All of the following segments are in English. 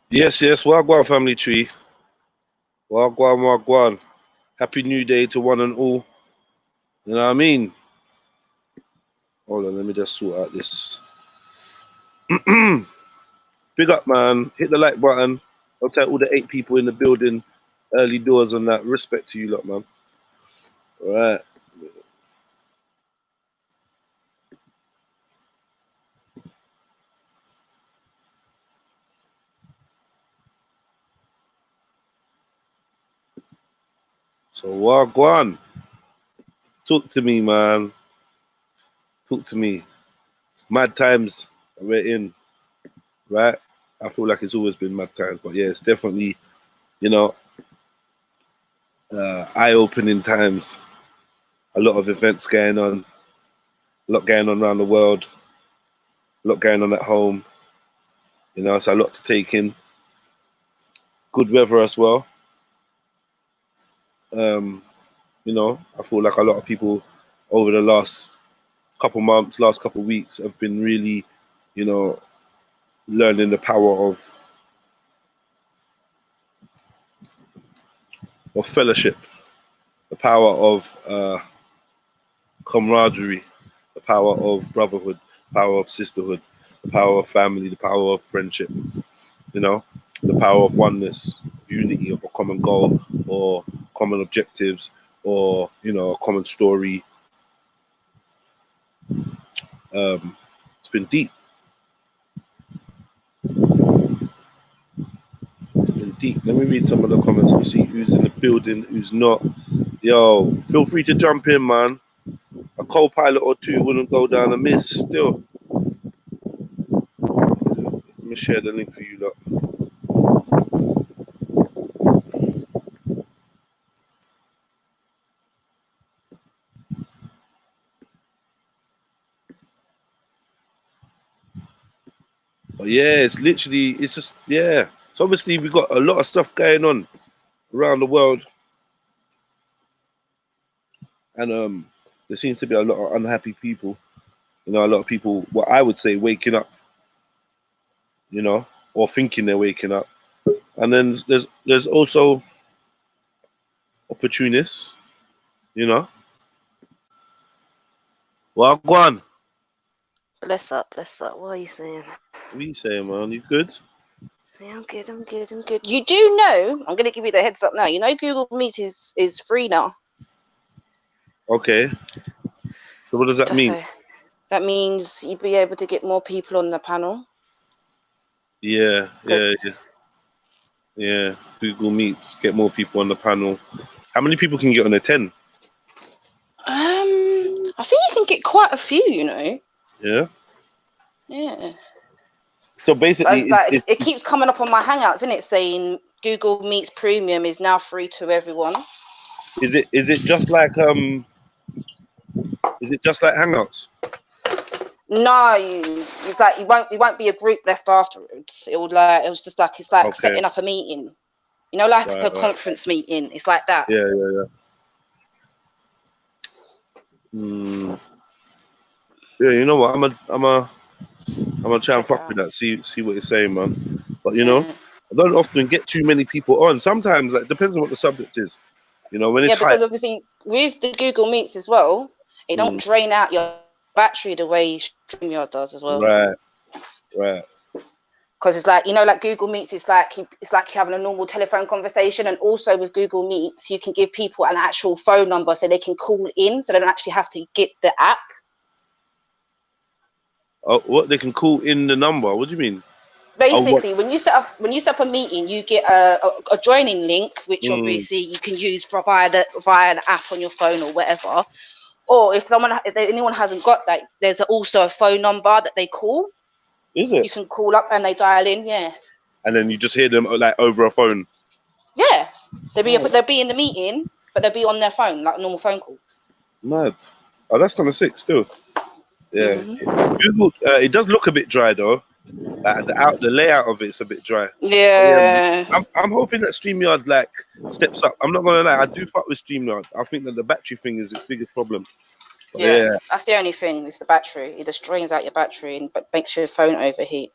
Yes, yes. Wagwan family tree. Wagwan, wagwan. Happy New Day to one and all. You know what I mean? Hold on, let me just sort out this. Big up, man. Hit the like button. I'll tell all the 8 people in the building, early doors on that. Respect to you lot, man. All right. So, wagwan. Talk to me, man. Talk to me. It's mad times we're in, right? I feel like it's always been mad times, but yeah, it's definitely, you know, eye-opening times. A lot of events going on, a lot going on around the world, a lot going on at home. You know, it's a lot to take in. Good weather as well. You know, I feel like a lot of people over the last couple months, last couple weeks have been really, you know, learning the power of fellowship, the power of camaraderie, the power of brotherhood, the power of sisterhood, the power of family, the power of friendship, you know, the power of oneness, of unity, of a common goal or common objectives or, you know, a common story. It's been deep. It's been deep. Let me read some of the comments and see who's in the building, who's not. Yo, feel free to jump in, man. A co-pilot or two wouldn't go down amiss still. Let me share the link for you lot. But yeah, it's literally, it's just, yeah. So obviously we got a lot of stuff going on around the world. And there seems to be a lot of unhappy people. You know, a lot of people, what I would say, waking up, you know, or thinking they're waking up. And then there's also opportunists, you know. Well, go on. Bless up. What are you saying? What are you saying, man? You good? Yeah, I'm good. You do know, I'm going to give you the heads up now. You know Google Meet is free now. Okay. So what does that mean? So that means you'll be able to get more people on the panel. Yeah. Google Meets, get more people on the panel. How many people can get on a 10? I think you can get quite a few, you know. Yeah. Yeah. So basically, it keeps coming up on my Hangouts, isn't it? Saying Google Meets Premium is now free to everyone. is it just like Is it just like Hangouts? No, it won't be a group left afterwards. It was just like it's like setting up a meeting. You know, like a conference meeting. It's like that. Yeah. Yeah, you know what? I'm gonna try and fuck with that. See what you're saying, man. But you know, I don't often get too many people on. Sometimes, like, depends on what the subject is. You know, when it's because obviously with the Google Meets as well, it don't drain out your battery the way StreamYard does as well. Right. Because it's like, you know, like Google Meets, it's like you're having a normal telephone conversation, and also with Google Meets, you can give people an actual phone number so they can call in, so they don't actually have to get the app. Oh, what, they can call in the number? What do you mean? Basically, when you set up a meeting, you get a joining link, which obviously you can use via an app on your phone or whatever. Or if anyone hasn't got that, there's also a phone number that they call. Is it? You can call up and they dial in, yeah. And then you just hear them like over a phone. Yeah, they'll be in the meeting, but they'll be on their phone like a normal phone call. Mad. Oh, that's kind of sick. Still. Yeah. Google. It does look a bit dry though. Like the layout of it's a bit dry. Yeah. I'm hoping that StreamYard like steps up. I'm not gonna lie, I do fuck with StreamYard. I think that the battery thing is its biggest problem. Yeah, that's the only thing. Is the battery. It just drains out your battery and makes your phone overheat.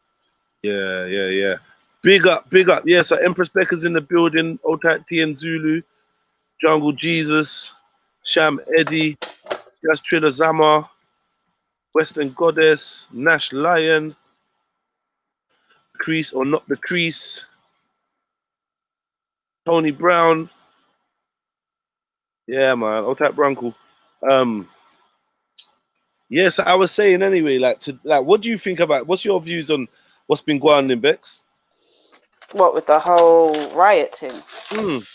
Yeah. Big up, big up. Yeah, so Empress Becca's in the building. Otat T and Zulu, Jungle Jesus, Sham Eddie, Just Triller Zama, Western Goddess, Nash Lion, Crease or Not the Crease, Tony Brown. Yeah, man, Otat Brunkle. Yeah, so I was saying anyway, what do you think about, what's your views on what's been going on in Bex? What with the whole riot thing? Mm.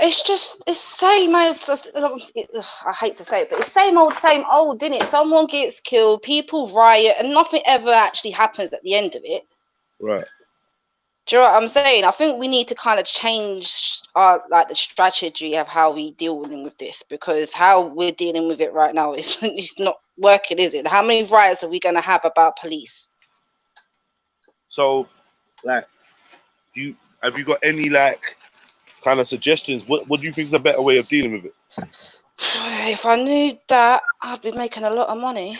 It's same old. I hate to say it, but it's same old, isn't it? Someone gets killed, people riot, and nothing ever actually happens at the end of it. Right. Do you know what I'm saying? I think we need to kind of change our the strategy of how we deal with this, because how we're dealing with it right now is it's not working, is it? How many riots are we going to have about police? So, like, have you got any kind of suggestions? What do you think is a better way of dealing with it? If I knew that, I'd be making a lot of money.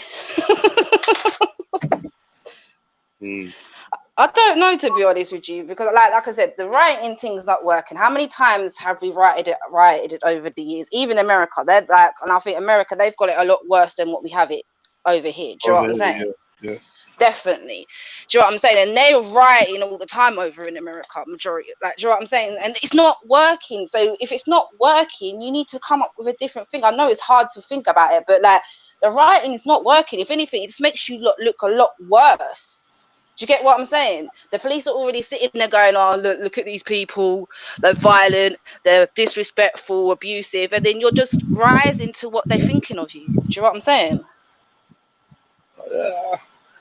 I don't know, to be honest with you, because like I said, the rioting thing's not working. How many times have we rioted it over the years? Even America, they're like, and I think America, they've got it a lot worse than what we have it over here. Do you know what I'm saying? Yeah. Definitely. Do you know what I'm saying? And they're rioting all the time over in America, majority. Do you know what I'm saying? And it's not working. So if it's not working, you need to come up with a different thing. I know it's hard to think about it, but the rioting is not working. If anything, it just makes you look a lot worse. Do you get what I'm saying? The police are already sitting there going, oh, look at these people. They're violent, they're disrespectful, abusive. And then you're just rising to what they're thinking of you. Do you know what I'm saying?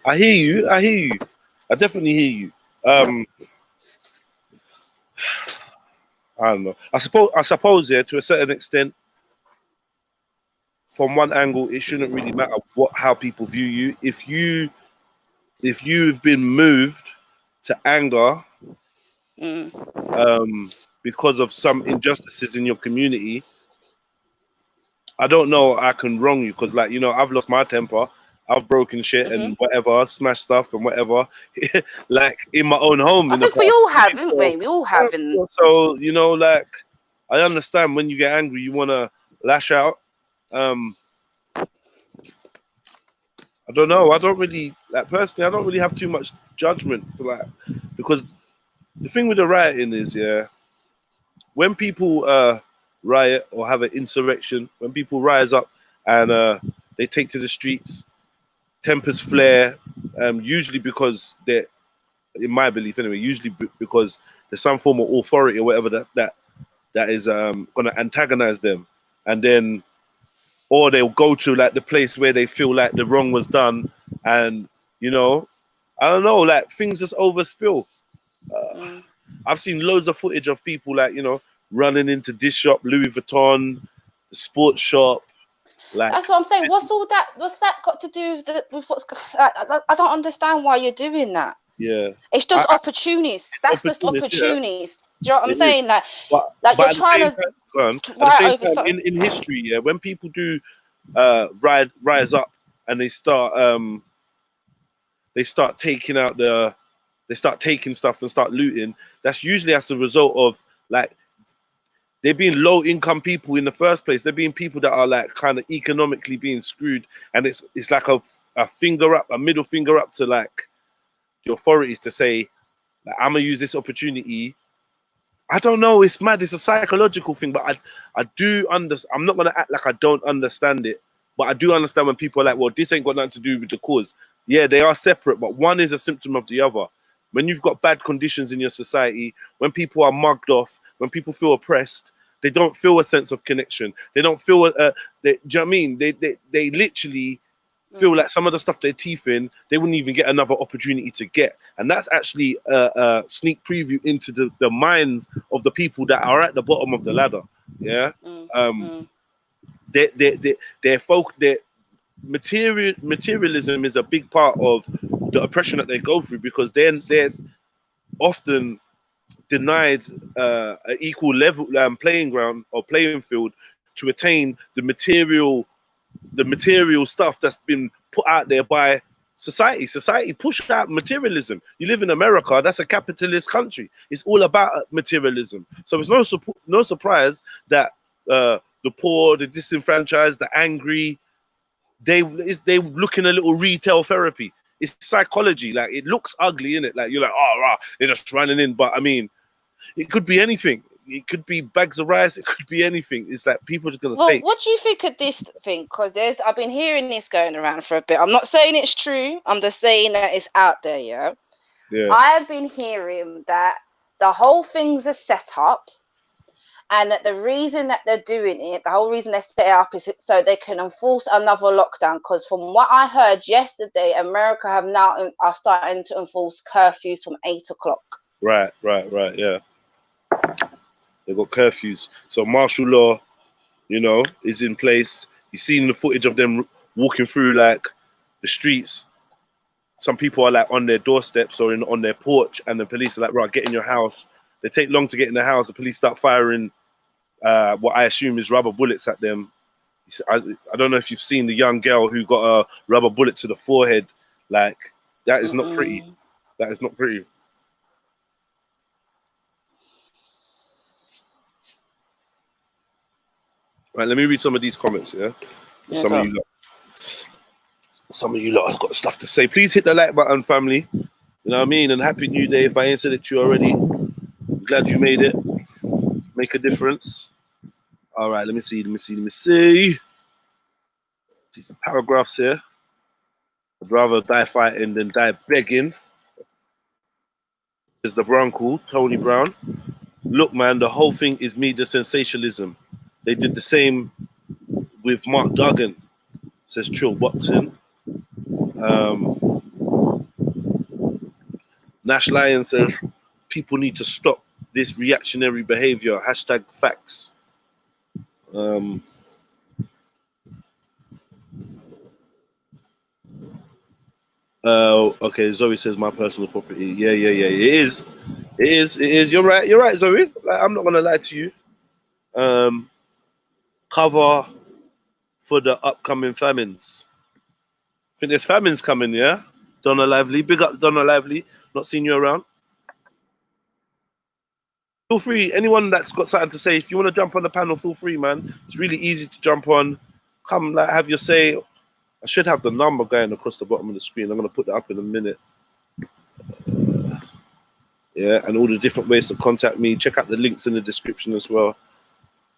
I hear you. I definitely hear you. I don't know. I suppose, yeah, to a certain extent, from one angle, it shouldn't really matter how people view you. If you've been moved to anger because of some injustices in your community, I don't know, I can wrong you, because I've lost my temper, I've broken shit and whatever, smashed stuff and whatever, in my own home. I think we all have, haven't we? We all have. So I understand when you get angry, you want to lash out. I don't know. I don't really personally. I don't really have too much judgment for because the thing with the rioting is, when people riot or have an insurrection, when people rise up and they take to the streets, tempers flare. Usually because they're, in my belief anyway, because there's some form of authority or whatever that is going to antagonize them, and then. Or they'll go to the place where they feel like the wrong was done, and I don't know, things just overspill. I've seen loads of footage of people running into this shop, Louis Vuitton, the sports shop. That's what I'm saying. What's that got to do with what's? I don't understand why you're doing that. Yeah, it's just opportunists. That's just opportunists. Yeah. Do you know what I'm saying? But you're trying to write over something in history. Yeah, when people do rise up and they start taking out they start taking stuff and start looting. That's usually as a result of they're being low income people in the first place. They're being people that are kind of economically being screwed, and it's like a finger up, a middle finger up to the authorities to say, I'm gonna use this opportunity. I don't know, it's mad, it's a psychological thing, but I do understand. I'm not gonna act like I don't understand it, but I do understand when people are like, well, this ain't got nothing to do with the cause. Yeah, they are separate, but one is a symptom of the other. When you've got bad conditions in your society, when people are mugged off, when people feel oppressed, they don't feel a sense of connection. They don't feel do you know what I mean? They literally feel like some of the stuff they're teeth in, they wouldn't even get another opportunity to get. And that's actually a sneak preview into the minds of the people that are at the bottom of the ladder. Yeah. Their materialism is a big part of the oppression that they go through, because they're often denied an equal level playing ground or playing field to attain the material stuff that's been put out there by Society push out materialism. You live in America, that's a capitalist country. It's all about materialism. So it's no surprise that the poor, the disenfranchised, the angry, they looking a little retail therapy. It's psychology. Like, it looks ugly, innit? Like, you're like, oh, rah, they're just running in. But I mean, it could be anything. It could be bags of rice. It could be anything. It's like people are just gonna take. What do you think of this thing? Because I've been hearing this going around for a bit. I'm not saying it's true. I'm just saying that it's out there. Yeah. I've been hearing that the whole thing's a setup, and that the reason that they're doing it, the whole reason they set it up, is so they can enforce another lockdown. Because from what I heard yesterday, America are starting to enforce curfews from 8 o'clock. Right. Yeah. They've got curfews. So martial law, is in place. You've seen the footage of them walking through like the streets. Some people are like on their doorsteps or on their porch, and the police are like, right, get in your house. They take long to get in the house. The police start firing what I assume is rubber bullets at them. I don't know if you've seen the young girl who got a rubber bullet to the forehead. Like, that is not pretty. That is not pretty. Right, let me read some of these comments, yeah? Some of you lot have got stuff to say. Please hit the like button, family. You know what I mean? And Happy New Day if I ain't said it to you already. I'm glad you made it. Make a difference. All right, let me see. See some paragraphs here. I'd rather die fighting than die begging. There's the Brown call, Tony Brown. Look, man, the whole thing is media sensationalism. They did the same with Mark Duggan, says Trill Boxing. Nash Lyon says people need to stop this reactionary behavior. # facts. Okay, Zoe says my personal property. Yeah. It is. You're right, Zoe. Like, I'm not gonna lie to you. Cover for the upcoming famines. I think there's famines coming, yeah? Donna Lively. Big up Donna Lively. Not seen you around. Feel free. Anyone that's got something to say, if you want to jump on the panel, feel free, man. It's really easy to jump on. Come, like, have your say. I should have the number going across the bottom of the screen. I'm going to put that up in a minute. Yeah, and all the different ways to contact me. Check out the links in the description as well.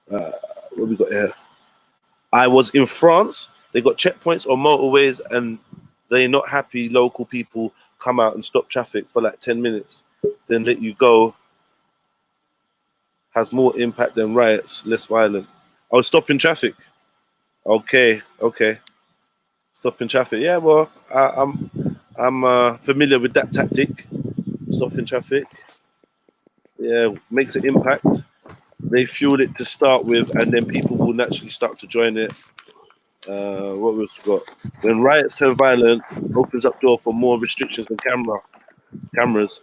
What we got here? I was in France. They got checkpoints on motorways, and they're not happy. Local people come out and stop traffic for like 10 minutes, then let you go. Has more impact than riots, less violent. Oh, stopping traffic. Okay. Stopping traffic. Yeah, well, I'm familiar with that tactic. Stopping traffic. Yeah, makes an impact. They fueled it to start with, and then people will naturally start to join it. What we've got? When riots turn violent, opens up door for more restrictions and cameras.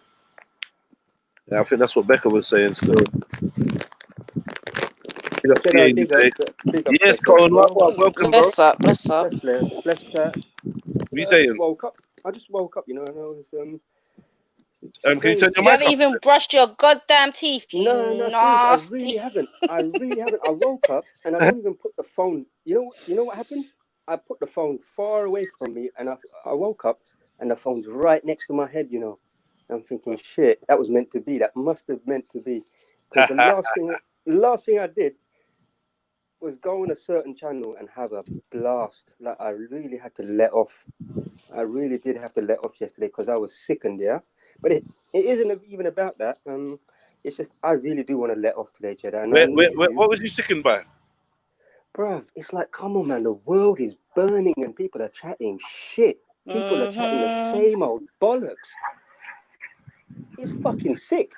Yeah, I think that's what Becca was saying still. Big up, yes, Colin, welcome, bro. Bless up. Bless chat. What are you saying? I just woke up, and I was can you turn your You mic haven't off? even brushed your goddamn teeth, you No, nasty. seriously, I really haven't. I woke up and I don't even put the phone. You know what happened? I put the phone far away from me, and I woke up and the phone's right next to my head. I'm thinking, shit, that was meant to be. That must have meant to be. Because the last thing I did was go on a certain channel and have a blast. Like, I really had to let off. I really did have to let off yesterday because I was sickened, yeah. But it isn't even about that. It's just I really do want to let off today, Jedi. What was you sickened by? Bruv, it's like, come on, man. The world is burning and people are chatting shit. People are chatting the same old bollocks. It's fucking sick.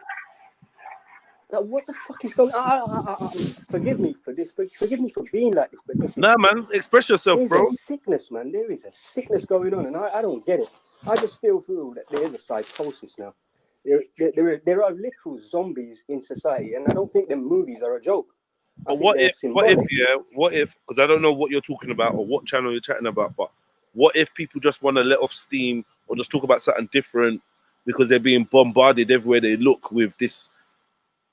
Like, what the fuck is going on? Forgive me for this. Forgive me for being like this. But this is, nah, man. Express yourself, there's bro. a sickness, man. There is a sickness going on, and I don't get it. I just feel that there is a psychosis now. There are literal zombies in society, and I don't think the movies are a joke. But what if, because I don't know what you're talking about or what channel you're chatting about, but what if people just want to let off steam or just talk about something different because they're being bombarded everywhere they look with this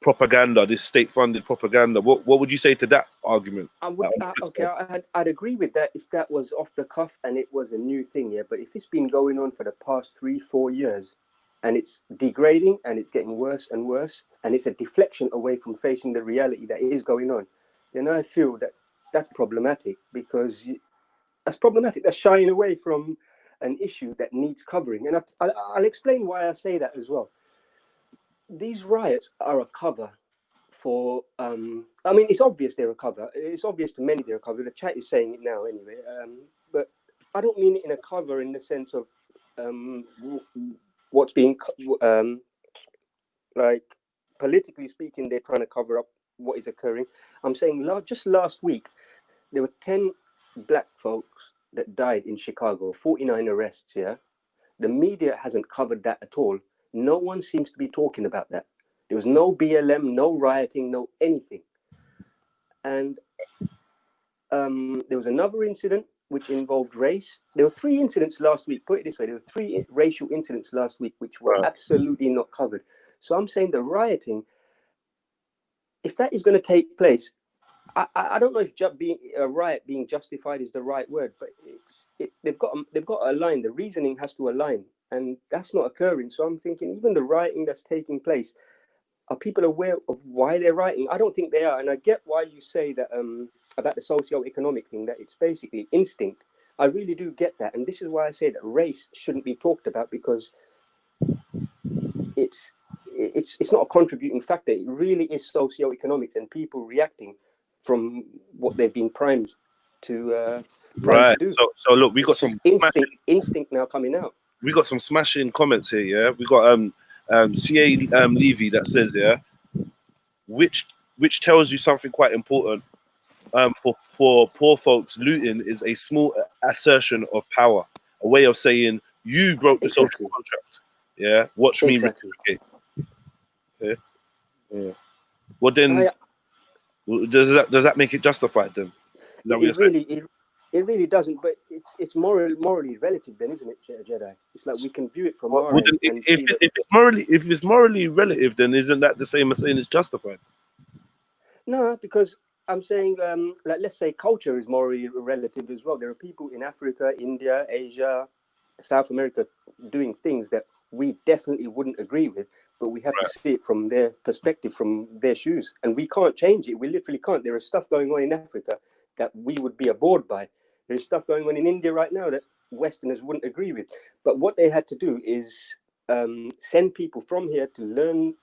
propaganda, this state-funded propaganda? What would you say to that argument? I'd agree with that if that was off the cuff and it was a new thing, yeah. But if it's been going on for the past 3-4 years and it's degrading and it's getting worse and worse and it's a deflection away from facing the reality that is going on, then I feel that that's problematic, because that's problematic. That's shying away from an issue that needs covering. And I'll explain why I say that as well. These riots are a cover for, I mean, it's obvious they're a cover. It's obvious to many they're a cover. The chat is saying it now anyway. But I don't mean it in a cover in the sense of what's being, like, politically speaking, they're trying to cover up what is occurring. I'm saying just last week, there were 10 black folks that died in Chicago, 49 arrests, yeah? The media hasn't covered that at all. No one seems to be talking about that. There was no BLM, no rioting, no anything. And there was another incident which involved race. There were 3 incidents last week. Put it this way, there were 3 racial incidents last week which were absolutely not covered. So I'm saying the rioting, if that is going to take place, I don't know if a riot being justified is the right word, but they've got to align. The reasoning has to align, and that's not occurring. So I'm thinking, even the rioting that's taking place, are people aware of why they're rioting? I don't think they are, and I get why you say that about the socio-economic thing, that it's basically instinct. I really do get that, and this is why I say that race shouldn't be talked about, because it's not a contributing factor. It really is socio-economics and people reacting from what they've been primed to do. So look, we got some instinct now coming out. We got some smashing comments here. Yeah, we got CA Levy that says, yeah, which tells you something quite important. For poor folks, looting is a small assertion of power, a way of saying you broke the social contract. Yeah, watch me reciprocate. Okay. Yeah. Well then, does that make it justified then? It really doesn't, but it's morally relative then, isn't it, Jedi? It's like we can view it from our end. If it's morally relative, then isn't that the same as saying it's justified? No, because I'm saying, like, let's say culture is morally relative as well. There are people in Africa, India, Asia, South America doing things that we definitely wouldn't agree with, but we have to see it from their perspective, from their shoes, and we can't change it. We literally can't. There is stuff going on in Africa that we would be abhorred by. There's stuff going on in India right now that Westerners wouldn't agree with. But what they had to do is send people from here to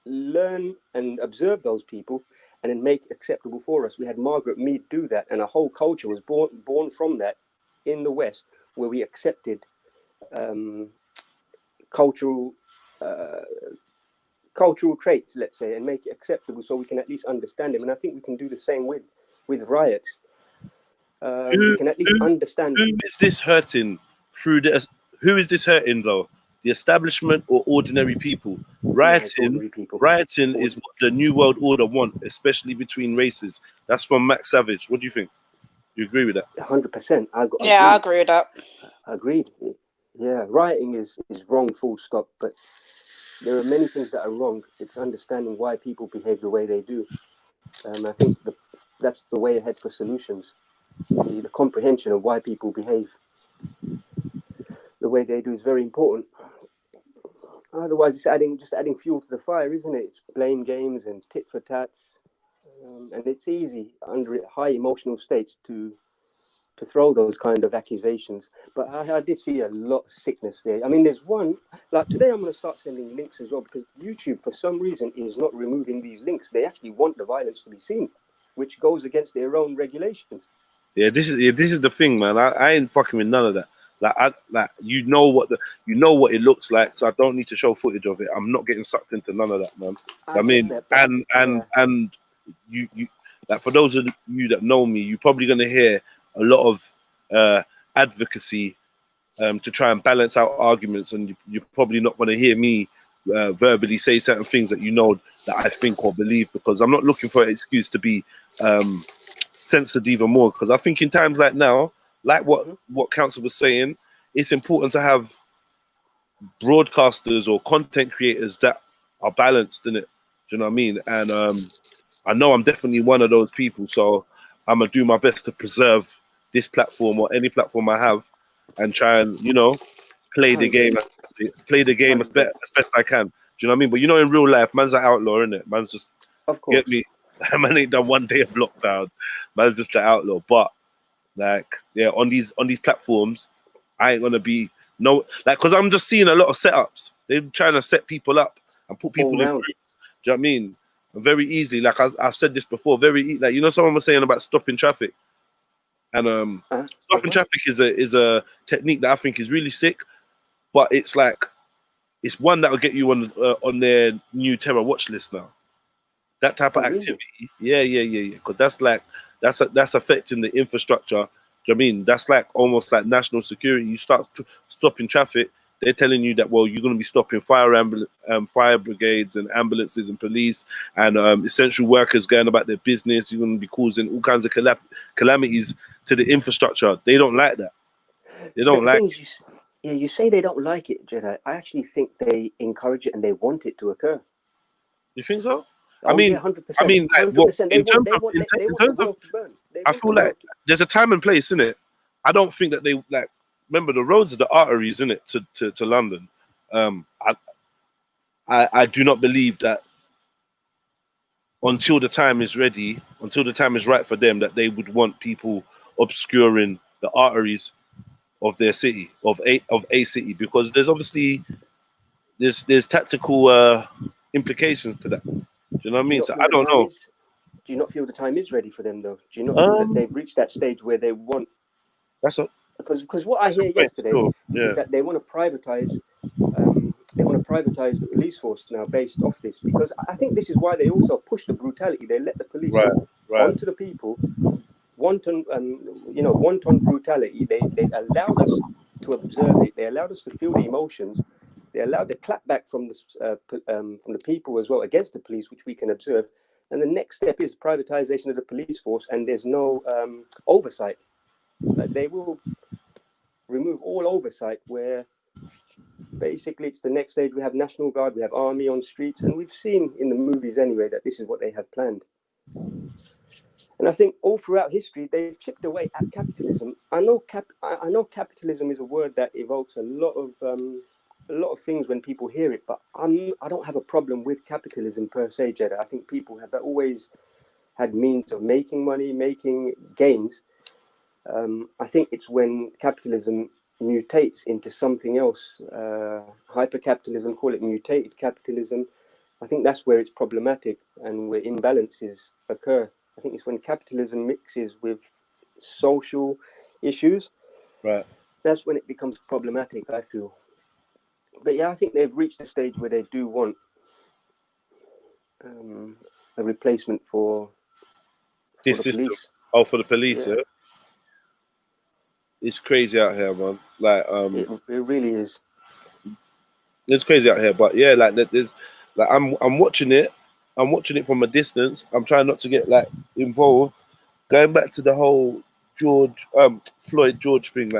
learn and observe those people, and then make it acceptable for us. We had Margaret Mead do that, and a whole culture was born from that in the West, where we accepted cultural traits, let's say, and make it acceptable so we can at least understand them. And I think we can do the same with riots. We can at least understand. Who is this hurting through this? Who is this hurting though? The establishment or ordinary people? Rioting is what the New World Order want, especially between races. That's from Max Savage. What do you think? You agree with that? 100%. I agree with that. Agreed. Yeah, rioting is wrong, full stop. But there are many things that are wrong. It's understanding why people behave the way they do. I think that's the way ahead for solutions. The comprehension of why people behave the way they do is very important. Otherwise, it's just adding fuel to the fire, isn't it? It's blame games and tit for tats, and it's easy under high emotional states to throw those kind of accusations. But I did see a lot of sickness there. I mean, there's one, like today I'm going to start sending links as well, because YouTube, for some reason, is not removing these links. They actually want the violence to be seen, which goes against their own regulations. Yeah, this is the thing, man. I ain't fucking with none of that. You know what it looks like, so I don't need to show footage of it. I'm not getting sucked into none of that, man. I mean, and you like, for those of you that know me, you're probably gonna hear a lot of advocacy to try and balance out arguments, and you're probably not gonna hear me verbally say certain things that you know that I think or believe, because I'm not looking for an excuse to be censored even more. Because I think in times like now, like what Council was saying, it's important to have broadcasters or content creators that are balanced in it. Do you know what I mean? And I know I'm definitely one of those people, so I'm gonna do my best to preserve this platform or any platform I have, and try and play the game, as best I can. Do you know what I mean? But in real life, man's an outlaw, isn't it? Man's just Of course. get me. Man ain't done 1 day of lockdown. Man's just an outlaw. But on these platforms, I ain't gonna be because I'm just seeing a lot of setups. They're trying to set people up and put people in groups. Do you know what I mean? And very easily, like I've said this before, someone was saying about stopping traffic. And stopping traffic is a technique that I think is really sick, but it's one that will get you on their new terror watch list now. That type of activity, yeah. Because that's affecting the infrastructure. Do you know what I mean? That's almost like national security. You start stopping traffic, they're telling you that you're going to be stopping fire brigades and ambulances and police and essential workers going about their business. You're going to be causing all kinds of calamities to the infrastructure. They don't like that. They don't like it. Yeah, you say they don't like it, Jedi. I actually think they encourage it and they want it to occur. You think so? Oh, 100%. I mean, I feel like there's a time and place in it. I don't think that they remember the roads are the arteries in it to London. I do not believe that until the time is ready, until the time is right for them, that they would want people obscuring the arteries of their city, of a city, because there's obviously there's tactical implications to that. Do you know what I mean? So I don't know. Do you not feel the time is ready for them, though? Do you not feel that they've reached that stage where they want? Because what I hear yesterday is that they want to privatize. They want to privatize the police force now, based off this. Because I think this is why they also push the brutality. They let the police onto the people, wanton brutality. They allowed us to observe it. They allowed us to feel the emotions. They allowed the clapback from the people as well against the police, which we can observe. And the next step is privatization of the police force, and there's no oversight. They will remove all oversight, where basically it's the next stage. We have National Guard, we have army on streets, and we've seen in the movies anyway that this is what they have planned. And I think all throughout history, they've chipped away at capitalism. I know capitalism is a word that evokes a lot of things when people hear it, but I don't have a problem with capitalism per se, Jeddah. I think people have always had means of making money, making gains. I think it's when capitalism mutates into something else, hyper-capitalism, call it mutated capitalism. I think that's where it's problematic and where imbalances occur. I think it's when capitalism mixes with social issues. Right. That's when it becomes problematic, I feel. But yeah, I think they've reached a stage where they do want a replacement for this the system. police. Oh, for the police, yeah. It's crazy out here, man. It really is. It's crazy out here, but yeah, there's I'm watching it. I'm watching it from a distance. I'm trying not to get involved. Going back to the whole Floyd George thing,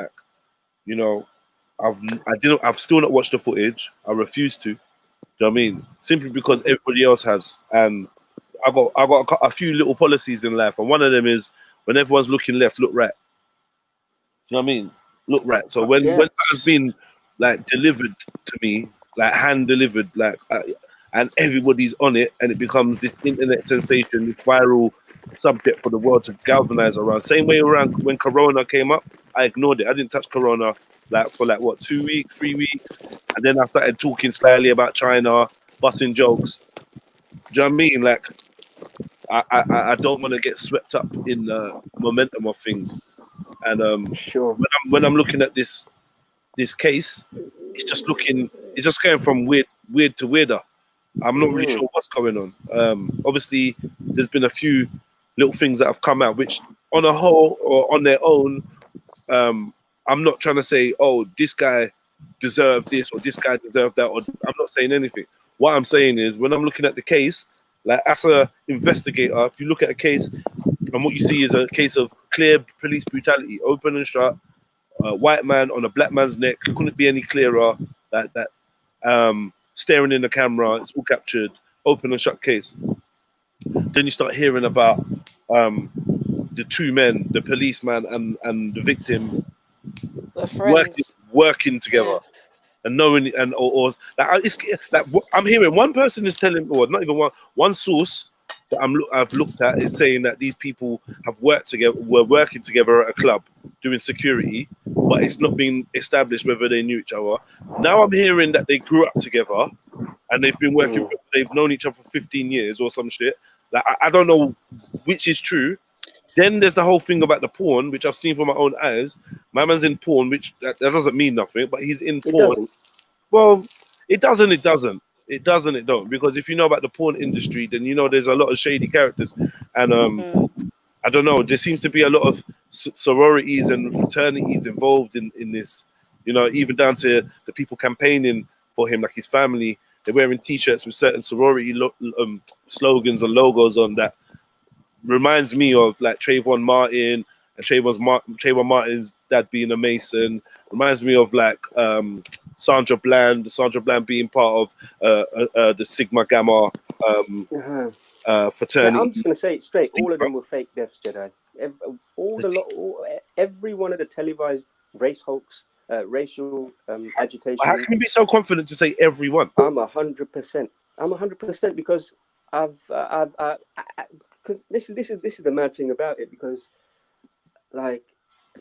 I've still not watched the footage. I refuse to. Do you know what I mean? Simply because everybody else has, and I got a few little policies in life, and one of them is when everyone's looking left, look right. Do you know what I mean? Look right. So when that has been delivered to me, hand delivered, and everybody's on it, and it becomes this internet sensation, this viral subject for the world to galvanize around. Same way around when Corona came up, I ignored it. I didn't touch Corona for 2 weeks, 3 weeks, and then I started talking slyly about China, busting jokes. Do you know what I mean? I don't want to get swept up in the momentum of things. And sure, when I'm looking at this case, it's just going from weird to weirder. I'm not really sure what's going on. Obviously, there's been a few little things that have come out, which on a whole or on their own, I'm not trying to say, oh, this guy deserved this or this guy deserved that, or I'm not saying anything. What I'm saying is, when I'm looking at the case, as a investigator, if you look at a case and what you see is a case of clear police brutality, open and shut. White man on a black man's neck. Couldn't be any clearer. That staring in the camera. It's all captured. Open and shut case. Then you start hearing about the two men, the policeman and the victim, working together. And knowing, and or like, it's like I'm hearing one person is telling, or not even one source that I've looked at is saying that these people have were working together at a club doing security, but it's not been established whether they knew each other. Now I'm hearing that they grew up together and they've been working, they've known each other for 15 years or some shit. Like I don't know which is true. Then there's the whole thing about the porn, which I've seen from my own eyes. My man's in porn, which that doesn't mean nothing, but he's in porn. Well, it doesn't. It don't. Because if you know about the porn industry, then you know there's a lot of shady characters. And I don't know, there seems to be a lot of sororities and fraternities involved in this. You know, even down to the people campaigning for him, like his family. They're wearing T-shirts with certain sorority slogans and logos on that. Reminds me of like Trayvon Martin and Trayvon Martin's dad being a Mason. Reminds me of like Sandra Bland being part of the Sigma Gamma fraternity. Yeah, I'm just gonna say it straight. All of them were fake deaths, Jedi. Every one of the televised race hoax, racial agitation. How can you be so confident to say everyone? I'm 100%. I'm 100% because because this is the mad thing about it, because like,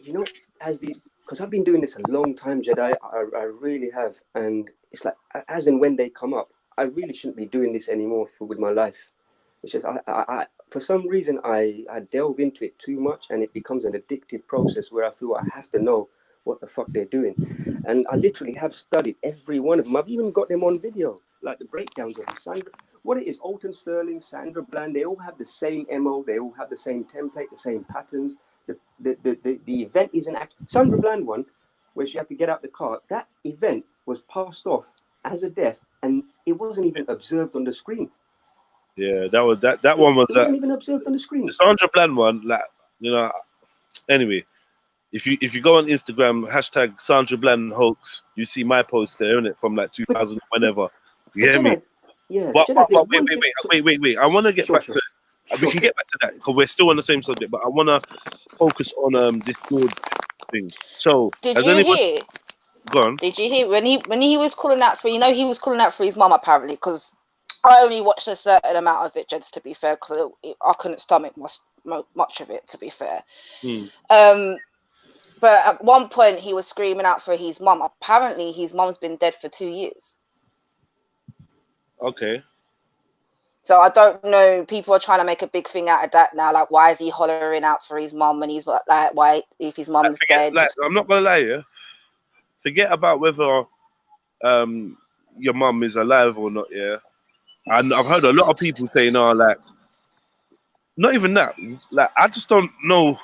you know, because I've been doing this a long time, Jedi. I really have, and it's like as and when they come up, I really shouldn't be doing this anymore with my life. It's just I for some reason I delve into it too much, and it becomes an addictive process where I feel I have to know what the fuck they're doing. And I literally have studied every one of them. I've even got them on video, like the breakdowns of them. What it is, Alton Sterling, Sandra Bland, they all have the same MO, they all have the same template, the same patterns. The event is an act. Sandra Bland one, where she had to get out the car, that event was passed off as a death, and it wasn't even observed on the screen. Yeah, that one was. It wasn't even observed on the screen. The Sandra Bland one, like, you know. Anyway, if you go on Instagram, hashtag Sandra Bland hoax, you see my post there, isn't it, from like 2000 whenever. You hear me? Yeah. But wait. I want to get back to. We can get back to that because we're still on the same subject, but I want to focus on this Floyd thing. So, did you hear? Go on. Did you hear when he was calling out for? You know, he was calling out for his mum apparently, because I only watched a certain amount of it, just to be fair, because I couldn't stomach much of it, to be fair. But at one point he was screaming out for his mum. Apparently, his mum's been dead for 2 years. Okay. So I don't know. People are trying to make a big thing out of that now. Like, why is he hollering out for his mum when he's like, why if his mum's dead? Like, I'm not gonna lie, yeah. Forget about whether your mum is alive or not, yeah. And I've heard a lot of people saying, "Oh, like, not even that. Like, I just don't know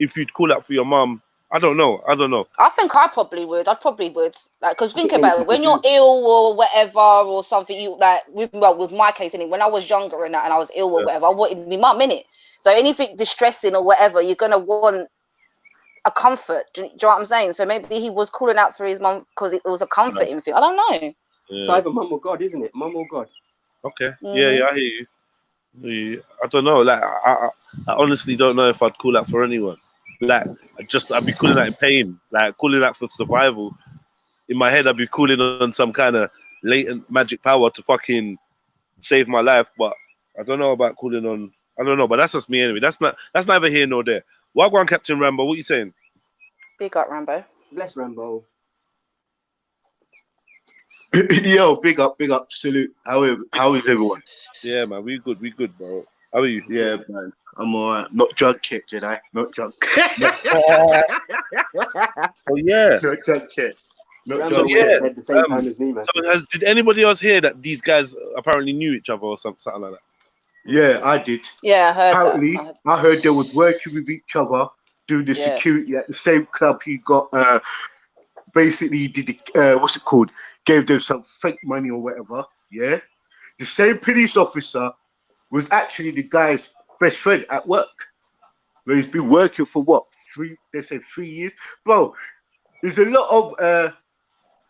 if you'd call out for your mum." I don't know. I think I probably would. Like, because think about it. When you're ill or whatever or something, you like with my case, anyway, when I was younger and I was ill or whatever, I wanted my mum in it. So anything distressing or whatever, you're gonna want a comfort. Do you know what I'm saying? So maybe he was calling out for his mum because it was a comforting thing. I don't know. Yeah. It's either mum or God, isn't it? Mum or God. Okay. Yeah, I hear you. I don't know. Like, I honestly don't know if I'd call out for anyone. Like, I'd be calling out in pain, like calling out for survival. In my head, I'd be calling on some kind of latent magic power to fucking save my life. But I don't know about calling on. I don't know, but that's just me anyway. That's neither here nor there. Wagwan, Captain Rambo. What you saying? Big up, Rambo. Bless Rambo. Yo, big up, salute. How is everyone? Yeah, man, we good, bro. How are you? Yeah, man, I'm alright. Not drunk yet, Jedi. Not drunk. Oh yeah. Not drunk yet. Not Rambo drunk at yet. the same time as me, man. So did anybody else hear that these guys apparently knew each other or something like that? Yeah, I did. Yeah, I heard Apparently, that. I heard they was working with each other, doing the security at the same club. He got basically did the what's it called? Gave them some fake money or whatever. Yeah, the same police officer was actually the guy's best friend at work. where he's been working for what? They said 3 years, bro. There's a lot of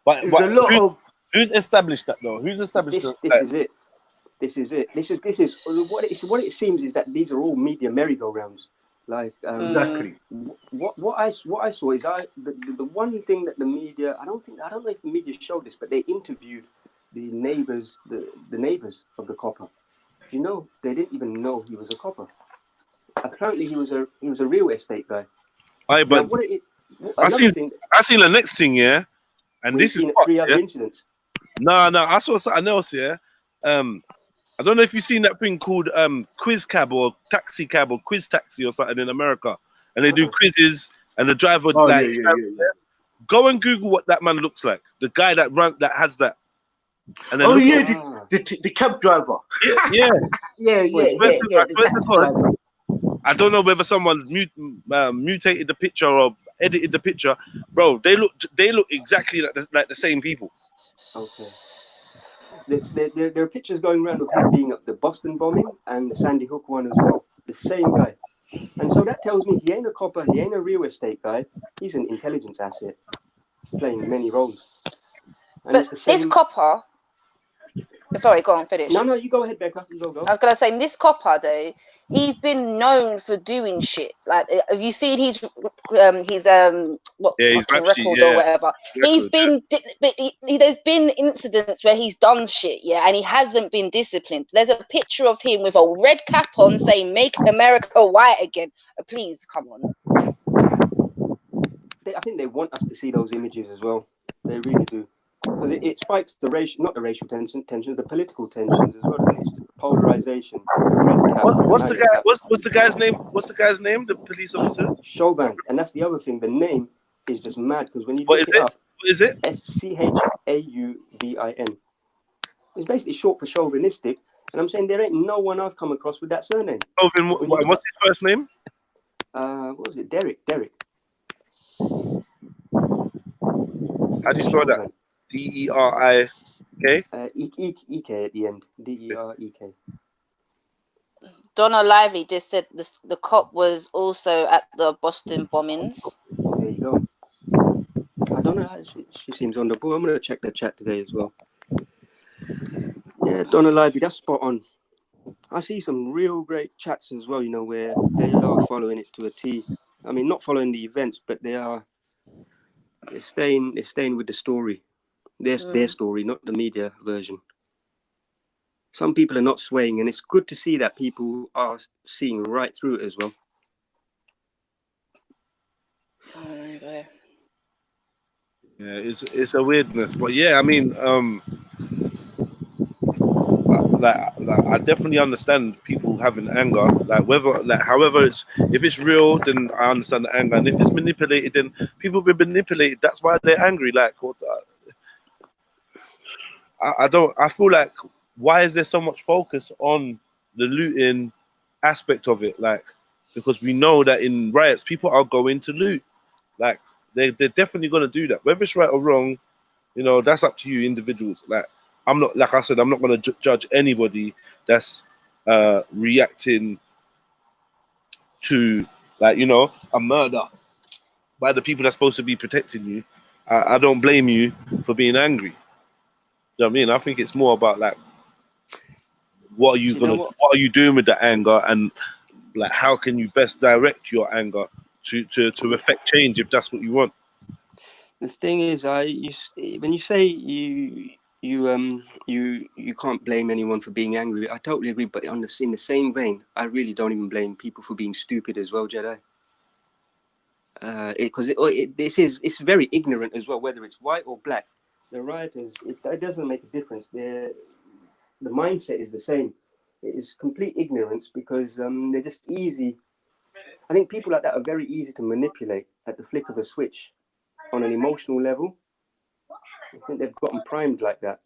But who's established that though? Who's established this that? is it. This is what it seems is that these are all media merry-go-rounds. Like exactly. What I saw is the one thing that the media, I don't know if the media showed this, but they interviewed the neighbors of the copper. You know, they didn't even know he was a copper. Apparently he was a real estate guy. But I seen the next thing, yeah, and this is three other incidents. No, I saw something else, yeah. I don't know if you've seen that thing called quiz cab or taxi cab or quiz taxi or something in America, and they do quizzes and the driver Go and Google what that man looks like. The guy that has that. And then the cab driver. Yeah. Yeah. I don't know whether someone mutated the picture or edited the picture, bro. They look exactly like the same people. Okay. There are pictures going around of him being at the Boston bombing and the Sandy Hook one as well. The same guy. And so that tells me he ain't a copper, he ain't a real estate guy. He's an intelligence asset playing many roles. And but this copper, sorry, go on, finish. No, you go ahead, Becca. You go. I was gonna say, this copper though, he's been known for doing shit. Like, have you seen his record or whatever? He's been, but there's been incidents where he's done shit, yeah, and he hasn't been disciplined. There's a picture of him with a red cap on saying "Make America White Again." Please, come on. I think they want us to see those images as well. They really do. Because it spikes the racial tensions, the political tensions as well. It's the polarization. What's the guy's name? What's the guy's name? The police officers? Chauvin, and that's the other thing. The name is just mad because when you look it up, what is it? SCHAUVIN. It's basically short for chauvinistic, and I'm saying there ain't no one I've come across with that surname. Chauvin. What's his first name? What was it? Derek. How do you spell that? DERIK? EK at the end. DEREK. Donna Lively just said the cop was also at the Boston bombings. There you go. I don't know. She seems on the ball. I'm going to check the chat today as well. Yeah, Donna Lively, that's spot on. I see some real great chats as well, you know, where they are following it to a T. I mean, not following the events, but they're staying with the story. Their story, not the media version. Some people are not swaying, and it's good to see that people are seeing right through it as well. Okay. Yeah, it's a weirdness, but yeah, I mean, I definitely understand people having anger. However, if it's real, then I understand the anger, and if it's manipulated, then people have been manipulated. That's why they're angry. I feel like, why is there so much focus on the looting aspect of it? Because we know that in riots, people are going to loot. They're definitely going to do that. Whether it's right or wrong, you know, that's up to you individuals. I'm not, like I said, I'm not going to judge anybody that's reacting to, a murder by the people that's supposed to be protecting you. I don't blame you for being angry. You know what I mean? I think it's more about what are you doing with the anger, and how can you best direct your anger to affect change if that's what you want. The thing is, when you say you can't blame anyone for being angry, I totally agree. But in the same vein, I really don't even blame people for being stupid as well, Jedi. Because it's very ignorant as well, whether it's white or black. The rioters, it doesn't make a difference. The mindset is the same. It is complete ignorance because they're just easy. I think people like that are very easy to manipulate at the flick of a switch on an emotional level. I think they've gotten primed like that.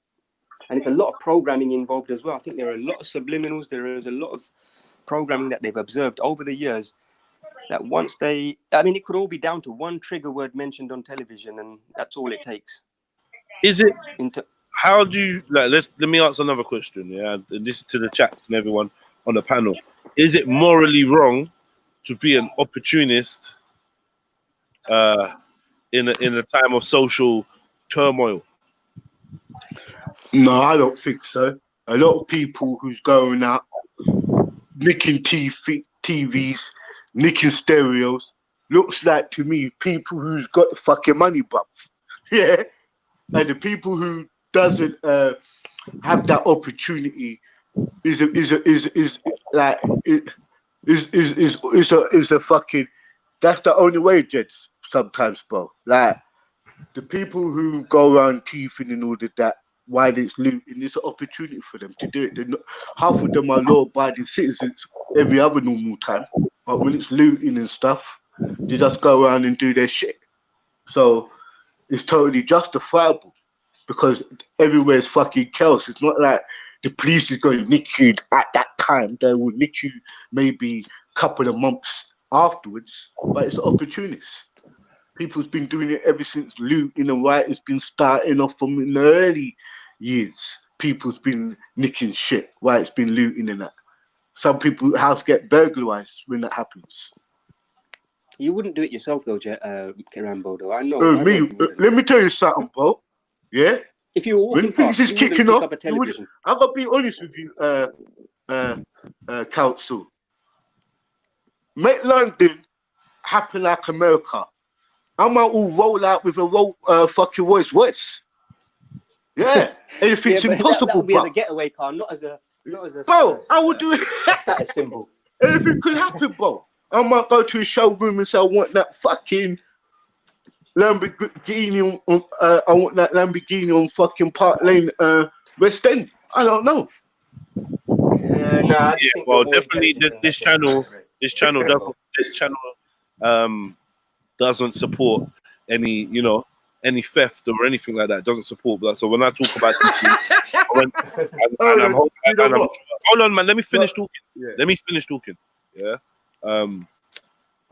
And it's a lot of programming involved as well. I think there are a lot of subliminals. There is a lot of programming that they've observed over the years that it could all be down to one trigger word mentioned on television, and that's all it takes. Is it? How do you let me ask another question? Yeah, and this is to the chats and everyone on the panel. Is it morally wrong to be an opportunist in a time of social turmoil? No, I don't think so. A lot of people who's going out, nicking TVs, nicking stereos, looks like to me people who's got the fucking money, bruv. Yeah, and the people who doesn't have that opportunity is a fucking. That's the only way, Jets. Sometimes, bro. Like the people who go around thieving and all of that, while it's looting, it's an opportunity for them to do it. They're not, half of them are law-abiding citizens every other normal time, but when it's looting and stuff, they just go around and do their shit. So it's totally justifiable because everywhere's fucking chaos. It's not like the police are going to nick you at that time. They will nick you maybe a couple of months afterwards, but it's opportunists. People's been doing it ever since looting and riot has been starting off from in the early years. People's been nicking shit while it's been looting and that. Some people's house get burglarized when that happens. You wouldn't do it yourself though, Rambo, though. I know. Let me tell you something, bro. Yeah? If you were walking when things past, is kicking off, a television. I gotta be honest with you, council. Make London happen like America. I might all roll out with a fucking Rolls Royce. Yeah, anything's impossible. That would be as a getaway car, not as a. Bro, I would do it. A status symbol. Anything could happen, bro. I might go to a showroom and say I want that fucking Lamborghini on. I want that Lamborghini on fucking Park Lane, West End. I don't know. I just think well, definitely this channel doesn't support any theft or anything like that. It doesn't support that. So when I talk about hold on, man. Let me finish talking. Yeah. Let me finish talking. Yeah. I'm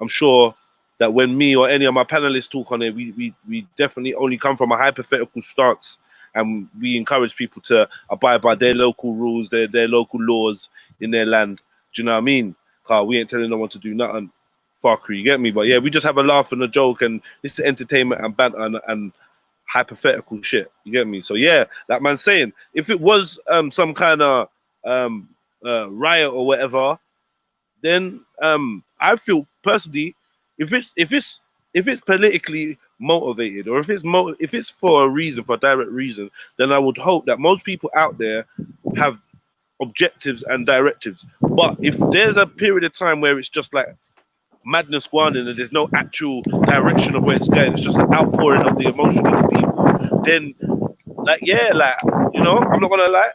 sure that when me or any of my panelists talk on it, we definitely only come from a hypothetical stance, and we encourage people to abide by their local rules, their local laws in their land. Do you know what I mean? Cause we ain't telling no one to do nothing. Fuckery, you get me? But yeah, we just have a laugh and a joke, and this is entertainment and banter and hypothetical shit. You get me? So yeah, that man's saying if it was some kind of riot or whatever, then I feel personally, if it's politically motivated, or if it's for a reason, for a direct reason, then I would hope that most people out there have objectives and directives. But if there's a period of time where it's just like madness going on and there's no actual direction of where it's going, it's just an outpouring of the emotion of the people, then I'm not gonna lie,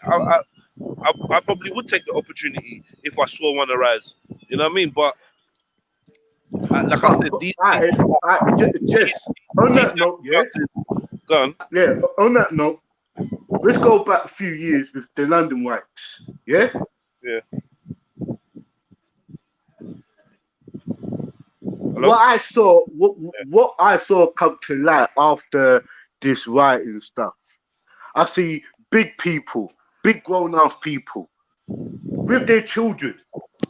I probably would take the opportunity if I saw one arise. You know what I mean? But like I said, on that note, yeah. Go on. Yeah, on that note, let's go back a few years with the London riots. Yeah? Yeah. Hello? What I saw come to light after this rioting stuff, I see big people, big grown-ass people with their children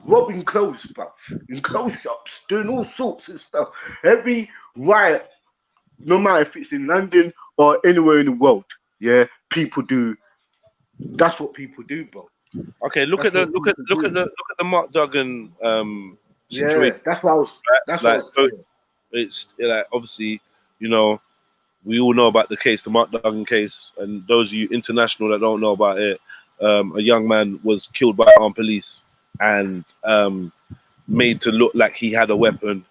robbing clothes, bruv, in clothes shops, doing all sorts of stuff. Every riot, no matter if it's in London or anywhere in the world, yeah, people do. That's what people do, bro. Okay, look at the Mark Duggan situation. Yeah, that's what I was. That's like, what it's like obviously, we all know about the case, the Mark Duggan case, and those of you international that don't know about it, a young man was killed by armed police and made to look like he had a weapon,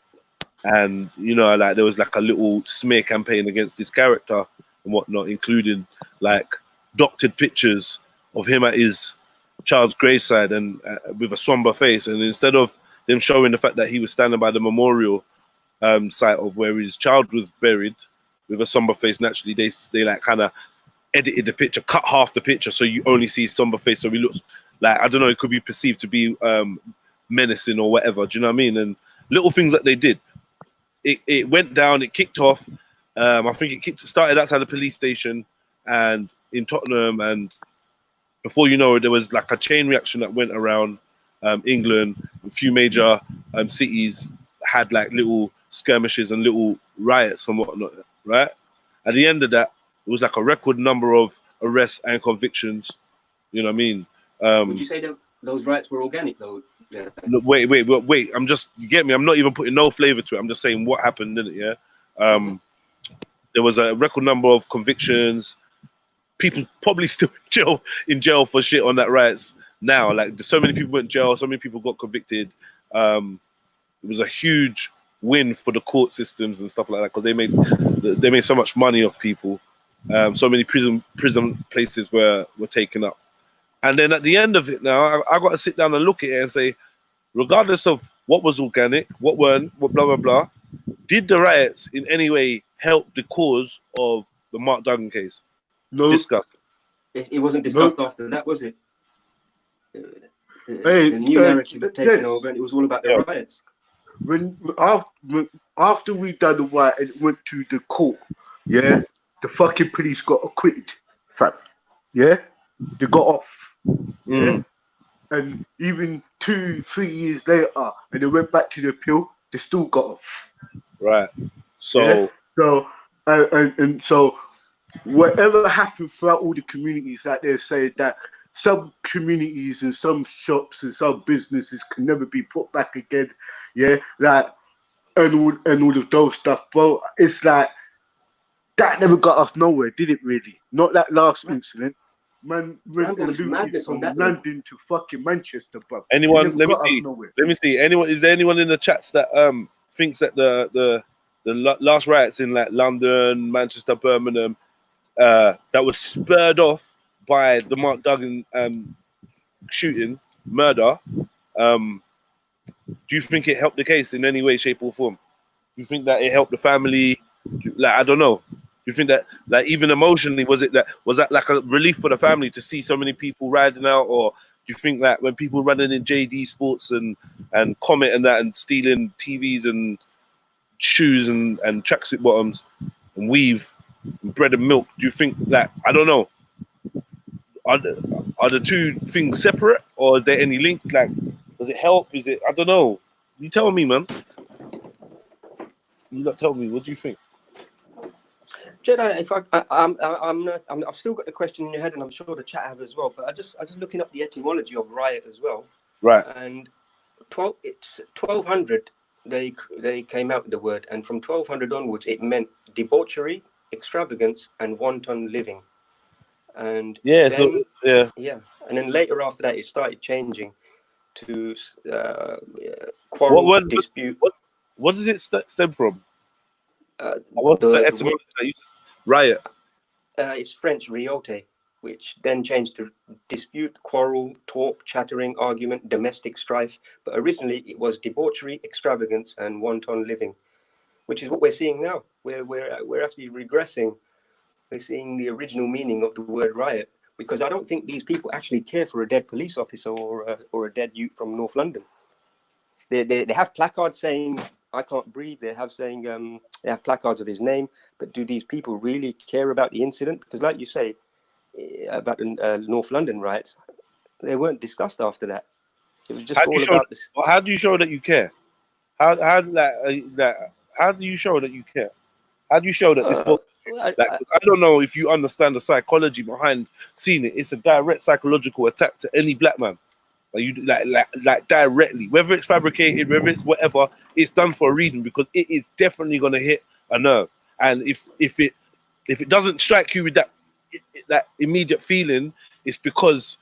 and like there was like a little smear campaign against this character and whatnot, including like doctored pictures of him at his child's graveside and with a somber face, and instead of them showing the fact that he was standing by the memorial site of where his child was buried with a somber face, naturally they like kind of edited the picture, cut half the picture so you only see somber face, so he looks like, I don't know, it could be perceived to be menacing or whatever. Do you know what I mean? And little things that they did, it went down, it kicked off. I think it started outside the police station and in Tottenham, and before you know it, there was like a chain reaction that went around. England, a few major cities had like little skirmishes and little riots and whatnot, right? At the end of that, it was like a record number of arrests and convictions. You know what I mean? Would you say that those riots were organic though? Yeah. Wait. I'm just, you get me? I'm not even putting no flavor to it. I'm just saying what happened, didn't it? Yeah. There was a record number of convictions. People probably still in jail for shit on that riots now. Like, so many people went in jail. So many people got convicted. It was a huge win for the court systems and stuff like that, because they made so much money off people. So many prison places were taken up. And then at the end of it now, I got to sit down and look at it and say, regardless of what was organic, what weren't, what blah, blah, blah, did the riots in any way help the cause of the Mark Duggan case? No. Discussed. It wasn't discussed after that, was it? The new narrative had taken over, and it was all about the riots. After we done the riot and it went to the court, yeah, the fucking police got acquitted, fam. Yeah, they got off. Yeah, and even 2-3 years later, and they went back to the appeal, they still got off. Right. So, and so, whatever happened throughout all the communities that they're saying that some communities and some shops and some businesses can never be put back again, yeah, like, and all of those stuff, bro. It's like that never got us nowhere, did it? Really? Not that last incident. Man, madness from on that London to fucking Manchester, bro. Anyone? Let me see. Anyone? Is there anyone in the chats that thinks that the last riots in like London, Manchester, Birmingham, that was spurred off by the Mark Duggan shooting, murder? Do you think it helped the case in any way, shape, or form? Do you think that it helped the family? Like, I don't know. Do you think that, like, even emotionally, was that like a relief for the family to see so many people riding out? Or do you think that when people running in JD Sports and Comet and that and stealing TVs and shoes and tracksuit bottoms and weave and bread and milk, do you think that, I don't know, are the two things separate, or is there any link? Like, does it help? Is it, I don't know. You tell me, man. You not tell me. What do you think? Jedi, in fact, I've still got the question in your head, and I'm sure the chat have as well. But I just looking up the etymology of riot as well. Right. And 1200. They came out with the word, and from 1200 onwards, it meant debauchery, extravagance, and wanton living. And and then later after that, it started changing to quarrel, dispute. What does it stem from? What's the etymology? Riot. It's French riote, which then changed to dispute, quarrel, talk, chattering, argument, domestic strife. But originally it was debauchery, extravagance, and wanton living, which is what we're seeing now. We're actually regressing. We're seeing the original meaning of the word riot, because I don't think these people actually care for a dead police officer or a dead youth from North London. They have placards saying "I can't breathe." They have placards of his name, but do these people really care about the incident? Because, like you say, about the North London riots, they weren't discussed after that. It was just all about this. Well, how do you show that you care? How do you show that you care? How do you show that this book? I don't know if you understand the psychology behind seeing it. It's a direct psychological attack to any black man. Like directly, whether it's fabricated, whether it's whatever, it's done for a reason, because it is definitely going to hit a nerve. And if it doesn't strike you with that immediate feeling, it's because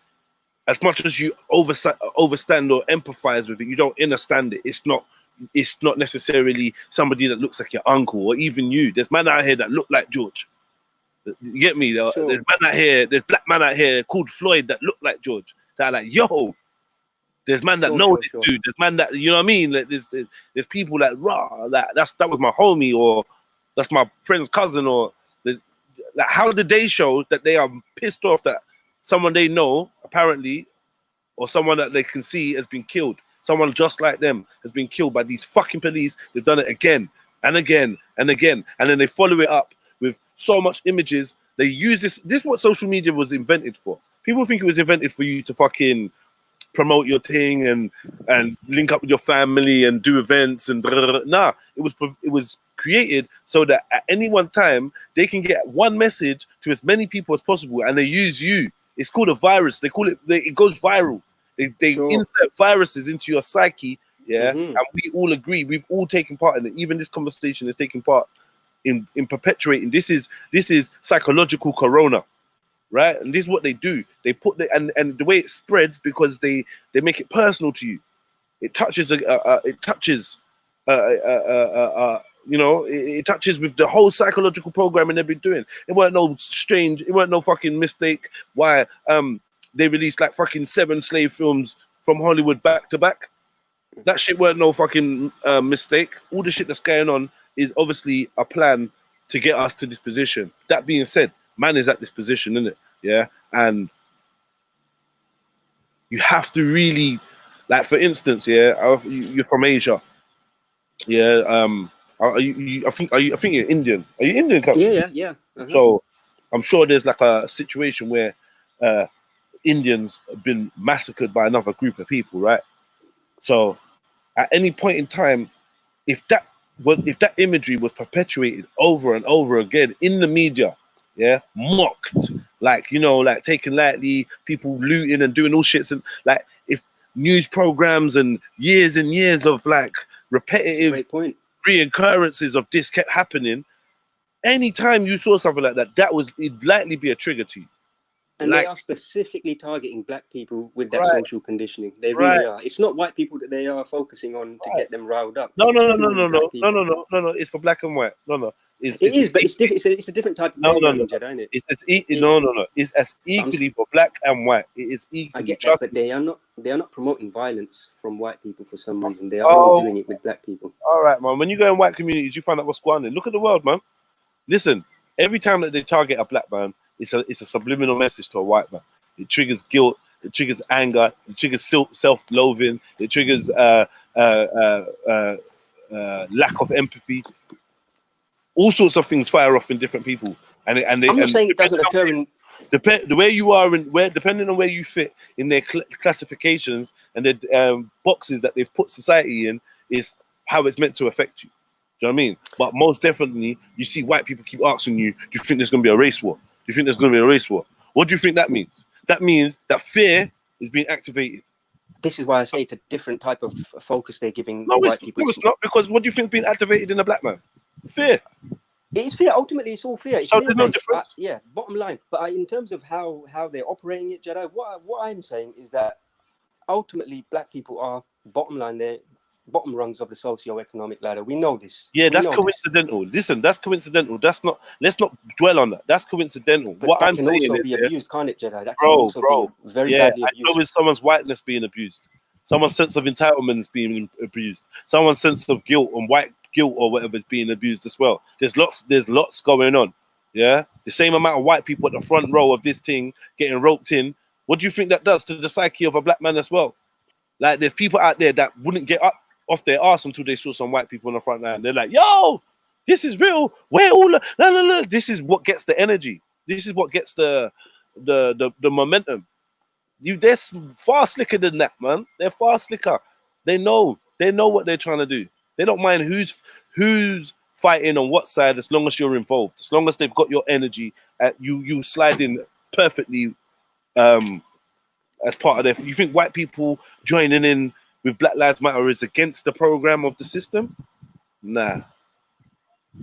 as much as you overstand or empathize with it, you don't understand it. It's not necessarily somebody that looks like your uncle or even you. There's men out here that look like George. You get me? Sure. There's black man out here called Floyd that look like George. That are like, yo. There's man that know this dude. There's man that, you know what I mean? Like, there's people that that was my homie, or that's my friend's cousin, or there's like, how did they show that they are pissed off that someone they know apparently, or someone that they can see has been killed? Someone just like them has been killed by these fucking police. They've done it again and again and again, and then they follow it up with so much images. They use this. This is what social media was invented for. People think it was invented for you to fucking promote your thing and link up with your family and do events and nah. It was created so that at any one time they can get one message to as many people as possible, and they use you. It's called a virus. They call it. It goes viral. They Sure. insert viruses into your psyche. Yeah, Mhm. and we all agree. We've all taken part in it. Even this conversation is taking part in perpetuating. This is psychological corona, right? And this is what they do. They put and the way it spreads, because they make it personal to you. It touches it touches you know, it touches with the whole psychological programming they've been doing. It weren't no strange. It weren't no fucking mistake why they released like fucking 7 slave films from Hollywood back to back. That shit weren't no fucking mistake. All the shit that's going on is obviously a plan to get us to this position. That being said, man is at this position, isn't it? Yeah, and you have to really, like, for instance, yeah, you're from Asia, yeah. I think you're Indian. Are you Indian? Yeah. So I'm sure there's like a situation where Indians have been massacred by another group of people, right? So at any point in time, if that imagery was perpetuated over and over again in the media, yeah, mocked, like, you know, like taken lightly, people looting and doing all shits, and like if news programs and years of like repetitive Great point. reoccurrences of this kept happening, anytime you saw something like that, it'd likely be a trigger to you. And Like, they are specifically targeting black people with that right, social conditioning. They right. really are. It's not white people that they are focusing on to get them riled up. No. It's for black and white. No. It is, but it's different. It's a different type of programming, Jedi, isn't it? It's as equally for black and white. It is equally. I get that, but they are not promoting violence from white people for some reason. They are only doing it with black people. All right, man. When you go in white communities, you find out what's going on. Look at the world, man. Listen, every time that they target a black man, it's a subliminal message to a white man. It triggers guilt. It triggers anger. It triggers self-loathing. It triggers lack of empathy. All sorts of things fire off in different people, I'm not saying it doesn't occur in the way you are, and depending on where you fit in their classifications and their boxes that they've put society in, is how it's meant to affect you. Do you know what I mean? But most definitely, you see white people keep asking you, "Do you think there's going to be a race war? Do you think there's going to be a race war?" What do you think that means? That means that fear is being activated. This is why I say it's a different type of focus they're giving white people. No, it's not, because what do you think is being activated in a black man? Fear. It is fear. Ultimately, it's all fear. It's so fear there's no difference. Yeah, bottom line. But in terms of how they're operating it, Jedi, what I'm saying is that ultimately black people are, bottom line, they're bottom rungs of the socio-economic ladder. We know this. Yeah, that's coincidental. Listen, that's coincidental. That's not. Let's not dwell on that. That's coincidental. But what that I'm can saying also is, be abused, can't it, Jedi? That can bro, also be very badly abused. So is someone's whiteness being abused. Someone's sense of entitlement is being abused. Someone's sense of guilt and white guilt or whatever is being abused as well. There's lots going on. Yeah, the same amount of white people at the front row of this thing getting roped in. What do you think that does to the psyche of a black man as well? Like, there's people out there that wouldn't get up off their arse until they saw some white people on the front line. They're like, "Yo, this is real. We're all la. This is what gets the energy. This is what gets the momentum. They're far slicker than that, man. They're far slicker. They know what they're trying to do. They don't mind who's fighting on what side, as long as you're involved. As long as they've got your energy, you slide in perfectly as part of their. You think white people joining in with Black Lives Matter is against the program of the system? Nah.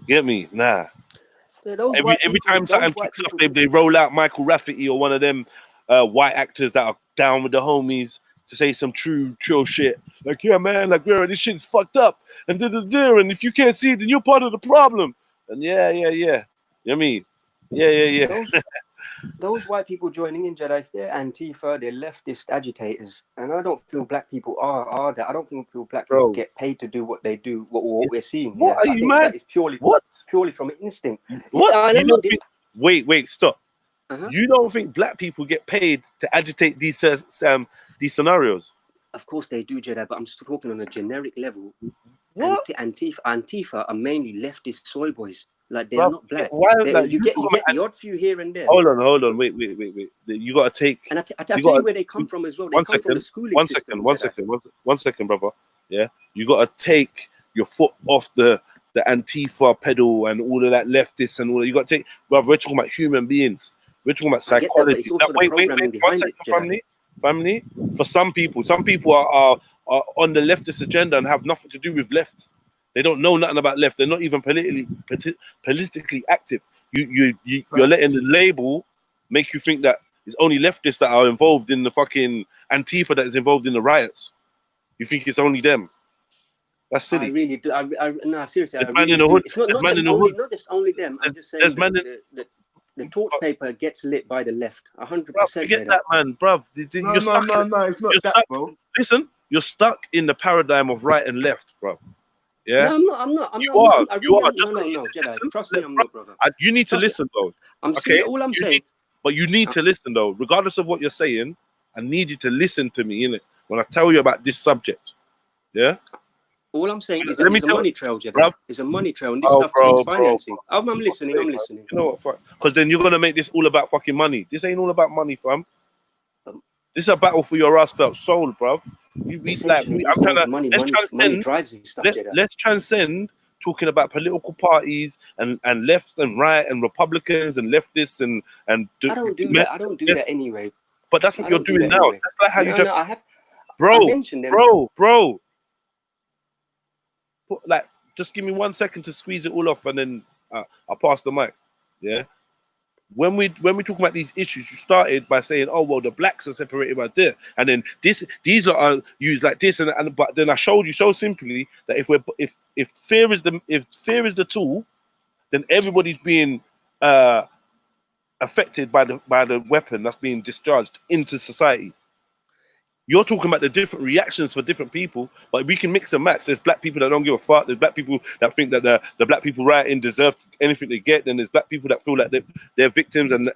Get me? Nah. Every time something kicks off, they roll out Michael Rafferty or one of them white actors that are down with the homies to say some true shit. Like, yeah, man, like, girl, this shit's fucked up. And and if you can't see it, then you're part of the problem. And yeah. You know what I mean? Yeah. Those white people joining in, Jedi, they're Antifa, they're leftist agitators. And I don't feel black people are that. I don't feel black people get paid to do what they do, what we're seeing here. What are you mad? That is purely from instinct. What? Wait, stop. You don't think black people get paid to agitate these scenarios? Of course they do, Jedi, but I'm just talking on a generic level. What? Antifa are mainly leftist soy boys. Like, they are not black. Why? Like, You get the odd few here and there. Hold on. Wait. You gotta take. And I tell you where they come from as well. They come from the schooling system. One second, brother. Yeah, you gotta take your foot off the Antifa pedal and all of that leftist and all that. You gotta take, brother. We're talking about human beings. We're talking about psychology. Wait. 1 second, family. For some people are on the leftist agenda and have nothing to do with left. They don't know nothing about left. They're not even politically active. You're letting the label make you think that it's only leftists that are involved in the fucking Antifa that is involved in the riots. You think it's only them? That's silly. I really do. No, seriously. It's not just only them. I'm just saying the torch paper gets lit by the left. 100%. Forget that, man, bruv. No, it's not that, bro. Listen, you're stuck in the paradigm of right and left, bruv. Yeah. No, I'm not. You are. No, Jedi. Trust me, I'm not, brother. You need to listen, though. All I'm saying. But you need to listen, though. Regardless of what you're saying, I need you to listen to me, innit? When I tell you about this subject. Yeah? All I'm saying is that it's a money trail, Jedi. It's a money trail, and this stuff needs financing. I'm listening. You know what? Because then you're going to make this all about fucking money. This ain't all about money, fam. This is a battle for your ass felt soul, bruv. Let's transcend talking about political parties and left and right and Republicans and leftists and I don't do that. I don't do that anyway. But that's what you're doing now. Anyway. That's like how you just, bro. Like, just give me 1 second to squeeze it all off, and then I'll pass the mic. Yeah. When we talk about these issues, you started by saying, "Oh well, the blacks are separated by this," and then these lot are used like this, and but then I showed you so simply that if fear is the tool, then everybody's being affected by the weapon that's being discharged into society. You're talking about the different reactions for different people, but we can mix and match. There's black people that don't give a fuck. There's black people that think that the black people rioting deserve anything they get. Then there's black people that feel like they're victims and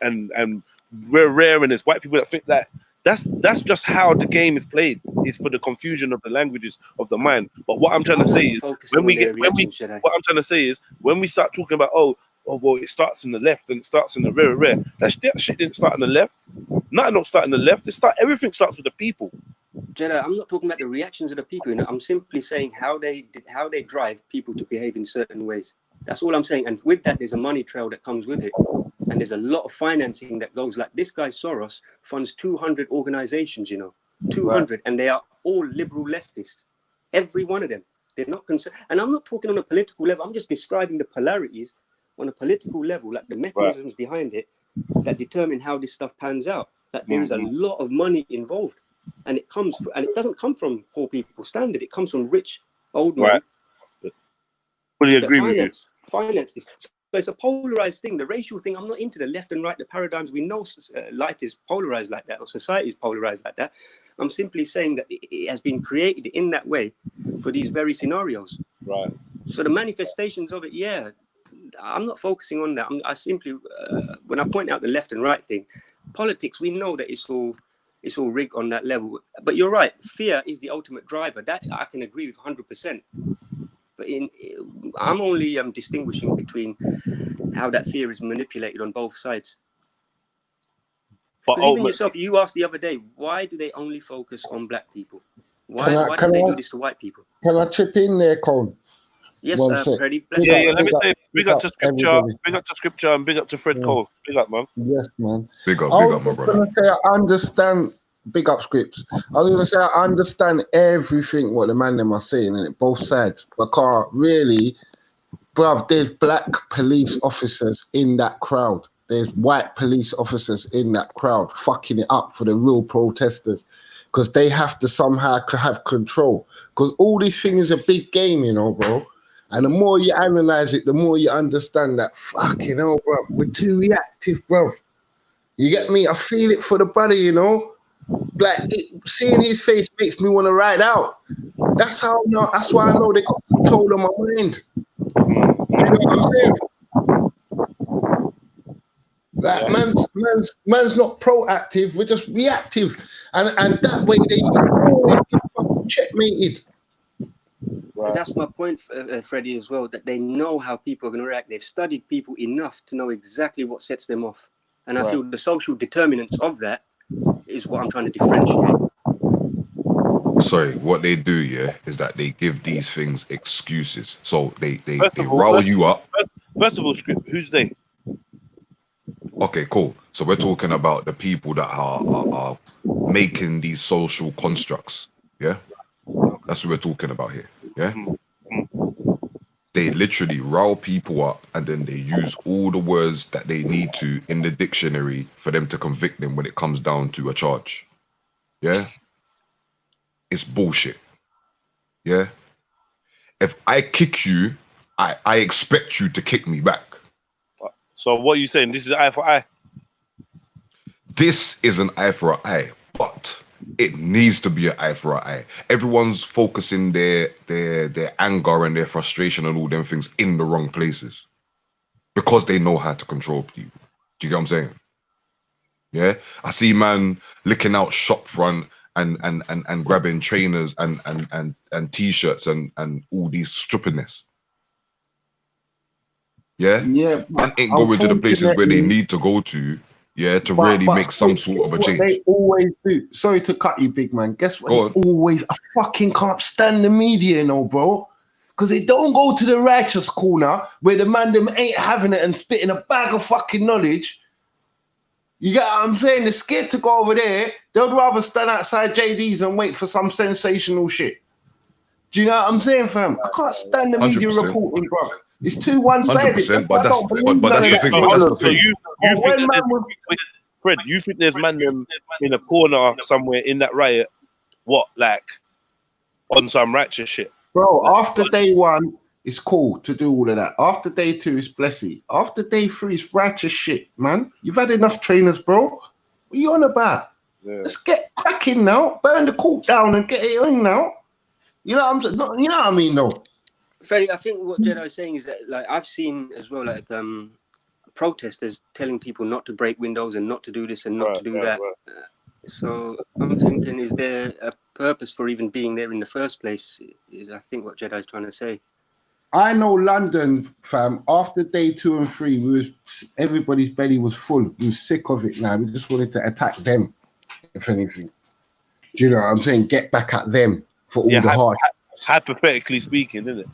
we're rare. And there's white people that think that that's just how the game is played. It's for the confusion of the languages of the mind. But what I'm trying to say is when we start talking about oh well, it starts in the left and it starts in the rear. That shit didn't start in the left. Nothing don't start in the left. Everything starts with the people. Jeddah, I'm not talking about the reactions of the people. You know, I'm simply saying how they drive people to behave in certain ways. That's all I'm saying. And with that, there's a money trail that comes with it, and there's a lot of financing that goes. Like this guy Soros funds 200 organizations. You know, 200, right. And they are all liberal leftists. Every one of them. They're not concerned. And I'm not talking on a political level. I'm just describing the polarities on a political level, like the mechanisms behind it that determine how this stuff pans out. That there is a lot of money involved, and it doesn't come from poor people standard. It comes from rich old men. Right. Fully agree with you. Finance this. So it's a polarized thing. The racial thing, I'm not into the left and right, the paradigms. We know life is polarized like that, or society is polarized like that. I'm simply saying that it has been created in that way for these very scenarios. Right. So the manifestations of it, yeah, I'm not focusing on that. I simply, when I point out the left and right thing, politics, we know that it's all rigged on that level. But you're right, fear is the ultimate driver. That I can agree with 100%. But I'm only distinguishing between how that fear is manipulated on both sides. But even yourself, you asked the other day, why do they only focus on black people? Why do they do this to white people? Can I chip in there, Cole? Yes, Freddie. Yeah, let me say big up to scripture, and big up to Fred Cole. Big up, man. Yes, man. Big up, my brother. I was going to say, I understand, big up scripts. I was going to say, I understand everything what the man them are saying, and both sides. Because really, bruv, there's black police officers in that crowd. There's white police officers in that crowd fucking it up for the real protesters. Because they have to somehow have control. Because all this thing is a big game, you know, bro. And the more you analyze it, the more you understand that, fucking hell, bro, we're too reactive, bro. You get me? I feel it for the brother, you know? Like, seeing his face makes me want to ride out. That's why I know they got control of my mind. You know what I'm saying? Like, man's not proactive, we're just reactive. And that way they always get fucking checkmated. that's my point, Freddie, as well, that they know how people are going to react. They've studied people enough to know exactly what sets them off. And I feel the social determinants of that is what I'm trying to differentiate. Sorry, what they do, yeah, is that they give these things excuses. So they First you up. First of all, script, who's they? Okay, cool. So we're talking about the people that are making these social constructs. Yeah, that's what we're talking about here. Yeah, they literally rile people up, and then they use all the words that they need to in the dictionary for them to convict them when it comes down to a charge. Yeah, it's bullshit. Yeah, if I kick you, I expect you to kick me back. So what are you saying? This is eye for eye? This is an eye for an eye, but it needs to be an eye for an eye. Everyone's focusing their anger and their frustration and all them things in the wrong places because they know how to control people. Do you get what I'm saying? Yeah, I see man licking out shop front and grabbing trainers and t-shirts and all these stupidness. Yeah, and ain't going to the places where they need to go to. Yeah, to really make some sort of a change. They always do. Sorry to cut you, big man. Guess what? I fucking can't stand the media, you know, bro. Because they don't go to the righteous corner where the man them ain't having it and spitting a bag of fucking knowledge. You get what I'm saying? They're scared to go over there. They'd rather stand outside JD's and wait for some sensational shit. Do you know what I'm saying, fam? I can't stand the media 100%. Reporting, bro. It's too one-sided. 100%, but that's the thing. So you Fred, you think there's man them in a corner somewhere in that riot? What, like on some righteous shit? Bro, after day one, it's cool to do all of that. After day two, it's blessy. After day three, it's righteous shit, man. You've had enough trainers, bro. What are you on about? Yeah. Let's get cracking now. Burn the court down and get it in now. You know what I'm saying? You know what I mean, though. Freddie, I think what Jedi is saying is that, like, I've seen as well, like, protesters telling people not to break windows and not to do this and not to do that. So I'm thinking, is there a purpose for even being there in the first place? Is I think what Jedi is trying to say. I know London, fam. After day 2 and 3, everybody's belly was full. We were sick of it now. We just wanted to attack them, if anything. Do you know what I'm saying? Get back at them for all the hard. Hypothetically speaking, isn't it?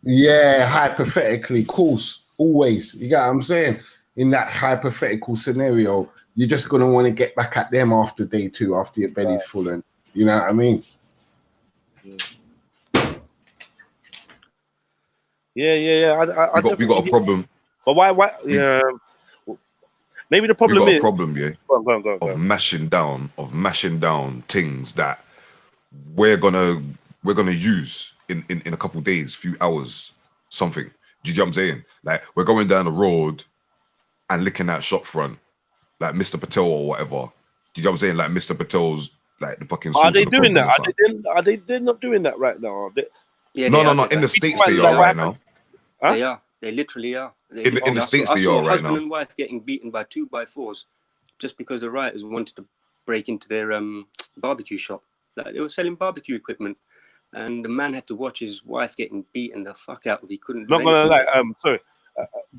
Yeah, hypothetically, of course, always. You get what I'm saying? In that hypothetical scenario, you're just going to want to get back at them after day 2, after your belly's full, and you know what I mean? Yeah. We got a problem. But why? Yeah. Maybe the problem is a problem, yeah. Go on. Of mashing down things that we're gonna use in a couple of days, few hours, something. Do you get what I'm saying? Like, we're going down the road and looking at shop front, like Mr. Patel or whatever. Do you get what I'm saying? Like Mr. Patel's, like the fucking. Are they doing that? They're not doing that right now? Yeah, no. In the States they are right now. Huh? They are. They literally are. In the States they are right now. Husband and wife getting beaten by 2x4s just because the rioters wanted to break into their barbecue shop. Like, they were selling barbecue equipment, and the man had to watch his wife getting beaten the fuck out of. He couldn't. Not gonna lie. Sorry.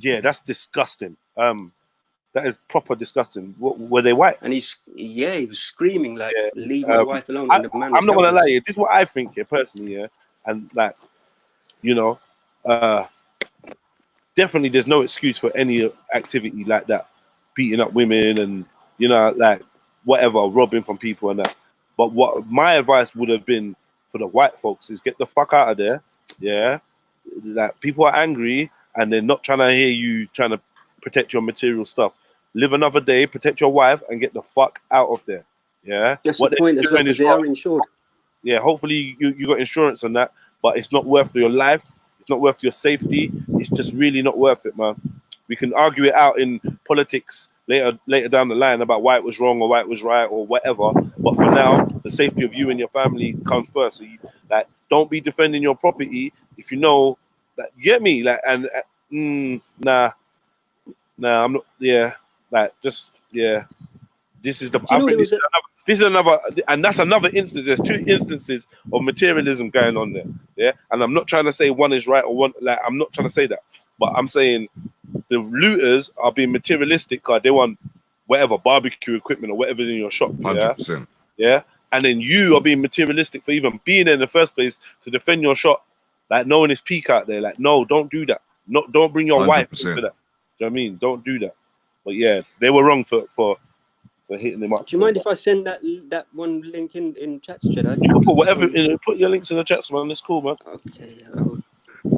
Yeah, that's disgusting. That is proper disgusting. Were they white? And he was screaming like, "Leave my wife alone." I'm not gonna lie. This is what I think here personally. Yeah, and like, you know, definitely there's no excuse for any activity like that, beating up women and, you know, like whatever, robbing from people and that. But what my advice would have been for the white folks is get the fuck out of there. Yeah, like, people are angry and they're not trying to hear you trying to protect your material stuff. Live another day, protect your wife, and get the fuck out of there. Yeah, that's what the point as well, because they are insured. Yeah, hopefully you got insurance on that, but it's not worth your life. It's not worth your safety. It's just really not worth it, man. We can argue it out in politics later down the line about why it was wrong or why it was right or whatever. But for now, the safety of you and your family comes first. So like, don't be defending your property if you know that. You get me? Like, nah, I'm not. Yeah, like, just yeah. This is the. This is another, and that's another instance. There's two instances of materialism going on there. Yeah, and I'm not trying to say one is right or one, like, I'm not trying to say that, but I'm saying the looters are being materialistic because they want whatever barbecue equipment or whatever's in your shop. 100%. Yeah, and then you are being materialistic for even being there in the first place to defend your shop. Like, knowing it's peak out there. Like, no, don't do that. No, don't bring your wife into that. Do you know what I mean? Don't do that. But yeah, they were wrong for hitting them up. Do you mind if I send that one link in chats, Jedi? You can put whatever in, put your links in the chats, man. It's cool, man. Okay.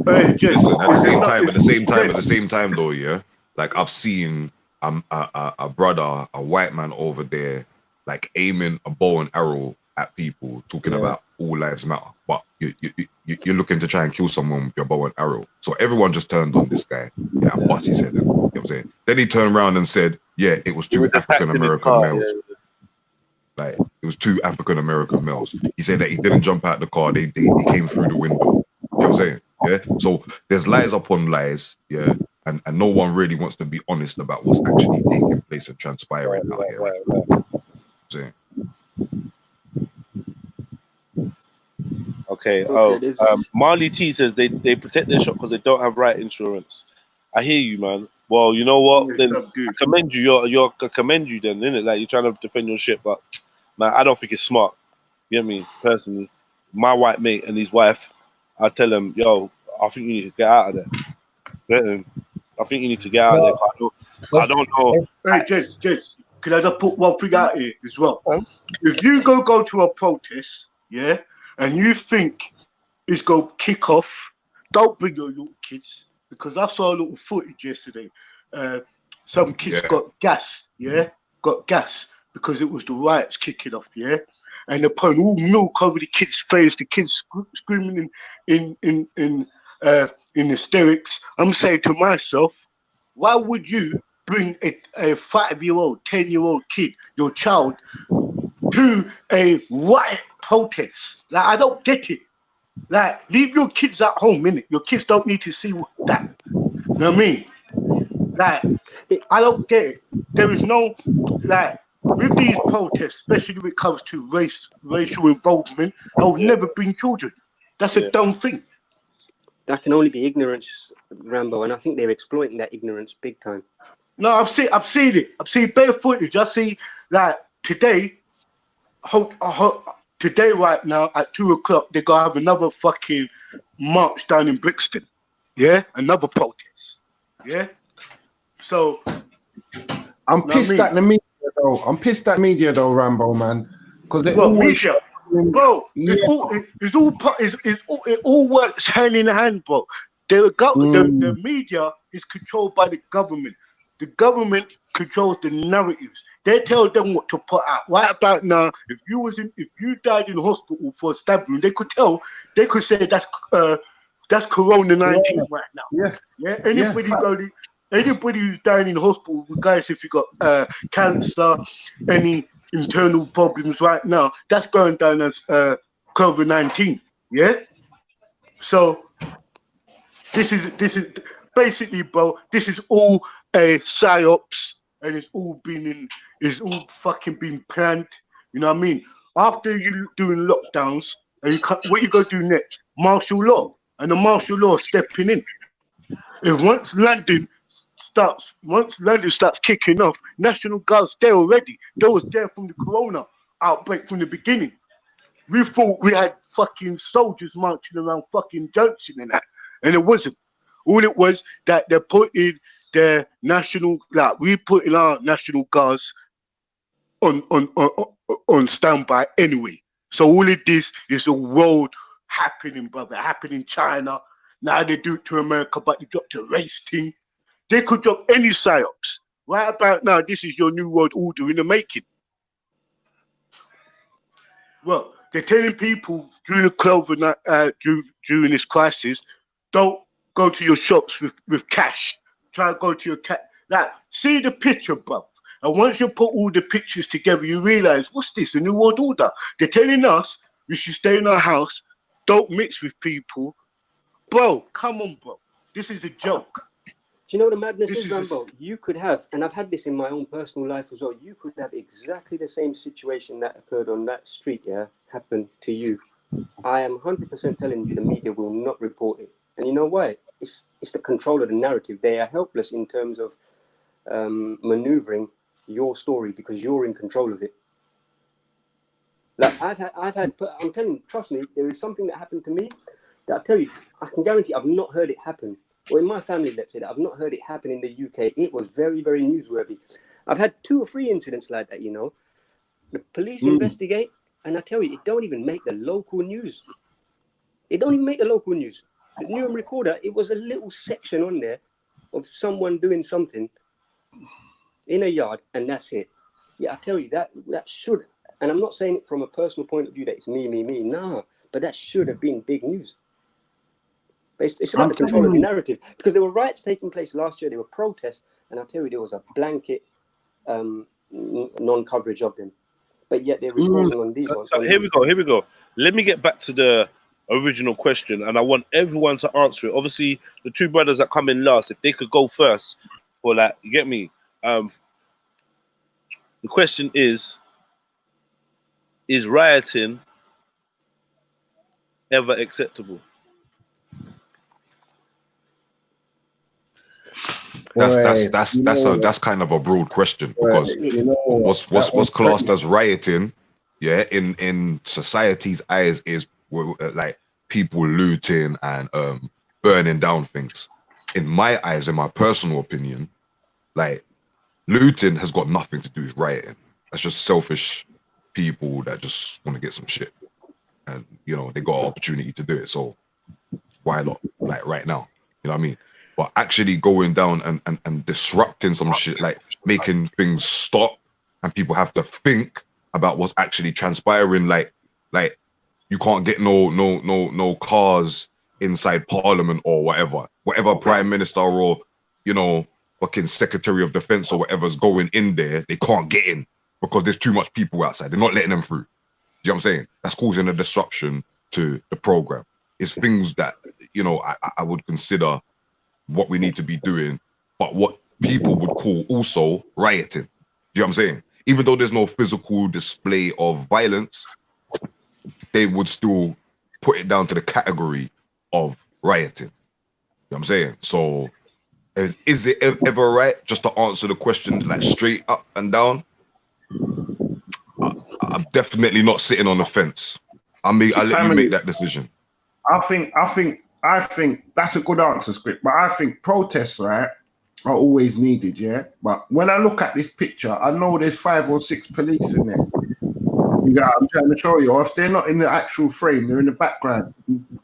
Hey, just Listen, at the same time, though, yeah. Like, I've seen a brother, a white man over there, like aiming a bow and arrow at people, talking about all lives matter. But you're looking to try and kill someone with your bow and arrow. So everyone just turned on this guy. Yeah, and bust his head. You know what I'm saying? Then he turned around and said, yeah, it was two African American males. Like, it was two African American males. He said that he didn't jump out the car, they came through the window. You know what I'm saying? Yeah. So there's lies upon lies, yeah, and no one really wants to be honest about what's actually taking place and transpiring out here. Right? You know what I'm saying? Okay. Marley T says they protect their shop because they don't have right insurance. I hear you, man. Well, you know what? Then I commend you. I commend you then, innit? Like, you're trying to defend your shit, but man, I don't think it's smart. You know what I mean? Personally, my white mate and his wife, I tell him, yo, I think you need to get out of there. I think you need to get out of there. I don't know. Hey, Jess, can I just put one thing out here as well? If you go to a protest, yeah, and you think it's going to kick off, don't bring your little kids, because I saw a little footage yesterday. Some kids got gas, got gas because it was the riots kicking off, and they're putting all milk over the kids' face, the kids screaming in hysterics. I'm saying to myself, why would you bring a 5-year-old, 10-year-old kid, your child, to a riot protest? Like, I don't get it. Like, leave your kids at home, innit? Your kids don't need to see that. You know what I mean? Like, I don't get it. There is no, like, with these protests, especially when it comes to racial involvement, I would never bring children. That's a dumb thing. That can only be ignorance, Rambo, and I think they're exploiting that ignorance big time. No, I've seen it. I've seen bare footage. I see, like, today right now at 2 o'clock, they're gonna have another fucking march down in Brixton. Yeah, another protest. Yeah. So I'm pissed at the media though. I'm pissed at media though, Rambo, man. Because they media, bro. It all works hand in hand, bro. The media is controlled by the government. The government controls the narratives. They tell them what to put out. Right about now, if you died in hospital for a stabbing, they could say that's Corona-19 right now. Yeah. Anybody who's dying in hospital, regardless if you got cancer, any internal problems right now, that's going down as COVID-19. Yeah. So this is basically, bro. This is all a psyops, and it's all fucking been planned. You know what I mean? After you doing lockdowns, and what you gonna do next? Martial law, and the martial law stepping in. If once London starts kicking off, National Guard's there already. They was there from the Corona outbreak from the beginning. We thought we had fucking soldiers marching around fucking Junction and that, and it wasn't. All it was that they're putting their national, like we put in our National Guards on standby anyway. So all of this is a world happening, brother. Happening in China. Now they do it to America, but they dropped a race thing. They could drop any psyops. Right about now, this is your new world order in the making. Well, they're telling people during during this crisis, don't go to your shops with cash. Try to go to your cash. Like, see the picture, bro. And once you put all the pictures together, you realize, what's this? A new world order. They're telling us we should stay in our house, don't mix with people. Bro, come on, bro. This is a joke. Do you know what the madness This is, is a- Rambo? You could have, and I've had this in my own personal life as well, you could have exactly the same situation that occurred on that street, yeah, happen to you. I am 100% telling you the media will not report it. And you know why? It's the control of the narrative. They are helpless in terms of maneuvering your story because you're in control of it. Like I'm telling you, trust me, there is something that happened to me that I tell you, I can guarantee I've not heard it happen. Or in my family, let's say that I've not heard it happen in the UK. It was very, very newsworthy. I've had 2 or 3 incidents like that, you know. The police investigate, and I tell you, it don't even make the local news. It don't even make the local news. The Newham Recorder, it was a little section on there of someone doing something in a yard, and that's it. Yeah, I tell you, that should, and I'm not saying it from a personal point of view that it's me, nah, but that should have been big news. It's about the control of the narrative, because there were riots taking place last year, there were protests, and I tell you, there was a blanket non-coverage of them, but yet they're reporting on these ones. So here we go. Let me get back to the original question, and I want everyone to answer it. Obviously, the 2 brothers that come in last, if they could go first, for that, you get me? The question is rioting ever acceptable? That's kind of a broad question, because what's classed as rioting, yeah, in society's eyes is like people looting and burning down things. In my eyes, in my personal opinion, like looting has got nothing to do with rioting. That's just selfish people that just want to get some shit, and you know they got an opportunity to do it, so why not? Like right now, you know what I mean? But actually going down and disrupting some shit, like making things stop and people have to think about what's actually transpiring. Like you can't get no cars inside Parliament or whatever Prime Minister or, you know, fucking Secretary of Defense or whatever's going in there, they can't get in because there's too much people outside. They're not letting them through. You know what I'm saying? That's causing a disruption to the program. It's things that, you know, I would consider what we need to be doing, but what people would call also rioting. Do you know what I'm saying? Even though there's no physical display of violence, they would still put it down to the category of rioting. You know what I'm saying? So is it ever right? Just to answer the question like straight up and down, I'm definitely not sitting on the fence. I'll let you make that decision. I think that's a good answer, Script, but I think protests, right, are always needed, yeah? But when I look at this picture, I know there's 5 or 6 police in there. You know, I'm trying to show you, or if they're not in the actual frame, they're in the background,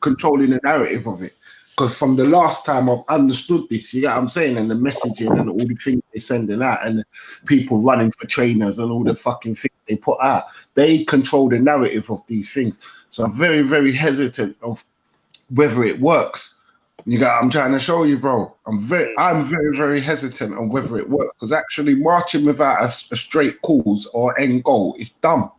controlling the narrative of it. Because from the last time I've understood this, you know what I'm saying, and the messaging and all the things they're sending out, and people running for trainers and all the fucking things they put out, they control the narrative of these things. So I'm very, very hesitant of whether it works. You got, I'm trying to show you, bro. I'm very, very hesitant on whether it works, because actually marching without a straight cause or end goal is dumb.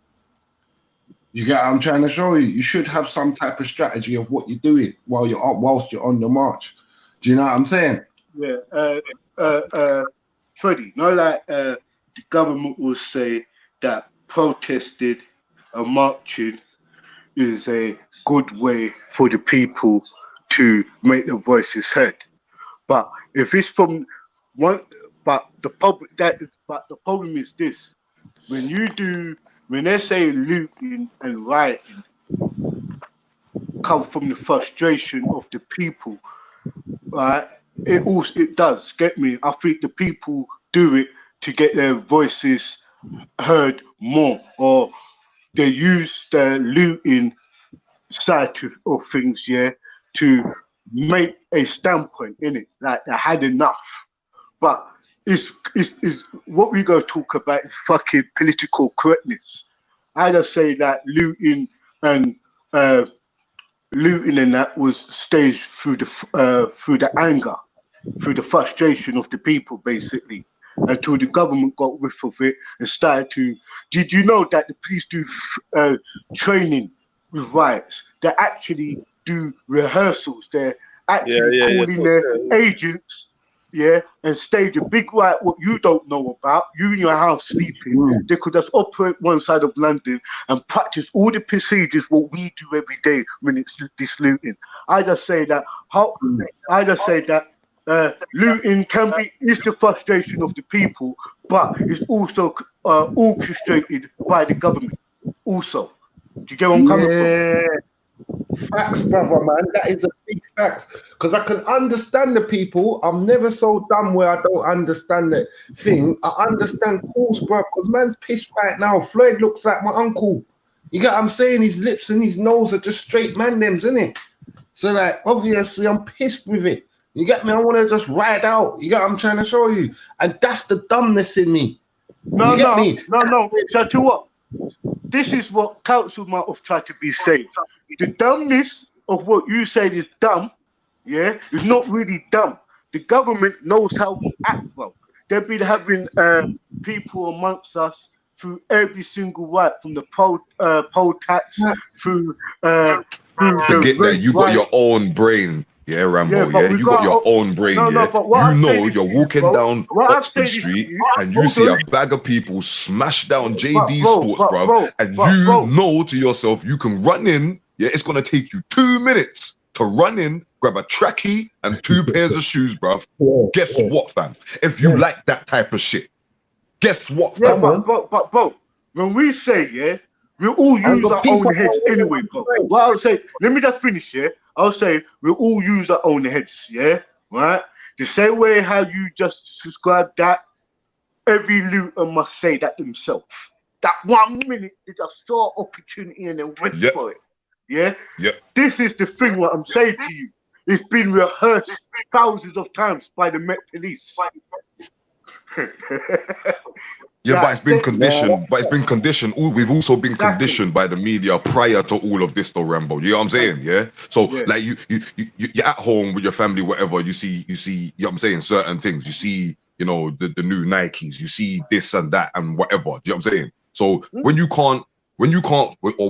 You get, I'm trying to show you. You should have some type of strategy of what you're doing whilst you're on the march. Do you know what I'm saying? Yeah. Freddie, no, like the government will say that protesting and marching is a good way for the people to make their voices heard. But if it's from one, but the problem is this: when they say looting and rioting, come from the frustration of the people, right? It does get me. I think the people do it to get their voices heard more, or they use the looting side of things, yeah, to make a standpoint in it, like they had enough. But it's what we go talk about is fucking political correctness. I just say that looting and that was staged through the anger, through the frustration of the people, basically, until the government got whiff of it and started to. Did you know that the police do training with riots? They actually do rehearsals. They're actually calling their agents yeah, and stage a big riot what you don't know about, you in your house sleeping, they could just operate one side of London and practice all the procedures what we do every day when it's this looting. I just say that looting is the frustration of the people, but it's also orchestrated by the government. Also, do you get where I'm coming from? Facts, brother, man. That is a big facts. Because I can understand the people. I'm never so dumb where I don't understand the thing. I understand calls, bro. Because man's pissed right now. Floyd looks like my uncle. You get what I'm saying? His lips and his nose are just straight man-dems, isn't it? So, like, obviously, I'm pissed with it. You get me? I want to just ride out. You get what I'm trying to show you? And that's the dumbness in me. No. So, to what? This is what council might have tried to be saying. The dumbness of what you say is dumb, yeah, is not really dumb. The government knows how we act, bro. They've been having people amongst us through every single right, from the poll tax through forget that you got your own brain, yeah, Rambo. Yeah, you got your own brain. But you know you're walking down Oxford Street and you see a bag of people smash down JD Sports, bro, and you know to yourself you can run in. Yeah, it's gonna take you 2 minutes to run in, grab a trackie and 2 pairs of shoes, bro. Guess what, fam? If you like that type of shit, guess what, fam? But bro, when we say, yeah, we all use our own heads anyway, bro. Well, I'll say, let me just finish, yeah. I'll say we all use our own heads, yeah, right? The same way how you just subscribe that, every looter must say that themselves. That 1 minute they just saw opportunity and then went for it. Yeah? This is the thing what I'm saying to you. It's been rehearsed thousands of times by the Met Police. But it's been conditioned. But it's been conditioned. We've also been conditioned by the media prior to all of this, though, Rambo. You know what I'm saying? Yeah. So like you're at home with your family, whatever. You see. You know what I'm saying? Certain things. You see, you know, the new Nikes. You see this and that and whatever. Do you know what I'm saying? So when you can't, or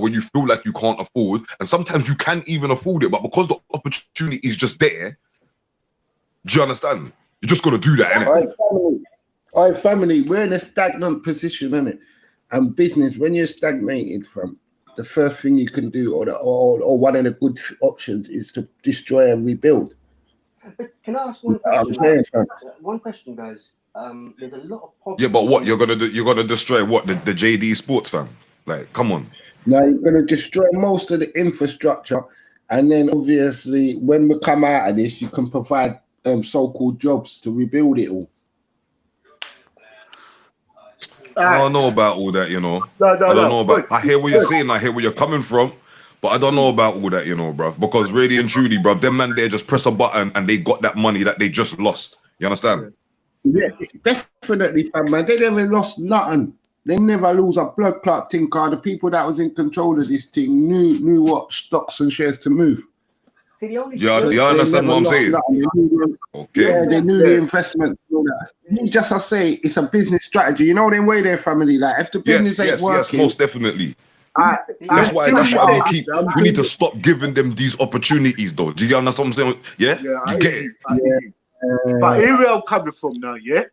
when you feel like you can't afford, and sometimes you can't even afford it, but because the opportunity is just there, do you understand? You're just gonna do that, innit? All right, family, we're in a stagnant position, innit? And business, when you're stagnated from, the first thing you can do, or one of the good options, is to destroy and rebuild. But can I ask one question? One question, guys. There's a lot of but what you're gonna do? You're gonna destroy what the JD Sports, fam? Like, come on. No, you're gonna destroy most of the infrastructure, and then obviously, when we come out of this, you can provide so-called jobs to rebuild it all. I don't know about all that, you know. I don't know about. I hear what you're saying. I hear where you're coming from, but I don't know about all that, you know, bruv. Because really and truly, bruv, them man there just press a button and they got that money that they just lost. You understand? Yeah, definitely, fam, man. They never lost nothing. They never lose a blood clot thing, cause the people that was in control of this thing knew what stocks and shares to move. See, you understand what I'm saying? Okay. Yeah, they knew the investment. Just I say, it's a business strategy. You know them way there, family. Like if the business ain't working, most definitely. That's why we need to stop giving them these opportunities, though. Do you understand what I'm saying? Yeah, you get it. But here where I'm coming from now, yeah.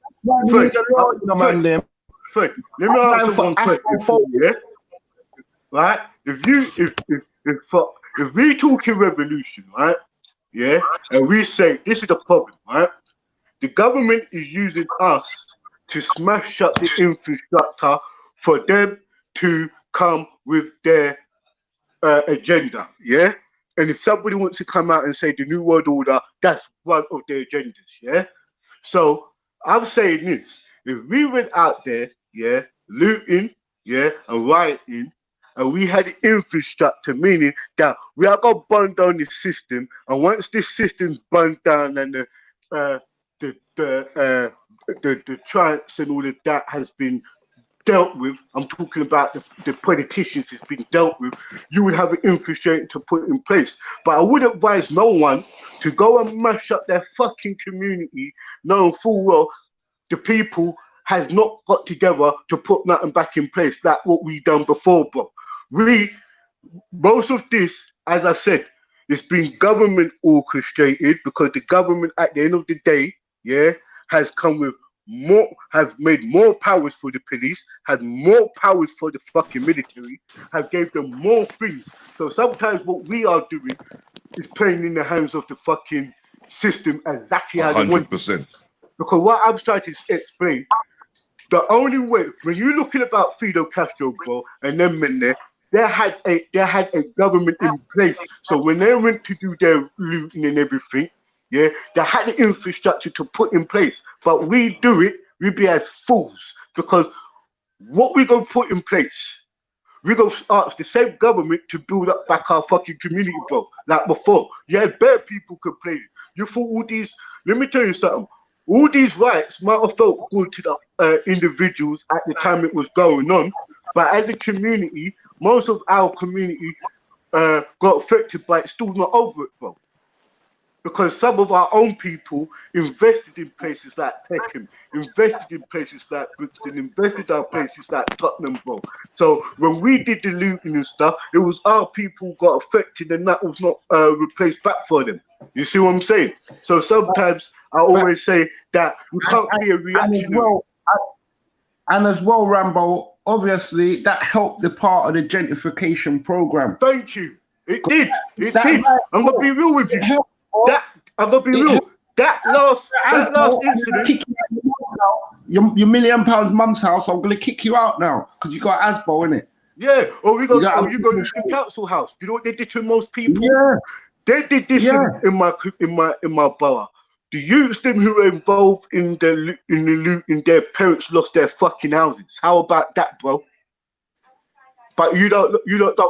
Fred, let me ask you one question, yeah. Right? If we talking revolution, right? Yeah, and we say this is the problem, right? The government is using us to smash up the infrastructure for them to come with their agenda, yeah? And if somebody wants to come out and say the New World Order, that's one of their agendas, yeah? So I'm saying this, if we went out there, yeah, looting, yeah, and rioting, and we had the infrastructure, meaning that we are going to burn down the system, and once this system's burned down and the triumphs and all of that has been dealt with, I'm talking about the politicians has been dealt with, you would have an infrastructure to put in place. But I would advise no one to go and mash up their fucking community, knowing full well the people has not got together to put nothing back in place like what we done before, bro. Most of this, as I said, it's been government orchestrated, because the government at the end of the day, yeah, has come with more, has made more powers for the police, had more powers for the fucking military, has gave them more things. So sometimes what we are doing is playing in the hands of the fucking system exactly how they want. 100%. Because what I'm trying to explain, the only way, when you're looking about Fidel Castro, bro, and them men there, they had a government in place. So when they went to do their looting and everything, yeah, they had the infrastructure to put in place. But we do it, we be as fools. Because what we gonna put in place, we gonna ask the same government to build up back our fucking community, bro. Like before, you had bare people complaining. You thought all these, let me tell you something, all these rights might have felt good to the individuals at the time it was going on, but as a community, most of our community got affected by it, still not over it, bro. Because some of our own people invested in places like Peckham, invested in places like Brixton, invested in places like Tottenham, bro. So when we did the looting and stuff, it was our people who got affected, and that was not replaced back for them. You see what I'm saying? So sometimes I always say that you can't be a reactionary. And as well, Rambo, obviously that helped the part of the gentrification program. Thank you. It did. It did. I'm gonna be real with you. I'm gonna be real. That last incident. Your £1 million mum's house, I'm gonna kick you out now because you got ASBO in it. Yeah, or you go to the council house. You know what they did to most people? Yeah. They did this in my borough. The youths them who were involved in the looting, their parents lost their fucking houses. How about that, bro? But you don't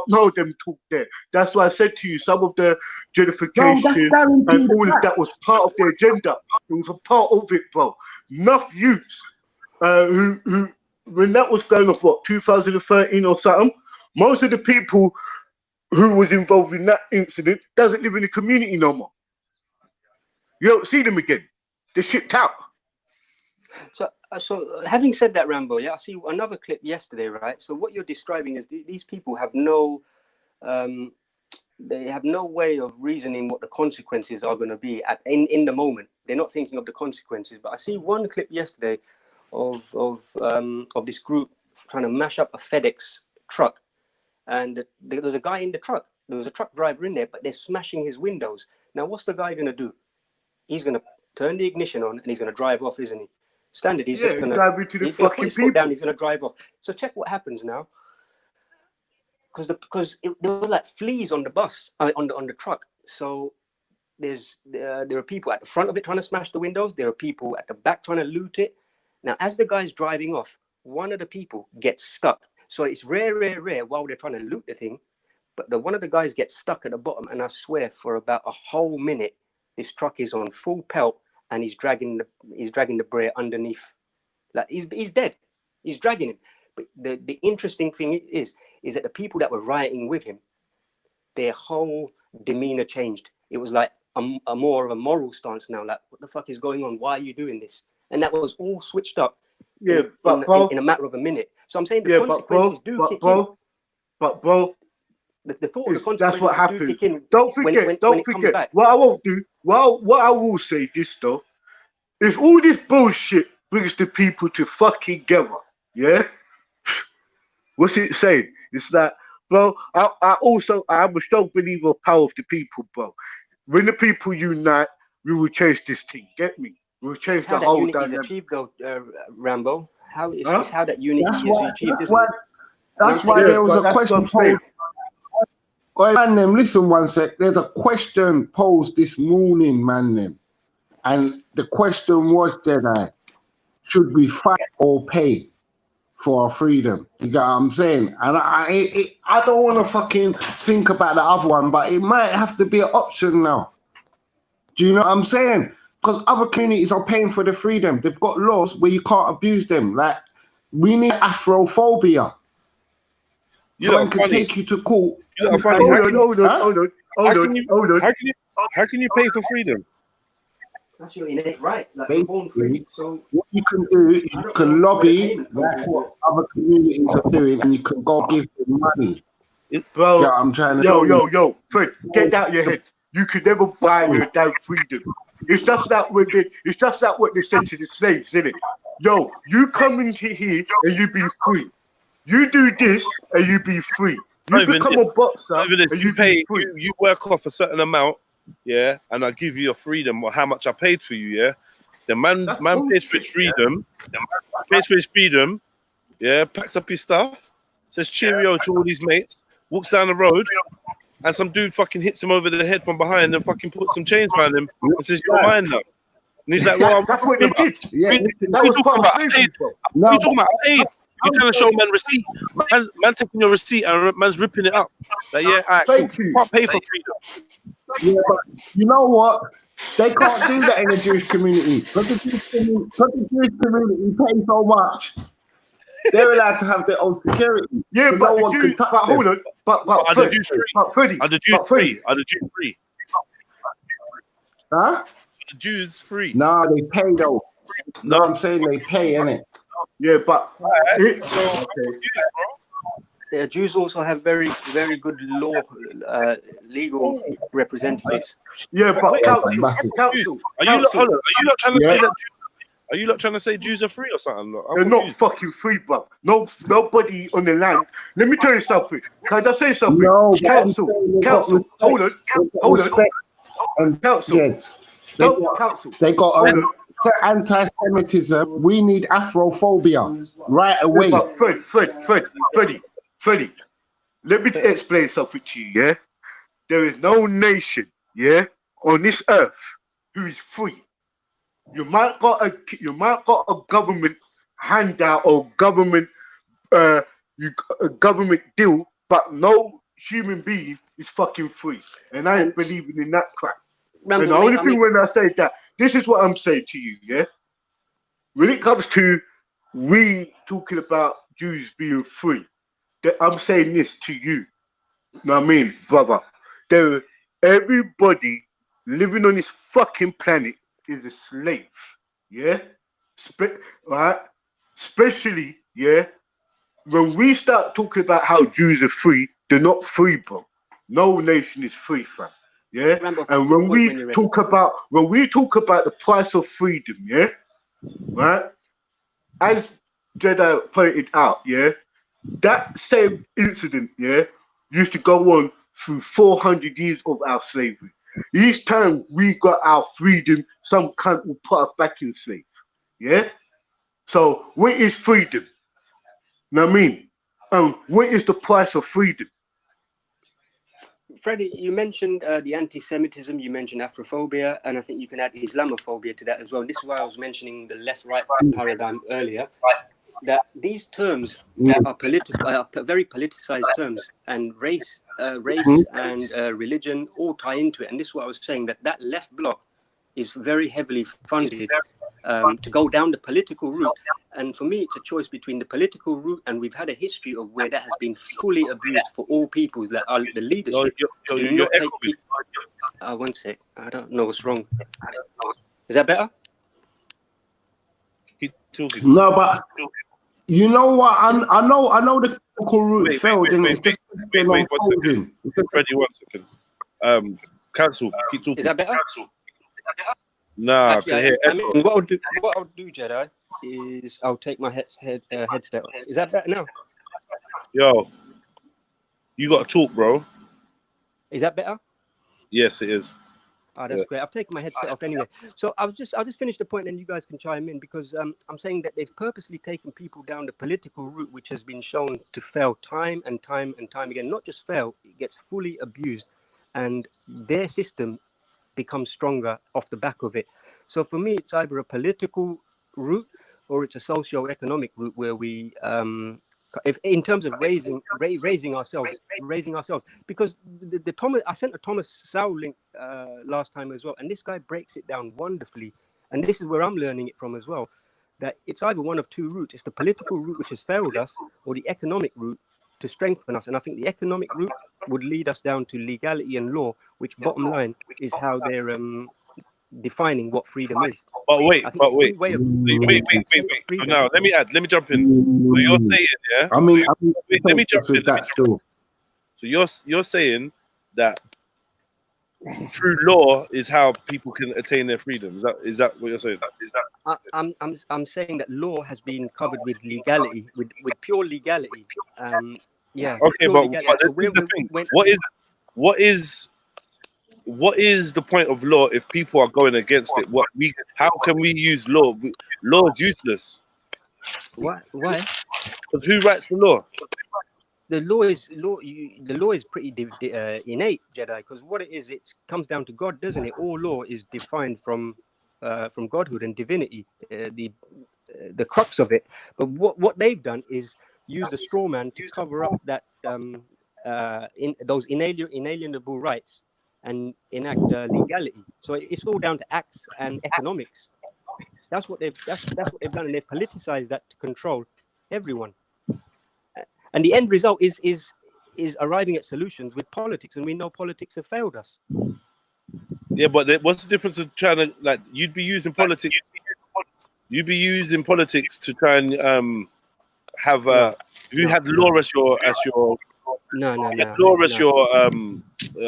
know them talk there. That's why I said to you, some of the gentrification and all of that was part of their agenda. It was a part of it, bro. Enough youths who when that was going off, what, 2013 or something, most of the people who was involved in that incident doesn't live in the community no more. You don't see them again. They're shipped out. So having said that, Rambo, yeah, I see another clip yesterday, right? So what you're describing is these people have no, they have no way of reasoning what the consequences are going to be in the moment. They're not thinking of the consequences. But I see one clip yesterday of this group trying to mash up a FedEx truck, and there was a guy in the truck. There was a truck driver in there, but they're smashing his windows. Now, what's the guy going to do? He's going to turn the ignition on and he's going to drive off, isn't he? Standard, he's just going to put his foot down, he's going to drive off. So check what happens now. Because there were like fleas on the bus, on the truck. So there are people at the front of it trying to smash the windows. There are people at the back trying to loot it. Now, as the guy's driving off, one of the people gets stuck. So it's rare while they're trying to loot the thing. But one of the guys gets stuck at the bottom. And I swear for about a whole minute, this truck is on full pelt. And he's dragging the brae underneath, like he's dead. He's dragging him. But the interesting thing is that the people that were rioting with him, their whole demeanor changed. It was like a more of a moral stance now. Like, what the fuck is going on? Why are you doing this? And that was all switched up. Yeah, in a matter of a minute. So I'm saying the consequences do kick in. But bro, the thought of the consequences that's what happens. do kick in. Don't forget. What I won't do. What I will say this though, if all this bullshit brings the people to fucking together, yeah. What's it saying? It's that, bro. I'm a strong believer of power of the people, bro. When the people unite, we will change this thing. Get me? We will change the whole dynamic. How that unity is achieved, though, Rambo. It's how that unity is achieved, isn't it? That's why there was a question posed. Man, listen one sec. There's a question posed this morning, man. And the question was, should we fight or pay for our freedom? You get what I'm saying? And I don't want to fucking think about the other one, but it might have to be an option now. Do you know what I'm saying? Because other communities are paying for the freedom. They've got laws where you can't abuse them. Like, we need Afrophobia. Someone can take you to court. Hold on. How can you pay for freedom? That's your innate right. Like, basically, so what you can do is you can lobby like what other communities are doing, and you can go give them money. Bro, yeah, I'm trying to. Yo, Fred, get that out of your head. You could never buy your damn freedom. It's just that what they said to the slaves, isn't it? Yo, you come into here and you be free. You do this and you be free. You become a boxer and you pay. be free. You work off a certain amount, yeah, and I give you your freedom or how much I paid for you, yeah. The man pays for his freedom. Pays for his freedom, yeah. Packs up his stuff, says cheerio to all these mates, walks down the road, and some dude fucking hits him over the head from behind and fucking puts some chains around him and says, "You're mine now." And he's like, "Well, that's what they did. Yeah, that was part of slavery, bro. What are you talking about? I paid. You're trying to show man receipt. Man taking your receipt and man's ripping it up. Like, yeah, all right, cool. You can't pay for freedom. Yeah, but you know what? They can't do that in the Jewish community. Because the Jewish community pays so much. They're allowed to have their own security. Yeah, so but no one can touch them. hold on. But are the Jews free? Freddie. Are the Jews free? Are the Jews free? Huh? Are the Jews free? Nah, they pay though. No, I'm saying they pay, innit? Yeah, but Yeah, Jews also have very, very good legal representatives. Yeah, but council. Are you not trying to say that? Are you not trying to say Jews are free or something? They're not fucking free, bro. Nobody on the land. Let me tell you something. Can I say something? No, council. Hold on. Council. Yes. They got anti-Semitism. We need Afrophobia right away. But Freddie. Let me explain something to you. Yeah, there is no nation, yeah, on this earth who is free. You might got a government handout or government government deal, but no human being is fucking free. And I ain't believing in that crap. And the only thing when I say that, this is what I'm saying to you, yeah? When it comes to we talking about Jews being free, that I'm saying this to you. You know what I mean, brother? Everybody living on this fucking planet is a slave, yeah? Right? Especially, yeah, when we start talking about how Jews are free, they're not free, bro. No nation is free, fam. Yeah, and when we talk about the price of freedom, yeah, right? As Jedi pointed out, yeah, that same incident, yeah, used to go on through 400 years of our slavery. Each time we got our freedom, some cunt will put us back in slave. Yeah? So what is freedom? Know what I mean? What is the price of freedom? Freddie, you mentioned the anti-Semitism, you mentioned Afrophobia, and I think you can add Islamophobia to that as well. This is why I was mentioning the left-right paradigm earlier, that these terms are very politicized terms, and race and religion all tie into it. And this is what I was saying, that left bloc is very heavily funded to go down the political route. And for me, it's a choice between the political route, and we've had a history of where that has been fully abused for all peoples that are the leadership. One sec. I don't know what's wrong. Is that better? Keep talking. No, but you know what? I know the political route failed. Wait, 1 second. Freddie, 1 second. Cancel. Keep talking. Is that better? Nah, actually, I mean, what I'll do, Jedi, is I'll take my headset off. Is that better now? Yo, you got to talk, bro. Is that better? Yes, it is. Oh, that's great. I've taken my headset off anyway. So I'll just finish the point, and you guys can chime in, because I'm saying that they've purposely taken people down the political route, which has been shown to fail time and time and time again. Not just fail, it gets fully abused, and their system becomes stronger off the back of it. So for me, it's either a political route or it's a socio-economic route where we, if in terms of raising ourselves, because the Thomas, I sent a Thomas Sowell link last time as well, and this guy breaks it down wonderfully, and this is where I'm learning it from as well, that it's either one of two routes. It's the political route which has failed us, or the economic route to strengthen us. And I think the economic route would lead us down to legality and law, which bottom line is how they're defining what freedom is. But wait. So now let me jump in. So you're saying, yeah? Let me jump in. That still. So you're saying that through law is how people can attain their freedom. Is that what you're saying? I'm saying that law has been covered with legality, with pure legality. Yeah. Okay, pure but legality. So here's the thing. What is the point of law if people are going against it? How can we use law? Law is useless. Why? Because who writes the law? The law is pretty innate, Jedi, because what it is, it comes down to God, doesn't it? All law is defined from Godhood and divinity, the crux of it. But what they've done is use the straw man to cover up that in those inalienable rights and enact legality. So it's all down to acts and economics. That's what they've done, and they've politicized that to control everyone. And the end result is arriving at solutions with politics, and we know politics have failed us. Yeah, but what's the difference of trying to, like, you'd be using politics to try and have you had law as your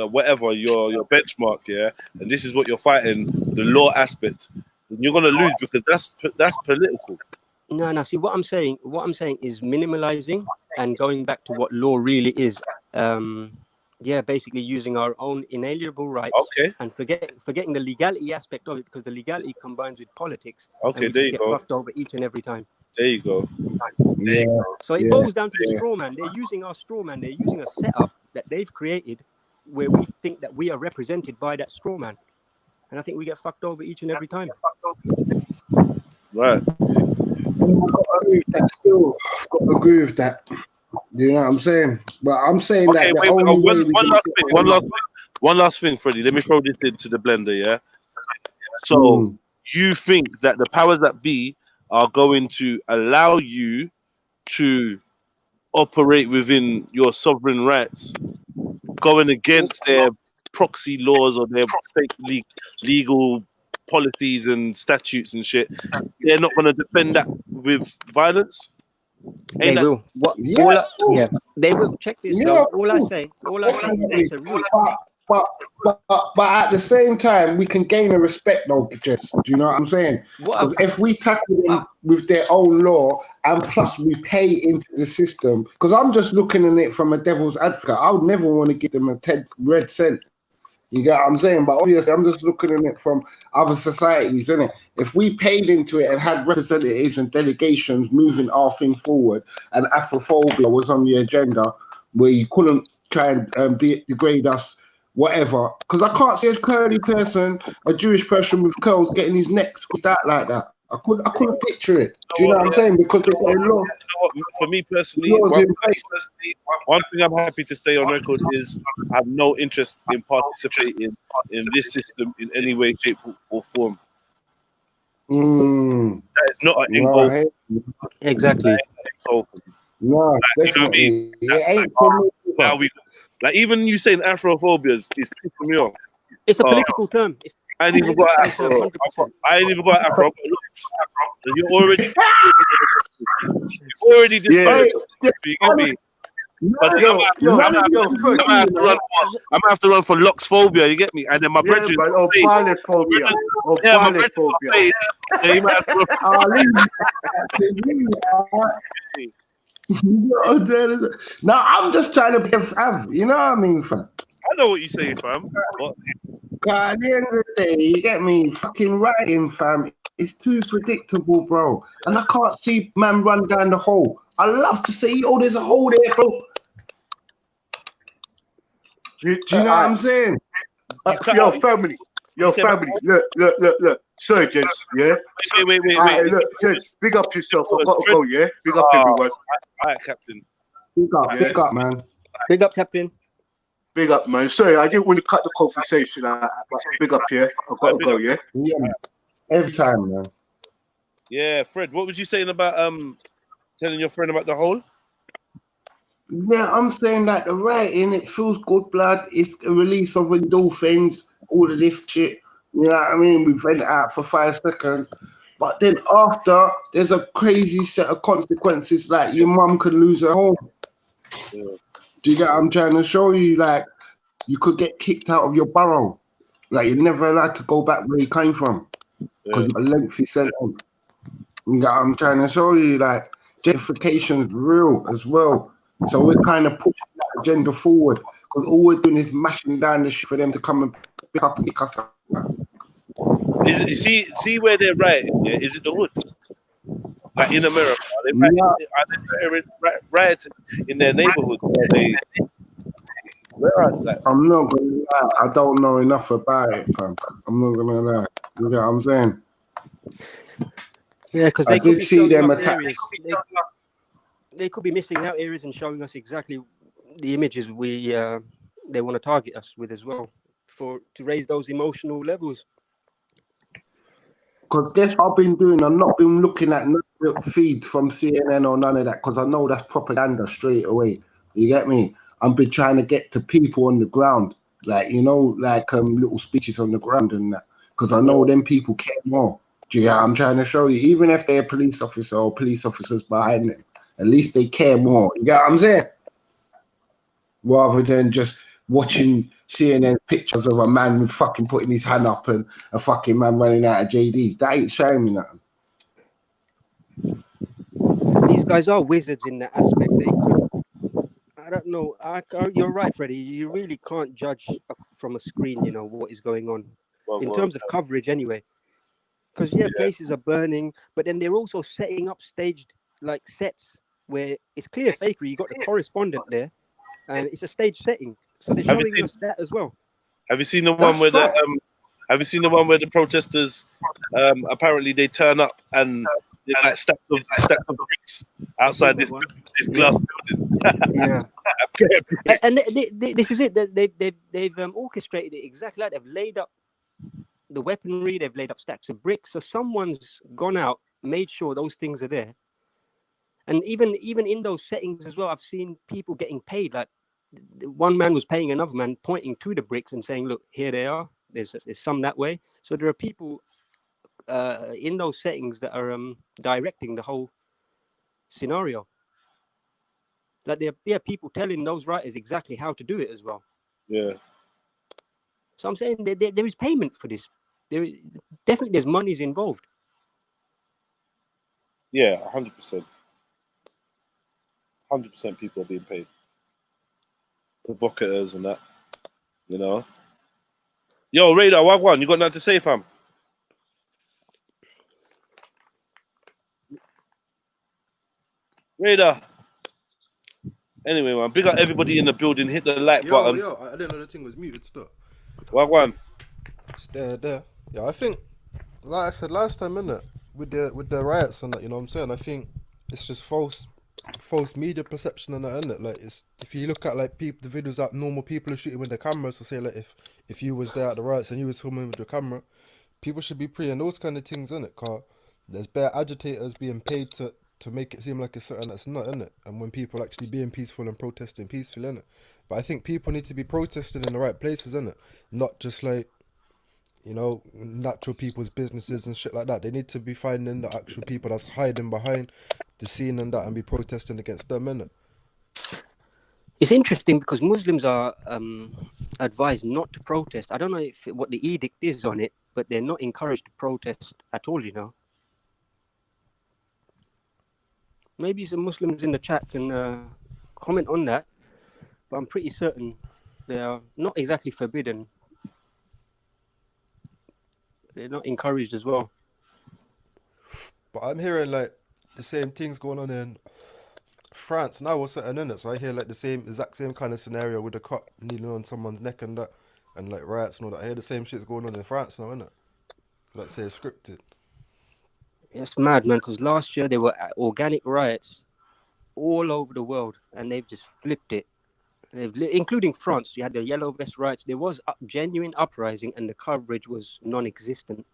whatever your benchmark, yeah, and this is what you're fighting, the law aspect, and you're gonna lose because that's political. No. See, what I'm saying is minimalizing and going back to what law really is. Basically using our own inalienable rights, and forgetting the legality aspect of it, because the legality combines with politics. Okay, and there we you get go. fucked over each and every time. There you go. So it boils down to the straw man. They're using our straw man. They're using a setup that they've created where we think that we are represented by that straw man. And I think we get fucked over each and every time. Right. I've got to agree with that. Do you know what I'm saying? But I'm saying that the only way one last thing, Freddie. Let me throw this into the blender, yeah? So you think that the powers that be are going to allow you to operate within your sovereign rights, going against their proxy laws or their fake legal policies and statutes and shit? They're not going to defend that with violence? They will. They will. Check this out. All I say is it's a real. But at the same time, we can gain a respect, though, Jess. Do you know what I'm saying? Because if we tackle them with their own law, and plus we pay into the system, because I'm just looking at it from a devil's advocate. I would never want to give them a red cent. You get what I'm saying? But obviously, I'm just looking at it from other societies, innit? If we paid into it and had representatives and delegations moving our thing forward, and Afrophobia was on the agenda, where you couldn't try and degrade us, whatever. Because I can't see a curly person, a Jewish person with curls, getting his neck squeezed out like that. I couldn't picture it. Do you know what I'm saying? Because there's no law. For me personally, one thing I'm happy to say on record is I have no interest in participating in this system in any way, shape, or form. That is not an end goal. Exactly. No, definitely. It ain't for me. Now even you saying Afrophobia is pissing me off. It's a political term. I ain't even got Afro. You're already decided. You get me? But I'm gonna have to run for Loxphobia. You get me? And then my brethren. Violetophobia. Now I'm just trying to be Sav. You know what I mean, fam? I know what you're saying, fam. At the end of the day, you get me? Fucking writing, fam. It's too predictable, bro. And I can't see man run down the hole. I love to say, there's a hole there, bro. Do you know what I'm saying? Your family. Look. Sorry, gents, yeah? Wait. Look, gents, big up yourself. I've got to go, yeah? Big up everyone. All right, Captain. Big up, man. Big up, Captain. Big up, man. Sorry, I didn't want to cut the conversation. But big up, yeah? I've got to go, yeah? Yeah, every time, man. Yeah, Fred, what was you saying about telling your friend about the hole? Yeah, I'm saying that the writing, it feels good, blood. It's a release of endorphins, all of this shit. You know what I mean? We've read it out for 5 seconds. But then after, there's a crazy set of consequences, like your mum could lose her home. Yeah. Do you get what I'm trying to show you? Like, you could get kicked out of your borough. Like you're never allowed to go back where you came from because Yeah. you're a lengthy sentence. You know what I'm trying to show you? Like gentrification is real as well. So we're kind of pushing that agenda forward because all we're doing is mashing down the shit for them to come and pick up and pick us up. Is it, see where they're rioting? Yeah, is it the hood? Like in America, are they Yeah. rioting in their neighborhood? Or they where are they? Like, I'm not gonna lie, I don't know enough about it, fam. I'm not gonna lie. You know what I'm saying? Yeah, because I they could did be see showing them us attack. areas. They could be missing out areas and showing us exactly the images they want to target us with as well, to raise those emotional levels. Because guess what I've been doing? I've not been looking at none of the feeds from CNN or none of that because I know that's propaganda straight away. You get me? I've been trying to get to people on the ground, like like little speeches on the ground and that, because I know them people care more. Do you know what I'm trying to show you? Even if they're a police officer or police officers behind them, at least they care more. You get what I'm saying? Rather than just watching CNN pictures of a man fucking putting his hand up and a fucking man running out of JD. That ain't showing me nothing. These guys are wizards in that aspect. They could, I don't know. You're right, Freddie. You really can't judge from a screen, what is going on in terms of coverage anyway. Because places are burning, but then they're also setting up staged like sets where it's clear fakery. You got the correspondent there, and it's a stage setting, so they're showing us that as well. Have you seen the one where have you seen the one where the protesters apparently they turn up and there's like stacks of bricks outside this glass building? Yeah. And this is it. They've orchestrated it exactly like they've laid up the weaponry. They've laid up stacks of bricks. So someone's gone out, made sure those things are there. And even in those settings as well, I've seen people getting paid. Like one man was paying another man, pointing to the bricks and saying, "Look, here they are. There's some that way." So there are people in those settings that are directing the whole scenario. Like there are people telling those writers exactly how to do it as well. Yeah. So I'm saying there is payment for this. There's monies involved. Yeah, 100%. 100% people are being paid. Provocateurs and that, Yo, Radar, Wagwan, you got nothing to say, fam? Radar. Anyway, man, big up everybody in the building. Hit the like button. Yo, I didn't know the thing was muted still. Wagwan. It's there. Yeah, I think, like I said last time, innit, with the riots and that, you know what I'm saying? I think it's just false media perception and that, innit? Like, it's, if you look at like the videos that normal people are shooting with their cameras, so say like if you was there at the riots and you was filming with your camera, people should be preying those kind of things, innit? Cause there's bare agitators being paid to make it seem like it's something that's not, innit? And when people actually being peaceful and protesting peacefully, innit? But I think people need to be protesting in the right places, innit? Not just like, natural people's businesses and shit like that. They need to be finding the actual people that's hiding behind the scene and that and be protesting against them, innit? It's interesting because Muslims are advised not to protest. I don't know what the edict is on it, but they're not encouraged to protest at all, Maybe some Muslims in the chat can comment on that, but I'm pretty certain they are not exactly forbidden. They're not encouraged as well. But I'm hearing like the same things going on in France now or something, innit? So I hear like the exact same kind of scenario with a cop kneeling on someone's neck and that, and like riots and all that. I hear the same shit's going on in France now, innit? Let's say it's scripted. It's mad, man, because last year there were organic riots all over the world, and they've just flipped it. Including France. You had the yellow vest riots. There was a genuine uprising, and the coverage was non-existent.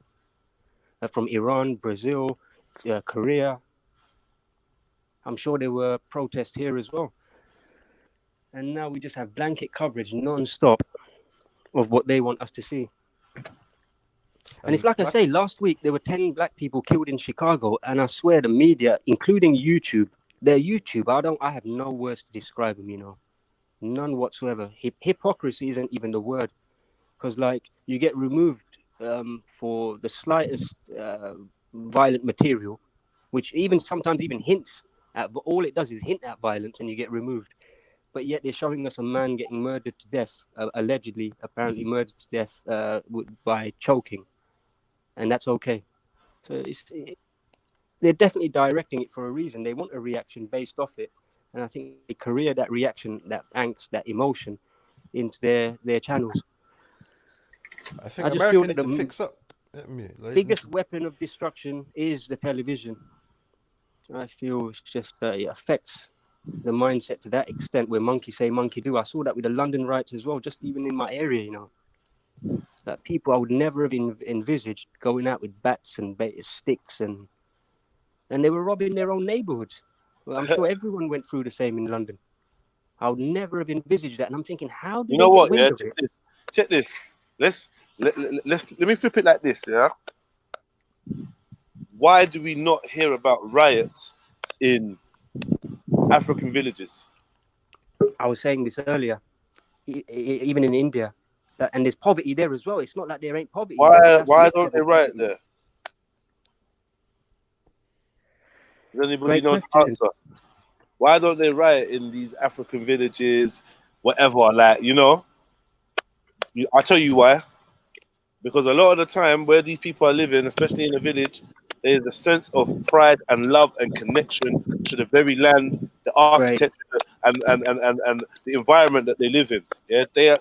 From Iran, Brazil, Korea. I'm sure there were protests here as well. And now we just have blanket coverage non-stop of what they want us to see. And it's like I say, last week there were 10 black people killed in Chicago, and I swear the media, including YouTube, I have no words to describe them, None whatsoever. Hypocrisy isn't even the word. because like you get removed for the slightest violent material, which sometimes even hints at, but all it does is hint at violence, and you get removed. But yet they're showing us a man getting murdered to death, apparently murdered to death by choking, and that's okay. So they're definitely directing it for a reason. They want a reaction based off it, and I think they career that reaction, that angst, that emotion into their channels. I think I just America feel need that to the fix up. Like, biggest weapon of destruction is the television. I feel it's just it affects the mindset to that extent, where monkey say, monkey do. I saw that with the London riots as well, just even in my area, you know. That people I would never have envisaged going out with bats and sticks, and they were robbing their own neighborhoods. Well, I'm sure everyone went through the same in London. I would never have envisaged that, and I'm thinking, how do You they know get what? wind Yeah, of it? check this. Let me flip it like this. Yeah. Why do we not hear about riots in African villages? I was saying this earlier, even in India, and there's poverty there as well. It's not like there ain't poverty. Why don't they riot there? Does anybody Great know the question. answer? Why don't they riot in these African villages, whatever? Like, you know, I'll tell you why. Because a lot of the time where these people are living, especially in a village, there's a sense of pride and love and connection to the very land, the architecture, and the environment that they live in. Yeah, they are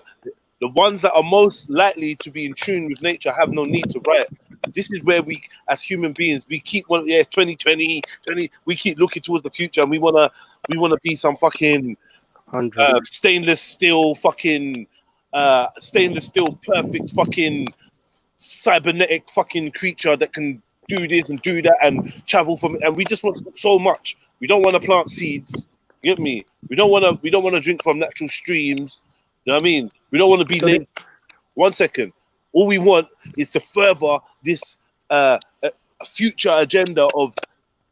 the ones that are most likely to be in tune with nature, have no need to riot. This is where we, as human beings, we keep 2020, we keep looking towards the future, and we wanna be some fucking stainless steel perfect fucking cybernetic fucking creature that can do this and do that and travel from, and we just want so much. We don't want to plant seeds. You get me? We don't want to drink from natural streams. You know what I mean? We don't want to be naked. 1 second. All we want is to further this future agenda of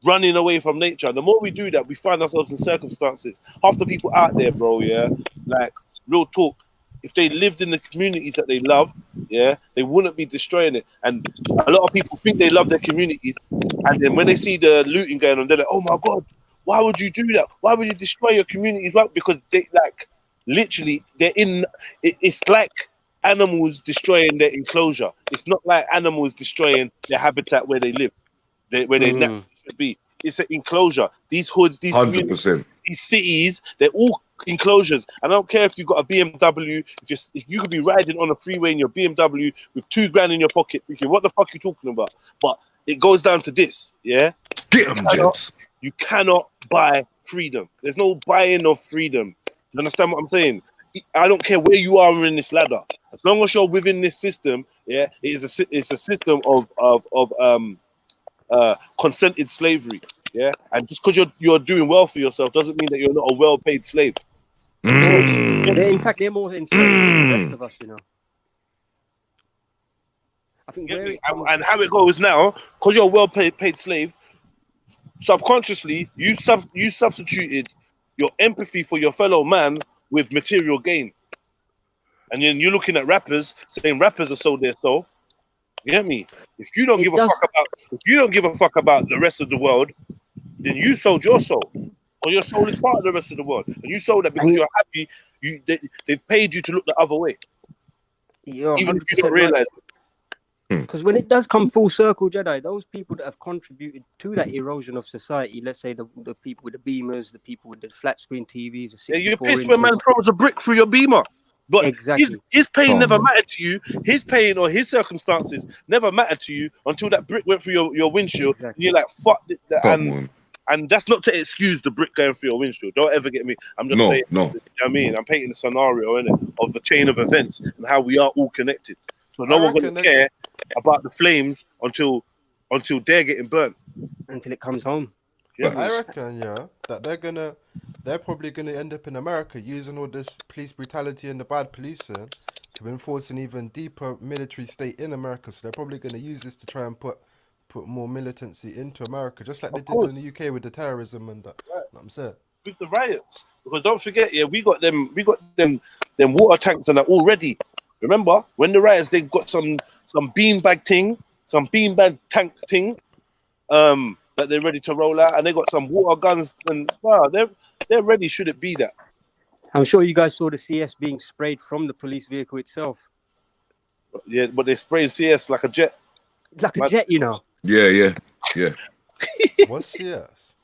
running away from nature. The more we do that, we find ourselves in circumstances. Half the people out there, bro, yeah, like real talk, if they lived in the communities that they love, yeah, they wouldn't be destroying it. And a lot of people think they love their communities, and then when they see the looting going on, they're like, oh my God, why would you do that? Why would you destroy your communities? Well, because they, like, literally, they're in, it's like animals destroying their enclosure. It's not like animals destroying their habitat where they live, where they naturally should be. It's an enclosure. These hoods, these 100%. These cities, they're all enclosures. And I don't care if you've got a BMW, if you could be riding on a freeway in your BMW with $2,000 in your pocket, thinking, what the fuck are you talking about? But it goes down to this, yeah? Get them, gents. You cannot buy freedom. There's no buying of freedom. You understand what I'm saying? I don't care where you are in this ladder. As long as you're within this system, yeah, it's a system of consented slavery. Yeah, and just because you're doing well for yourself doesn't mean that you're not a well-paid slave. In fact, they're more enslaved than the rest of us, you know. I think and how it goes now, because you're a well-paid slave, subconsciously you substituted your empathy for your fellow man with material gain, and then you're looking at rappers saying rappers are sold their soul. You get me? If you don't give a fuck about the rest of the world, then you sold your soul, or your soul is part of the rest of the world, and you sold that because you're happy. They've paid you to look the other way, even if you don't realize it. Because when it does come full circle, Jedi, those people that have contributed to that erosion of society, let's say the people with the beamers, the people with the flat screen TVs, the 64 you're pissed when man throws a brick through your beamer. But exactly. his pain never mattered to you. His pain or his circumstances never mattered to you until that brick went through your windshield. Exactly. And you're like, fuck it. And that's not to excuse the brick going through your windshield. Don't ever get me. I'm just saying. You know what I mean? I'm painting a scenario, innit, of the chain of events and how we are all connected. So no one's going to care about the flames until they're getting burnt. Until it comes home. Yeah, I reckon, that they're probably gonna end up in America using all this police brutality and the bad policing to enforce an even deeper military state in America. So they're probably gonna use this to try and put more militancy into America, just like they did in the UK with the terrorism and that. Right. You know what I'm saying? With the riots, because don't forget, we got them water tanks and that already. Remember when the riots, they got some beanbag thing, some beanbag tank thing, that they're ready to roll out, and they got some water guns, and wow, they're ready. Should it be that? I'm sure you guys saw the CS being sprayed from the police vehicle itself. Yeah, but they spraying CS like a jet. Like a jet, you know. Yeah. What's CS?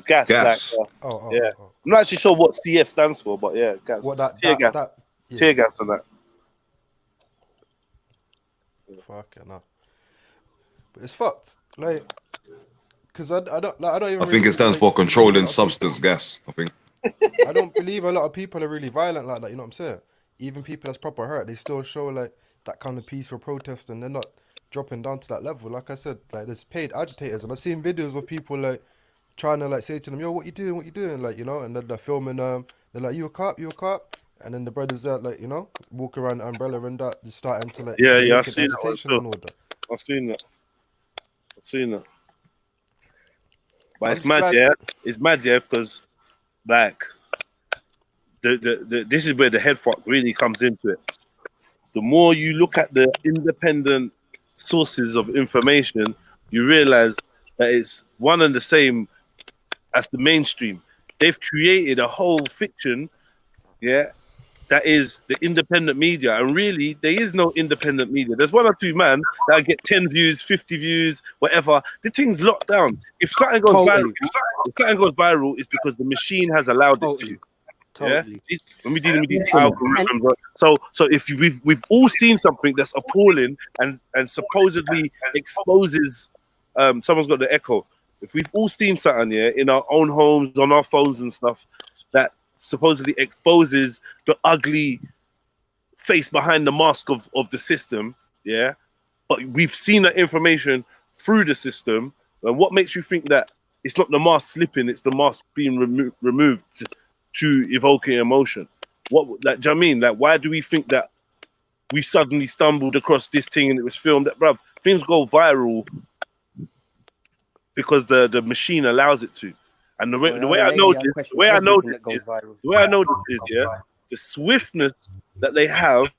Gas. Gas. Like, Oh. I'm not actually sure what CS stands for, but yeah, gas. What that tear gas. yeah. Tear gas and that. Fucking hell. But it's fucked. Like, because I don't even. I think it stands for controlling substance gas. I think. I don't believe a lot of people are really violent like that. You know what I'm saying? Even people that's proper hurt, they still show like that kind of peaceful protest, and they're not dropping down to that level. Like I said, like there's paid agitators, and I've seen videos of people like trying to like say to them, "Yo, what you doing?" Like, you know, and they're filming. They're like, "You a cop? And then the brothers are like, you know, walk around the umbrella and that, just starting to like Yeah, I've make seen agitation that. and all that. I've seen that. But I'm it's just mad, glad- yeah. It's mad, yeah, because like the this is where the head fuck really comes into it. The more you look at the independent sources of information, you realize that it's one and the same as the mainstream. They've created a whole fiction, yeah, that is the independent media, and really there is no independent media. There's one or two man that get 10 views, 50 views, whatever. The thing's locked down. If something goes viral, it's because the machine has allowed it to. Totally. Yeah? When we're dealing with these algorithms, so if we've all seen something that's appalling and supposedly exposes, someone's got the echo. If we've all seen something, yeah, in our own homes, on our phones and stuff, that supposedly exposes the ugly face behind the mask of the system, yeah, but we've seen that information through the system, and what makes you think that it's not the mask slipping, it's the mask being removed to evoke an emotion? What, like, do you know what I mean? Like, why do we think that we suddenly stumbled across this thing and it was filmed? That, bruv, things go viral because the machine allows it to. And the way I know this is, yeah, the swiftness that they have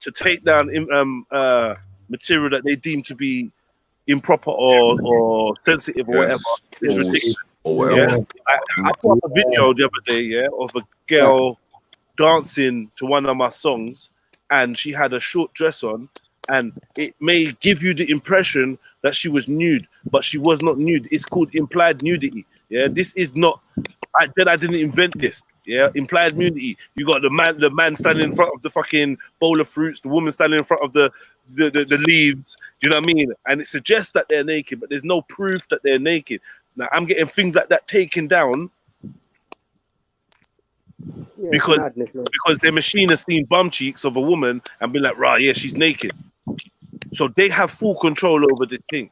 to take down material that they deem to be improper or sensitive or whatever is ridiculous. Yeah? I put up a video the other day, yeah, of a girl dancing to one of my songs, and she had a short dress on, and it may give you the impression that she was nude, but she was not nude. It's called implied nudity. Yeah, this is not. I didn't invent this. Yeah, implied nudity. You got the man standing in front of the fucking bowl of fruits, the woman standing in front of the leaves. Do you know what I mean? And it suggests that they're naked, but there's no proof that they're naked. Now I'm getting things like that taken down because their machine has seen bum cheeks of a woman and been like, right, yeah, she's naked. So they have full control over the thing.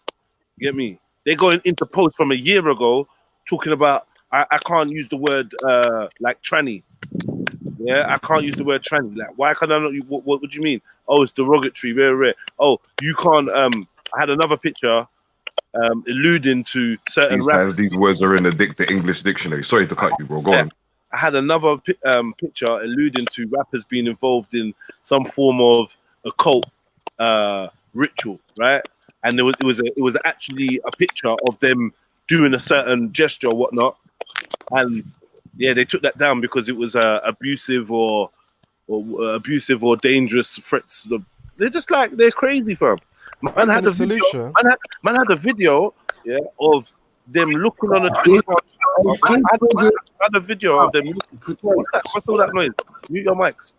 You get me? They're going into post from a year ago talking about I can't use the word like tranny. Yeah, I can't use the word tranny. Like, why can't I not? What do you mean? Oh, it's derogatory, very rare. Oh, you can't. I had another picture alluding to certain These words are in the English dictionary. Sorry to cut you, bro. Go on. I had another picture alluding to rappers being involved in some form of occult ritual, right? And it was actually a picture of them doing a certain gesture or whatnot, and yeah, they took that down because it was abusive or dangerous threats. They're just like, they're crazy, fam. Man had a video. Man had a video, yeah, of them looking on a 20-pound. I had a video of them. What's all that noise? Mute your mics.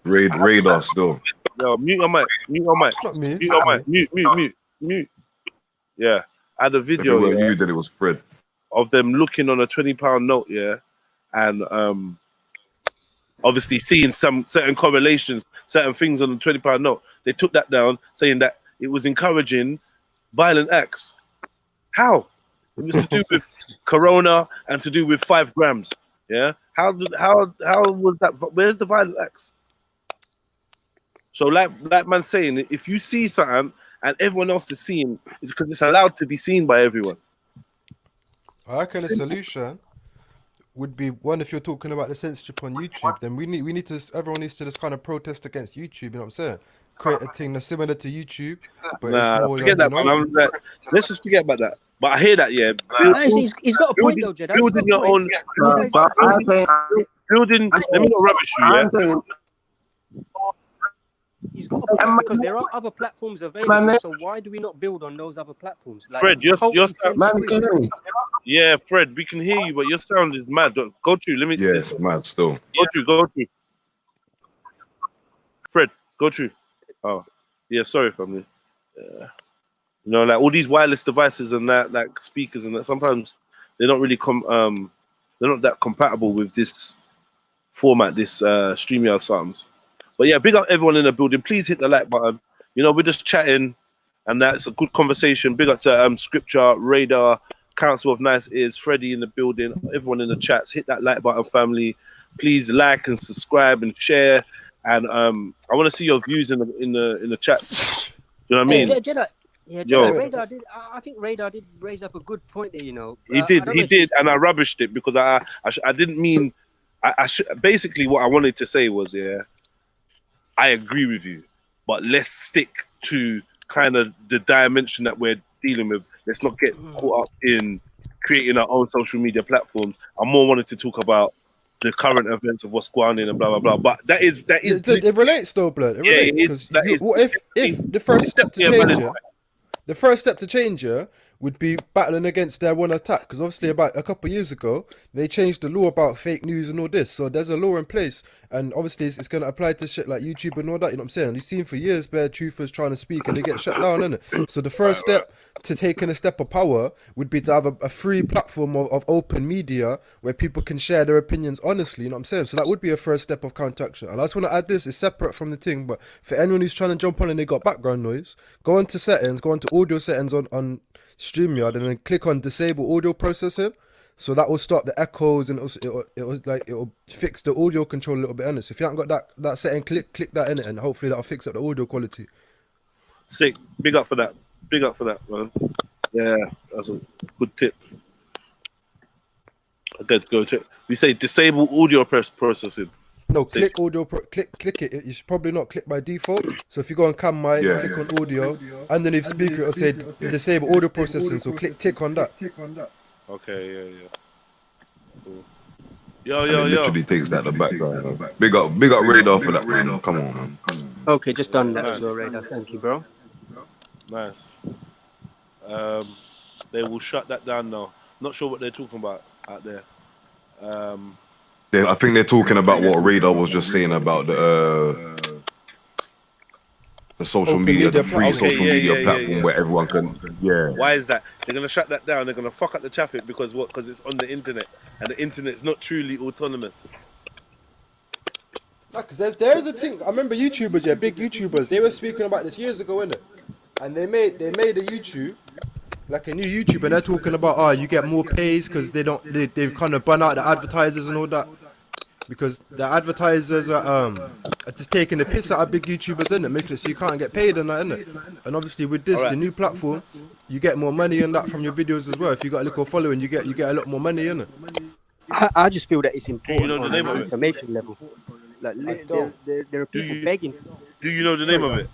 Radar still. Yo, mute your mic. Mute your mic. Not me. Mute your mic. Mute. Yeah, I had a video. If it were you, then it was Fred. Of them looking on a 20-pound note, yeah, and obviously seeing some certain correlations, certain things on the 20-pound note. They took that down, saying that it was encouraging violent acts. How? It was to do with Corona and to do with 5 grams. Yeah. How was that? Where's the violent acts? So like man saying, if you see something and everyone else is seeing, it's because it's allowed to be seen by everyone. I reckon the solution would be one, if you're talking about the censorship on YouTube, then everyone needs to just kind of protest against YouTube. You know what I'm saying? Create a thing that's similar to YouTube, but it's Nah, more forget like, that, man. I'm like, let's just forget about that. But I hear that, yeah. He's got a point though, Jedi. He's got Building a your point. own, Jedi's But got a I point. think building. Let me not rubbish you, yeah. I'm saying, He's got a point because there are other platforms available. So why do we not build on those other platforms? Like, Fred, you're totally man, censor-free. can you hear me? yeah, Fred. We can hear you, but your sound is mad. Go through. Let me. Yeah, it's mad still. Go through. Fred, go through. Oh, yeah. Sorry, family. You know, like all these wireless devices and that, like speakers and that. Sometimes they're not really they're not that compatible with this format, this StreamYard sounds. But yeah, big up everyone in the building. Please hit the like button. You know, we're just chatting, and that's a good conversation. Big up to Scripture, Radar, Council of Nice Ears, Freddie in the building, everyone in the chats. Hit that like button, family. Please like and subscribe and share. And I want to see your views in the chats. You know what I mean? Jedi. Yeah, Yo. Radar did. I think Radar did raise up a good point there. You know, He did, and I rubbished it because I didn't mean. Basically, what I wanted to say was, yeah, I agree with you, but let's stick to kind of the dimension that we're dealing with. Let's not get caught up in creating our own social media platforms. I more wanted to talk about the current events of what's going on and blah blah blah. But that is it relates though, blood. It relates because what if the first step to change it? The first step to change it would be battling against their one attack, because obviously about a couple of years ago they changed the law about fake news and all this, so there's a law in place, and obviously it's going to apply to shit like YouTube and all that. You know what I'm saying? You've seen for years bare truthers trying to speak and they get shut down, innit? So the first step to taking a step of power would be to have a free platform of open media where people can share their opinions honestly. You know what I'm saying? So that would be a first step of counteraction. And I just want to add this, it's separate from the thing, but for anyone who's trying to jump on and they got background noise, go into settings, go into audio settings on StreamYard, and then click on disable audio processing. So that will stop the echoes, and it'll fix the audio control a little bit in it. So if you haven't got that setting, click that in it, and hopefully that'll fix up the audio quality. sick. Big up for that, man. Yeah, that's a good tip. Okay, go check. We say disable audio processing. No, click audio. Click it. You should probably not click by default. So if you go on cam mic, click on audio, underneath speaker, it'll say disable audio processing. So tick on that. Okay, yeah. Cool. Yo. Literally takes that the background. Man. Big up Radar for that, man. Come on, man. Okay, just done that as well, Radar. Thank you, bro. Nice. They will shut that down now. Not sure what they're talking about out there. I think they're talking about what Radar was just saying about the social media, the free social media platform where everyone can. Yeah. Why is that? They're gonna shut that down. They're gonna fuck up the traffic because what? Because it's on the internet, and the internet's not truly autonomous. Because there's a thing. I remember YouTubers, big YouTubers. They were speaking about this years ago, innit? And they made a YouTube, like a new YouTube, and they're talking about you get more pays because they've kind of bun out the advertisers and all that. Because the advertisers are just taking the piss out of big YouTubers, innit? Making it so you can't get paid and that, innit? And obviously with this, the new platform, you get more money and that from your videos as well. If you got a little following, you get a lot more money, innit? I just feel that it's important you know the on name an of it? information level. Like there are people begging. Do you know the name of it?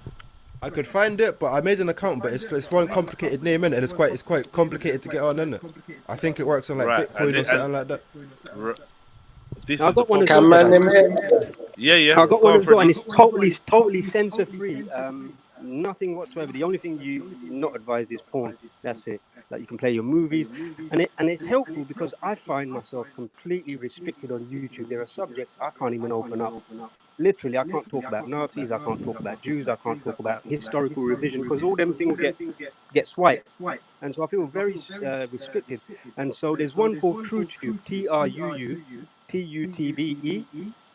I could find it, but I made an account, but it's one complicated name, innit? And it's quite complicated to get on, innit? I think it works on like Bitcoin or something like that. I got one as Can well. man, Yeah. I got one as well, and it's totally censor free. Nothing whatsoever. The only thing you not advised is porn. That's it. Like you can play your movies, and it's helpful because I find myself completely restricted on YouTube. There are subjects I can't even open up. Literally, I can't talk about Nazis. I can't talk about Jews. I can't talk about historical revision because all them things get swiped, and so I feel very restricted. And so there's one called TrueTube, TruTube,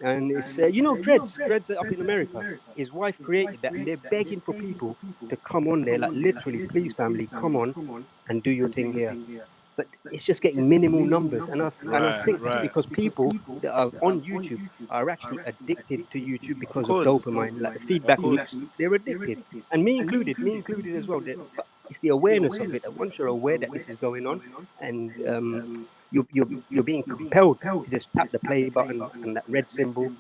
and it's Dreads up in America. His wife created that, and they're begging for people to come on there, like literally, please family, come on and do your thing here. But it's just getting minimal numbers, and I think it's because people that are on YouTube are actually addicted to YouTube because of dopamine, like the feedback loops. They're addicted, and me included as well. But it's the awareness of it. And once you're aware that this is going on, and you're being compelled to just tap the play button and that red symbol,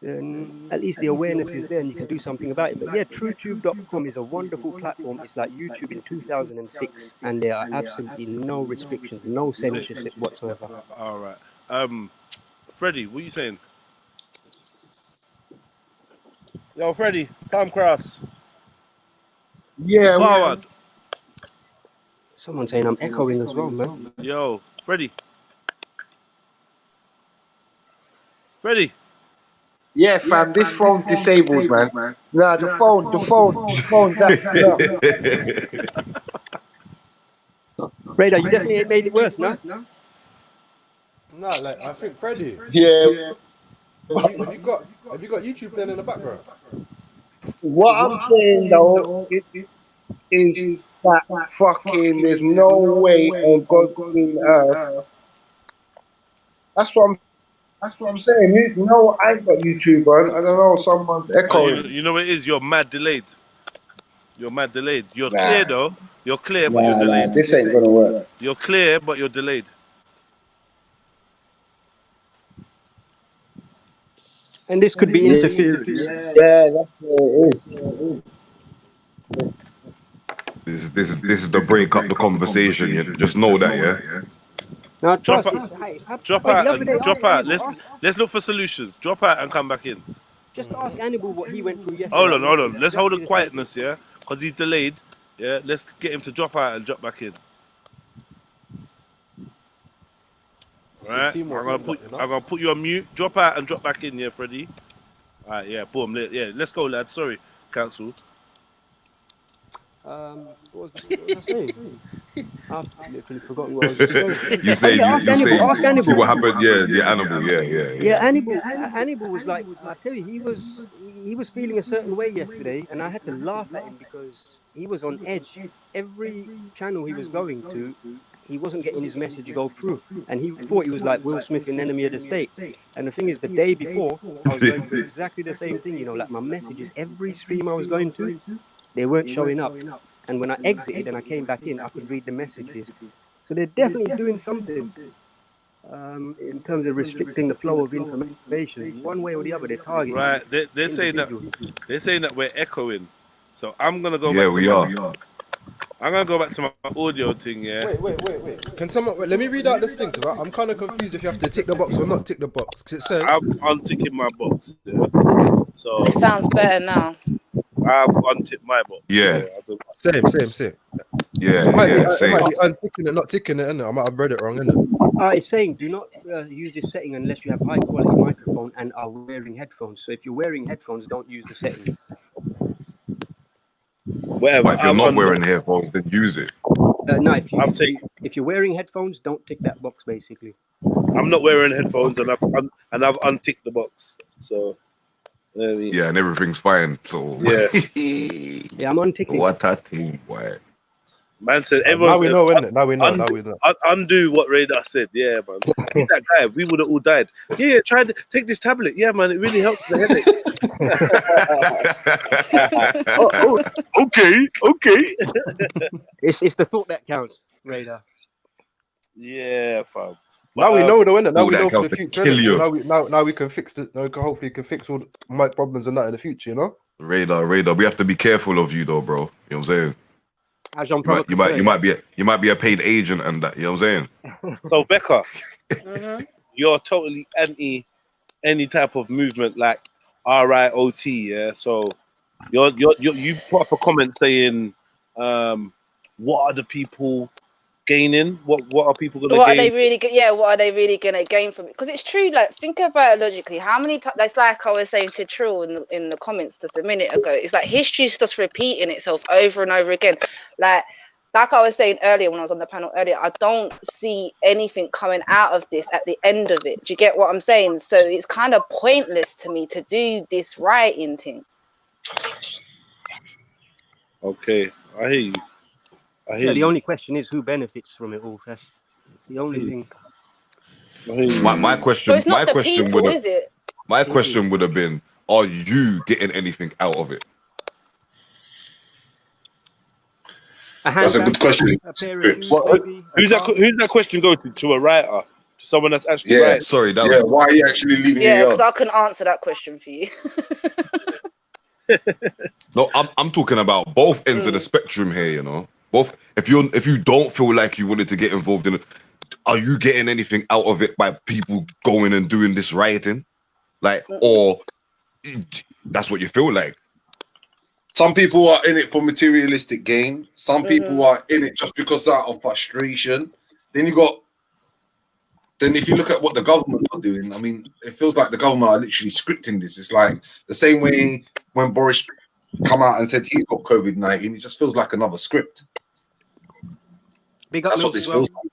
then at least the awareness is there and you can do something about it. But yeah, TrueTube.com is a wonderful platform. It's like YouTube in 2006, and there are absolutely no restrictions, no censorship whatsoever. All right. Freddie, what are you saying? Yo, Freddie, come cross. Yeah, Forward. Someone saying I'm echoing as well, man. Yo, Freddie. Freddie. yeah, fam. This phone disabled, man. Nah, the phone's acting up. Radar, you definitely made it worse, no? Nah, like I think Freddie. Yeah. Have you got YouTube playing in the background? What I'm saying though is that fucking there's no way on God's green earth. That's what I'm saying. You know, I got YouTube on. I don't know. Someone's echoing. You know what it is? You're mad delayed. You're clear though. You're clear, but you're delayed. This ain't gonna work. You're clear, but you're delayed. And this could be interference. Yeah, that's what it is. This is the break up the conversation. You just know that, yeah. Now, Drop trust out. Drop out. Let's look for solutions. Drop out and come back in. Just ask Hannibal what he went through yesterday. Hold on. Let's hold the quietness, yeah, because he's delayed. Yeah, let's get him to drop out and drop back in. Right, I'm gonna put you on mute. Drop out and drop back in, yeah, Freddie. All right, yeah, boom, yeah, let's go, lads. Sorry, council. What was I saying? I've literally forgotten what I was saying. You say ask Hannibal. See what happened? Yeah, Hannibal. Yeah. Hannibal was like, I tell you, he was feeling a certain way yesterday, and I had to laugh at him because he was on edge. Every channel he was going to, he wasn't getting his message go through, and he thought he was like Will Smith in Enemy of the State. And the thing is, the day before, I was going through exactly the same thing. You know, like my messages, every stream I was going to, they weren't showing up. And when I exited and I came back in, I could read the messages. So they're definitely doing something in terms of restricting the flow of information, one way or the other. They're targeting. Right, they're saying that we're echoing. So I'm gonna go. Yeah, we are. I'm gonna go back to my audio thing. Yeah. Wait. Can someone let me read out this thing because I'm kind of confused if you have to tick the box or not tick the box. Because it says I'm unticking my box. Yeah. So It sounds better now. I've unticked my box. Yeah. same. Yeah, It might be unticking it, not ticking it, innit? I might have read it wrong, innit? It's saying do not use this setting unless you have high quality microphone and are wearing headphones. So if you're wearing headphones, don't use the setting. Whatever. But if you're not wearing headphones, then use it. No, if you're wearing headphones, don't tick that box. Basically, I'm not wearing headphones, and I've unticked the box. So. Yeah, and everything's fine. So yeah, I'm unticking. What a thing, boy. Man said now we know, innit? Now we know. Undo what Radar said. Yeah, man. He's that guy. We would have all died. Yeah, try to take this tablet. Yeah, man. It really helps the headache. Okay. It's the thought that counts, Radar. Yeah, fam. Now we know, though, innit? Now we know for the to future. kill you. So now we can fix it. Now we can hopefully fix all the mic problems and that in the future, you know. Radar. We have to be careful of you, though, bro. You know what I'm saying? You might be a paid agent and that. You know what I'm saying? So Becca, you're totally anti any type of movement like RIOT, yeah. So you put up a comment saying, what are the people gaining? What are people gonna gain? What are they really gonna gain from it? Because it's true, like think about it logically. How many times? That's like I was saying to Trill in the comments just a minute ago. It's like history's just repeating itself over and over again. Like I was saying earlier when I was on the panel earlier, I don't see anything coming out of this at the end of it. Do you get what I'm saying? So it's kind of pointless to me to do this rioting thing. Okay, I hear you. The only question is who benefits from it all. That's the only thing. My question. So it's not my the people, is it? My question would have been: are you getting anything out of it? A That's a handbag, good question. a pair of Scripts. shoes, What, maybe. who's that question go to? To a writer? To someone that's actually Yeah. writing? Sorry, that Yeah, was why are you actually leaving your Yeah, because yard? I can answer that question for you. no. I'm talking about both ends of the spectrum here. You know, both. If you don't feel like you wanted to get involved in it, are you getting anything out of it by people going and doing this rioting? Like, or that's what you feel like? Some people are in it for materialistic gain. Some people are in it just because out of frustration. Then if you look at what the government are doing, I mean, it feels like the government are literally scripting this. It's like the same way when Boris come out and said he's got COVID-19, it just feels like another script. Big up That's what Mills this as well. feels like.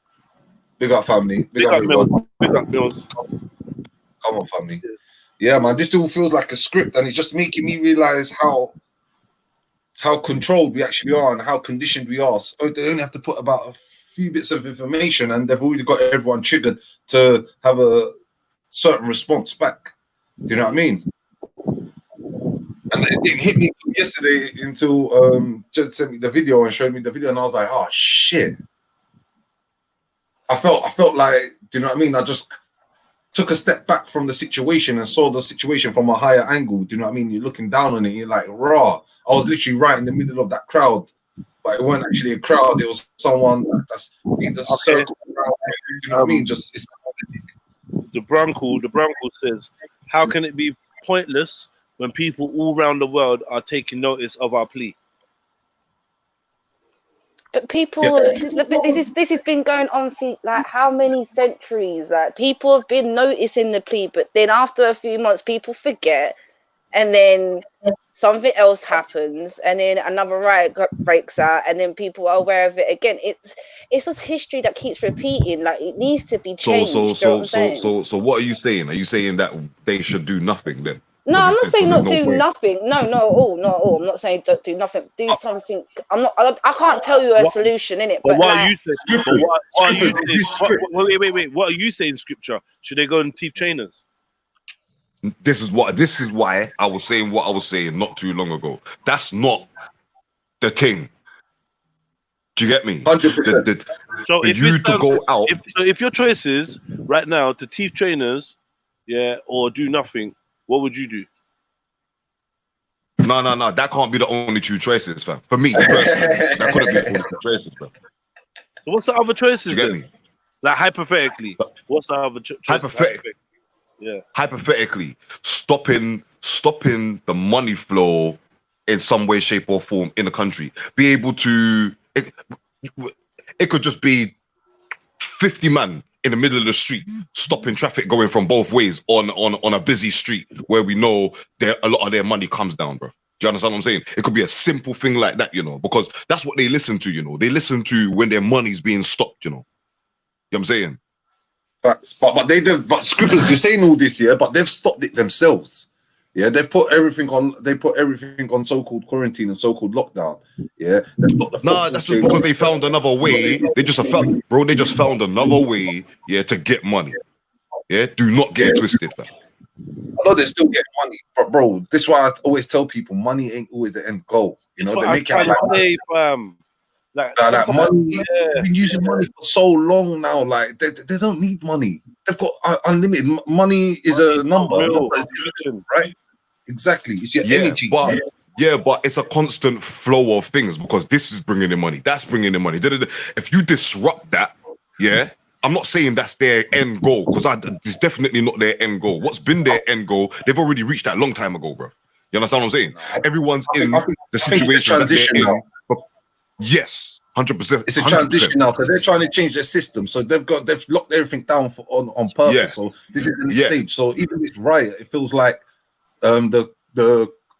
Big up family. Big up everyone. Mills. Big up Mills. Come on, family. Yeah, man, this still feels like a script, and it's just making me realize how controlled we actually are and how conditioned we are. So they only have to put about a few bits of information, and they've already got everyone triggered to have a certain response back. Do you know what I mean? And it didn't hit me yesterday until Jed sent me the video and showed me the video, and I was like, oh shit. I felt like, do you know what I mean? I just took a step back from the situation and saw the situation from a higher angle. Do you know what I mean? You're looking down on it, you're like, raw. I was literally right in the middle of that crowd, but it wasn't actually a crowd. It was someone that's in the circle around. Do you know what I mean? Just it's the Brunkle says, how can it be pointless when people all around the world are taking notice of our plea? But people, this has been going on for like how many centuries? Like people have been noticing the plea, but then after a few months, people forget, and then something else happens, and then another riot breaks out, and then people are aware of it again. It's just history that keeps repeating. Like it needs to be changed. So what are you saying? Are you saying that they should do nothing then? No, I'm not saying not no do point. nothing. No, not at all. I'm not saying don't do nothing. Do something. I can't tell you a solution in it. But what like, are you saying? What are you saying? Wait. What are you saying in scripture? Should they go and teeth trainers? This is why I was saying what I was saying not too long ago. That's not the thing. Do you get me? 100%. So if you to go out, if your choice is right now to teeth trainers, yeah, or do nothing, what would you do? No. That can't be the only two choices, fam. For me, personally, that couldn't be the only two choices, fam. So what's the other choices? Do you get then? me? Like hypothetically, what's the other choices? Hypothetically, stopping the money flow in some way, shape, or form in the country. Be able to. It could just be 50 man in the middle of the street stopping traffic going from both ways on a busy street where we know a lot of their money comes down, bro. Do you understand what I'm saying? It could be a simple thing like that, you know, because that's what they listen to, you know. They listen to when their money's being stopped, you know. You know what I'm saying? But scribblers, you're saying all this, yeah, but they've stopped it themselves. Yeah, they've put everything on so-called quarantine and so-called lockdown. Yeah, that's just because they found another way. They just found another way, yeah, to get money. Yeah, do not get it twisted, fam. I know they still get money, but bro, this is why I always tell people money ain't always the end goal. You know, they make it like money. They've been using money for so long now. Like they don't need money. They've got unlimited money. Is a number, right? Exactly. It's your energy. But it's a constant flow of things because this is bringing in money. That's bringing in money. If you disrupt that, yeah, I'm not saying that's their end goal because it's definitely not their end goal. What's been their end goal, they've already reached that long time ago, bro. You understand what I'm saying? Everyone's in the situation that they're in. Yes, 100%. It's a transition now, so they're trying to change their system. So they've locked everything down on purpose. Yeah. So this is the next stage. So even this riot, it feels like the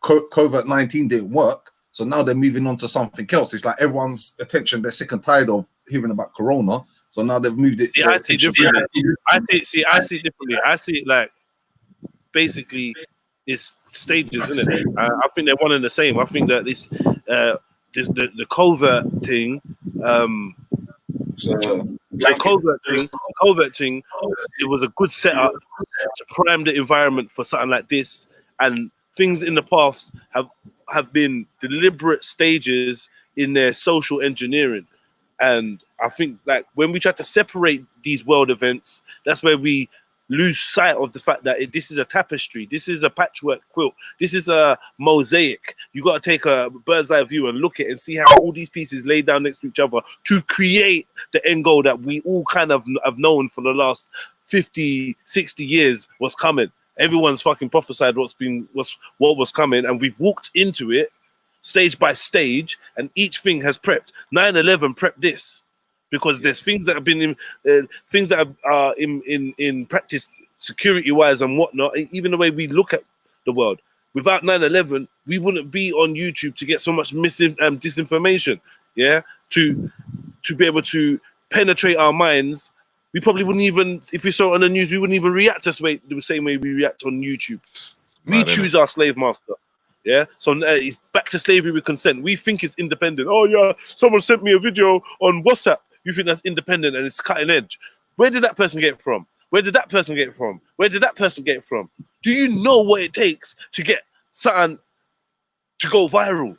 COVID-19 didn't work. So now they're moving on to something else. It's like everyone's attention, they're sick and tired of hearing about Corona. So now they've moved it. I see differently. I see differently. I see it like basically it's stages, isn't it? I think they're one and the same. I think that the covert thing, the covert thing, it was a good setup to prime the environment for something like this, and things in the past have been deliberate stages in their social engineering. And I think like when we try to separate these world events, that's where we lose sight of the fact that this is a tapestry, this is a patchwork quilt, this is a mosaic. You got to take a bird's eye view and look at it and see how all these pieces lay down next to each other to create the end goal that we all kind of have known for the last 50, 60 years was coming. Everyone's fucking prophesied what was coming, and we've walked into it stage by stage, and each thing has prepped. 9/11 prepped this, because there's things that have been in practice security wise and whatnot. Even the way we look at the world, without 9/11 we wouldn't be on YouTube to get so much disinformation, yeah, to be able to penetrate our minds. We probably wouldn't even, if we saw it on the news, we wouldn't even react the same way we react on YouTube. We choose our slave master. Yeah, so it's back to slavery with consent. We think it's independent. Oh yeah, someone sent me a video on WhatsApp. You think that's independent and it's cutting edge. Where did that person get it from? Where did that person get it from? Where did that person get it from? Do you know what it takes to get something to go viral?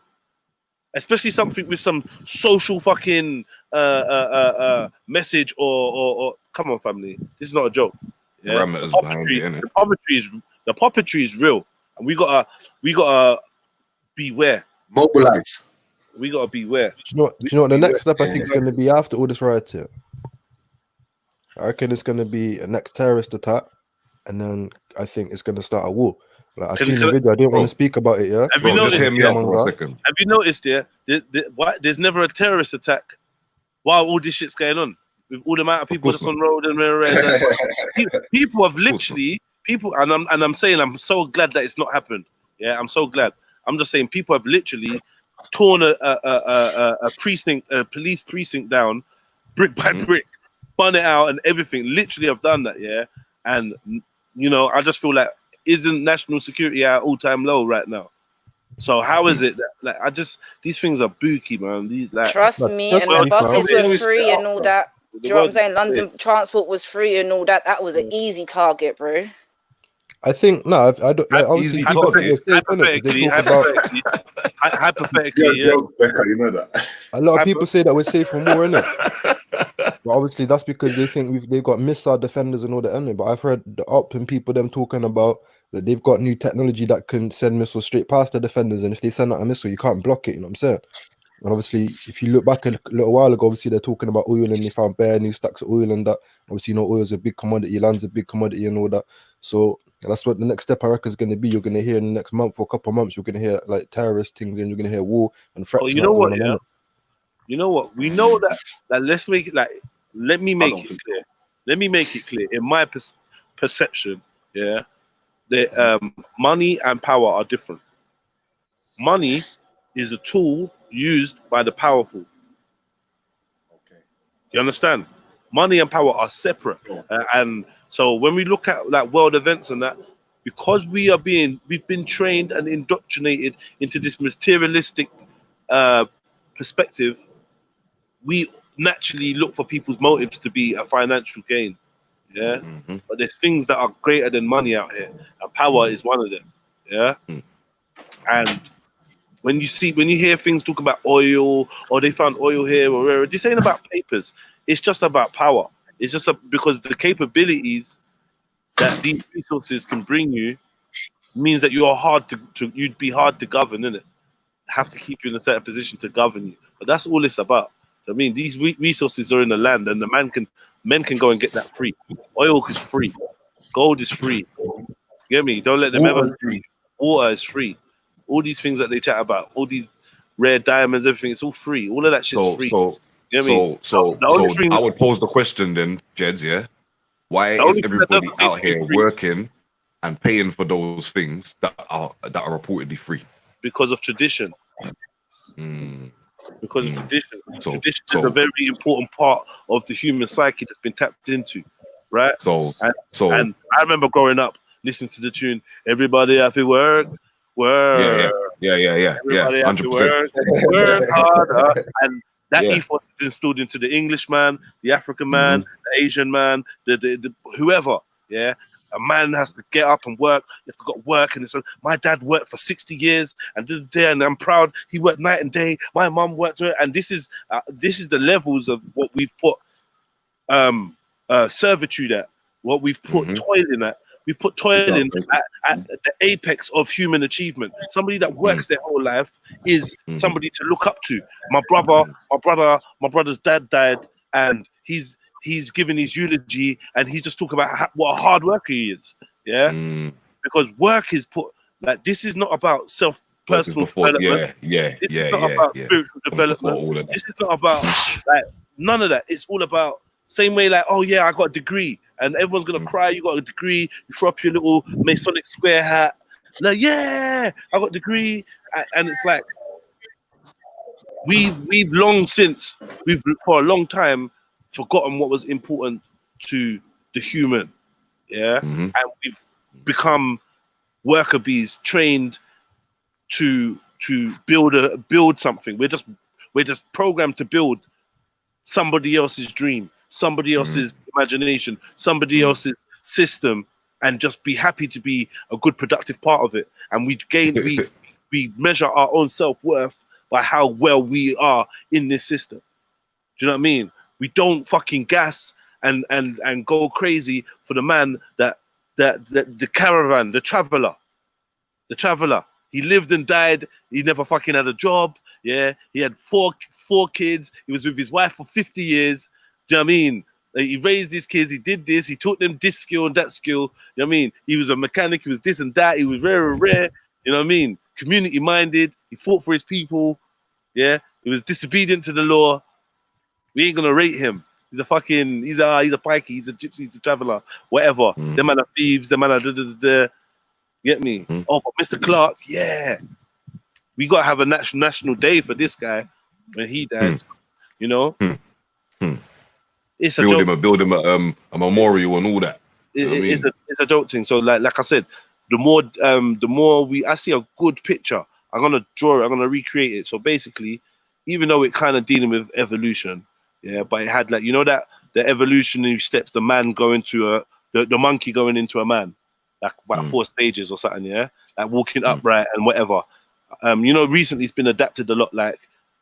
Especially something with some social fucking message or come on, family. This is not a joke. Yeah? Parameters behind it, innit? The puppetry is real. And we gotta beware. Mobilize. We gotta beware. Do you know what the next step I think is going to be after all this riot here? I reckon it's going to be a next terrorist attack, and then I think it's going to start a war. Like I've seen the video. I didn't want to speak about it. Yeah, have you noticed? Just hear me out for a second. Have you noticed? Yeah, there's never a terrorist attack while all this shit's going on. With all the amount of people that's on road and people have literally and I'm saying I'm so glad that it's not happened. Yeah, I'm so glad. I'm just saying people have literally torn a precinct, a police precinct down, brick by brick, spun it out and everything. Literally have done that. Yeah, and you know, I just feel like isn't national security at all-time low right now? So how is it that these things are booky, man. These trust me, and the buses were free and all that. Do you know what I'm saying? London transport was free and all that. That was an easy target, bro. I think no, I don't. Like, obviously, hypothetically, yeah. You know that. A lot of people say that we're safe from war, innit? But obviously, that's because they think they've got missile defenders and all that, innit? But I've heard the up and people them talking about that they've got new technology that can send missiles straight past the defenders, and if they send out a missile, you can't block it. You know what I'm saying? And obviously, if you look back a little while ago, obviously they're talking about oil and they found bare new stacks of oil and that. Obviously, you know, oil is a big commodity, land's a big commodity and all that. So that's what the next step I reckon is going to be. You're going to hear in the next month or a couple of months, you're going to hear like terrorist things and you're going to hear war and threats. Oh, you know what? Yeah. You know what? We know that let's make it like. Let me make it clear. Let me make it clear. In my perception, yeah, that money and power are different. Money is a tool used by the powerful. Okay, you understand? Money and power are separate, and so when we look at like world events and that, because we've been trained and indoctrinated into this materialistic perspective, we naturally look for people's motives to be a financial gain. Yeah, but there's things that are greater than money out here, and power is one of them. Yeah, and when you hear things talk about oil or they found oil here or wherever, this ain't about papers. It's just about power. It's just because the capabilities that these resources can bring you means that you'd be hard to govern, innit? Have to keep you in a certain position to govern you. But that's all it's about. I mean, these resources are in the land, and men can go and get that free. Oil is free. Gold is free. You get me? Don't let them Water is free. All these things that they chat about, all these rare diamonds, everything, it's all free. All of that shit's free. So I would pose the question then, Jeds, yeah? Why is everybody out here working and paying for those things that are reportedly free? Because of tradition. Because of tradition. Tradition is a very important part of the human psyche that's been tapped into, right? And I remember growing up listening to the tune, everybody have to work. Yeah. Everybody have to work harder. And that ethos is installed into the English man, the African man, the Asian man, the whoever, yeah. A man has to get up and work. You have to go work, and it's my dad worked for 60 years, and I'm proud he worked night and day. My mum worked, and this is the levels of what we've put servitude at, what we've put toiling at. We put toiling at the apex of human achievement. Somebody that works their whole life is somebody to look up to. My brother's dad died, and he's giving his eulogy, and he's just talking about what a hard worker he is. Yeah, because work is put like this is not about personal development. This is not about spiritual development. This is not about like none of that. It's all about same way like, oh yeah, I got a degree, and everyone's gonna cry. You got a degree. You throw up your little Masonic square hat. Like, yeah, I got a degree, and it's like we've for a long time forgotten what was important to the human. Yeah, and we've become worker bees trained to build something. We're just programmed to build somebody else's dream, somebody else's imagination, somebody else's system, and just be happy to be a good productive part of it. And we measure our own self-worth by how well we are in this system. Do you know what I mean? We don't fucking gas and go crazy for the man that the caravan, the traveler. He lived and died. He never fucking had a job. Yeah, he had four kids. He was with his wife for 50 years. Do you know what I mean? He raised his kids. He did this. He taught them this skill and that skill. You know what I mean? He was a mechanic. He was this and that. He was very rare. You know what I mean? Community minded. He fought for his people. Yeah, he was disobedient to the law. We ain't gonna rate him. He's a pikey. He's a gypsy. He's a traveler. Whatever. Them man are thieves. Them man are Get me? Oh, but Mr. Clark, yeah. We gotta have a national day for this guy when he dies. You know? It's a joke. Build him a memorial and all that. It's a joke thing. So like I said, the more I see a good picture, I'm gonna draw it, I'm gonna recreate it. So basically, even though it kind of dealing with evolution, yeah, but it had like, you know, that the evolutionary steps, the man going to the monkey going into a man. Like about 4 stages or something, yeah, like walking upright and whatever. You know, recently it's been adapted a lot, like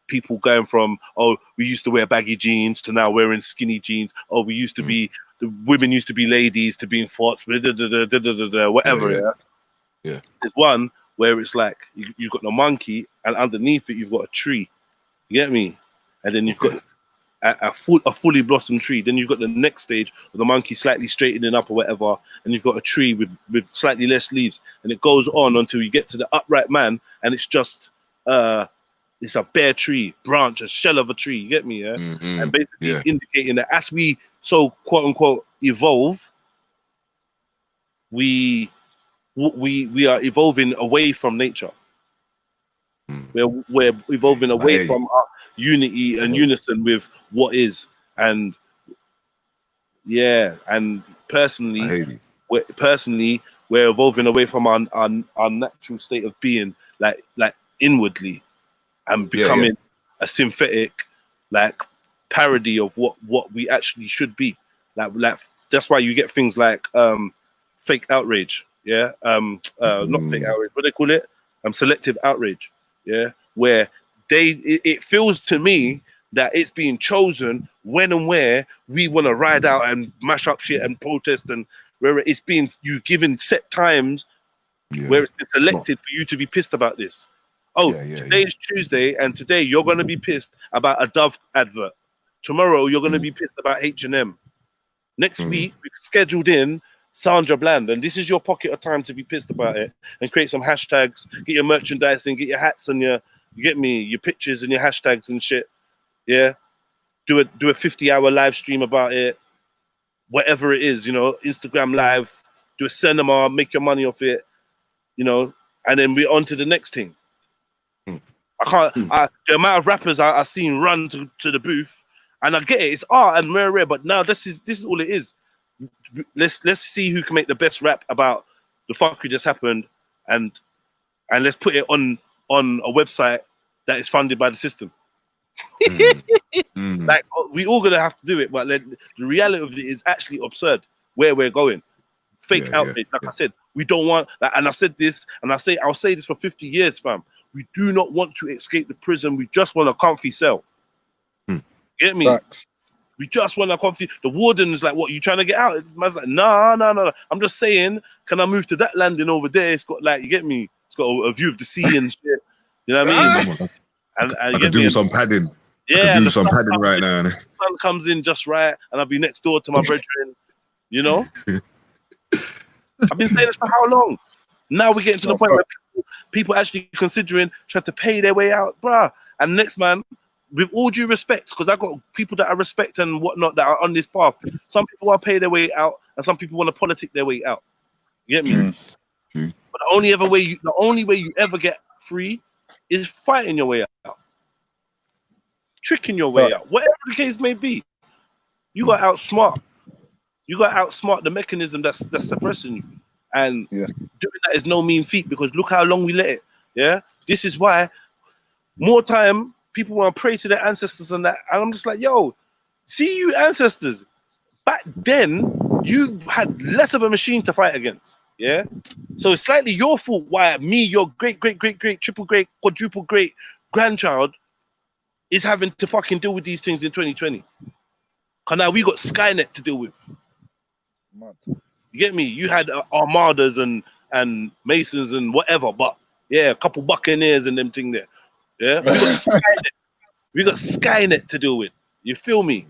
people going from, oh, we used to wear baggy jeans to now wearing skinny jeans. Oh, we used to be, the women used to be ladies to being forts, whatever. Yeah. There's one where it's like you've got the monkey, and underneath it you've got a tree. You get me? And then you've got a fully blossomed tree. Then you've got the next stage of the monkey slightly straightening up or whatever, and you've got a tree with slightly less leaves, and it goes on until you get to the upright man, and it's just it's a bare tree, branch, a shell of a tree. You get me? Yeah. And basically indicating that as we quote unquote evolve, we are evolving away from nature. We're evolving away from our unity and unison with what is, and personally we're evolving away from our natural state of being, like inwardly, and becoming a synthetic like parody of what we actually should be. Like that's why you get things like fake outrage, not fake outrage, what they call it, selective outrage. Yeah, where it feels to me that it's being chosen when and where we want to ride out and mash up shit and protest, and where it's being you given set times where it's been selected for you to be pissed about this. Oh, today's Tuesday, and today you're going to be pissed about a Dove advert. Tomorrow you're going to be pissed about H&M. Next week we've scheduled in Sandra Bland, and this is your pocket of time to be pissed about it and create some hashtags, get your merchandising, get your hats and you get me, your pictures and your hashtags and shit. Yeah, do a 50-hour live stream about it, whatever it is, you know, Instagram live, do a cinema, make your money off it, you know, and then we're on to the next thing. The amount of rappers I've seen run to the booth, and I get it, it's art and rare, but now this is all it is. Let's see who can make the best rap about the fuckery just happened, and let's put it on a website that is funded by the system. Like, we all gonna have to do it, but the reality of it is actually absurd where we're going. Fake Yeah, outrage. Like yeah. I said, we don't want that. And I've said this, and I'll say this for 50 years, fam. We do not want to escape the prison. We just want a comfy cell. Get me? Facts. We just want a comfy. The warden is like, "What? You trying to get out?" Man's like, "No. I'm just saying, can I move to that landing over there? It's got like, you get me? It's got a view of the sea and shit. You know what I mean? And I you could get do me? with some padding. Yeah, I could do and with some padding right now. the sun comes in just right, and I'll be next door to my brethren. You know, I've been saying this for how long? Now we're getting to the point where people actually considering trying to pay their way out, bruh. And next, man, with all due respect, because I got people that I respect and whatnot that are on this path. Some people want to pay their way out, and some people want to politic their way out. You get me? But the only way you ever get free is fighting your way out, tricking your way out, whatever the case may be. You got to outsmart. You got to outsmart the mechanism that's suppressing you, and doing that is no mean feat, because look how long we let it. Yeah, this is why more time people want to pray to their ancestors and that. And I'm just like, yo, see you ancestors. Back then, you had less of a machine to fight against. Yeah, so it's slightly your fault why me, your great, triple great, quadruple great grandchild is having to fucking deal with these things in 2020. Cause now we got Skynet to deal with. You get me? You had armadas and masons and whatever, but yeah, a couple buccaneers and them thing there. Yeah, we got Skynet to deal with. You feel me?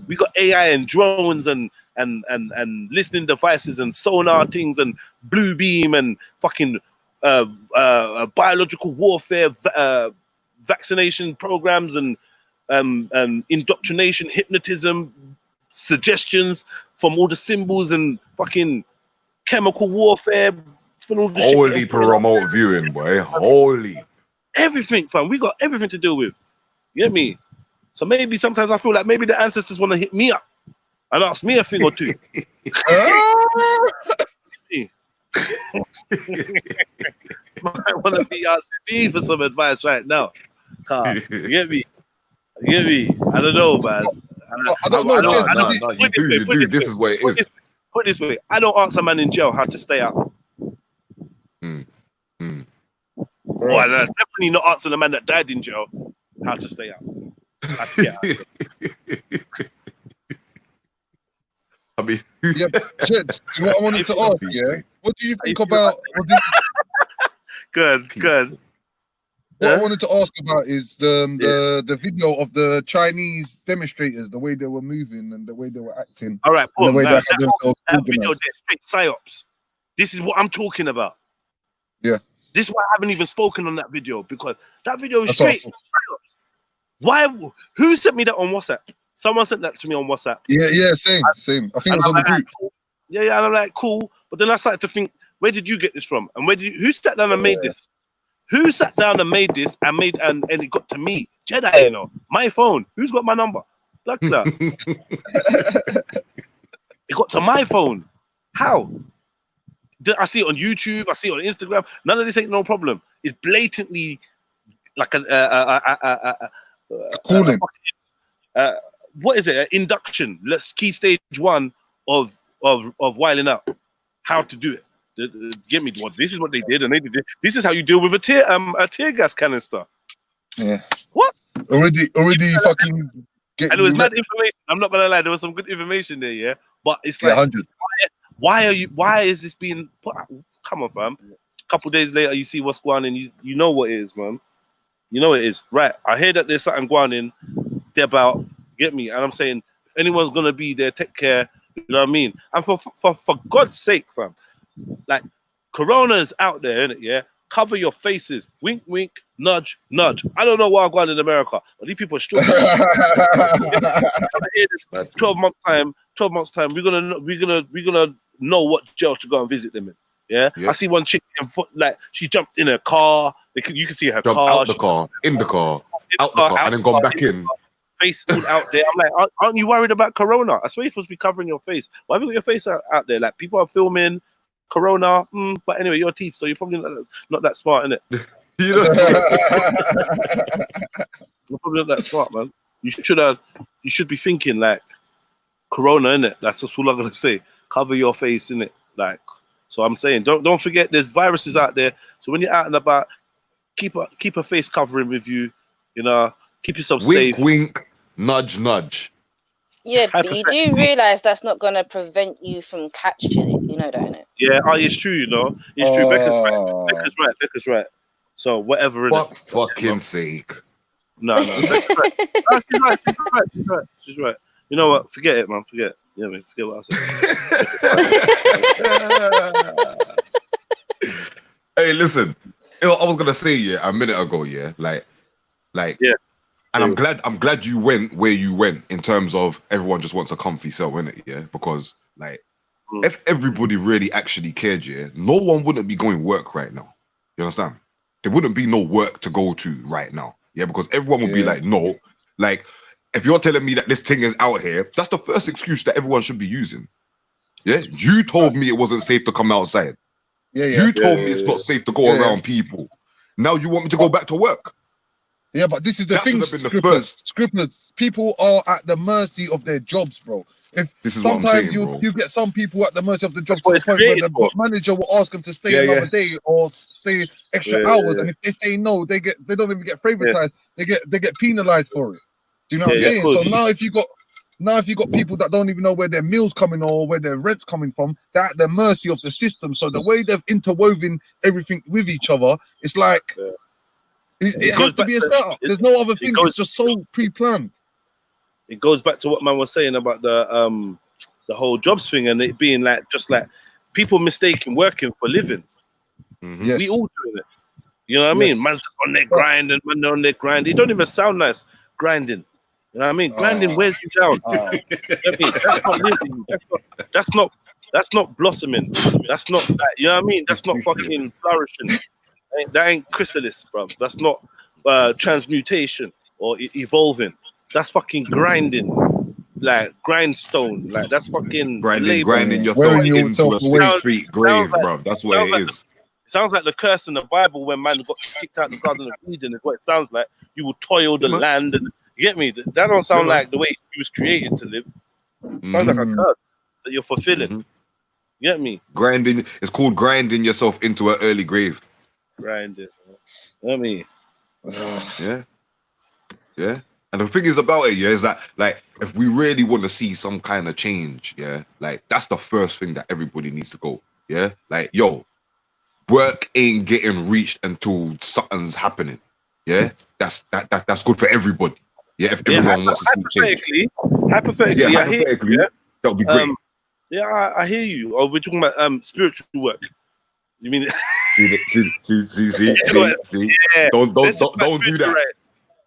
We got AI and drones and listening devices and sonar things and blue beam and fucking biological warfare, vaccination programs and indoctrination, hypnotism, suggestions from all the symbols and fucking chemical warfare. Holy remote viewing, boy. Holy. Everything, fam. We got everything to deal with. You get me? So maybe sometimes I feel like maybe the ancestors want to hit me up and ask me a thing or two. Might want to be asking me for some advice right now. You get me? You get me? I don't know, man. I don't know. No, you do. This is what it is. Put it this way. I don't ask a man in jail how to stay out. Well, I definitely not answering a man that died in jail how to stay out. How to get out. I mean, yeah, Jed, what I wanted to ask, yeah? What do you think about? Good. What I wanted to ask about is the video of the Chinese demonstrators, the way they were moving and the way they were acting. All right, the way that video, straight psyops. This is what I'm talking about. Yeah. This is why I haven't even spoken on that video, because that video is straight psyops. Why? Who sent me that on WhatsApp? Someone sent that to me on WhatsApp. Yeah, same. I think it was on the group. Yeah, and I'm like, cool. But then I started to think, where did you get this from? And who sat down and made this? Who sat down and made this and it got to me? Jedi, you know, my phone. Who's got my number? Black. It got to my phone. How? I see it on YouTube. I see it on Instagram. None of this ain't no problem. It's blatantly like calling. What is it? An induction. Let's key stage 1 of wilding out. How to do it. Get me what? This is what they did, and they did. This is how you deal with a tear gas canister. Yeah. What? Already fucking. And it was mad information. I'm not gonna lie. There was some good information there. Yeah, but it's like, 100. Why is this being put out? Come on, fam. A couple days later, you see what's going on, and you know what it is, man. You know what it is, right? I hear that there's something going in. They're about get me, and I'm saying if anyone's gonna be there, take care. You know what I mean? And for God's sake, fam. Like, Corona's out there, innit? Yeah, cover your faces. Wink, wink, nudge, nudge. I don't know why I'm going in America, but these people are still. 12 months time. We're gonna know what jail to go and visit them in. Yeah, I see one chick like she jumped in a car. You can see her jump car. Out the car, in the car, out the car, and then gone back in. Face all out there. I'm like, aren't you worried about Corona? I swear you're supposed to be covering your face. Why have you got your face out there? Like, people are filming. Corona, but anyway, your teeth, so you're probably not that smart, innit? You're probably not that smart, man. You should be thinking like Corona, innit? That's all I'm gonna say. cover your face in it. Like, so I'm saying, don't forget, there's viruses out there. So when you're out and about, keep a face covering with you. You know, keep yourself Wink, safe. wink, nudge, nudge. Yeah, but you do realize that's not going to prevent you from catching it. You know that, innit? Yeah, it's true. You know, it's true. Becca's right. Becca's right. So whatever. Fuck fucking sake. No. She's right. She's right. You know what? Forget it, man. Forget it. Yeah, man. Forget what I said. Hey, listen. I was gonna say a minute ago, like, yeah. And I'm glad you went where you went in terms of everyone just wants a comfy cell, innit? Yeah, because like, if everybody really actually cared, no one wouldn't be going work right now. You understand? There wouldn't be no work to go to right now. Yeah, because everyone would be like, no, like, if you're telling me that this thing is out here, that's the first excuse that everyone should be using. Yeah, you told me it wasn't safe to come outside. You told me it's not safe to go around people. Now you want me to go back to work. Yeah, but this is the thing, Scrippers. People are at the mercy of their jobs, bro. Sometimes you get some people at the mercy of the jobs to the point where the manager will ask them to stay another day or stay extra hours, and if they say no, they don't even get favoritized. They get penalized for it. Do you know what I'm saying? So now if you got people that don't even know where their meals coming or where their rent's coming from, they're at the mercy of the system. So the way they've interwoven everything with each other, it's like it has to be a setup. There's no other thing. It's just so pre-planned. It goes back to what man was saying about the whole jobs thing and it being like just like people mistaking working for living. Yes. We all doing it. You know what I mean? Man's just on their grind and man on their grind. It don't even sound nice. Grinding. You know what I mean? Grinding wears you down. That's not living. That's not blossoming. That's not that. You know what I mean? That's not fucking flourishing. That ain't chrysalis, bro. That's not transmutation or evolving. That's fucking grinding, like grindstone. Like that's fucking grinding yourself into a 6 feet grave, bro. That's what it is. It sounds like the curse in the Bible when man got kicked out of the Garden of Eden. Is what it sounds like. You will toil the land, and you get me. That don't sound like the way he was created to live. Sounds like a curse that you're fulfilling. You get me? Grinding. It's called grinding yourself into an early grave. Grinding. I mean, yeah. And the thing is about it, is that like if we really want to see some kind of change, like that's the first thing that everybody needs to go. Yeah, like yo, work ain't getting reached until something's happening. Yeah, that's good for everybody. Yeah, if everyone wants to see change. Hypothetically, that would be great. I hear you. Or we're talking about spiritual work. You mean? See. Yeah. Don't do that. Right.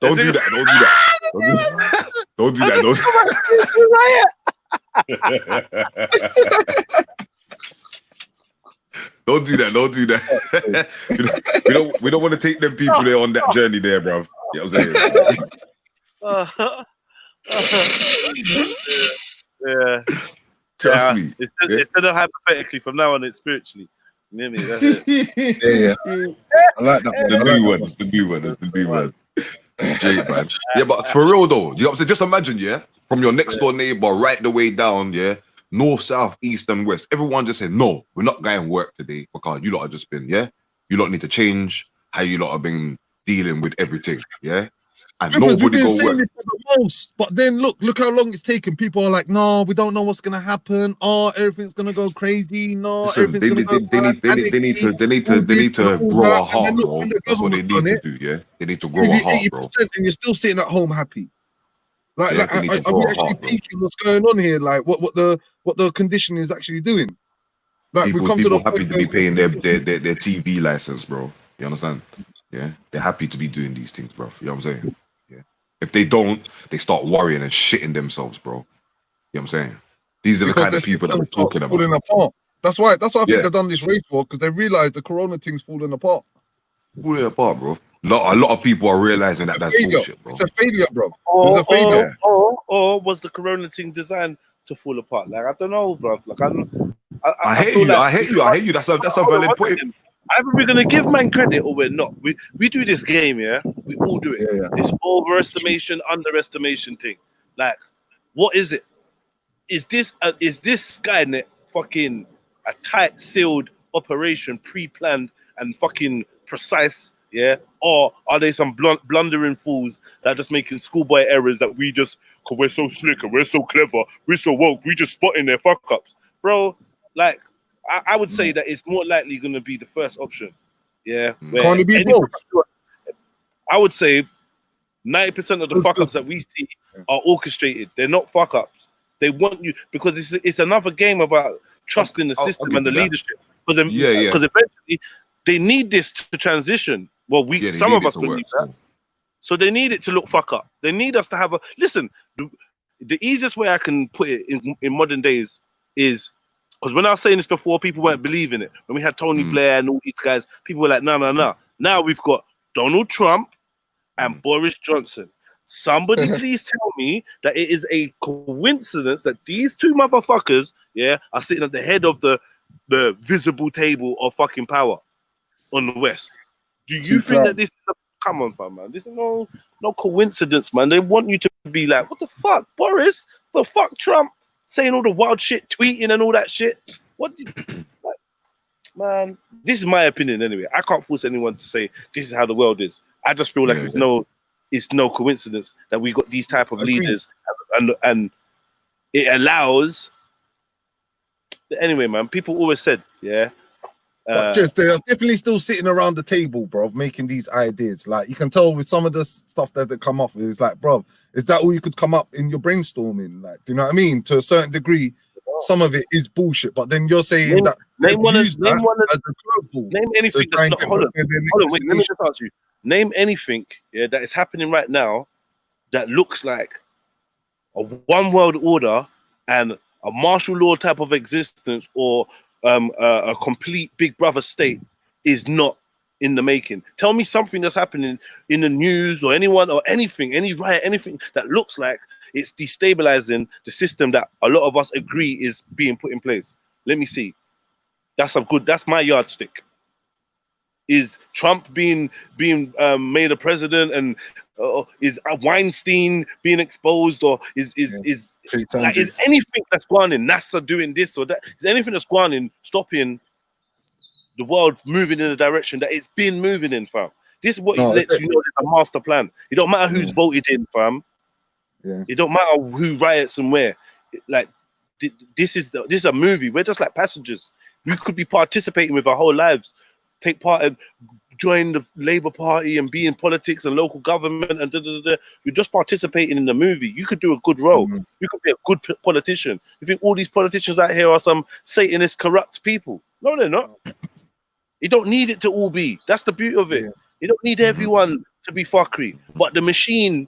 Don't do that. Don't do that. Don't do that. Don't do that. Don't do that. We don't want to take them people there on that journey there, bro. You know what I'm saying? Yeah. Trust me. Instead of hypothetically, from now on, it's spiritually. You know what I mean? That's it. I like that. The new one. Straight, man. Yeah, but for real though, you know what I'm saying? Just imagine, from your next door neighbor right the way down, north, south, east, and west. Everyone just said, no, we're not going to work today because you lot have just been, you lot need to change how you lot have been dealing with everything, and nobody go work. The most, but then look how long it's taken. People are like, no, we don't know what's gonna happen. Oh, everything's gonna go crazy. No, everything's gonna go they need to grow a heart, bro. That's what they need to do, They need to grow a heart, bro. And you're still sitting at home happy. Are we actually peeking what's going on here? Like what the condition is actually doing? Like people, we come to the happy to be paying their TV license, bro. You understand? Yeah, they're happy to be doing these things, bro. You know what I'm saying? Yeah. If they don't, they start worrying and shitting themselves, bro. You know what I'm saying? These are the kind of people that we're talking about. Apart. That's why I think they've done this race war, because they realize the corona thing's falling apart. Falling apart, bro. A lot of people are realizing that that's bullshit, bro. It's a failure, bro. Or was the corona thing designed to fall apart? Like, I don't know, bro. Like, I hear you. That's a valid point. Either we're gonna give man credit or we're not. We do this game, we all do it. This overestimation, underestimation thing. Like, what is it? Is this Skynet fucking a tight sealed operation, pre-planned and fucking precise, yeah? Or are they some blundering fools that are just making schoolboy errors that we just, cause we're so slick and we're so clever, we're so woke, we just spotting their fuck ups, bro? Like, I would say that it's more likely going to be the first option, yeah. Can't it be both? I would say 90% of the fuck ups that we see are orchestrated. They're not fuck ups. They want you because it's another game about trusting the system and the leadership. Because eventually they need this to transition. Well, some of us believe that. So they need it to look fuck up. They need us to have a listen. The easiest way I can put it in modern days is because when I was saying this before, people weren't believing it. When we had Tony Blair and all these guys, people were like, no. Now we've got Donald Trump and Boris Johnson. Somebody please tell me that it is a coincidence that these two motherfuckers, yeah, are sitting at the head of the visible table of fucking power on the West. Do you think that this is come on, fam, man? This is no coincidence, man. They want you to be like, what the fuck, Boris? What the fuck, Trump? Saying all the wild shit, tweeting and all that shit. What do you, like, man? This is my opinion anyway. I can't force anyone to say this is how the world is. I just feel like it's no coincidence that we got these type of leaders, and it allows. Anyway, man, people always said, yeah. But just they're definitely still sitting around the table, bro, making these ideas. Like you can tell with some of the stuff that they come up with, it's like, bro, is that all you could come up in your brainstorming? Like, do you know what I mean? To a certain degree, some of it is bullshit. But then you're saying name anything that's not. Hold on, wait. Let me just ask you. Name anything, yeah, that is happening right now that looks like a one world order and a martial law type of existence, or a complete Big Brother state is not in the making. Tell me something that's happening in the news or anyone or anything, any riot, anything that looks like it's destabilizing the system that a lot of us agree is being put in place. Let me see. That's my yardstick. Is Trump being made a president, and is Weinstein being exposed, or is anything that's going in NASA doing this or that? Is anything that's going in stopping the world moving in the direction that it's been moving in, fam? This is what lets you know there's a master plan. It don't matter who's voted in, fam. Yeah. It don't matter who riots and where. Like this is a movie. We're just like passengers. We could be participating with our whole lives. Take part and join the Labour Party and be in politics and local government and You're just participating in the movie. You could do a good role. You could be a good politician. You think all these politicians out here are some Satanist, corrupt people? No, they're not. You don't need it to all be. That's the beauty of it. You don't need everyone to be fuckery. But the machine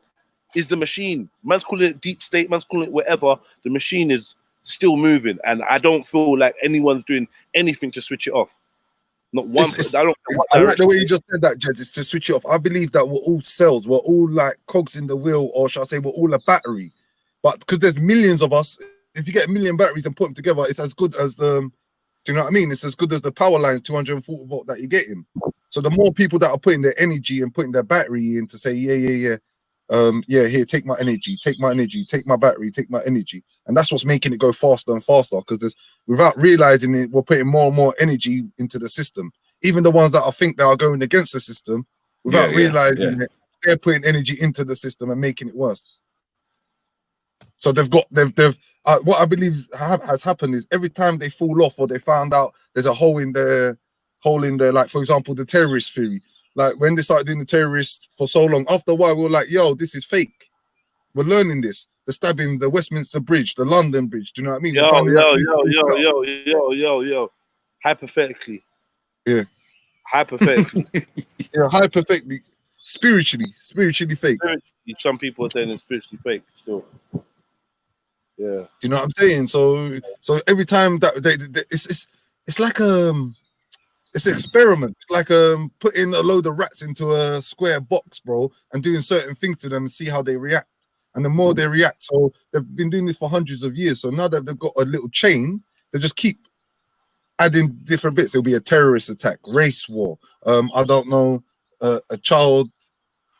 is the machine. Man's calling it deep state. Man's calling it whatever. The machine is still moving, and I don't feel like anyone's doing anything to switch it off. Not one. I like the way you just said that, Jez. It's to switch it off. I believe that we're all cells. We're all like cogs in the wheel, or shall I say, we're all a battery. But because there's millions of us, if you get a million batteries and put them together, it's as good as the. Do you know what I mean? It's as good as the power line, 240 volt that you're getting. So the more people that are putting their energy and putting their battery in to say, here, take my energy, take my energy, take my battery, take my energy, and that's what's making it go faster and faster. Because without realizing it, we're putting more and more energy into the system. Even the ones that I think that are going against the system, without realizing it, they're putting energy into the system and making it worse. So what I believe has happened is every time they fall off or they found out there's a hole in their, like for example, the terrorist theory. Like when they started doing the terrorists for so long, after a while we were like, yo, this is fake. We're learning this. The stabbing, the Westminster Bridge, the London Bridge. Do you know what I mean? Yo. Hypothetically. Yeah. Hypothetically. Hypothetically. Spiritually fake. Some people are saying it's spiritually fake still. Yeah. Do you know what I'm saying? So every time that it's like it's an experiment. It's like putting a load of rats into a square box, bro, and doing certain things to them and see how they react. And the more they react, so they've been doing this for hundreds of years. So now that they've got a little chain, they just keep adding different bits. It'll be a terrorist attack, race war. I don't know, a child,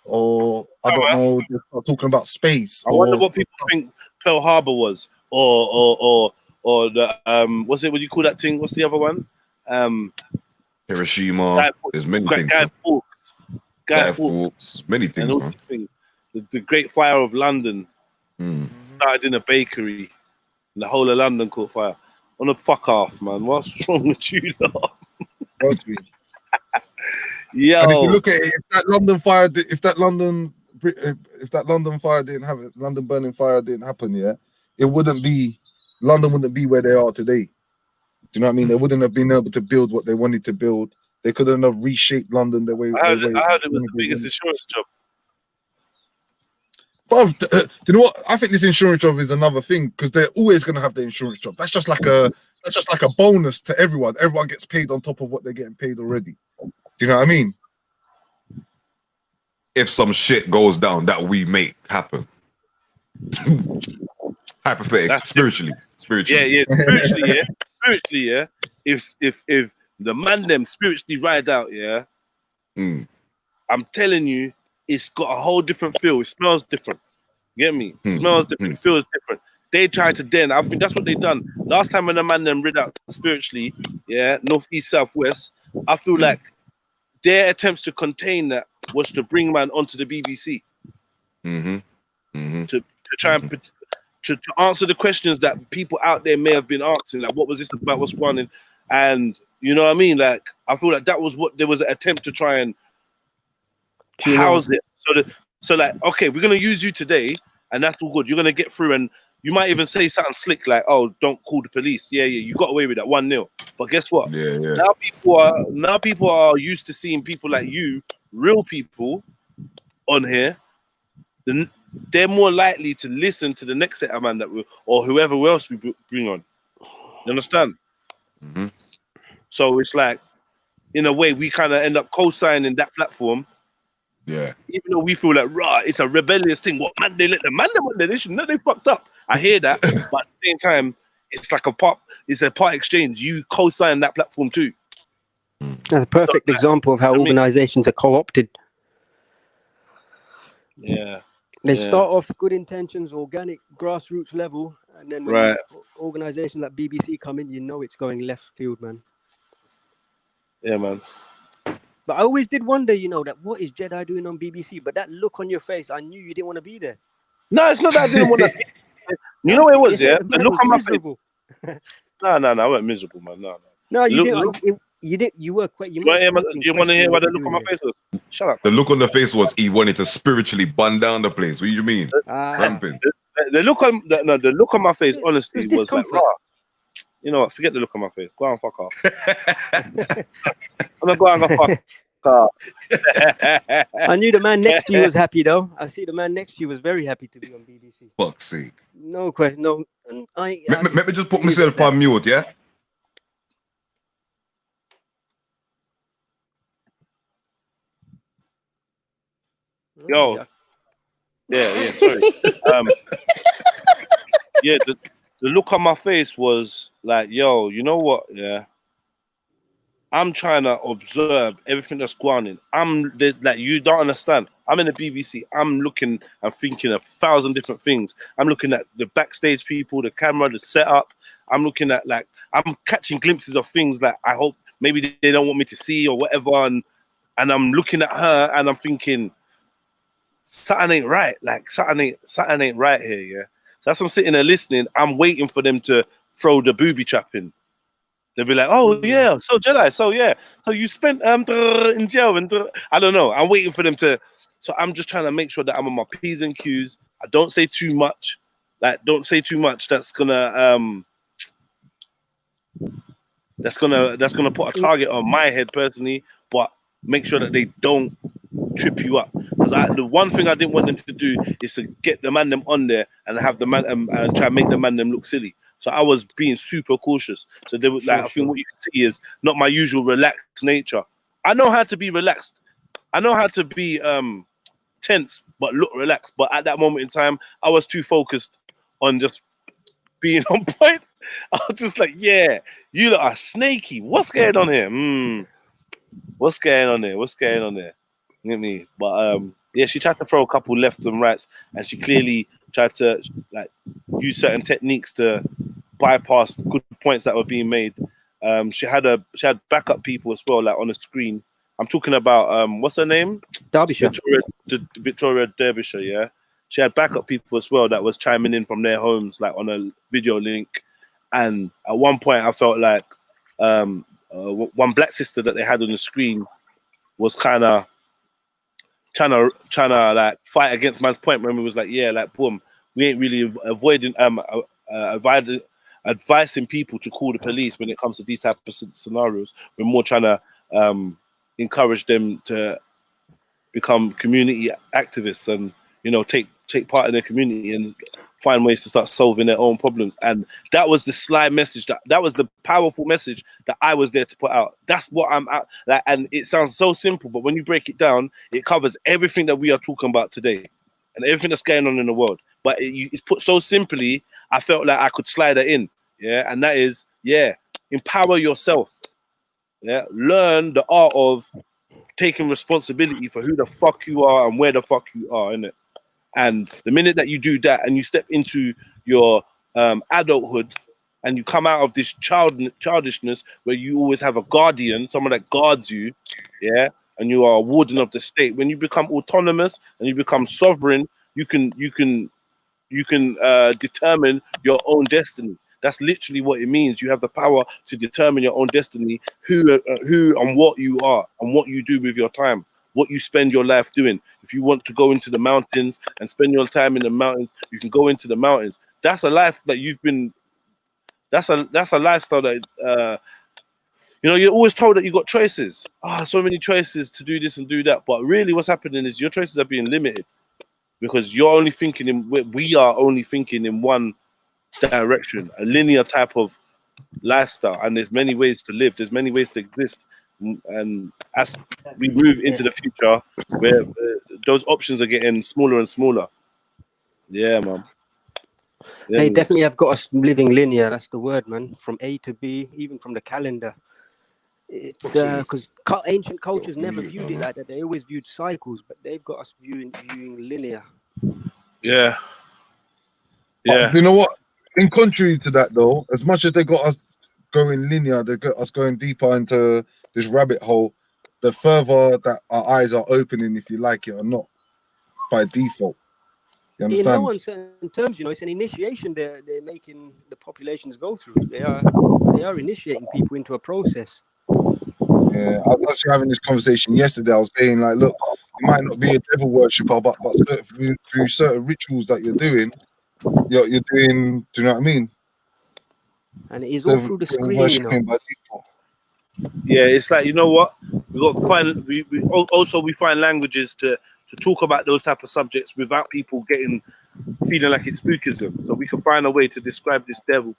or I don't know. They're talking about space. I wonder what people think Pearl Harbor was, or or the what's it? What do you call that thing? What's the other one? Hiroshima. There's many things. Guy Fawkes. Guy Fawkes. Many things, and all man. these things. The Great Fire of London started in a bakery, and the whole of London caught fire. On the fuck off, man. What's wrong with you, lot? Trust me. Yo. And if you look at it, if that London fire didn't have it, London burning fire didn't happen, yeah, London wouldn't be where they are today. Do you know what I mean? They wouldn't have been able to build what they wanted to build. They couldn't have reshaped London the way. I heard it was the biggest insurance job. But do you know what? I think this insurance job is another thing because they're always going to have the insurance job. That's just like a bonus to everyone. Everyone gets paid on top of what they're getting paid already. Do you know what I mean? If some shit goes down that we make happen, hypothetically, spiritually. Yeah, spiritually, yeah. If the man them spiritually ride out, yeah. I'm telling you, it's got a whole different feel. It smells different. You get me? It smells different. It feels different. They tried to I think that's what they done. Last time when the man them rid out spiritually, yeah, north, east, south, west, I feel like their attempts to contain that was to bring man onto the BBC. To try and to answer the questions that people out there may have been asking, like what was this about, what's going on, and you know what I mean? Like I feel like that was what there was an attempt to try and house it. So like, okay, we're gonna use you today, and that's all good. You're gonna get through, and you might even say something slick like, "Oh, don't call the police." Yeah, you got away with that 1-0. But guess what? Yeah. Now people are used to seeing people like you, real people, on here. They're more likely to listen to the next set of man or whoever else we bring on. You understand? So it's like, in a way, we kind of end up co-signing that platform. Yeah. Even though we feel like, it's a rebellious thing. What man? They let the man them on there. They fucked up. I hear that, but at the same time, it's like a part exchange. You co-sign that platform too. That's a perfect example of how organizations are co-opted. Yeah. They start off good intentions, organic, grassroots level, and then when organizations like BBC come in, you know it's going left field, man. Yeah, man. But I always did wonder, that what is Jedi doing on BBC? But that look on your face, I knew you didn't want to be there. No, it's not that I didn't want to be there. You know what it was, yeah? The look on my face. No, I wasn't miserable, man. No, you didn't. You didn't. You were quite. You want to hear what the look on my face was? Shut up. The look on the face was he wanted to spiritually bun down the place. What do you mean? Ramping. The look on my face, honestly, was like, you know what? Forget the look on my face. Go on, fuck off. I'm gonna go and go fuck off. I knew the man next to you was happy, though. I see the man next to you was very happy to be on BBC. Fuck's sake. No question. No. Let me just put myself on mute, yeah? Yo. Yeah, sorry. Yeah, the look on my face was like, yo, you know what? Yeah. I'm trying to observe everything that's going on. Like, you don't understand. I'm in the BBC. I'm looking and thinking 1,000 different things. I'm looking at the backstage people, the camera, the setup. I'm looking at, like, I'm catching glimpses of things that I hope maybe they don't want me to see or whatever. And I'm looking at her and I'm thinking, something ain't right. Like, something ain't right here, yeah? So as I'm sitting there listening, I'm waiting for them to throw the booby trap in. They'll be like, oh, yeah, so Jedi, so yeah. So you spent in jail, and I don't know. I'm waiting for them to. So I'm just trying to make sure that I'm on my P's and Q's. I don't say too much. Like, don't say too much. That's gonna put a target on my head personally. But make sure that they don't trip you up. Because the one thing I didn't want them to do is to get the man them on there and have the man and try and make the man them look silly. So I was being super cautious. So they were like, I think what you can see is not my usual relaxed nature. I know how to be relaxed. I know how to be tense, but look relaxed. But at that moment in time, I was too focused on just being on point. I was just like, yeah, you lot are snaky. What's going on here? What's going on there? What's going on there? You get me? But yeah, she tried to throw a couple lefts and rights, and she clearly tried to like use certain techniques to bypassed good points that were being made. She had backup people as well, like on the screen. I'm talking about what's her name? Derbyshire. Victoria Derbyshire, yeah. She had backup people as well that was chiming in from their homes, like on a video link. And at one point, I felt like one black sister that they had on the screen was kind of trying to like fight against man's point when we was like, yeah, like boom, we ain't really avoiding advising people to call the police when it comes to these type of scenarios. We're more trying to encourage them to become community activists and, you know, take part in their community and find ways to start solving their own problems. And that was the sly message, that was the powerful message that I was there to put out. That's what I'm at, like, and it sounds so simple, but when you break it down, it covers everything that we are talking about today and everything that's going on in the world. But it's put so simply, I felt like I could slide it in. Yeah, and that is, yeah, empower yourself. Yeah, learn the art of taking responsibility for who the fuck you are and where the fuck you are, innit? And the minute that you do that and you step into your adulthood and you come out of this childishness where you always have a guardian, someone that guards you, yeah, and you are a warden of the state. When you become autonomous and you become sovereign, you can determine your own destiny. That's literally what it means. You have the power to determine your own destiny, who and what you are and what you do with your time, what you spend your life doing. If you want to go into the mountains and spend your time in the mountains, you can go into the mountains. That's a life that you've been, that's a lifestyle that, you know, you're always told that you got choices. So many choices to do this and do that. But really what's happening is your choices are being limited because you're only thinking we are only thinking in one direction, a linear type of lifestyle, and there's many ways to live, there's many ways to exist. And as we move into the future where those options are getting smaller and smaller. Yeah, man. Yeah, They man. definitely have got us living linear. That's the word, man. From A to B, even from the calendar. It's because ancient cultures never viewed it like that. They always viewed cycles, but they've got us viewing linear. Yeah. You know what? In contrary to that, though, as much as they got us going linear, they got us going deeper into this rabbit hole, the further that our eyes are opening, if you like it or not, by default. You understand? In no uncertain terms, you know, it's an initiation they're making the populations go through. They are initiating people into a process. Yeah, I was actually having this conversation yesterday. I was saying, like, look, you might not be a devil worshipper, but through certain rituals that you're doing, you're doing. Do you know what I mean? And it is all through the screen, you know. By default. Yeah, it's like, you know what, we got to find. We find languages to talk about those type of subjects without people feeling like it's spookism. So we can find a way to describe this devil,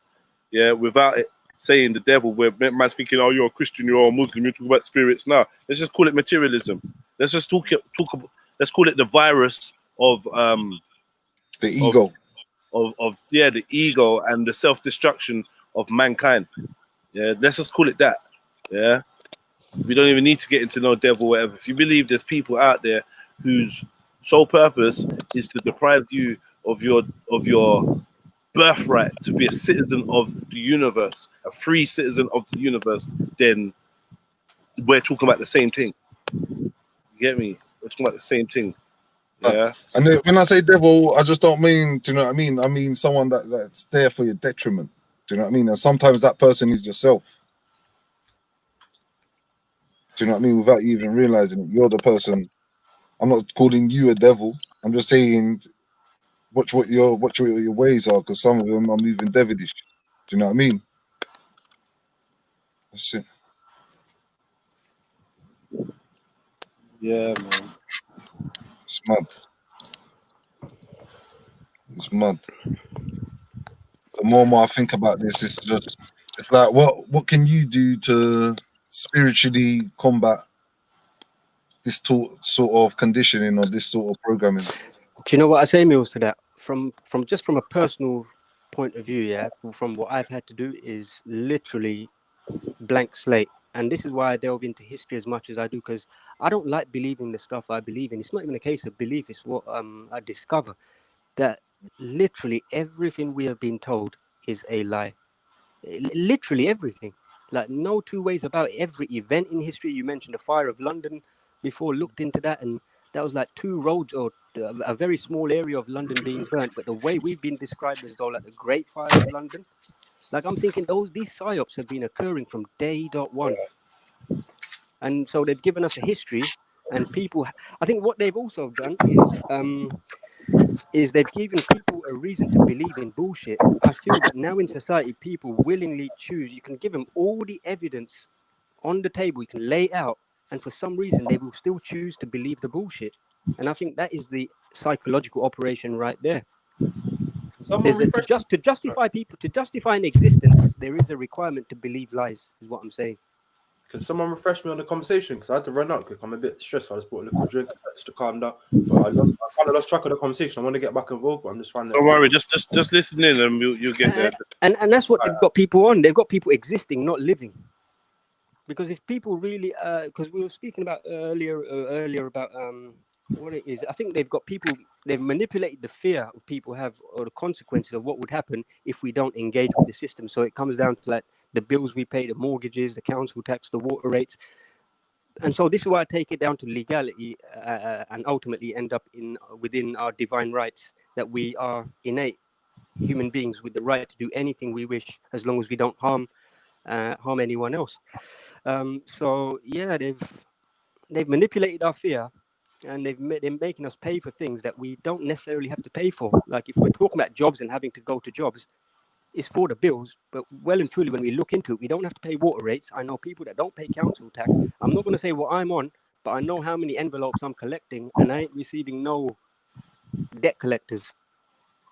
yeah, without it saying the devil, where man's thinking, oh, you're a Christian, you're a Muslim, you talk about spirits. No, let's just call it materialism. Let's just let's call it the virus of the ego, of the ego and the self-destruction of mankind. Yeah, let's just call it that. Yeah, we don't even need to get into no devil or whatever. If you believe there's people out there whose sole purpose is to deprive you of your birthright to be a citizen of the universe, a free citizen of the universe, then we're talking about the same thing. You get me? We're talking about the same thing. Yeah. And then when I say devil, I just don't mean, do you know what I mean? I mean someone that's there for your detriment. Do you know what I mean? And sometimes that person is yourself. Do you know what I mean? Without you even realizing it, you're the person. I'm not calling you a devil. I'm just saying, watch what your ways are, because some of them are moving devilish. Do you know what I mean? That's it. Yeah, man. It's mad. It's mad. The more and more I think about this, it's like, what can you do to spiritually combat this sort of conditioning or this sort of programming? Do you know what I say, Mills, to that? From a personal point of view, yeah, from what I've had to do is literally blank slate. And this is why I delve into history as much as I do, because I don't like believing the stuff I believe in. It's not even a case of belief. It's what I discover, that literally everything we have been told is a lie. literally everything. Like no two ways about it. Every event in history. You mentioned the fire of London before, looked into that, and that was like 2 roads or a very small area of London being burnt. But the way we've been described as though like the Great Fire of London, like I'm thinking these psyops have been occurring from day.1. And so they've given us a history, and people, I think what they've also done is they've given people a reason to believe in bullshit. I feel that now in society, people willingly choose. You can give them all the evidence on the table, you can lay it out, and for some reason they will still choose to believe the bullshit. And I think that is the psychological operation right there. To justify people, to justify an existence, there is a requirement to believe lies, is what I'm saying. Can someone refresh me on the conversation? Because I had to run out quick. I'm a bit stressed. I just bought a little drink just to calm down. But I kind of lost track of the conversation. I want to get back involved, but I'm just finding. Don't worry, just listen in, and you'll get there. And that's what they've got people on. They've got people existing, not living. Because if people really, because we were speaking about earlier about what it is. I think they've got people. They've manipulated the fear of people have, or the consequences of what would happen if we don't engage with the system. So it comes down to like the bills we pay, the mortgages, the council tax, the water rates. And so this is why I take it down to legality and ultimately end up within our divine rights, that we are innate human beings with the right to do anything we wish as long as we don't harm anyone else. So yeah, they've manipulated our fear, and they're making us pay for things that we don't necessarily have to pay for. Like if we're talking about jobs and having to go to jobs, it's for the bills, but well and truly when we look into it, we don't have to pay water rates. I know people that don't pay council tax. I'm not going to say what I'm on, but I know how many envelopes I'm collecting, and I ain't receiving no debt collectors.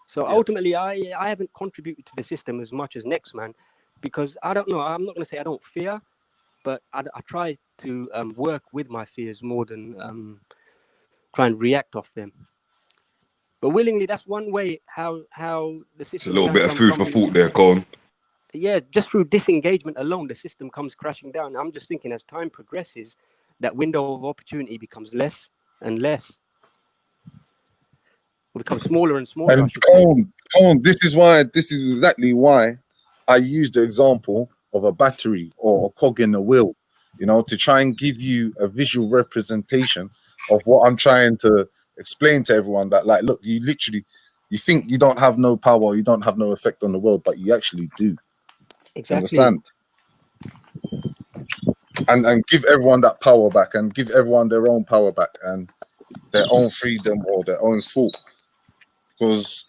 So ultimately, I haven't contributed to the system as much as next man, because I don't know. I'm not going to say I don't fear, but I try to work with my fears more than try and react off them. But willingly, that's one way how the system. It's a little bit of food for thought there, Colin. Yeah, just through disengagement alone, the system comes crashing down. I'm just thinking as time progresses, that window of opportunity becomes less and less. It becomes smaller and smaller. And Colin, this is exactly why I use the example of a battery or a cog in the wheel, you know, to try and give you a visual representation of what I'm trying to explain to everyone, that like, look, you think you don't have no power, you don't have no effect on the world, but you actually do. Exactly. Understand? And give everyone that power back, and give everyone their own power back and their own freedom or their own thought. Because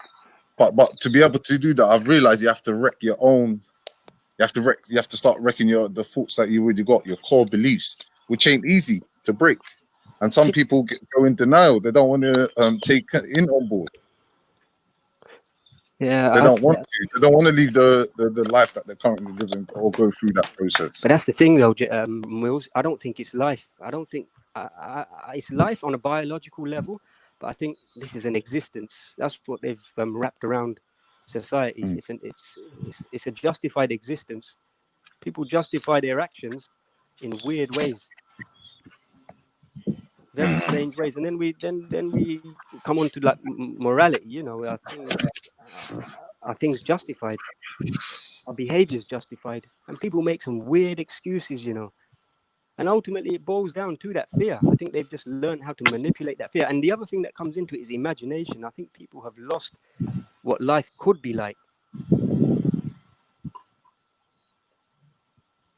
but to be able to do that, I've realized you have to wreck your own. You have to start wrecking the thoughts that you already got, your core beliefs, which ain't easy to break. And some people go in denial. They don't want to take in on board. Yeah, they don't want to. They don't want to leave the life that they're currently living or go through that process. But that's the thing, though, Mills. I don't think it's life. I don't think it's life on a biological level. But I think this is an existence. That's what they've wrapped around society. It's a justified existence. People justify their actions in weird ways, very strange ways, and then we come on to like morality. You know, are things justified? Our behavior is justified, and people make some weird excuses. You know. And ultimately, it boils down to that fear. I think they've just learned how to manipulate that fear. And the other thing that comes into it is imagination. I think people have lost what life could be like.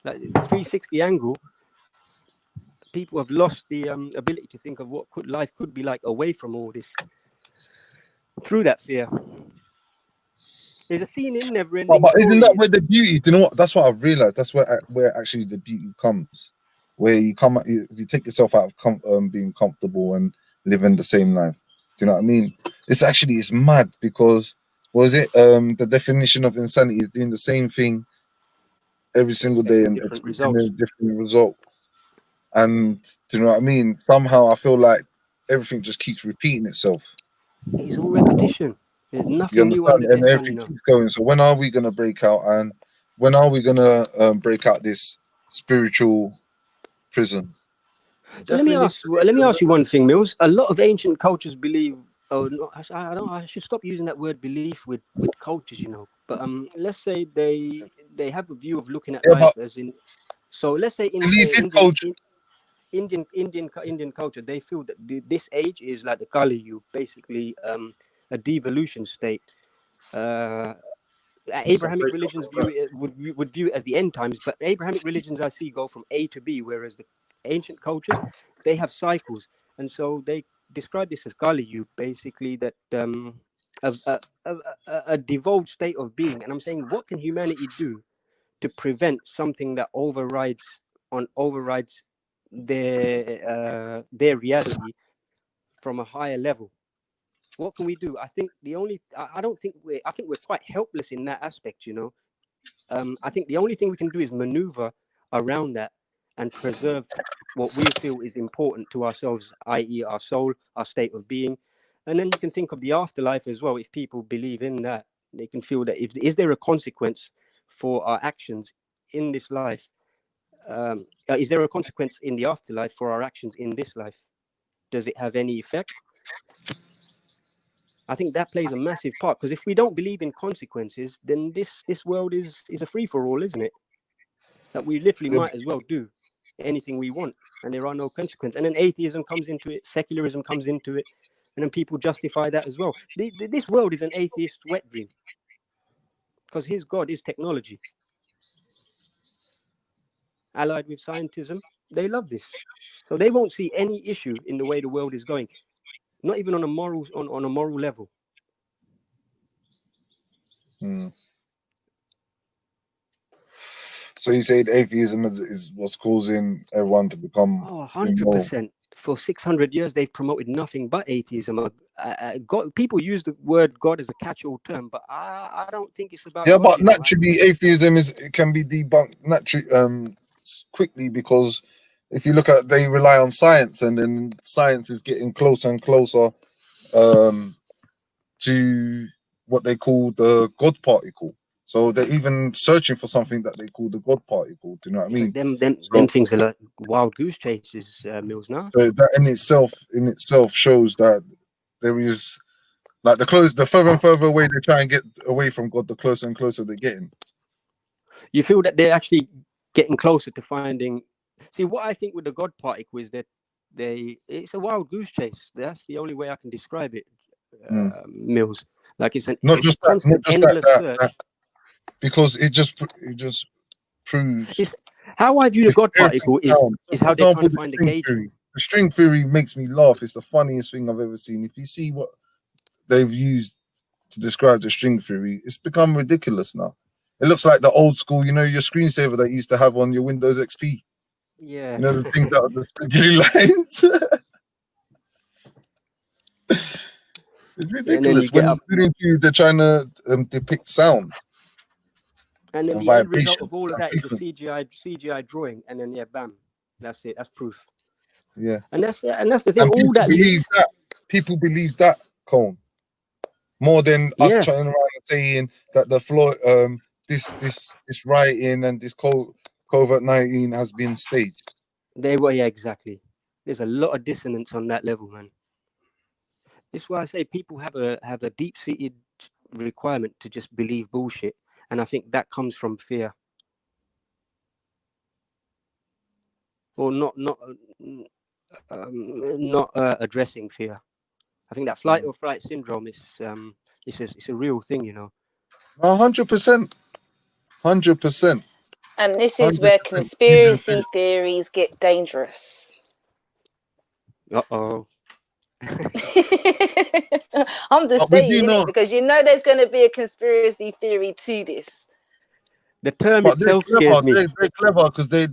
Like the 360 angle, people have lost the ability to think of what life could be like away from all this. Through that fear. There's a scene in Neverending But isn't that where the beauty? You know what? That's what I've realized. That's where actually the beauty comes. Where you take yourself out of being comfortable and living the same life. Do you know what I mean? It's mad, because the definition of insanity is doing the same thing every single day and expecting a different result. And do you know what I mean? Somehow I feel like everything just keeps repeating itself. It's all repetition. There's nothing new under and everything keeps going. So when are we gonna break out? And when are we gonna break out this spiritual prison? So let me ask you one thing, Mills. A lot of ancient cultures believe Oh no, I don't. I should stop using that word belief with cultures, you know. But let's say they have a view of looking at Yeah, but life as in. So let's say in belief in culture. Indian culture, they feel that this age is like the Kali Yuga, basically a devolution state. Abrahamic religions would view it as the end times, but Abrahamic religions I see go from A to B, whereas the ancient cultures, they have cycles, and so they describe this as Kali Yuga, basically that a devolved state of being. And I'm saying, what can humanity do to prevent something that overrides their reality from a higher level? What can we do? I think I don't think I think we're quite helpless in that aspect, you know. I think the only thing we can do is maneuver around that and preserve what we feel is important to ourselves, i.e. our soul, our state of being. And then you can think of the afterlife as well. If people believe in that, they can feel that is there a consequence for our actions in this life? Is there a consequence in the afterlife for our actions in this life? Does it have any effect? I think that plays a massive part, because if we don't believe in consequences, then this world is a free-for-all, isn't it? That we literally might as well do anything we want, and there are no consequences. And then atheism comes into it, secularism comes into it, and then people justify that as well. This world is an atheist's wet dream, because his God is technology. Allied with scientism, they love this. So they won't see any issue in the way the world is going, not even on a moral level. So you say atheism is what's causing everyone to become 100%. For 600 years, they've promoted nothing but atheism. God, people use the word God as a catch-all term, but I don't think it's about. Yeah, God, but you know? naturally, atheism can be debunked naturally quickly, because if you look at, they rely on science, and then science is getting closer and closer to what they call the God particle. So they're even searching for something that they call the God particle. Do you know what I mean? Them things are like wild goose chases, Mills. Now. So that in itself shows that there is, like, the further and further away they try and get away from God, the closer and closer they're getting. You feel that they're actually getting closer to finding. See, what I think with the God particle is that it's a wild goose chase. That's the only way I can describe it, Mills. Like it's a constant, endless search. Because it just proves. How I view the God particle is how they're trying to find the gauge. The string theory makes me laugh. It's the funniest thing I've ever seen. If you see what they've used to describe the string theory, it's become ridiculous now. It looks like the old school, you know, your screensaver that you used to have on your Windows XP. Yeah. You know, the things that are the squiggly lines. It's ridiculous. They're trying to depict sound. And then the end result of all of that is a CGI drawing, and then bam, that's it. That's proof. Yeah. And that's the thing. All that people believe that, Cone, more than us trying around and saying that the Floyd, this rioting and this COVID-19 has been staged. Exactly. There's a lot of dissonance on that level, man. This is why I say people have a deep-seated requirement to just believe bullshit, and I think that comes from fear, or not addressing fear. I think that flight or flight syndrome is it's a real thing, you know. 100%, 100%. And this is where conspiracy theories get dangerous. Uh-oh. I'm just saying, because you know there's going to be a conspiracy theory to this. The term itself scares me. They're clever because they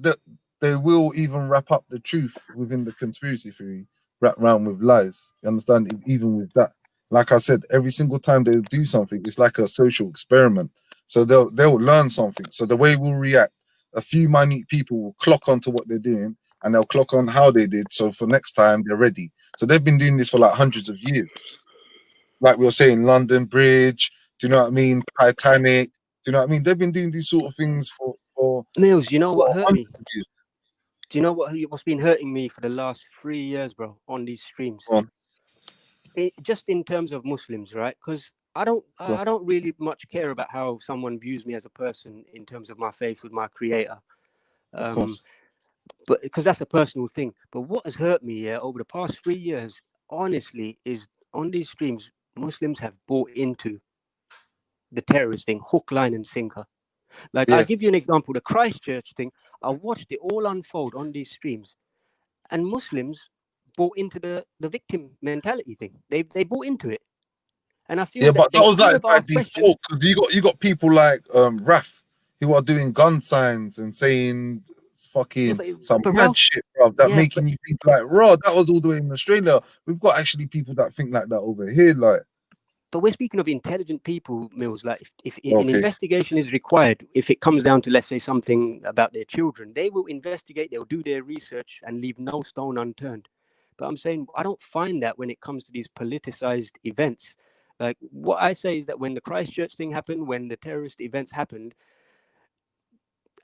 will even wrap up the truth within the conspiracy theory, wrap around with lies. You understand? Even with that, like I said, every single time they do something, it's like a social experiment. So they'll learn something. So the way we'll react, a few minute people will clock onto what they're doing, and they'll clock on how they did. So for next time, they're ready. So they've been doing this for like hundreds of years. Like we were saying, London Bridge. Do you know what I mean? Titanic. Do you know what I mean? They've been doing these sort of things for Mills, you know what hurt me? Do you know what's been hurting me for the last 3 years, bro, on these streams? just in terms of Muslims, right? Because I don't really much care about how someone views me as a person in terms of my faith with my creator. But because that's a personal thing. But what has hurt me over the past 3 years, honestly, is on these streams, Muslims have bought into the terrorist thing, hook, line, and sinker. Like, I'll give you an example. The Christchurch thing, I watched it all unfold on these streams, and Muslims bought into the victim mentality thing. They bought into it, and I feel but that was like by questions. default, because you got people like Raf who are doing gun signs and saying fucking some mad shit, bro. That making you think like, raw. That was all the way in Australia. We've got actually people that think like that over here, like. But we're speaking of intelligent people, Mills. Like, if an investigation is required, if it comes down to, let's say, something about their children, they will investigate, they'll do their research and leave no stone unturned. But I'm saying I don't find that when it comes to these politicized events. Like, what I say is that when the Christchurch thing happened, when the terrorist events happened,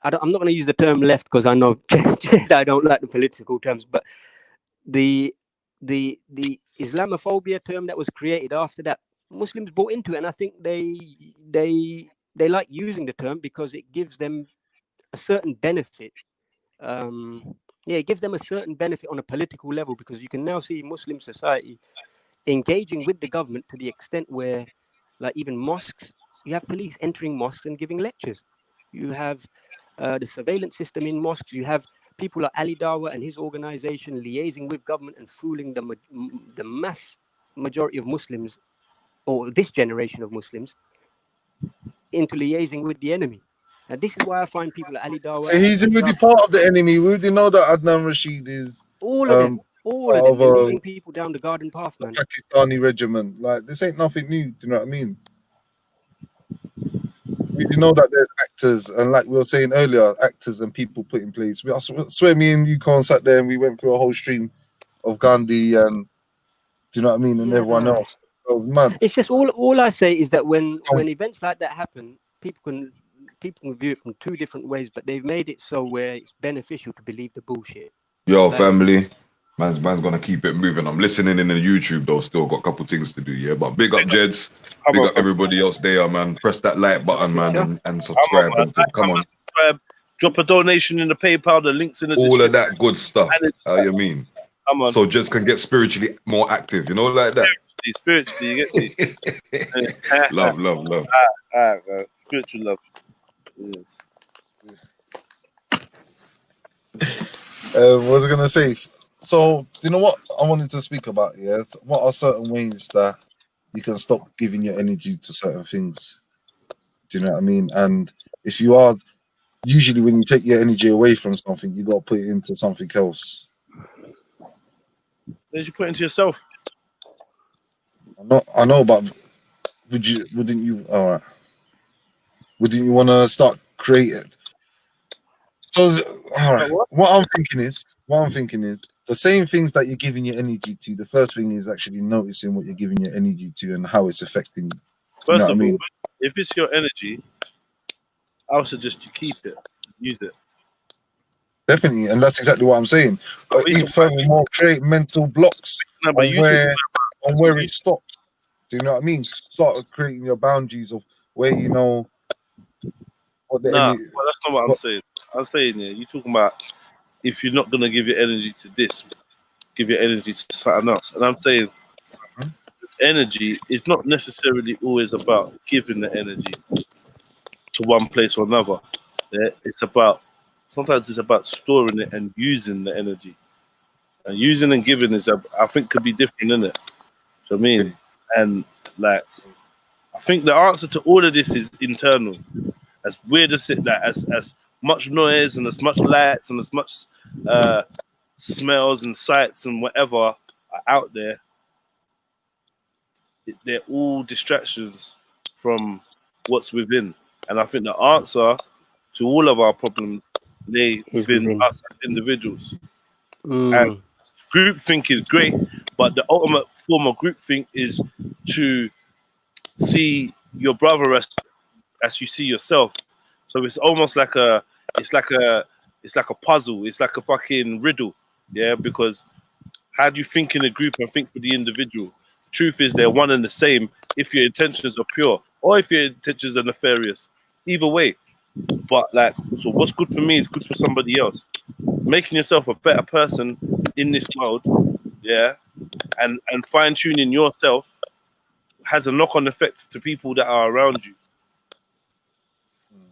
I'm not going to use the term left because I know I don't like the political terms, but the Islamophobia term that was created after that, Muslims bought into it, and I think they like using the term because it gives them a certain benefit. It gives them a certain benefit on a political level, because you can now see Muslim society engaging with the government to the extent where, like, even mosques, you have police entering mosques and giving lectures. You have the surveillance system in mosques. You have people like Ali Dawa and his organization liaising with government and fooling the mass majority of Muslims, or this generation of Muslims, into liaising with the enemy. And this is why I find people like Ali Dawa. He's already part of the enemy. We already know that Adnan Rashid is. All of them. They're leading people down the garden path, man. Pakistani regiment. Like, this ain't nothing new. Do you know what I mean? We know that there's actors, and like we were saying earlier, actors and people put in place. I swear me and you sat there and we went through a whole stream of Gandhi and, do you know what I mean, and everyone else. That was mad. It's just all I say is that when events like that happen, people can view it from two different ways, but they've made it so where it's beneficial to believe the bullshit. Yo, family. Man's gonna keep it moving. I'm listening in the YouTube though. Still got a couple things to do, yeah. But big up Jeds, big up everybody else there, man. Press that like button, man, and subscribe. Come on. Subscribe. Drop a donation in the PayPal. The links in the all of that good stuff. How you mean? Come on. So Jeds can get spiritually more active, you know, like that. Spiritually, you get me. love. All right, bro. Spiritual love. What was I gonna say? So, you know what I wanted to speak about? Yeah, what are certain ways that you can stop giving your energy to certain things? Do you know what I mean? And if you are, usually when you take your energy away from something, you got to put it into something else. Then you put it into yourself. I know, but wouldn't you? All right. Wouldn't you want to start creating? So, all right. What I'm thinking is the same things that you're giving your energy to. The first thing is actually noticing what you're giving your energy to and how it's affecting you. First of all, if it's your energy, I would suggest you keep it, use it. Definitely, and that's exactly what I'm saying. Furthermore, create mental blocks on where it stops. Do you know what I mean? Start creating your boundaries of where you know what the energy. Well, that's not what I'm saying. I'm saying you're talking about if you're not gonna give your energy to this, give your energy to something else. And I'm saying energy is not necessarily always about giving the energy to one place or another. Yeah? Sometimes it's about storing it and using the energy. And using and giving I think could be different, isn't it? So I mean, and like, I think the answer to all of this is internal. As weird as it, like, as much noise and as much lights and as much smells and sights and whatever are out there, they're all distractions from what's within. And I think the answer to all of our problems lay within us as individuals. And groupthink is great, but the ultimate form of groupthink is to see your brother as you see yourself. So it's almost like it's like a puzzle. It's like a fucking riddle, yeah. Because how do you think in a group and think for the individual? truth is they're one and the same if your intentions are pure or if your intentions are nefarious. Either way. But like, so what's good for me is good for somebody else. Making yourself a better person in this world, yeah, and fine-tuning yourself has a knock-on effect to people that are around you.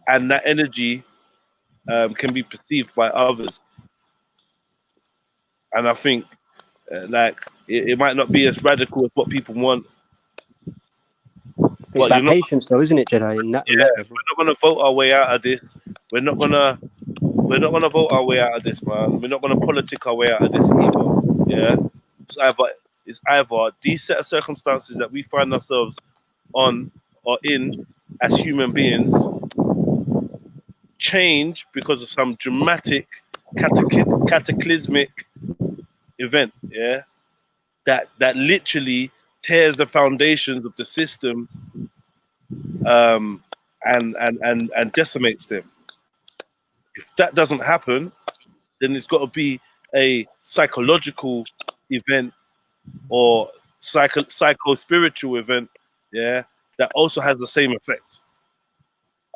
And that energy can be perceived by others. And I think like it might not be as radical as what people want. It's But about patience, though, isn't it, Jedi? In that level. We're not gonna vote our way out of this. We're not gonna vote our way out of this, man. We're not gonna politic our way out of this either. Yeah, it's either these set of circumstances that we find ourselves on or in as human beings change because of some dramatic cataclysmic event, yeah, that literally tears the foundations of the system and decimates them. If that doesn't happen, then it's got to be a psychological event or psycho-spiritual event, yeah, that also has the same effect.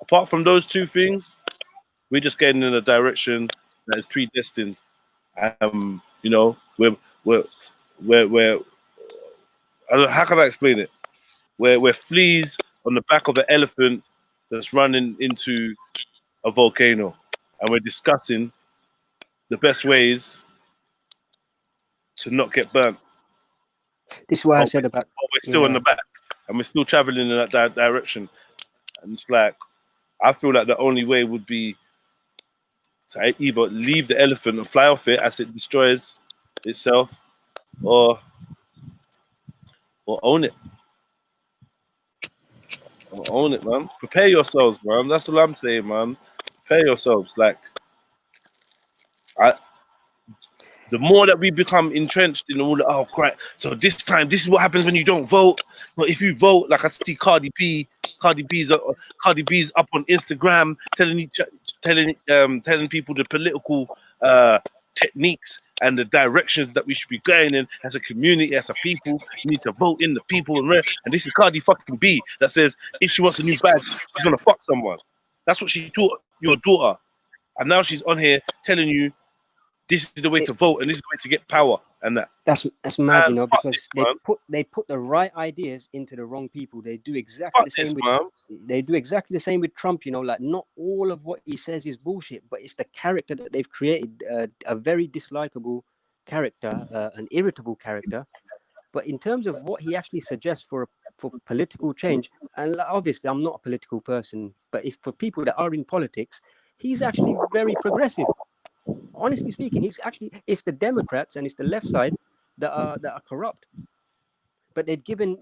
Apart from those two things, we're just getting in a direction that is predestined. You know, we're how can I explain it? We're fleas on the back of an elephant that's running into a volcano, and we're discussing the best ways to not get burnt. This is why I said about. We're still in the back, and we're still traveling in that direction. And it's like, I feel like the only way would be to either leave the elephant and fly off it as it destroys itself, or own it. Or own it, man. Prepare yourselves, man. That's what I'm saying, man. Prepare yourselves. Like, the more that we become entrenched in all the, oh crap, so this time, this is what happens when you don't vote. But if you vote, like I see Cardi B's up on Instagram telling people the political techniques and the directions that we should be going in as a community, as a people. You need to vote in the people and this is Cardi fucking B that says if she wants a new badge, she's gonna fuck someone. That's what she taught your daughter, and now she's on here telling you this is the way to vote and this is the way to get power and that. That's mad, you know, because they put the right ideas into the wrong people. They do exactly the same they do exactly the same with Trump, you know, like not all of what he says is bullshit, but it's the character that they've created, a very dislikable character, an irritable character. But in terms of what he actually suggests for political change, and obviously I'm not a political person, but if for people that are in politics, he's actually very progressive. Honestly speaking, it's the Democrats and it's the left side that are corrupt. But they've given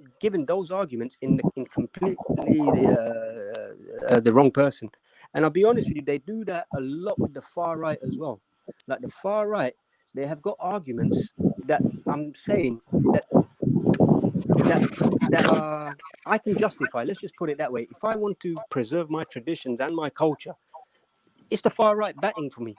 those arguments in completely the wrong person. And I'll be honest with you, they do that a lot with the far right as well. Like the far right, they have got arguments that I'm saying that I can justify. Let's just put it that way. If I want to preserve my traditions and my culture, it's the far right batting for me.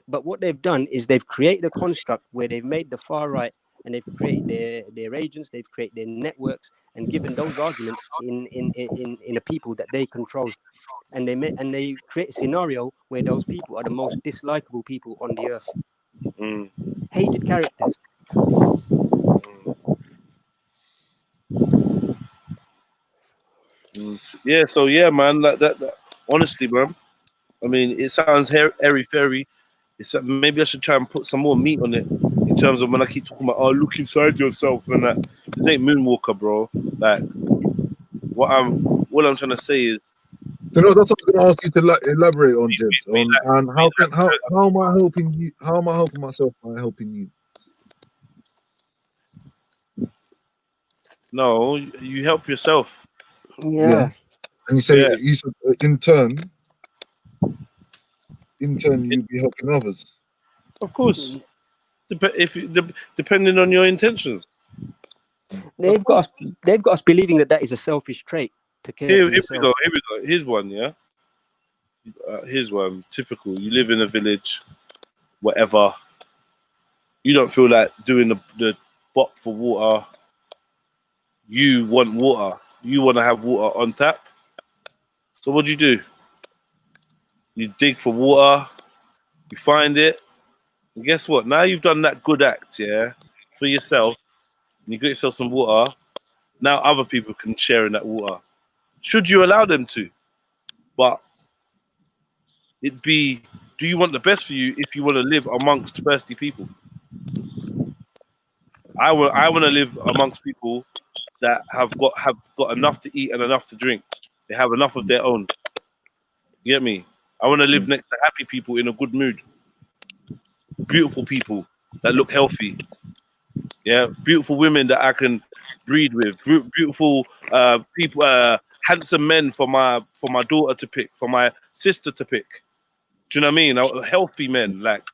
But what they've done is they've created a construct where they've made the far right and they've created their agents, they've created their networks and given those arguments in the people that they control. And they create a scenario where those people are the most dislikable people on the earth. Hated characters. Yeah, so yeah, man, like that honestly, man. I mean, it sounds airy-fairy. Maybe I should try and put some more meat on it in terms of when I keep talking about, oh, look inside yourself and that. This ain't Moonwalker, bro. Like, what I'm trying to say is. So that's what I'm going to ask you to elaborate on, Jibs. And how am I helping you? How am I helping myself by helping you? No, you help yourself. Yeah. And you say in turn you'd be helping others. Of course. Depending on your intentions. They've got us believing that is a selfish trait to care for yourself. Here we go. Here's one, yeah. Here's one. Typical. You live in a village, whatever. You don't feel like doing the bop for water. you want water. You want to have water on tap. So what do? You dig for water, you find it, and guess what? Now you've done that good act, yeah, for yourself, and you got yourself some water. Now other people can share in that water. Should you allow them to? But it'd be, do you want the best for you if you want to live amongst thirsty people? I want to live amongst people that have got enough to eat and enough to drink. They have enough of their own. You get me? I want to live next to happy people in a good mood. Beautiful people that look healthy. Yeah, beautiful women that I can breed with. Beautiful people, handsome men for my daughter to pick, for my sister to pick. Do you know what I mean? Healthy men, like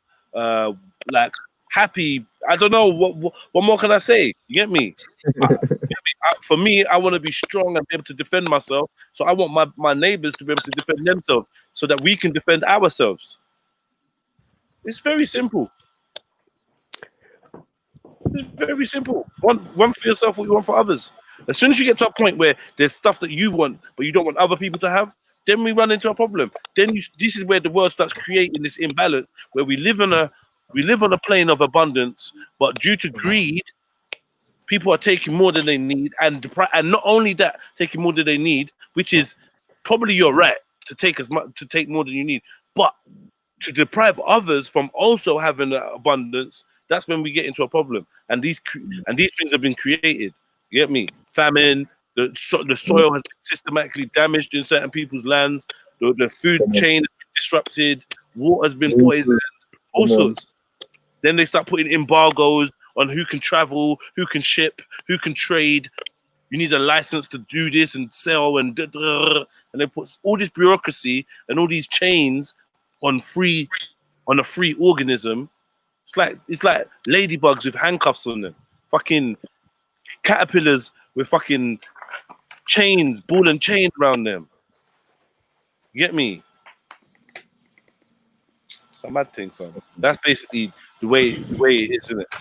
happy. I don't know what more can I say. You get me? For me, I want to be strong and be able to defend myself. So I want my neighbors to be able to defend themselves, so that we can defend ourselves. It's very simple. It's very simple. One for yourself, what you want for others. As soon as you get to a point where there's stuff that you want, but you don't want other people to have, then we run into a problem. Then this is where the world starts creating this imbalance, where we live on a plane of abundance, but due to greed, people are taking more than they need, and not only that, taking more than they need, which is probably your right to take more than you need, but to deprive others from also having abundance. That's when we get into a problem, and these things have been created. You get me? Famine. The soil has been systematically damaged in certain people's lands. The food chain has been disrupted. Water has been poisoned. All sorts. Then they start putting embargoes on who can travel, who can ship, who can trade. You need a license to do this and sell, and they put all this bureaucracy and all these chains on a free organism. It's like ladybugs with handcuffs on them, fucking caterpillars with fucking chains, ball and chain around them. You get me? It's a mad thing, fam. That's basically the way it is, isn't it?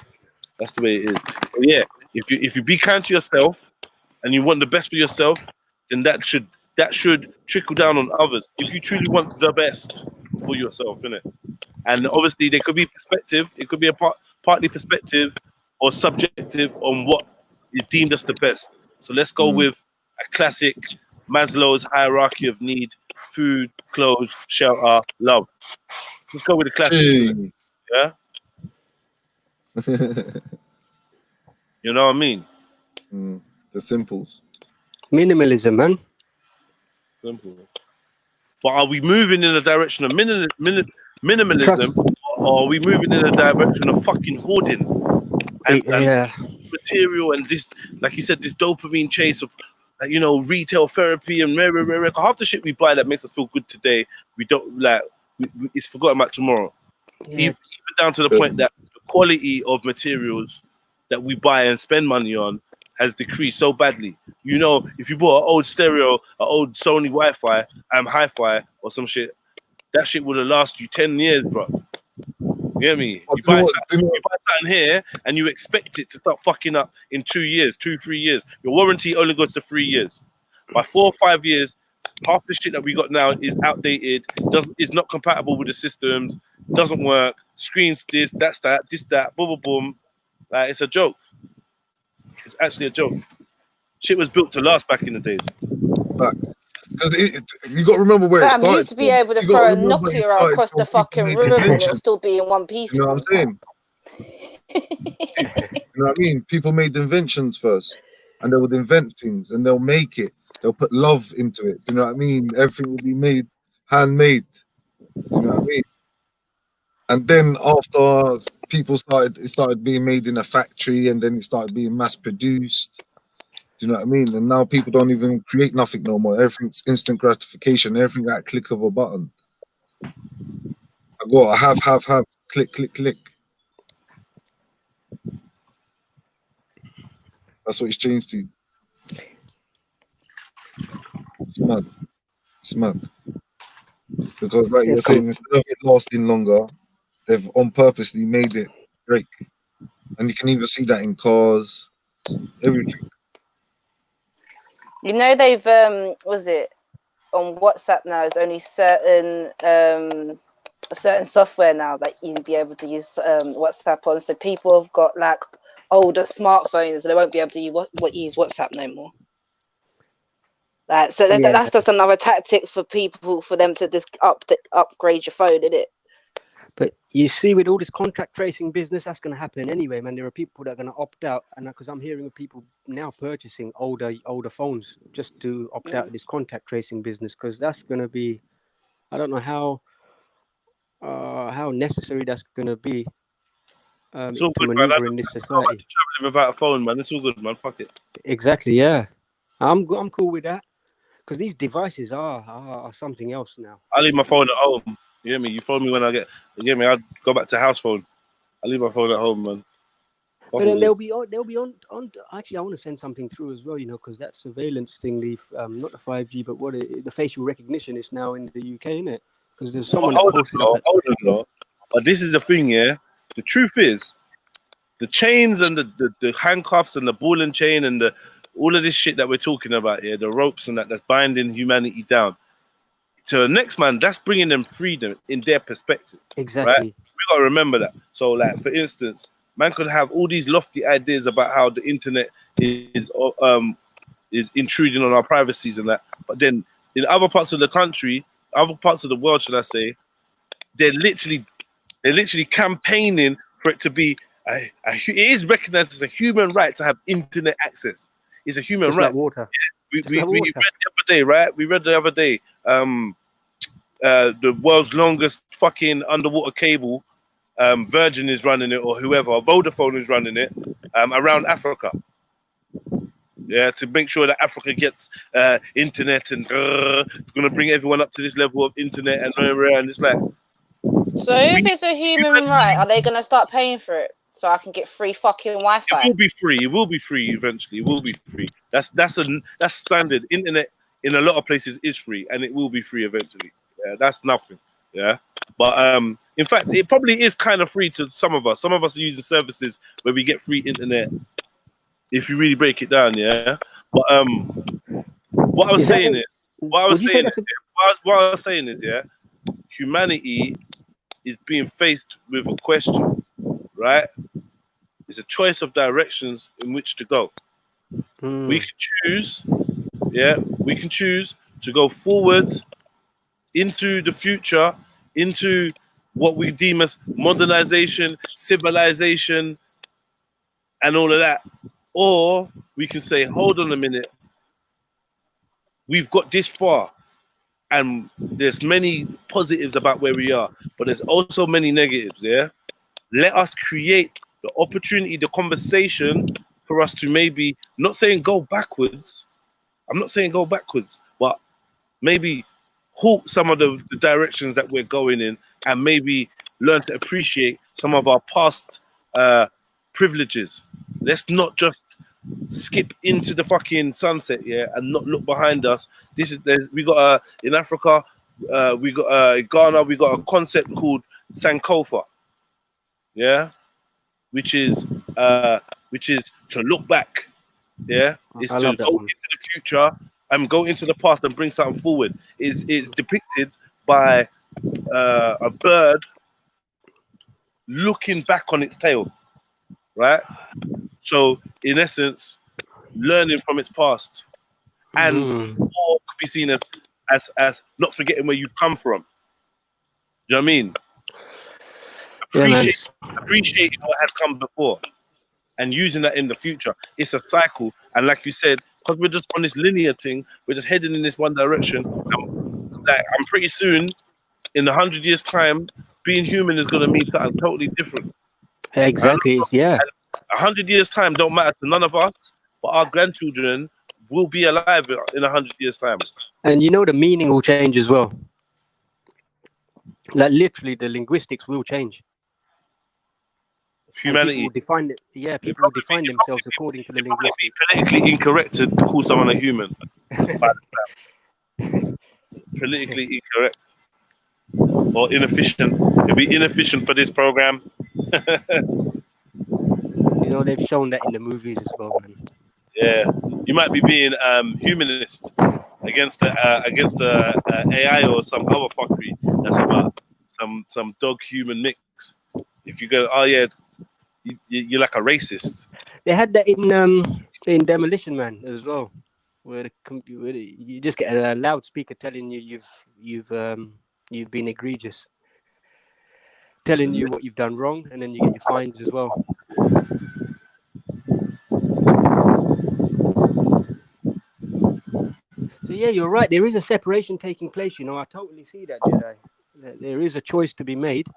That's the way it is. But yeah, if you be kind to yourself and you want the best for yourself, then that should trickle down on others. If you truly want the best for yourself, innit? And obviously there could be perspective. It could be a partly perspective or subjective on what is deemed as the best. So let's go with a classic Maslow's hierarchy of need: food, clothes, shelter, love. Let's go with the classics. Yeah. You know what I mean? The simples. Minimalism, man. Simple. But are we moving in the direction of minimalism, or are we moving in the direction of fucking hoarding and material and this, like you said, this dopamine chase of, retail therapy and half the shit we buy that makes us feel good today, we don't like. It's forgotten about tomorrow. Yeah. Even down to the point that the quality of materials that we buy and spend money on has decreased so badly. If you bought an old stereo, an old Sony Wi-Fi, hi-fi or some shit, that shit would have lasted you 10 years, bro. You get me? You buy something here and you expect it to start fucking up in 2 years, 2-3 years. Your warranty only goes to 3 years. By 4 or 5 years, half the shit that we got now is outdated, is not compatible with the systems, doesn't work, screens this, that's that, this, that, boom, boom, boom. Like, it's a joke. It's actually a joke. Shit was built to last back in the days. Because you got to remember where it started. You used to be able to throw a Nokia across the fucking room and it'll still be in one piece. You know what I'm saying? You know what I mean? People made inventions first, and they would invent things, and they'll make it. They'll put love into it. Do you know what I mean? Everything will be made handmade. Do you know what I mean? And then after it started being made in a factory, and then it started being mass produced. Do you know what I mean? And now people don't even create nothing no more. Everything's instant gratification. Everything at a click of a button. I go have, click, click, click. That's what it's changed to. It's mad. It's mad. Because like you're saying, instead of it lasting longer, they've on purposely made it break. And you can even see that in cars, everything. You know they've was it on WhatsApp now? There's only certain software now that you'll be able to use WhatsApp on. So people have got like older smartphones, they won't be able to use WhatsApp no more. So that's just another tactic for people, for them to just upgrade your phone, isn't it? But you see, with all this contact tracing business, that's going to happen anyway, man. There are people that are going to opt out, and because I'm hearing of people now purchasing older phones just to opt out of this contact tracing business, because that's going to be, I don't know how necessary that's going to be to maneuver in this society. Traveling without a phone, man. It's all good, man. Fuck it. Exactly, yeah. I'm cool with that, because these devices are something else now. I leave my phone at home. You hear me? You phone me when I get. You hear me? I go back to house phone. I leave my phone at home, man. But then they'll be on. Actually, I want to send something through as well, because that surveillance thing, not the 5G, but the facial recognition is now in the UK, isn't it? Because there's someone that posted up. But this is the thing, yeah. The truth is, the chains and the handcuffs and the ball and chain and all of this shit that we're talking about here, the ropes and that's binding humanity down. To the next man, that's bringing them freedom in their perspective. Exactly. Right? We got to remember that. So, like, for instance, man could have all these lofty ideas about how the internet is intruding on our privacies and that, but then in other parts of the country, other parts of the world, should I say, they're literally campaigning for it to be it is recognized as a human right to have internet access. It's a human right. Like water. We read the other day, right? We read the other day, the world's longest fucking underwater cable, Virgin is running it, or whoever, Vodafone is running it, around Africa. Yeah, to make sure that Africa gets internet and gonna bring everyone up to this level of internet and it's like. So if it's a human right, are they gonna start paying for it so I can get free fucking Wi-Fi? It will be free. It will be free eventually. It will be free. That's standard. Internet in a lot of places is free, and it will be free eventually. Yeah, that's nothing. Yeah, but in fact, it probably is kind of free to some of us. Some of us are using services where we get free internet. If you really break it down, yeah. But what I was saying is, yeah, humanity is being faced with a question, right? It's a choice of directions in which to go. We can choose, we can choose to go forward into the future, into what we deem as modernization, civilization, and all of that. Or we can say, hold on a minute, we've got this far, and there's many positives about where we are, but there's also many negatives, yeah? Let us create the opportunity, the conversation for us to maybe, not saying go backwards, I'm not saying go backwards, but maybe halt some of the directions that we're going in, and maybe learn to appreciate some of our past privileges. Let's not just skip into the fucking sunset, yeah, and not look behind us. We got in Africa, we got in Ghana, we got a concept called Sankofa, yeah, which is to look back, yeah. It's to go into the future and go into the past and bring something forward. It's depicted by a bird looking back on its tail, right? So in essence, learning from its past, and or could be seen as not forgetting where you've come from. You know what I mean? Appreciating what has come before and using that in the future. It's a cycle, and like you said, because we're just on this linear thing, we're just heading in this one direction. I'm pretty soon, in 100 years' time, being human is going to mean something totally different. Exactly. Yeah. 100 years' time don't matter to none of us, but our grandchildren will be alive in 100 years' time. And the meaning will change as well. Like literally, the linguistics will change. Humanity. People define it. Yeah, people will define themselves according to the linguistics. It would be politically incorrect to call someone a human. Politically incorrect or inefficient. It'd be inefficient for this program. They've shown that in the movies as well, man. Yeah, you might be being humanist against the AI or some other fuckery that's about some dog human mix. If you go, oh yeah, you're like a racist. They had that in Demolition Man as well, where you just get a loudspeaker telling you you've been egregious, telling you what you've done wrong, and then you get your fines as well. So yeah, you're right. There is a separation taking place. I totally see that, Jedi. There is a choice to be made.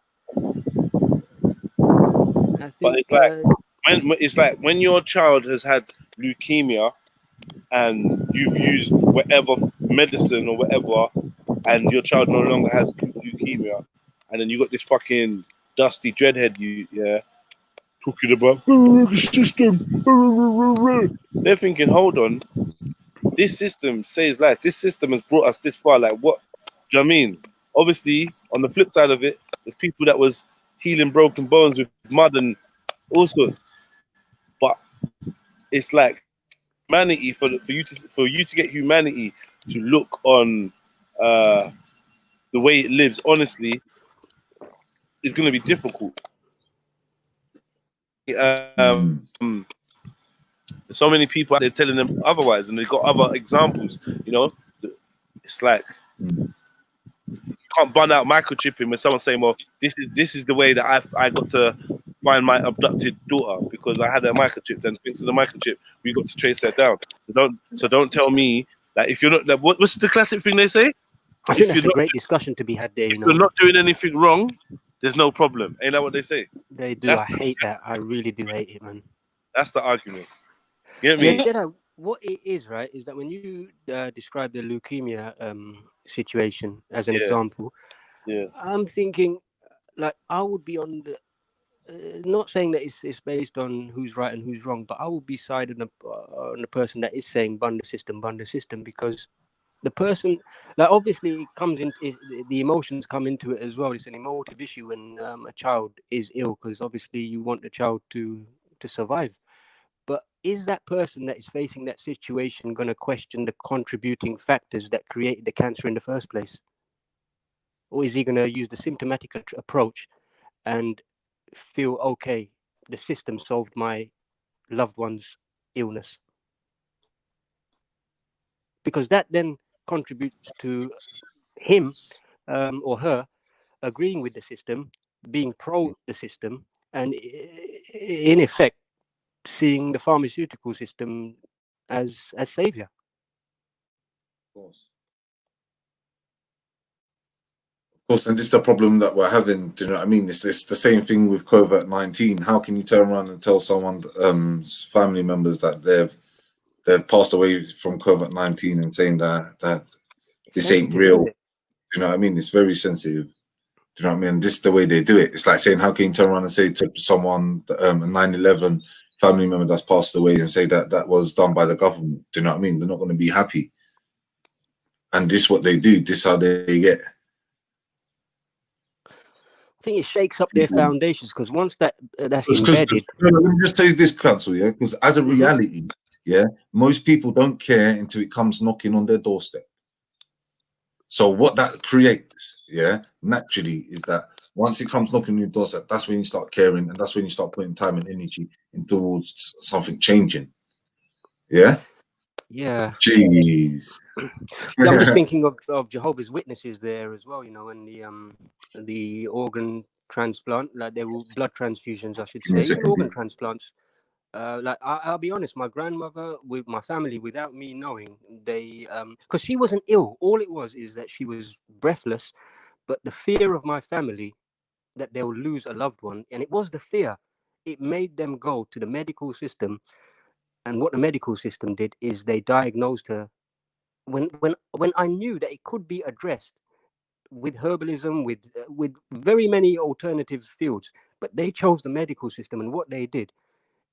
I think, but it's like when your child has had leukemia and you've used whatever medicine or whatever, and your child no longer has leukemia, and then you got this fucking dusty dreadhead, talking about the system. They're thinking, hold on, this system saves lives. This system has brought us this far. Like, what? Do you know what I mean? Obviously, on the flip side of it, there's people that was healing broken bones with mud and all sorts. But it's like humanity for you to get humanity to look on the way it lives honestly is going to be difficult. So many people out there telling them otherwise, and they've got other examples. It's like you can't bun out microchipping when someone's saying, "Well, this is the way that I got to find my abducted daughter because I had a microchip." Then thanks to the microchip, we got to trace her down. So don't tell me that if you're not like, what's the classic thing they say? I think that's a great discussion to be had there. If you're not doing anything wrong, there's no problem. Ain't that what they say? They do. I hate that. I really do hate it, man. That's the argument. You get me? Yeah, Jedi, what it is, right, is that when you describe the leukemia situation as an example, I'm thinking, like, I would be on the, not saying that it's based on who's right and who's wrong, but I would be siding on the person that is saying bun the system, because the person, like, obviously it comes in, the emotions come into it as well. It's an emotive issue when a child is ill, because obviously you want the child to survive. But is that person that is facing that situation going to question the contributing factors that created the cancer in the first place? Or is he going to use the symptomatic approach and feel, okay, the system solved my loved one's illness? Because that then contributes to him or her agreeing with the system, being pro the system, and in effect, seeing the pharmaceutical system as savior. Of course, and this is the problem that we're having. Do you know what I mean? It's the same thing with COVID-19. How can you turn around and tell someone, family members, that they've passed away from COVID-19 and saying that this ain't real? Do you know what I mean? It's very sensitive. Do you know what I mean? This is the way they do it. It's like saying, how can you turn around and say to someone, a 9/11 family member that's passed away, and say that was done by the government? Do you know what I mean? They're not going to be happy. And this is what they do. This is how they get. I think it shakes up their foundations, because once that's embedded. Let me just tell you this, Council, yeah? Because as a reality, yeah, most people don't care until it comes knocking on their doorstep. So what that creates, yeah, naturally, is that once it comes knocking on your doorstep, that's when you start caring, and that's when you start putting time and energy towards something changing. Yeah? Yeah. Jeez. Yeah, I'm just thinking of Jehovah's Witnesses there as well, and the organ transplant, like they were blood transfusions, I should say, even organ transplants. Like I'll be honest, my grandmother, with my family, without me knowing, they because she wasn't ill. All it was is that she was breathless, but the fear of my family that they will lose a loved one, and it was the fear. It made them go to the medical system, and what the medical system did is they diagnosed her. When I knew that it could be addressed with herbalism, with very many alternative fields, but they chose the medical system, and what they did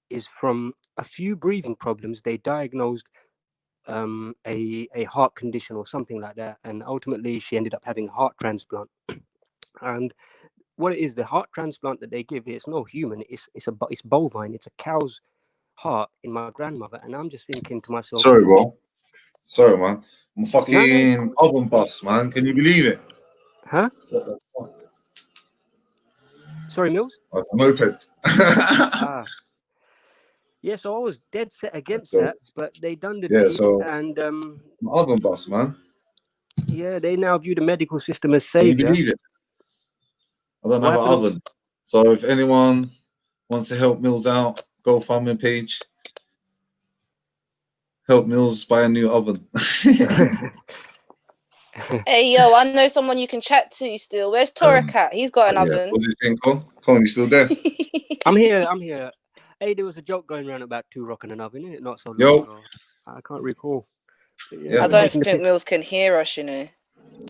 is, from a few breathing problems, they diagnosed a heart condition or something like that, and ultimately she ended up having a heart transplant. And what it is, the heart transplant that they give, it's no human, it's bovine, it's a cow's heart in my grandmother, and I'm just thinking to myself, sorry, bro. Sorry, man. I'm no, fucking oven bus, man. Can you believe it? huh? Sorry, Mills. Oh, it's a moped. Ah, yeah. So I was dead set against So, that, but they done the yeah, deed, so and oven bus, man. yeah, they now view the medical system as Can you savior. believe it? I don't What have an happened? oven. So if anyone wants to help Mills out, GoFundMe page. Help Mills buy a new oven. Hey, yo, I know someone you can chat to still. Where's Torek at? He's got an Yeah. oven. What's his thing, Con? Con, you still there? I'm here. Hey, there was a joke going around about 2 Rock and an oven, innit? Not so long Yo. ago. I can't recall. Yeah, I don't think Mills can hear us, you know.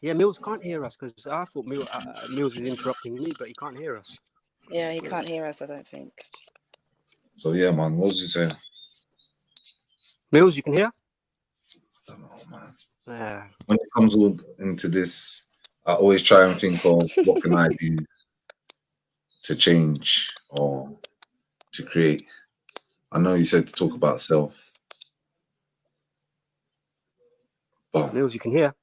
Yeah, Mills can't hear us because I thought Mills is interrupting me, but he can't hear us. Yeah, he can't hear us, I don't think. So yeah, man, what was you saying? Mills, you can hear? I don't know, man. Yeah. When it comes all into this, I always try and think of what can I do to change or to create. I know you said to talk about self, but Mills, you can hear?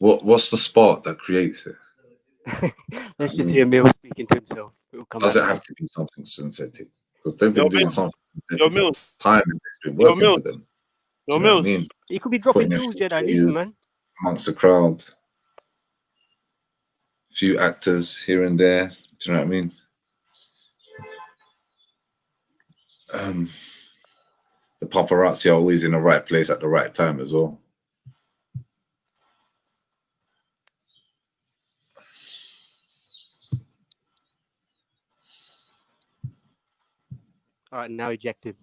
What's the spark that creates it? Let's just hear Mills speaking to himself. Does it have to be something synthetic? Because they've been doing something synthetic for Mills. time and it's been working for them. Do you know what I mean? He could be dropping Putting jewels, Jedionline, man. amongst the crowd, few actors here and there. Do you know what I mean? The paparazzi are always in the right place at the right time as well. All right, now ejected.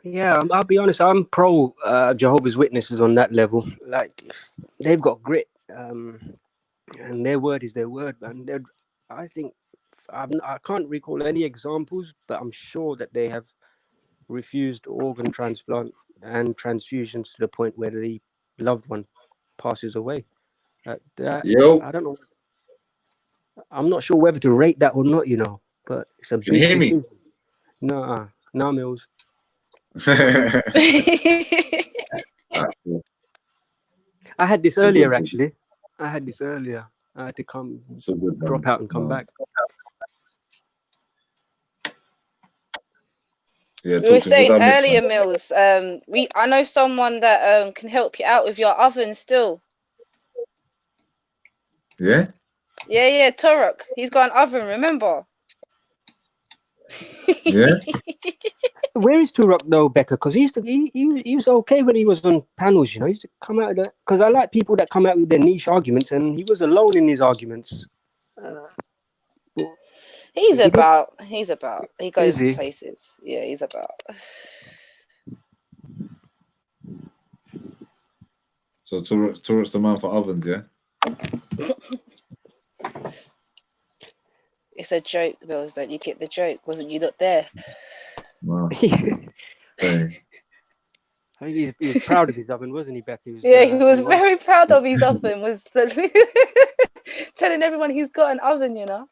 Yeah, I'll be honest. I'm pro Jehovah's Witnesses on that level. Like, they've got grit, and their word is their word, man. I think I can't recall any examples, but I'm sure that they have refused organ transplant and transfusions to the point where the loved one passes away. Yo, I don't know. I'm not sure whether to rate that or not, you know. But it's a can you big hear me? decision. No, Mills. Right, cool. I had this earlier, actually. I had to come, So good, drop out and come back. Yeah, we were saying earlier, Mills. I know someone that can help you out with your oven still. Yeah? Yeah, Torok. He's got an oven, remember? Yeah? Where is Turok though, Becca? Because he was okay when he was on panels, you know. He used to come out of that, because I like people that come out with their niche arguments, and he was alone in his arguments. He goes he? places. Yeah, he's about. So Turok's the man for ovens, yeah? It's a joke, Mills. Don't you get the joke? Wasn't you not there? Wow. I think he was proud of his oven, wasn't he, Becca? He was very proud of his oven. Was telling everyone he's got an oven, you know.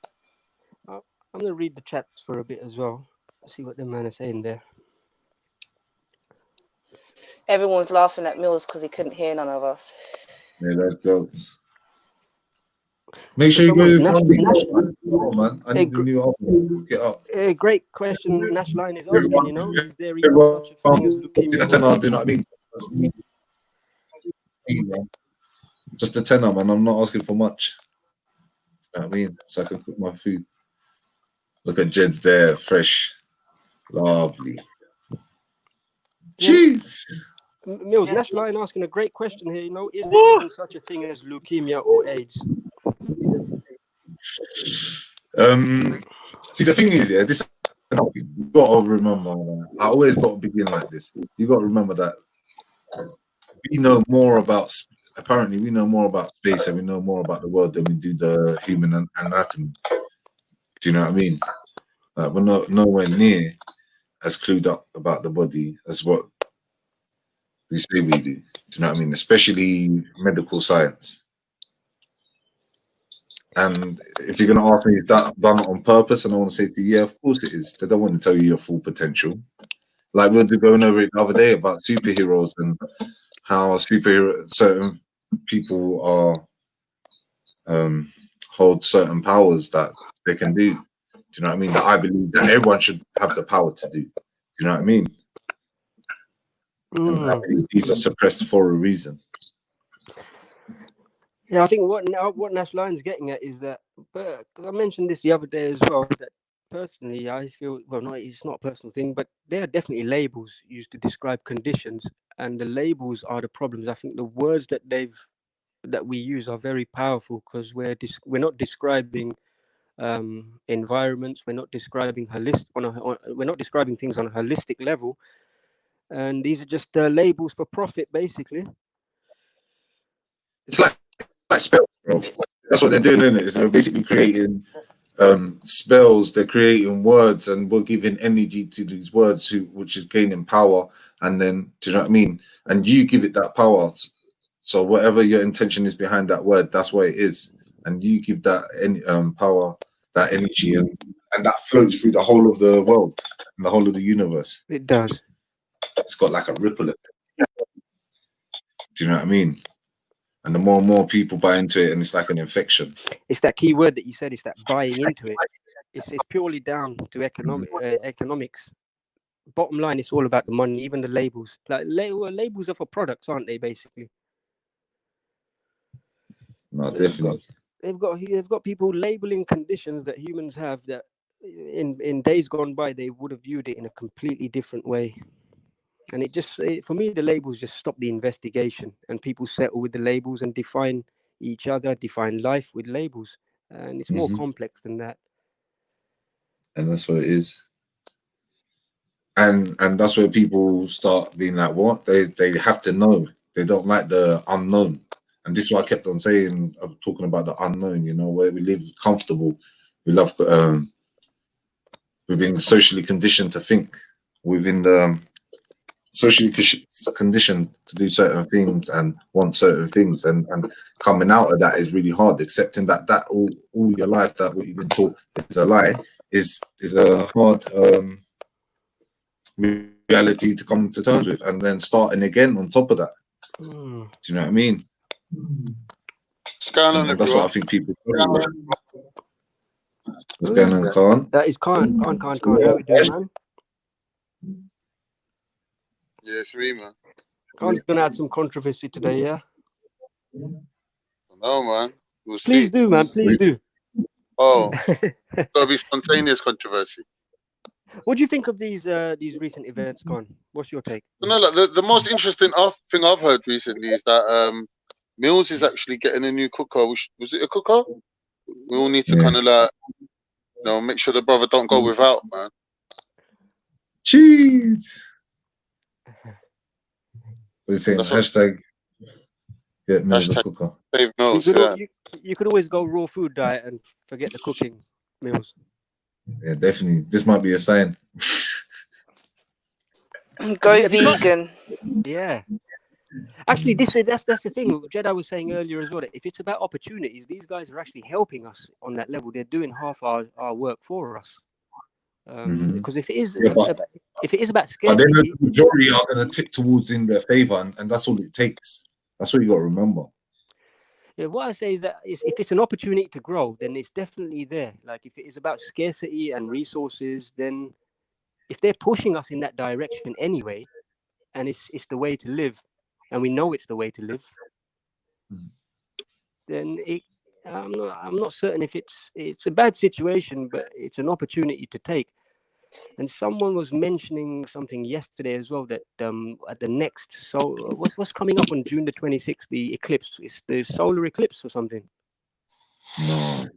I'm gonna read the chats for a bit as well. See what the man is saying there. Everyone's laughing at Mills because he couldn't hear none of us. Yeah, that's jokes. Make sure you go to man. I need the new oven. Get up. A great question Nash Line is asking, you know, is there even such a thing as leukemia? Do you know what I mean? Just a tenner, man. I'm not asking for much. You know what I mean? So I can cook my food. Look at Jed's there, fresh. Lovely. Cheese. Mills, Nash Line asking a great question here, you know, is there even such a thing as leukemia or AIDS? See, the thing is, yeah, this you gotta remember. I always got to begin like this. You got to remember that we know more about. Apparently, we know more about space and we know more about the world than we do the human anatomy. Do you know what I mean? We're nowhere near as clued up about the body as what We say we do. Do you know what I mean? Especially medical science. And if you're going to ask me, is that done on purpose? And I want to say to you, yeah, of course it is. They don't want to tell you your full potential. Like we were going over it the other day about superheroes and how certain people are hold certain powers that they can do. Do you know what I mean? That I believe that everyone should have the power to do. Do you know what I mean? And I believe these are suppressed for a reason. Yeah, I think what Nash Lyon's getting at is that, but I mentioned this the other day as well, that personally I feel, well, no, it's not a personal thing, but there are definitely labels used to describe conditions, and the labels are the problems. I think the words that we use are very powerful because we're not describing environments, we're not describing we're not describing things on a holistic level, and these are just labels for profit, basically. It's like spells, bro. That's what they're doing, isn't it? Is they're basically creating spells, they're creating words, and we're giving energy to these words, which is gaining power. And then, do you know what I mean? And you give it that power. So whatever your intention is behind that word, that's what it is. And you give that power, that energy, and that floats through the whole of the world and the whole of the universe. It does. It's got like a ripple effect. Do you know what I mean? And the more and more people buy into it, and it's like an infection. It's that key word that you said. It's that buying into it. It's purely down to economics. Bottom line, it's all about the money. Even the labels, like labels are for products, aren't they? Basically. No, definitely. They've got people labeling conditions that humans have that in days gone by they would have viewed it in a completely different way. And for me, the labels just stop the investigation, and people settle with the labels and define each other, define life with labels, and it's more complex than that. And that's what it is. And that's where people start being like, what? They have to know. They don't like the unknown. And this is what I kept on saying, talking about the unknown, you know, where we live comfortable. We love, we've been socially conditioned to think. We've been socially conditioned to do certain things and want certain things. And coming out of that is really hard. Accepting that all your life, that what you've been taught is a lie, is a hard reality to come to terms with, and then starting again on top of that. Do you know what I mean? What's going on? That's what I think people do. What's going on, Khan? That is Khan. How we doing, man? Yeah, it's me, man. Khan's gonna add some controversy today, yeah? No, man. We'll Please see. do, man. Please do. Oh, gotta be spontaneous controversy. What do you think of these recent events, Khan? What's your take? No, like the most interesting thing I've heard recently is that Mills is actually getting a new cooker. Was it a cooker? We all need to kind of like, you know, make sure the brother don't go without, man. Cheese. What are you saying? Hashtag get Mills a cooker. Save Mills, you could always go raw food diet and forget the cooking, Mills. Yeah, definitely. This might be a sign. Go vegan. Yeah. Actually, that's the thing. Jedi was saying earlier as well, that if it's about opportunities, these guys are actually helping us on that level. They're doing half our work for us. Because if it is about scarcity, but then the majority are going to tip towards in their favor, and that's all it takes. That's what you got to remember. Yeah, what I say is that if it's an opportunity to grow, then it's definitely there. Like if it is about scarcity and resources, then if they're pushing us in that direction anyway, and it's the way to live, and we know it's the way to live, then I'm not certain if it's a bad situation, but it's an opportunity to take. And someone was mentioning something yesterday as well, that at the next what's coming up on June the 26th, the eclipse, is the solar eclipse or something. No.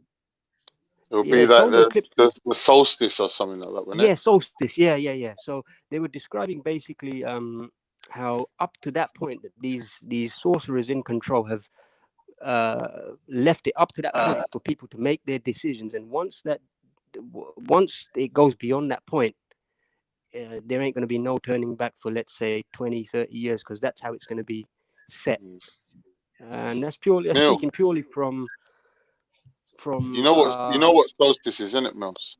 It'll be like the solstice or something like that, wouldn't it? Yeah, solstice. Yeah. So they were describing basically how up to that point that these sorcerers in control have left it up to that point for people to make their decisions, and once it goes beyond that point, there ain't going to be no turning back for, let's say, 20, 30 years, because that's how it's going to be set. And that's speaking purely from you know what solstice is, isn't it, Mills?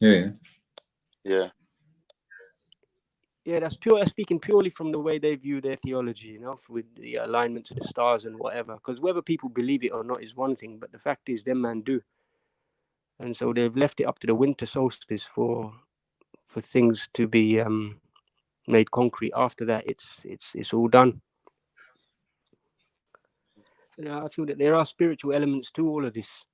Yeah. That's speaking purely from the way they view their theology, you know, with the alignment to the stars and whatever. Because whether people believe it or not is one thing, but the fact is, them man do. And so they've left it up to the winter solstice for things to be made concrete. After that, it's all done. So I feel that there are spiritual elements to all of this.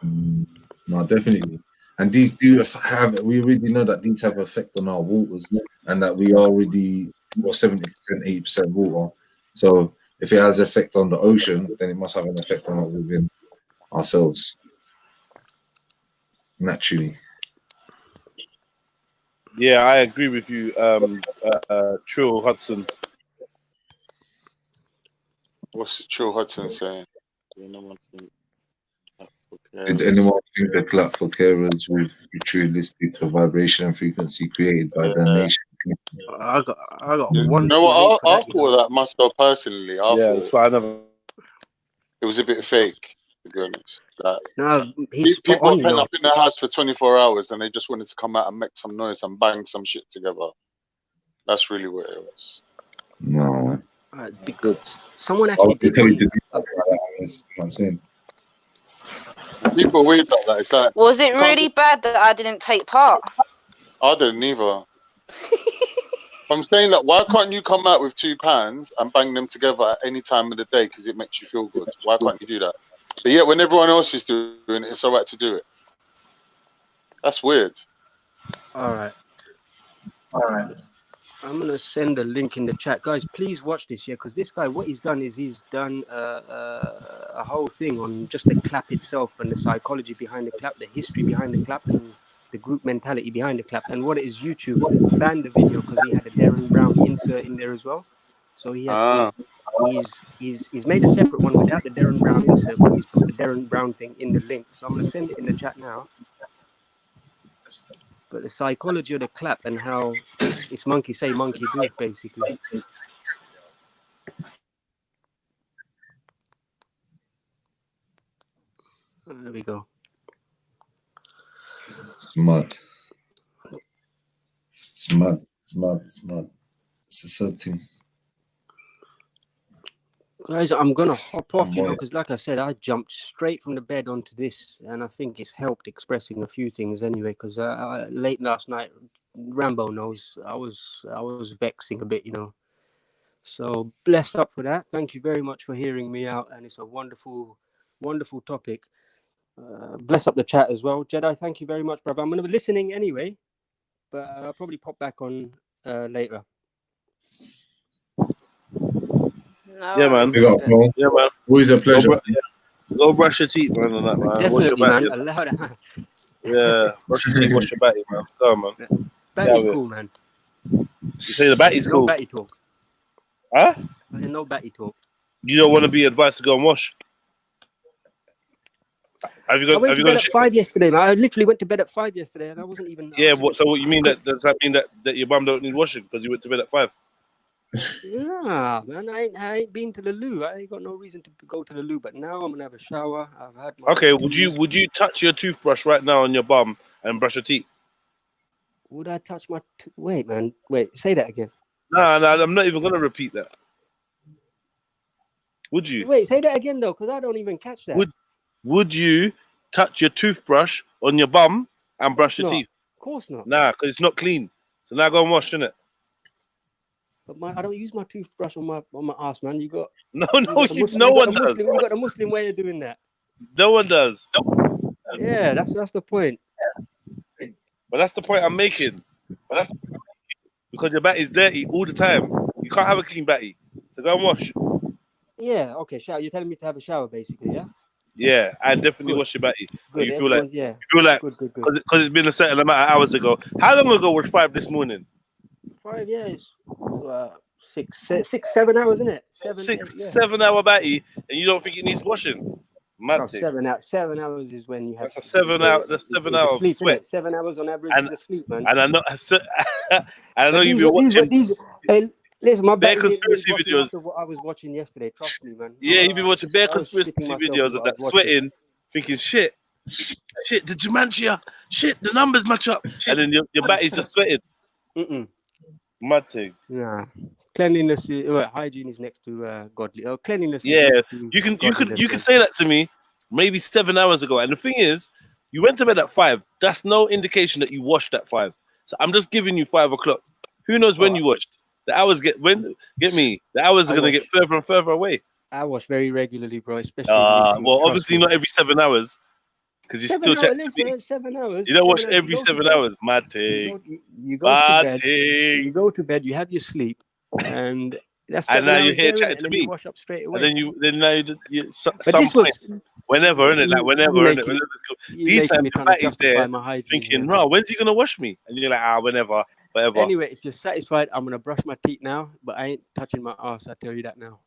No, definitely. And these do have, we already know that these have effect on our waters, and that we are already 70%, 80% water. So if it has effect on the ocean, then it must have an effect on within ourselves. Naturally. Yeah, I agree with you, Trill Hudson. What's Trill Hudson saying? Did anyone think the clap for carers with ritualistic vibration and frequency created by the nation? I got you one. know what? I thought that myself personally. I that's thought why I never. It was a bit fake, to be honest. Like, no, he's people on, are pent up in their house for 24 hours and they just wanted to come out and make some noise and bang some shit together. That's really what it was. No. Because someone actually did one. I'm saying. People are weird like that. It's like, was it really bad that I didn't take part? I didn't either. I'm saying that, why can't you come out with 2 pans and bang them together at any time of the day because it makes you feel good? Why can't you do that? But yet, when everyone else is doing it, it's all right to do it. That's weird. All right. I'm gonna send a link in the chat, guys. Please watch this, yeah, because this guy, what he's done is he's done a whole thing on just the clap itself and the psychology behind the clap, the history behind the clap, and the group mentality behind the clap. And what it is, YouTube banned the video because he had a Darren Brown insert in there as well. So he had he's made a separate one without the Darren Brown insert, but he's put the Darren Brown thing in the link. So I'm gonna send it in the chat now. But the psychology of the clap and how it's monkey say, monkey do, basically. There we go. It's mad. It's mad. It's a sad thing. Guys, I'm gonna hop off, you know, because like I said, I jumped straight from the bed onto this, and I think it's helped expressing a few things anyway. Because late last night, Rambo knows I was vexing a bit, you know. So blessed up for that. Thank you very much for hearing me out, and it's a wonderful, wonderful topic. Bless up the chat as well, Jedi. Thank you very much, brother. I'm gonna be listening anyway, but I'll probably pop back on later. No, Yeah, man. Yeah, man. Always a pleasure. Go brush your teeth, man, on that, man. Definitely, wash your man. back, Allow that. Yeah, brush your teeth, wash your batty, man. Go on, man. Batty's cool, man. You say the batty's cool? No batty talk. Huh? I said no batty talk. You don't want to be advised to go and wash? I went to bed at 5 yesterday, man. I literally went to bed at 5 yesterday, and I wasn't even. Yeah, so what you mean does that mean that your bum don't need washing because you went to bed at 5? Nah, man, I ain't been to the loo. I ain't got no reason to go to the loo. But now I'm gonna have a shower. I've had my Okay, would you touch your toothbrush right now on your bum and brush your teeth? Would I touch my? Wait, man. Wait, say that again. No, I'm not even gonna repeat that. Would you? Wait, say that again though, because I don't even catch that. Would you touch your toothbrush on your bum and brush your teeth? Of course not. Nah, because it's not clean. So now go and wash, innit? But I don't use my toothbrush on my ass, man. You got no one does. You got the Muslim way of doing that. No one does. Yeah, that's the point. But that's the point I'm making. Because your batty is dirty all the time. You can't have a clean batty. So go and wash. Yeah, okay, shower. You're telling me to have a shower, basically, yeah? Yeah, and definitely wash your batty. Good. You feel like, yeah. You feel like, good. Because it's been a certain amount of hours ago. How long ago was 5 this morning? 5 years. 6, 7 hours, isn't it? 7 hour batty, and you don't think it needs washing? Mad thing. 7 hours is when you have. That's a 7 hour. That's 7 hours of sleep, sweat. Innit? 7 hours on average And is a sleep, man. and I know, and I know you've been watching Hey, listen, my bare battery ain't conspiracy busting videos. after what I was watching yesterday. Trust me, man. Yeah, you've been watching bare I was conspiracy shitting myself videos with of what I that, was watching. sweating, thinking, shit, the dementia, shit, the numbers match up, and then your battery's just sweating. Mad thing. Nah, cleanliness, hygiene is next to godly. Cleanliness. Yeah, is next to you can godliness, say that to me maybe 7 hours ago, and the thing is, you went to bed at 5. That's no indication that you washed at 5. So I'm just giving you 5 o'clock. Who knows when you washed? The hours get me. The hours are gonna get further and further away. I wash very regularly, bro. Especially in this heat, well, trust obviously me. not every 7 hours, because you still check to me. 7 hours. You don't wash 7 hours. every 7 hours. Mad thing. You go to bed. You go to bed. You have your sleep, and that's 7 and now hours you're here there, chatting and to then me. you wash up straight away. And then now you But this was whenever, innit? Like whenever, innit? These times trying to justify my hygiene, thinking, "Bro, when's he gonna wash me?" And you're like, whenever, whatever. Anyway, if you're satisfied, I'm gonna brush my teeth now, but I ain't touching my ass. I tell you that now.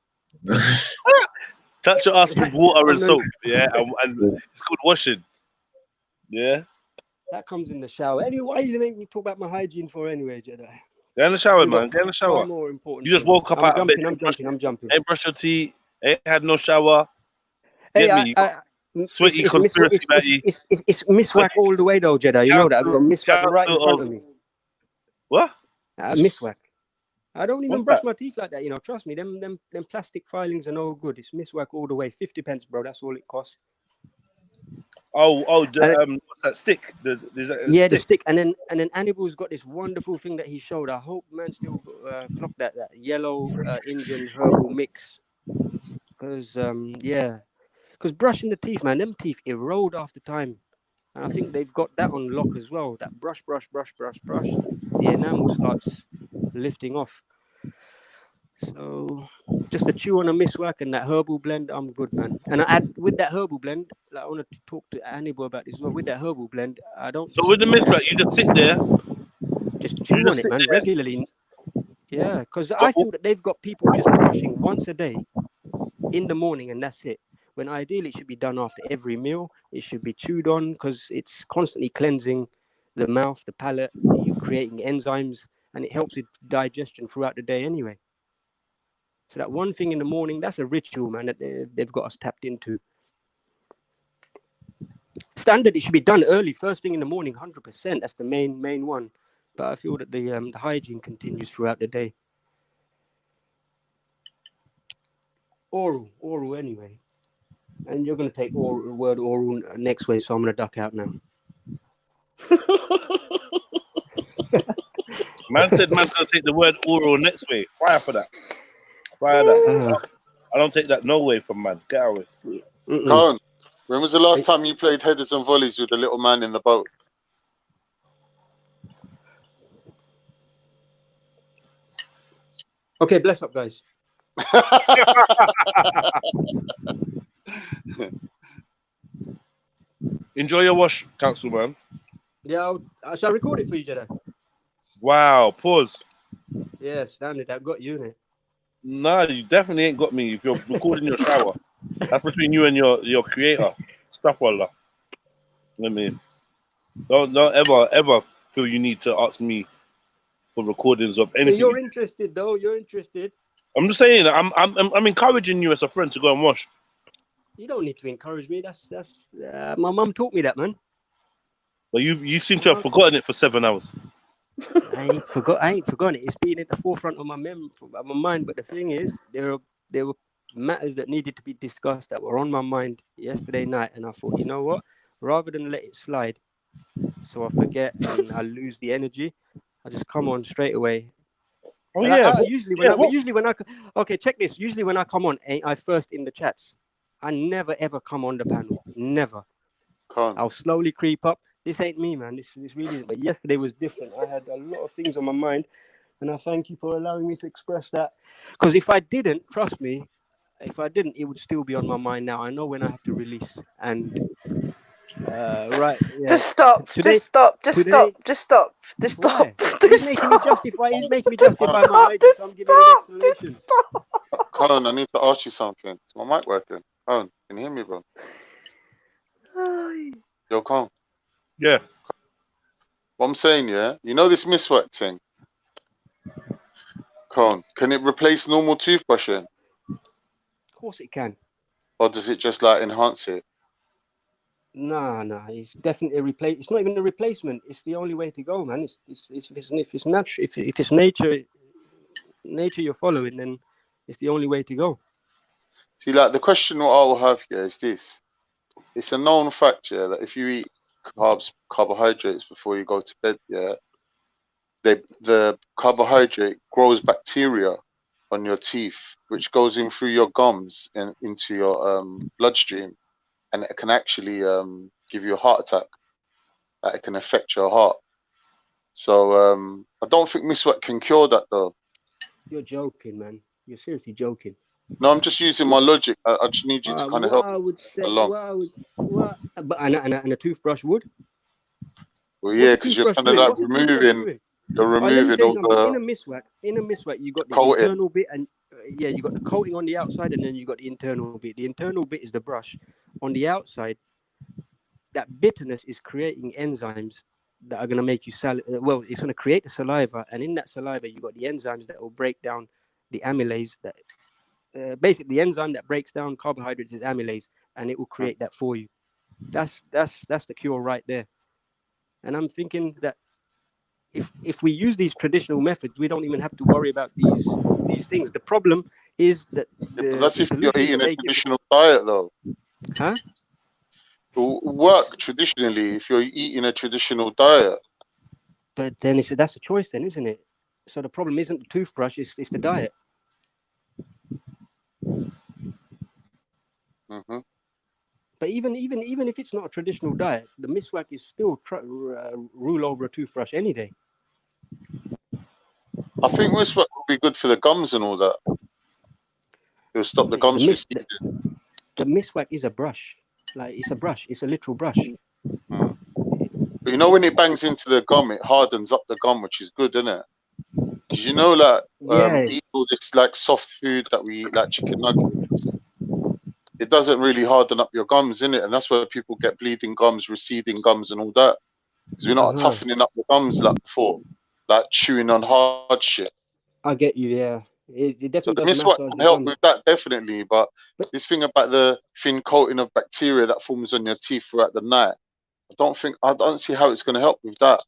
Touch your ass with water and soap, yeah, and it's called washing. Yeah. That comes in the shower. Anyway, why you make me talk about my hygiene for anyway, Jedi? Get in the shower, man. Get in the shower. More important. You just woke up out of bed. I'm jumping. Ain't brushed your teeth. Ain't had no shower. Get me? Sweaty conspiracy, it's miswhack all the way though, Jedi. You know that I've got miswhack right in front of me. What? Miswhack. I don't even brush my teeth like that. You know, trust me. Them plastic filings are no good. It's miswhack all the way. 50 pence, bro. That's all it costs. What's that stick? The stick. And then Hannibal's got this wonderful thing that he showed. I hope man still clock that yellow Indian herbal mix. Because brushing the teeth, man, them teeth erode after time. And I think they've got that on lock as well. That brush. The enamel starts lifting off. So just to chew on a miswhack and that herbal blend, I'm good, man. And I add with that herbal blend, like, I want to talk to Hannibal about this as well. With that herbal blend, I don't. So with the miswhack, you just sit there, just chew on it, man, regularly. Yeah, because I feel that they've got people just brushing once a day in the morning, and that's it. When ideally it should be done after every meal. It should be chewed on because it's constantly cleansing the mouth, the palate. You're creating enzymes, and it helps with digestion throughout the day anyway. So that one thing in the morning, that's a ritual, man, that they've got us tapped into. Standard, it should be done early, first thing in the morning, 100%. That's the main one. But I feel that the hygiene continues throughout the day. Oral anyway. And you're going to take the word oral next way, so I'm going to duck out now. Man said man's going to take the word oral next way. Fire for that. Fire that. I don't take that no way from man. Get away. Khan, when was the last time you played headers and volleys with the little man in the boat? Okay, bless up, guys. Enjoy your wash, council man. Yeah, I shall record it for you, Jedi. Wow, pause. Yeah, standard. I've got you in it. No, you definitely ain't got me if you're recording your shower. That's between you and your creator. Stuff wallah. I mean, don't ever feel you need to ask me for recordings of anything. You're interested though. You're interested. I'm just saying. I'm encouraging you as a friend to go and wash. You don't need to encourage me. That's my mum taught me that, man. But you seem to have forgotten it for 7 hours. I ain't forgotten it. It's been at the forefront of my mind. But the thing is, there were matters that needed to be discussed that were on my mind yesterday night, and I thought, you know what? Rather than let it slide, so I forget and I lose the energy, I just come on straight away. Oh and yeah. Usually when I check this. Usually when I come on, I first in the chats. I never ever come on the panel. Never. I'll slowly creep up. This ain't me, man. This really isn't. But yesterday was different. I had a lot of things on my mind, and I thank you for allowing me to express that. Because if I didn't, trust me, it would still be on my mind now. I know when I have to release. And right. Yeah. Just stop. Just stop. Why? He's making me justify my ideas. So I'm giving an explanation. Khan, I need to ask you something. Is my mic working? Khan, can you hear me, bro? Yo, calm. Yeah. What I'm saying, yeah, you know this miswork thing. Can it replace normal toothbrushing, Of course it can. or does it just like enhance it? Nah, it's definitely a replace. It's not even a replacement. It's the only way to go, man. If it's natural, if it's nature you're following, then it's the only way to go. See, like the question what I will have here is this: it's a known fact, yeah, that if you eat carbohydrates before you go to bed, yeah, the carbohydrate grows bacteria on your teeth, which goes in through your gums and into your bloodstream, and it can actually give you a heart attack. That it can affect your heart. So I don't think miswork can cure that though. You're joking, man. You're seriously joking. No, I'm just using my logic. I just need you to kind of help I would say, along. But and a toothbrush would. Well, yeah, because you're kind of like removing. You're removing all the. In a miswork, you got the coating. internal bit, and you got the coating on the outside, and then you got the internal bit. The internal bit is the brush. On the outside, that bitterness is creating enzymes that are going to make you well, it's going to create the saliva, and in that saliva, you got the enzymes that will break down the amylase. That basically the enzyme that breaks down carbohydrates is amylase, and it will create that for you. That's the cure right there. And I'm thinking that if we use these traditional methods, we don't even have to worry about these things. The problem is that that's if you're eating a traditional diet, though. Huh? It will work traditionally if you're eating a traditional diet. But then that's a choice, then, isn't it? So the problem isn't the toothbrush; it's the diet. Mm-hmm. But even if it's not a traditional diet, the miswak is still rule over a toothbrush any day. I think miswak would be good for the gums and all that. It'll stop the gums receding. The miswak is a brush. Like, it's a brush. It's a literal brush. But you know, when it bangs into the gum, it hardens up the gum, which is good, isn't it? Because you know, like, eat all this like soft food that we eat, like chicken nuggets. It doesn't really harden up your gums, innit? And that's where people get bleeding gums, receding gums, and all that. Because we're not toughening up the gums like before, like chewing on hard shit. I get you, yeah. It definitely so the does miswak can help with that, definitely. But this thing about the thin coating of bacteria that forms on your teeth throughout the night, I don't see how it's going to help with that.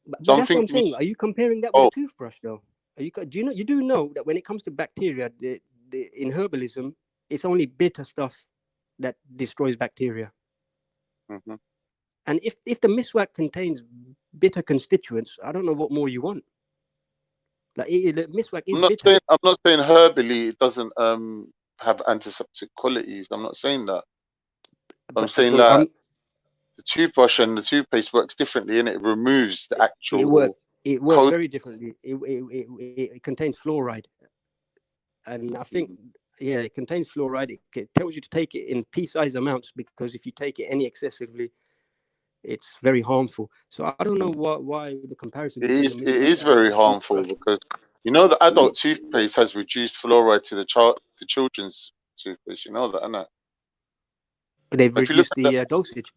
But that's what I'm saying. Are you comparing that with a toothbrush, though? You do know that when it comes to bacteria, in herbalism, it's only bitter stuff that destroys bacteria. Mm-hmm. And if the miswak contains bitter constituents, I don't know what more you want. Like, the miswak is bitter. I'm not saying herbally it doesn't have antiseptic qualities. I'm not saying that. I'm saying that the toothbrush and the toothpaste works differently, and it removes the actual. It works very differently. It contains fluoride, and I think it contains fluoride. It tells you to take it in pea-sized amounts, because if you take it any excessively, it's very harmful. So I don't know why the comparison. It is very harmful, because you know the adult toothpaste has reduced fluoride to the children's toothpaste. You know that, innit? They've reduced the dosage.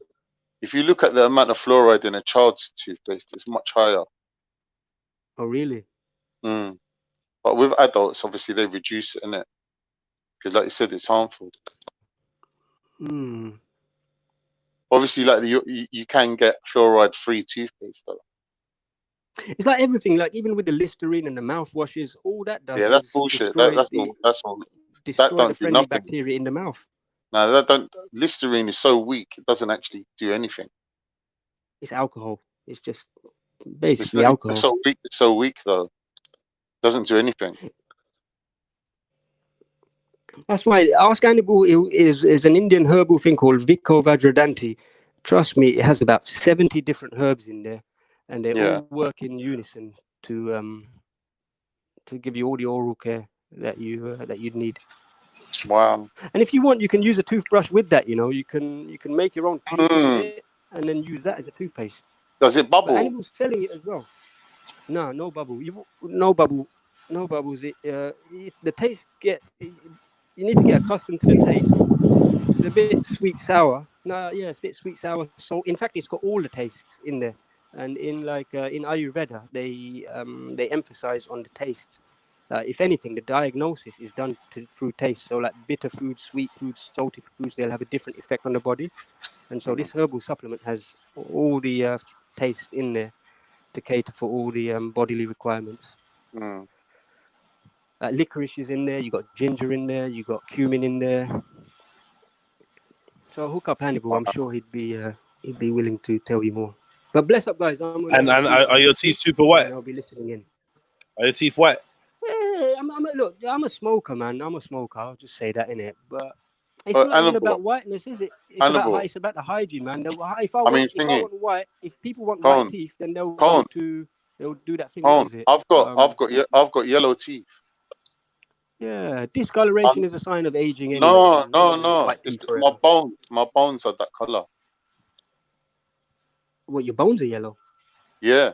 If you look at the amount of fluoride in a child's toothpaste, it's much higher. Oh, really? But with adults, obviously, they reduce it, innit? Because, like you said, it's harmful. Obviously, like you can get fluoride-free toothpaste, though. It's like everything, like even with the Listerine and the mouthwashes, all that does. Yeah, that's bullshit. That's all. Destroy the friendly bacteria in the mouth. No, Listerine is so weak; it doesn't actually do anything. It's alcohol. It's just basically alcohol. It's so weak, though. It doesn't do anything. That's why Ask Hannibal is an Indian herbal thing called Vico Vajradanti. Trust me, it has about 70 different herbs in there, and they all work in unison to give you all the oral care that you'd need. Wow. And if you want, you can use a toothbrush with that. You can make your own paste with it, and then use that as a toothpaste. Does it bubble? But Hannibal's selling it as well. No bubble. No bubbles. The taste you need to get accustomed to the taste. It's a bit sweet sour. No, yeah, it's a bit sweet, sour, salt. In fact, it's got all the tastes in there. And in in Ayurveda, they emphasize on the taste. If anything, the diagnosis is done through taste. So like bitter foods, sweet foods, salty foods, they'll have a different effect on the body. And so this herbal supplement has all the taste in there to cater for all the bodily requirements. Licorice is in there. You got ginger in there. You got cumin in there. So I'll hook up Hannibal. I'm sure he'd be willing to tell you more. But bless up, guys. And are your teeth super white? I'll be listening in. Are your teeth white? Yeah, look, I'm a smoker, man. I'm a smoker. I'll just say that, innit? But it's not even about whiteness, is it? It's about the hygiene, man. If I want white, if people want white teeth, then they'll do that thing. What is it? I've got yellow teeth. Yeah, discoloration is a sign of aging. Anyway. No. My bones are that color. What, your bones are yellow? Yeah.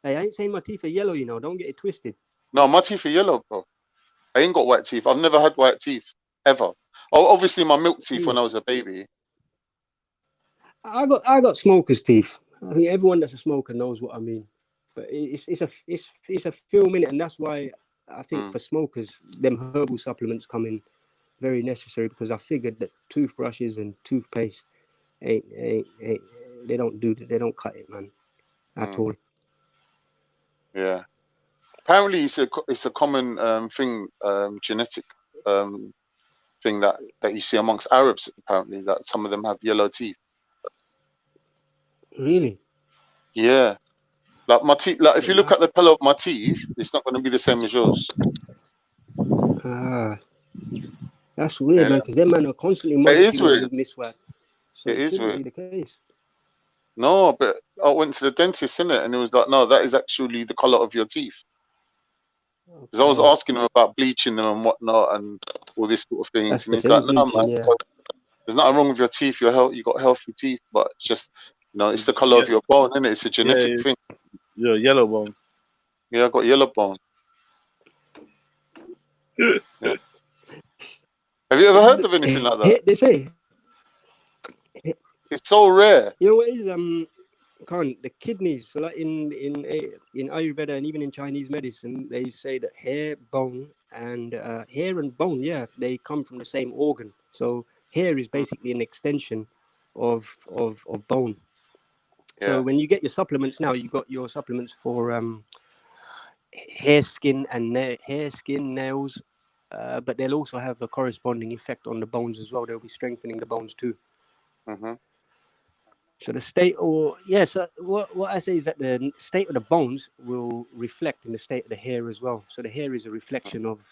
Hey, I ain't saying my teeth are yellow, you know. Don't get it twisted. No, my teeth are yellow, bro. I ain't got white teeth. I've never had white teeth, ever. Oh, obviously my milk teeth when I was a baby. I got smoker's teeth. I think everyone that's a smoker knows what I mean. But it's a film in it, and that's why I think for smokers, them herbal supplements come in very necessary, because I figured that toothbrushes and toothpaste they don't cut it, man, at all. Yeah. Apparently, it's a common thing, genetic thing that you see amongst Arabs. Apparently, that some of them have yellow teeth. Really? Yeah. Like my teeth. Like if you look at the color of my teeth, it's not going to be the same as yours. That's weird, man. Because them man are constantly monitoring with miswag. So it is shouldn't weird. be the case. No, but I went to the dentist, innit, and it was like, no, that is actually the color of your teeth. Because I was asking him about bleaching them and whatnot and all this sort of things, and he's like, no, man, there's nothing wrong with your teeth. You got healthy teeth, but it's just, it's the color of your bone, innit? It's a genetic thing. You're yellow bone. Yeah, I got yellow bone. Yeah. Have you ever heard of anything like that? They say it's so rare. You know what is the kidneys. So like in Ayurveda and even in Chinese medicine, they say that hair and bone, they come from the same organ. So hair is basically an extension of bone. Yeah. So when you get your supplements now, you got your supplements for hair, skin, nails. But they'll also have a corresponding effect on the bones as well. They'll be strengthening the bones too. So the state, so what I say is that the state of the bones will reflect in the state of the hair as well. So the hair is a reflection of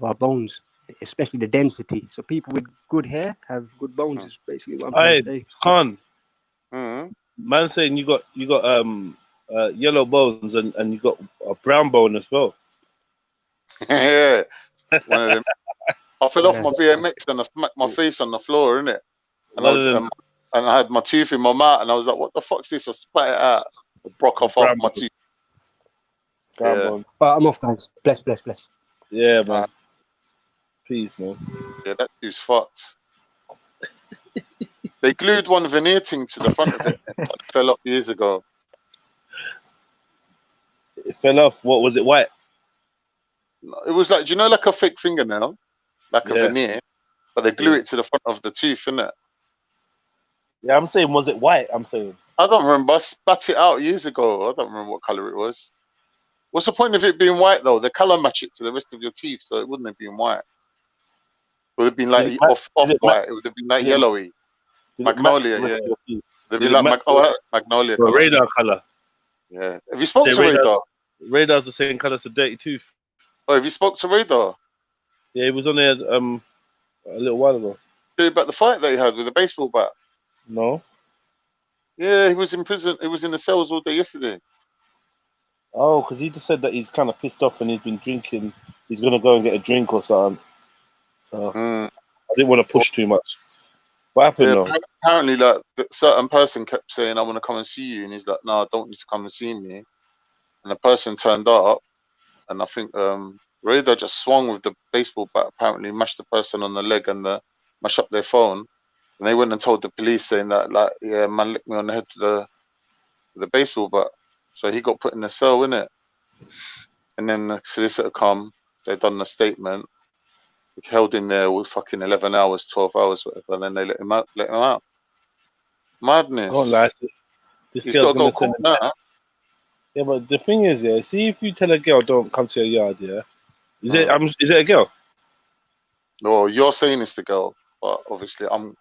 our bones, especially the density. So people with good hair have good bones. Is basically what I'm trying to say. Khan, man, saying you got yellow bones and you got a brown bone as well. Yeah, one of them. I fell off my BMX and I smacked my face on the floor, innit? And I had my tooth in my mouth, and I was like, "What the fuck's this?" I spat it out, I broke off my tooth. Yeah. I'm off, guys. Bless. Yeah, man. Peace, man. Yeah, that dude's fucked. They glued one veneer thing to the front of it. And it fell off years ago. It fell off. What was it? White? It was like, do you know, like a fake fingernail, like a veneer, but they glue it to the front of the tooth, innit? Yeah, I'm saying, was it white? I'm saying. I don't remember. I spat it out years ago. I don't remember what color it was. What's the point of it being white, though? The color match it to the rest of your teeth, so it wouldn't have been white. It would have been like off-white. It would have been like yellowy. Magnolia, yeah. They'd be like magnolia color. Radar color. Yeah. Have you spoke to Radar? Radar's the same color as a dirty tooth. Oh, have you spoke to Radar? Yeah, he was on there a little while ago. About the fight that he had with the baseball bat? No. Yeah, he was in prison. He was in the cells all day yesterday. Oh, because he just said that he's kind of pissed off and he's been drinking. He's going to go and get a drink or something. So I didn't want to push too much. What happened though? Apparently, like, a certain person kept saying, "I want to come and see you," and he's like, "No, I don't need to come and see me." And the person turned up, and I think Radar just swung with the baseball bat. Apparently, mashed the person on the leg and mashed up their phone. And they went and told the police saying that, like, yeah, man licked me on the head with the baseball bat. So he got put in a cell, innit? And then the solicitor come, they done the statement, they held him there with fucking 11 hours, 12 hours, whatever, and then they let him out. Madness. Can't lie, this He's girl's got to go gonna send court him. now. Yeah, but the thing is, yeah, see if you tell a girl don't come to your yard, yeah, is it a girl? No, you're saying it's the girl, but obviously I'm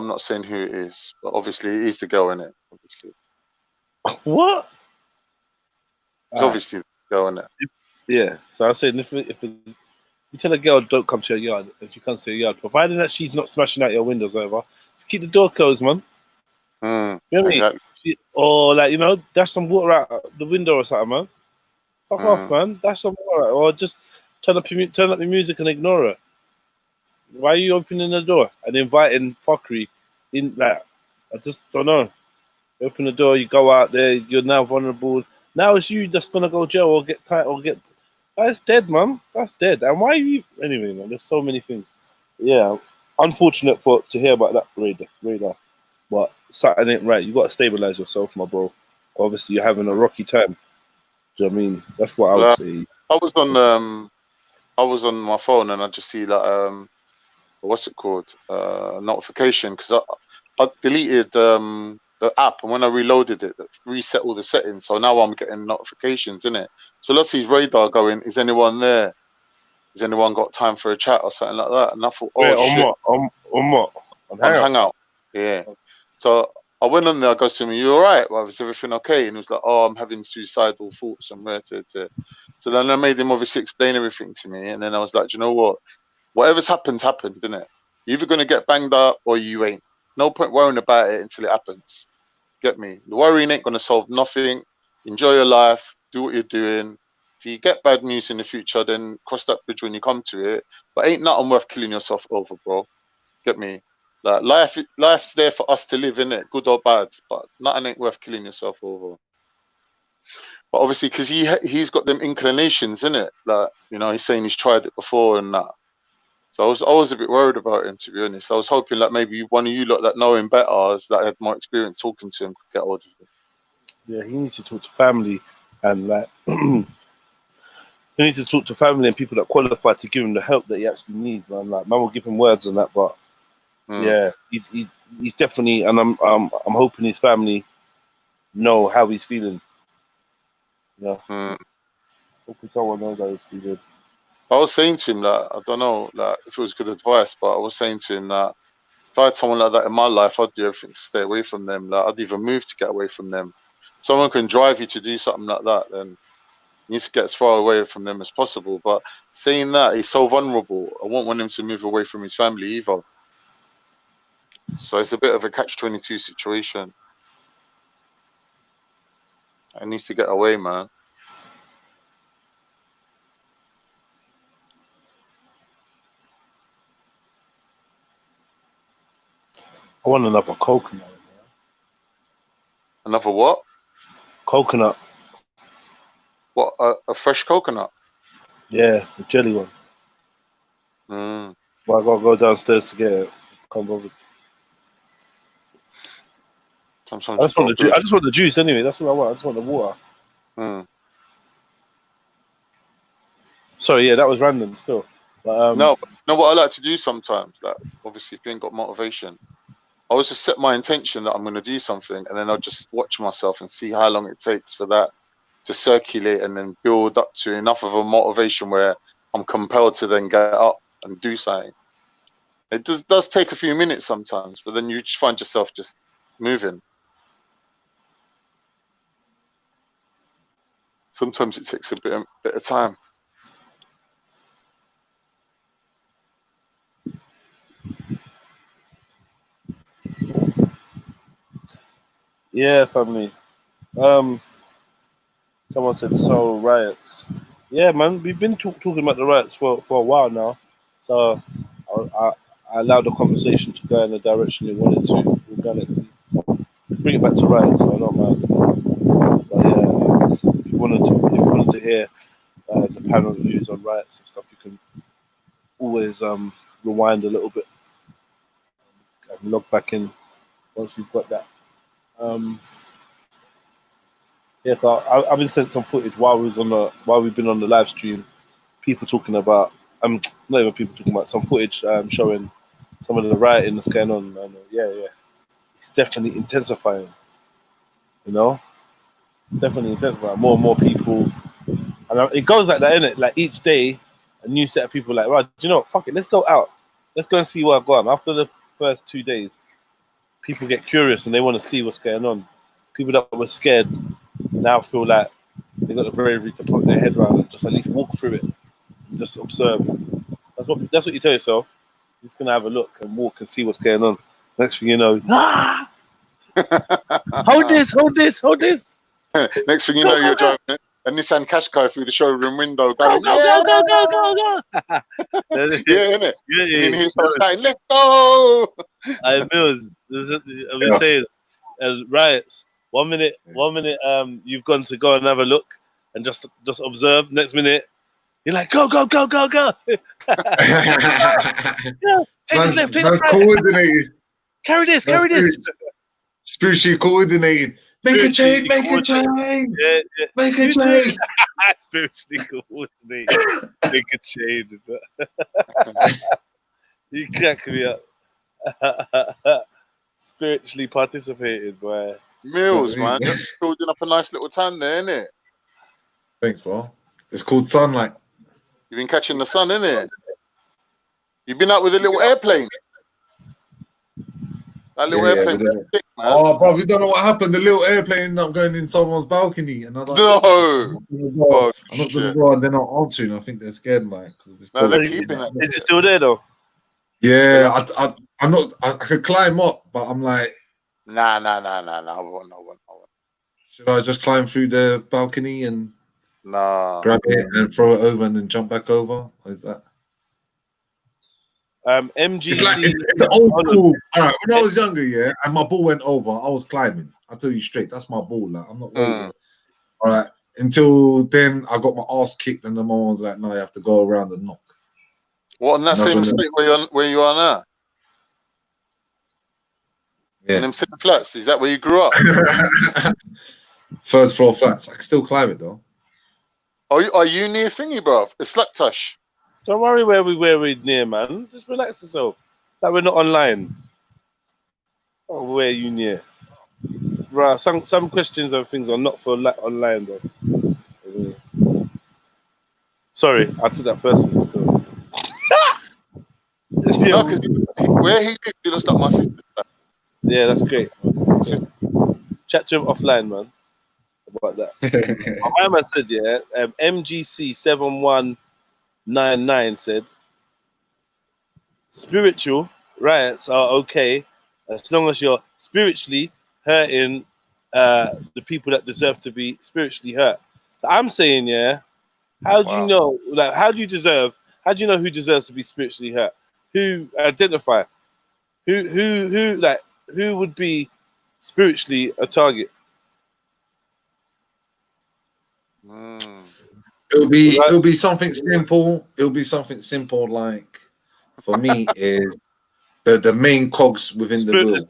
not saying who it is, but obviously it is the girl, innit? Obviously. What? It's obviously the girl, innit? Yeah, so I said if you tell a girl don't come to your yard, if you come to your yard, provided that she's not smashing out your windows or whatever, just keep the door closed, man. You know what I mean? Exactly. Or like, you know, dash some water out the window or something, man. Fuck off, man. Dash some water out, or just turn up your music and ignore her. Why are you opening the door and inviting fuckery in? Like, I just don't know. You open the door, you go out there, you're now vulnerable. Now it's you that's gonna go jail or get tight or get. That's dead, man. That's dead. And why are you anyway, man? There's so many things. Yeah, unfortunate to hear about that radar. But something ain't right. You got to stabilize yourself, my bro. Obviously, you're having a rocky time. Do you know what I mean? That's what I would say. I was on my phone and I just see that what's it called? Notification, because I deleted the app, and when I reloaded it, reset all the settings. So now I'm getting notifications, innit? So let's see radar going. Is anyone there? Has anyone got time for a chat or something like that? And I thought, oh shit. On what? On Hangout. Yeah. So I went on there. I goes to him, "You all right? Well, is everything okay?" And he was like, "Oh, I'm having suicidal thoughts and rare." So then I made him obviously explain everything to me, and then I was like, "Do you know what? Whatever's happened, isn't it? You're either gonna get banged up or you ain't. No point worrying about it until it happens. Get me? The worrying ain't gonna solve nothing. Enjoy your life. Do what you're doing. If you get bad news in the future, then cross that bridge when you come to it. But ain't nothing worth killing yourself over, bro. Get me? Like life's there for us to live, innit? Good or bad, but nothing ain't worth killing yourself over." But obviously, because he's got them inclinations, innit? Like, you know, he's saying he's tried it before and that. So I was a bit worried about him, to be honest. I was hoping that maybe one of you lot that know him better, that had more experience talking to him, could get hold of him. Yeah, he needs to talk to family and like he needs to talk to family and people that qualify to give him the help that he actually needs. Man, like man will give him words and that, but yeah, he's definitely, and I'm hoping his family know how he's feeling. Yeah, hoping someone knows how he's feeling. I was saying to him that, I don't know, like if it was good advice, but I was saying to him that if I had someone like that in my life, I'd do everything to stay away from them. Like I'd even move to get away from them. Someone can drive you to do something like that, then you need to get as far away from them as possible. But saying that, he's so vulnerable. I won't want him to move away from his family either. So it's a bit of a catch-22 situation. He needs to get away, man. I want another coconut. Another what? Coconut. What, a fresh coconut? Yeah, the jelly one. But I gotta go downstairs to get it. Can't bother. I just want the juice anyway. That's what I want. I just want the water. Sorry, yeah, that was random still. But, no, what I like to do sometimes, like obviously if you ain't got motivation, I always just set my intention that I'm going to do something, and then I'll just watch myself and see how long it takes for that to circulate and then build up to enough of a motivation where I'm compelled to then get up and do something. It does take a few minutes sometimes, but then you just find yourself just moving. Sometimes it takes a bit of time. Yeah, family. Someone said so riots. Yeah, man, we've been talking about the riots for a while now. So I allowed the conversation to go in the direction it wanted to organically. Bring it back to riots, I don't mind. But yeah, if you wanted to hear the panel views on riots and stuff, you can always rewind a little bit and log back in once we've got that. Yeah, so I've been sent some footage while we've been on the live stream. People talking about not even people talking about some footage showing some of the rioting that's going on. And, yeah, it's definitely intensifying. You know, definitely intensifying. More and more people, and it goes like that, innit? Like each day, a new set of people. Like, right, do you know what? Fuck it, let's go out. Let's go and see what's going on. After the first 2 days, people get curious and they want to see what's going on. People that were scared now feel like they got the bravery to put their head around and just at least walk through it and just observe. That's what you tell yourself. You're just gonna have a look and walk and see what's going on. Next thing you know, hold this. Next thing you know, you're driving a Nissan Qashqai through the showroom window, going, go. Yeah, innit? Yeah. And he starts saying, "Let's go." I was saying, riots. 1 minute, you've gone to go and have a look and just observe. Next minute, you're like, go. Yeah, take this left, take this right. Coordinated. Carry this. Spiritually coordinated. Make a change. Yeah. Make a change. Spiritually coordinated. Make a change. You crack me up. Spiritually participated, boy. Mills, man, just building up a nice little tan there, innit? Thanks, bro. It's called sunlight. You've been catching the sun, innit? You've been out with a little airplane. That little airplane. Thick, man. Oh, bro, you don't know what happened. The little airplane ended up going in someone's balcony, and I was like, no. I'm not gonna go, and they're not answering. I think they're scared, man. No, they're keeping it. Is it still there though? Yeah, I'm not. I could climb up, but I'm like, Nah. I won't. should I just climb through the balcony and grab it and throw it over and then jump back over? Or is that? MGC. It's like it's old school. All right, when I was younger, yeah, and my ball went over, I was climbing. I'll tell you straight, that's my ball. Like, I'm not waiting. All right. Until then, I got my ass kicked, and the mom was like, "No, you have to go around and knock." What, in that same state where you are now? Yeah. In them sitting flats, is that where you grew up? Third floor flats. I can still climb it though. Are you near thingy, bro? It's Slaptush. Don't worry where we're near, man. Just relax yourself. Like we're not online. Oh, where are you near? Right, some questions and things are not for online though. Sorry, I took that personally still. No, because where he lived, he looks like my sister's flat. Yeah, that's great. Chat to him offline, man. About that. My man said, yeah, MGC 7199 said, spiritual riots are okay as long as you're spiritually hurting the people that deserve to be spiritually hurt. So I'm saying, yeah, how do you know? Like, how do you know who deserves to be spiritually hurt? Who identify? Who would be spiritually a target? It'll be something simple. It'll be something simple like, for me, is the main cogs within the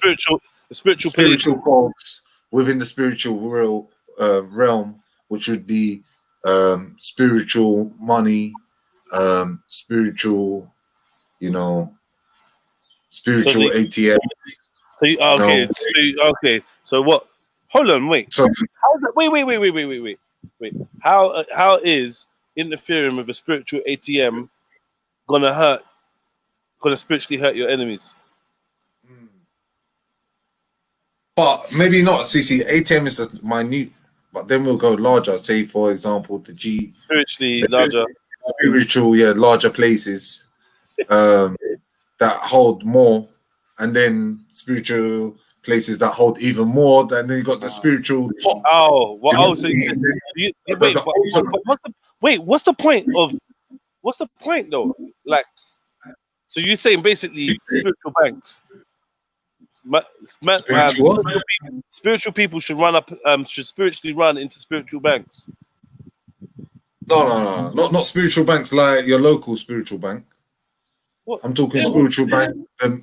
spiritual cogs within the spiritual realm, which would be spiritual money, spiritual, spiritual ATM. So okay. So what? Hold on, wait. So how's that? Wait. How is interfering with a spiritual ATM gonna spiritually hurt your enemies? But maybe not. See, ATM is just minute, but then we'll go larger. Say, for example, the G spiritually larger, larger places that hold more, and then spiritual places that hold even more. Then you got the spiritual top. Oh, well, so what's the point though? Like, so you're saying basically spiritual banks. Spiritual people should should spiritually run into spiritual banks. No, not spiritual banks like your local spiritual bank. I'm talking spiritual bank,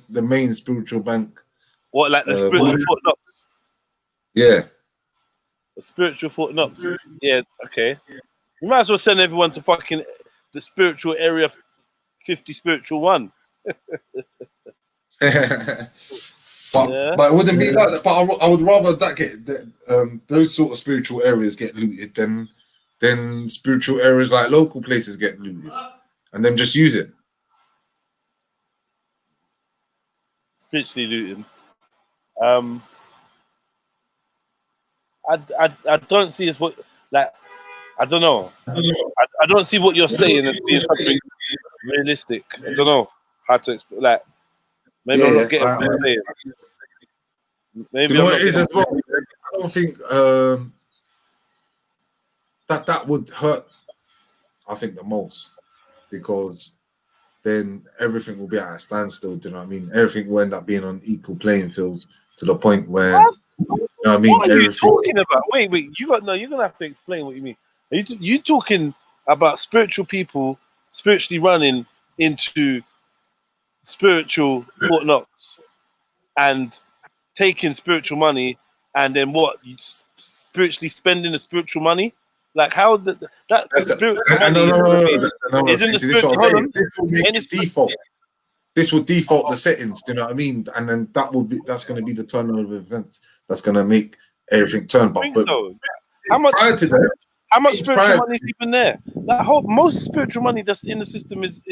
the main spiritual bank. What, like the spiritual Fort Knox? Yeah. The spiritual Fort Knox. Yeah, okay. You might as well send everyone to fucking the spiritual area 50 spiritual 1. But it wouldn't be like that. But I would rather that get those sort of spiritual areas get looted than spiritual areas like local places get looted, and then just use it. Spiritually looting. I don't see as what, like, I don't know. I don't see what you're saying as being something realistic. I don't know how to explain. Like, maybe I'm not getting what you're saying. Maybe you know I'm what not it is getting as well. I don't think that would hurt. I think the most, because then everything will be at a standstill. Do you know what I mean? Everything will end up being on equal playing fields to the point where, you know what I mean? What are you talking about? Wait, you're gonna have to explain what you mean. Are you talking about spiritual people spiritually running into spiritual Fort Knox and taking spiritual money, and then what? Spiritually spending the spiritual money? Like how the spiritual money isn't the spiritual money? This will make it default. This will default the settings. Do you know what I mean? And then that's going to be the turnover of events. That's going to make everything turn. But so. How much? Prior to that, how much spiritual money is even there? Like, most spiritual money that's in the system is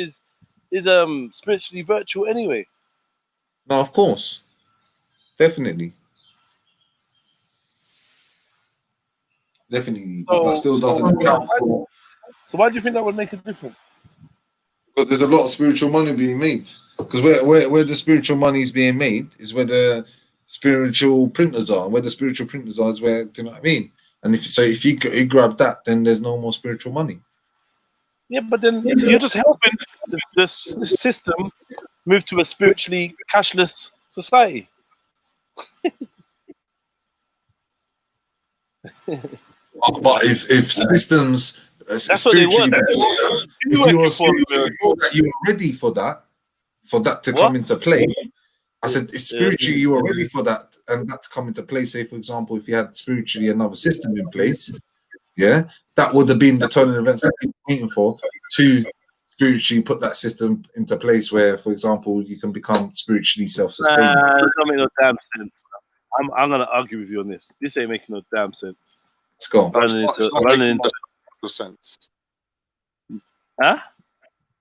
spiritually virtual anyway. No, of course, definitely. Definitely, but that still doesn't account for. So why do you think that would make a difference? Because there's a lot of spiritual money being made. Because where the spiritual money is being made is where the spiritual printers are. Where the spiritual printers are is where, do you know what I mean? And if you grab that, then there's no more spiritual money. Yeah, but then you're just helping the system move to a spiritually cashless society. But if systems, that's what they want. If you were ready for that to come into play, I said spiritually you were ready for that and that to come into play. Say, for example, if you had spiritually another system in place, yeah, that would have been the turning events that you're waiting for to spiritually put that system into place where, for example, you can become spiritually self-sustaining. It don't make no damn sense. I'm gonna argue with you on this. This ain't making no damn sense. Let's go. It's not making no sense. Huh?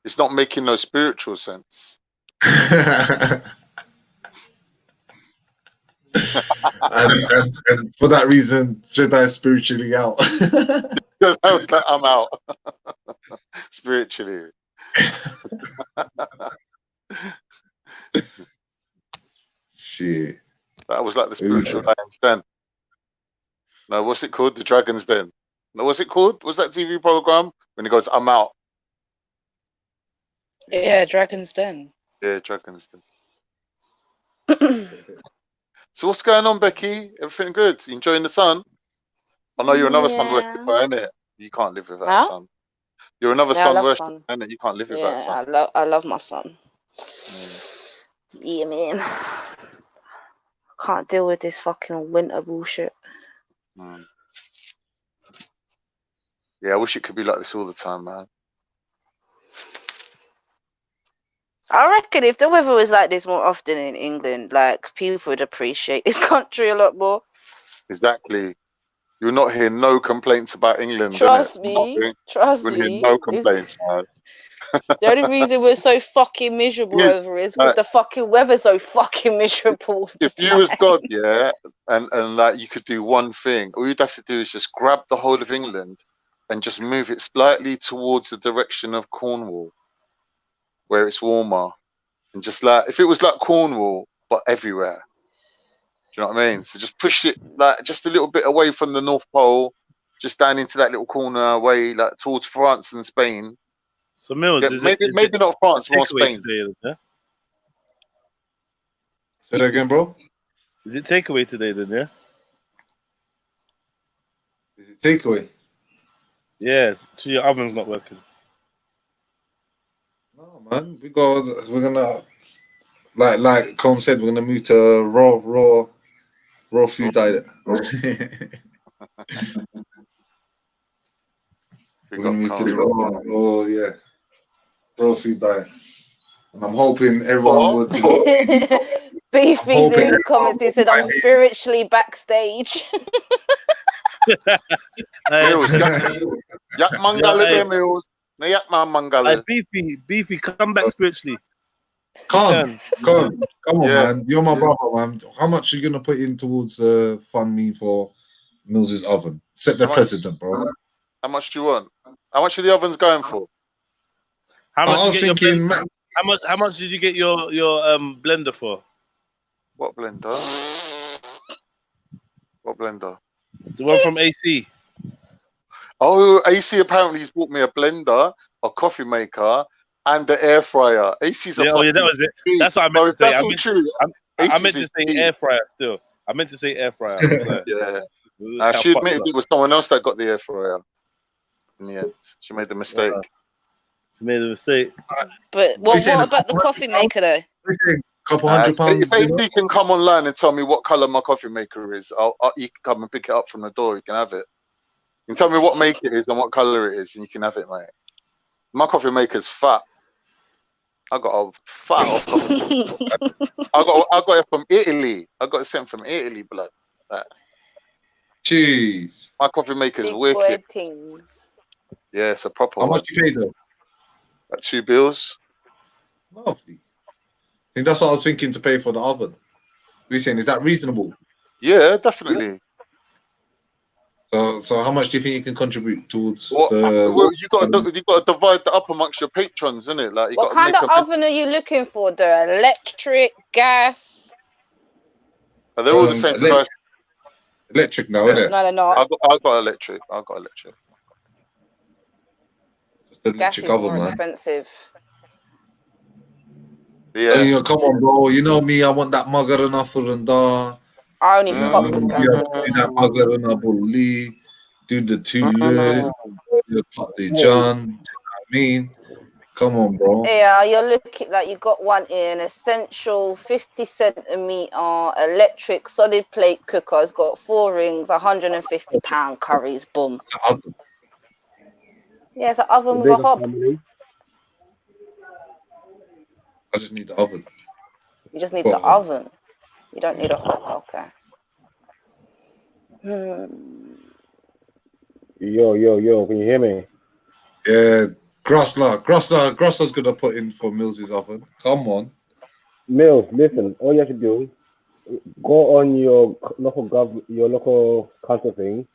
It's not making no spiritual sense. and for that reason, Jedi spiritually out. I was like, I'm out. Spiritually. Shit. That was like the spiritual lion's den. No, what's it called? The Dragon's Den. No, what's it called? What's that TV program when he goes, I'm out? Yeah, Dragon's Den. Yeah, Dragon's Den. So what's going on, Becky? Everything good? You enjoying the sun? I know you're another sun worshipper, innit? You can't live without sun. You're another sun worshiper, innit? You can't live without sun. I love my son. Yeah, man. Can't deal with this fucking winter bullshit. Yeah, I wish it could be like this all the time, man. I reckon if the weather was like this more often in England, like, people would appreciate this country a lot more. Exactly. You'll not hear no complaints about England. Trust me. Trust me. You'll hear no complaints, man. The only reason we're so fucking miserable over is because the fucking weather's so fucking miserable. If you was God, yeah, and like you could do one thing, all you'd have to do is just grab the whole of England and just move it slightly towards the direction of Cornwall, where it's warmer, and just like if it was like Cornwall but everywhere. Do you know what I mean? So just push it like just a little bit away from the North Pole, just down into that little corner away, like towards France and Spain. So Mills, maybe not France, more Spain. Today, yeah? Say that again, bro. Is it takeaway today then? Yeah. Is it takeaway? Yeah. So your oven's not working. No, man. We're gonna like Colm said, we're gonna move to raw food diet. We're gonna move to the raw food diet. And I'm hoping everyone would. Beefy's in the comments. He said, "I'm spiritually backstage." Mills, yak mangala there, Mills. No yak man mangala. Beefy, come back spiritually. Come on, man. You're my brother, man. How much are you gonna put in towards fund me for Mills's oven? Set the precedent, bro. How much do you want? How much are the ovens going for? How much? I was thinking. How much did you get your blender for? What blender? What blender? The one from AC. Oh, AC apparently he's bought me a blender, a coffee maker, and the air fryer. AC's a that was it. That's what I meant to say. I meant to say air fryer still. I meant to say air fryer. Yeah. She admitted it was someone else that got the air fryer. In the end, she made the mistake. She made a mistake. But what about the coffee maker though? Couple £100. If AC can come online and tell me what color my coffee maker is, you can come and pick it up from the door. You can have it. You can tell me what make it is and what color it is, and you can have it, mate. My coffee maker's fat. I got a fat off. I got it from Italy. I got it sent from Italy, blood. Jeez. My coffee maker's wicked. Yeah, it's a proper one. How much you paid though? Like £2. Lovely. I think that's what I was thinking to pay for the oven. What are you saying? Is that reasonable? Yeah, definitely. So how much do you think you can contribute towards you got to divide that up amongst your patrons, isn't it? Like, what kind of oven are you looking for? The electric, gas? They're all the same price. Electric now, isn't it? No, they're not. I got electric. Just the gas electric is oven, more man. expensive. Yeah. Come on, bro. You know me. I want that mugger and offer and da. I only fuck with gas. That mugger and a bully. Do the two. The John. You know what I mean? Come on, bro. Yeah, you're looking like you got one in essential 50 centimeter electric solid plate cooker. It's got 4 rings, £150 curries. Boom. It's an oven. Yeah, it's an oven with a hob. I just need the oven. You just need the oven. You don't need a hob. Okay. Yo, can you hear me? Yeah. Grossler's gonna put in for Mills's oven. Come on. Mills, listen, all you have to do, go on your local council thing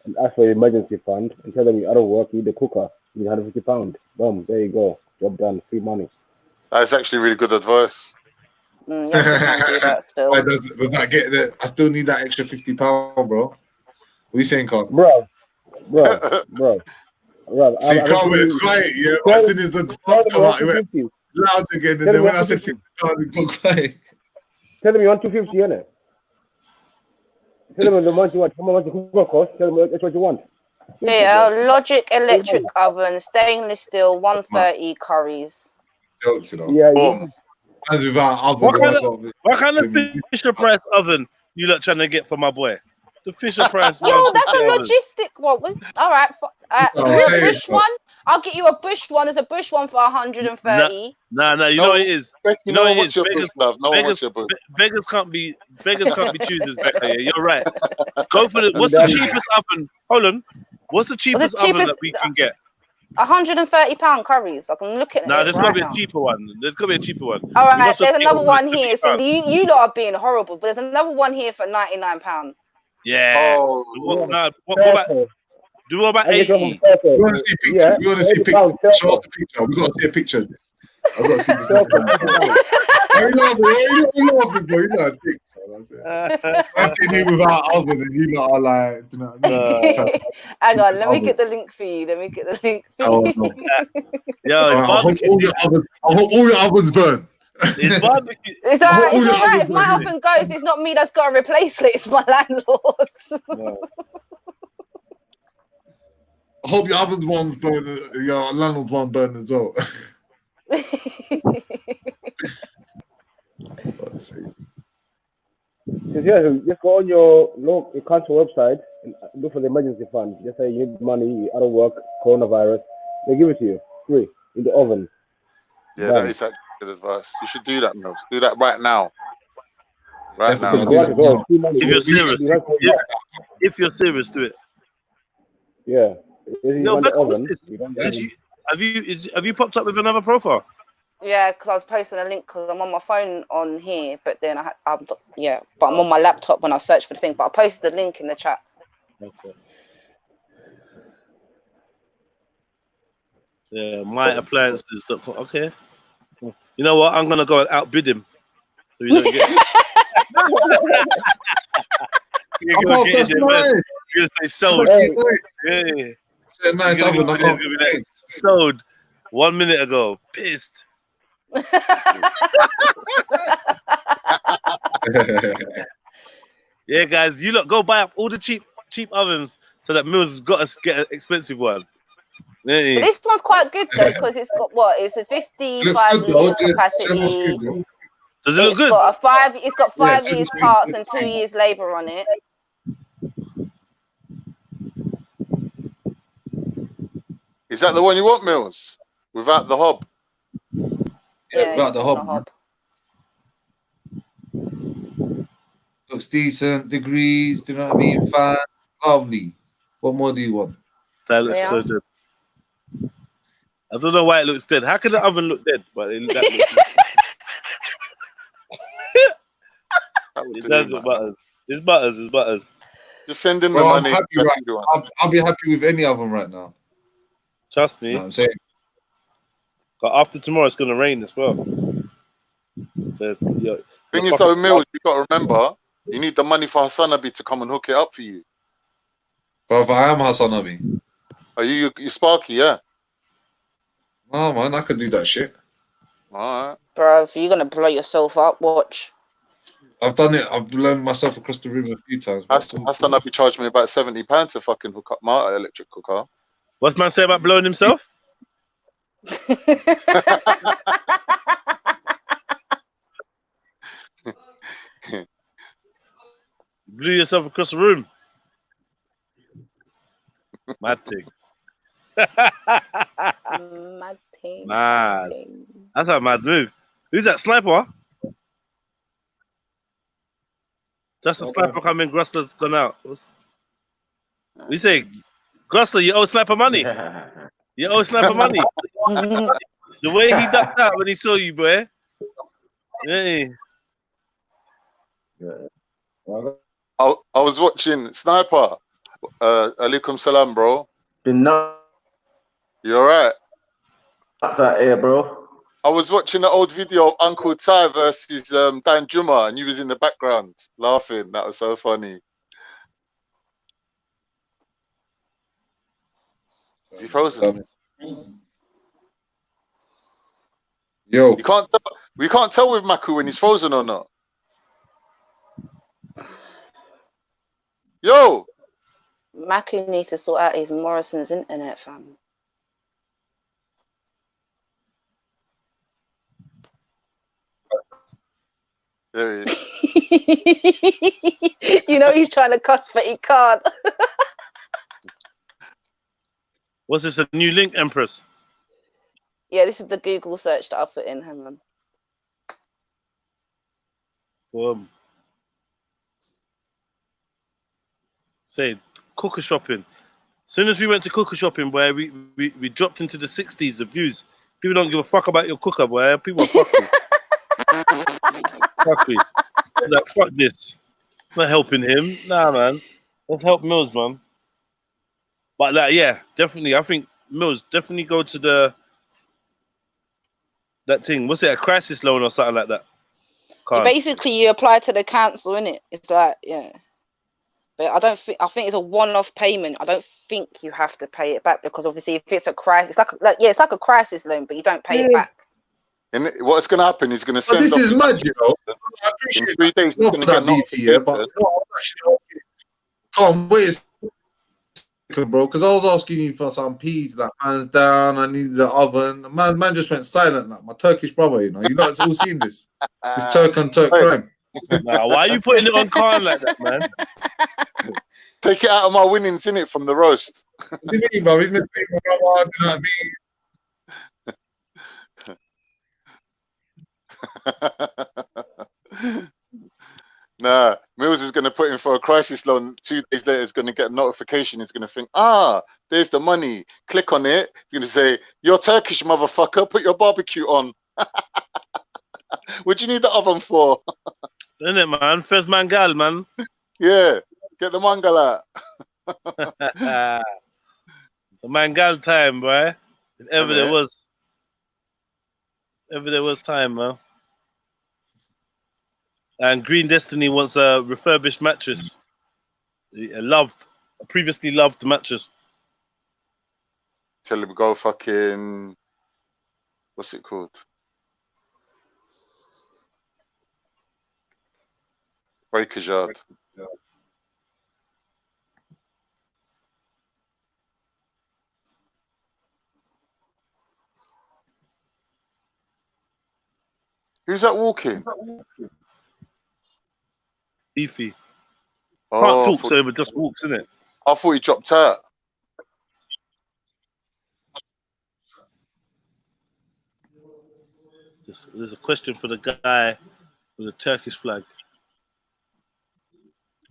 and ask for an emergency fund and tell them you're out of work, you need a cooker, you need £150. Boom, there you go. Job done, free money. That's actually really good advice. Yes, you can do that still. Does that get that? I still need that extra £50, bro. What are you saying, Con? Bro. See, Con went quiet, yeah. As soon as the funds come out, it went loud again, and then when I said £50, it got quiet. Tell them you want 250, innit? Tell them the amount you want. How much the cooker costs? Tell them that's what you want. Yeah, Logic electric oven, stainless steel, 130 curries. Jokes, you know. Yeah. As without oven. What kind of Fisher Price oven you lot trying to get for my boy? The Fisher Price one. Yo, that's a logistic one. All right. A Bush one? I'll get you a Bush one. There's a Bush one for 130. No. You know what it is. You know what it is. Beggars can't be choosers back there. You're right. Go for the. What's the cheapest oven? Hold on. What's the cheapest oven that we can get? £130 curries. I can look at it. No, there's gotta be a cheaper one. All right, there's another one here. So you lot are being horrible, but there's another one here for £99. Yeah. What about 80? We want to see pictures. We want to see pictures. Show us the picture. We got to see a picture. I got to see this. You love it, bro. You know, I see you without oven, and you lot are like, you know what I mean? Hang on, let me get the link for you. I hope all your ovens burn. It's barbecue. It's all right. If my oven goes, it's not me that's got to replace it. It's my landlord. I hope your oven's one's burn. Your landlord's one burn as well. Just go on your council website and look for the emergency fund. Just say you need money, you're out of work, coronavirus. They give it to you free in the oven. Yeah, Bam. that is actually good advice. You should do that, Mills. Do that right now. Right now. If you're serious, if you're serious, do it. Yeah. Yo, Becca, what's this? Have you popped up with another profile? Yeah, because I was posting a link because I'm on my phone on here, but then but I'm on my laptop when I search for the thing. But I posted the link in the chat. Okay. Yeah, myappliances.com. Okay. You know what? I'm gonna go and outbid him. So you don't get it. You're gonna say sold. Yeah. Nice oven. I can't be like, sold 1 minute ago. Pissed. Yeah, guys, you lot go buy up all the cheap ovens so that Mills has got to get an expensive one. Yeah. But this one's quite good though because it's got it's a 55 litre capacity. Does it look good? It's got 5 years parts and 2 years labour on it. Is that the one you want, Mills? Without the hob? Yeah, without the hob. Looks decent, degrees, do you know what I mean? Fine, lovely. What more do you want? That looks so good. I don't know why it looks dead. How can the oven look dead? But it does look butters. It's butters. Just send him the money. I'll be happy with any oven right now. Trust me. You know what I'm saying? But after tomorrow, it's going to rain as well. So, thing is, though, Mills, you got to remember, you need the money for Hassanabi to come and hook it up for you. Bro, I am Hassanabi. Are you Sparky? Yeah. Oh man, I could do that shit. All right, bro. If you're gonna blow yourself up, watch. I've done it. I've blown myself across the room a few times. Hassanabi charged me about £70 to fucking hook up my electric cooker. What's man say about blowing himself? Blew yourself across the room. Mad thing. Mad thing. Mad. That's a mad move. Who's that sniper? Just a sniper coming. Grussler's gone out. We say, Grussler, you owe sniper money. You owe sniper money. The way he ducked out when he saw you, boy. Yeah. I was watching Sniper. Alaikum salam, bro. Been nuts. You alright? That's out here, bro. I was watching the old video of Uncle Ty versus Dan Juma, and you was in the background laughing. That was so funny. Is he frozen? Yo, we can't tell with Maku when he's frozen or not. Yo, Maku needs to sort out his Morrison's internet, fam. There he is. You know he's trying to cuss, but he can't. What's this, a new link, Empress? Yeah, this is the Google search that I put in. Hang on. Say, cooker shopping. As soon as we went to cooker shopping, boy, we dropped into the 60s of views. People don't give a fuck about your cooker, boy. People are fucking. Fuck me. Like, fuck this. I'm not helping him. Nah, man. Let's help Mills, man. But like, yeah, definitely. I think Mills definitely go to that thing. What's it? A crisis loan or something like that. Basically, you apply to the council, innit? It's like, yeah. But I think it's a one-off payment. I don't think you have to pay it back because obviously if it's a crisis, it's like a crisis loan, but you don't pay it back. And what's going to happen? He's going to send. This is mad, you know. I appreciate in 3 days. He's going to get beefy, yeah, but can't wait. bro, because I was asking you for some peas, like hands down, I need the oven. Man just went silent, like my Turkish brother, you know. You lot all seen this. This Turk on Turk crime. Nah, why are you putting it on Khan like that, man? Take it out of my winnings, innit, from the roast. What do you mean, bro? He's meant to be my brother, you know what I mean? Nah, Mills is going to put in for a crisis loan. 2 days later, he's going to get a notification. He's going to think, there's the money. Click on it. He's going to say, you're Turkish, motherfucker. Put your barbecue on. What do you need the oven for? Isn't it, man? First mangal, man. Yeah, get the mangal out. It's a mangal time, boy. If ever there was. Ever there was time, man. And Green Destiny wants a refurbished mattress. A previously loved mattress. Tell him go fucking, what's it called? Breaker's Yard. Who's that walking? Beefy. Oh, Can't talk to him, but just walks, innit? I thought he dropped out. There's a question for the guy with the Turkish flag.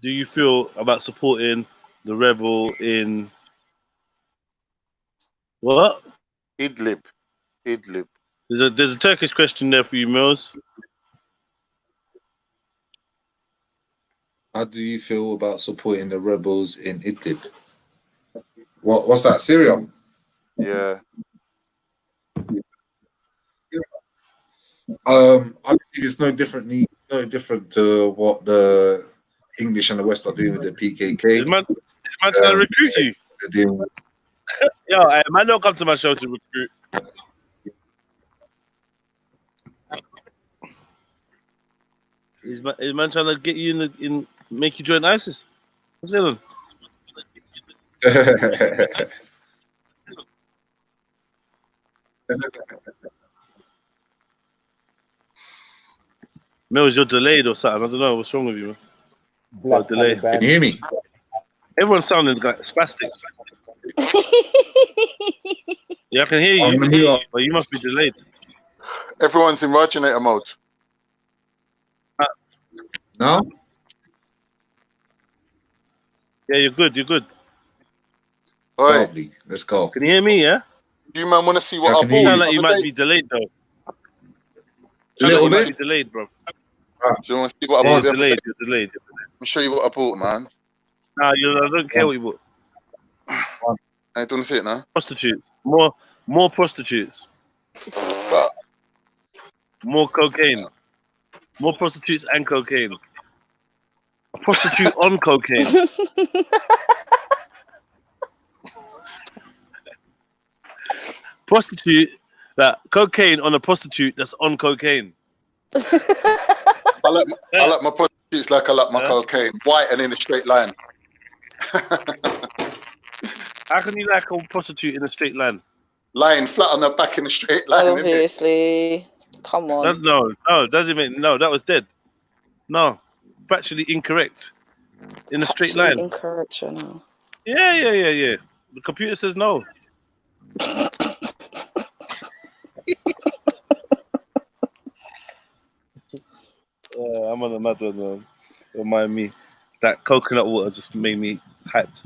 Do you feel about supporting the rebel in what? Idlib. There's a Turkish question there for you, Mills. How do you feel about supporting the rebels in Idlib? What's that, Syria? Yeah. I think it's no different to what the English and the West are doing with the PKK. Is man trying to recruit you? Yo, man, don't come to my show to recruit. Is man trying to get you in make you join ISIS? What's going on? Mills, you're delayed or something. I don't know what's wrong with you, man. Black Delay. Taliban. Can you hear me? Everyone's sounding like spastics. Yeah, I can hear you, but you must be delayed. Everyone's in Reactionary mode. No? Yeah, you're good. You're good. Oi, Lovely. Let's go. Can you hear me? Yeah. do you man want to see what I I can bought? hear Sound the like you other might day? be delayed though. A little You might bit. be delayed, bro. Do you want to see what I Yeah, bought the you're other delayed. day? You're delayed. Let me show you what I bought, man. Nah, I don't care what you bought. Hey, do you want to see it now? Prostitutes. More prostitutes. More cocaine. More prostitutes and cocaine. A prostitute on cocaine. Prostitute, cocaine on a prostitute that's on cocaine. I like my prostitutes like I like my cocaine. White and in a straight line. How can you like a prostitute in a straight line? Lying flat on her back in a straight line. innit? Obviously. Come on. No, doesn't mean no. That was dead. No, factually incorrect. In a straight Actually line. incorrect, you know. Yeah. The computer says no. I'm on another one. Remind me that coconut water just made me hyped.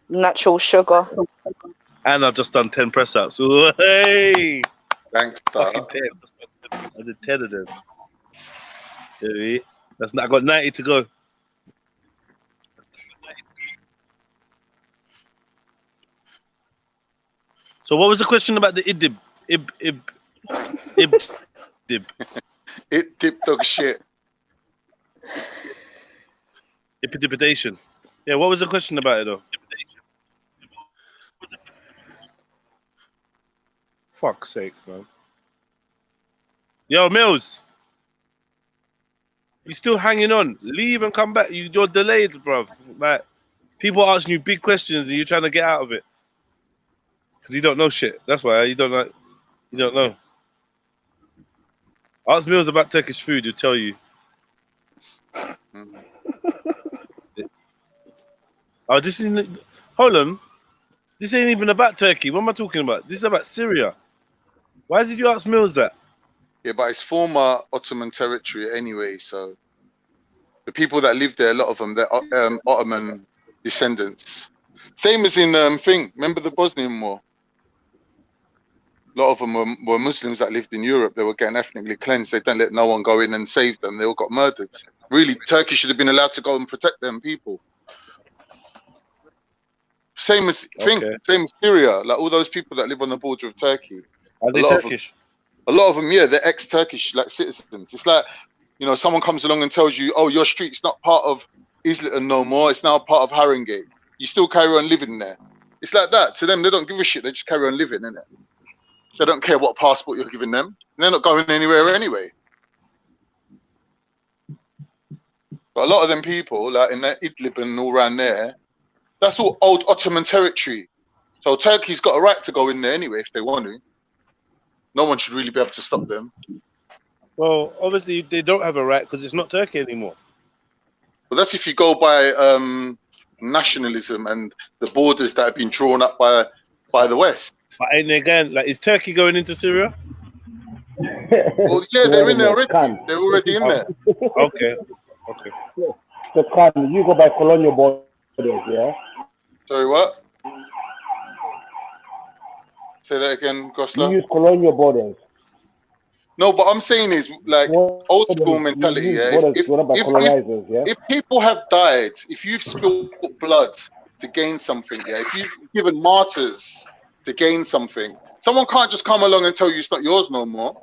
Natural sugar. And I've just done 10 press ups. Hey! Thanks, fucking 10. I did 10 of them. Yeah, I got 90 to go. So what was the question about the Idlib? Idlib. Idlib dog shit. Intimidation. Yeah, what was the question about it though? Fuck's sake, man. Yo, Mills. You still hanging on? Leave and come back. You're delayed, bruv. Like, People asking you big questions and you're trying to get out of it because you don't know shit. That's why you don't know. You don't know. Ask Mills about Turkish food. He'll tell you. Oh, this isn't. Hold on. This ain't even about Turkey. What am I talking about? This is about Syria. Why did you ask Mills that? Yeah, but it's former Ottoman territory anyway. So the people that live there, a lot of them, they're Ottoman descendants. Same as in thing. Remember the Bosnian War? A lot of them were Muslims that lived in Europe. They were getting ethnically cleansed. They didn't let no one go in and save them. They all got murdered. Really, Turkey should have been allowed to go and protect them people. Same as same as Syria. Like all those people that live on the border of Turkey. Are they Turkish? A lot of them, yeah, they're ex-Turkish like citizens. It's like, you know, someone comes along and tells you, oh, your street's not part of Islington no more. It's now part of Haringey. You still carry on living there. It's like that. To them, they don't give a shit. They just carry on living, innit? They don't care what passport you're giving them. They're not going anywhere anyway. But a lot of them people, like in that Idlib and all around there, that's all old Ottoman territory. So Turkey's got a right to go in there anyway if they want to. No one should really be able to stop them. Well, obviously they don't have a right because it's not Turkey anymore. But that's if you go by nationalism and the borders that have been drawn up by the West. But ain't they going? Like, is Turkey going into Syria? Well, yeah, they're in there already. They're already in there. Okay. So, Khan, you go by colonial borders, yeah? Sorry, what? Say that again, Goslar. You use colonial borders. No, but I'm saying is like old school mentality. Yeah? If people have died, if you've spilled blood to gain something, yeah, if you've given martyrs to gain something, someone can't just come along and tell you it's not yours no more.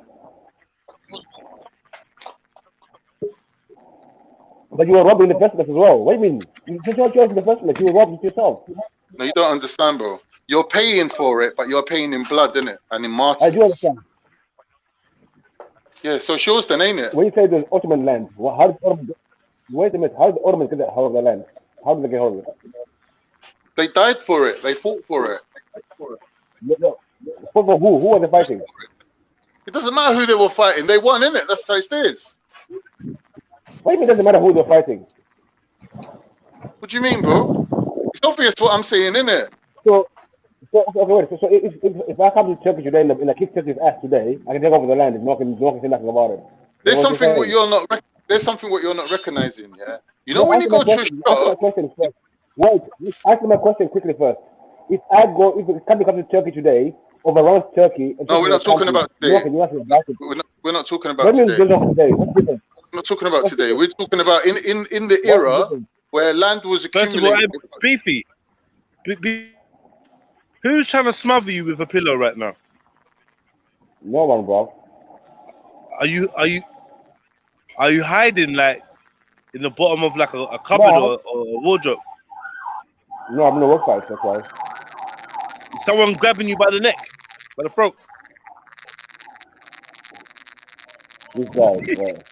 But you were robbed in the first place as well. What do you mean? It's not yours in the first place. You were robbed it yourself. No, you don't understand, bro. You're paying for it, but you're paying in blood, innit? And in martyrs. I do understand. Yeah, so it's yours then, ain't it? When you say the Ottoman land, how did the Ottoman, wait a minute, how did the Ottomans get hold of the land? How did they get hold of it? They died for it. They fought for it. No. For who? Who were they fighting? It doesn't matter who they were fighting. They won, innit? That's how it is. What do you mean it doesn't matter who they're fighting? What do you mean, bro? It's obvious what I'm saying, innit? So if I come to Turkey today and I kick Turkey's ass today, I can take over the land. No one can say nothing about it. There's something what you're not. There's something what you're not recognizing. Yeah. You know when you go to a shop. Wait, answer my question quickly first. If the country comes to Turkey today, overruns Turkey. No, we're not talking about today. We're not talking about today. We're not talking about today. We're talking about in the era where land was accumulated. First of all, Beefy. Who's trying to smother you with a pillow right now? No one, bro. Are you hiding like in the bottom of like a cupboard or a wardrobe? No, I'm in the workplace, that's why. Is someone grabbing you by the neck, by the throat? This guy, right.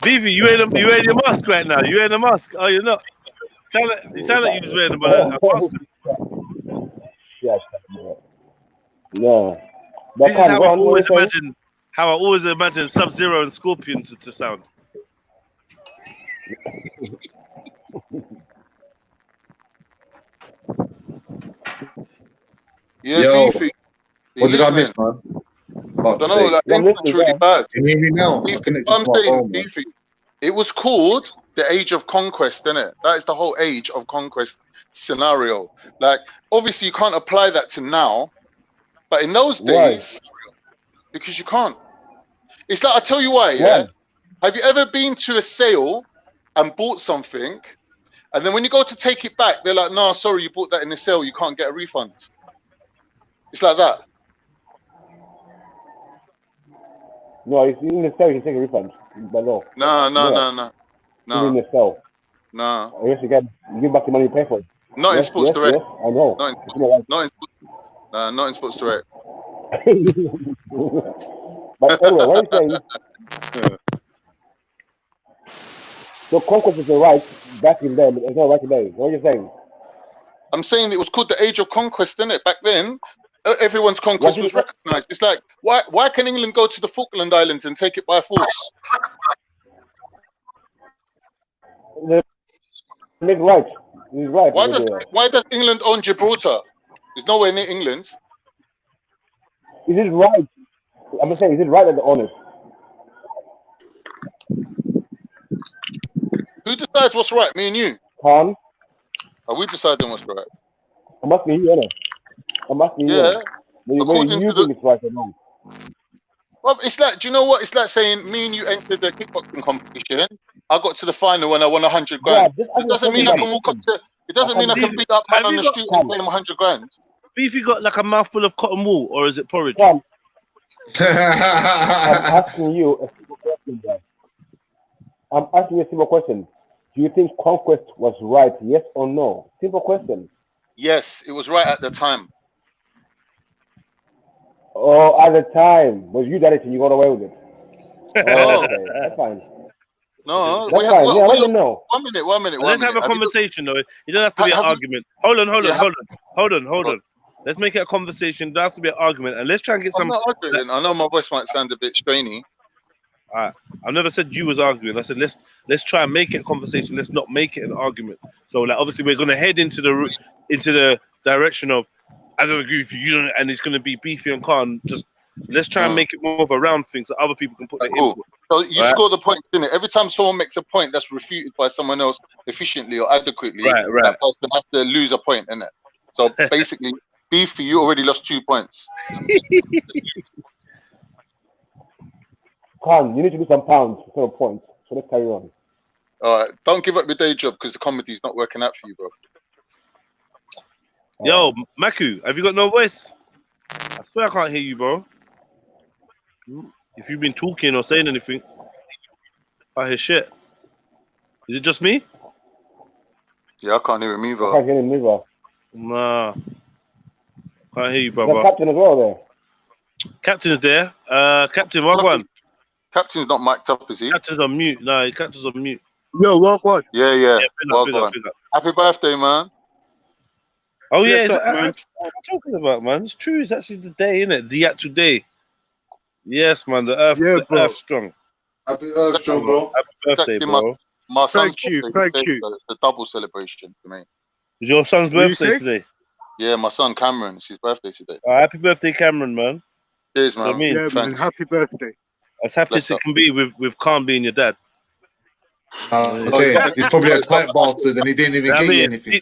Vivi, you wearing your mask right now. You wearing a mask? Oh, you're not. You sound like you was wearing a mask. Yes. No. This is how I always imagine Sub-Zero and Scorpion to sound. Yeah, Yo, Beefy. What did I miss, man? I don't know, like England's really bad. Can you hear me now? I'm saying, Beefy, it was called the age of conquest, isn't it? That is the whole age of conquest scenario. Like, obviously, you can't apply that to now, but in those days, because you can't. It's like, I'll tell you why, yeah? Have you ever been to a sale and bought something, and then when you go to take it back, they're like, no, sorry, you bought that in the sale, you can't get a refund. It's like that. No, if you're in the sale, you can take a refund. But no. No. You're in the sale. No. Yes, you can. You give back the money you pay for it. Not in sports direct. Yes, I know. Not in Not in Sports Direct. But anyway, what are you saying? So conquest is the right back in there, but it's not right today. What are you saying? I'm saying it was called the Age of Conquest, didn't it? Back then, everyone's conquest was recognized. It's like, why can England go to the Falkland Islands and take it by force? Make right. He's right. Why does England own Gibraltar? It's nowhere near England. Is it right? I'm saying, is it right that they own it? Who decides what's right? Me and you. Khan. Are we deciding what's right? I'm asking you, innit? I'm asking you. Yeah. According you think it's right or wrong? Well, it's like, do you know what? It's like saying me and you entered the kickboxing competition. I got to the final and I won 100 grand. It doesn't mean I can walk up to. It doesn't mean I can beat up man on the street and pay him 100 grand. Beefy got like a mouthful of cotton wool, or is it porridge? I'm asking you a simple question, guys. I'm asking you a simple question. Do you think conquest was right? Yes or no? Simple question. Yes, it was right at the time. Oh, at the time. But you done it and you got away with it. Oh, okay, that's fine. No, that's fine. Yeah, let me know. 1 minute, 1 minute. Let's have a conversation, though. It doesn't have to be an argument. Hold on. Let's make it a conversation. It doesn't have to be an argument, and let's try and get some. I'm not arguing. I know my voice might sound a bit strainy. I've never said you was arguing. I said let's try and make it a conversation. Let's not make it an argument. So like obviously we're gonna head into the direction of I don't agree with you. You don't, and it's gonna be Beefy and Khan. Just let's try and make it more of a round thing so other people can put their input. So you score the points, didn't it? Every time someone makes a point that's refuted by someone else efficiently or adequately, that person has to lose a point, innit? So basically, Beefy, you already lost 2 points. Khan, you need to do some pounds instead of points. So let's carry on. All right, don't give up your day job because the comedy's not working out for you, bro. Yo, Maku, have you got no voice? I swear I can't hear you, bro. If you've been talking or saying anything, I hear shit. Is it just me? Yeah, I can't hear him either. I can't hear him either. Nah. Can't hear you, brother. The captain as well there. Captain's there. Captain, walk on. Captain's not mic'd up, is he? Captain's on mute. No, Captain's on mute. Yo, walk on. Yeah. Big up. Happy birthday, man. Oh, yeah. Bless up, man. What am I talking about, man? It's true. It's actually the day, isn't it? The actual day. Yes, man. The Earth strong. Happy Earth strong, bro. Happy birthday, bro. My son's Thank you. It's a double celebration for me. Is your son's birthday today? Yeah, my son Cameron. It's his birthday today. Happy birthday, Cameron, man. Cheers, man. Yeah, man. Happy birthday. As happy as it can be with Khan being your dad. He's probably a tight bastard and he didn't even get you anything.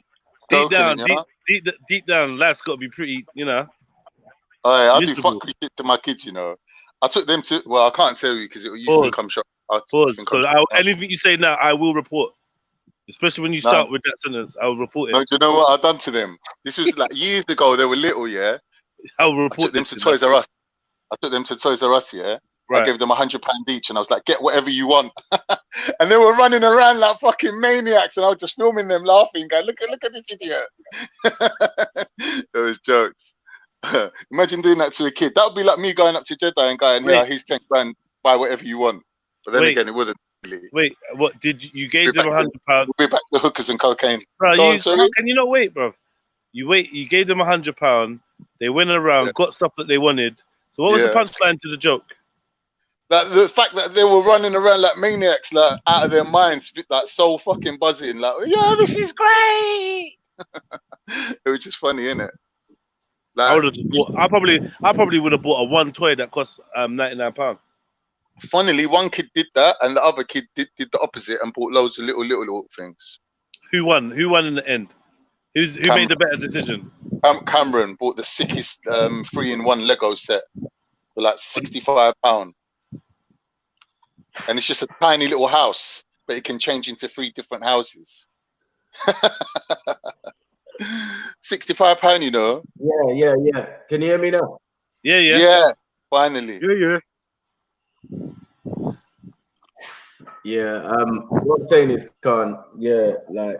Deep down, life's got to be pretty, you know. I do fuck shit to my kids, you know. I took them to. Well, I can't tell you because it will usually come short. Anything you say now, I will report. Especially when you start with that sentence, I'll report it. No, do you know what I've done to them? This was like years ago. They were little, yeah. I'll report. I took them to Toys R Us. Yeah. Right. I gave them £100 each, and I was like, "Get whatever you want." And they were running around like fucking maniacs, and I was just filming them laughing, going, "Look at this idiot." It was jokes. Imagine doing that to a kid. That would be like me going up to Jedi and going, "Here, here's 10 grand. Buy whatever you want." But then again, it wouldn't. Really. Wait, what did you gave them £100? We're back to hookers and cocaine. Bro, can you not wait, bro? You gave them £100. They went around, got stuff that they wanted. So what was the punchline to the joke? Like the fact that they were running around like maniacs, like out of their minds, like so fucking buzzing, like, yeah, this is great. It was just funny, innit? Like, I probably would have bought a one toy that cost £99. Funnily, one kid did that, and the other kid did the opposite and bought loads of little things. Who won? Who won in the end? Who made the better decision? Cameron bought the sickest 3-in-1 Lego set for like £65, and it's just a tiny little house, but it can change into 3 different houses. £65, you know. Yeah. Can you hear me now? Yeah. Finally. Yeah. What I'm saying is, Khan, like,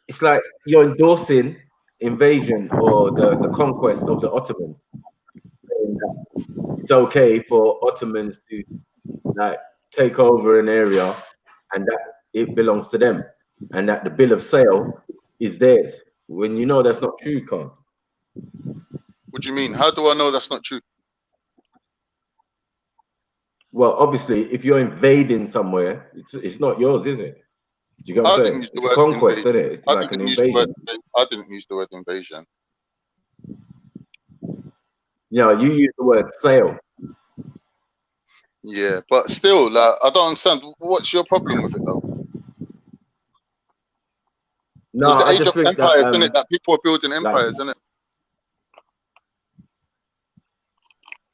it's like you're endorsing invasion or the conquest of the Ottomans. It's okay for Ottomans to like take over an area and that it belongs to them and that the bill of sale is theirs. When you know that's not true, Con. What do you mean? How do I know that's not true? Well, obviously, if you're invading somewhere, it's not yours, is it? Do you get what I'm saying? It's a conquest, isn't it? It's like an invasion. I didn't use the word invasion. Yeah, you use the word sale. Yeah, but still, like, I don't understand. What's your problem with it, though? No, it was the I age just of think empires, that, isn't it? That people are building empires, isn't it?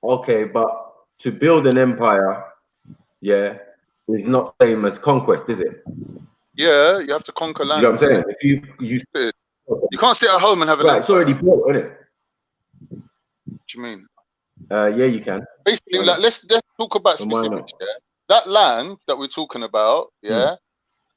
Okay, but to build an empire, yeah, is not the same as conquest, is it? Yeah, you have to conquer land. You know what I'm saying? If you can't sit at home and have an right, it's already built, isn't it? What do you mean? Yeah, you can. Basically, like let's talk about specifics. Yeah, that land that we're talking about, yeah,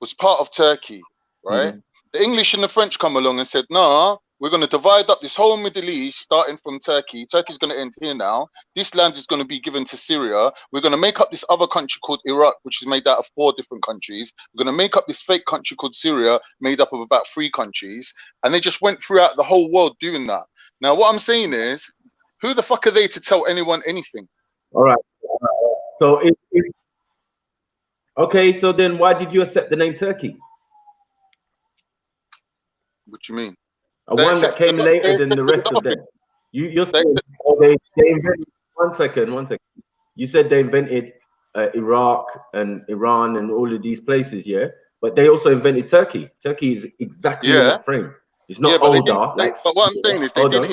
was part of Turkey, right? The English and the French come along and said, "Nah, we're going to divide up this whole Middle East, starting from Turkey. Turkey's going to end here now. This land is going to be given to Syria. We're going to make up this other country called Iraq, which is made out of 4 different countries. We're going to make up this fake country called Syria, made up of about 3 countries." And they just went throughout the whole world doing that. Now, what I'm saying is, who the fuck are they to tell anyone anything? All right. So, okay, so then why did you accept the name Turkey? What do you mean? One that came later than the rest of them. You're saying they invented, one second. You said they invented Iraq and Iran and all of these places, yeah? But they also invented Turkey. Turkey is exactly in that frame. It's not older. But what I'm saying is they didn't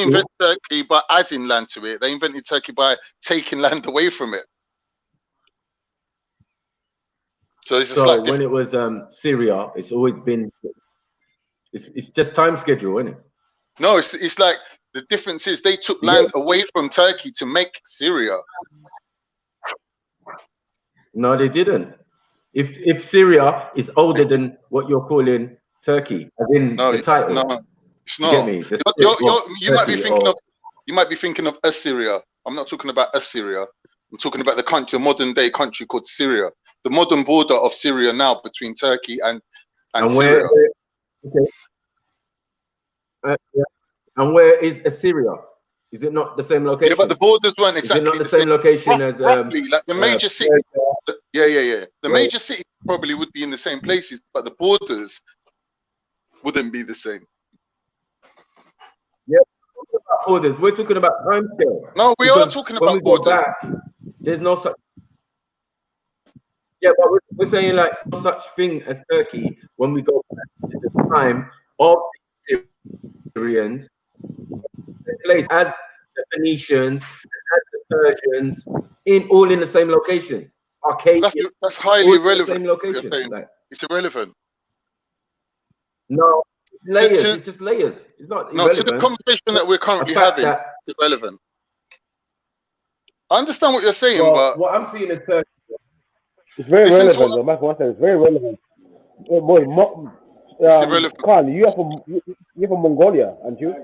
invent Turkey by adding land to it. They invented Turkey by taking land away from it. So it's a slight difference. When it was Syria, it's always been, it's just time schedule, isn't it? No, it's like the difference is they took land away from Turkey to make Syria. No, they didn't. If Syria is older than what you're calling Turkey, as in the title, no, it's not. You get me? You might be thinking of Assyria. I'm not talking about Assyria. I'm talking about the country, a modern day country called Syria. The modern border of Syria now between Turkey and Syria. And where is Assyria? Is it not the same location? Yeah, but the borders weren't exactly the same location as roughly, like the major city. The major city probably would be in the same places, but the borders wouldn't be the same. Yeah, borders. We're talking about time scale. No, we are talking about borders. Back, there's no such. Yeah, but we're saying like no such thing as Turkey when we go back to the time of the Syrians, place as the Phoenicians, as the Persians, all in the same location. Arcadia. That's highly relevant. Same location. Like, it's irrelevant. No, layers. It's just layers. It's not irrelevant. To the conversation that we're currently having, it's irrelevant. I understand what you're saying, but what I'm seeing is Turkey. It's very relevant, though. Michael, it's very relevant. Boy, it's irrelevant. Khan, you're from Mongolia, aren't you?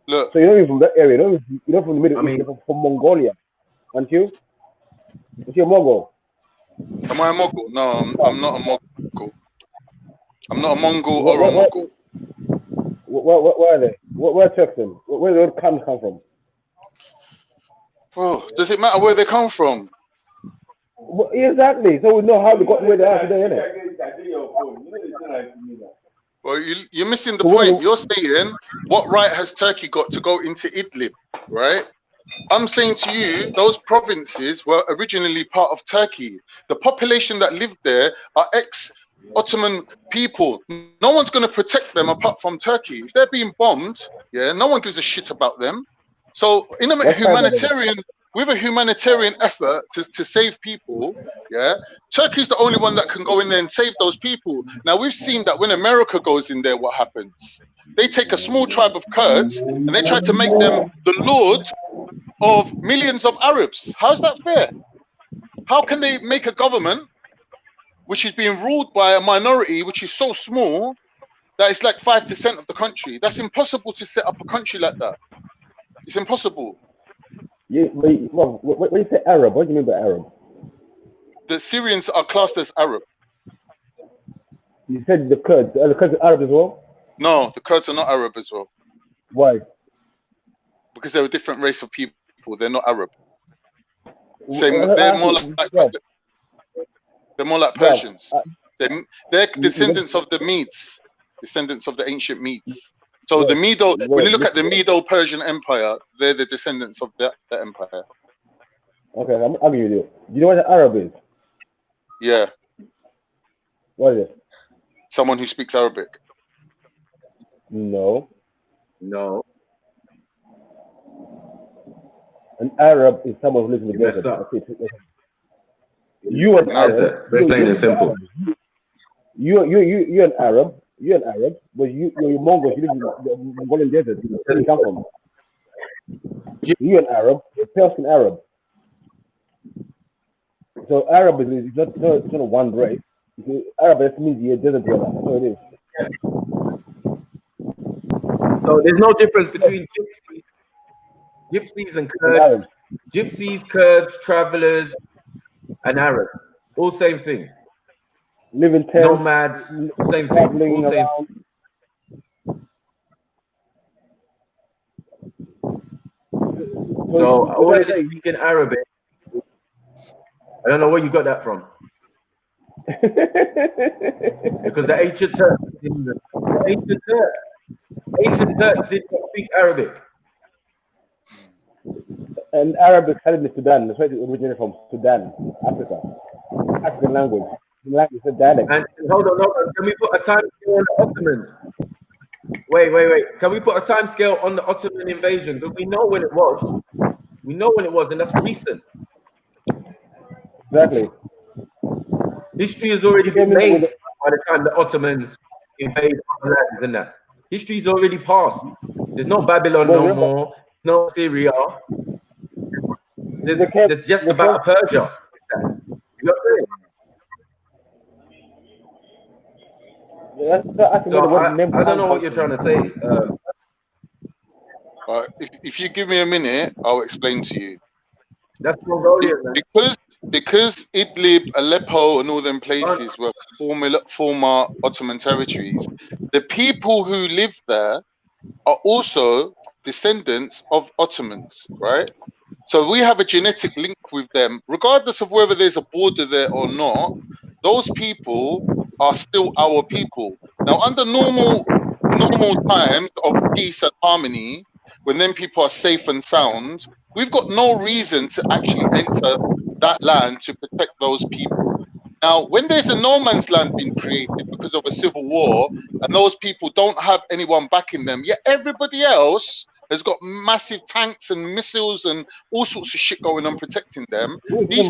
Look. So you're not even from that area. You're not from the Middle East. You're from Mongolia, aren't you? Is you a Mongol? Am I a Mongol? No, I'm not a Mongol. I'm not a Mongol or a Mongol. Where are they? Where are Turks then? Where do the Khans come from? Oh, does it matter where they come from? Well, exactly. So we know how they got where they are today, innit? Well, you're missing the point. You're saying, what right has Turkey got to go into Idlib, right? I'm saying to you, those provinces were originally part of Turkey. The population that lived there are ex-Ottoman people. No one's going to protect them apart from Turkey. If they're being bombed, no one gives a shit about them. So in a with a humanitarian effort to save people, Turkey's the only one that can go in there and save those people. Now, we've seen that when America goes in there, what happens? They take a small tribe of Kurds and they try to make them the lord of millions of Arabs. How's that fair? How can they make a government which is being ruled by a minority which is so small that it's like 5% of the country. That's impossible to set up a country like that. It's impossible. Yeah, when you say Arab, what do you mean by Arab? The Syrians are classed as Arab. You said the Kurds. Are the Kurds Arab as well? No, the Kurds are not Arab as well. Why? Because they're a different race of people. They're not Arab. They're more like Persians. They're descendants of the Medes, descendants of the ancient Medes. So the Medo, when you look at the Medo-Persian Empire, they're the descendants of that empire. Okay, I'll give you this. Do you know what an Arab is? Yeah. What is it? Someone who speaks Arabic. No. No. An Arab is someone who lives in the desert. You an Arab. Plain and simple. You're an Arab. You're an Arab, but you're Mongols. You live in the Mongolian desert. Where you come from? You're an Arab. You're Persian Arab. So Arab is not one race. Arab just means you're a desert dweller. That's what it is. So there's no difference between gypsies and Kurds. Gypsies, Kurds, travelers, and Arabs. All same thing. Live in tents, nomads, same thing. All same. So all of this speaking Arabic. I don't know where you got that from. Because the ancient Turks did not speak Arabic. And Arabic started in Sudan. That's where it originated from. Sudan, Africa. African language. The language is a dialect. And hold on. Can we put a time scale on the Ottomans? Wait. Can we put a time scale on the Ottoman invasion? Because we know when it was. We know when it was, and that's recent. Exactly. History has already been made by the time the Ottomans invade other lands and that. History's already passed. There's no Babylon no more, no Syria. There's just about Persia. You know what I'm saying? I don't know what you're trying to say. If you give me a minute, I'll explain to you. That's Mongolian, man. Because Idlib, Aleppo, and all them places were former Ottoman territories, the people who live there are also descendants of Ottomans, right? So we have a genetic link with them, regardless of whether there's a border there or not. Those people are still our people. Now, under normal times of peace and harmony, when then people are safe and sound, we've got no reason to actually enter that land to protect those people. Now, when there's a no man's land being created because of a civil war, and those people don't have anyone backing them, yet everybody else has got massive tanks and missiles and all sorts of shit going on protecting them. These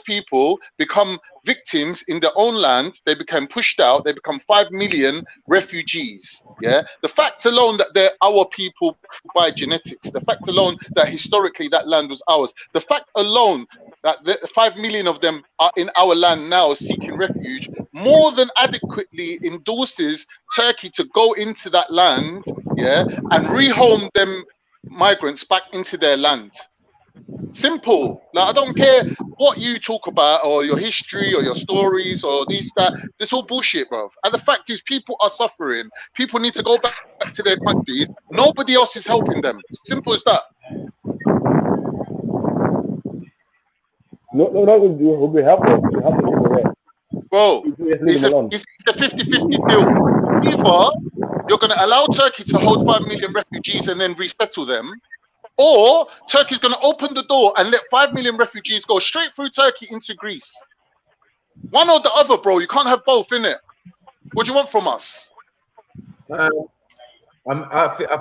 people become victims in their own land. They become pushed out. They become 5 million refugees. Yeah. The fact alone that they're our people by genetics, the fact alone that historically that land was ours, the fact alone that the 5 million of them are in our land now seeking refuge, more than adequately endorses Turkey to go into that land, yeah, and rehome them migrants back into their land. Simple. Like, I don't care what you talk about or your history or your stories or this, that. It's all bullshit, bro. And the fact is, people are suffering. People need to go back to their countries. Nobody else is helping them. Simple as that. No, we'll be helpful. We'll help the people there. Bro, it's a 50-50 deal. Either you're going to allow Turkey to hold 5 million refugees and then resettle them, or Turkey's going to open the door and let 5 million refugees go straight through Turkey into Greece. One or the other, bro. You can't have both, innit? What do you want from us? I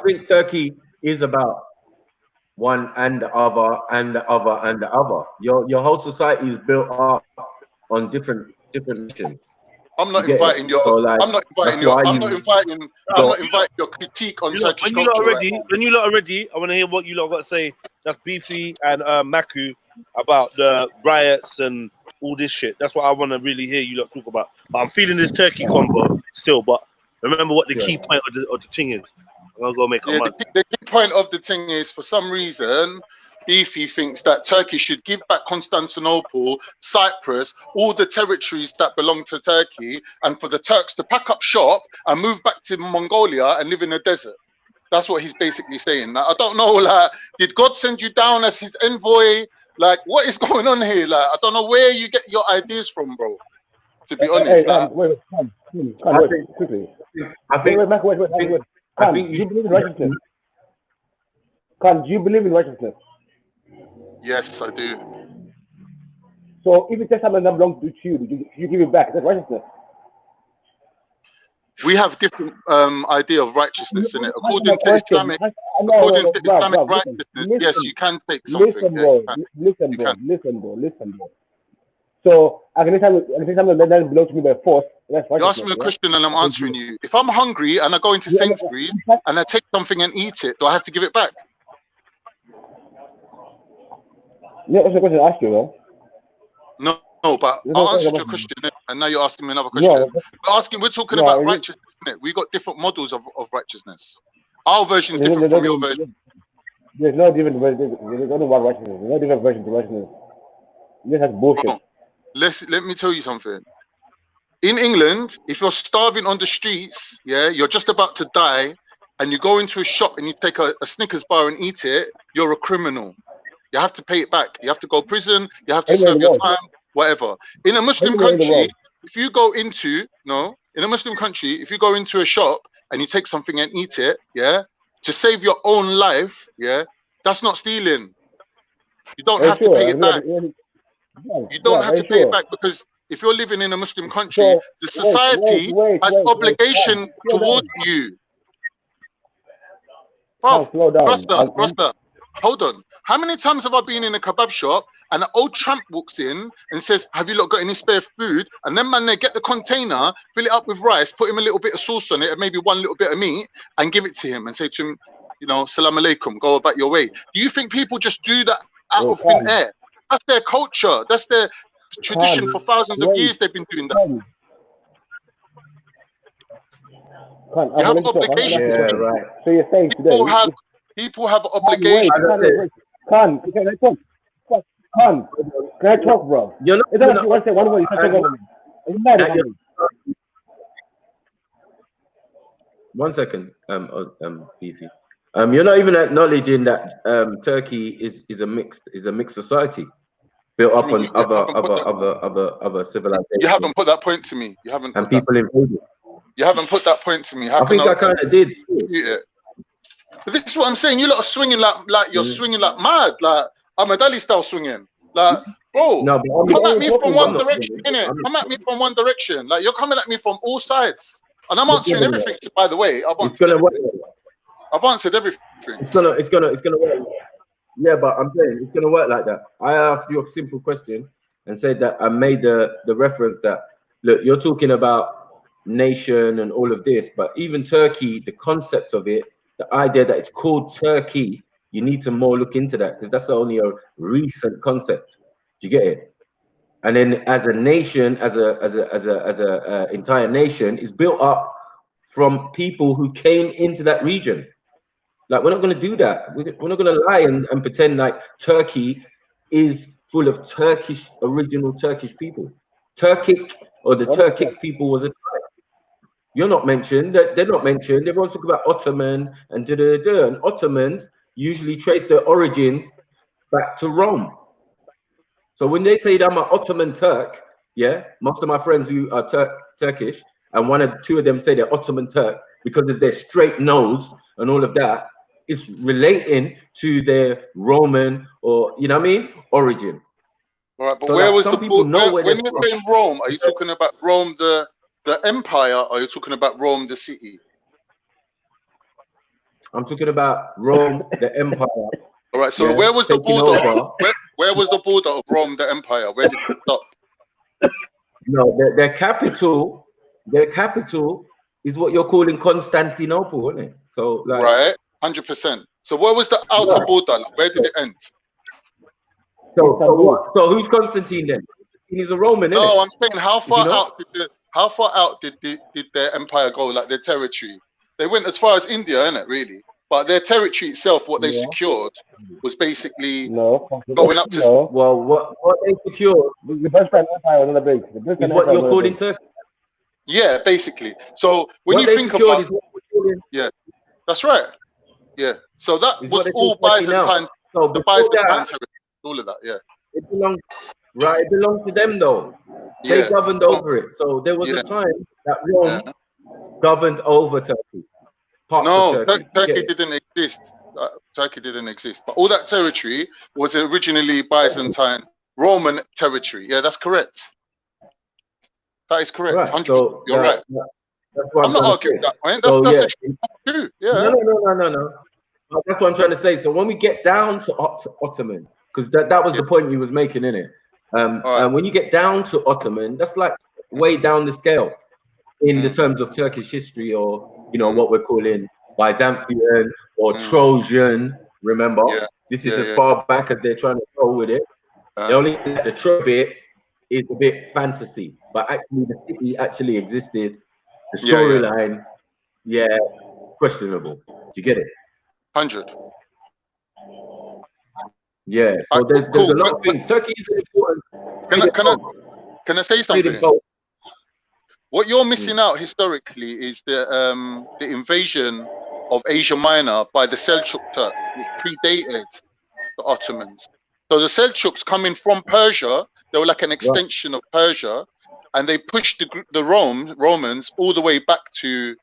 think Turkey is about one and the other and the other and the other. Your whole society is built up on different missions. I'm not inviting your. I'm not inviting your critique on Turkish culture. When you lot are ready, I want to hear what you lot got to say. That's Beefy and Maku about the riots and all this shit. That's what I want to really hear you lot talk about. But I'm feeling this Turkey combo still. But remember what the key point of the thing is. I'm gonna go make a man. The key point of the thing is, for some reason, Beefy thinks that Turkey should give back Constantinople, Cyprus, all the territories that belong to Turkey, and for the Turks to pack up shop and move back to Mongolia and live in the desert. That's what he's basically saying. Like, I don't know, like, did God send you down as his envoy? Like, what is going on here? Like, I don't know where you get your ideas from, bro. To be honest, wait, quickly. I think you believe in righteousness? Can you believe in righteousness? Yes, I do. So if you take something that belongs to you give it back. That's righteousness. We have different idea of righteousness in it. According to Islamic righteousness, yes, you can take something. Listen, bro. So I can take something that belongs to me by force. You ask me a question and I'm answering you. If I'm hungry and I go into Sainsbury's and I take something and eat it, do I have to give it back? Yeah, that's the question I asked you, though. No, but I answered your question, and now you're asking me another question. We're talking about righteousness, isn't it? We got different models of righteousness. Our version is different from your version. There's no different version. There's only one righteousness. There's no different version to righteousness. This has bullshit. Bro, let me tell you something. In England, if you're starving on the streets, you're just about to die, and you go into a shop and you take a Snickers bar and eat it, you're a criminal. You have to pay it back. You have to go to prison. You have to serve your time, whatever. In a Muslim country, if you go into if you go into a shop and you take something and eat it, to save your own life, that's not stealing. You don't have to pay it back. You don't have to pay it back, because if you're living in a Muslim country, the society has obligation towards you. Rasta, hold on. How many times have I been in a kebab shop and an old tramp walks in and says, "Have you lot got any spare food?" And then, man, they get the container, fill it up with rice, put him a little bit of sauce on it, and maybe one little bit of meat, and give it to him and say to him, "Salam alaikum, go about your way." Do you think people just do that out of thin air? That's their culture. That's their tradition. For thousands of years, they've been doing that. You have obligations. Yeah, right. So you're saying people have obligations. Can I talk, bro? One second, Beefy. You're not even acknowledging that Turkey is a mixed society built up on other civilizations. You haven't put that point to me. You haven't. And people invaded. You haven't put that point to me. I think I kind of did. But this is what I'm saying. You lot are swinging like you're swinging like mad, like Ahmed Ali style swinging. Like, bro, come at me from one direction, innit? Come at me from one direction. Like, you're coming at me from all sides, and I'm answering everything. By the way, I've answered everything. It's gonna work. Yeah, but I'm saying it's gonna work like that. I asked you a simple question and said that I made the reference that, look, you're talking about nation and all of this, but even Turkey, the concept of it, the idea that it's called Turkey, you need to more look into that, because that's only a recent concept. Do you get it? And then as a nation, as a entire nation, is built up from people who came into that region. Like, we're not going to do that. We're not going to lie and pretend like Turkey is full of original Turkish people. Turkic people was a tribe. You're not mentioned. They're not mentioned. Everyone's talking about Ottoman and da-da-da-da. And Ottomans usually trace their origins back to Rome. So when they say that I'm an Ottoman Turk, most of my friends who are Turkish, and one or two of them say they're Ottoman Turk because of their straight nose and all of that, is relating to their Roman or, origin. All right, but so where was the when you're saying Rome, are you talking about Rome the empire, or are you talking about Rome the city? I'm talking about Rome the empire. All right, so where was the border? Where was the border of Rome the empire? Where did it stop? No, their capital is what you're calling Constantinople, isn't it? So, like, right, 100%. So where was the outer border? Where did it end? So who's Constantine then? He's a Roman, No, innit? I'm saying how Is he far not? out did their empire go, like their territory? They went as far as India, innit, really? But their territory itself, what they Yeah. secured, was basically No. going up to. No. Well, what they secured The Byzantine Empire was on the base. The Byzantine is what Empire you're was on the calling base. Turkey. Yeah, basically. So when What you they think secured about, is what we're calling, yeah, that's right. Yeah. So that is what was they call all Turkey now. Byzantine, So the before Byzantine that, territory, all of that. Yeah. it belonged right. It belonged to them though. They Yeah. governed So, over it. So there was yeah. a time that Yeah. Rome governed over Turkey, parts of No, Turkey. You get Turkey it? didn't exist. Turkey didn't exist. But all that territory was originally Byzantine Roman territory. Yeah, that's correct. That is correct. Right. 100%. So You're right. that's what I'm I'm not trying to arguing say. that point. So That's yeah, a true. no, Yeah. no. That's what I'm trying to say. So when we get down to Ottoman, because that was the point you was making, innit? When you get down to Ottoman, that's like way down the scale in the terms of Turkish history, or you know what we're calling Byzantine or Trojan. Remember, this is as far back as they're trying to go with it. The only thing that the Trojan bit is a bit fantasy, but actually the city actually existed. The storyline, questionable. Do you get it? 100. Yeah. So there's a lot of things. Turkey is an important. Can I say something? What you're missing out historically is the invasion of Asia Minor by the Seljuk Turks, which predated the Ottomans. So the Seljuks coming from Persia, they were like an extension of Persia, and they pushed the Romans all the way back to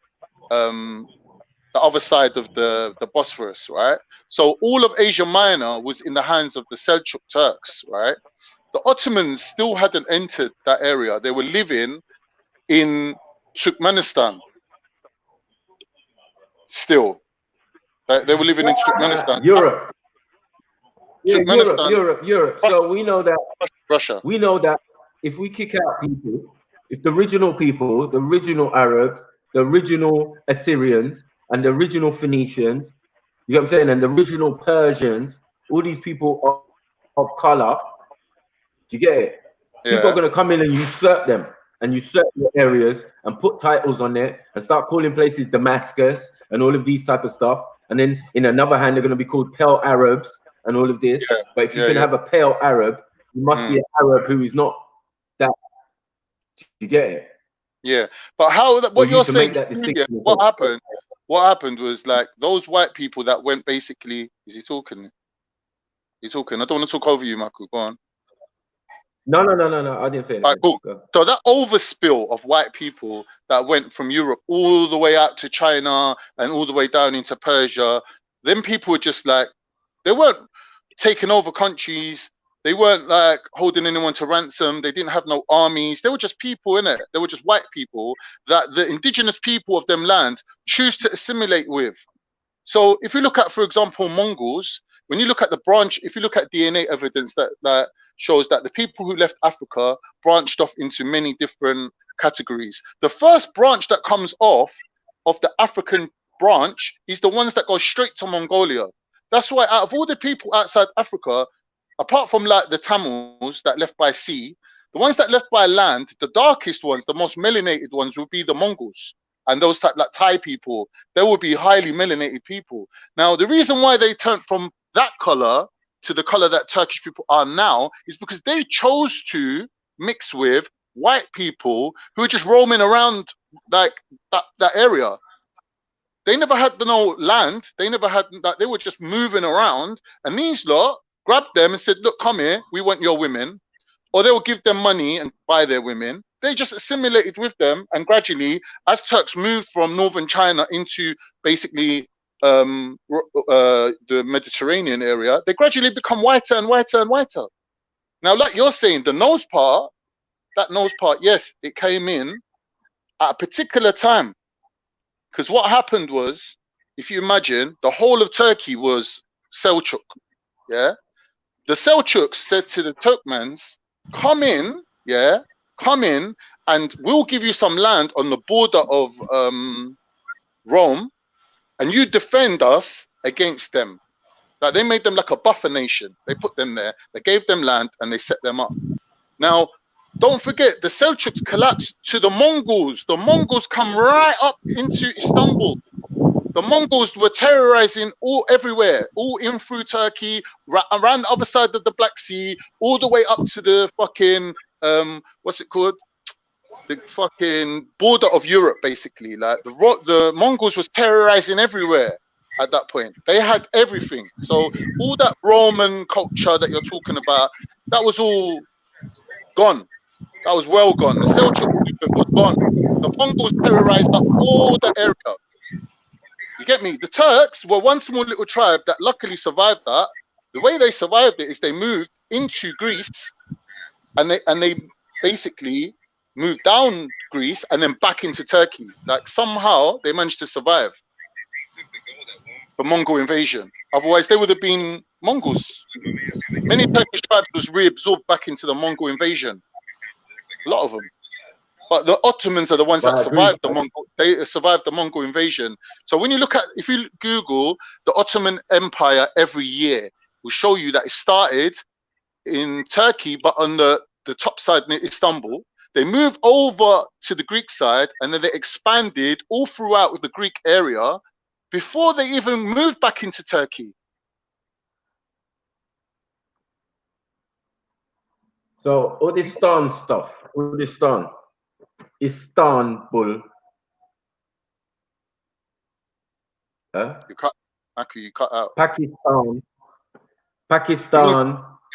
the other side of the Bosphorus, right? So all of Asia Minor was in the hands of the Seljuk Turks, right? The Ottomans still hadn't entered that area. They were living in Turkmenistan still. They were living in Turkmenistan. Europe. Yeah, Turkmenistan. Europe. So we know that Russia. We know that if we kick out people, if the original people, the original Arabs, the original Assyrians, and the original Phoenicians, you know what I'm saying, and the original Persians, all these people of color, do you get it? People are going to come in and usurp them and usurp the areas and put titles on it and start calling places Damascus and all of these type of stuff. And then in another hand, they're going to be called pale Arabs and all of this. But if you can have a pale Arab, you must be an Arab who is not that. You get it? Yeah, but what you're saying, what happened? happened? What happened was like those white people that went basically. Is he talking? He's talking. I don't want to talk over you, Michael. Go on. No. I didn't say All anything. right, cool. So that overspill of white people that went from Europe all the way out to China and all the way down into Persia, then people were just like, they weren't taking over countries. They weren't like holding anyone to ransom. They didn't have no armies. They were just people, innit? They were just white people that the indigenous people of them land choose to assimilate with. So if you look at, for example, Mongols, when you look at the branch, if you look at DNA evidence that shows that the people who left Africa branched off into many different categories. The first branch that comes off of the African branch is the ones that go straight to Mongolia. That's why out of all the people outside Africa, apart from like the Tamils that left by sea, the ones that left by land, the darkest ones, the most melanated ones would be the Mongols. And those type like Thai people, they would be highly melanated people. Now, the reason why they turned from that color to the color that Turkish people are now is because they chose to mix with white people who are just roaming around like that area. They never had no land. They never had that. They were just moving around. And these lot grabbed them and said, look, come here. We want your women. Or they will give them money and buy their women. They just assimilated with them. And gradually, as Turks moved from northern China into basically the Mediterranean area, they gradually become whiter and whiter and whiter. Now, like you're saying, the nose part, yes, it came in at a particular time. Because what happened was, if you imagine, the whole of Turkey was Seljuk. Yeah. The Seljuks said to the Turkmens, come in, and we'll give you some land on the border of Rome, and you defend us against them. Like they made them like a buffer nation. They put them there, they gave them land, and they set them up. Now, Don't forget, the Seljuks collapsed to the Mongols. The Mongols come right up into Istanbul. The Mongols were terrorizing everywhere, all in through Turkey, around the other side of the Black Sea, all the way up to the fucking, what's it called? The fucking border of Europe, basically. Like the Mongols was terrorizing everywhere at that point. They had everything. So all that Roman culture that you're talking about, that was all gone. That was well gone. The Seljuk movement was gone. The Mongols terrorized up all the area. You get me? The Turks were one small little tribe that luckily survived that. The way they survived it is they moved into Greece, and they basically moved down Greece and then back into Turkey. Like somehow they managed to survive the Mongol invasion. Otherwise, they would have been Mongols. Many Turkish tribes was reabsorbed back into the Mongol invasion. A lot of them. But the Ottomans are the ones that survived the Mongol. They survived the Mongol invasion. So when you look at, if you Google the Ottoman Empire every year, will show you that it started in Turkey, but on the top side near Istanbul. They moved over to the Greek side, and then they expanded all throughout the Greek area before they even moved back into Turkey. So all this Stan stuff, all this Stan, Istanbul. Huh? You cut out. Pakistan.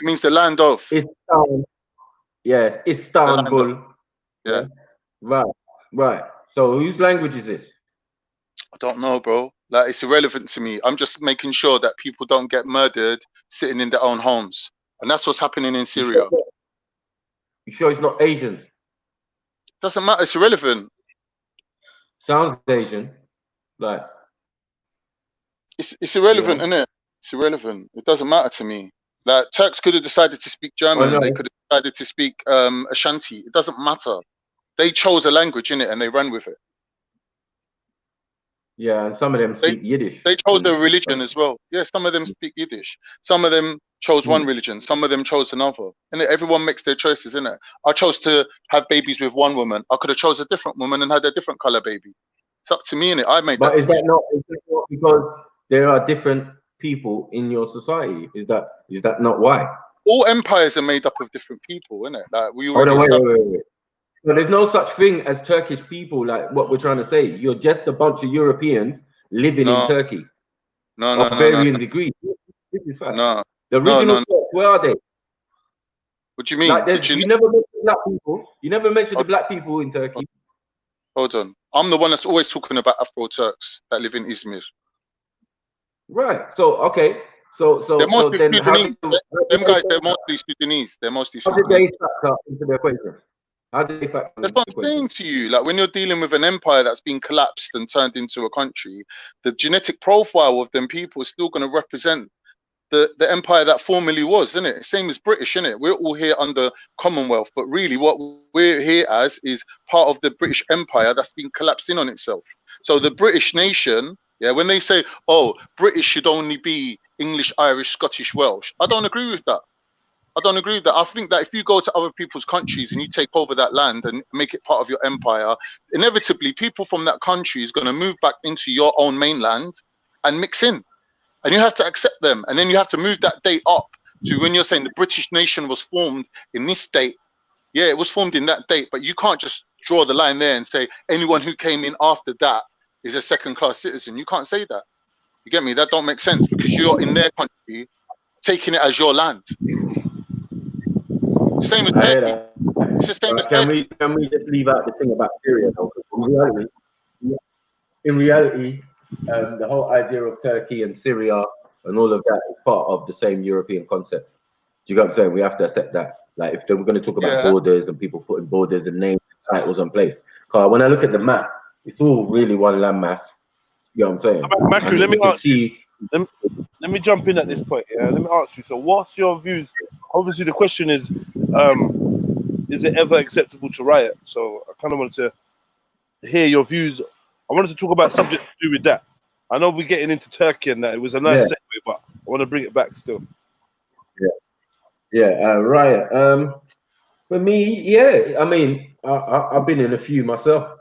It means the land of. Istan. Yes, Istanbul. Yeah. Right. So whose language is this? I don't know, bro. Like, it's irrelevant to me. I'm just making sure that people don't get murdered sitting in their own homes. And that's what's happening in Syria. You sure it's not Asians? Doesn't matter. It's irrelevant. Sounds Asian. Like. It's irrelevant, isn't it? It's irrelevant. It doesn't matter to me. Like, Turks could have decided to speak German. They could have decided to speak Ashanti. It doesn't matter. They chose a language, in it, and they ran with it. Yeah, and some of them speak Yiddish. They chose their religion as well. Yeah, some of them speak Yiddish. Some of them chose one religion. Some of them chose another. And everyone makes their choices, innit? I chose to have babies with one woman. I could have chose a different woman and had a different color baby. It's up to me, innit? I made that. But is that not because there are different people in your society? Is that not why? All empires are made up of different people, innit? Like we already wait. So there's no such thing as Turkish people, like what we're trying to say. You're just a bunch of Europeans living in Turkey. No. Varying degrees. This is fact. No. The original Turks, where are they? What do you mean? Like you never mentioned black people. You never mentioned the black people in Turkey. Hold on. I'm the one that's always talking about Afro Turks that live in Izmir. Right. So okay. So they're mostly then Sudanese. Them guys, they're mostly Sudanese. They're mostly Sudanese. How did they factor into the equation? How did they factor? That's what I'm saying to you. Like when you're dealing with an empire that's been collapsed and turned into a country, the genetic profile of them people is still going to represent the empire that formerly was, isn't it? Same as British, isn't it? We're all here under Commonwealth, but really what we're here as is part of the British Empire that's been collapsed in on itself. So the British nation, yeah, when they say, oh, British should only be English, Irish, Scottish, Welsh, I don't agree with that. I think that if you go to other people's countries and you take over that land and make it part of your empire, inevitably people from that country is going to move back into your own mainland and mix in. And you have to accept them. And then you have to move that date up to when you're saying the British nation was formed in this date. Yeah, it was formed in that date, but you can't just draw the line there and say anyone who came in after that is a second-class citizen. You can't say that. You get me? That don't make sense because you're in their country taking it as your land. Same as Turkey. It's the same as Turkey. Can we just leave out the thing about Syria though? In reality, the whole idea of Turkey and Syria and all of that is part of the same European concepts. Do you get what I'm saying? We have to accept that. Like if they were going to talk about borders and people putting borders and names and titles in place. When I look at the map, it's all really one landmass. You know what I'm saying? Maku, let me ask you. Let me jump in at this point. Yeah, let me ask you. So, what's your views? Obviously, the question is it ever acceptable to riot? So, I kind of wanted to hear your views. I wanted to talk about subjects to do with that. I know we're getting into Turkey and that. It was a nice segue, but I want to bring it back still. Riot. For me, yeah. I mean, I've been in a few myself,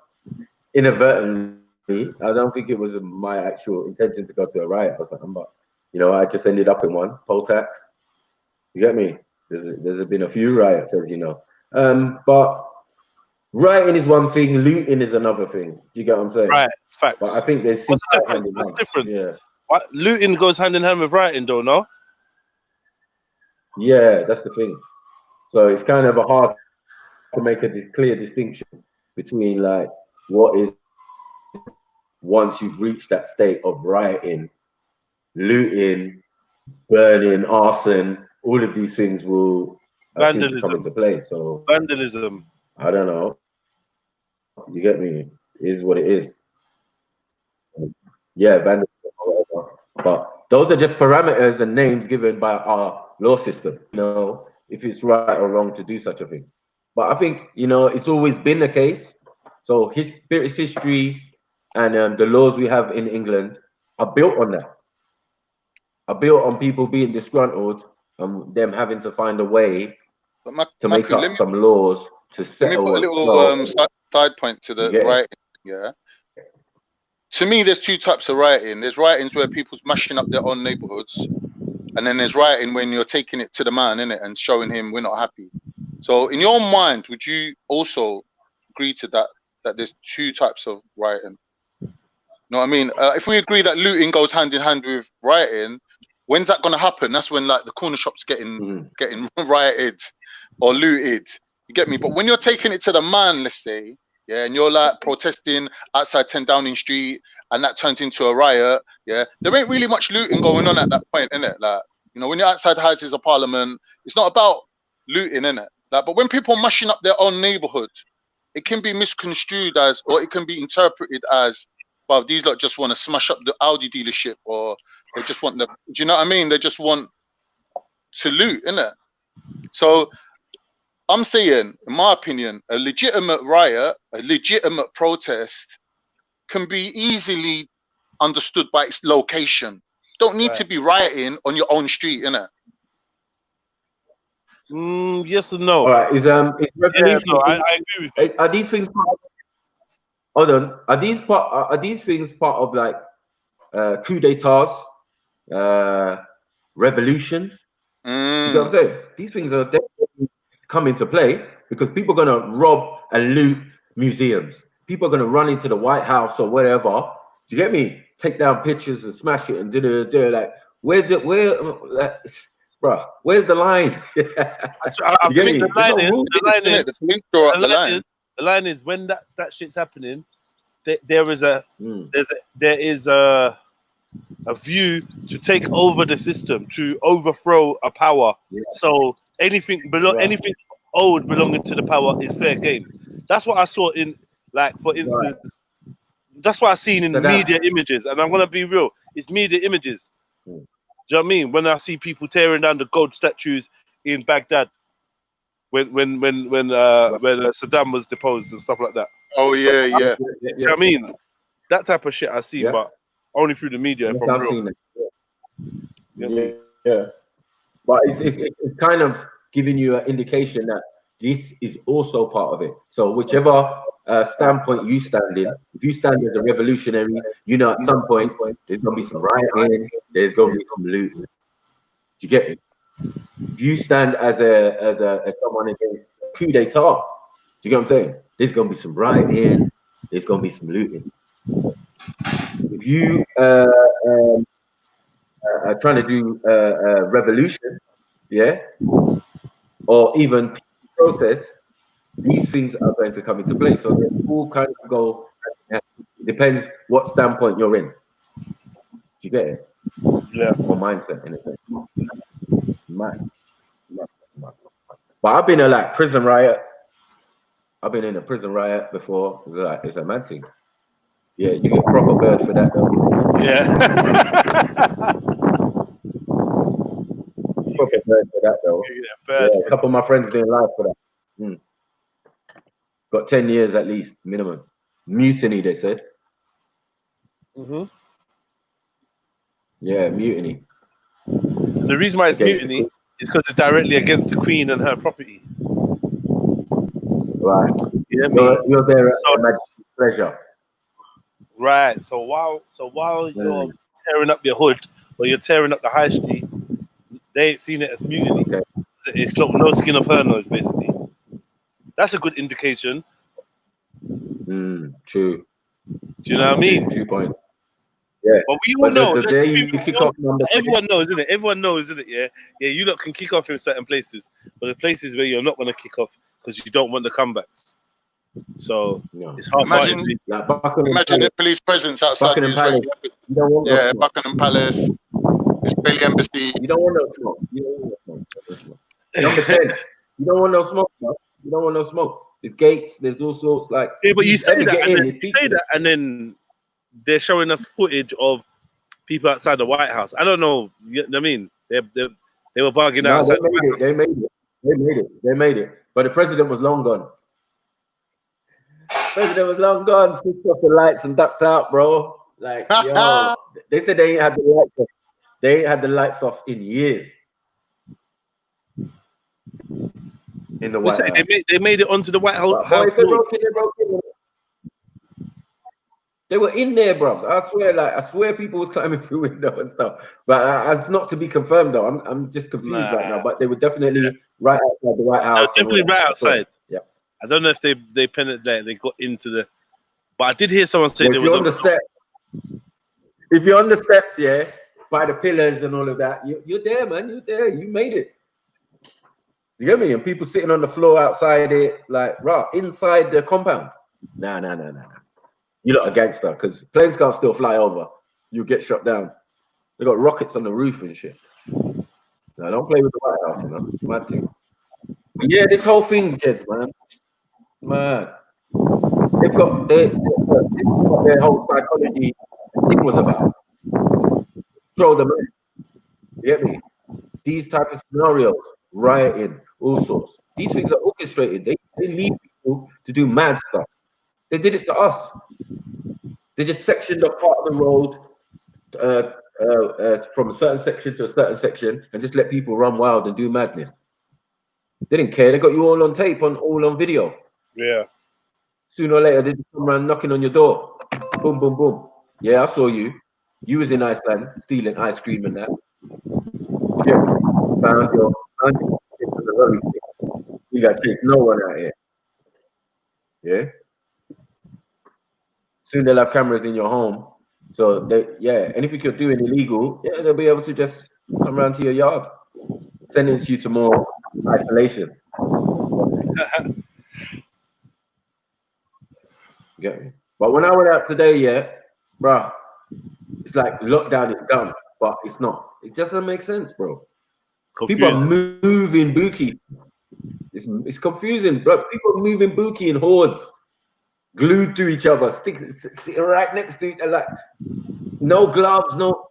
inadvertently. I don't think it was my actual intention to go to a riot or something, but you know, I just ended up in one. Poll tax. You get me? There's been a few riots, as you know. But rioting is one thing, looting is another thing. Do you get what I'm saying? Right, facts. But I think there's what's the difference? What's the difference? Yeah. What, looting goes hand in hand with rioting, though, no? Yeah, that's the thing. So it's kind of hard to make a clear distinction between like what is once you've reached that state of rioting, looting, burning, arson, all of these things will seem to come into play. So vandalism. I don't know. You get me? It is what it is. Yeah, vandalism. But those are just parameters and names given by our law system. You know, if it's right or wrong to do such a thing. But I think, you know, it's always been the case. So British history and the laws we have in England are built on that. Are built on people being disgruntled and them having to find a way to make up some laws to settle. Let me put a little side point to the writing. Yeah. To me, there's two types of writing. There's writings where people's mashing up their own neighborhoods, and then there's writing when you're taking it to the man, innit, and showing him we're not happy. So, in your mind, would you also agree to that there's two types of writing? You know what I mean? If we agree that looting goes hand in hand with rioting, when's that going to happen? That's when like the corner shop's getting rioted or looted. You get me? But when you're taking it to the man, let's say, yeah, and you're like protesting outside 10 Downing Street, and that turns into a riot, yeah, there ain't really much looting going on at that point, innit? Like, you know, when you're outside the Houses of Parliament, it's not about looting, innit? Like, but when people are mashing up their own neighborhood, it can be misconstrued as, or it can be interpreted as, well, these lot just want to smash up the Audi dealership, or they just want the, do you know what I mean? They just want to loot, innit? So I'm saying, in my opinion, a legitimate riot, a legitimate protest can be easily understood by its location. Don't need to be rioting on your own street, innit? Yes and no. All right, is revolution? Yeah, no, I agree with you. Are these things part of, hold on, are these things part of like coup d'etats, revolutions? You know what I'm saying? These things are definitely come into play because people are gonna rob and loot museums. People are gonna run into the White House or whatever. Do you get me? Take down pictures and smash it and do like where's the line? I think the line is when that shit's happening, there is a view to take over the system, to overthrow a power. Yeah. So anything old belonging to the power is fair game. That's what I saw in, like, for instance, that's what I've seen in media images, and I'm gonna be real, it's media images. Do you know what I mean? When I see people tearing down the gold statues in Baghdad, when Saddam was deposed and stuff like that. Oh yeah, yeah. Do you know what I mean? That type of shit I see, but only through the media. If I'm real. Yeah. But it's kind of giving you an indication that this is also part of it. So whichever standpoint you stand in, if you stand as a revolutionary, you know at some point there's gonna be some rioting, there's gonna be some looting. Do you get it? If you stand as someone against coup d'etat, do you get what I'm saying? There's gonna be some rioting, there's gonna be some looting. If you are trying to do a revolution, yeah, or even process, these things are going to come into play. So they all kind of go. It depends what standpoint you're in. Do you get it? Yeah. Or mindset in a sense. Mad. But I've been in like prison riot. I've been in a prison riot before. Like, it's a mad thing. Yeah, you get proper bird for that though. Yeah. Proper bird for that though. Yeah, a couple of my friends didn't lie for that. Got 10 years at least, minimum. Mutiny, they said. Yeah, mutiny. The reason why it's mutiny is because it's directly against the Queen and her property. Right. Yeah, You're there at so, Her Majesty's pleasure. right. So while you're tearing up your hood or you're tearing up the high street, they ain't seen it as mutiny. Okay. It's no skin of her nose, basically. That's a good indication. True. Do you know what I mean? True point. Yeah. But we all But know. the day you kick off number 6, Everyone knows, isn't it? Everyone knows, isn't it? Yeah. Yeah, you lot can kick off in certain places, but the places where you're not going to kick off because you don't want the comebacks. So it's hard. Imagine the police presence outside the Buckingham Israeli Palace. Embassy. Buckingham Palace, Israeli Embassy. You don't want no smoke. You don't want no smoke. Number 10. You don't want no smoke, bro. You don't want no smoke. There's gates. There's all sorts. Like, yeah, but you say that, and then they're showing us footage of people outside the White House. I don't know. You know what I mean? They were bugging out. They made it. But the president was long gone. Switched off the lights and ducked out, bro. Like, yo, they said they ain't had the lights off. They ain't had the lights off in years. In the White House. They made it onto the White House. They were in there, bro. I swear people was climbing through window and stuff. But as not to be confirmed though. I'm just confused right now. But they were definitely right outside the White House. Definitely right outside. Yeah. I don't know if they penetrated. They got into the. But I did hear someone say there was if you're on the steps, yeah, by the pillars and all of that, you're there, man. You're there. You made it. You get me? And people sitting on the floor outside it, like, inside the compound. Nah. You're not a gangster because planes can't still fly over. You get shot down. They got rockets on the roof and shit. No, don't play with the White House, you know. Mad thing. But yeah, this whole thing, Jeds, man. They've got their whole psychology thing was about. Throw them in. You get me? These type of scenarios, rioting, all sorts. These things are orchestrated. They lead people to do mad stuff. They did it to us. They just sectioned off part of the road from a certain section to a certain section and just let people run wild and do madness. They didn't care. They got you all on tape, all on video. Yeah. Sooner or later, they just come around knocking on your door. Boom, boom, boom. Yeah, I saw you. You was in Iceland stealing ice cream and that. Yeah. Found your you got chased no one out here. Yeah. Soon they'll have cameras in your home. So and if you could do an illegal, they'll be able to just come around to your yard, sentence you to more isolation. Okay. But when I went out today, bro, it's like lockdown is done, but it's not. It doesn't make sense, bro. Confusing. People are moving bookie. It's confusing, bro. People are moving bookie in hordes, glued to each other, sitting right next to each other, like no gloves, no.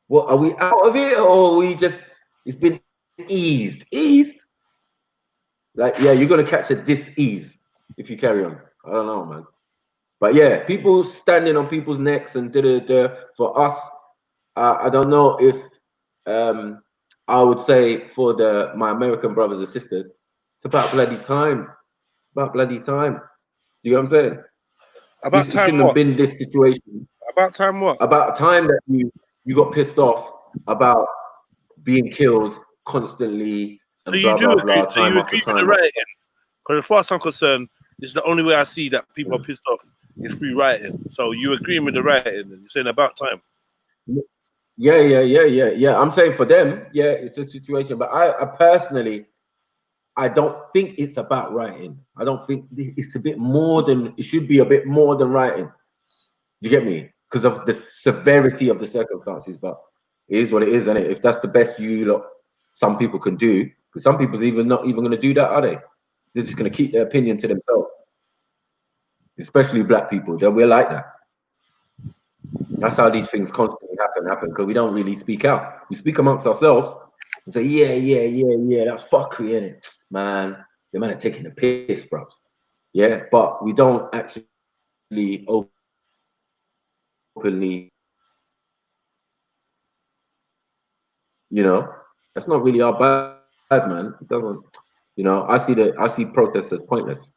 What are we out of it, or are we just? It's been eased. Like, you're gonna catch a dis-ease if you carry on. I don't know, man. But yeah, people standing on people's necks and for us, I don't know if I would say for my American brothers and sisters, it's about bloody time. Do you know what I'm saying? About time shouldn't have been this situation. About time what? About time that you got pissed off about being killed constantly and blah, blah, blah, time after time. Because as far as I'm concerned, it's the only way I see that people are pissed off is through rioting. So you agreeing with the rioting and you're saying about time. Yeah. I'm saying for them, it's a situation. But I personally, I don't think it's about writing. I don't think it's it should be a bit more than writing. Do you get me? Because of the severity of the circumstances, but it is what it is, isn't it? If that's the best some people can do, because some people's not even going to do that, are they? They're just going to keep their opinion to themselves. Especially black people, we're like that. That's how these things constantly happen, because we don't really speak out. We speak amongst ourselves and say, yeah, that's fuckery, innit? Man, the man are taking the piss, bros. Yeah, but we don't actually openly, that's not really our bad, man. It doesn't. You know, I see protests as pointless.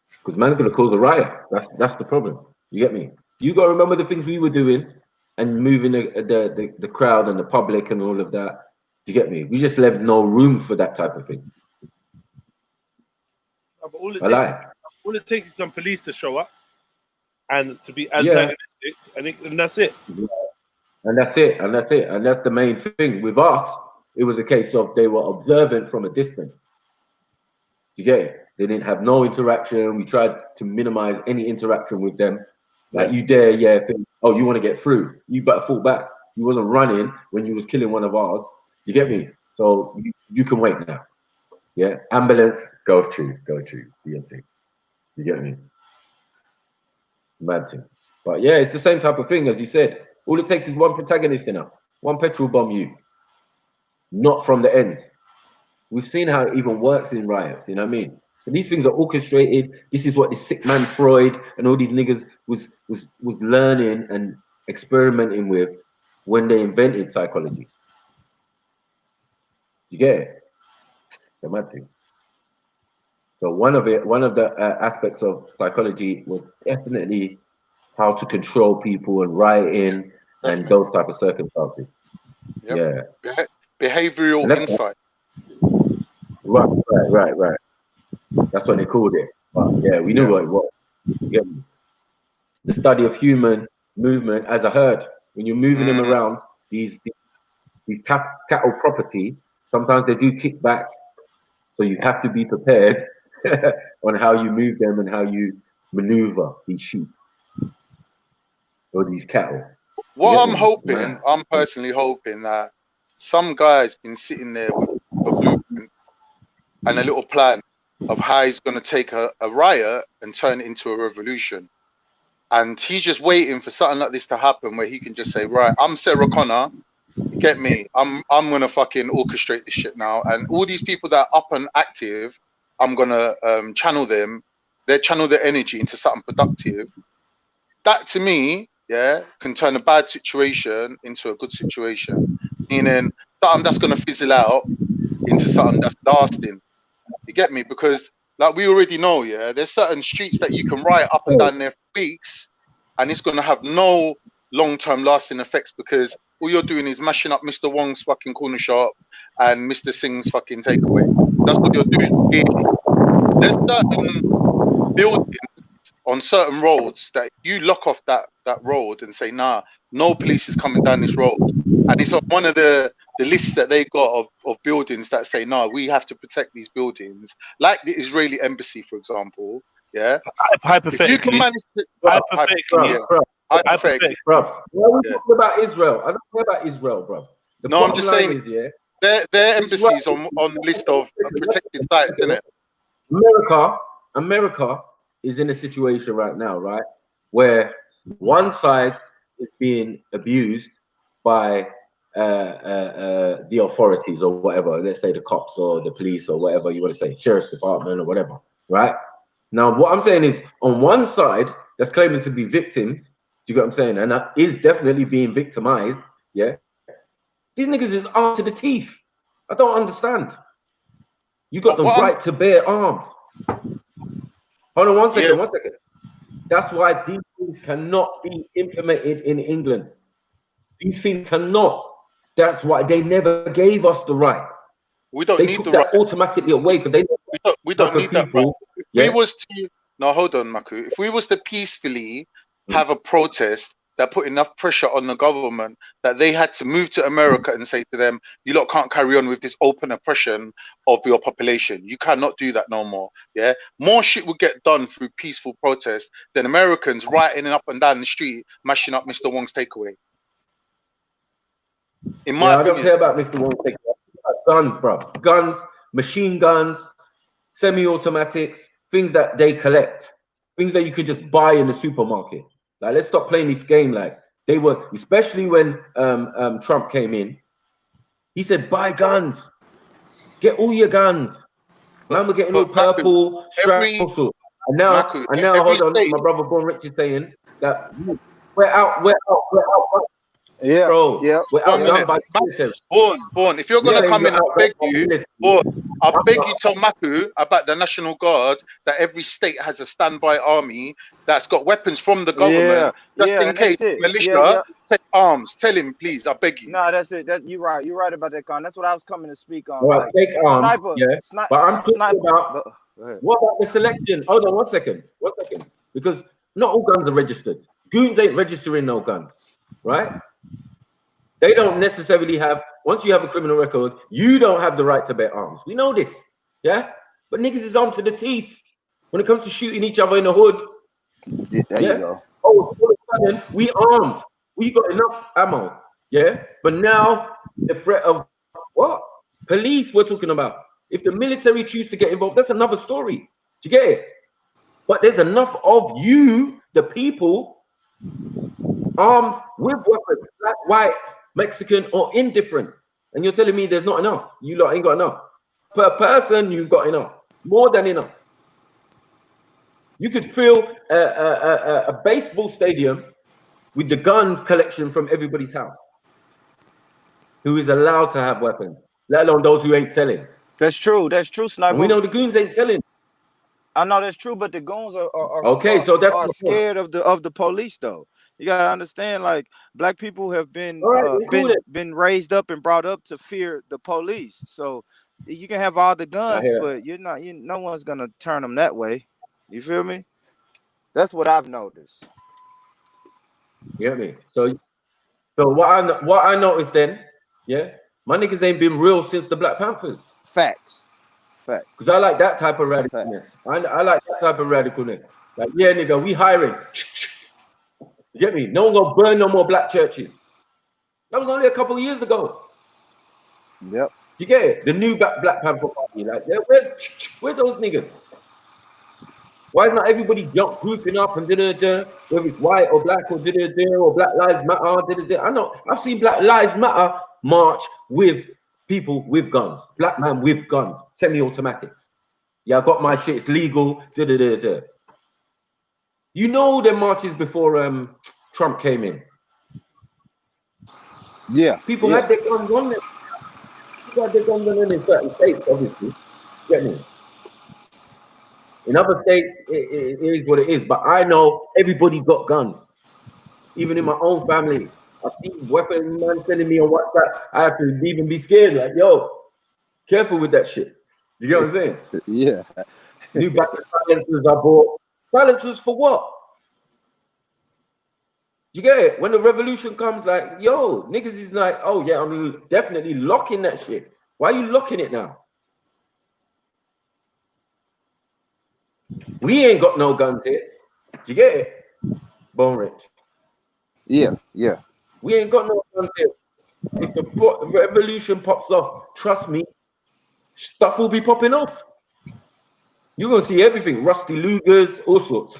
Because man's gonna cause a riot. That's the problem. You get me? You gotta remember the things we were doing and moving the crowd and the public and all of that. Do you get me? We just left no room for that type of thing. But all it takes is some police to show up and to be antagonistic, and that's it. Yeah. And that's it. And that's the main thing. With us, it was a case of they were observant from a distance. You get it? They didn't have no interaction. We tried to minimize any interaction with them. Like you dare, think, oh, you want to get through? You better fall back. You wasn't running when you was killing one of ours. You get me? So you can wait now. Yeah, ambulance, go through. DMT. You get me? Mad thing. But yeah, it's the same type of thing as you said. All it takes is one protagonist enough, one petrol bomb you, not from the ends. We've seen how it even works in riots, you know what I mean? So these things are orchestrated. This is what this sick man Floyd and all these niggas was learning and experimenting with when they invented psychology. You get it? The mad thing. So one of the aspects of psychology was definitely how to control people and rioting and those type of circumstances. Yep. Yeah. Behavioral insight. Right. That's what they called it. But yeah, we knew what it was. Yeah. The study of human movement as a herd. When you're moving them around, these cattle property, sometimes they do kick back. So you have to be prepared on how you move them and how you maneuver these sheep or these cattle. What I'm personally hoping that some guy's been sitting there with a blueprint and a little plan of how he's going to take a riot and turn it into a revolution. And he's just waiting for something like this to happen where he can just say, right, I'm Sarah Connor, get me, I'm going to fucking orchestrate this shit now. And all these people that are up and active, I'm going to channel their energy into something productive. That to me, can turn a bad situation into a good situation. Meaning something that's going to fizzle out into something that's lasting. You get me? Because like we already know, there's certain streets that you can riot up and down there for weeks and it's going to have no long-term lasting effects because all you're doing is mashing up Mr. Wong's fucking corner shop and Mr. Singh's fucking takeaway. That's what you're doing. There's certain buildings on certain roads that you lock off that road and say, nah, no police is coming down this road. And it's on one of the lists that they got of buildings that say, no, we have to protect these buildings. Like the Israeli embassy, for example. Yeah. Hypothetically. If you can manage to, hypothetically. Bro. Why are we talking about Israel? I don't care about Israel, bro. No, I'm just saying is, their embassies on the list of protected sites, isn't it? America is in a situation right now, right, where one side is being abused by the authorities or whatever, let's say the cops or the police or whatever you want to say, sheriff's department or whatever, right? Now, what I'm saying is on one side that's claiming to be victims, do you get what I'm saying? And that is definitely being victimized, these niggas is armed to the teeth. I don't understand. You got the right to bear arms. Hold on one second. That's why these things cannot be implemented in England. These things cannot. That's why they never gave us the right. We don't need the right. right Automatically away because we don't need that right. If we was to hold on, Maku. If we was to peacefully have a protest that put enough pressure on the government that they had to move to America and say to them, you lot can't carry on with this open oppression of your population. You cannot do that no more. Yeah. More shit would get done through peaceful protest than Americans rioting up and down the street, mashing up Mr. Wong's takeaway. In my opinion. I don't care about Mr. Wong's takeaway. Guns, bro. Guns, machine guns, semi-automatics, things that they collect, things that you could just buy in the supermarket. Like, let's stop playing this game. Like, they were, especially when Trump came in, he said, buy guns, get all your guns. Man, we're getting all purple, straps. And now, hold on, my brother Born Rich is saying that we're out. Yeah, bro. yeah, We're 1 outdone minute. by the military. Born. If you're Yeah, gonna come we're in, I outdone beg by the you, military. Born. I beg you, tell Mapu about the National Guard that every state has a standby army that's got weapons from the government just yeah, in and case that's it. Yeah, militia yeah. take arms. Tell him, please. I beg you. No, that's it. That you're right. You're right about that, Con. That's what I was coming to speak on. All right, Like take arms, yeah. sniper, But I'm talking sniper. about Go ahead. what about the selection? Hold on 1 second. 1 second. Because not all guns are registered. Goons ain't registering no guns, right? They don't necessarily have, once you have a criminal record, you don't have the right to bear arms. We know this, yeah? But niggas is armed to the teeth when it comes to shooting each other in the hood. Yeah, there you go. Oh, all of a sudden, we armed. We got enough ammo, yeah? But now, the threat of what? Police we're talking about. If the military choose to get involved, that's another story. Do you get it? But there's enough of you, the people, armed with weapons, black, white, Mexican, or indifferent. And you're telling me there's not enough. You lot ain't got enough. Per person, you've got enough. More than enough. You could fill a baseball stadium with the guns collection from everybody's house who is allowed to have weapons, let alone those who ain't selling. That's true. That's true, Sniper. And we know the goons ain't selling. I know that's true, but the goons are okay. So that's are scared of the police, though. You gotta understand, like, black people have been been raised up and brought up to fear the police. So you can have all the guns, but no one's gonna turn them that way. You feel me? That's what I've noticed. You get me? So what I noticed then, yeah, my niggas ain't been real since the Black Panthers. Facts. Because I like that type of radicalness. I like that type of radicalness. Like, yeah, nigga, we hiring. You get me? No one gonna burn no more black churches. That was only a couple of years ago. Yep. You get it? The new Black Panther Party. Like, where's those niggas? Why is not everybody grouping up and whether it's white or black or or Black Lives Matter? I know I've seen Black Lives Matter march with people with guns, black man with guns, semi-automatics. Yeah, I got my shit, it's legal. You know the marches before Trump came in. Yeah. People had their guns on them. People had their guns on them in certain states, obviously. Get me? In other states, it is what it is. But I know everybody got guns. Even in my own family. I see weapon man sending me on WhatsApp. I have to even be scared. Like, yo, careful with that shit. You get what I'm saying? Yeah. New batch of silencers I bought. Silencers for what? You get it? When the revolution comes, like, yo, niggas is like, oh yeah, I'm definitely locking that shit. Why are you locking it now? We ain't got no guns here. Do you get it? Bone Rich. Yeah. We ain't got no guns here. If the revolution pops off, trust me, stuff will be popping off. You're gonna see everything, Rusty Lugers, all sorts.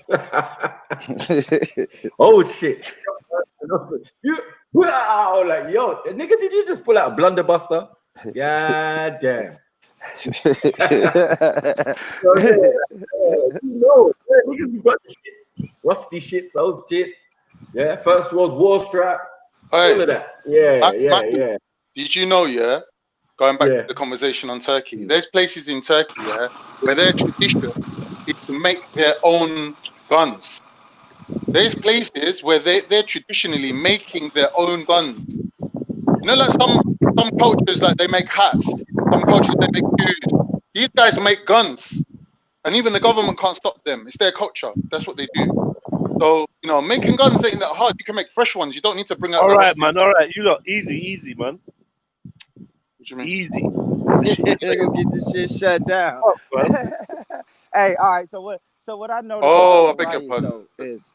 Oh shit. Wow, like, yo, nigga, did you just pull out a blunderbuster? Yeah, damn. So, niggas got the shits, rusty shits, those shits. Yeah, First World War strap, all of that. Yeah. Did you know, going back to the conversation on Turkey, there's places in Turkey, where their tradition is to make their own guns. There's places where they're traditionally making their own guns. You know, like some cultures, like they make hats. Some cultures, they make shoes. These guys make guns. And even the government can't stop them. It's their culture. That's what they do. So, you know, making guns ain't that hard. You can make fresh ones. You don't need to bring out All right, man. All right. You lot, easy, man. What do you mean? Easy. They're gonna get this shit shut down. Hey, all right. So what I noticed I about the beg your riots, pardon. though, is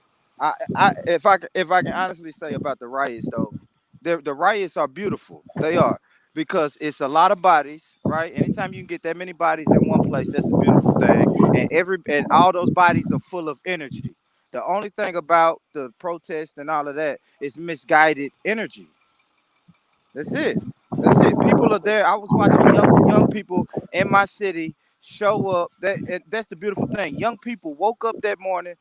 if I can honestly say about the riots, though, the riots are beautiful. They are, because it's a lot of bodies, right? Anytime you can get that many bodies in one place, that's a beautiful thing. And all those bodies are full of energy. The only thing about the protest and all of that is misguided energy. That's it. People are there. I was watching young people in my city show up. That's the beautiful thing. Young people woke up that morning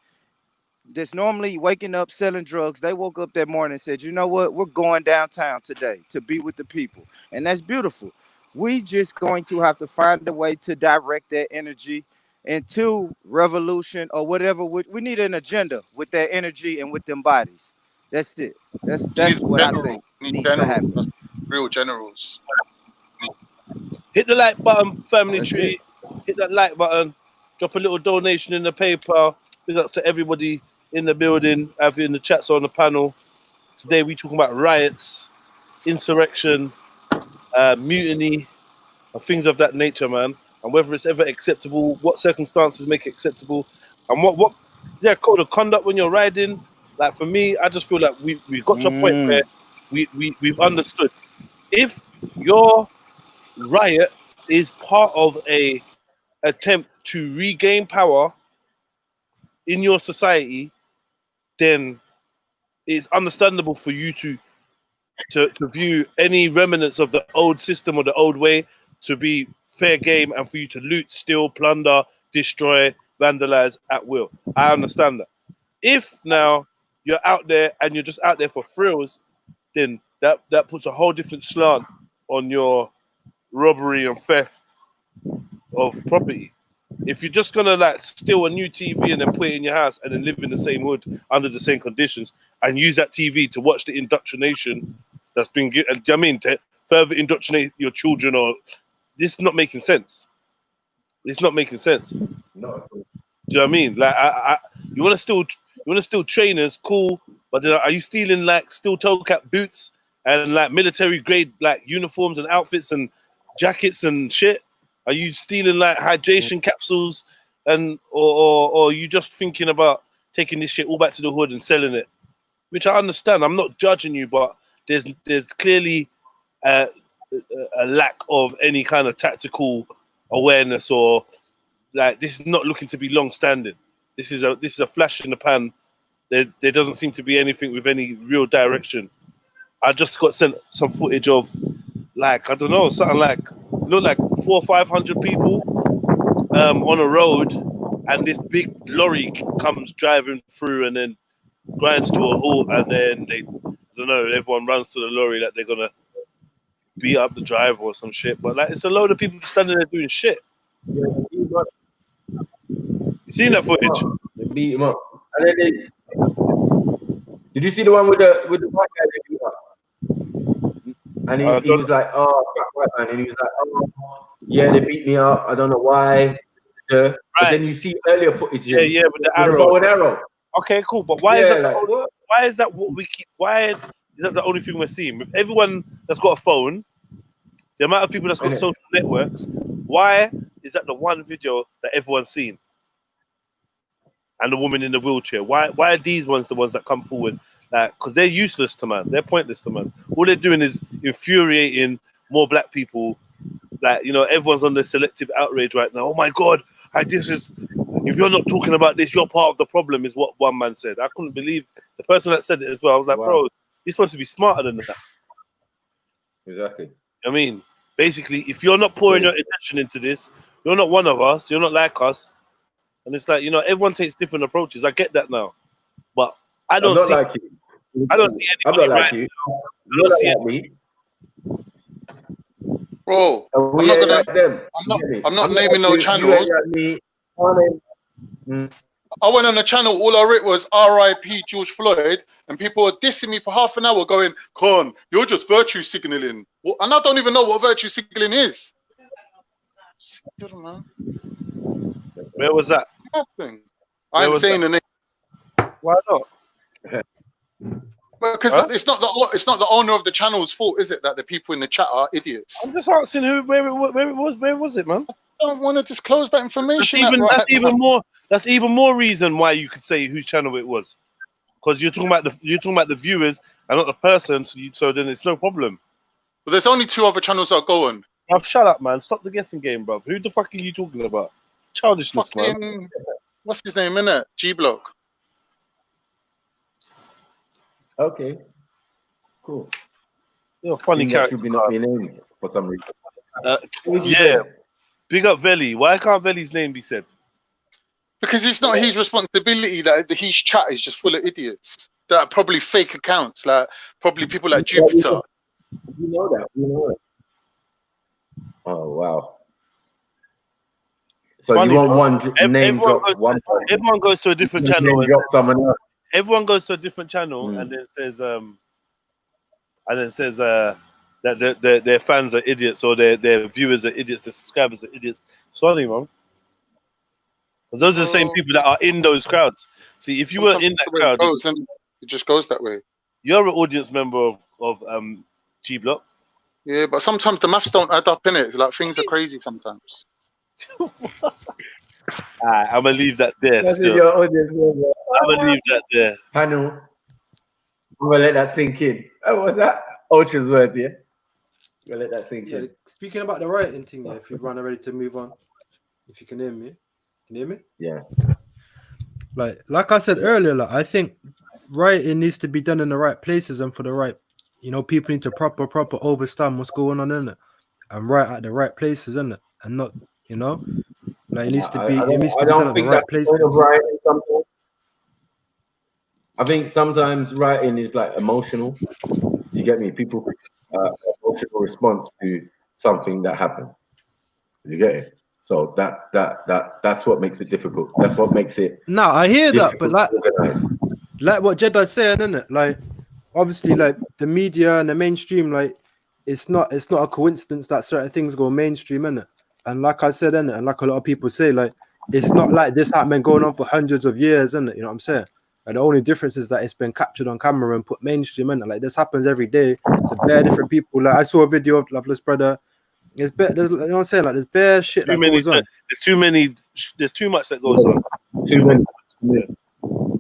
that's normally waking up selling drugs, they woke up that morning and said, you know what, we're going downtown today to be with the people. And that's beautiful. We just going to have to find a way to direct that energy into revolution or whatever. We need an agenda with that energy and with them bodies. That's it. That's what I think needs to happen. Real generals. Hit the like button, family That's tree. it. Hit that like button. Drop a little donation in the PayPal. Big up to everybody in the building, either in the chats or on the panel. Today we talking about riots, insurrection, mutiny, and things of that nature, man. And whether it's ever acceptable, what circumstances make it acceptable, and what is there a code of conduct when you're riding? Like for me, I just feel like we've got to a point where we've understood if your riot is part of a attempt to regain power in your society, then it's understandable for you to view any remnants of the old system or the old way to be fair game, and for you to loot, steal, plunder, destroy, vandalize at will. I understand that. If now you're out there and you're just out there for thrills, then that puts a whole different slant on your robbery and theft of property. If you're just gonna like steal a new TV and then put it in your house and then live in the same hood under the same conditions and use that TV to watch the indoctrination that's been given, I mean, to further indoctrinate your children, or this is not making sense. It's not making sense. No. Do you know what I mean? Like, you want to steal trainers, cool, but then are you stealing like steel toe cap boots and like military grade like uniforms and outfits and jackets and shit? Are you stealing like hydration capsules, and or are you just thinking about taking this shit all back to the hood and selling it? Which I understand. I'm not judging you, but there's clearly a lack of any kind of tactical awareness, or like this is not looking to be long standing. This is a flash in the pan. There doesn't seem to be anything with any real direction. I just got sent some footage of like, I don't know, something like look like 400 or 500 people on a road, and this big lorry comes driving through and then grinds to a halt, and then I don't know, everyone runs to the lorry like they're gonna beat up the driver or some shit. But like, it's a load of people standing there doing shit. You seen that footage? They beat him up. And then did you see the one with the white guy that beat up? And he was like, oh, white man. And he was like, oh, yeah, they beat me up. I don't know why. But then you see earlier footage. Yeah, with the arrow. Bow and arrow. Okay, cool. But why is that what we keep? Why is that the only thing we're seeing? With everyone that's got a phone, the amount of people that's got social networks, why is that the one video that everyone's seen? And the woman in the wheelchair. Why are these ones the ones that come forward? Like, because they're useless to man. They're pointless to man. All they're doing is infuriating more black people. Like, you know, everyone's on the selective outrage right now. Oh my God, if you're not talking about this, you're part of the problem, is what one man said. I couldn't believe the person that said it as well. I was like, bro, you're supposed to be smarter than that. Exactly. I mean, basically, if you're not pouring your attention into this, you're not one of us. You're not like us. And it's like, you know, everyone takes different approaches. I get that now, but I don't see. Like you. I don't see I'm not like you. I don't see me. Bro, I'm not naming no channels. I went on a channel, all I read was R.I.P. George Floyd, and people were dissing me for half an hour going, Con, you're just virtue signaling. Well, and I don't even know what virtue signaling is. Where was that? Nothing. I ain't saying the name. Why not? Because it's not the owner of the channel's fault, is it, that the people in the chat are idiots? I'm just asking where was it, man? I don't want to disclose that information. That's even more reason why you could say whose channel it was, because you're talking about the viewers and not the person. So then it's no problem. But there's only 2 other channels that go on. Oh, shut up, man! Stop the guessing game, bro. Who the fuck are you talking about? Childishness, man. What's his name, innit? G Block. Okay. Cool. You're a funny character. Should be not be named for some reason. Yeah. Big up Veli. Why can't Veli's name be said? Because it's not his responsibility that his chat is just full of idiots that are probably fake accounts, like probably people like Jupiter. You know that. You know it. Oh wow. So Funny, you want bro. one to name drop one person? Everyone goes to a different channel. Name and drop someone else. Everyone goes to a different channel and then says that their fans are idiots or their viewers are idiots, their subscribers are idiots. It's funny, man. Because those are the same people that are in those crowds. See, if you were in that crowd, it just goes that way. You're an audience member of G Block. Yeah, but sometimes the maths don't add up, innit? Like things are crazy sometimes. I'm gonna leave that there. That's Still. your audience member. I'm gonna leave that there. Panel. I'm gonna let that sink in. What was that? Ultra's words, yeah. I'm gonna let that sink in. Speaking about the rioting thing, if you've run ready to move on, if you can hear me, can you hear me? Yeah. Like I said earlier, like I think rioting needs to be done in the right places and for the right, people need to proper understand what's going on in it, and right at the right places, in it, and not, like it needs to be. It needs to be done at the right places. I think sometimes writing is like emotional. Do you get me? People emotional response to something that happened. You get it? So that's what makes it difficult. That's what makes it. No, I hear that, but like what Jedi's saying, isn't it? Like obviously, like the media and the mainstream, like it's not a coincidence that certain things go mainstream, innit? And like I said, innit, and like a lot of people say, like it's not like this has been going on for hundreds of years, innit? You know what I'm saying? And the only difference is that it's been captured on camera and put mainstream, innit? Like this happens every day to bare different people. Like I saw a video of Loveless Brother. There's you know what I'm saying? Like there's bare shit that goes on. There's too much that goes on. Too many. Yeah.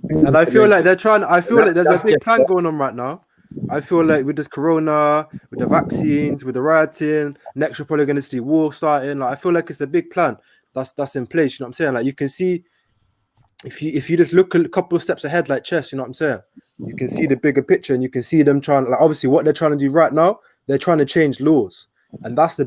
And I feel like they're trying. I feel like there's a big plan going on right now. I feel like with this corona, with the vaccines, with the rioting, next we're probably going to see war starting. Like I feel like it's a big plan that's in place. You know what I'm saying? Like you can see if you just look a couple of steps ahead, like chess. You know what I'm saying? You can see the bigger picture, and you can see them trying. Like obviously, what they're trying to do right now, they're trying to change laws. And that's the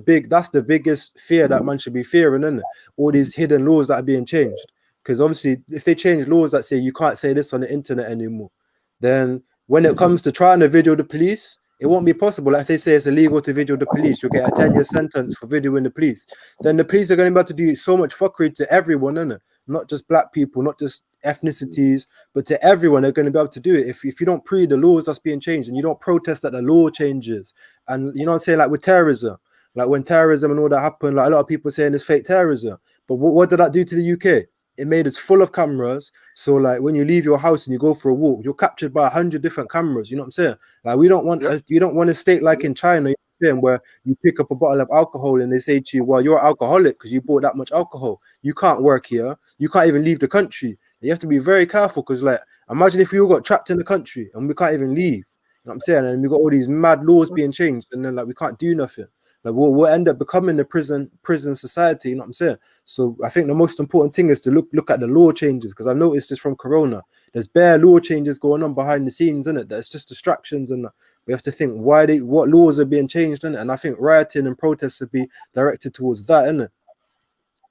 biggest fear that man should be fearing, isn't it? All these hidden laws that are being changed. Because obviously, if they change laws that say you can't say this on the internet anymore, then when it comes to trying to video the police, it won't be possible. Like if they say it's illegal to video the police, you'll get a 10-year sentence for videoing the police. Then the police are going to be able to do so much fuckery to everyone, isn't it? Not just black people, not just ethnicities, but to everyone. They're going to be able to do it. If you don't pre the laws that's being changed and you don't protest that the law changes, and you know what I'm saying, like with terrorism, like when terrorism and all that happened, like a lot of people saying it's fake terrorism, but what did that do to the UK? It made us full of cameras. So like when you leave your house and you go for a walk, you're captured by 100 different cameras. You know what I'm saying? Like we don't want you don't want a state like in China, you know, where you pick up a bottle of alcohol and they say to you, well, you're alcoholic because you bought that much alcohol. You can't work here. You can't even leave the country. You have to be very careful because, like, imagine if we all got trapped in the country and we can't even leave. You know what I'm saying? And we got all these mad laws being changed, and then like we can't do nothing. Like we'll end up becoming the prison society. You know what I'm saying? So I think the most important thing is to look at the law changes, because I've noticed this from Corona. There's bare law changes going on behind the scenes, isn't it? That's just distractions, and we have to think what laws are being changed, isn't it? And I think rioting and protests would be directed towards that, isn't it?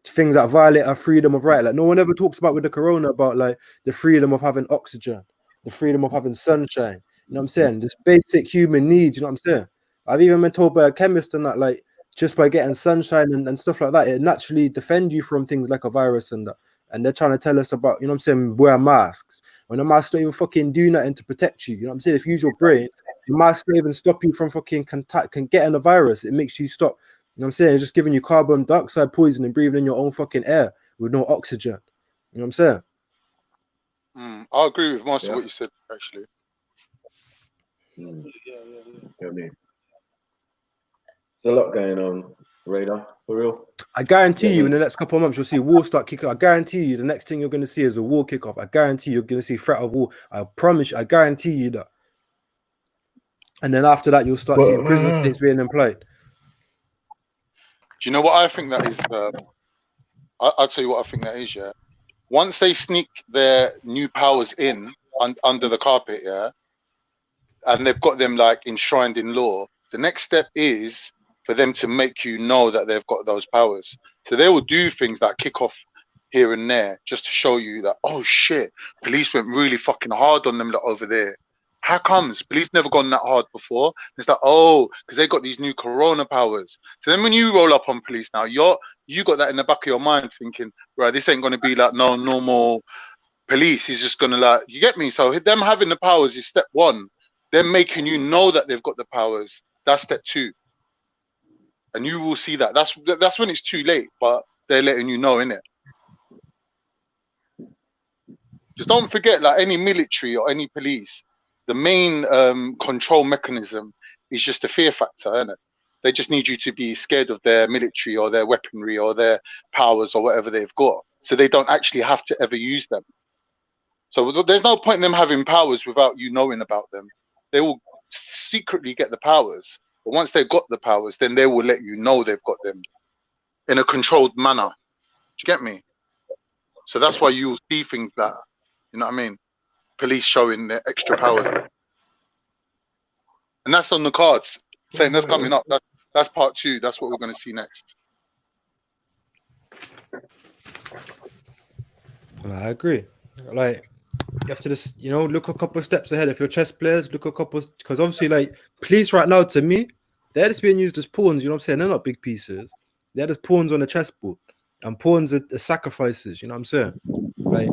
Things that violate our freedom of right. Like no one ever talks about with the corona about like the freedom of having oxygen, the freedom of having sunshine. You know what I'm saying? Just basic human needs. You know what I'm saying? I've even been told by a chemist and that like just by getting sunshine and stuff like that, it naturally defends you from things like a virus and that. And they're trying to tell us about, you know what I'm saying, wear masks. When the mask don't even fucking do nothing to protect you. You know what I'm saying? If you use your brain, the mask don't even stop you from fucking getting a virus. It makes you stop. You know what I'm saying? It's just giving you carbon dioxide poisoning, breathing in your own fucking air with no oxygen. You know what I'm saying? I agree with most of what you said, actually. I mean, there's a lot going on, Radar, for real. I guarantee you in the next couple of months, you'll see war start kicking off. I guarantee you the next thing you're going to see is a war kickoff. I guarantee you're going to see threat of war. I promise you, I guarantee you that. And then after that, you'll start seeing prison states being employed. Do you know what I think that is? I'll tell you what I think that is, yeah. Once they sneak their new powers in under the carpet, yeah, and they've got them like enshrined in law, the next step is for them to make you know that they've got those powers. So they will do things like kick off here and there, just to show you that, oh shit, police went really fucking hard on them lot over there. How comes police never gone that hard before? It's like, oh, because they got these new corona powers. So then when you roll up on police now, you got that in the back of your mind thinking, right, this ain't gonna be like no normal police. He's just gonna, like, you get me? So them having the powers is step one. Them making you know that they've got the powers, that's step two. And you will see that. That's when it's too late, but they're letting you know, innit? Just don't forget, like any military or any police, the main control mechanism is just a fear factor, isn't it? They just need you to be scared of their military or their weaponry or their powers or whatever they've got, so they don't actually have to ever use them. So there's no point in them having powers without you knowing about them. They will secretly get the powers, but once they've got the powers, then they will let you know they've got them in a controlled manner. Do you get me? So that's why you'll see things that, you know what I mean? Police showing their extra powers, and that's on the cards. Saying that's coming up. That's part two. That's what we're going to see next. I agree. Like, you have to just, you know, look a couple of steps ahead. If you're chess players, look a couple, because obviously, like, police right now, to me, they're just being used as pawns. You know what I'm saying? They're not big pieces. They're just pawns on a chessboard, and pawns are sacrifices. You know what I'm saying? Like,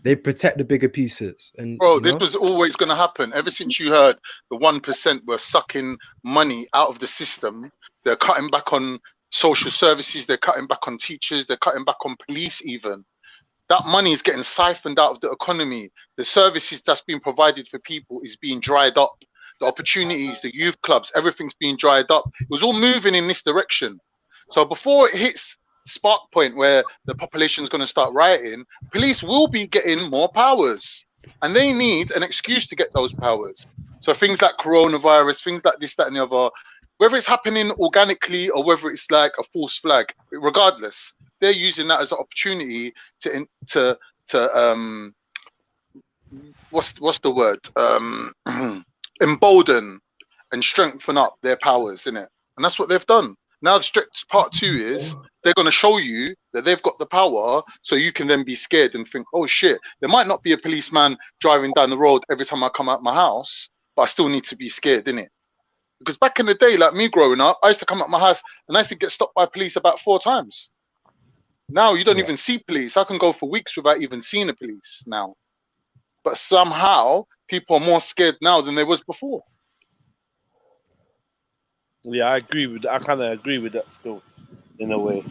they protect the bigger pieces. And bro, you know? this was always going to happen. Ever since you heard the 1% were sucking money out of the system, they're cutting back on social services, they're cutting back on teachers, they're cutting back on police even. That money is getting siphoned out of the economy. The services that's being provided for people is being dried up. The opportunities, the youth clubs, everything's being dried up. It was all moving in this direction. So before it hits spark point where the population is going to start rioting, police will be getting more powers, and they need an excuse to get those powers. So things like coronavirus, things like this, that, and the other, whether it's happening organically or whether it's like a false flag, regardless, they're using that as an opportunity to what's the word, embolden and strengthen up their powers, innit? And that's what they've done. Now the strict part two is they're going to show you that they've got the power, so you can then be scared and think, oh shit, there might not be a policeman driving down the road every time I come out my house, but I still need to be scared, innit? Because back in the day, like me growing up, I used to come out my house and I used to get stopped by police about 4 times. Now you don't even see police. I can go for weeks without even seeing the police now. But somehow people are more scared now than they was before. Yeah, I agree with that. I kind of agree with that still, in a way.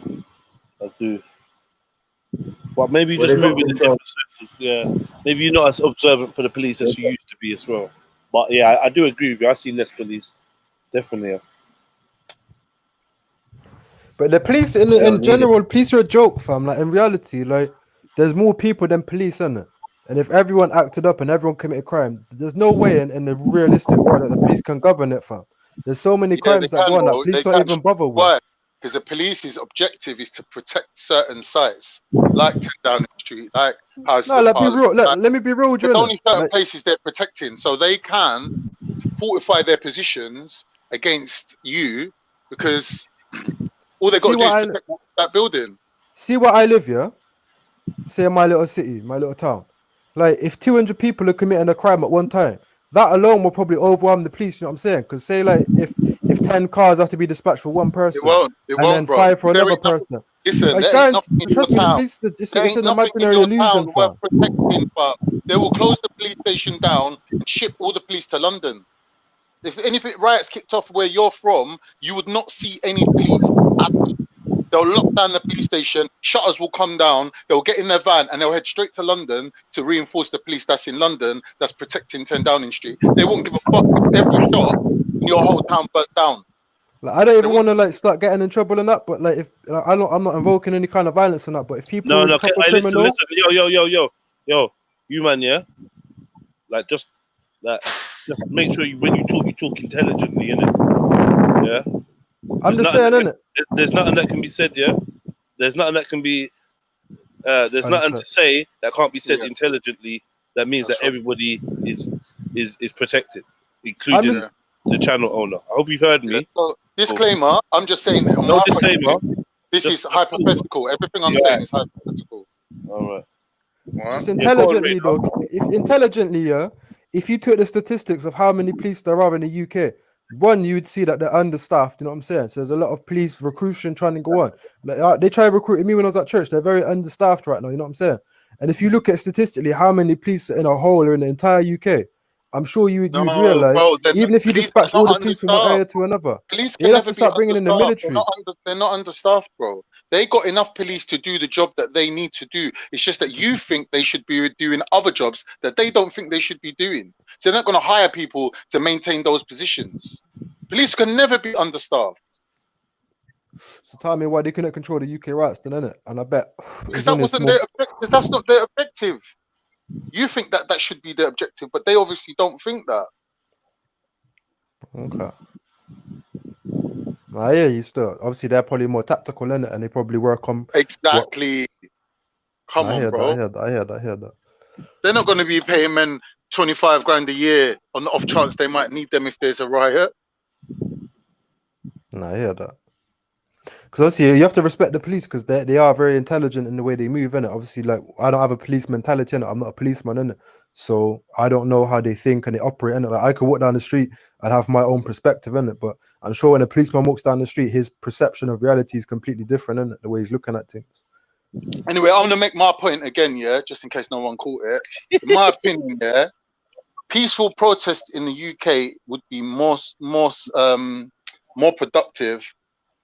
I do. But maybe just moving in different sectors. Yeah, maybe you're not as observant for the police as you used to be as well. But yeah, I do agree with you. I see less police, definitely. Yeah. But the police, in general, police are a joke, fam. Like, in reality, like, there's more people than police, isn't it? And if everyone acted up and everyone committed crime, there's no way in the realistic world that the police can govern it, fam. There's so many crimes that go on that police don't even bother with. Why? Because the police's objective is to protect certain sites, like 10 Downing Street, like House. No, let me be real, there's only certain places they're protecting, so they can fortify their positions against you, because all they got to do is protect that building. See where I live, yeah? Say in my little city, my little town. Like, if 200 people are committing a crime at one time, that alone will probably overwhelm the police, you know what I'm saying? Because say, like, if 10 cars have to be dispatched for one person, it won't, then 5 for another person. Listen, like, there ain't nothing in your town. It's an imaginary illusion, worth protecting, but they will close the police station down and ship all the police to London. If anything riots kicked off where you're from, you would not see any police at all. They'll lock down the police station, shutters will come down, they'll get in their van and they'll head straight to London to reinforce the police that's in London, that's protecting 10 Downing Street. They won't give a fuck if every shot in your whole town burnt down. Like, I don't even want to like start getting in trouble in that, but like, if like, I'm not invoking any kind of violence in that, but if people listen, yo, you man, yeah, like just make sure when you talk intelligently, innit? Yeah. I'm just saying, innit? There's nothing that can be said, yeah. There's nothing that can be. There's nothing to say that can't be said intelligently. That means that everybody is protected, including the channel owner. I hope you've heard me. So, disclaimer: I'm just saying that. No disclaimer. This is hypothetical. Everything I'm saying is hypothetical. All right. What? Just intelligently though, if intelligently, yeah, if you took the statistics of how many police there are in the UK, one, you would see that they're understaffed. You know what I'm saying? So there's a lot of police recruiting trying to go on. Like they try recruiting me when I was at church. They're very understaffed right now. You know what I'm saying? And if you look at statistically how many police in a whole are in the entire UK, I'm sure you would realize bro, even if you police are dispatch all not the police from one understaffed. area to another, Police they'd can have never to be start bringing in the understaffed. military. They're not understaffed, bro. They got enough police to do the job that they need to do. It's just that you think they should be doing other jobs that they don't think they should be doing. So they're not going to hire people to maintain those positions. Police can never be understaffed. So tell me why they couldn't control the UK riots then, innit? And I bet Because that wasn't their objective. Because that's not their objective. You think that that should be their objective, but they obviously don't think that. Okay. I hear you still. Obviously, they're probably more tactical, innit? And they probably work on Exactly. Come on, bro. I hear that. They're not going to be paying men 25 grand a year on the off chance they might need them if there's a riot. No, I hear that. Because obviously you have to respect the police because they are very intelligent in the way they move, innit? Obviously, like I don't have a police mentality, innit? I'm not a policeman, innit? So I don't know how they think and they operate, innit? Like I could walk down the street and have my own perspective, innit? But I'm sure when a policeman walks down the street, his perception of reality is completely different, innit? The way he's looking at things. Anyway, I'm gonna make my point again, yeah, just in case no one caught it. In my opinion, yeah, peaceful protest in the UK would be more productive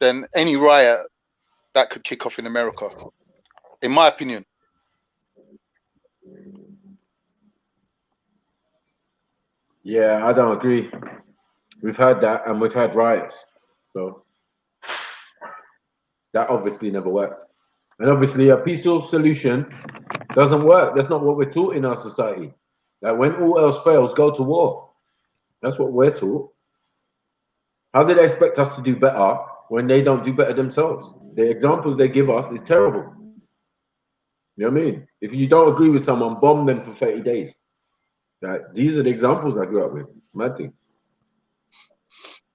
than any riot that could kick off in America. In my opinion. Yeah, I don't agree. We've had that, and we've had riots, so that obviously never worked. And obviously, a peaceful solution doesn't work. That's not what we're taught in our society. That when all else fails, go to war. That's what we're taught. How do they expect us to do better when they don't do better themselves? The examples they give us is terrible. You know what I mean? If you don't agree with someone, bomb them for 30 days. These are the examples I grew up with. Mad thing.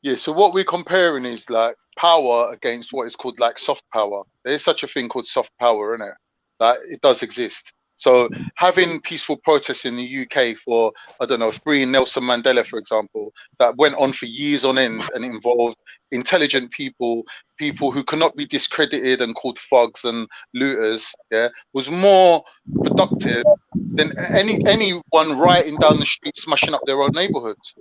Yeah, so what we're comparing is like power against what is called like soft power. There's such a thing called soft power, isn't it? Like it does exist. So having peaceful protests in the UK for, I don't know, freeing Nelson Mandela, for example, that went on for years on end and involved intelligent people who cannot be discredited and called thugs and looters, yeah, was more productive than anyone rioting down the street smashing up their own neighborhoods.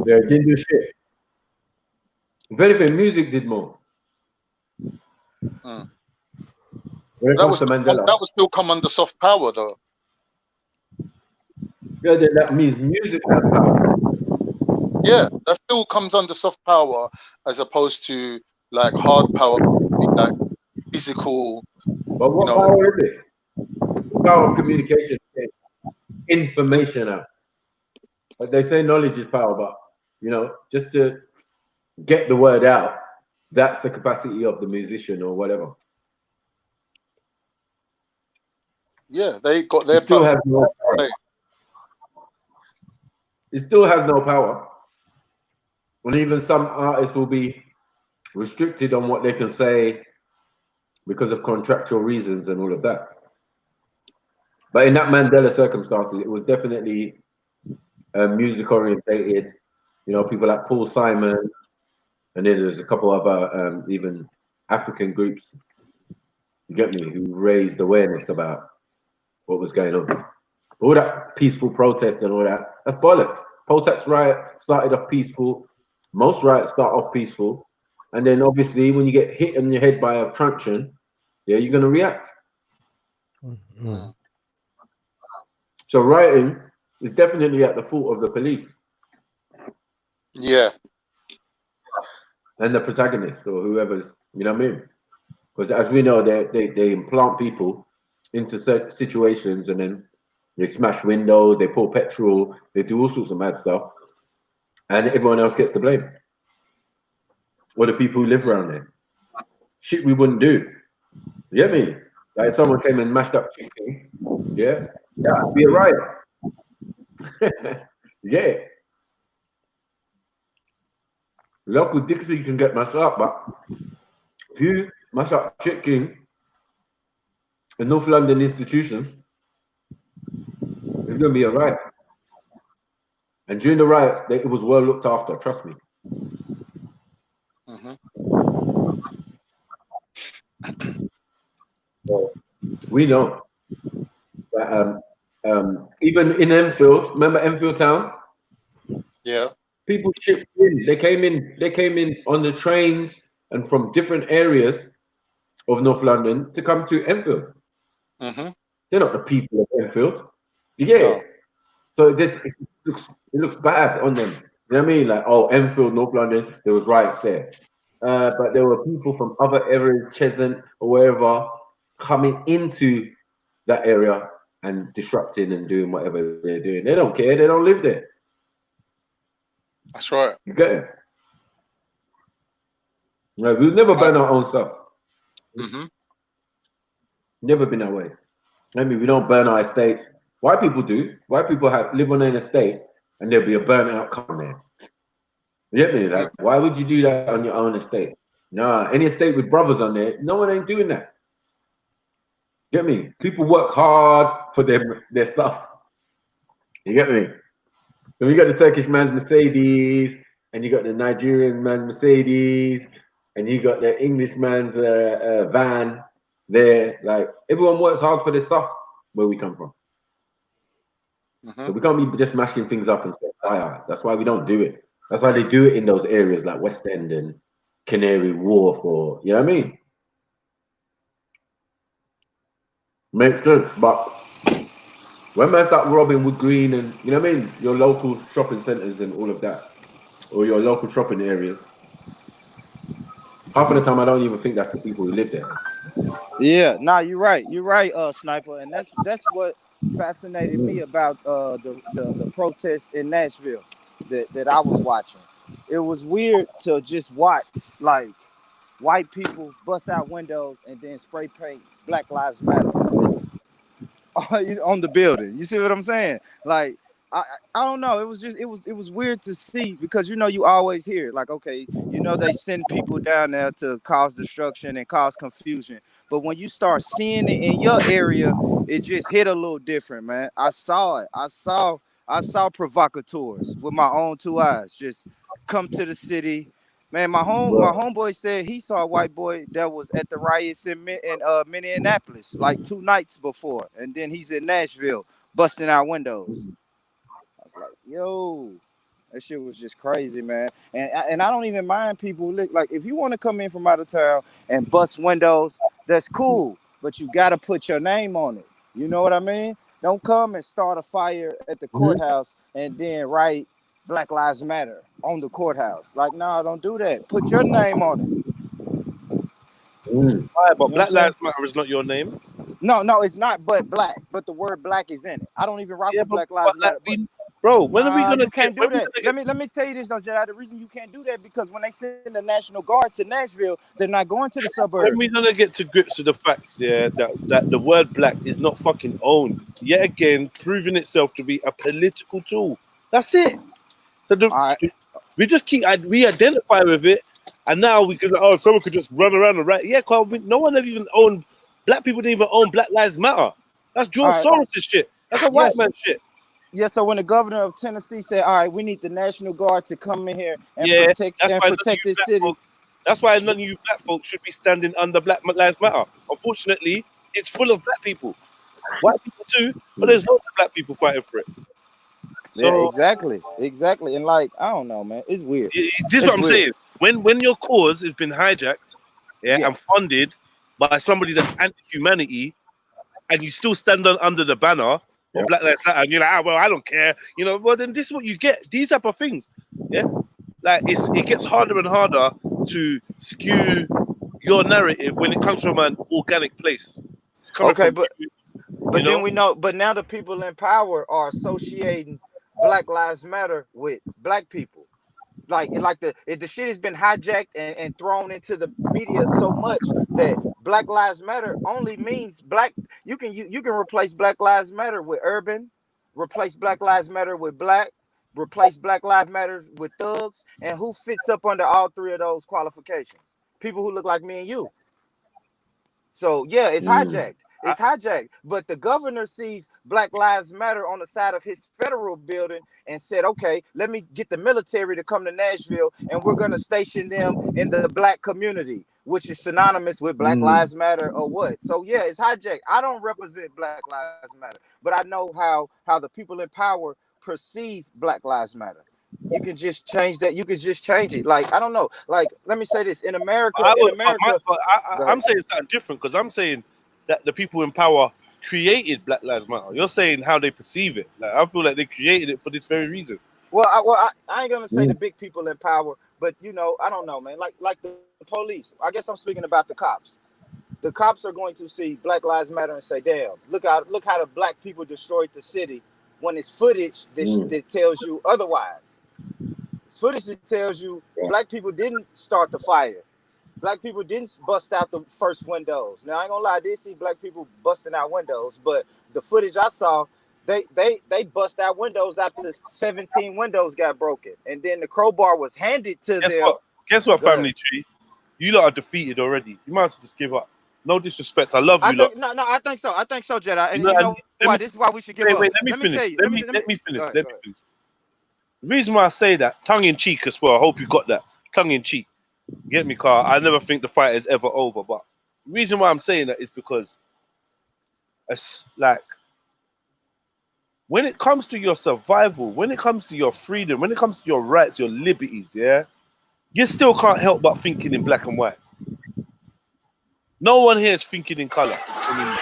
Yeah, it didn't do shit. If anything, music did more. That was still come under soft power, though. Yeah, that means music has power. Yeah, that still comes under soft power as opposed to like hard power, like physical. But what power is it? The power of communication, information out. But they say knowledge is power, but you know, just to get the word out, that's the capacity of the musician or whatever. Yeah, they got their It still power. has no power. It still has no power. And even some artists will be restricted on what they can say because of contractual reasons and all of that. But in that Mandela circumstances, it was definitely music orientated. You know, people like Paul Simon, and then there's a couple other even African groups, you get me, who raised awareness about what was going on. All that peaceful protest and all that, that's bollocks. Protest riot started off peaceful. Most riots start off peaceful. And then obviously when you get hit in your head by a truncheon, yeah, you're gonna react. So rioting is definitely at the fault of the police. Yeah. And the protagonist or whoever's, you know what I mean? Because as we know, they implant people into situations and then they smash windows, they pour petrol, they do all sorts of mad stuff, and everyone else gets to blame. Or the people who live around there. Shit we wouldn't do. You get me? Like if someone came and mashed up chicken, yeah, that'd be a riot. Yeah. Local Dixie can get mashed up, but if you mash up chicken in North London institutions, it's going to be a riot. And during the riots, it was well looked after, trust me. So we know that even in Enfield, remember Enfield Town? Yeah. People shipped in. They came in on the trains and from different areas of North London to come to Enfield. They're not the people of Enfield. You get it? So it looks bad on them. You know what I mean? Like, oh, Enfield, North London, there was riots there. But there were people from other areas, Cheshunt or wherever, coming into that area and disrupting and doing whatever they're doing. They don't care. They don't live there. That's right. You get it? No, we've never burn our own stuff. Never been that way. I mean, we don't burn our estates. White people do. White people live on an estate and there'll be a burnt out car there. You get me? Like, why would you do that on your own estate? Nah, any estate with brothers on there, no one ain't doing that. Get me? People work hard for their stuff. You get me? So you got the Turkish man's Mercedes, and you got the Nigerian man's Mercedes, and you got the English man's van there. Like, everyone works hard for their stuff where we come from. So we can't be just mashing things up and say fire. That's why we don't do it. That's why they do it in those areas like West End and Canary Wharf, or you know what I mean? Makes sense. But when man start robbing Wood Green and you know what I mean, your local shopping centres and all of that, or your local shopping areas, half of the time I don't even think that's the people who live there. Yeah, nah, you're right. You're right, Sniper, and that's what fascinated me about the protest in Nashville that I was watching. It was weird to just watch like white people bust out windows and then spray paint Black Lives Matter on the building. You see what I'm saying? Like I don't know. It was weird to see because you always hear like, okay, they send people down there to cause destruction and cause confusion. But when you start seeing it in your area, it just hit a little different, man. I saw it. I saw provocateurs with my own two eyes just come to the city. Man, my homeboy said he saw a white boy that was at the riots in Minneapolis like 2 nights before, and then he's in Nashville busting out windows. I was like, yo, that shit was just crazy, man. And I don't even mind people like if you want to come in from out of town and bust windows, that's cool, but you got to put your name on it. You know what I mean? Don't come and start a fire at the courthouse and then write Black Lives Matter on the courthouse. Like, nah, don't do that. Put your name on it. Why? But Black Lives Matter is not your name. No, it's not. But black. But the word black is in it. I don't even rock with Black Lives Matter. Bro, when are we gonna? You can't do that. Let me tell you this, though, Jedi. The reason you can't do that because when they send the National Guard to Nashville, they're not going to the suburbs. When are we gonna get to grips with the facts? Yeah, that the word black is not fucking owned yet again, proving itself to be a political tool. That's it. So we just we identify with it, and now we could someone could just run around and write. Yeah, no one ever even owned. Black people didn't even own Black Lives Matter. That's George Soros' shit. That's a white man shit. Yeah, so when the governor of Tennessee said, all right, we need the National Guard to come in here and protect this city. That's why none of you black folks should be standing under Black Lives Matter. Unfortunately, it's full of black people. White people too, but there's lots of black people fighting for it. So, yeah, exactly. And like, I don't know, man. It's weird. This is what I'm saying. When your cause has been hijacked and funded by somebody that's anti-humanity, and you still stand under the banner of Black Lives Matter, and you're like, well, I don't care. Well, then this is what you get. These type of things. Yeah. Like it gets harder and harder to skew your narrative when it comes from an organic place. It's coming from but then we know. But now the people in power are associating Black Lives Matter with black people. Like the shit has been hijacked and thrown into the media so much that Black Lives Matter only means black. You can replace Black Lives Matter with urban, replace Black Lives Matter with black, replace Black Lives Matter with thugs, and who fits up under all three of those qualifications? People who look like me and you. So yeah, it's hijacked. It's hijacked. But the governor sees Black Lives Matter on the side of his federal building and said, okay, let me get the military to come to Nashville and we're going to station them in the black community, which is synonymous with Black Lives Matter or what. So yeah, it's hijacked. I don't represent Black Lives Matter, but I know how the people in power perceive Black Lives Matter. You can just change that. You can just change it. Like, I don't know. Like, let me say this. In America, I'm saying something different, because I'm saying that the people in power created Black Lives Matter. You're saying how they perceive it. Like, I feel like they created it for this very reason. Well, I ain't gonna say the big people in power, but you know, I don't know, man. Like the police. I guess I'm speaking about the cops. The cops are going to see Black Lives Matter and say, "Damn, look how the black people destroyed the city." When it's footage that tells you otherwise. It's footage that tells you black people didn't start the fire. Black people didn't bust out the first windows. Now I ain't gonna lie, I did see black people busting out windows, but the footage I saw, they bust out windows after the 17 windows got broken, and then the crowbar was handed to them. Guess what, family tree? You lot are defeated already. You might as well just give up. No disrespect. I love you lot. No, I think so. I think so, Jedi. And you know why? This is why we should give up. Wait, let me finish. Let me finish. The reason why I say that, tongue in cheek as well. I hope you got that. Tongue in cheek. Get me, Carl? I never think the fight is ever over. But the reason why I'm saying that is because it's like, when it comes to your survival, when it comes to your freedom, when it comes to your rights, your liberties, you still can't help but thinking in black and white. No one here is thinking in color anymore.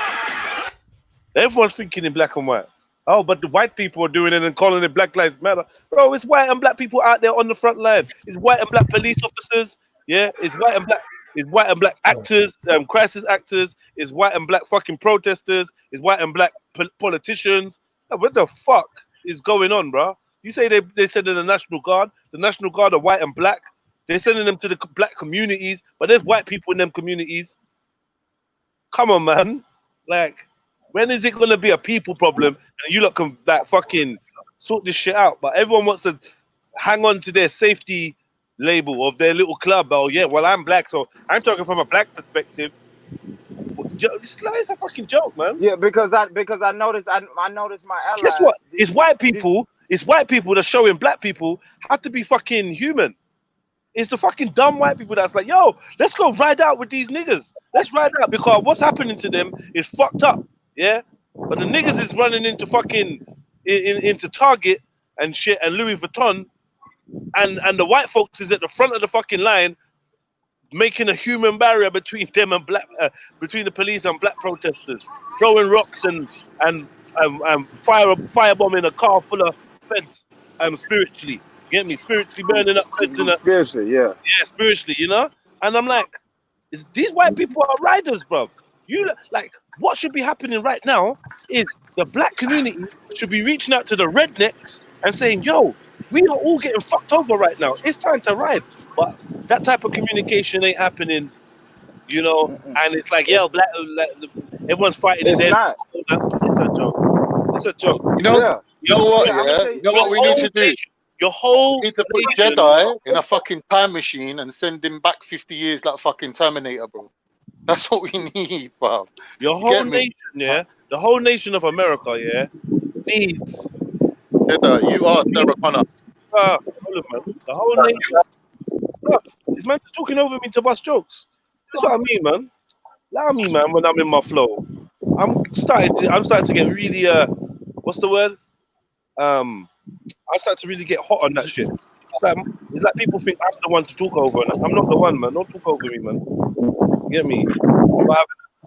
Everyone's thinking in black and white. Oh, but the white people are doing it and calling it Black Lives Matter. Bro, it's white and black people out there on the front line. It's white and black police officers. Yeah, it's white and black actors, crisis actors. It's white and black fucking protesters. It's white and black politicians. What the fuck is going on, bro? You say they send in the National Guard. The National Guard are white and black. They're sending them to the black communities, but there's white people in them communities. Come on, man. Like, when is it gonna be a people problem and you lot can like fucking sort this shit out? But everyone wants to hang on to their safety label of their little club. Oh yeah, well I'm black, so I'm talking from a black perspective. It's a fucking joke, man. Yeah, because I noticed my allies. Guess what? It's white people. It's white people that's showing black people how to be fucking human. It's the fucking dumb white people that's like, yo, let's go ride out with these niggas. Let's ride out, because what's happening to them is fucked up. Yeah, but the niggas is running into fucking into Target and shit and Louis Vuitton, and the white folks is at the front of the fucking line, making a human barrier between them and between the police and black protesters, throwing rocks and firebombing a car full of feds, spiritually. Get me? Spiritually burning up feds in spiritually, yeah, spiritually, you know. And I'm like, these white people are riders, bro. You like, what should be happening right now is the black community should be reaching out to the rednecks and saying, yo, we are all getting fucked over right now. It's time to ride. But that type of communication ain't happening, you know. And it's like, yo, black, everyone's fighting. It's not. It's a joke. It's a joke. You know what? Yeah. You know what we need to do? Your whole we need to put Jedi in a fucking time machine and send him back 50 years like fucking Terminator, bro. That's what we need, bro. Your whole nation, the whole nation of America, needs. Jedi, you are Sarah Connor. The whole nation. This man's talking over me to bust jokes. That's what I mean, man. Allow me, man, when I'm in my flow. I'm starting to get really what's the word? I start to really get hot on that shit. It's like people think I'm the one to talk over, and I'm not the one, man. Don't talk over me, man. Get me?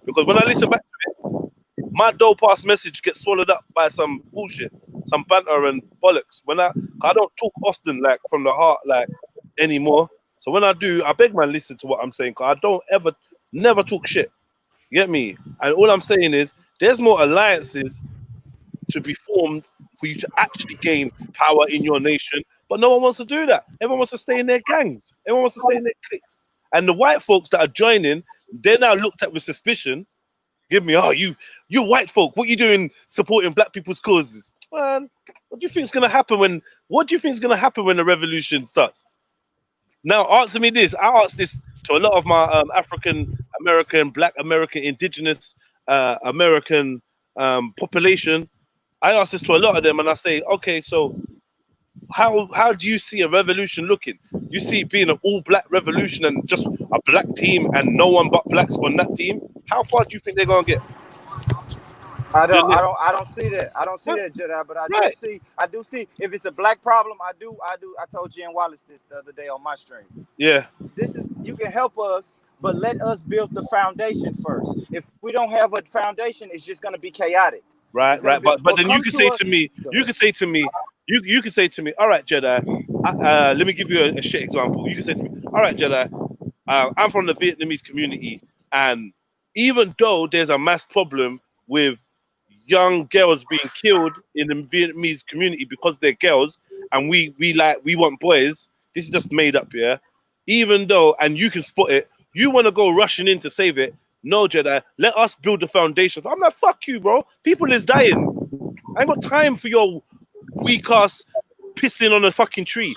Because when I listen back to it, my dope ass message gets swallowed up by some bullshit, some banter and bollocks. I don't talk often, like from the heart, like anymore. So when I do, I beg man listen to what I'm saying, because I don't never talk shit. Get me? And all I'm saying is, there's more alliances to be formed for you to actually gain power in your nation, but no one wants to do that. Everyone wants to stay in their gangs. Everyone wants to stay in their cliques. And the white folks that are joining, they're now looked at with suspicion. Give me, oh, you white folk, what you doing supporting black people's causes? Man, what do you think is gonna happen when the revolution starts? Now answer me this. I asked this to a lot of my African American, Black American, indigenous American population, I ask this to a lot of them, and I say, okay, so how do you see a revolution looking? You see it being an all-black revolution and just a black team and no one but blacks on that team? How far do you think they're gonna get? I don't see that. I don't see that, Jedi. But I do see. If it's a black problem, I told Jen Wallace this the other day on my stream. Yeah. You can help us, but let us build the foundation first. If we don't have a foundation, it's just gonna be chaotic. Right. But then you can say to me, you can say to me, all right, Jedi, let me give you a shit example. You can say to me, all right, Jedi, I'm from the Vietnamese community, and even though there's a mass problem with young girls being killed in the Vietnamese community because they're girls, and we want boys, this is just made up, yeah? Even though, and you can spot it, you want to go rushing in to save it. No, Jedi, let us build the foundations. I'm like, fuck you, bro. People is dying. I ain't got time for your weak ass pissing on a fucking tree.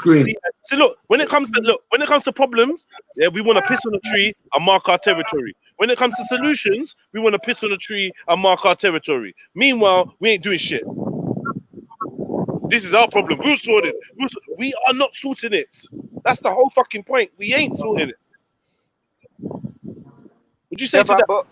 See, look, when it comes to problems, yeah, we want to piss on a tree and mark our territory. When it comes to solutions, we want to piss on a tree and mark our territory. Meanwhile, we ain't doing shit. This is our problem. We'll sort it. We are not sorting it. That's the whole fucking point. We ain't sorting it. Would you say to that?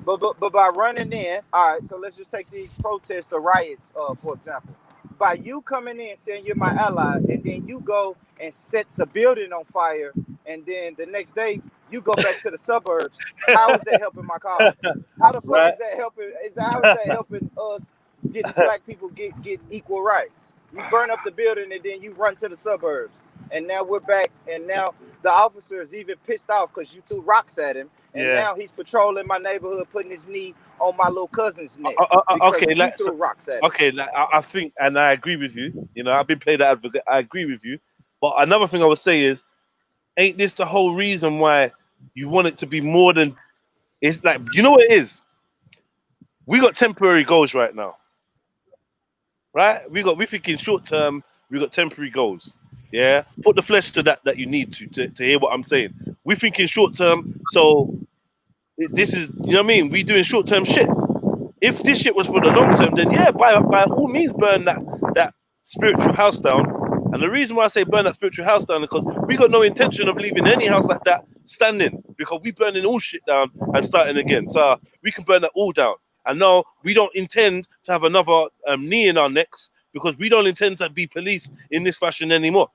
But by running in, all right, so let's just take these protests or riots, for example. By you coming in saying you're my ally, and then you go and set the building on fire, and then the next day you go back to the suburbs, how is that helping my cause? How the fuck is that helping? How is that helping us getting black people get equal rights? You burn up the building and then you run to the suburbs, and now we're back, and now the officer is even pissed off because you threw rocks at him, and now he's patrolling my neighborhood, putting his knee on my little cousin's neck because you threw rocks at him. Okay, I think, and I agree with you. You know, I've been playing the advocate. I agree with you, but another thing I would say is, ain't this the whole reason why you want it to be more than? It's like, you know what it is. We got temporary goals right now, right? We thinking short term. We got temporary goals. Yeah, put the flesh to that you need to hear what I'm saying. We thinking short term, so this is, you know what I mean? We doing short term shit. If this shit was for the long term, then yeah, by all means burn that spiritual house down. And the reason why I say burn that spiritual house down is because we got no intention of leaving any house like that standing, because we burning all shit down and starting again. So we can burn that all down. And no, we don't intend to have another knee in our necks, because we don't intend to be policed in this fashion anymore.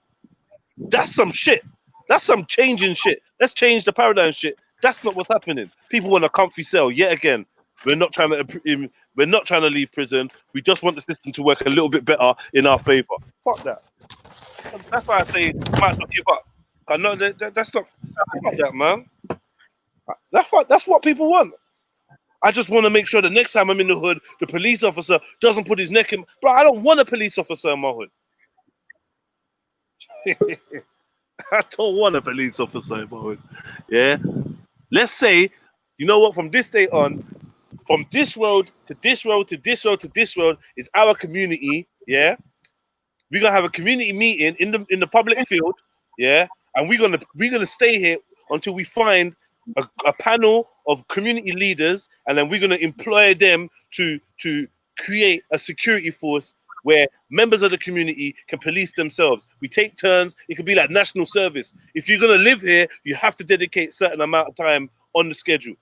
That's some shit. That's some changing shit. Let's change the paradigm shit. That's not what's happening. People want a comfy cell yet again. We're not trying to leave prison. We just want the system to work a little bit better in our favor. Fuck that. That's why I say you might not give up. I know that's not. Fuck that, man. That's what people want. I just want to make sure the next time I'm in the hood, the police officer doesn't put his neck in. Bro, I don't want a police officer in my hood. I don't want a police officer in my hood. Yeah. Let's say, you know what? From this day on, from this road to this road to this road to this road is our community. Yeah. We're gonna have a community meeting in the public field. Yeah. And we're gonna stay here until we find a panel of community leaders, and then we're going to employ them to create a security force where members of the community can police themselves. We take turns. It could be like national service. If you're going to live here, you have to dedicate a certain amount of time on the schedule.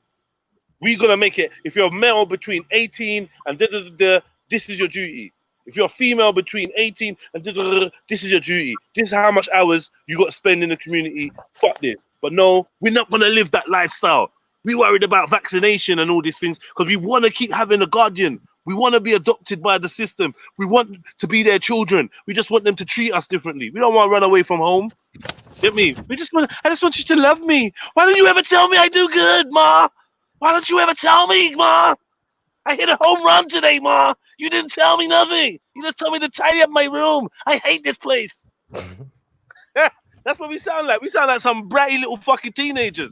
We're going to make it, if you're a male between 18 and this is your duty. If you're a female between 18 and this is your duty. This is how much hours you got to spend in the community. Fuck this. But no, we're not going to live that lifestyle. We worried about vaccination and all these things because we want to keep having a guardian. We want to be adopted by the system. We want to be their children. We just want them to treat us differently. We don't want to run away from home. Get me? I just want you to love me. Why don't you ever tell me I do good, Ma? Why don't you ever tell me, Ma? I hit a home run today, Ma. You didn't tell me nothing. You just told me to tidy up my room. I hate this place. That's what we sound like. We sound like some bratty little fucking teenagers.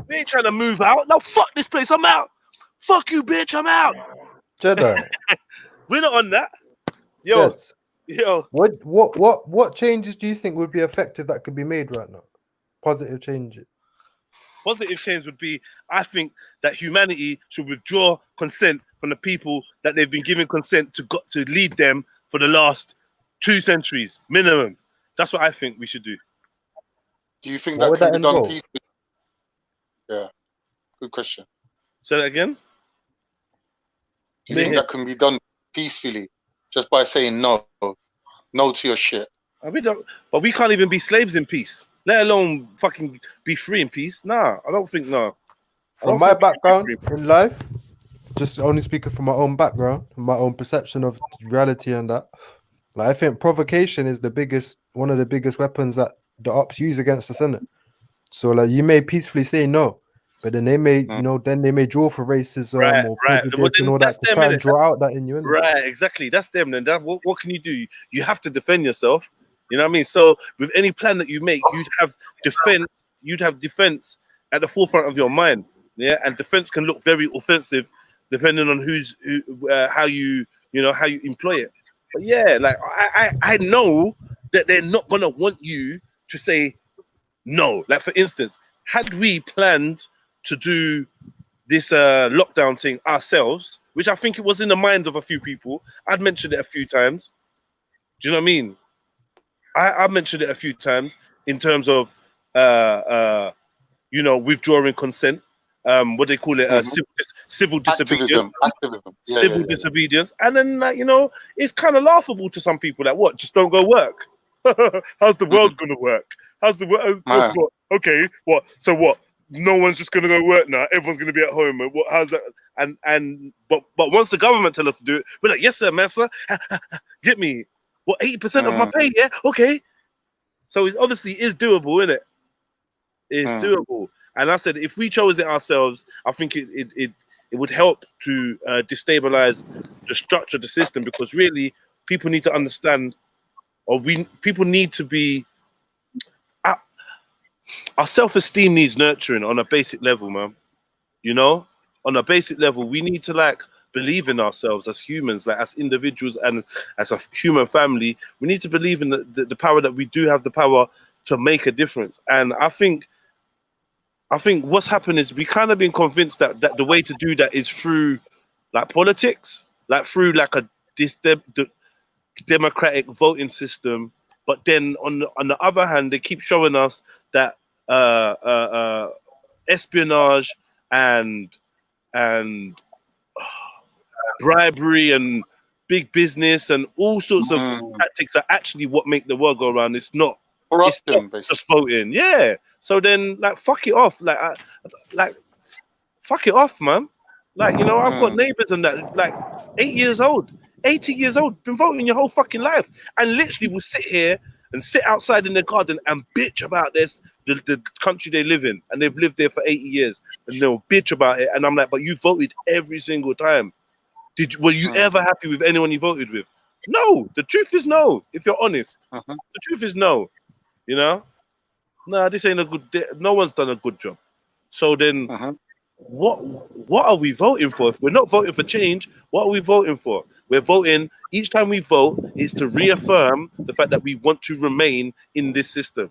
We ain't trying to move out. No, fuck this place. I'm out. Fuck you, bitch. I'm out. Jedi. We're not on that. Yo. What changes do you think would be effective that could be made right now? Positive changes. Positive change would be, I think that humanity should withdraw consent from the people that they've been giving consent to lead them for the last 2 centuries minimum. That's what I think we should do. Do you think What that would can that be done involve? peacefully? Yeah, good question. Say that again. Do you think that can be done peacefully, just by saying no to your shit? But we can't even be slaves in peace, let alone fucking be free in peace. Nah, I don't think. No. From my background in life, just only speaking from my own background, my own perception of reality and that, like, I think provocation is one of the biggest weapons that the ops use against us, isn't it? So like you may peacefully say no, but then they may, then they may draw for racism or prejudice and all that to try and draw out that in you, innit? Right, exactly. That's them. Then what can you do? You have to defend yourself. You know what I mean? So with any plan that you make, you'd have defense at the forefront of your mind. Yeah, and defense can look very offensive depending on how you employ it. But yeah, like I know that they're not gonna want you to say no. Like for instance, had we planned to do this lockdown thing ourselves, which I think it was in the mind of a few people, I'd mentioned it a few times. Do you know what I mean? I mentioned it a few times in terms of withdrawing consent. What they call it, civil disobedience, activism. Civil disobedience, and then it's kind of laughable to some people. Like, what? Just don't go work. How's the world gonna work? How's the world? What? Okay, what? So what? No one's just gonna go work now. Everyone's gonna be at home. And what? How's that? But once the government tell us to do it, we're like, yes sir, master. Get me. What? 80% of my pay? Yeah. Okay. So it obviously is doable, isn't it? It's doable. And I said, if we chose it ourselves, I think it would help to destabilize the structure of the system, because really people need to understand, people need to be. Our self-esteem needs nurturing on a basic level, man. On a basic level, we need to believe in ourselves as humans, as individuals and as a human family. We need to believe in the power that we do have, the power to make a difference. And I think what's happened is we kind of been convinced that the way to do that is through politics, through a democratic voting system. But then on the other hand, they keep showing us that espionage and bribery and big business and all sorts of tactics are actually what make the world go around. It's not just voting. Yeah. So then, fuck it off. Fuck it off, man. I've got neighbors and that, 8 years old, 80 years old, been voting your whole fucking life, and literally will sit here and sit outside in their garden and bitch about the country they live in, and they've lived there for 80 years, and they'll bitch about it. And I'm like, but you voted every single time. Were you ever happy with anyone you voted with? No. The truth is no. If you're honest, the truth is no. This ain't a good. No one's done a good job. So then, what are we voting for? If we're not voting for change, what are we voting for? We're voting, each time we vote, is to reaffirm the fact that we want to remain in this system.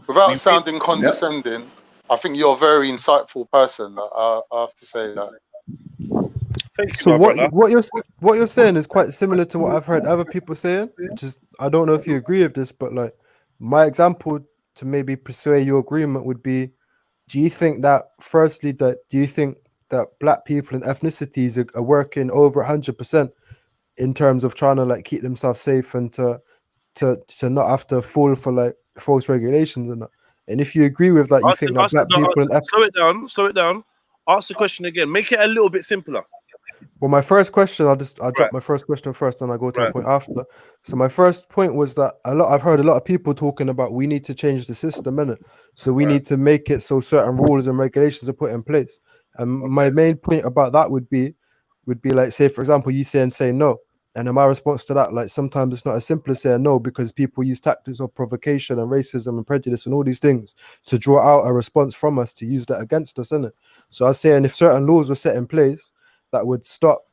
Without sounding condescending, I think you're a very insightful person. I have to say that. Thank you, so what you're saying is quite similar to what I've heard other people saying. Just I don't know if you agree with this, but my example to maybe persuade your agreement would be: do you think that black people and ethnicities are working over 100% in terms of trying to keep themselves safe and to not have to fall for false regulations and that? And if you agree with that, you think that black people and slow it down. Ask the question again. Make it a little bit simpler. Well, my first question, I'll drop my first question first, and I'll go to a point after. So my first point was that I've heard a lot of people talking about we need to change the system, innit? So we need to make it so certain rules and regulations are put in place. And my main point about that would be say, for example, you say no. And then my response to that, sometimes it's not as simple as saying no, because people use tactics of provocation and racism and prejudice and all these things to draw out a response from us to use that against us, innit? So I was saying, if certain laws were set in place that would stop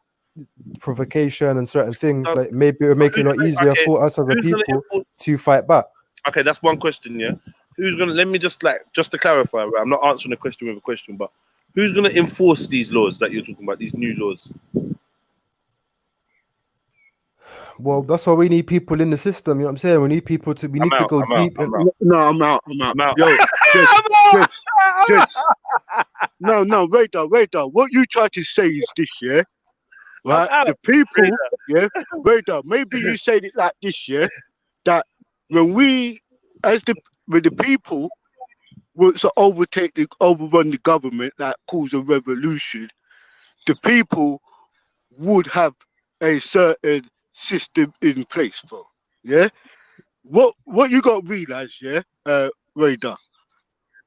provocation and certain things, maybe it would make it a lot easier for us as a people to fight back. Okay, that's one question. Yeah, who's gonna? Let me just to clarify. Right? I'm not answering the question with a question, but who's gonna enforce these laws that you're talking about? These new laws. Well, that's why we need people in the system. You know what I'm saying? We need people to. We need to go deep. No, I'm out. Yo, Jess. No, radar. What you try to say is this, yeah? Right? The people, yeah? Radar, maybe you said it like this, yeah? That when the people were to overrun the government, that cause a revolution, the people would have a certain system in place, bro. Yeah? What you got to realize, yeah, Radar,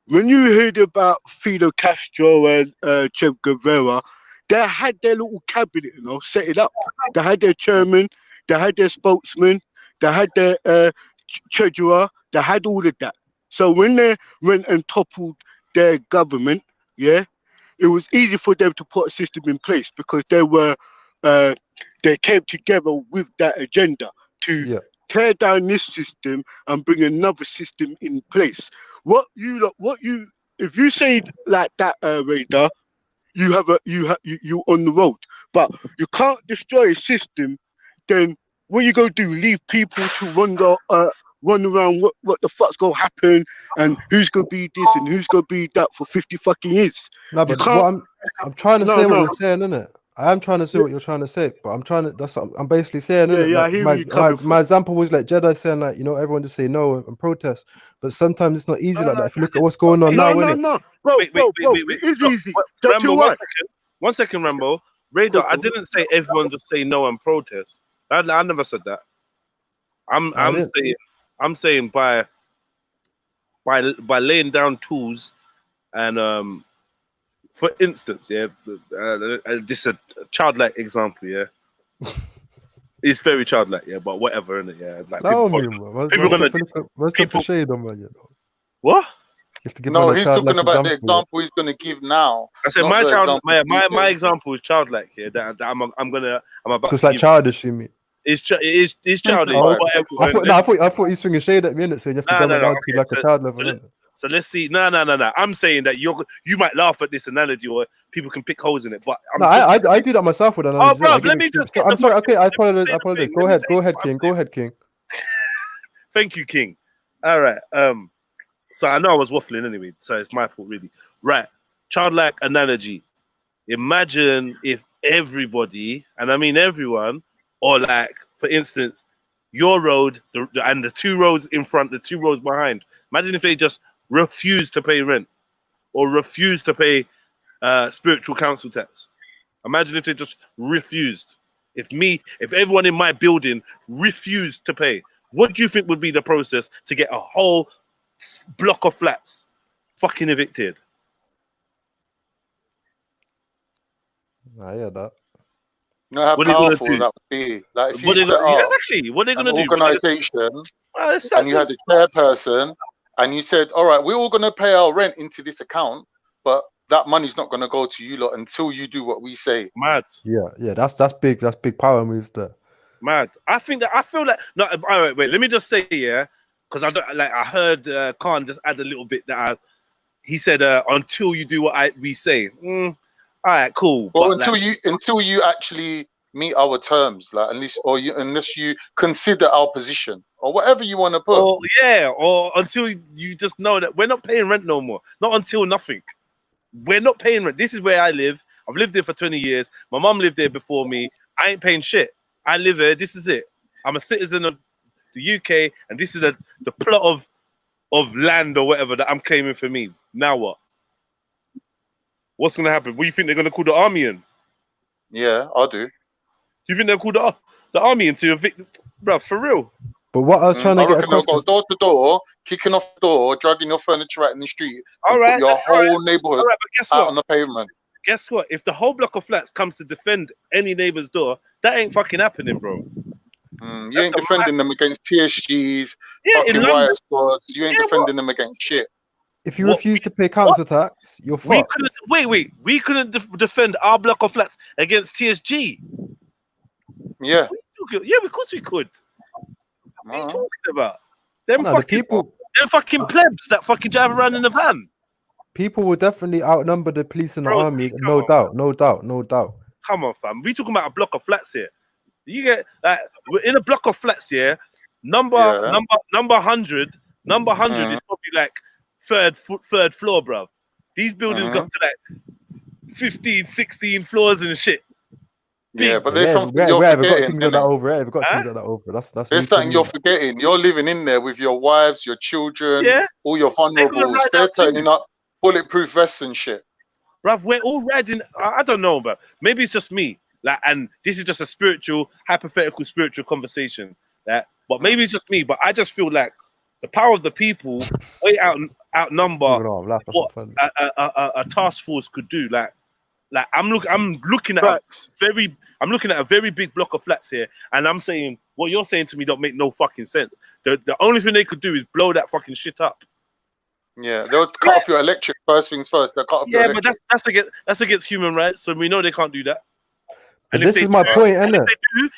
when you heard about Fidel Castro and Che Guevara, they had their little cabinet, set it up. They had their chairman, they had their spokesman, they had their treasurer, they had all of that. So when they went and toppled their government, yeah, it was easy for them to put a system in place because they came together with that agenda to tear down this system and bring another system in place. If you say it like that, Radar, you on the road, but you can't destroy a system. Then what you gonna do? Leave people to run around? What the fuck's gonna happen? And who's gonna be this and who's gonna be that for 50 fucking years? No, but what I'm trying to say what you're saying, innit? I am trying to say what you're trying to say, but I'm trying to. That's what I'm basically saying. Innit? Yeah, I hear where you're coming from. My example was like Jedi saying, like, everyone just say no and protest, but sometimes it's not easy like that. If you look at what's going on now, no, bro, it is easy. Rambo, 1 second, Rambo. Radar, I didn't say everyone just say no and protest. I never said that. I'm saying by laying down tools and for instance, yeah, this is a childlike example, yeah. It's very childlike, yeah, but whatever, isn't it? Yeah, like people shade on man, What? No, he's talking about the example he's going to give now. I said my example is childlike, yeah. That I'm about. So it's like childish, you mean? It's childish. I thought he's swinging shade at me, innit? Saying you have to go down to like a child level, innit? So let's see. No. I'm saying that you might laugh at this analogy, or people can pick holes in it. But I do that myself with analogies. Oh, bro, let me just. I'm sorry. Okay, I apologize. Go ahead, King. Thank you, King. All right. So I know I was waffling anyway, so it's my fault, really. Right. Childlike analogy. Imagine if everybody, and I mean everyone, or like, for instance, your road and the 2 rows in front, the 2 rows behind. Imagine if they just refuse to pay rent or refuse to pay spiritual council tax. Imagine if they just refused. If everyone in my building refused to pay, what do you think would be the process to get a whole block of flats fucking evicted? I hear that. You know how powerful that would be. Like if you set up what are they gonna do? Organization, and you had a chairperson, and you said, "All right, we're all gonna pay our rent into this account, but that money's not gonna go to you lot until you do what we say." Mad. Yeah. That's big. That's big power moves there. Mad. I feel like no. All right, wait. Let me just say, yeah, because I heard Khan just add a little bit that he said until you do what we say. All right, cool. Well, until you actually meet our terms, like unless you consider our position or whatever you want to put. Or until you just know that we're not paying rent no more. Not until nothing. We're not paying rent. This is where I live. I've lived there for 20 years. My mom lived there before me. I ain't paying shit. I live here. This is it. I'm a citizen of the UK, and this is the plot of land or whatever that I'm claiming for me. Now what? What's going to happen? What do you think they're going to call the army in? Yeah, I do. You think they'll call the army in to evict? Bro, for real? But what I was trying to get across they'll go door to door, kicking off the door, dragging your furniture out in the street, put your whole neighborhood out on the pavement. Guess what? If the whole block of flats comes to defend any neighbor's door, that ain't fucking happening, bro. You ain't defending them against TSGs, fucking riot squads. You ain't defending them against shit. If you refuse to pay council tax, you're fucked. We couldn't defend our block of flats against TSG. Yeah. Yeah, of course we could. What are you talking about? Them the They're fucking plebs that fucking drive around in the van. People will definitely outnumber the police and the Bro, army. come No on, doubt, no doubt, no doubt. Come on, fam. We talking about a block of flats here. You get like we're in a block of flats here. Number 100. Number 100 is probably like third floor, bruv. These buildings got to like 15, 16 floors and shit. Yeah, but there's Yeah, something we you're haven't got forgetting. things like that over. Yeah, we've got things like that over. That's There's me something you're telling you. forgetting. You're living in there with your wives, your children, Yeah. all your vulnerables. They're turning up bulletproof vests and shit. Bruv, we're all riding. I don't know, but maybe it's just me. Like, and this is just a hypothetical spiritual conversation. But maybe it's just me. But I just feel like the power of the people way outnumber what a task force could do. Like I'm looking at a very big block of flats here, and I'm saying what you're saying to me don't make no fucking sense. The only thing they could do is blow that fucking shit up. Yeah, they'll cut off your electric first things first. They'll cut off your electric. But that's against human rights, so we know they can't do that. And this is my point, isn't it?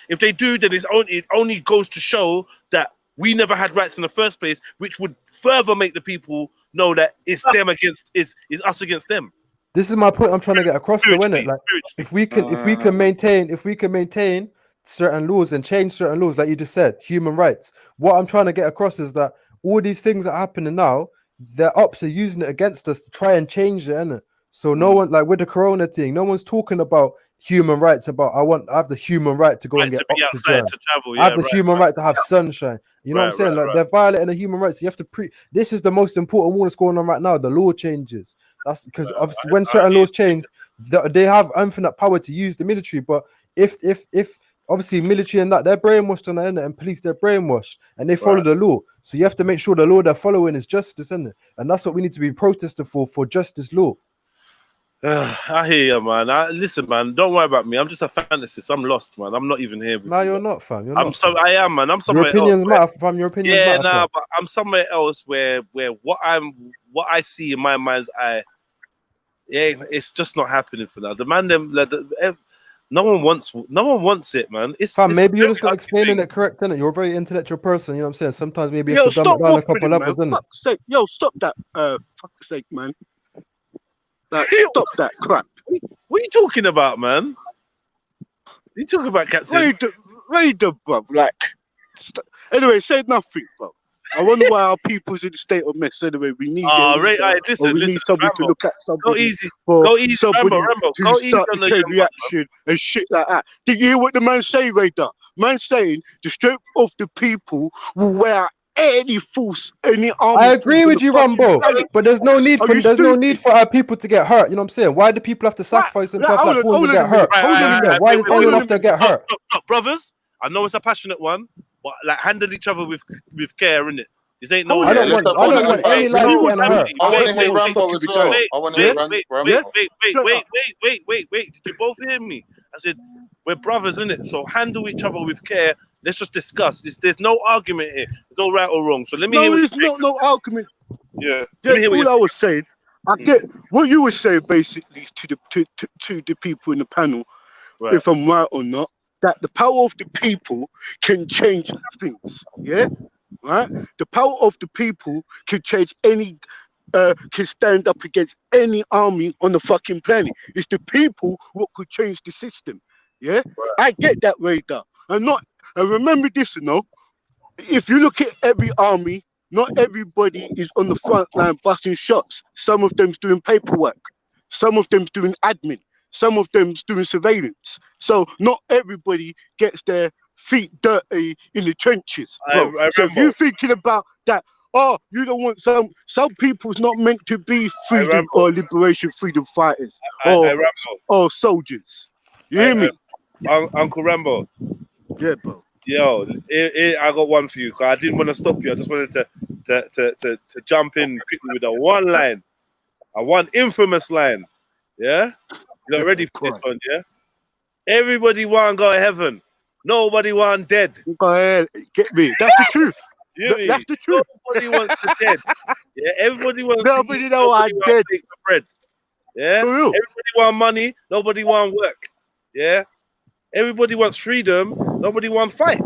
If they do, then it only goes to show that we never had rights in the first place, which would further make the people know that it's them against is us against them. This is my point I'm trying to get across, though, isn't it? Like if we can maintain certain laws and change certain laws, like you just said, human rights. What I'm trying to get across is that all these things that are happening now, their ops are using it against us to try and change it, innit? So no one, like with the corona thing, no one's talking about human rights. I have the human right to go and get oxygen. I have the human right to have sunshine. You know what I'm saying? Like they're violating the human rights. You have to this is the most important one that's going on right now. The law changes. That's because obviously when certain laws change, they have infinite power to use the military. But if obviously military and that, they're brainwashed on the internet, and police, they're brainwashed and they follow the law. So you have to make sure the law they're following is justice, isn't it? And that's what we need to be protesting for justice law. I hear you, man. Listen, man, don't worry about me. I'm just a fantasist. I'm lost, man. I'm not even here. No, you're not, fam. I am, man. I'm somewhere else. Your opinions matter, fam. Your opinions matter. Yeah, nah, but I'm somewhere else where what I see in my mind's eye, it's just not happening for now. The man, no one wants it, man. Fam, maybe you're just not explaining it correct, innit? You're a very intellectual person, you know what I'm saying? Sometimes maybe you have to dumb it down a couple levels, innit? Yo, stop that, fuck's sake, man. Like, stop that crap. What are you talking about, man? What are you talking about, Captain? Raider, bruv. Like, anyway, say nothing, bro. I wonder why our people's in a state of mess. Anyway, we need listen, need somebody Rambo. to look at somebody. Go easy, somebody Rambo. to Go start easy to take reaction and shit like that. Did you hear what the man say, Raider? Man saying the strength of the people will wear any force, any army. I agree with you, Rambo, but there's no need for our people to get hurt. You know what I'm saying? Why do people have to sacrifice themselves like pawns to get hurt? Why does anyone have to get hurt? Look, brothers, I know it's a passionate one, but like handle each other with care, innit? This ain't no. I don't want any life getting hurt. I want to hear Rambo as well. I want to hear Rambo. Wait. Did you both hear me? I said we're brothers, innit? So handle each other with care. Let's just discuss this. There's no argument here. There's no right or wrong. So let me hear. There's no argument. Yeah. All I was saying, I get what you were saying basically to the people in the panel, if I'm right or not, that the power of the people can change things. Yeah, right. The power of the people can change any. Can stand up against any army on the fucking planet. It's the people what could change the system. Yeah, I get that, Raider. And remember this, you know, if you look at every army, not everybody is on the front line busting shots. Some of them's doing paperwork. Some of them's doing admin. Some of them's doing surveillance. So not everybody gets their feet dirty in the trenches, bro. So if you're thinking about that, you don't want some people's not meant to be freedom or liberation freedom fighters or soldiers. You hear me? Uncle Rambo. Yeah, bro. Yo, I got one for you. Cause I didn't want to stop you. I just wanted to jump in quickly with one infamous line. Yeah, you not ready for this one? Yeah. Everybody want to go to heaven. Nobody want dead. Go ahead, get me. That's the truth. That's the truth. Nobody wants the dead. Yeah, everybody wants. Nobody know I'm dead. Bread. Yeah. Everybody want money. Nobody want work. Yeah. Everybody wants freedom. Nobody wants fight.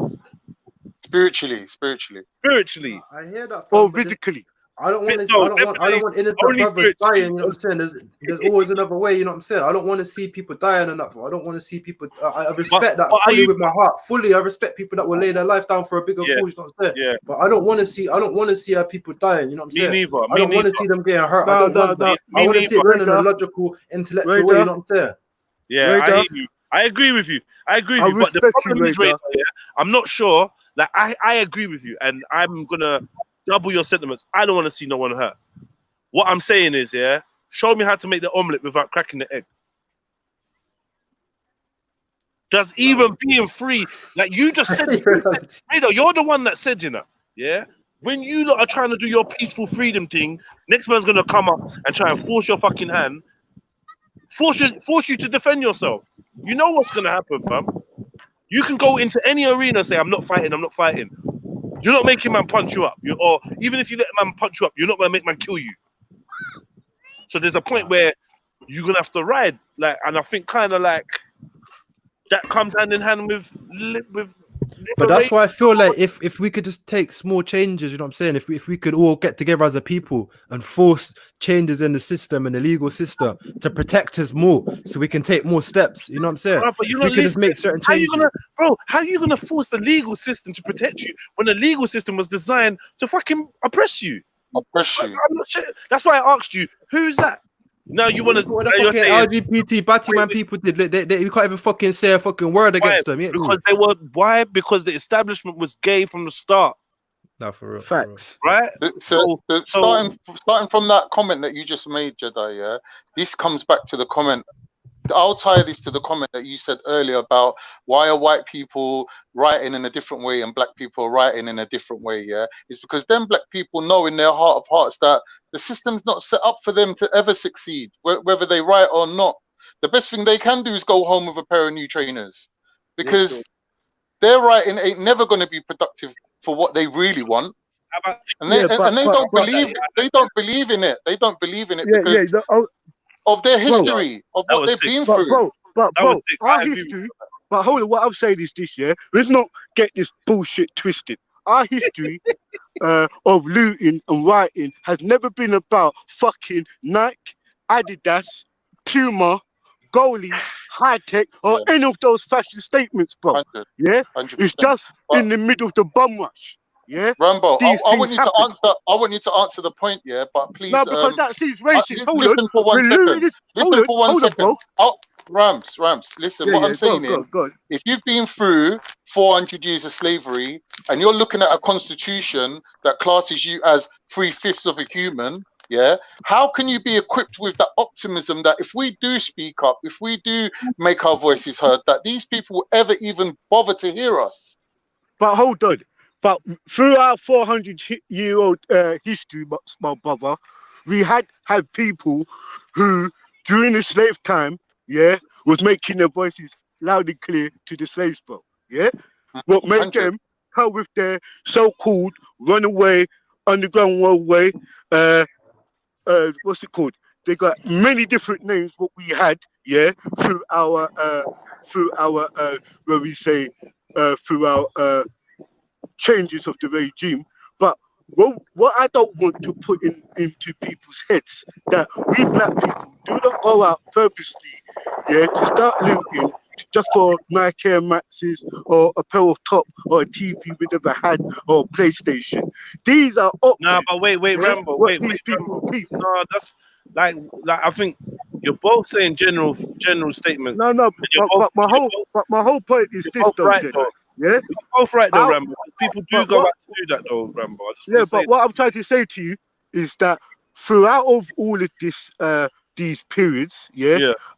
Spiritually. I hear that. Or physically. I don't want to. No, I don't want innocent only brothers spiritually. dying. You know what I'm saying? There's always another way. You know what I'm saying? I don't want to see people dying and that. I don't want to see people. I respect that but are fully you- with my heart. Fully, I respect people that will lay their life down for a bigger Yeah, cause. You know what I'm saying? yeah. But I don't want to see. I don't want to see our people dying. You know what I'm Me saying? neither, I me don't want to neither. see them getting hurt. No, I don't no, want no, that. me I want to see it neither. done in a logical, intellectual way. Raider. You know what I'm saying? Yeah, I Raider. hear you. I agree with you. I agree I with you. But the respect you, problem is, Raider. Raider, yeah, I'm not sure. Like, I agree with you, and I'm gonna double your sentiments. I don't want to see no one hurt. What I'm saying is, yeah, show me how to make the omelet without cracking the egg. Does even being free, like you just said, Raider, you're the one that said, you know, yeah. When you lot are trying to do your peaceful freedom thing, next man's gonna come up and try and force your fucking hand, force you to defend yourself. You know what's gonna happen, fam. You can go into any arena and say, I'm not fighting. You're not making man punch you up. Or even if you let man punch you up, you're not gonna make man kill you. So there's a point where you're gonna have to ride. Like, and I think kind of like that comes hand in hand with But that's why I feel like if we could just take small changes, you know what I'm saying? If we could all get together as a people and force changes in the system and the legal system to protect us more, so we can take more steps, you know what I'm saying? Bro, but If you're we not could just make listening. certain changes. How are you gonna force the legal system to protect you when the legal system was designed to fucking oppress you? I'm not sure. That's why I asked you, who's that? Now you want to? What the fucking LGBT batty man people did? They can't even fucking say a fucking word against them. Yeah, because they were why? Because the establishment was gay from the start. No, for real. Facts. Right? So starting from that comment that you just made, Jedi, yeah, this comes back to the comment. I'll tie this to the comment that you said earlier about why are white people writing in a different way and black people are writing in a different way, yeah? It's because them black people know in their heart of hearts that the system's not set up for them to ever succeed, whether they write or not. The best thing they can do is go home with a pair of new trainers, because their writing ain't never going to be productive for what they really want. And they don't believe in it. They don't believe in it because of their history, of what they've been through. But our history. But hold on, what I'm saying is this, yeah. Let's not get this bullshit twisted. Our history of looting and rioting has never been about fucking Nike, Adidas, Puma, Goalie, High Tech, or any of those fashion statements, bro. Yeah, 100%. it's just in the middle of the bum rush. Yeah, Rambo, These I things want you happen. to answer. I want you to answer the point, yeah. But please, No, because that seems racist. Hold listen on. for 1 We're second. looting this- Listen for 1 hold on, second. bro. Oh, Rams. Listen, Yeah, what yeah, I'm saying is, go. if you've been through 400 years of slavery and you're looking at a constitution that classes you as 3/5 of a human, yeah, how can you be equipped with that optimism that if we do speak up, if we do make our voices heard, that these people will ever even bother to hear us? But hold on. But through our 400-year-old history, my brother, we had people who, during the slave time, yeah, was making their voices loud and clear to the slaves, bro. Yeah? What made them come with their so-called runaway, underground railway, what's it called? They got many different names, what we had, yeah, through our where we say, through our changes of the regime. But what I don't want to put into people's heads, that we black people do not go out purposely, yeah, to start looting just for Nike Air Maxes or a pair of top or a TV we never had or a PlayStation. These are options. Nah, but wait, Rambo, wait, Rambo. No, that's like I think you're both saying general statements. No, but my whole point is this, though, right, Jedi. though. Yeah, You're both right though, Rambo. People do go back to do that though, Rambo. But what I'm trying to say to you is that throughout of all of this, these periods,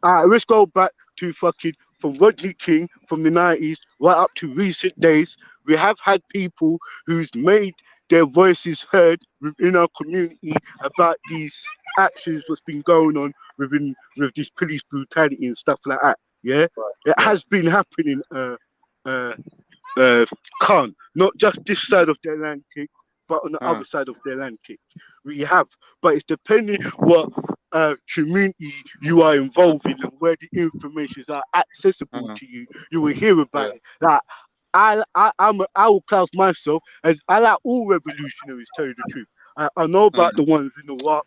let's go back to fucking from Rodney King from the 90s right up to recent days. We have had people who's made their voices heard within our community about these actions what's been going on with this police brutality and stuff like that. Yeah, it has been happening. Khan, not just this side of the Atlantic, but on the other side of the Atlantic. We have, but it's depending what community you are involved in and where the information are accessible to you. You will hear about it. That I will class myself as I like all revolutionaries. Tell you the truth, I know about the ones in Iraq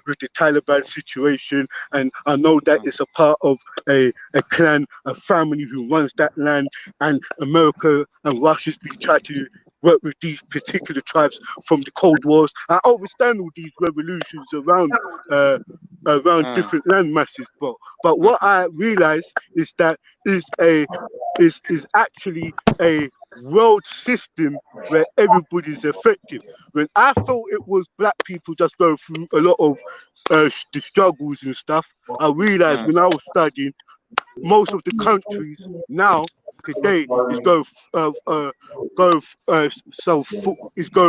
with the Taliban situation, and I know that it's a part of a clan, a family who runs that land, and America and Russia's been trying to work with these particular tribes from the Cold Wars. I understand all these revolutions around different land masses, but what I realize is that is actually a world system where everybody's effective. When I thought it was black people just going through a lot of the struggles and stuff, I realized when I was studying, most of the countries now today is going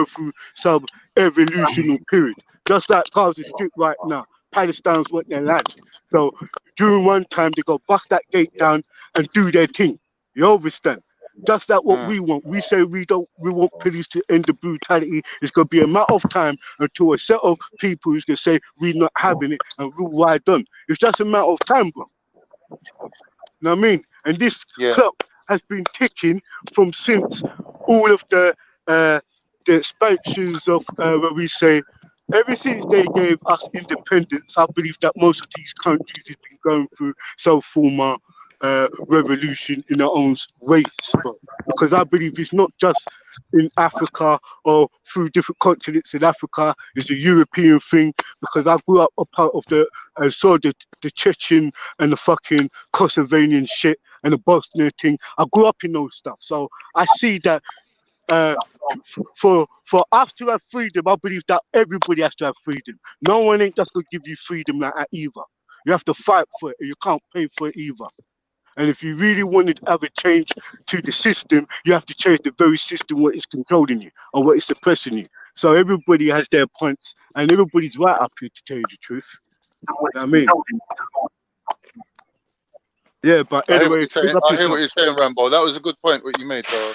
through some evolutionary period. Just like Gaza Strip right now, Palestinians want their land. So during one time they go bust that gate down and do their thing. You understand? Just like what we want. We say we want police to end the brutality. It's gonna be a matter of time until a set of people is gonna say we're not having it and we'll ride on. It's just a matter of time, bro. You know what I mean? And this clock has been ticking from since all of the expansions of where we say ever since they gave us independence. I believe that most of these countries have been going through some form of revolution in their own ways, because I believe it's not just in Africa or through different continents in Africa. It's a European thing, because I grew up a part of the saw the Chechen and the fucking Kosovanian shit and the Bosnian thing. I grew up in those stuff, so I see that for us to have freedom, I believe that everybody has to have freedom. No one ain't just gonna give you freedom like that either. You have to fight for it, and you can't pay for it either. And if you really wanted to have a change to the system, you have to change the very system what is controlling you or what is suppressing you. So everybody has their points, and everybody's right up here, to tell you the truth. You know what I mean? Yeah, but anyway, I hear what you're saying, Rambo. That was a good point what you made, though.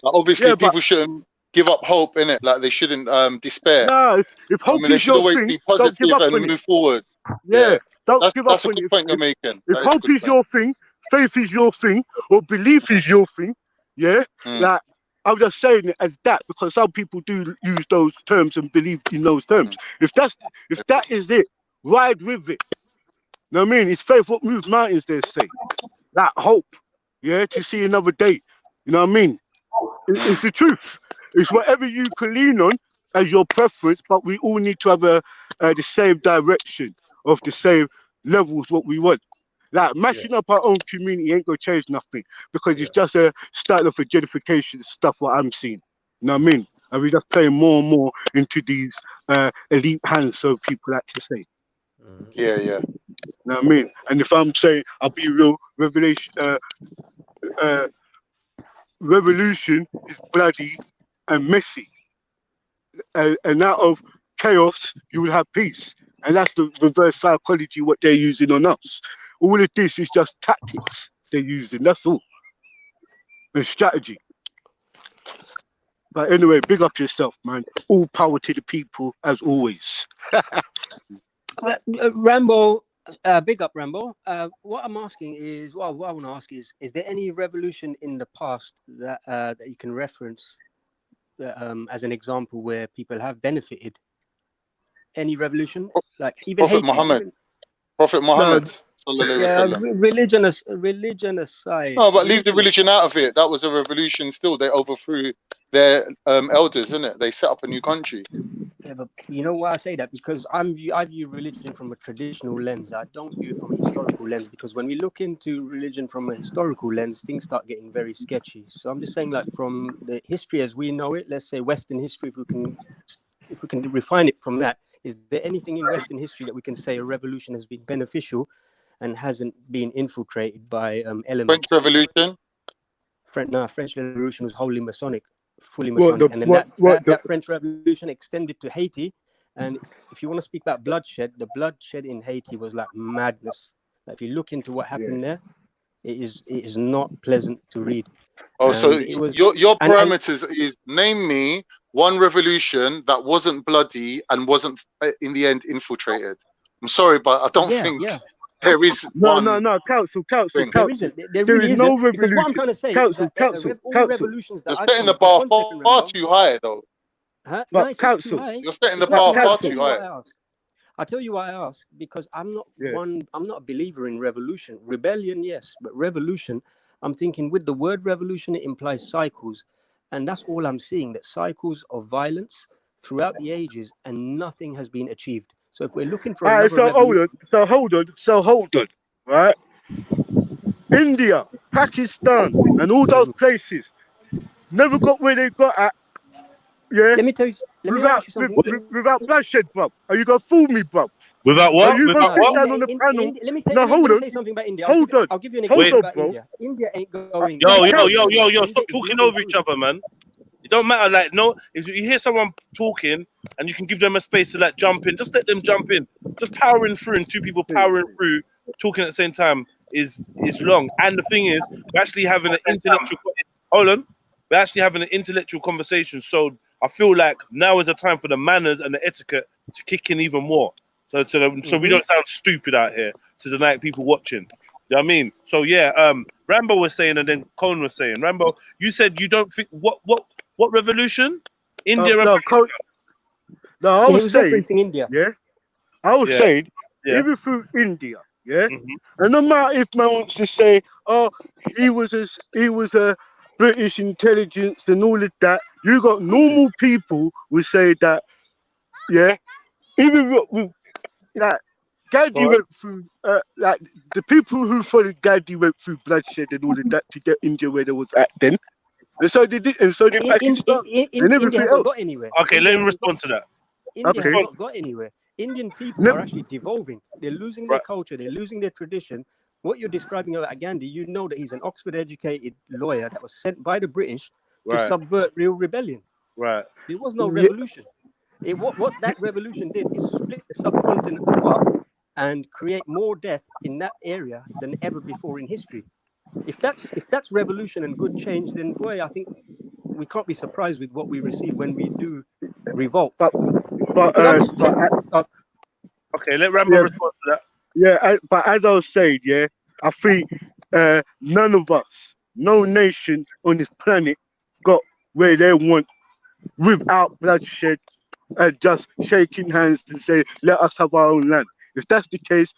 Like, obviously, people shouldn't give up hope, innit? Like, they shouldn't despair. No, if hope they is should your always thing, be don't positive give up and on move it. forward. Yeah, don't give up that's a on good it. point you're making. If hope is your thing, faith is your thing, or belief is your thing, yeah? Like, I'm just saying it as that because some people do use those terms and believe in those terms. If that is it, ride with it. You know what I mean? It's faith what moves mountains, they say. That hope, yeah, to see another day. You know what I mean? It's the truth. It's whatever you can lean on as your preference, but we all need to have the same direction of the same levels what we want. Like mashing up our own community ain't gonna change nothing because it's just a start of a gentrification stuff what I'm seeing. You know what I mean? And we just playing more and more into these elite hands, so people like to say. Yeah. You know what I mean? And if I'm saying, I'll be real, revolution is bloody and messy. And out of chaos, you will have peace. And that's the reverse psychology, what they're using on us. All of this is just tactics they're using, that's all. And strategy. But anyway, big up yourself, man. All power to the people, as always. Rambo, big up, Rambo. What I'm asking is, what I want to ask is there any revolution in the past that that you can reference as an example where people have benefited? Any revolution, like even Prophet Haiti, Muhammad. Prophet Muhammad. Yeah, religion aside. No, but leave the religion out of it. That was a revolution. Still, they overthrew their elders, isn't it? They set up a new country. Yeah, but you know why I say that? Because I view religion from a traditional lens. I don't view it from a historical lens, because when we look into religion from a historical lens, things start getting very sketchy. So I'm just saying, like, from the history as we know it, let's say Western history, if we can refine it from that, is there anything in Western history that we can say a revolution has been beneficial and hasn't been infiltrated by elements? French Revolution? French Revolution was wholly Masonic. Fully Masonic, and then that French Revolution extended to Haiti. And if you want to speak about bloodshed, the bloodshed in Haiti was like madness. Like, if you look into what happened there, it is not pleasant to read. Oh, so your parameters is name me one revolution that wasn't bloody and wasn't in the end infiltrated. I'm sorry, but I don't think. Yeah. there is No, one council. thing. There isn't. There There really is no isn't. Because what I'm revolution. trying to say is Council, that all the revolutions that You're I've setting come the across. bar 1 second, far Rambo. too high, though. Huh? But No, it's not too council, high. You're setting the It's not bar too high. far I'll tell too you why high. I ask. I'll tell you why I ask, because I'm not yeah. I'm not a believer in revolution. Rebellion, yes, but revolution, I'm thinking with the word revolution, it implies cycles. And that's all I'm seeing, that cycles of violence throughout the ages and nothing has been achieved. So if we're looking for another So revolution. hold on, right? India, Pakistan, and all those places never got where they got at. Yeah. Let me ask you something. Without bloodshed, bro. Are you gonna fool me, bro? Without Are what? you gonna Without sit what? down on the panel? Let me Hold say something about India. Hold on. I'll give you an Hold example on, about bro. India. India ain't going. Yo, India stop is talking moving over each through. other, man. It don't matter, like, no, if you hear someone talking and you can give them a space to like jump in, just let them jump in. Just powering through, and two people powering through, talking at the same time is long. And the thing is, we're actually having an intellectual we're actually having an intellectual conversation. So I feel like now is a time for the manners and the etiquette to kick in even more. So we don't sound stupid out here to the night people watching. You know what I mean? So yeah, Rambo was saying, and then Cone was saying, Rambo, you said you don't think what revolution? India revolution. I was saying, referencing India. Yeah, I was saying, yeah. even through India, yeah, and no matter if man wants to say, oh, he was a British intelligence and all of that, you got normal people who say that, yeah, even with like Gandhi went through, like the people who followed Gandhi went through bloodshed and all of that to get India where they was at then. And so they did, and so did Pakistan and everything India else. hasn't got anywhere. Okay, let me respond to that. India has not got anywhere. Indian people are actually devolving. They're losing their culture. They're losing their tradition. What you're describing about Gandhi, you know that he's an Oxford-educated lawyer that was sent by the British to subvert real rebellion. Right. There was no revolution. What that revolution did is split the subcontinent apart and create more death in that area than ever before in history. If that's revolution and good change, then boy, I think we can't be surprised with what we receive when we do revolt. Okay, let Rambo respond to that. Yeah, but as I was saying, yeah, I think none of us, no nation on this planet, got where they want without bloodshed and just shaking hands and say, "Let us have our own land." If that's the case,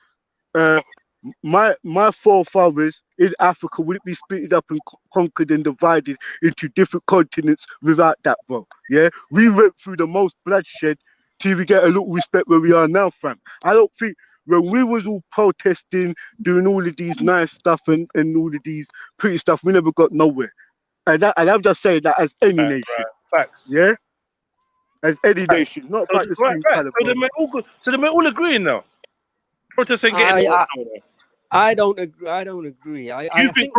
my forefathers in Africa wouldn't be split up and conquered and divided into different continents without that, bro. Yeah, we went through the most bloodshed till we get a little respect where we are now, fam. I don't think when we was all protesting, doing all of these nice stuff and all of these pretty stuff, we never got nowhere. And I'm just saying that as any nation. Facts. Yeah? As any nation, not about the skin color. So they're all agreeing now. Protests ain't getting nowhere. I don't agree. You think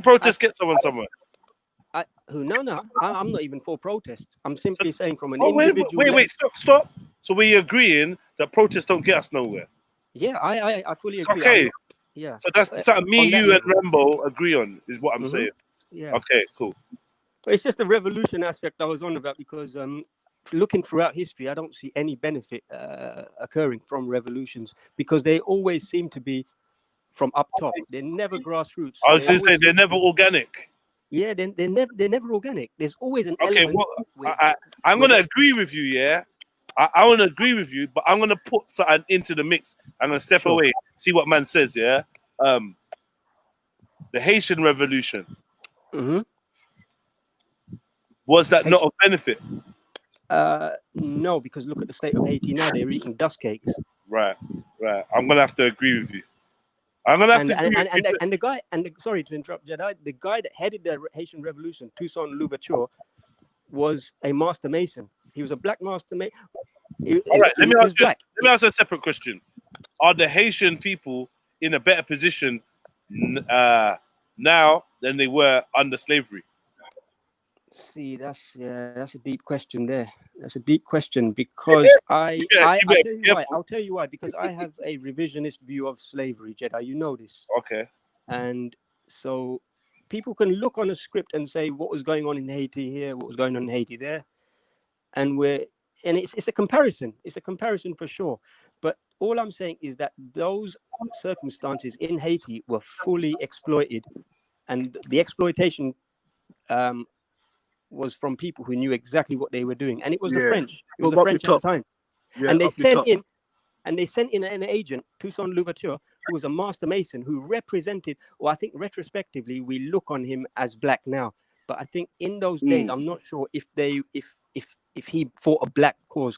protests get someone somewhere? No. I'm not even for protests. I'm simply saying from an individual. Wait, stop. So we're agreeing that protests don't get us nowhere. Yeah, I fully agree. Okay. Yeah. So that's something me, you, and Rambo agree on, is what I'm saying. Yeah. Okay, cool. But it's just the revolution aspect I was on about, because looking throughout history, I don't see any benefit occurring from revolutions, because they always seem to be from up top. They're never grassroots. I was going to say they're never organic. Yeah, they're never organic. There's always an element. I'm going to agree with you, yeah? I want to agree with you, but I'm going to put something into the mix. I'm going to step away, see what man says, yeah? The Haitian Revolution. Was that not of benefit? No, because look at the state of Haiti now. They're eating dust cakes. Right. I'm going to have to agree with you. I'm going to have to agree and the guy, sorry to interrupt, Jedi, the guy that headed the Haitian Revolution, Toussaint Louverture, was a master mason. He was a black master mason. All right, let me ask a separate question. Are the Haitian people in a better position now than they were under slavery? See, that's a deep question there. That's a deep question, because I'll tell you why. Because I have a revisionist view of slavery, Jedi. You know this. Okay. And so people can look on a script and say what was going on in Haiti here, what was going on in Haiti there, and it's a comparison. It's a comparison for sure. But all I'm saying is that those circumstances in Haiti were fully exploited, and the exploitation was from people who knew exactly what they were doing, and it was the Yeah. French. It was Well, the up the French at the top. time, Yeah, and they up the sent top. in. And they sent in an agent, Toussaint Louverture, who was a master mason who represented, or I think retrospectively, we look on him as black now. But I think in those days, I'm not sure if he fought a black cause,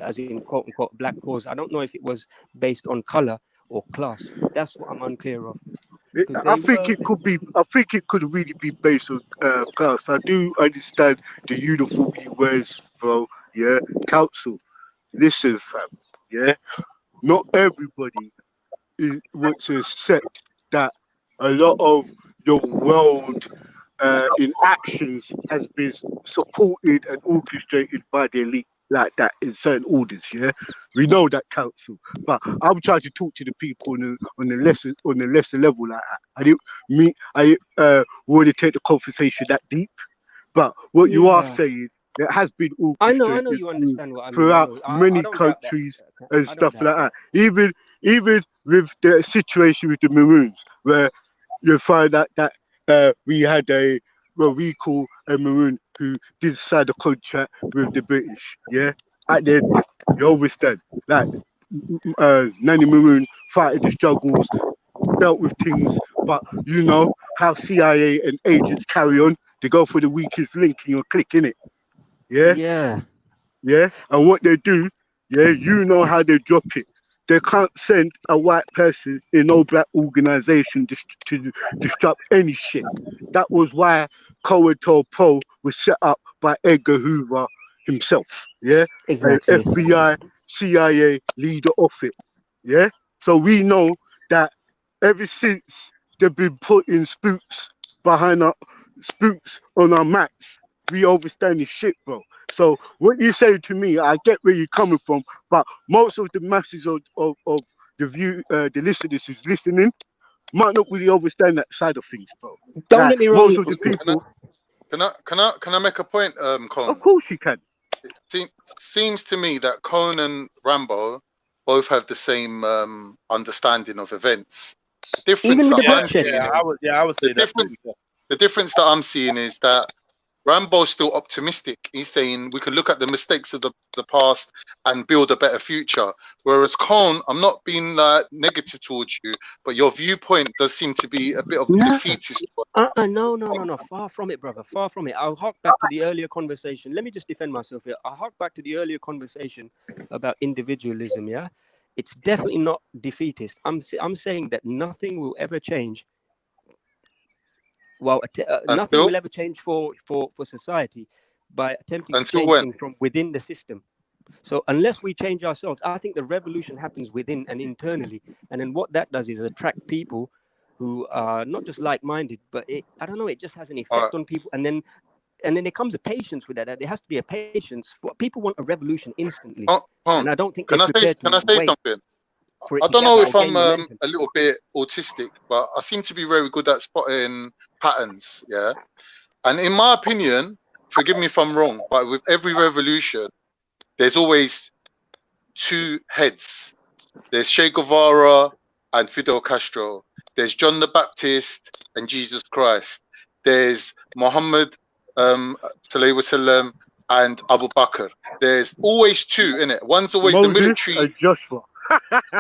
as in quote unquote black cause. I don't know if it was based on color or class. That's what I'm unclear of. I think it could be. I think it could really be based on class. I do understand the uniform he wears, bro. Yeah, council. Listen, fam. Yeah, not everybody wants to accept that a lot of the world in actions has been supported and orchestrated by the elite like that in certain orders. Yeah, we know that, council. But I'm trying to talk to the people on the lesser level like that. I didn't want to take the conversation that deep. But what you are saying, it has been I know orchestrated you understand what I mean. throughout I many don't doubt that. countries and I don't stuff like doubt that. Even with the situation with the Maroons, where you find out that we had what we call a Maroon who did sign a contract with the British. Yeah, at the end, you understand, like Nanny Maroon fighting the struggles, dealt with things, but you know how CIA and agents carry on. They go for the weakest link in your click, innit? Yeah? Yeah. Yeah? And what they do, yeah, you know how they drop it. They can't send a white person in no black organization to disrupt any shit. That was why COINTELPRO was set up by Edgar Hoover himself. Yeah? Exactly. A FBI, CIA leader of it. Yeah? So we know that ever since they've been putting spooks spooks on our maps, we understand this shit, bro. So what you say to me, I get where you're coming from, but most of the masses of the listeners who's listening might not really understand that side of things, bro. Don't get me wrong. Most of the people. Can I make a point, Cone? Of course you can. It seems to me that Cone and Rambo both have the same understanding of events. The difference that I'm seeing, I would say the difference that I'm seeing is that Rambo's still optimistic. He's saying we can look at the mistakes of the past and build a better future. Whereas Cone, I'm not being negative towards you, but your viewpoint does seem to be a bit of a defeatist. No. Far from it, brother. Far from it. I'll hark back to the earlier conversation. Let me just defend myself here. I'll hark back to the earlier conversation about individualism, yeah? It's definitely not defeatist. I'm saying that nothing will ever change. Well, nothing will ever change for society by attempting to change things from within the system. So unless we change ourselves, I think the revolution happens within and internally. And then what that does is attract people who are not just like-minded, but I don't know, it just has an effect on people. And then there comes a patience with that. There has to be a patience. People want a revolution instantly. And I don't think they're prepared to wait. Something? I don't know if I'm a little bit autistic, but I seem to be very good at spotting patterns. Yeah. And in my opinion, forgive me if I'm wrong, but with every revolution, there's always two heads. There's Che Guevara and Fidel Castro. There's John the Baptist and Jesus Christ. There's Muhammad Sallallahu Wasallam and Abu Bakr. There's always two in it. One's always Moses the military. And Joshua.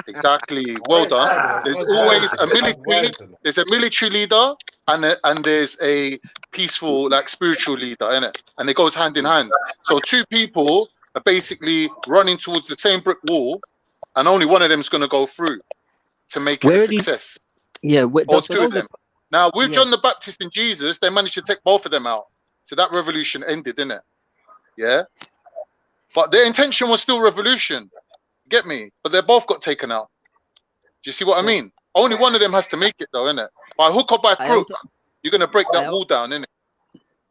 Exactly. Well done. There's always a military. There's a military leader and there's a peaceful, like spiritual leader in it, and it goes hand in hand. So two people are basically running towards the same brick wall, and only one of them is going to go through to make it a success. Or two of them. Now with John the Baptist and Jesus, they managed to take both of them out, so that revolution ended, didn't it? Yeah. But their intention was still revolution. Get me? But they both got taken out. Do you see what I mean? Only one of them has to make it, though, innit? By hook or by crook, you're gonna break that wall down, innit?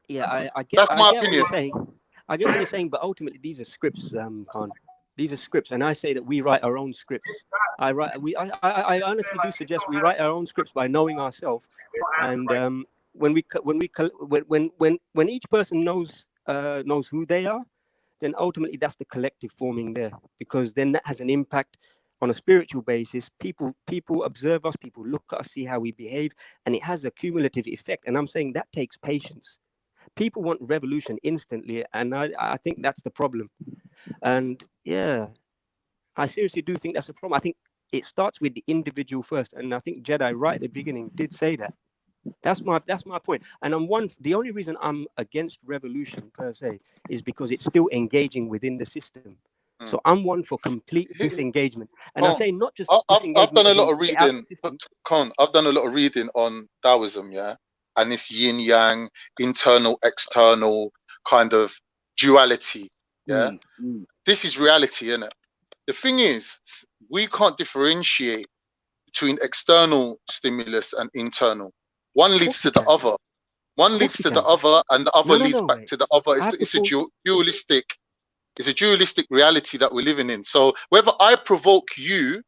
Yeah, I get. That's my What opinion. you're saying. I get what you're saying, but ultimately these are scripts, Khan. These are scripts, and I say that we write our own scripts. I honestly do suggest we write our own scripts by knowing ourselves, and when each person knows who they are, then ultimately that's the collective forming there, because then that has an impact on a spiritual basis, people observe us, people look at us, see how we behave, and it has a cumulative effect. And I'm saying that takes patience. People want revolution instantly, and I think that's the problem. And yeah, I seriously do think that's a problem. I think it starts with the individual first, and I think Jedi right at the beginning did say that. That's my point. And the only reason I'm against revolution per se is because it's still engaging within the system. So I'm one for complete disengagement. And I say not just I've done a lot of get out reading. I've done a lot of reading on Taoism, yeah, and this yin yang, internal, external kind of duality, yeah. This is reality, isn't it? The thing is, we can't differentiate between external stimulus and internal. One leads to the other. One leads to the other, and the other leads back to the other. It's a dualistic. It's a dualistic reality that we're living in. So whether I provoke you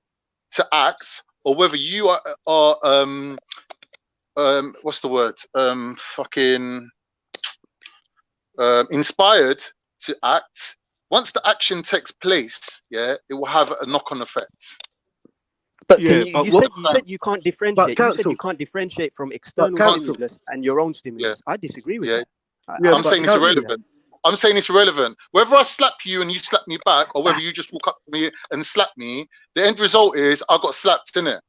to act, or whether you are what's the word? Inspired to act. Once the action takes place, yeah, it will have a knock-on effect. But you said you can't differentiate. You said you can't differentiate from external stimulus and your own stimulus. I disagree with that. I'm saying it's irrelevant. I'm saying it's irrelevant. Whether I slap you and you slap me back, or whether you just walk up to me and slap me, the end result is I got slapped, innit?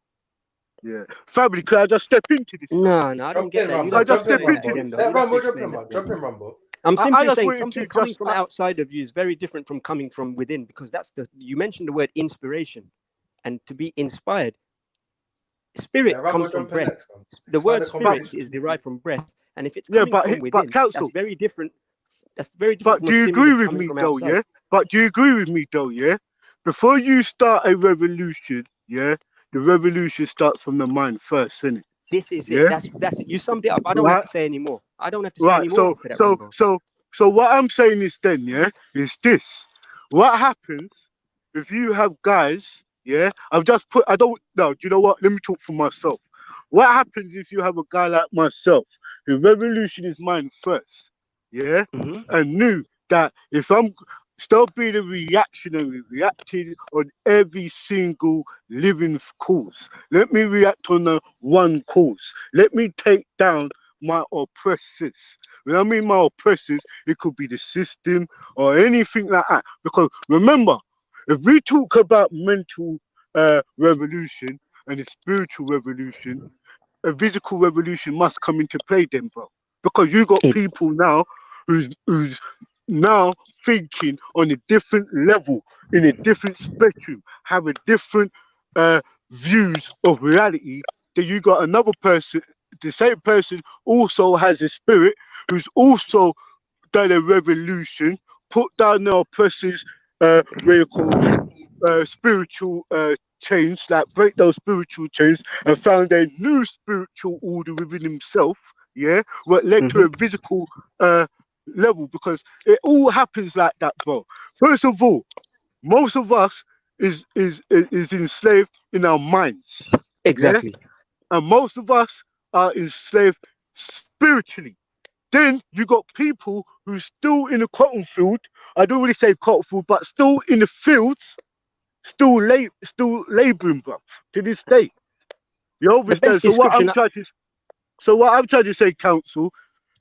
Yeah. Family, could I just step into this? No, I don't get that. I just step into this. Jump in, Rambo. I'm simply saying something coming from outside of you is very different from coming from within, because you mentioned the word inspiration, and to be inspired, spirit comes from breath. The word spirit is derived from breath, and if it's coming from within, that's very different. That's very different. But do you agree with me though, yeah? But do you agree with me though, yeah? Before you start a revolution, yeah, the revolution starts from the mind first, isn't it? This is it. That's it. You summed it up. I don't have to say anymore. I don't have to say anymore. So what I'm saying is then, yeah, is this. What happens if you have guys, yeah? I don't know. Do you know what? Let me talk for myself. What happens if you have a guy like myself, who revolution is mine first, yeah, and knew that if I'm stop being a reactionary, reacting on every single living cause. Let me react on the one cause. Let me take down my oppressors. When I mean my oppressors, it could be the system or anything like that. Because remember, if we talk about mental revolution and a spiritual revolution, a physical revolution must come into play then, bro. Because you got people now who's now thinking on a different level, in a different spectrum, have a different views of reality. Then you got another person, the same person also has a spirit who's also done a revolution, put down their oppressors, spiritual chains, like break those spiritual chains, and found a new spiritual order within himself. Yeah, what led to a physical level, because it all happens like that, bro. First of all, most of us is enslaved in our minds. Exactly. Yeah? And most of us are enslaved spiritually. Then you got people who's still in the cotton field. I don't really say cotton field, but still in the fields, still laboring, bro, to this day. You understand? So what I'm trying to say, counsel,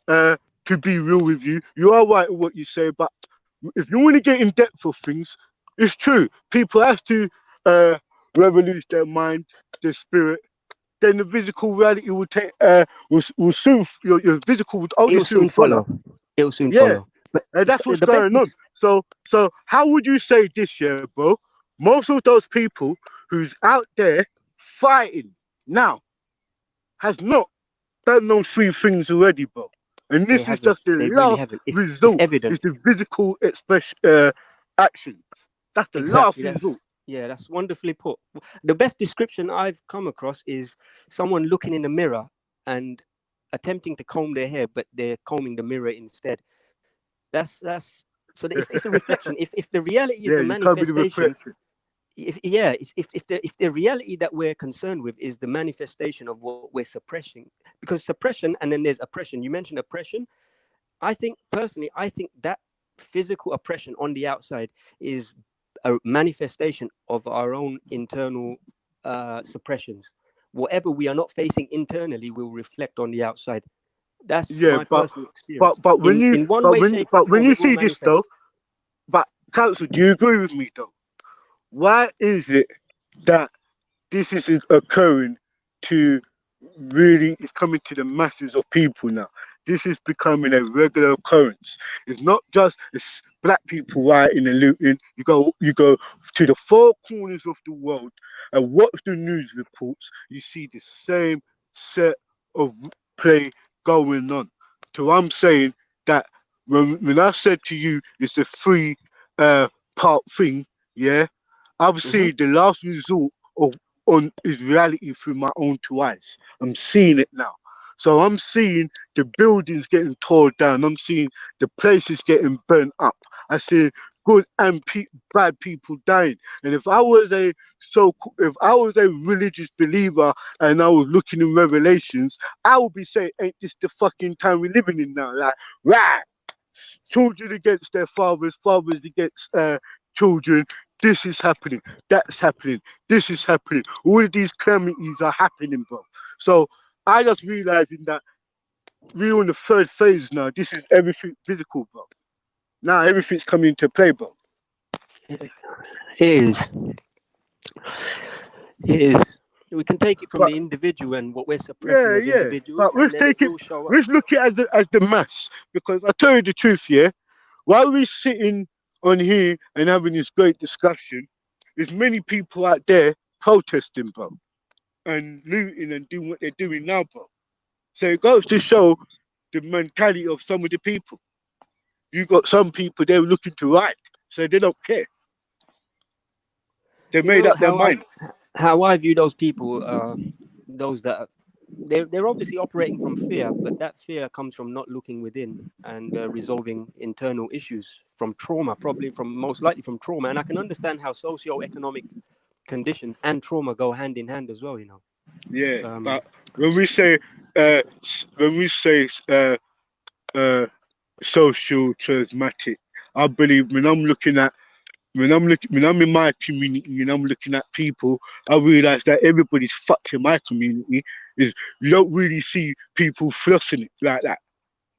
to be real with you, you are right in what you say, but if you want to get in depth of things, it's true. People have to revolutionize their mind, their spirit. Then the physical reality will take will soon your physical would only soon follow. It will soon follow. But that's what's going on. So how would you say this year, bro? Most of those people who's out there fighting now has not done those three things already, bro. And this is just the last result. It's the physical actions. That's the last result. Yeah, that's wonderfully put. The best description I've come across is someone looking in the mirror and attempting to comb their hair, but they're combing the mirror instead. That's so it's a reflection. If the reality is the manifestation, if the reality that we're concerned with is the manifestation of what we're suppressing, because suppression and then there's oppression. You mentioned oppression. I think personally, that physical oppression on the outside is a manifestation of our own internal suppressions. Whatever we are not facing internally will reflect on the outside. That's my personal experience. But when you see this manifest. though, but counsel, do you agree with me though? Why is it that this is occurring to really, it's coming to the masses of people now? This is becoming a regular occurrence. It's not just it's black people rioting and looting. You go to the four corners of the world and watch the news reports. You see the same set of play going on. So I'm saying that when I said to you it's a three part thing, yeah, I've seen the last resort on is reality through my own two eyes. I'm seeing it now. So I'm seeing the buildings getting torn down. I'm seeing the places getting burnt up. I see good and bad people dying. And if I was a religious believer and I was looking in Revelations, I would be saying, ain't this the fucking time we're living in now? Like, right, children against their fathers, fathers against children. This is happening. That's happening. This is happening. All of these calamities are happening, bro. So I just realizing that we're on the third phase now. This is everything physical, bro. Now everything's coming into play, bro. It is. We can take it from the individual and what we're suppressing as individuals. But let's take it. Let's look at it as the mass. Because I tell you the truth, yeah. While we're sitting on here and having this great discussion, there's many people out there protesting, bro, and looting and doing what they're doing now, bro. So it goes to show the mentality of some of the people. You got some people they're looking to right, so they don't care. They made up their mind. How I view those people, those that they're obviously operating from fear, but that fear comes from not looking within and resolving internal issues from trauma, most likely from trauma. And I can understand how socio-economic conditions and trauma go hand in hand as well, you know. Yeah, but when we say social charismatic, I believe when I'm in my community and I'm looking at people, I realize that everybody's fucked in my community. Is you don't really see people flossing it like that.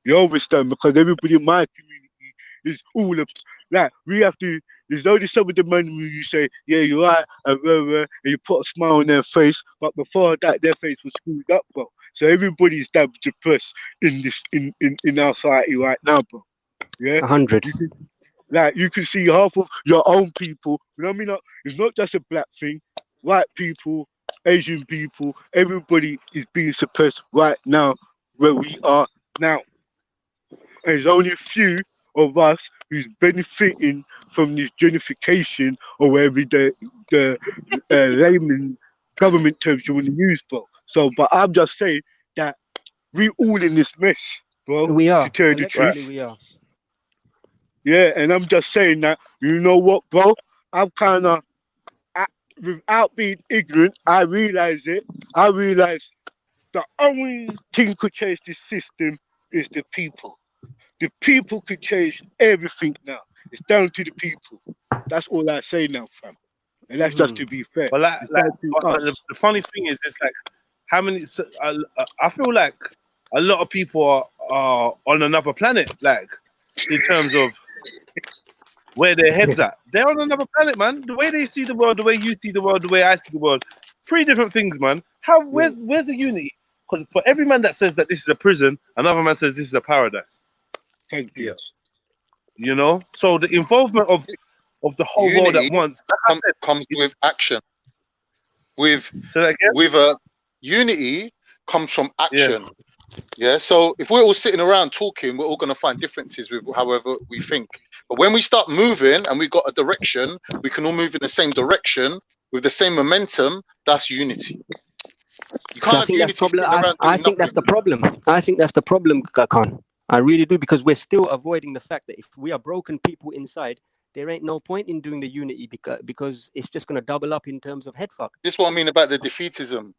You understand? Because everybody in my community is all of like we have to. There's only some of the men who you say, yeah, you're right, and you put a smile on their face, but before that, their face was screwed up, bro. So everybody's damn depressed in our society right now, bro. Yeah, 100. Like you can see half of your own people. You know what I mean? It's not just a black thing. White people, Asian people, everybody is being suppressed right now where we are now. And there's only a few of us who's benefiting from this gentrification or whatever the layman government terms you want to use, bro. So, but I'm just saying that we all in this mess, bro. We are. To tell you the truth. We are. Yeah, and I'm just saying that, you know what, bro? I'm kind of, without being ignorant, I realize it. I realize the only thing could change this system is the people. The people could change everything now. It's down to the people. That's all I say now, fam. And that's just to be fair. But the funny thing is, it's like how many? I feel like a lot of people are on another planet, like in terms of where their heads at. They're on another planet, man. The way they see the world, the way you see the world, the way I see the world, three different things, man. Where's the unity? Because for every man that says that this is a prison, another man says this is a paradise. Thank you. You know, so the involvement of the whole world at once comes with action. With unity comes from action. Yeah. So if we're all sitting around talking, we're all going to find differences with however we think. But when we start moving and we got a direction, we can all move in the same direction with the same momentum. That's unity. You can't have unity sitting around. I think that's the problem. I think that's the problem, Khan. I really do, because we're still avoiding the fact that if we are broken people inside, there ain't no point in doing the unity because it's just going to double up in terms of head fuck. This is what I mean about the defeatism.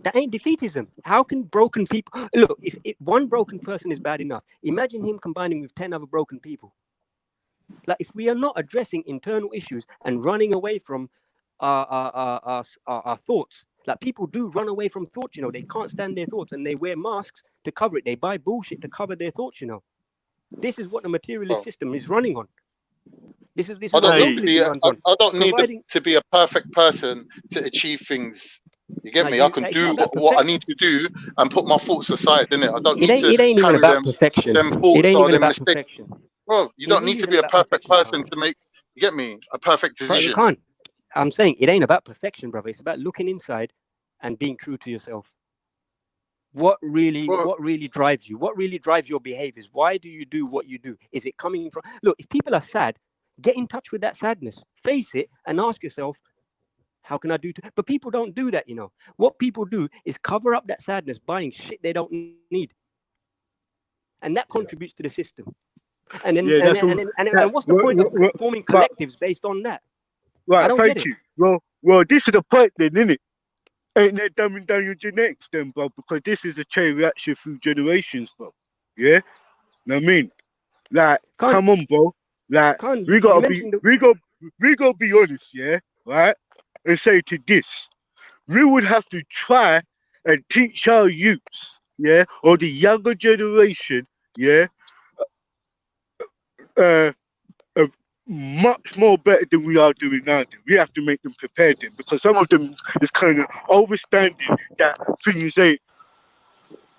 That ain't defeatism. How can broken people look? If one broken person is bad enough, imagine him combining with 10 other broken people. Like, if we are not addressing internal issues and running away from our thoughts, like, people do run away from thoughts, you know, they can't stand their thoughts and they wear masks to cover it. They buy bullshit to cover their thoughts, you know. This is what the materialist system is running on. This is I what don't need to be globalism runs on. I don't need Providing, to be a perfect person to achieve things. You get like, me? I can it's not do about what I perfection. need to do and put my thoughts aside, innit? I don't It need to ain't even carry about perfection. them It thoughts ain't or even them about mistakes. perfection. Bro, you It don't really need to isn't be a about perfect perfection, person to make, you get me, a perfect Bro, you decision. can't. I'm saying it ain't about perfection, brother. It's about looking inside and being true to yourself. What really drives you? What really drives your behaviors? Why do you do what you do? Is it coming from? Look, if people are sad, get in touch with that sadness, face it, and ask yourself, how can I do? But people don't do that, you know. What people do is cover up that sadness, buying shit they don't need, and that contributes to the system. And then, and what's the point of forming collectives based on that? I don't get it. Well, this is the point then, innit? Ain't that dumbing down your genetics then, bro? Because this is a chain reaction through generations, bro. Yeah? Know what I mean? Like, come on, bro. Like, we gotta be honest, yeah? Right? And say to this, we would have to try and teach our youths, yeah, or the younger generation, yeah, much more better than we are doing now. We have to make them prepared then, because some of them is kind of overstanding that things ain't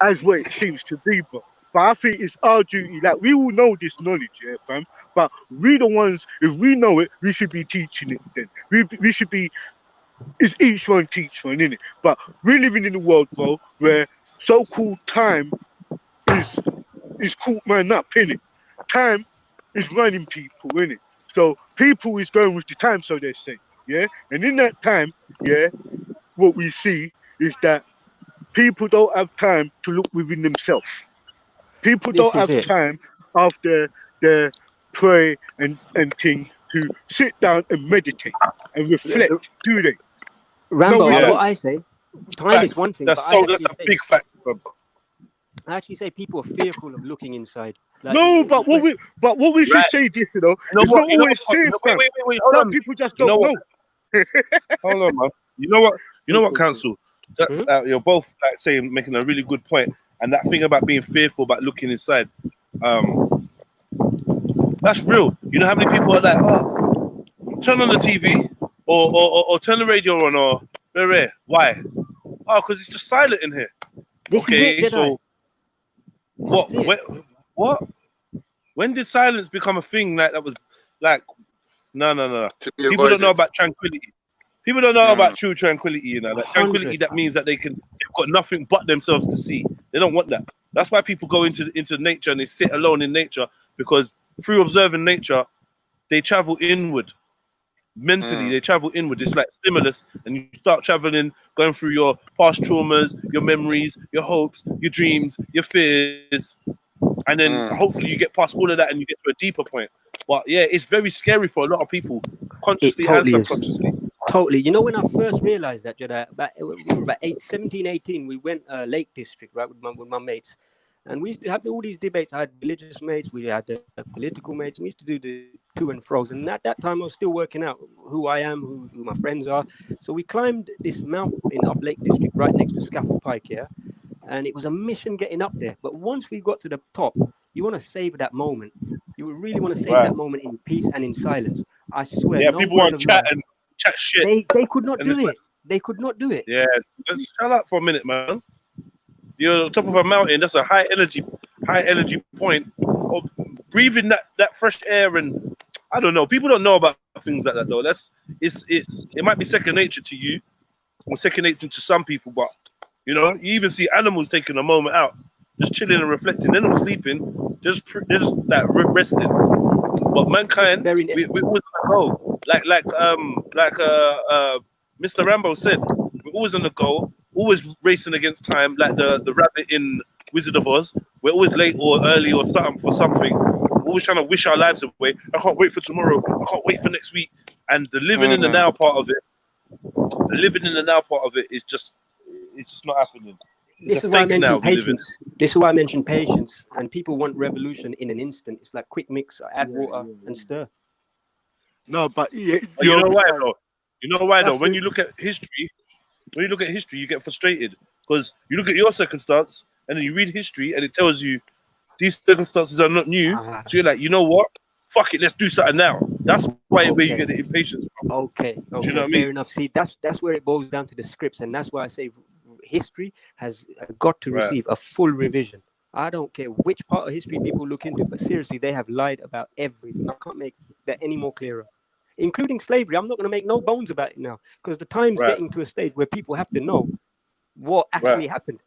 as what it seems to be, bro. But I think it's our duty. Like, we all know this knowledge, yeah, fam. But we the ones, if we know it, we should be teaching it then. We should be, it's each one teach one, innit? But we're living in a world, bro, where so-called time is caught man up, innit? Time is running people, innit? So people is going with the time, so they say, yeah? And in that time, yeah, what we see is that people don't have time to look within themselves. People don't have time after their pray and thing to sit down and meditate and reflect, do they? Rambo, No, what I say, time is one thing, but that's a big fact, bro. I actually say people are fearful of looking inside. Like, no, but what we should say this, you know, it's not always fear, fam. Wait, hold Some on. people just don't know. Hold on, man. You know what, Council? You're both like saying, making a really good point, and that thing about being fearful about looking inside, that's real. You know how many people are like, oh, turn on the TV or turn the radio on, or very. Why? Oh, because it's just silent in here. Okay, so what? What? When did silence become a thing that was like? No. People don't know about tranquility. People don't know about true tranquility, you know. Like tranquility, that means that they've got nothing but themselves to see. They don't want that. That's why people go into nature and they sit alone in nature, because through observing nature, they travel inward. Mentally, they travel inward. It's like stimulus, and you start traveling, going through your past traumas, your memories, your hopes, your dreams, your fears, and then hopefully you get past all of that and you get to a deeper point. But yeah, it's very scary for a lot of people, consciously and subconsciously. Totally. You know, when I first realized that, Jedi, we were about 17, 18, we went Lake District, right, with my mates. And we used to have all these debates. I had religious mates, we had political mates, and we used to do the to and fro's. And at that time, I was still working out who I am, who my friends are. So we climbed this mountain up Lake District, right next to Scaffold Pike here. And it was a mission getting up there. But once we got to the top, you want to savor that moment. You really want to savor that moment in peace and in silence. I swear, no people word want of to chat lie. and chat shit. They could not do it. They could not do it. Yeah, let's shut up for a minute, man. You're on top of a mountain. That's a high energy point. Or breathing that fresh air, and I don't know. People don't know about things like that though. It might be second nature to you, or second nature to some people, but you know, you even see animals taking a moment out, just chilling and reflecting. They're not sleeping. They're just like resting. But mankind, we always go like Mr. Rambo said, we're always on the go, always racing against time, like the rabbit in Wizard of Oz. We're always late or early or something for something. We're always trying to wish our lives away. I can't wait for tomorrow. I can't wait for next week. And the living in the now part of it, is just, it's just not happening. this is why I mentioned patience. This is why I mentioned patience. And people want revolution in an instant. It's like quick mix, add water and stir. No, but you know why though? You know why though? When you look at history, you get frustrated because you look at your circumstance and then you read history and it tells you these circumstances are not new. So you're like, you know what? Fuck it, let's do something now. That's where you get the impatience from. Okay, Do you know what I fair mean? enough. See, that's where it boils down to the scripts, and that's why I say history has got to receive a full revision. I don't care which part of history people look into, but seriously, they have lied about everything. I can't make that any more clearer, including slavery. I'm not going to make no bones about it now, because the time's getting to a stage where people have to know what actually happened.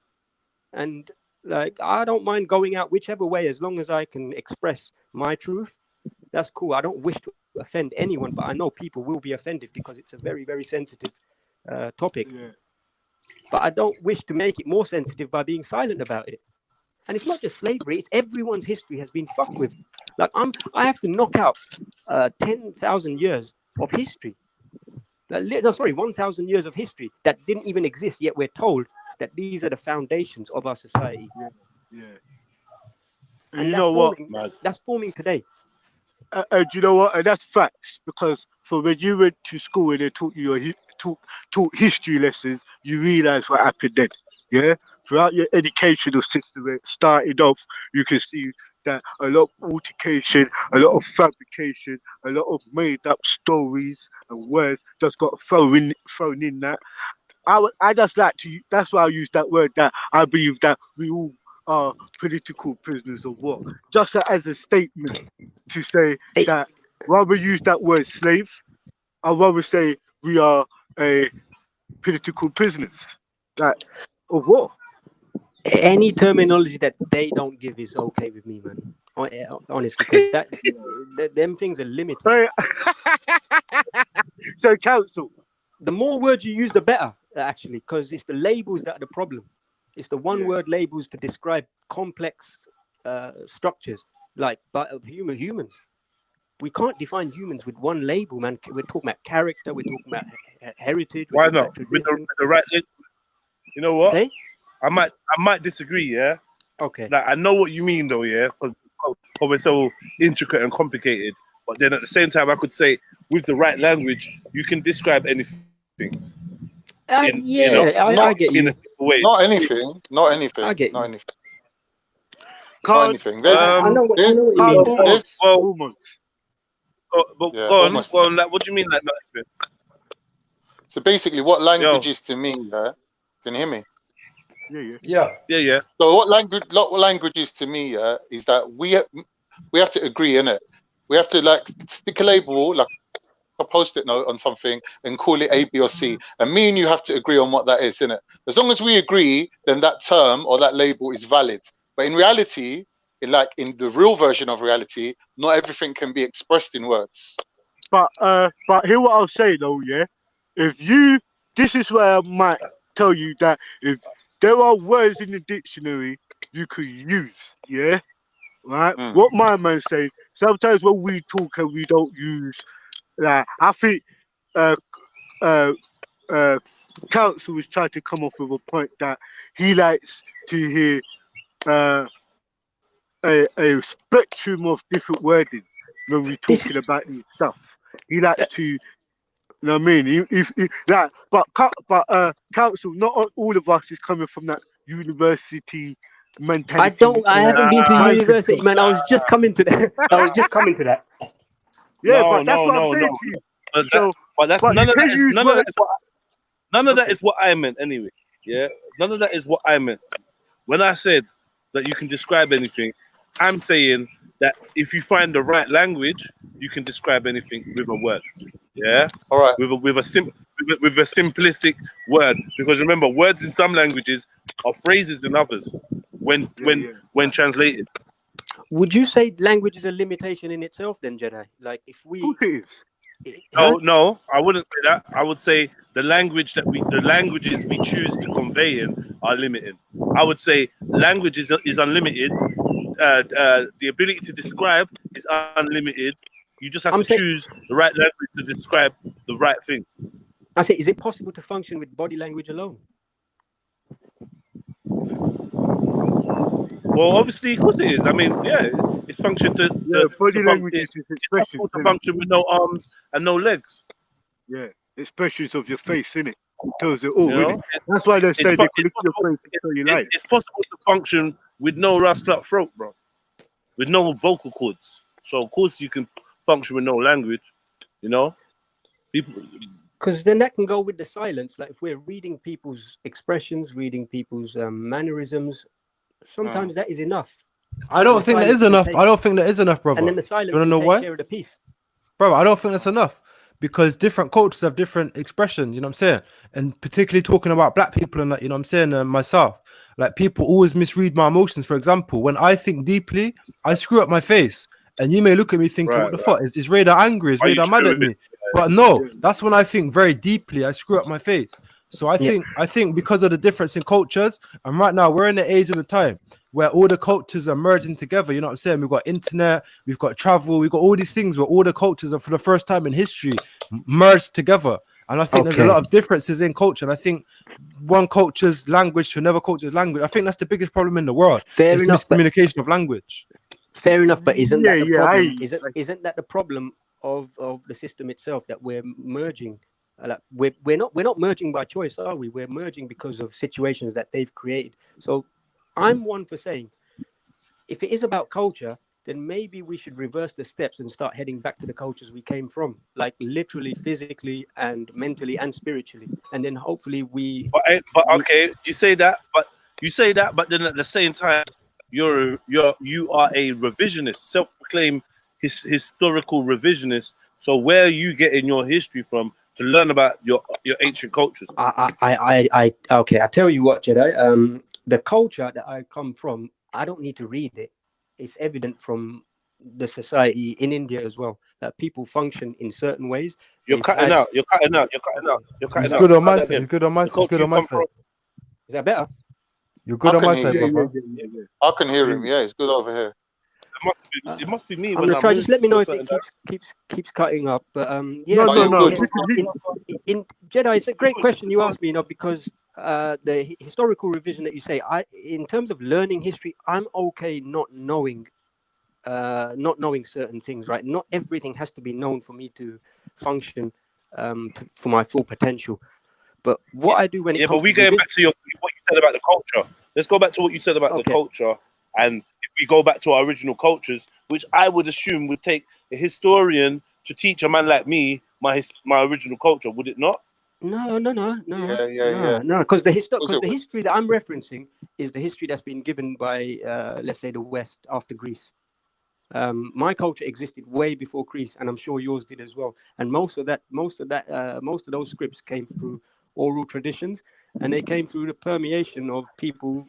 And like, I don't mind going out whichever way, as long as I can express my truth. That's cool. I don't wish to offend anyone, but I know people will be offended because it's a very, very sensitive topic. But I don't wish to make it more sensitive by being silent about it. And it's not just slavery; it's everyone's history has been fucked with. Like I have to knock out 10,000 years of history. 1,000 years of history that didn't even exist, yet we're told that these are the foundations of our society. And you know what? That's forming today. Do you know what? And that's facts, because for when you went to school and they taught you taught history lessons, you realise what happened then. Yeah, throughout your educational system, it started off, you can see that a lot of altercation, a lot of fabrication, a lot of made-up stories and words just got thrown in that. I just like to. That's why I use that word. That I believe that we all are political prisoners of war. Just as a statement to say that, rather use that word slave, I'd rather say we are a political prisoners of war. Any terminology that they don't give is okay with me, man. Honestly, because them things are limited. So, council. The more words you use, the better, actually, because it's the labels that are the problem. It's the one-word labels to describe complex structures, like humans. We can't define humans with one label, man. We're talking about character. We're talking about heritage. Why not? With the right, you know what? Say? I might disagree. Yeah. Okay. Like, I know what you mean, though. Yeah, because we're so intricate and complicated. But then at the same time, I could say with the right language, you can describe anything. I get you. In a simple way. Not anything. Not anything. I get not you. anything. Not anything. I know what you mean. Go on. Like, what do you mean, like, not anything? So basically, what language is to me? Can you hear me? Yeah. So what language is to me? Is that we have to agree in it. We have to like stick a label, like a post-it note on something, and call it A, B, or C. And me and you have to agree on what that is, innit? As long as we agree, then that term or that label is valid. But in reality, in the real version of reality, not everything can be expressed in words. But hear what I'll say though, yeah. This is where I might tell you that if there are words in the dictionary you could use, yeah, right. What my man's saying, sometimes when we talk and we don't use, like, I think council is trying to come up with a point that he likes to hear a spectrum of different wording when we're talking about his stuff. He likes to, you know what I mean? But council, not all of us is coming from that university mentality. I haven't been to university, man. I was just coming to that. Yeah, but that's what I'm saying to you. None of that is what I meant anyway. Yeah, none of that is what I meant. When I said that you can describe anything, I'm saying that if you find the right language, you can describe anything with a word. Yeah. All right. With a simplistic word, because remember, words in some languages are phrases in others when translated. Would you say language is a limitation in itself, then, Jedi? Like, if we No, I wouldn't say that. I would say the languages we choose to convey in are limited. I would say language is unlimited. The ability to describe is unlimited. You just have to choose the right language to describe the right thing. I say, is it possible to function with body language alone? Well, obviously, of course it is. I mean, yeah, it's function to body language is its it's expressions, possible to innit? function with no arms and no legs. Yeah, expressions of your face, innit? It tells it all, You know, innit? That's why they say it's, they can look at your face and tell you lies. it's possible to function with no rascal throat, bro, with no vocal cords. So of course you can function with no language. You know, people. Because then that can go with the silence. Like if we're reading people's expressions, reading people's mannerisms, sometimes that is enough. I don't think that is enough. I don't think that is enough, brother. And then the Do silence you want to will know take why? care of the peace. Bro, I don't think that's enough because different cultures have different expressions, you know what I'm saying? And particularly talking about black people and that, you know what I'm saying, and myself, like people always misread my emotions. For example, when I think deeply, I screw up my face. And you may look at me thinking, what the fuck? Is Radar angry? Is Why you Radar mad at screwing? me? But no, that's when I think very deeply, I screw up my face. So I think because of the difference in cultures, and right now we're in the age of the time where all the cultures are merging together. You know what I'm saying? We've got internet, we've got travel, we've got all these things where all the cultures are for the first time in history merged together. And I think there's a lot of differences in culture. And I think one culture's language to another culture's language, I think that's the biggest problem in the world. Fair is enough, miscommunication of language. Fair enough, but isn't that the problem? I Isn't that the problem of the system itself, that we're merging? Like we're not merging by choice, are we? We're merging because of situations that they've created. So I'm one for saying, if it is about culture, then maybe we should reverse the steps and start heading back to the cultures we came from, like literally, physically, and mentally and spiritually, and then hopefully we. But okay, you say that, but then at the same time, you are a revisionist, self-proclaimed historical revisionist. So where are you getting your history from to learn about your ancient cultures? Okay, I tell you what, Jedi. The culture that I come from, I don't need to read it. It's evident from the society in India as well that people function in certain ways. You're cutting out. You're cutting out. It's good on my side. It's good on my side. It's good on my side. Is that better? You're good on my side, brother. I can hear him. Yeah, it's good over here. It must be me. I'm gonna try. Just let me know if it keeps cutting up. But yeah. No. In Jedi, it's a great question you asked me. You know, because the historical revision that you say, in terms of learning history, I'm okay not knowing certain things. Right? Not everything has to be known for me to function for my full potential. But what I do when it comes but we going back to what you said about the culture. Let's go back to what you said about the culture. And if we go back to our original cultures, which I would assume would take a historian to teach a man like me my original culture, would it not? No. Yeah. No, because the history that I'm referencing is the history that's been given by, let's say, the West after Greece. My culture existed way before Greece, and I'm sure yours did as well. And most of those scripts came through oral traditions, and they came through the permeation of people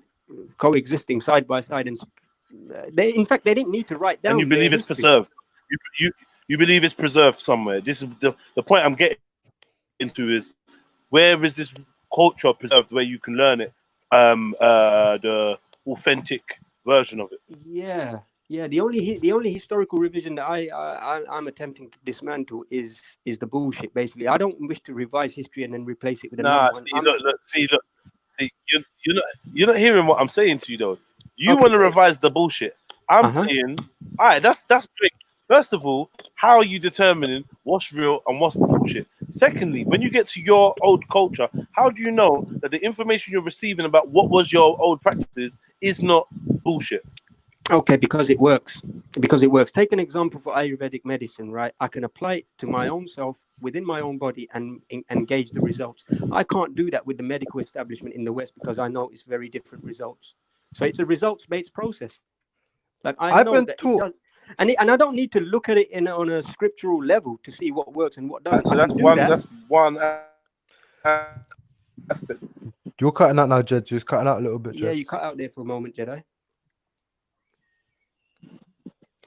coexisting side by side, and they didn't need to write down. And you believe it's preserved. You believe it's preserved somewhere. This is the point I'm getting into is, where is this culture preserved where you can learn it, the authentic version of it? Yeah. The only historical revision that I'm attempting to dismantle is the bullshit. Basically, I don't wish to revise history and then replace it with another one. See, you're not hearing what I'm saying to you though. You want to revise the bullshit. I'm saying, all right, that's great. First of all, how are you determining what's real and what's bullshit? Secondly, when you get to your old culture, how do you know that the information you're receiving about what was your old practices is not bullshit? Okay, because it works. Take an example for Ayurvedic medicine, right? I can apply it to my own self within my own body and gauge the results. I can't do that with the medical establishment in the West because I know it's very different results. So it's a results-based process. Like I know that it does, and I don't need to look at it on a scriptural level to see what works and what doesn't. So that's one aspect. You're cutting out now, Jed. Just cutting out a little bit, Jed. Yeah, you cut out there for a moment, Jedi.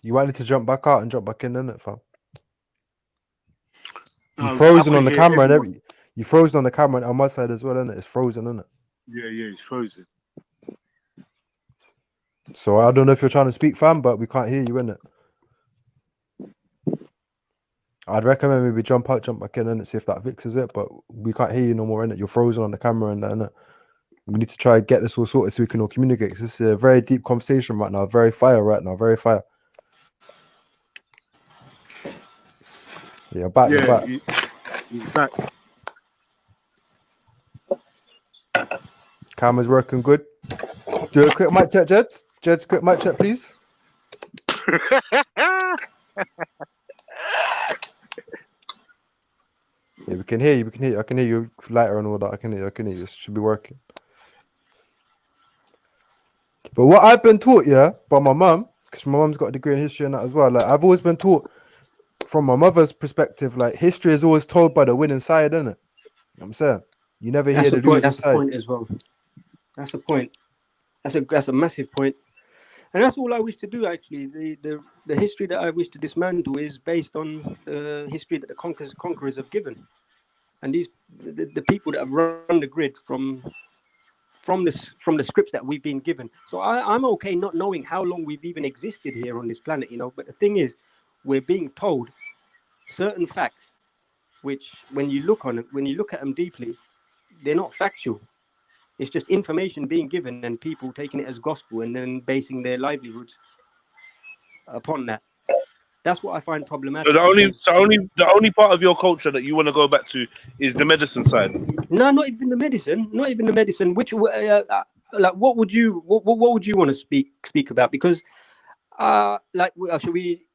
You wanted to jump back out and jump back in, innit, fam? You frozen on the camera and everything. You frozen on the camera and on my side as well, innit? It's frozen, innit? Yeah, it's frozen. So I don't know if you're trying to speak, fam, but we can't hear you, innit? I'd recommend maybe jump out, jump back in, and see if that fixes it. But we can't hear you no more, innit? You're frozen on the camera and that, innit? We need to try and get this all sorted so we can all communicate. 'Cause this is a very deep conversation right now, very fire right now, very fire. Yeah, back. Exactly. Camera's working good. Do a quick mic check, Jeds. Jeds, quick mic check, please. Yeah, we can hear you. We can hear you. I can hear you lighter and all that. I can hear you. I can hear you. This should be working. But what I've been taught, yeah, by my mum, because my mum's got a degree in history and that as well. Like, I've always been taught from my mother's perspective, like, history is always told by the winning side, isn't it? You know what I'm saying? You never hear the losing That's side. the point as well. That's the point. That's a massive point. And that's all I wish to do, actually. The history that I wish to dismantle is based on the history that the conquerors have given. And the people that have run the grid from the scripts that we've been given. So I'm okay not knowing how long we've even existed here on this planet, you know. But the thing is, we're being told certain facts, which when you look at them deeply, they're not factual. It's just information being given and people taking it as gospel and then basing their livelihoods upon that. That's what I find problematic. So the only part of your culture that you want to go back to is the medicine side. No, not even the medicine. Not even the medicine. Which like what would you want to speak about? Because should we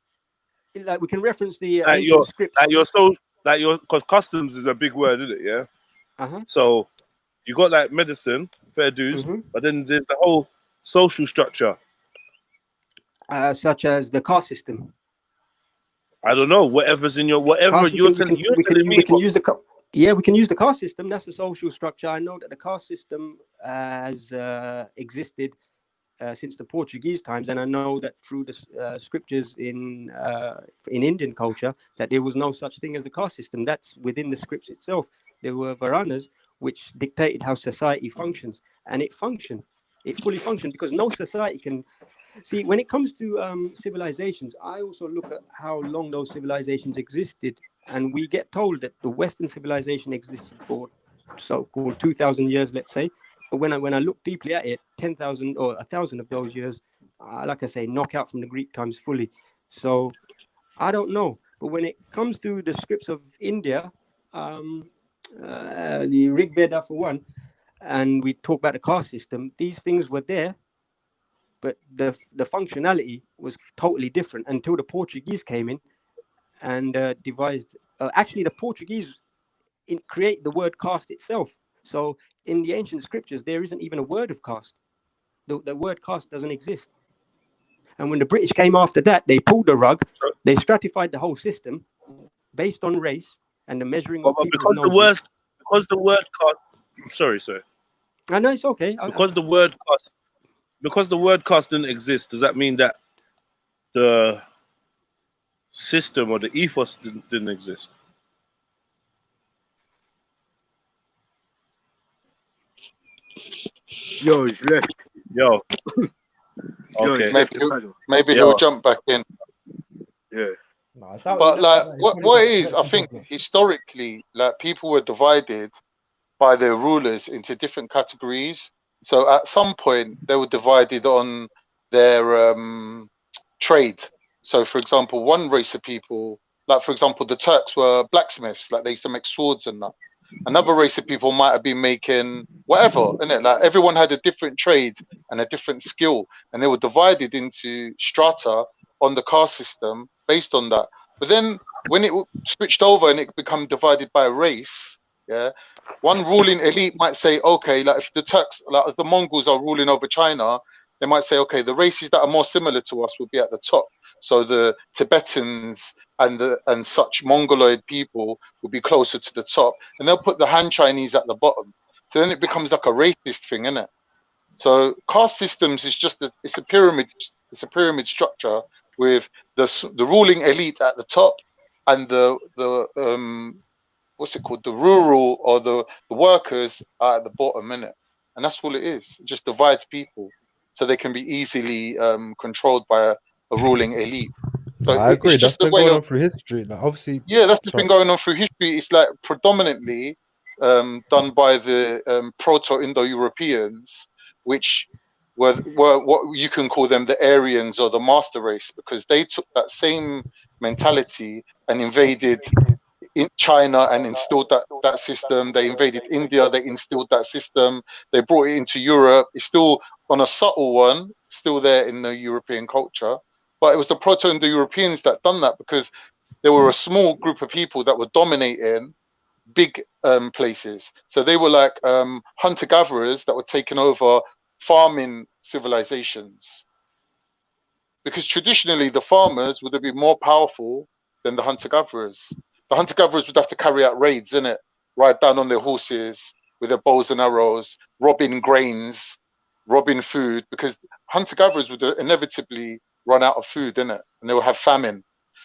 we can reference the ancient scripts. Because customs is a big word, isn't it? Yeah. Uh-huh. So you got like medicine, fair dues, but then there's the whole social structure, such as the caste system. I don't know, whatever's in your whatever you're telling me. We can use the caste system. That's the social structure. I know that the caste system has existed since the Portuguese times, and I know that through the scriptures in Indian culture that there was no such thing as a caste system. That's within the scripts itself. There were varanas which dictated how society functions, and it fully functioned because no society can. See, when it comes to civilizations, I also look at how long those civilizations existed, and we get told that the Western civilization existed for so-called 2,000 years, let's say. But when I look deeply at it, 10,000 or 1,000 of those years, like I say, knock out from the Greek times fully. So I don't know. But when it comes to the scripts of India, the Rig Veda for one, and we talk about the caste system, these things were there. But the functionality was totally different until the Portuguese came in and devised. Actually, the Portuguese create the word caste itself. So in the ancient scriptures, there isn't even a word of caste. The word caste doesn't exist. And when the British came after that, they pulled the rug. They stratified the whole system based on race and the measuring of people's noses. Because the word caste. Sorry. I know it's okay. Because the word caste didn't exist, does that mean that the system or the ethos didn't exist? Yo, he's left. Yo. Okay. Maybe he'll jump back in. Yeah. But like what it is, I think historically, like people were divided by their rulers into different categories. So at some point they were divided on their trade. So for example, one race of people, like for example, the Turks were blacksmiths, like they used to make swords and that. Another race of people might have been making whatever, innit? Like everyone had a different trade and a different skill, and they were divided into strata on the caste system based on that. But then when it switched over and it became divided by race, yeah, one ruling elite might say, okay, like if the Turks, like if the Mongols are ruling over China, they might say, okay, the races that are more similar to us will be at the top. So the Tibetans and such Mongoloid people will be closer to the top, and they'll put the Han Chinese at the bottom. So then it becomes like a racist thing, isn't it? So caste systems is just it's a pyramid structure with the ruling elite at the top and the what's it called, the rural or the workers are at the bottom, innit? And that's all it is. It just divides people so they can be easily controlled by a ruling elite. So I agree. It's just that's the been way going of, on through history. Like, obviously, yeah, that's been going on through history. It's like predominantly done by the Proto-Indo-Europeans, which were what you can call them the Aryans or the master race, because they took that same mentality and invaded in China and instilled that system. They invaded India, they instilled that system. They brought it into Europe. It's still on a subtle one, still there in the European culture. But it was the Proto-Indo-Europeans that done that, because there were a small group of people that were dominating big places. So they were like hunter-gatherers that were taking over farming civilizations. Because traditionally the farmers would have been more powerful than the hunter-gatherers. The hunter-gatherers would have to carry out raids, innit? Ride down on their horses with their bows and arrows, robbing grains, robbing food, because hunter-gatherers would inevitably run out of food, innit? And they will have famine.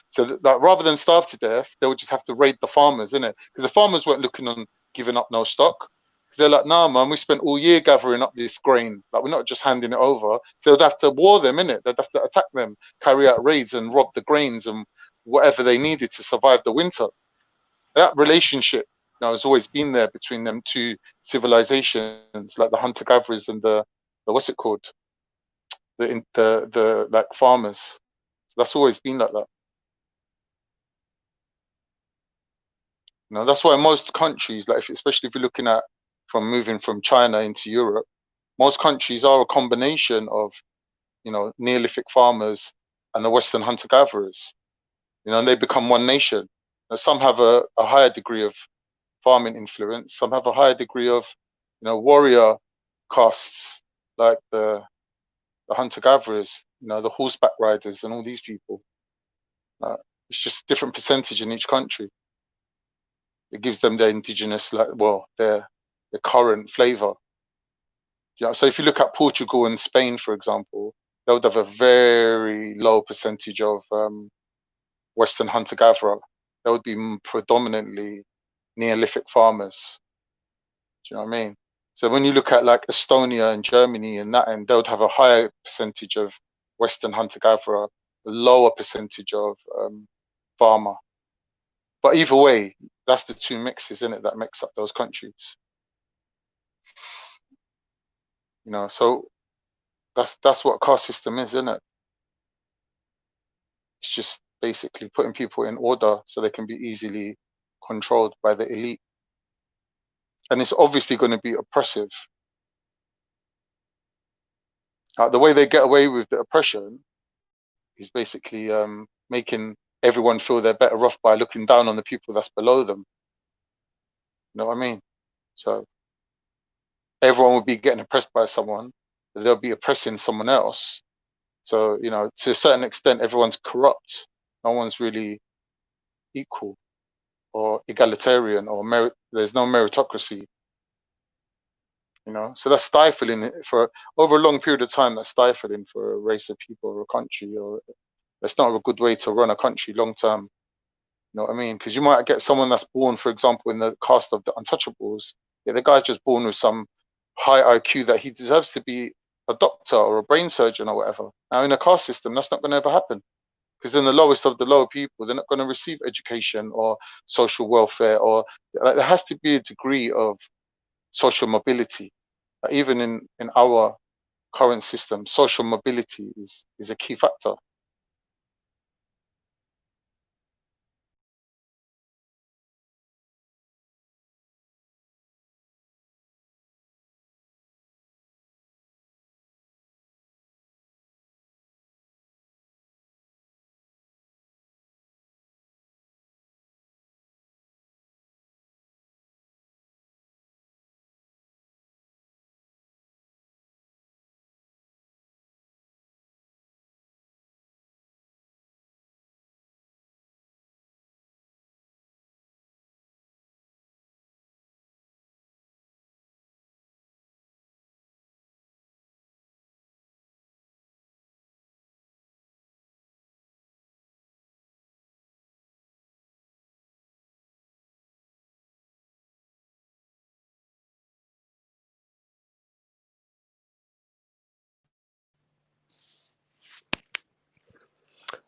So that rather than starve to death, they would just have to raid the farmers, innit? Because the farmers weren't looking on giving up no stock. They're like, nah, man, we spent all year gathering up this grain. Like, we're not just handing it over. So they'd have to war them, innit? They'd have to attack them, carry out raids and rob the grains and whatever they needed to survive the winter. That relationship, you know, has always been there between them two civilizations, like the hunter-gatherers and the what's it called? The like farmers. So that's always been like that. You know, that's why most countries, like especially if you're looking at from moving from China into Europe, most countries are a combination of, you know, Neolithic farmers and the Western hunter-gatherers. You know, and they become one nation. Now, some have a higher degree of farming influence. Some have a higher degree of, you know, warrior castes, like the hunter-gatherers, you know, the horseback riders and all these people. It's just different percentage in each country. It gives them their indigenous, like, well, their current flavor. You know, so if you look at Portugal and Spain, for example, they would have a very low percentage of Western hunter-gatherer. They would be predominantly Neolithic farmers. Do you know what I mean? So when you look at like Estonia and Germany and that, and they would have a higher percentage of Western hunter-gatherer, a lower percentage of farmer. But either way, that's the two mixes, isn't it, that makes up those countries. You know, so that's what a caste system is, isn't it? It's just basically putting people in order so they can be easily controlled by the elite. And it's obviously going to be oppressive. The way they get away with the oppression is basically making everyone feel they're better off by looking down on the people that's below them. You know what I mean? So everyone will be getting oppressed by someone, but they'll be oppressing someone else. So, you know, to a certain extent, everyone's corrupt. No one's really equal or egalitarian or there's no meritocracy. You know, so that's stifling for over a long period of time. That's stifling for a race of people or a country, or that's not a good way to run a country long term. You know what I mean? Because you might get someone that's born, for example, in the cast of the Untouchables. Yeah, the guy's just born with some high IQ that he deserves to be a doctor or a brain surgeon or whatever. Now, in a caste system, that's not going to ever happen. Because then the lowest of the lower people, they're not going to receive education or social welfare, or like, there has to be a degree of social mobility. Even in our current system, social mobility is a key factor.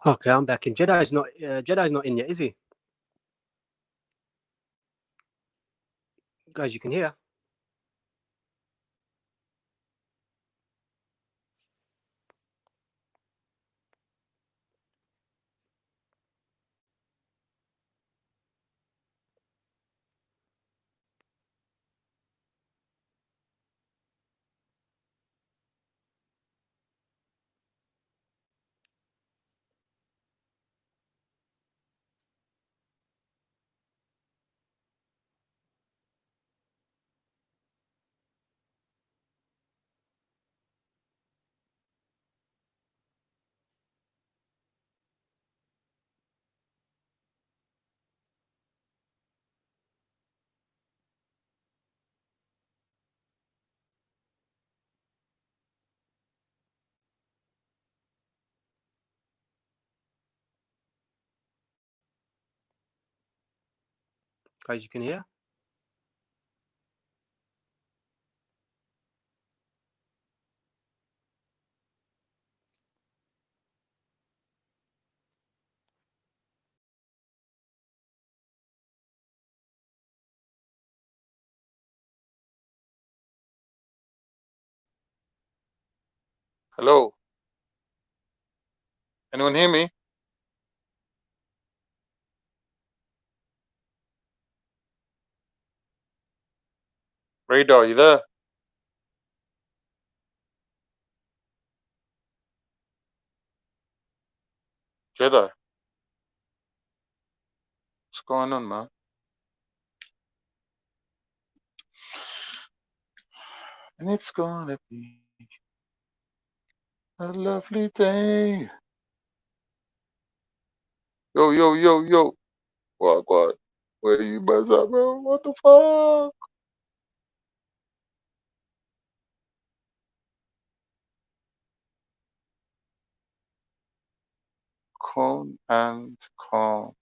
Okay, I'm back in. Jedi's not in yet, is he? Guys, you can hear. Guys, you can hear. Hello. Anyone hear me? Radar, you there? Jedi, what's going on, man? And it's gonna be a lovely day. Yo, yo, yo, yo. What? Where you buzz up, bro? What the fuck? Calm and calm.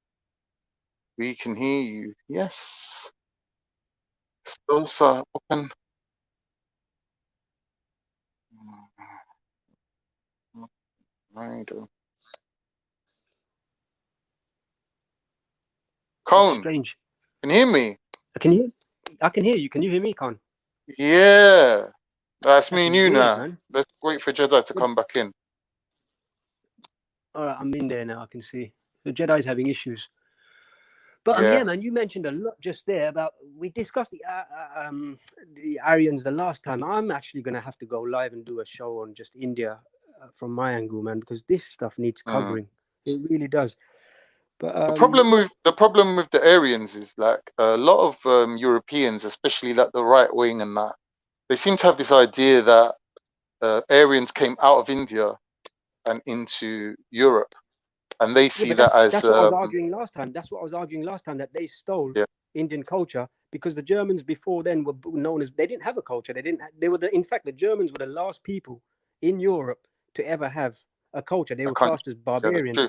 We can hear you. Yes. Those are open. Right. Cone, Strange. can you hear me? I can hear you. Can you hear me, Con? Yeah. That's me and you weird, now. man. Let's wait for Jedi to come back in. All right, I'm in there now. I can see the Jedi's having issues. But Yeah. yeah, man, you mentioned a lot just there about we discussed the Aryans the last time. I'm actually gonna have to go live and do a show on just India from my angle, man, because this stuff needs covering. It really does. But the problem with the Aryans is like a lot of Europeans, especially like the right wing and that, they seem to have this idea that Aryans came out of India and into Europe, and they see that as that's what I was arguing last time. That's what I was arguing last time, that they stole Indian culture because the Germans before then were known as, they didn't have a culture. In fact, the Germans were the last people in Europe to ever have a culture. They were classed as barbarians. Yeah,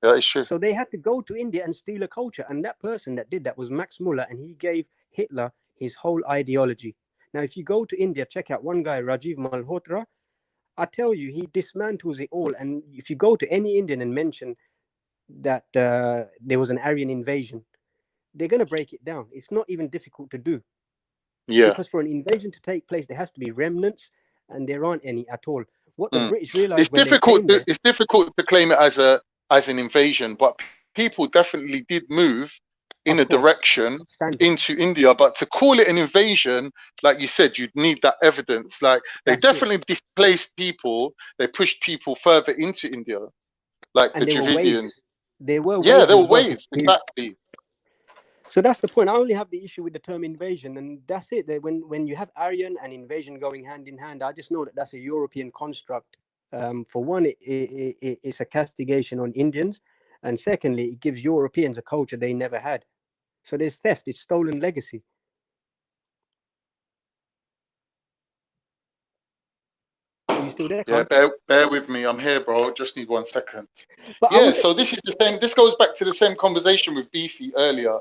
that is true. So they had to go to India and steal a culture. And that person that did that was Max Muller, and he gave Hitler his whole ideology. Now, if you go to India, check out one guy, Rajiv Malhotra. I tell you, he dismantles it all. And if you go to any Indian and mention that there was an Aryan invasion, they're going to break it down. It's not even difficult to do. Yeah. Because for an invasion to take place, there has to be remnants, and there aren't any at all. What the British realized it's difficult to claim it as an invasion, but people definitely did move in a direction into India. But to call it an invasion, like you said, you'd need that evidence. Like they definitely displaced people. They pushed people further into India, like the Dravidians. There were waves. Exactly. So that's the point. I only have the issue with the term invasion, and that's it. When you have Aryan and invasion going hand in hand, I just know that that's a European construct. For one, it's a castigation on Indians, and secondly, it gives Europeans a culture they never had. So there's theft. It's stolen legacy. Are you still there, Con? Yeah, bear with me. I'm here, bro. Just need 1 second. But so this is the same. This goes back to the same conversation with Beefy earlier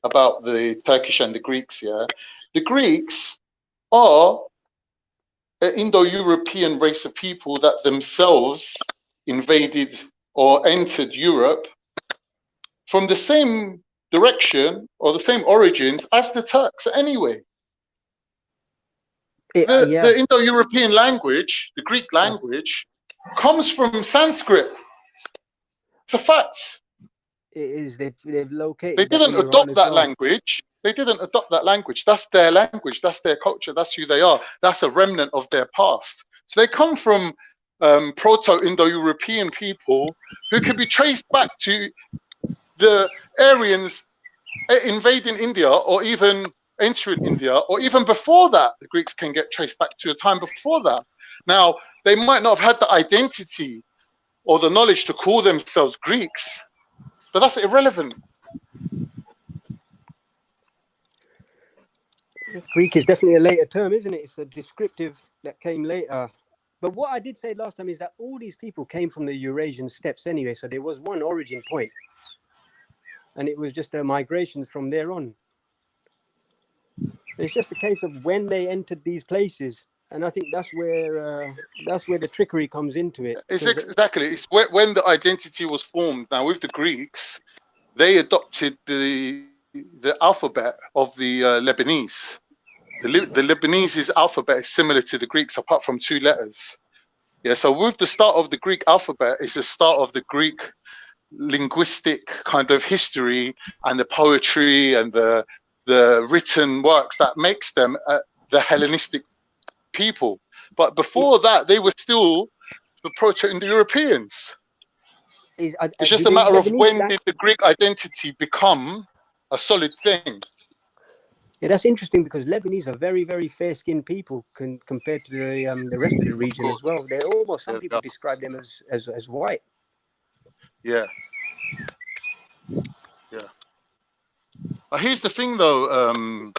about the Turkish and the Greeks. Yeah, the Greeks are an Indo-European race of people that themselves invaded or entered Europe from the same direction or the same origins as the Turks anyway. The Indo-European language, the Greek language, comes from Sanskrit. It's a fact. It is. They've located. They didn't adopt that language. They didn't adopt that language. That's their language. That's their culture. That's who they are. That's a remnant of their past. So they come from proto-Indo-European people who can be traced back to the Aryans invading India, or even entering India, or even before that. The Greeks can get traced back to a time before that. Now, they might not have had the identity or the knowledge to call themselves Greeks, but that's irrelevant. Greek is definitely a later term, isn't it? It's a descriptive that came later. But what I did say last time is that all these people came from the Eurasian steppes anyway, so there was one origin point. And it was just a migration from there on. It's just a case of when they entered these places. And I think that's where the trickery comes into it. Exactly. It's when the identity was formed. Now, with the Greeks, they adopted the alphabet of the Lebanese. The Lebanese alphabet is similar to the Greeks, apart from 2 letters. Yeah. So with the start of the Greek alphabet, it's the start of the Greek linguistic kind of history and the poetry and the written works that makes them the Hellenistic people. But before that, they were still the Proto-Indo-Europeans. It's just a matter of when did the Greek identity become a solid thing. Yeah, that's interesting, because Lebanese are very, very fair-skinned people compared to the rest of the region as well. They're almost, some people describe them as white. Yeah. Yeah. But here's the thing, though.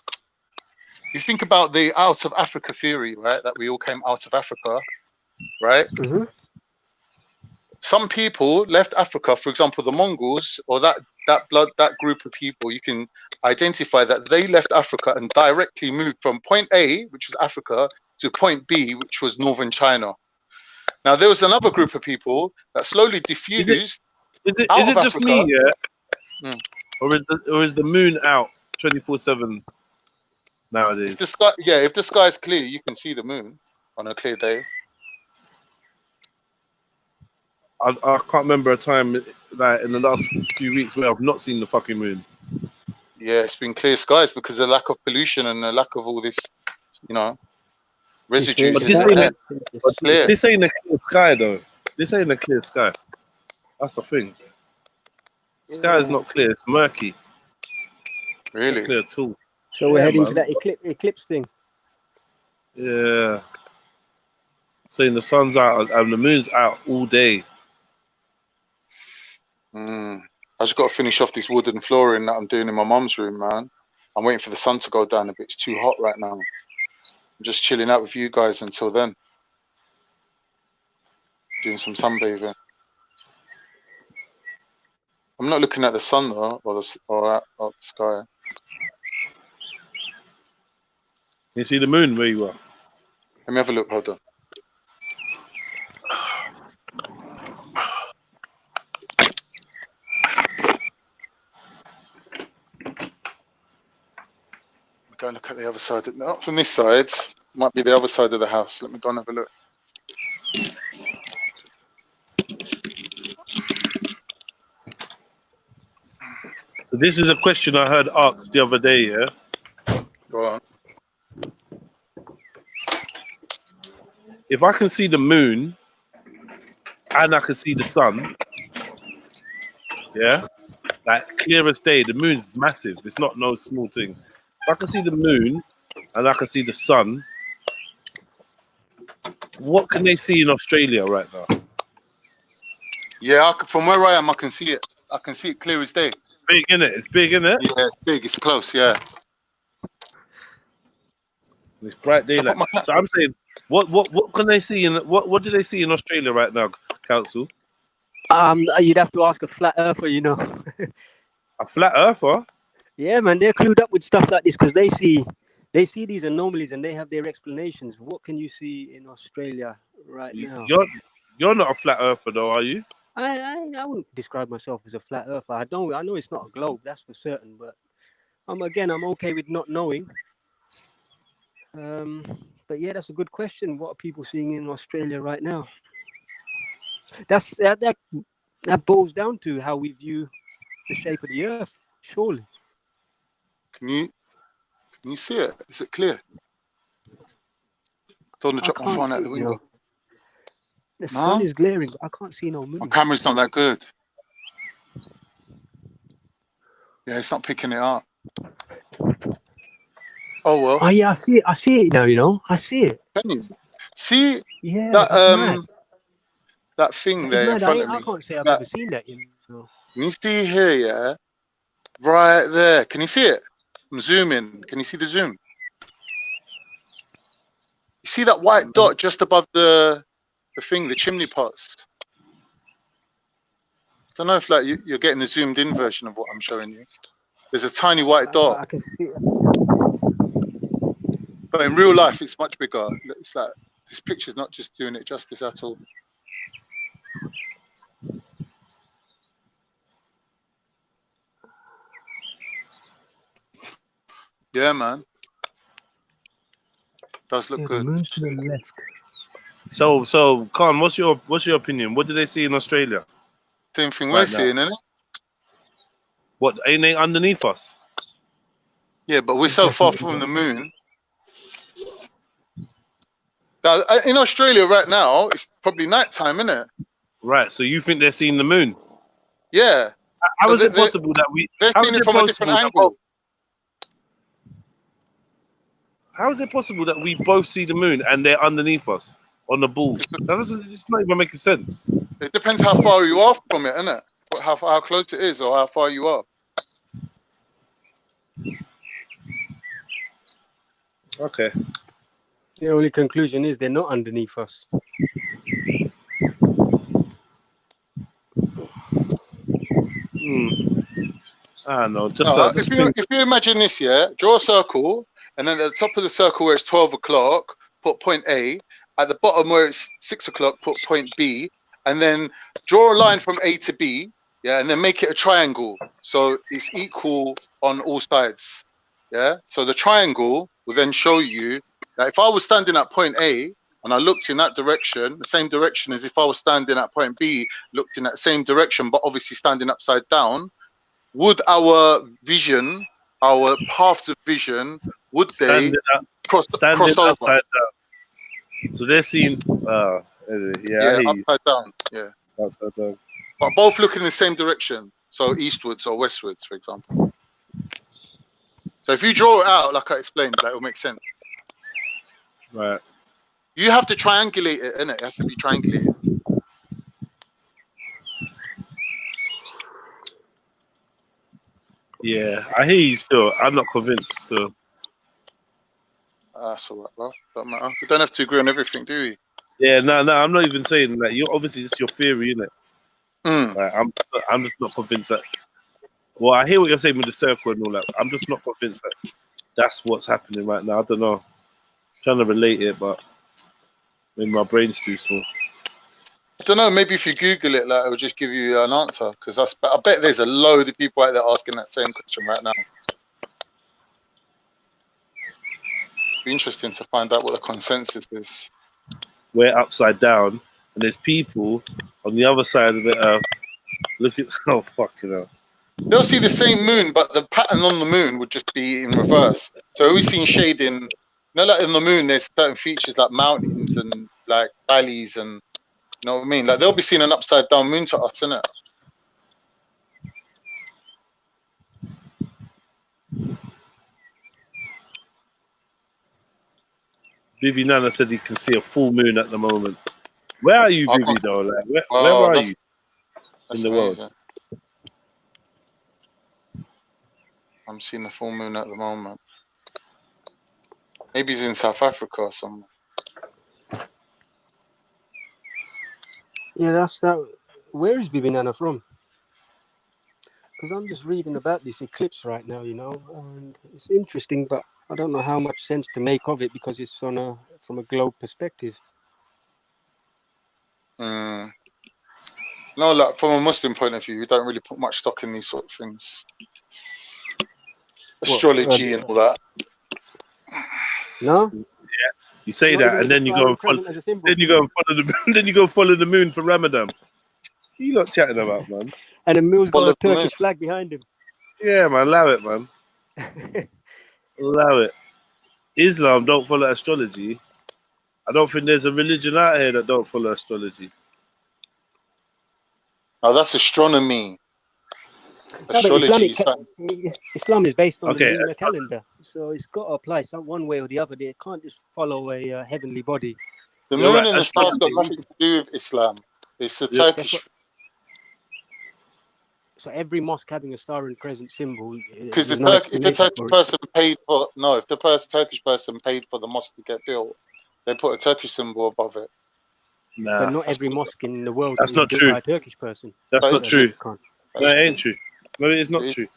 You think about the out of Africa theory, right? That we all came out of Africa, right? Mm-hmm. Some people left Africa, for example, the Mongols, or that group of people, you can identify that they left Africa and directly moved from point A, which was Africa, to point B, which was northern China. Now, there was another group of people that slowly diffused. Is it just me, yeah? Or is the moon out 24/7 nowadays? If the sky is clear, you can see the moon on a clear day. I can't remember a time like in the last few weeks where I've not seen the fucking moon. Yeah, it's been clear skies because of the lack of pollution and the lack of all this, residues. But this ain't a clear sky, though. This ain't a clear sky. That's the thing. Sky is not clear. It's murky. Really? Not clear at all. So we're heading to that eclipse thing. Yeah. Saying the sun's out and the moon's out all day. I just got to finish off this wooden flooring that I'm doing in my mum's room, man. I'm waiting for the sun to go down a bit. It's too hot right now. I'm just chilling out with you guys until then. Doing some sunbathing. I'm not looking at the sun though, or at the sky. You see the moon where you are? Let me have a look. Hold on. Go and look at the other side. Not from this side. Might be the other side of the house. Let me go and have a look. So this is a question I heard asked the other day, yeah? Go on. If I can see the moon and I can see the sun, yeah? Like clear as day, the moon's massive. It's not no small thing. If I can see the moon and I can see the sun, what can they see in Australia right now? Yeah, from where I am, I can see it. I can see it clear as day. Big, innit? It's big, innit? Yeah, it's big. It's close, yeah. It's bright daylight. So I'm saying, what can they see in what do they see in Australia right now, Council? You'd have to ask a flat earther, A flat earther? Yeah, man, they're clued up with stuff like this because they see these anomalies and they have their explanations. What can you see in Australia right now? You're not a flat earther though, are you? I wouldn't describe myself as a flat earther. I know it's not a globe, that's for certain, but I'm okay with not knowing. But yeah, that's a good question. What are people seeing in Australia right now? That boils down to how we view the shape of the earth, surely. Can you see it? Is it clear? Don't want to drop my phone out the window. The sun is glaring, but I can't see no moon. My camera's not that good. Yeah, it's not picking it up. Oh well. Oh yeah, I see it now, you know. I see it. Can you see that that thing there in front of me? I can't say I've ever seen that, you know. Can you see here, yeah? Right there. Can you see it? I'm zooming. Can you see the zoom? You see that white dot just above the thing, the chimney pots? I don't know if like you're getting the zoomed in version of what I'm showing you. There's a tiny white dot. I can see it. But in real life, it's much bigger. It's like this picture's not just doing it justice at all. Yeah, man. Does look good. The moon's to the left. So, Khan, what's your opinion? What do they see in Australia? Same thing we're seeing, isn't it? What, ain't they underneath us? Yeah, but we're so far from the moon. Now, in Australia right now, it's probably nighttime, isn't it? Right. So you think they're seeing the moon? Yeah. How is it possible that we? They're seeing it from a different angle. How is it possible that we both see the moon and they're underneath us on the ball? It's not even making sense. It depends how far you are from it, isn't it? How close it is or how far you are. Okay. The only conclusion is they're not underneath us. I don't know. If you imagine this, yeah, draw a circle, and then at the top of the circle where it's 12 o'clock, put point A. At the bottom where it's 6 o'clock, put point B, and then draw a line from A to B, yeah, and then make it a triangle so it's equal on all sides, yeah. So the triangle will then show you that if I was standing at point A and I looked in that direction, the same direction as if I was standing at point B, looked in that same direction, but obviously standing upside down, would our vision, our paths of vision, would they cross over? Upside down. So they're seeing, yeah, upside down, yeah. Upside down. But both look in the same direction, so eastwards or westwards, for example. So if you draw it out, like I explained, that will make sense. Right. You have to triangulate it, innit? It has to be triangulated. Yeah, I hear you still. I'm not convinced still. That's all right, bro. Don't matter. We don't have to agree on everything, do we? Yeah, no, I'm not even saying that. You're obviously it's your theory, innit? Like, I'm just not convinced that. Well, I hear what you're saying with the circle and all that. I'm just not convinced that that's what's happening right now. I don't know. I'm trying to relate it, but maybe my brain's too small. I don't know. Maybe if you Google it, like, it will just give you an answer. Because I bet there's a load of people out there asking that same question right now. It'd be interesting to find out what the consensus is. We're upside down, and there's people on the other side of the earth. Look at fucking hell. They'll see the same moon, but the pattern on the moon would just be in reverse. So we've seen shading. You know, like in the moon, there's certain features like mountains and like valleys, and you know what I mean. Like they'll be seeing an upside down moon to us, innit? Bibi Nana said he can see a full moon at the moment. Where are you, Bibi, though? Like, where are you in the world? I'm seeing the full moon at the moment. Maybe he's in South Africa or somewhere. Yeah, that's that. Where is Bibi Nana from? Because I'm just reading about this eclipse right now, you know, and it's interesting, but I don't know how much sense to make of it because it's from a globe perspective. No, No, like from a Muslim point of view, we don't really put much stock in these sort of things. Astrology and all that. No. You say Not that, even and with the then you star go and and follow. crescent as a symbol. Then you go and follow the. Then you go follow the moon for Ramadan. What you lot chatting about, man? And the moon's got Follow a the moon. Turkish flag behind him. Yeah, man, allow it, man. Allow it. Islam don't follow astrology. I don't think there's a religion out here that don't follow astrology. Oh, that's astronomy. No, but Astrology. Islam is based on Okay, the lunar calendar, so it's got to apply some one way or the other. They can't just follow a heavenly body. The You're moon right, and the stars got astrology. nothing to do with Islam. It's a Yeah. Turkish. So every mosque having a star and crescent symbol, Because there's if no the explanation Turkish for it. person paid for if the Turkish person paid for the mosque to get built, they put a Turkish symbol above it. Nah, But not every mosque in the world that's is not built true. by a Turkish person. That's not true. Can't. No, it ain't true. No, it is not It is- true.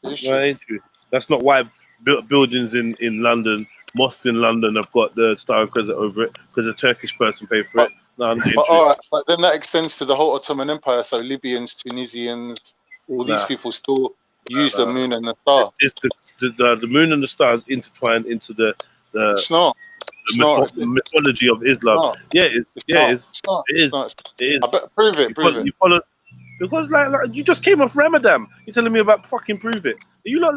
It is No, true. it ain't true. That's not why buildings in London, mosques in London have got the star and crescent over it because a Turkish person paid for it. No, it ain't But true. all right, but then that extends to the whole Ottoman Empire. So Libyans, Tunisians, all these Nah. people still use the moon and the star. It's the moon and the stars intertwined into the It's not. It's not. the mythology of Islam. not. Yeah, it is. It's Yeah, not. it is. It's not. It is. It's not. It is. I bet, prove it. Prove it. You follow because like you just came off Ramadan. You're telling me about fucking prove it.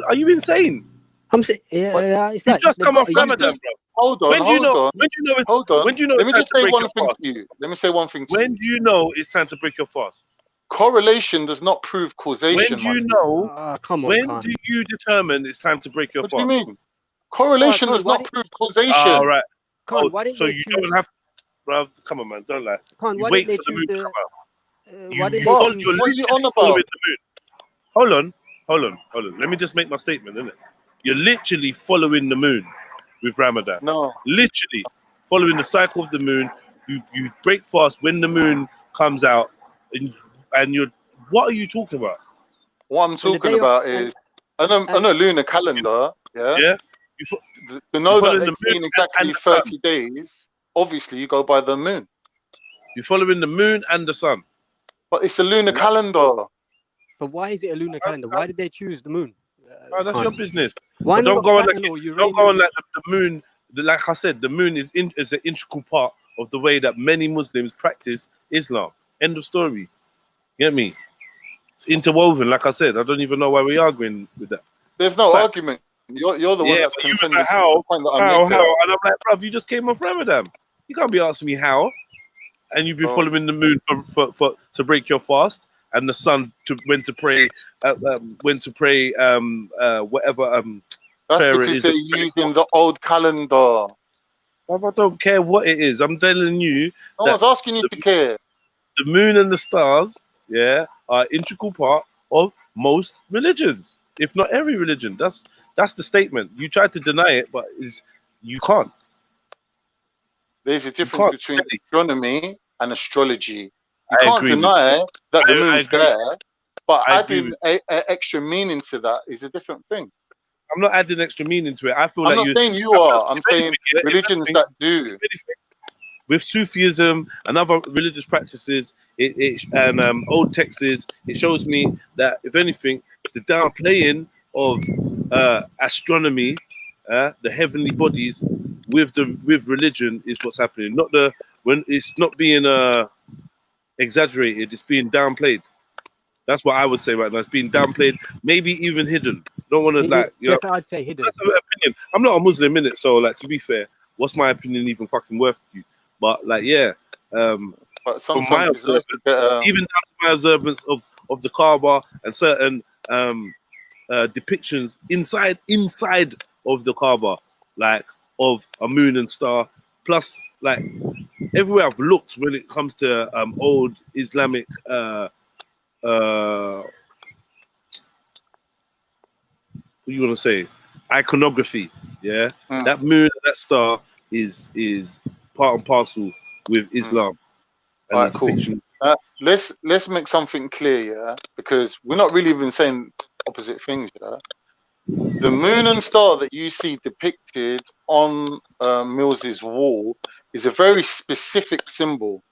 Are you insane? I'm saying, it's You like just they've come got off a Ramadan, useless- bro. Hold on. When do you know? Hold on. When do you know? Hold on. When do you know? Let it's me time just to say break one your thing fast? to you. Let me say one thing to When you. do you know it's time to break your fast? Correlation does not prove causation. When do you know? come on, When Khan. do you determine it's time to break your What fast? do you mean? Correlation Khan, does why not prove causation. All right. Khan, why didn't so they you choose? don't have, bruv. Come on, man. Don't lie. Khan, You why wait didn't for they the moon choose to come out. why didn't What? they You're choose? What are you on literally following about? the moon. Hold on. Let me just make my statement, innit? You're literally following the moon with Ramadan. No. Literally following the cycle of the moon. You break fast when the moon comes out, and you're. What are you talking about? What I'm talking about is on a lunar calendar. Yeah. Yeah. To know that following the it's moon been exactly and the sun. 30 days, obviously you go by the moon. You're following the moon and the sun. But it's a lunar calendar. But why is it a lunar calendar? Why did they choose the moon? That's Khan? your business. Why But don't not go on like Saturn or don't go on Uranus? like the moon. Like I said, the moon is an integral part of the way that many Muslims practice Islam. End of story. Get me? It's interwoven. Like I said, I don't even know why we're arguing with that. There's no Fact. argument. You're the one that's but you was contending like, the how? point that I'm How? making. And I'm like, bruv, you just came off Ramadan. You can't be asking me how. And you've been following the moon for to break your fast, and the sun to when to pray, whatever That's prayer it because is. they're using the old calendar. I don't care what it is. I'm telling you. No one's asking you to care. The moon and the stars, are an integral part of most religions, if not every religion. That's the statement. You try to deny it, but you can't. There's a difference between astronomy and astrology. You I can't agree with deny that the I moon's agree. there, but I agree adding a extra meaning to that is a different thing. I'm not adding extra meaning to it. I feel I'm like not saying you are. I'm saying religions that do. With Sufism and other religious practices, and old texts, it shows me that if anything, the downplaying of astronomy, the heavenly bodies, with religion is what's happening. When it's not being exaggerated, it's being downplayed. That's what I would say right now. It's being downplayed, maybe even hidden. Don't want to I'd say hidden. That's an opinion. I'm not a Muslim in it, so like to be fair, what's my opinion even fucking worth to you? But like, But from my sometimes it's nice to get, even down to my observance of the Kaaba and certain depictions inside of the Kaaba, like of a moon and star. Plus, like everywhere I've looked when it comes to old Islamic what do you want to say? Iconography, that moon, that star is part and parcel with Islam. All right, cool. Let's make something clear, because we're not really even saying opposite things. The moon and star that you see depicted on Mills's wall is a very specific symbol.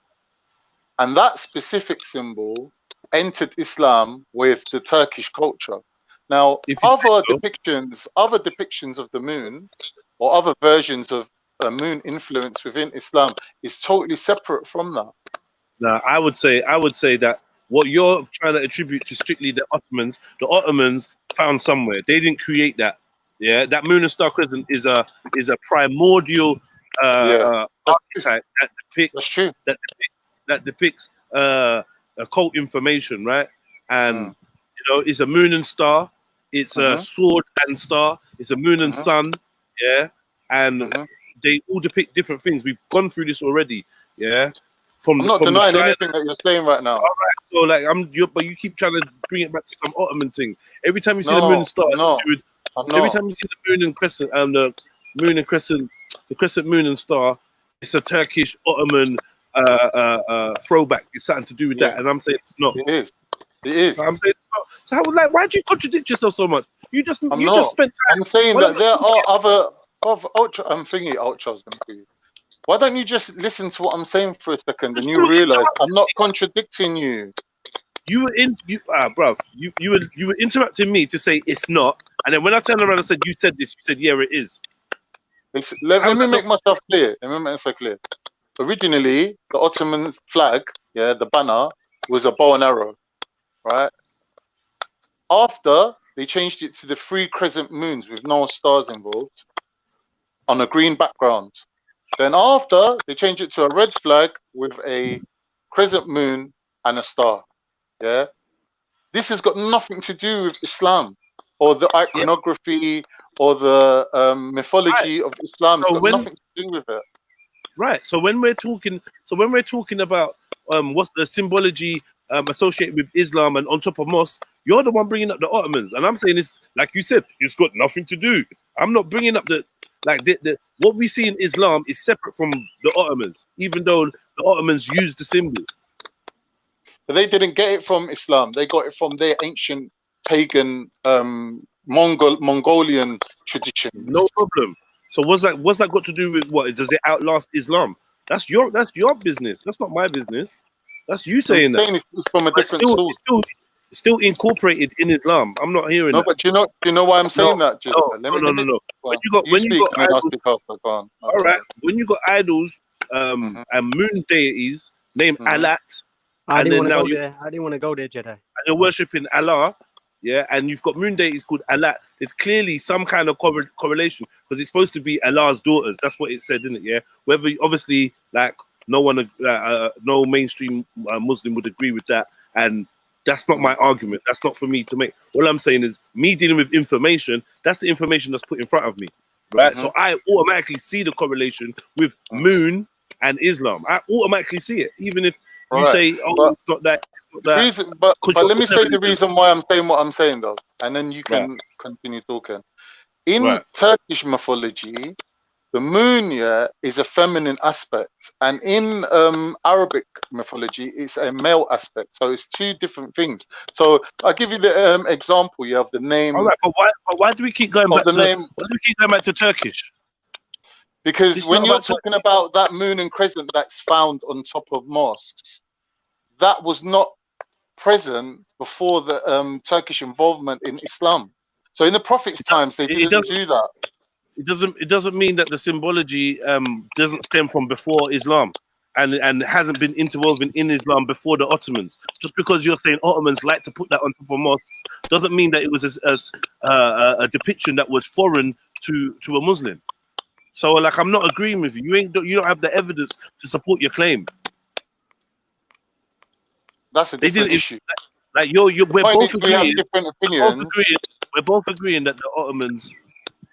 and that specific symbol entered Islam with the Turkish culture. Now, other depictions of the moon, or other versions of a moon influence within Islam, is totally separate from that. Now, I would say that what you're trying to attribute to strictly the Ottomans found somewhere. They didn't create that. Yeah, that moon and star crescent is a primordial archetype that depicts occult information, right? And you know, it's a moon and star. It's a sword and star. It's a moon and sun. Yeah, and they all depict different things. We've gone through this already. Yeah. I'm not denying anything that you're saying right now. All right, so like but you keep trying to bring it back to some Ottoman thing. Every time you see the moon and star, every time you see the moon and crescent, the moon and crescent, the crescent moon and star, it's a Turkish Ottoman throwback. It's something to do with that, and I'm saying it's not. It is. It is. I'm saying it's not. So how, like, why do you contradict yourself so much? Just spent time. I'm saying that there are other ultra. I'm thinking ultras going to be. Why don't you just listen to what I'm saying for a second, and you realize I'm not contradicting you? You were you were interrupting me to say it's not, and then when I turned around and said you said this, you said yeah, it is. Let me make myself clear. Let me make myself clear. Originally, the Ottoman flag, the banner, was a bow and arrow, right? After they changed it to the 3 crescent moons with no stars involved on a green background. Then after, they changed it to a red flag with a crescent moon and a star. Yeah, this has got nothing to do with Islam or the iconography or the mythology of Islam. It's got nothing to do with it. Right. So when we're talking, about what's the symbology associated with Islam and on top of mosque, you're the one bringing up the Ottomans, and I'm saying it's like you said, it's got nothing to do. I'm not bringing up the what we see in Islam is separate from the Ottomans, even though the Ottomans used the symbol. But they didn't get it from Islam. They got it from their ancient pagan Mongolian traditions. No problem. So what's that got to do with what? Does it outlast Islam? That's your business. That's not my business. That's you saying that. It's from a different source. It's still incorporated in Islam. I'm not hearing that. No, but do you know why I'm saying that? No. When you got idols, all right. When you got idols and moon deities named Alat, I didn't want to go there, Jedi. And you're worshiping Allah, and you've got moon deities called Alat. There's clearly some kind of correlation because it's supposed to be Allah's daughters. That's what it said, isn't it? Yeah. Whether obviously like no one, no mainstream Muslim would agree with that, and that's not my argument. That's not for me to make. All I'm saying is me dealing with information. That's the information that's put in front of me, right? So I automatically see the correlation with moon and Islam. I automatically see it, even if you say, "Oh, it's not that." It's not that. But let me say the reason why I'm saying what I'm saying, though, and then you can continue talking. In Turkish mythology, the moon is a feminine aspect, and in Arabic mythology, it's a male aspect. So it's 2 different things. So I'll give you the example of the name. All right, but why do we keep going back to why do we keep going back to Turkish? Because when you're talking about that moon and crescent that's found on top of mosques, that was not present before the Turkish involvement in Islam. So in the Prophet's times, they didn't do that. It doesn't mean that the symbology doesn't stem from before Islam and hasn't been interwoven in Islam before the Ottomans. Just because you're saying Ottomans like to put that on top of mosques doesn't mean that it was a depiction that was foreign to a Muslim. So like I'm not agreeing with you. You don't have the evidence to support your claim. That's a different issue. Like we're both agreeing. We have different opinions. We're both agreeing that the Ottomans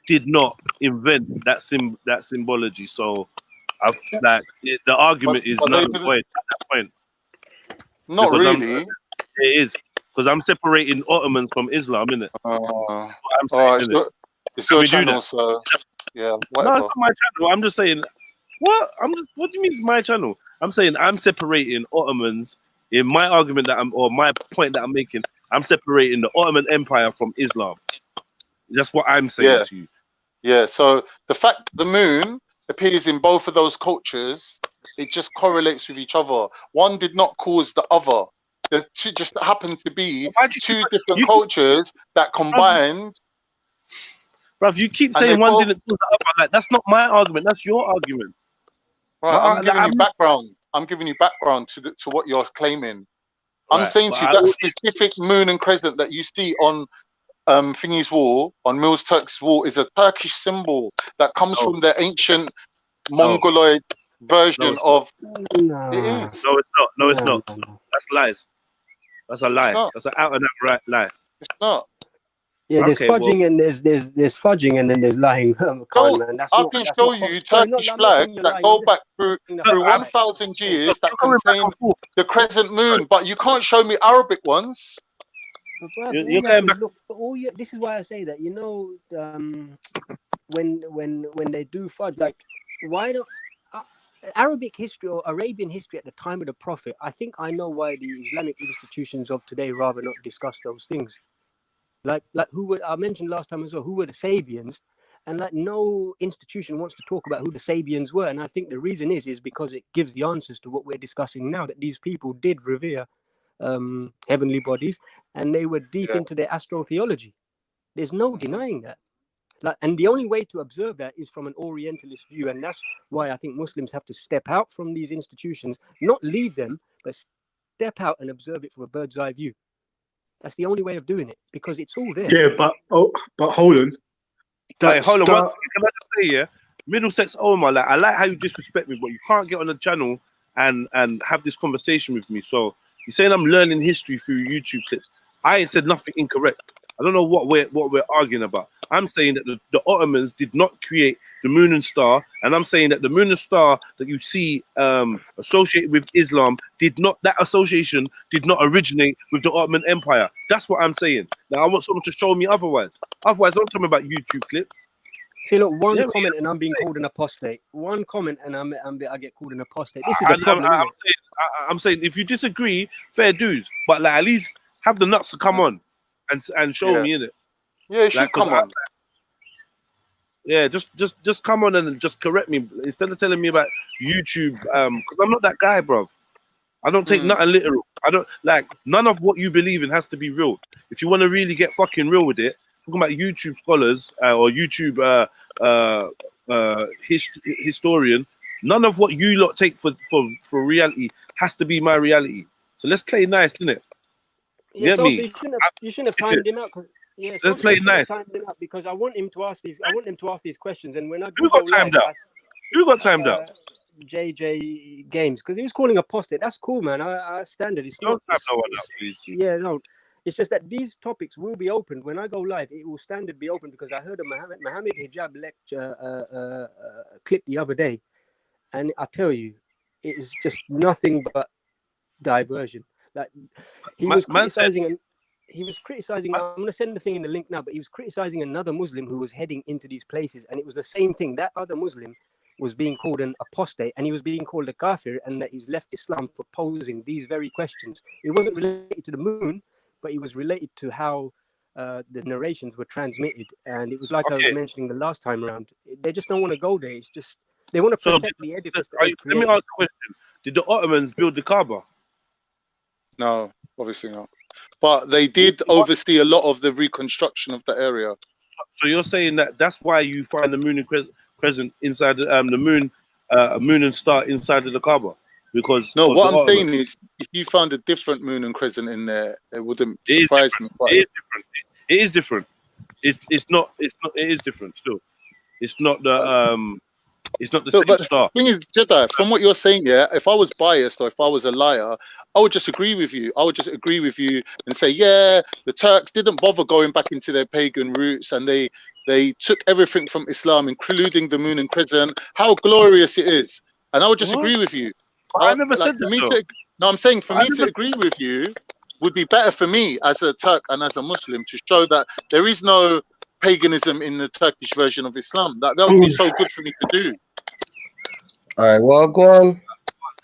did not invent that symbology. So the argument is null and void at that point. Not really. It is because I'm separating Ottomans from Islam, isn't it? It's your channel, so yeah. Whatever. No, it's not my channel. I'm just saying. What do you mean it's my channel? I'm saying I'm separating Ottomans in my argument my point that I'm making. I'm separating the Ottoman Empire from Islam. That's what I'm saying to you. Yeah. So the fact the moon appears in both of those cultures It just correlates with each other. One did not cause the other. There's two, just happened to be two different cultures that combined. Bruv, you keep And saying they one both- didn't cause the other. Like, that's not my argument. That's your argument. Right, I'm giving you background. I'm giving you background to what you're claiming. I'm Right, saying but to you I that already- specific moon and crescent that you see on Thingy's wall, on Mills Turk's wall, is a Turkish symbol that comes from the ancient Mongoloid version of. It is. No, it's not. No, it's not. That's lies. That's a lie. That's an out and out right lie. It's not. Yeah, there's Okay, fudging well- and there's fudging and then there's lying. Khan, man. That's I not, can that's show not you sorry, Turkish I'm not saying flags you're that lying, go I'm back just- through 1,000 years that contain the crescent moon, but you can't show me Arabic ones. But bruv, You're all you going have to back- look. This is why I say that. You know, when they do fudge, like, why don't Arabic history or Arabian history at the time of the Prophet? I think I know why the Islamic institutions of today rather not discuss those things. Like who were I mentioned last time as well? Who were the Sabians? And like no institution wants to talk about who the Sabians were. And I think the reason is because it gives the answers to what we're discussing now. That these people did revere heavenly bodies, and they were deep into their astrotheology. There's no denying that. Like, and the only way to observe that is from an Orientalist view, and that's why I think Muslims have to step out from these institutions, not leave them, but step out and observe it from a bird's eye view. That's the only way of doing it because it's all there. Yeah, but hold on. Hey, hold on. Can I just say, yeah, Middlesex Omar, like, I like how you disrespect me, but you can't get on the channel and have this conversation with me. So you're saying I'm learning history through YouTube clips. I ain't said nothing incorrect. I don't know what we're arguing about. I'm saying that the Ottomans did not create the moon and star, and I'm saying that the moon and star that you see associated with Islam that association did not originate with the Ottoman Empire. That's what I'm saying. Now I want someone to show me otherwise. Otherwise, don't tell me about YouTube clips. See, look, one comment and I'm being called an apostate. One comment and I get called an apostate. This is the problem. I'm saying if you disagree, fair dues, but like at least have the nuts to come on and show me, innit? Yeah, it should come on. Yeah, just come on and just correct me instead of telling me about YouTube. Because I'm not that guy, bro. I don't take nothing literal. I don't like none of what you believe in has to be real. If you want to really get fucking real with it, talking about YouTube scholars or YouTube historian, none of what you lot take for reality has to be my reality. So let's play nice, innit? Yeah, Get me? You shouldn't have timed him out. Yeah, let's play nice. Because I want him to ask these questions, and when I who got timed out? Who got timed out? JJ Games, because he was calling apostate. That's cool, man. I stand it. It's don't not. Time no one out, please. Yeah, no. It's just that these topics will be opened when I go live. It will standard be open because I heard a Mohammed Hijab lecture clip the other day, and I tell you, it is just nothing but diversion. Like he was criticizing and he was criticizing. I'm going to send the thing in the link now, but he was criticizing another Muslim who was heading into these places, and it was the same thing. That other Muslim was being called an apostate, and he was being called a kafir, and that he's left Islam for posing these very questions. It wasn't related to the moon, but it was related to how the narrations were transmitted, and it was like I was mentioning the last time around. They just don't want to go there. It's just they want to protect the edifice. Let me ask a question: did the Ottomans build the Kaaba? No, obviously not. But they did oversee a lot of the reconstruction of the area. So you're saying that that's why you find the moon and crescent inside the moon and star inside of the Kaaba? Because no, what I'm saying is, if you found a different moon and crescent in there, it wouldn't surprise me. It is different. It is different. It's not. It is different still. It's not the It's not the same star. The thing is, Jedi, from what you're saying, yeah, if I was biased or if I was a liar, I would just agree with you. I would just agree with you and say, yeah, the Turks didn't bother going back into their pagan roots, and they took everything from Islam, including the moon and crescent. How glorious it is, and I would just agree with you. I never said that. No, I'm saying for me to agree with you would be better for me as a Turk and as a Muslim to show that there is no paganism in the Turkish version of Islam. That would be so good for me to do. All right, well, go on.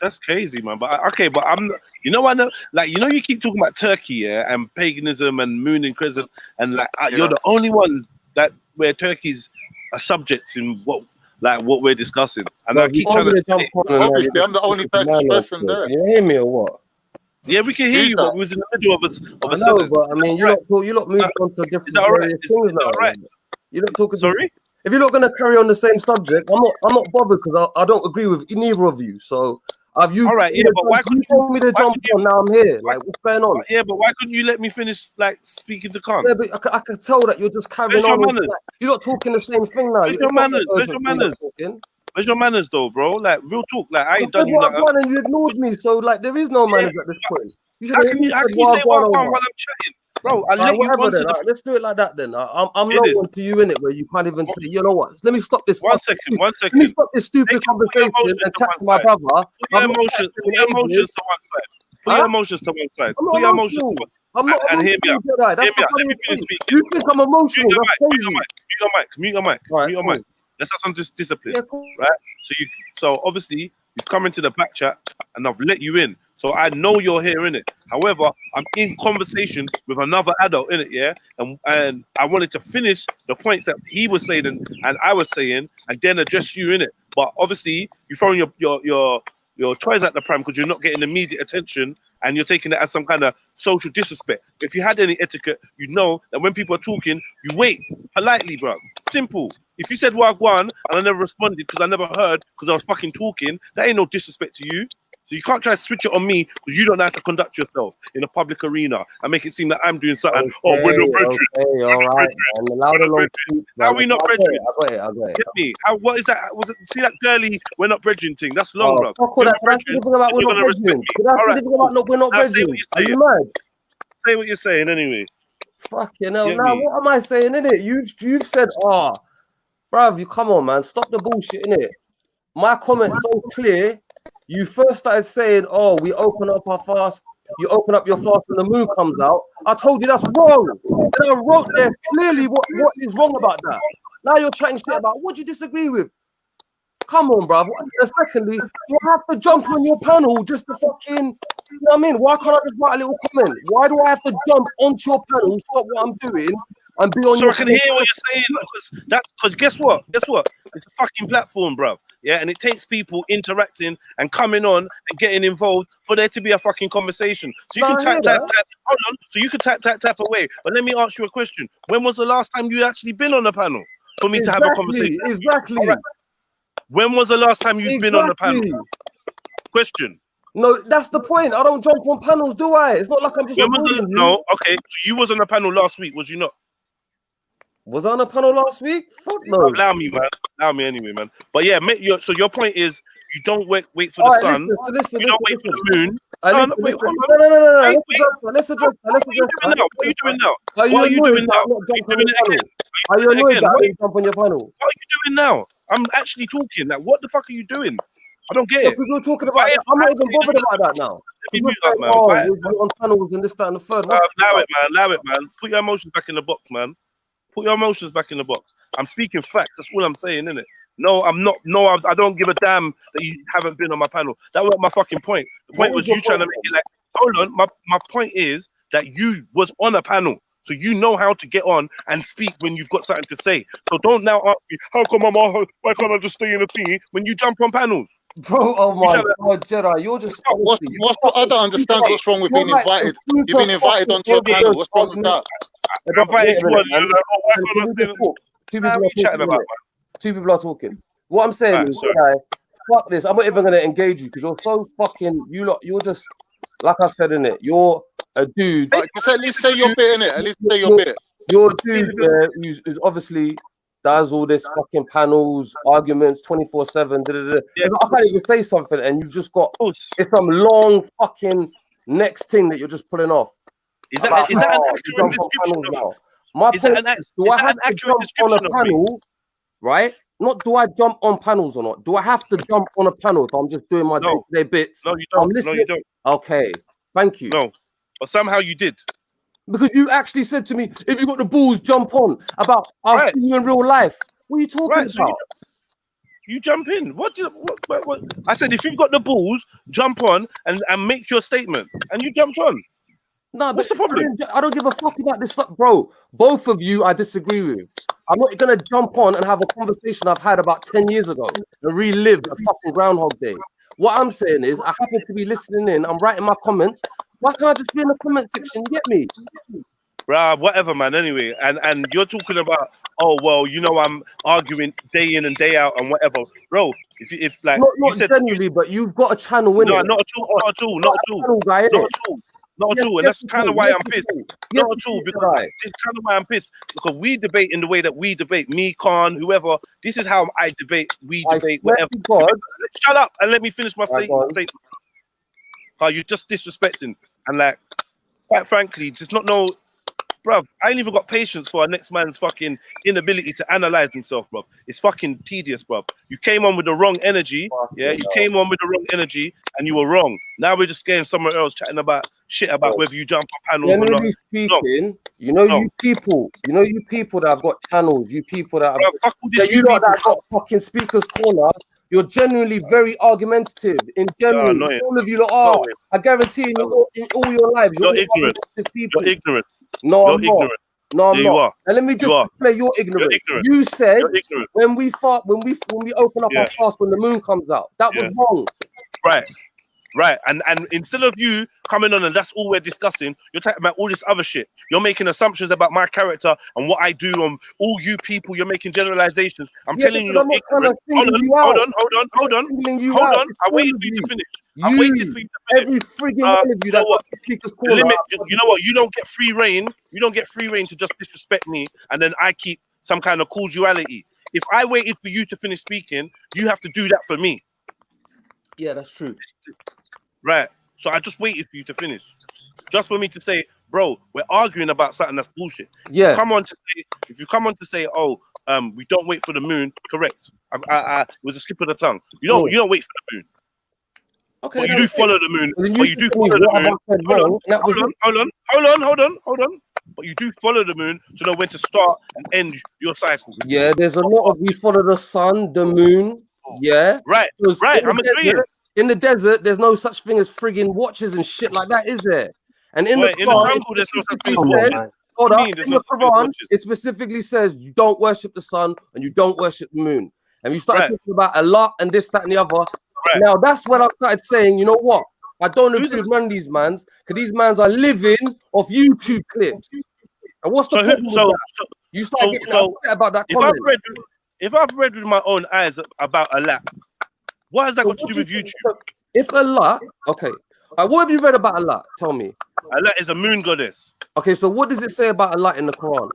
That's crazy, man. But okay, but I'm, you know, I know, like, you know, you keep talking about Turkey, yeah, and paganism and moon and crescent, and like, you're the only one that where Turkey's a subject in what like what we're discussing. And No, I keep trying to say, obviously, I'm the only Turkish person there. Can you hear me or what? yeah, we can hear Who's you, that? but we was in the middle of a I know, sentence. but I mean, you lot moved on to different Is that all right? various Is things that now. all right? You're not talking. Sorry? If you're not going to carry on the same subject, I'm not bothered because I don't agree with neither of you. So I've used. All right, yeah, but why couldn't you told me to jump on? Now I'm here. Like, what's going on? Yeah, but why couldn't you let me finish, like, speaking to Khan? Yeah, but I could tell that you're just carrying Where's your on. manners? You're not talking the same thing now. Where's your manners? Where's your manners? Where's your manners, though, bro? Like, real talk. Like, I ain't done you nothing. And you ignored me, so like, there is no manners at this point. How can you say one while I'm chatting? Bro, I let you on to the... Let's do it like that then. I'm not one to you in it where you can't even say, you know what? Let me stop this. One second. Let me stop this stupid conversation and chat to my brother. Put your emotions to one side. Put your emotions to one side. Put your emotions to one side. I'm not and hear me out. Hear me out. Let me finish speaking. You think I'm emotional? Mute your mic. Let's have some discipline, right? So obviously you've come into the back chat and I've let you in, so I know you're here in it. However, I'm in conversation with another adult in it, yeah, and I wanted to finish the points that he was saying and I was saying, and then address you in it. But obviously you're throwing your toys at the pram because you're not getting immediate attention. And you're taking it as some kind of social disrespect. If you had any etiquette, you know that when people are talking, you wait politely, bro. Simple. If you said wagwan and I never responded because I never heard because I was fucking talking, that ain't no disrespect to you. So you can't try to switch it on me because you don't know how to conduct yourself in a public arena and make it seem like I'm doing something. Okay, oh, we're not brethren. Okay, all right. How are we not brethren? I got it. Get me? What is that? See that girly we're not brethren thing? That's long, bro. We're not brethren. Are you mad? Say what you're saying anyway. Fucking hell. Now, what am I saying, innit? You've said, bruv, you come on, man. Stop the bullshit, innit? My comment's so clear. You first started saying, we open up our fast. You open up your fast and the moon comes out. I told you that's wrong. And I wrote there clearly what is wrong about that. Now you're chatting shit about what you disagree with. Come on, bruv. And secondly, you have to jump on your panel just to fucking, you know what I mean? Why can't I just write a little comment? Why do I have to jump onto your panel, stop what I'm doing, and be on so your I can hear what you're saying, because guess what? It's a fucking platform, bruv. Yeah, and it takes people interacting and coming on and getting involved for there to be a fucking conversation. So you can type. Hold on. So you can type away. But let me ask you a question. When was the last time you actually been on a panel for me to have a conversation? Exactly. Right. When was the last time you've been on the panel? Question. No, that's the point. I don't jump on panels, do I? It's not like I'm just. No, okay. So you was on a panel last week, was you not? Was I on a panel last week? Fuck no. Allow me, man. Allow me anyway, man. But yeah, so your point is you don't wait for the sun. You don't wait for the moon. No. Let's address that. What are you doing now? Are you doing annoyed that I didn't jump on your panel? What are you doing now? I'm actually talking. Like, what the fuck are you doing? I don't get it. We're talking about it. I'm not even bothered about that now. Let me mute up, man. We're on panels and this, that, and the third. Allow it, man. Put your emotions back in the box, man. Put your emotions back in the box. I'm speaking facts. That's all I'm saying, innit? No, I'm not. No, I don't give a damn that you haven't been on my panel. That wasn't my fucking point. The point was you trying to make it like, hold on. My point is that you was on a panel. So you know how to get on and speak when you've got something to say. So don't now ask me, why can't I just stay in the thingy when you jump on panels? Bro, oh my God, Jedi, you're just... I don't understand what's wrong with being invited. You've been invited onto a panel. What's wrong with that? Two people are talking. What I'm saying is, fuck this. I'm not even going to engage you because you're so fucking... You're just... Like I said, in it, you're a dude. Just at least say your bit, innit? At least say your bit. You're a dude who's obviously does all this fucking panels, arguments, 24/7. Yeah, I can't even say something, and you've just got it's some long fucking next thing that you're just pulling off. Is that an accurate description? My point is, do I have to jump on a panel, right? Not do I jump on panels or not? Do I have to jump on a panel if I'm just doing my day-to-day bits? No, you don't. No, you don't. Okay, thank you. No, but somehow you did. Because you actually said to me, if you got the balls, jump on. About I'll see you in real life. What are you talking about? So you jump in. What? I said, if you've got the balls, jump on and make your statement. And you jumped on. No, what's the problem? I don't give a fuck about this, bro. Both of you, I disagree with. I'm not gonna jump on and have a conversation I've had about 10 years ago and relive a fucking Groundhog Day. What I'm saying is, I happen to be listening in. I'm writing my comments. Why can't I just be in the comment section? You get me? Bruh, whatever, man. Anyway, and you're talking about, oh well, you know, I'm arguing day in and day out and whatever, bro. If like not you said, generally, but you've got a channel in no, it. not at all, not at all, not at all, Channel guy, not innit? at all, not at Yes, all, and yes, that's you kind do. of why Yes, I'm you pissed. do. Yes, Not at you all, do, because right. this is kind of why I'm pissed, because we debate in the way that we debate. Me, Khan, whoever. This is how I debate. We I debate, swear whatever. to God. Shut up and let me finish my Right, go on. statement. You're just disrespecting, and like, quite frankly, just not know. Bruv, I ain't even got patience for our next man's fucking inability to analyze himself, bruv. It's fucking tedious, bruv. You came on with the wrong energy, yeah? You came on with the wrong energy, and you were wrong. Now we're just getting somewhere else chatting about shit about whether you jump on panels or not. Generally speaking, you know, you people that have got channels, you people that have, fuck all this you lot that have got fucking speakers corner, you're generally very argumentative. In general, annoying. all of you lot are. I guarantee you, in all your lives, You're all ignorant. argumentative people. You're ignorant. No, You're I'm not. ignorant. No, I'm Yeah, not. you are. And let me just You are. declare you're ignorant. You're ignorant. You said You're ignorant. when we open up our fast when the moon comes out, that was wrong. Right, and instead of you coming on and that's all we're discussing, you're talking about all this other shit. You're making assumptions about my character and what I do on all you people. You're making generalizations. I'm telling you, you're ignorant. Hold on. I waited for you to finish. I waited for you to finish. Every frigging one of you that got speakers corner. Limit. You know what? You don't get free reign. You don't get free reign to just disrespect me, and then I keep some kind of cordiality. If I waited for you to finish speaking, you have to do that for me. Yeah, that's true. Right. So I just waited for you to finish. Just for me to say, bro, we're arguing about something that's bullshit. Yeah. If you come on to say, oh, we don't wait for the moon, correct. It was a slip of the tongue. You don't wait for the moon. Okay. But you do follow the moon. But You do follow the moon. Hold on. But you do follow the moon to know when to start and end your cycle. Yeah, there's a lot of we follow the sun, the moon. Yeah. Right. I'm agreeing. In the desert, there's no such thing as frigging watches and shit like that, is there? And in the jungle, there's no such thing as watches. Hold up, in the Quran, it specifically says you don't worship the sun and you don't worship the moon. And you started talking about Allah and this, that, and the other. Now that's when I started saying, you know what? I don't agree with none of these mans, because these mans are living off YouTube clips. And what's the problem with that? You start getting upset about that comment. If I've read with my own eyes about Allah, what has that got to do with YouTube? If Allah, okay, what have you read about Allah? Tell me. Allah is a moon goddess. Okay, so what does it say about Allah in the Quran?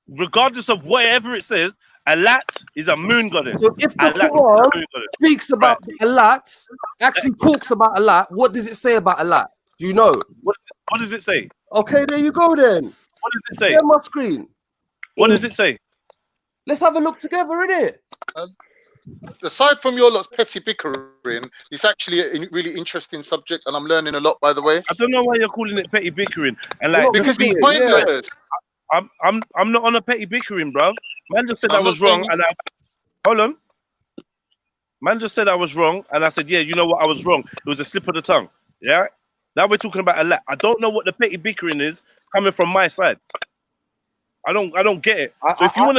Regardless of whatever it says, Allah is a moon goddess. So if the Quran speaks about Allah, actually talks about Allah, what does it say about Allah? Do you know? What does it say? Okay, there you go then. What does it say? Share my screen. What does it say? Let's have a look together, innit? Aside from your lot's petty bickering, it's actually a really interesting subject, and I'm learning a lot, by the way. I don't know why you're calling it petty bickering, and like because it's pointless. I'm not on a petty bickering, bro. Man just said I was wrong, and hold on. Man just said I was wrong, and I said, yeah, you know what, I was wrong. It was a slip of the tongue. Yeah. Now we're talking about Allah. I don't know what the petty bickering is coming from my side. I don't get it. So if you want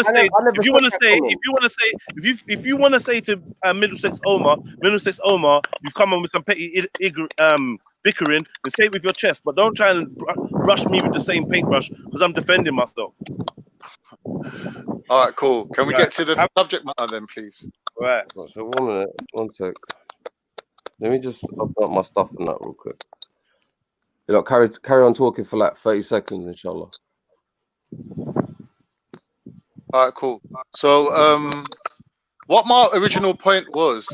to say to Middlesex Omar, you've come on with some petty bickering, and say it with your chest, but don't try and brush me with the same paintbrush, because I'm defending myself. All right, cool. Can we get to the subject matter then, please? Right. So 1 minute, 1 sec. Let me just open up my stuff in that real quick. You know, carry on talking for like 30 seconds, inshallah. All right, cool. So, what my original point was,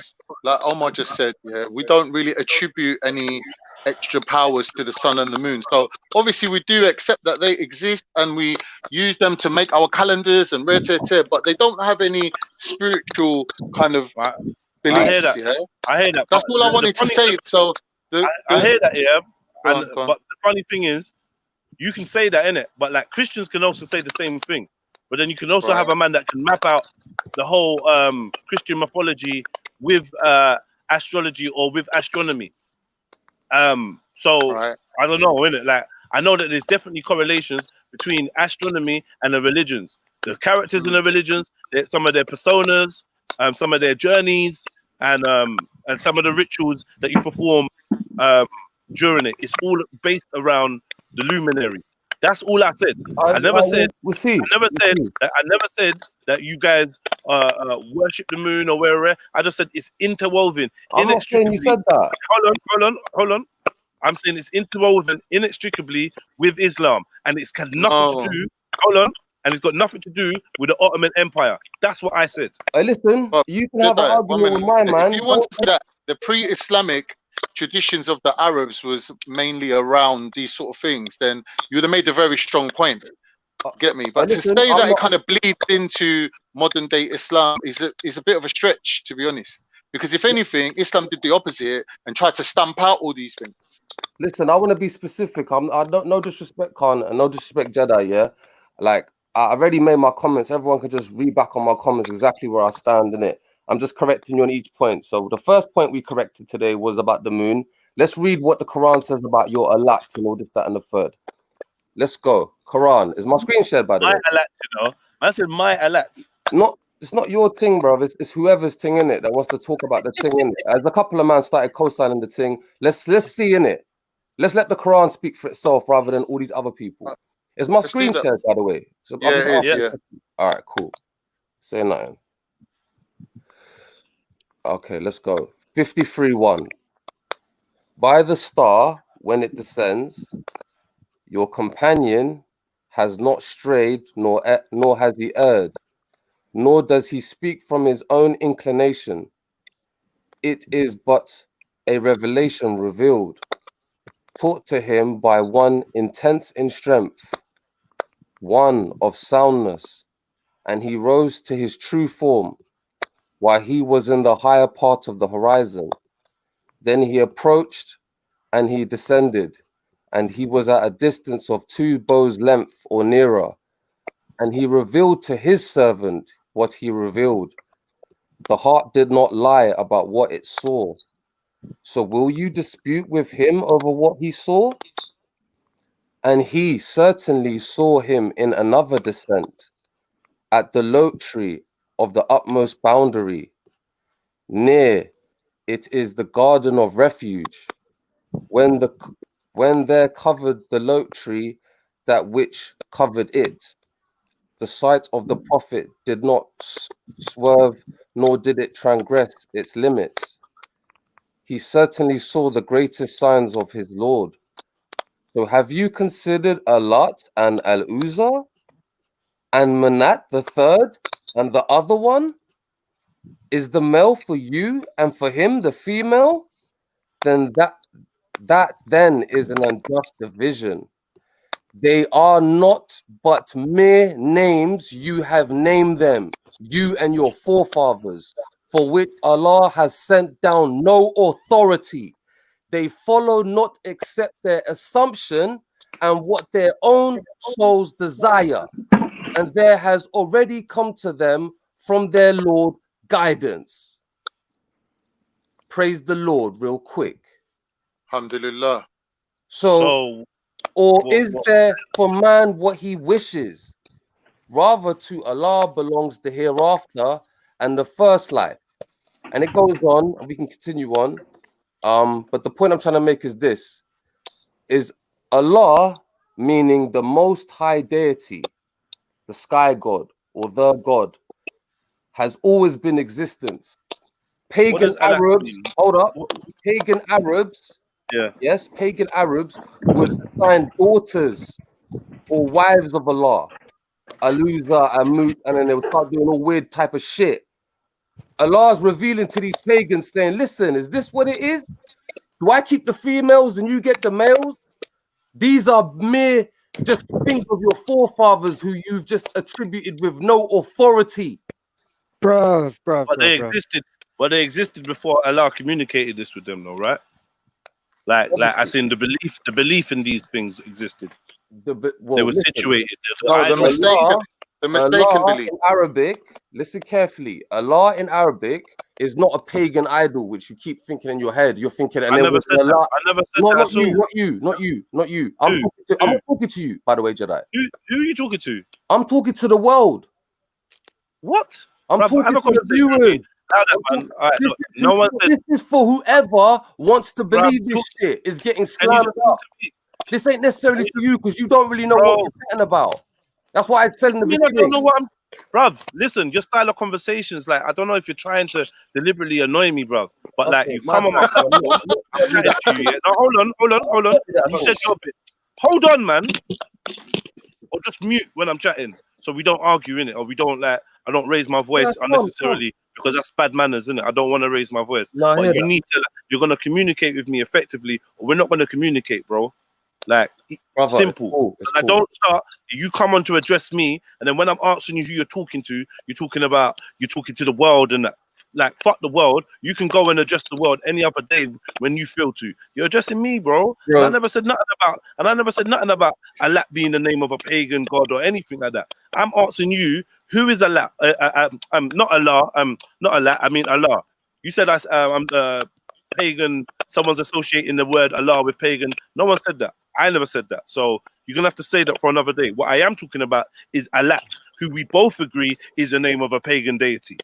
like Omar just said, yeah, we don't really attribute any extra powers to the sun and the moon. So obviously we do accept that they exist and we use them to make our calendars and but they don't have any spiritual kind of beliefs. I hear that. Yeah? I hear that. That's all I wanted to say. So I hear that, yeah. Go on. But the funny thing is, you can say that, innit? But like Christians can also say the same thing. But then you can also have a man that can map out the whole Christian mythology with astrology or with astronomy. So I don't know, innit? Like I know that there's definitely correlations between astronomy and the religions. the characters in the religions, some of their personas, some of their journeys, and some of the rituals that you perform during it. It's all based around the luminary. That's all I said. I never said that you guys worship the moon or wherever. I just said it's interwoven. I'm not saying you said that. Hold on. I'm saying it's interwoven inextricably with Islam, and it's got nothing to do. Hold on. And it's got nothing to do with the Ottoman Empire. That's what I said. Hey, listen, you can have an argument with my man. If you want to say that the pre-Islamic traditions of the Arabs was mainly around these sort of things, then you would have made a very strong point. Get me? But to say that it kind of bleeds into modern day Islam is a bit of a stretch, to be honest. Because if anything, Islam did the opposite and tried to stamp out all these things. Listen, I want to be specific. I don't, no disrespect, Khan, and no disrespect, Jedi. Yeah, like I already made my comments. Everyone can just read back on my comments exactly where I stand in it. I'm just correcting you on each point. So the first point we corrected today was about the moon. Let's read what the Quran says about your alat and all this, that, and the third. Let's go. Quran. Is my screen shared, by the way? My alat, you know. I said my alat. It's not your thing, bro. It's whoever's thing in it that wants to talk about the thing in it. As a couple of men started co-signing the thing, let's see in it. Let's let the Quran speak for itself rather than all these other people. Is my screen shared, by the way? So Yeah. All right, cool. Say nothing. Okay, let's go. 53:1. By the star, when it descends, your companion has not strayed, nor has he erred, nor does he speak from his own inclination. It is but a revelation revealed, taught to him by one intense in strength, one of soundness, and he rose to his true form while he was in the higher part of the horizon. Then he approached and he descended, and he was at a distance of 2 bows' length or nearer, and he revealed to his servant what he revealed. The heart did not lie about what it saw. So will you dispute with him over what he saw? And he certainly saw him in another descent, at the lote tree of the utmost boundary. Near it is the garden of refuge. When there covered the lote tree that which covered it, the sight of the prophet did not swerve, nor did it transgress its limits. He certainly saw the greatest signs of his Lord. So have you considered Alat and Al-Uzza and Manat the third and the other one? Is the male for you and for him the female? Then that then is an unjust division. They are not but mere names you have named them, you and your forefathers, for which Allah has sent down no authority. They follow not except their assumption and what their own souls desire. And there has already come to them from their Lord guidance. Praise the Lord real quick. Alhamdulillah. Is there for man what he wishes? Rather to Allah belongs the hereafter and the first life. And it goes on, and we can continue on. But the point I'm trying to make is this: is Allah, meaning the most high deity, the sky god or the god, has always been existence. Pagan Arabs, hold up, pagan Arabs, yes, pagan Arabs would assign daughters or wives of Allah, Aluza, Amut, and then they would start doing all weird type of shit. Allah is revealing to these pagans saying, listen, is this what it is? Do I keep the females and you get the males? These are mere just things of your forefathers who you've just attributed with no authority. Bruv. But they existed before Allah communicated this with them, though, right? Like as in the belief in these things existed. They were situated. The mistaken belief. In Arabic, listen carefully. Allah in Arabic is not a pagan idol, which you keep thinking in your head. You're thinking, and I never said that. I never said that at all. Not you. I'm talking to you, by the way, Jedi. Who are you talking to? I'm talking to the world. What? I'm Bruv, talking have a to the conversation with me. viewers. Now that, man. All right, look, This no one said, is for whoever wants to bruv, believe this shit is getting can you slammed just talk up. to me? This ain't necessarily for you because you don't really know what Bro, you're chatting about. That's why I said in the I mean, I don't beginning. know what I'm... Bruv, listen, your style of conversations, like, I don't know if you're trying to deliberately annoy me, bruv. But, like, Okay, you've my come on my bad, bro. platform, I'm chatting to you, yeah? Now, hold on. You said your bit. Hold on, man. Or just mute when I'm chatting, so we don't argue in it, or we don't like. I don't raise my voice unnecessarily because that's bad manners, isn't it? I don't want to raise my voice. No, but you need to. You're gonna communicate with me effectively, or we're not gonna communicate, bro. Like Brother, simple. it's I cool. don't start. You come on to address me, and then when I'm answering you who you're talking to, you're talking to the world and that. Like, fuck the world. You can go and address the world any other day when you feel to. You're addressing me, bro. And I never said nothing about Allah being the name of a pagan god or anything like that. I'm asking you, who is Allah? Not Allah. Not Allah. I mean Allah. You said I'm pagan. Someone's associating the word Allah with pagan. No one said that. I never said that. So you're gonna have to say that for another day. What I am talking about is Allah, who we both agree is the name of a pagan deity.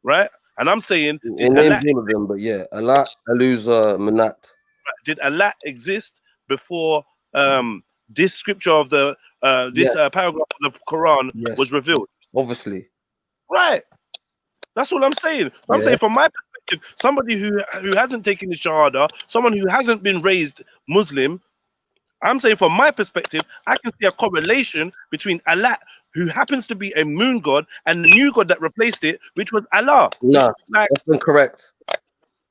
Right? And I'm saying, It names all of them, but yeah, Allah, Aluza, Manat. Did Allah exist before this scripture of the paragraph of the Quran was revealed? Obviously. Right. That's all I'm saying. So I'm saying, from my perspective, somebody who hasn't taken the Shahada, someone who hasn't been raised Muslim, I'm saying from my perspective, I can see a correlation between Allah, who happens to be a moon god, and the new god that replaced it, which was Allah. No, that's incorrect.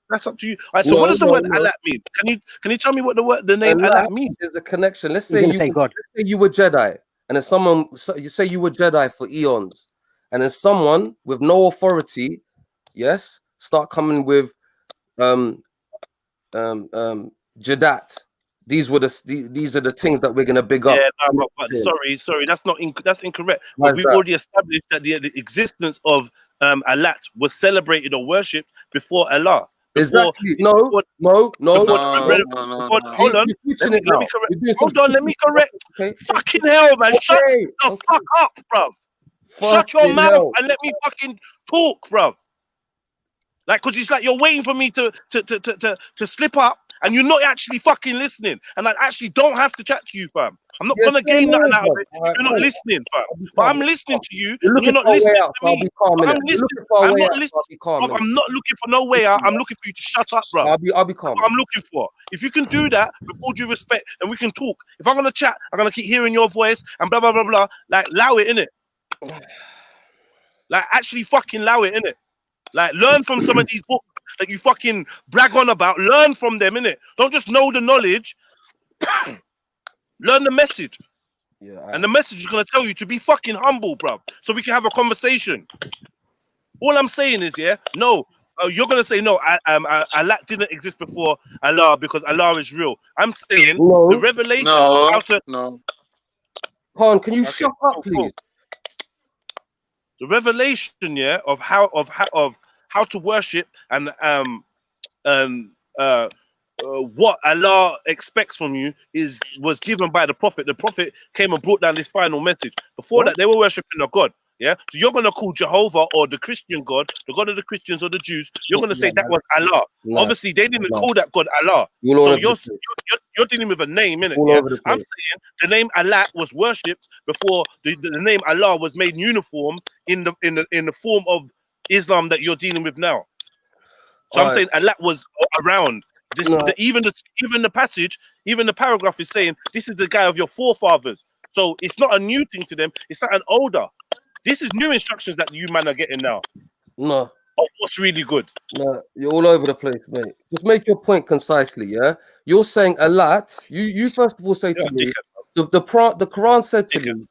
That's up to you. All right, so what does the word Allah mean? Can you tell me what the name Allah means? Is a connection. Let's say you were Jedi, and then someone you say you were Jedi for eons, and then someone with no authority, start coming with Jadat. These are the things that we're gonna big up. Yeah, no, but sorry, that's incorrect. But we've already established that the existence of Allah was celebrated or worshipped before Allah. Exactly. No. Hold on. Let me correct. Okay. Fucking hell, man. Shut the fuck up, bruv. Shut your mouth and let me fucking talk, bruv. Like, because it's like you're waiting for me to slip up, and you're not actually fucking listening. And I actually don't have to chat to you, fam. I'm not gonna gain nothing out of it if you're not listening, fam. But I'm listening to you, and you're not listening to me. I'm listening. I'm not listening. I'm not looking for no way out. I'm looking for you to shut up, bro. I'll be calm. That's what I'm looking for. If you can do that, with all due respect, and we can talk. If I'm gonna chat, I'm gonna keep hearing your voice and blah blah blah blah. Like, allow it, innit? Like, actually fucking allow it, innit? Like, learn from some of these books that you fucking brag on about. Learn from them, innit? Don't just know the knowledge. Learn the message. And the message is going to tell you to be fucking humble, bro, so we can have a conversation. All I'm saying is, no, you're going to say, no, Allah didn't exist before Allah because Allah is real. I'm saying the revelation of how to... No. Khan, can you shut up, please? The revelation, of how to worship and what Allah expects from you was given by the Prophet. The Prophet came and brought down this final message. Before that, they were worshiping a God. So you're gonna call Jehovah or the Christian God, the God of the Christians or the Jews, you're gonna say that was Allah. Obviously, they didn't call that God Allah. So you're dealing with a name, innit? I'm saying the name Allah was worshipped before the name Allah was made uniform in the form of Islam that you're dealing with now. So I'm saying Allah was around. Even the passage, even the paragraph is saying this is the guy of your forefathers. So it's not a new thing to them. It's not an older. This is new instructions that you man are getting now. No. Of what's really good. No, you're all over the place, mate. Just make your point concisely, You're saying a lot. You first of all say to me, the Quran said to me,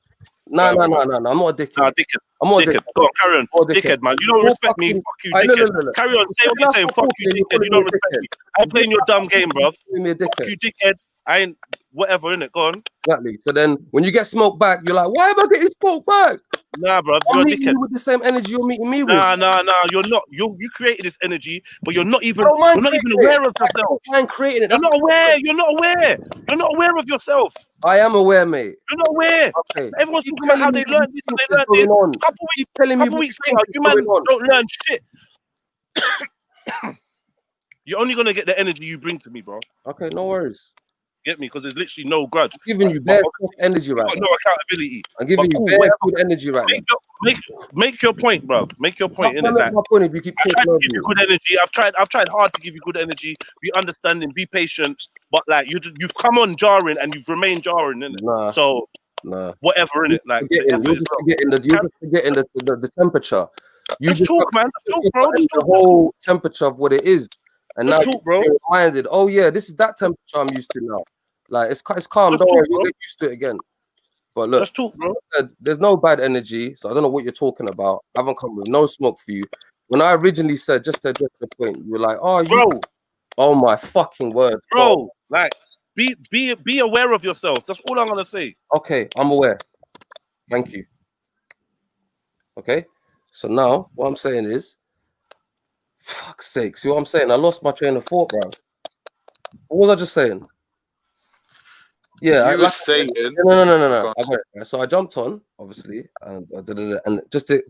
no, I'm not a dickhead. Nah, dickhead. I'm not a dickhead. Go on, carry on. Dickhead, man. You don't respect me. Fuck you, dickhead. Carry on. Say what you're saying. Fuck you, dickhead. You don't respect me. I'm playing your dumb game, bruv. Fuck you, dickhead. I ain't whatever, innit? Go on. Exactly. So then when you get smoked back, you're like, why am I getting smoked back? Nah, bruv. I'm You're a meeting dickhead. you with the same energy you're meeting me with. Nah. You're not. You created this energy, but you're not even aware of yourself. I'm creating it. You're not aware. You're not aware of yourself. I am aware, mate. You're not aware. Okay. Everyone's Keep talking about how telling they me learned what this, you they think is learned this. going on. Couple Keep weeks telling me later, what you you think is man going on. don't learn shit. You're only gonna get the energy you bring to me, bro. Okay, no worries. Get me? Because there's literally no grudge. I'm giving you bare soft energy right got now. no accountability. I'm giving But you cool, bare whatever. good energy right now. Make your point, bro. Make your point. How Innit? make Like, my point if you keep I tried talking to over give you me? good energy. I've tried hard to give you good energy. Be understanding. Be patient. But like you've come on jarring and you've remained jarring, innit? Nah. So Nah. whatever, innit? Like the effort You're is just real. forgetting the temperature. You Just talk, man. Just talk, bro. Just the talk. whole temperature of what it is, and Just now talk, bro. you're reminded. Oh yeah, this is that temperature I'm used to now. Like it's calm. Just Don't worry, talk, you'll bro. get used to it again. But look, Just talk, bro. There's no bad energy, so I don't know what you're talking about. I haven't come with no smoke for you. When I originally said, just to address the point, you were like, "Oh, bro, oh my fucking word, bro." Like, be aware of yourself. That's all I'm gonna say. Okay, I'm aware. Thank you. Okay, so now what I'm saying is, fuck's sake. See what I'm saying? I lost my train of thought, bro. What was I just saying? Yeah, You were saying no. I got it. Right? So I jumped on, obviously, and just to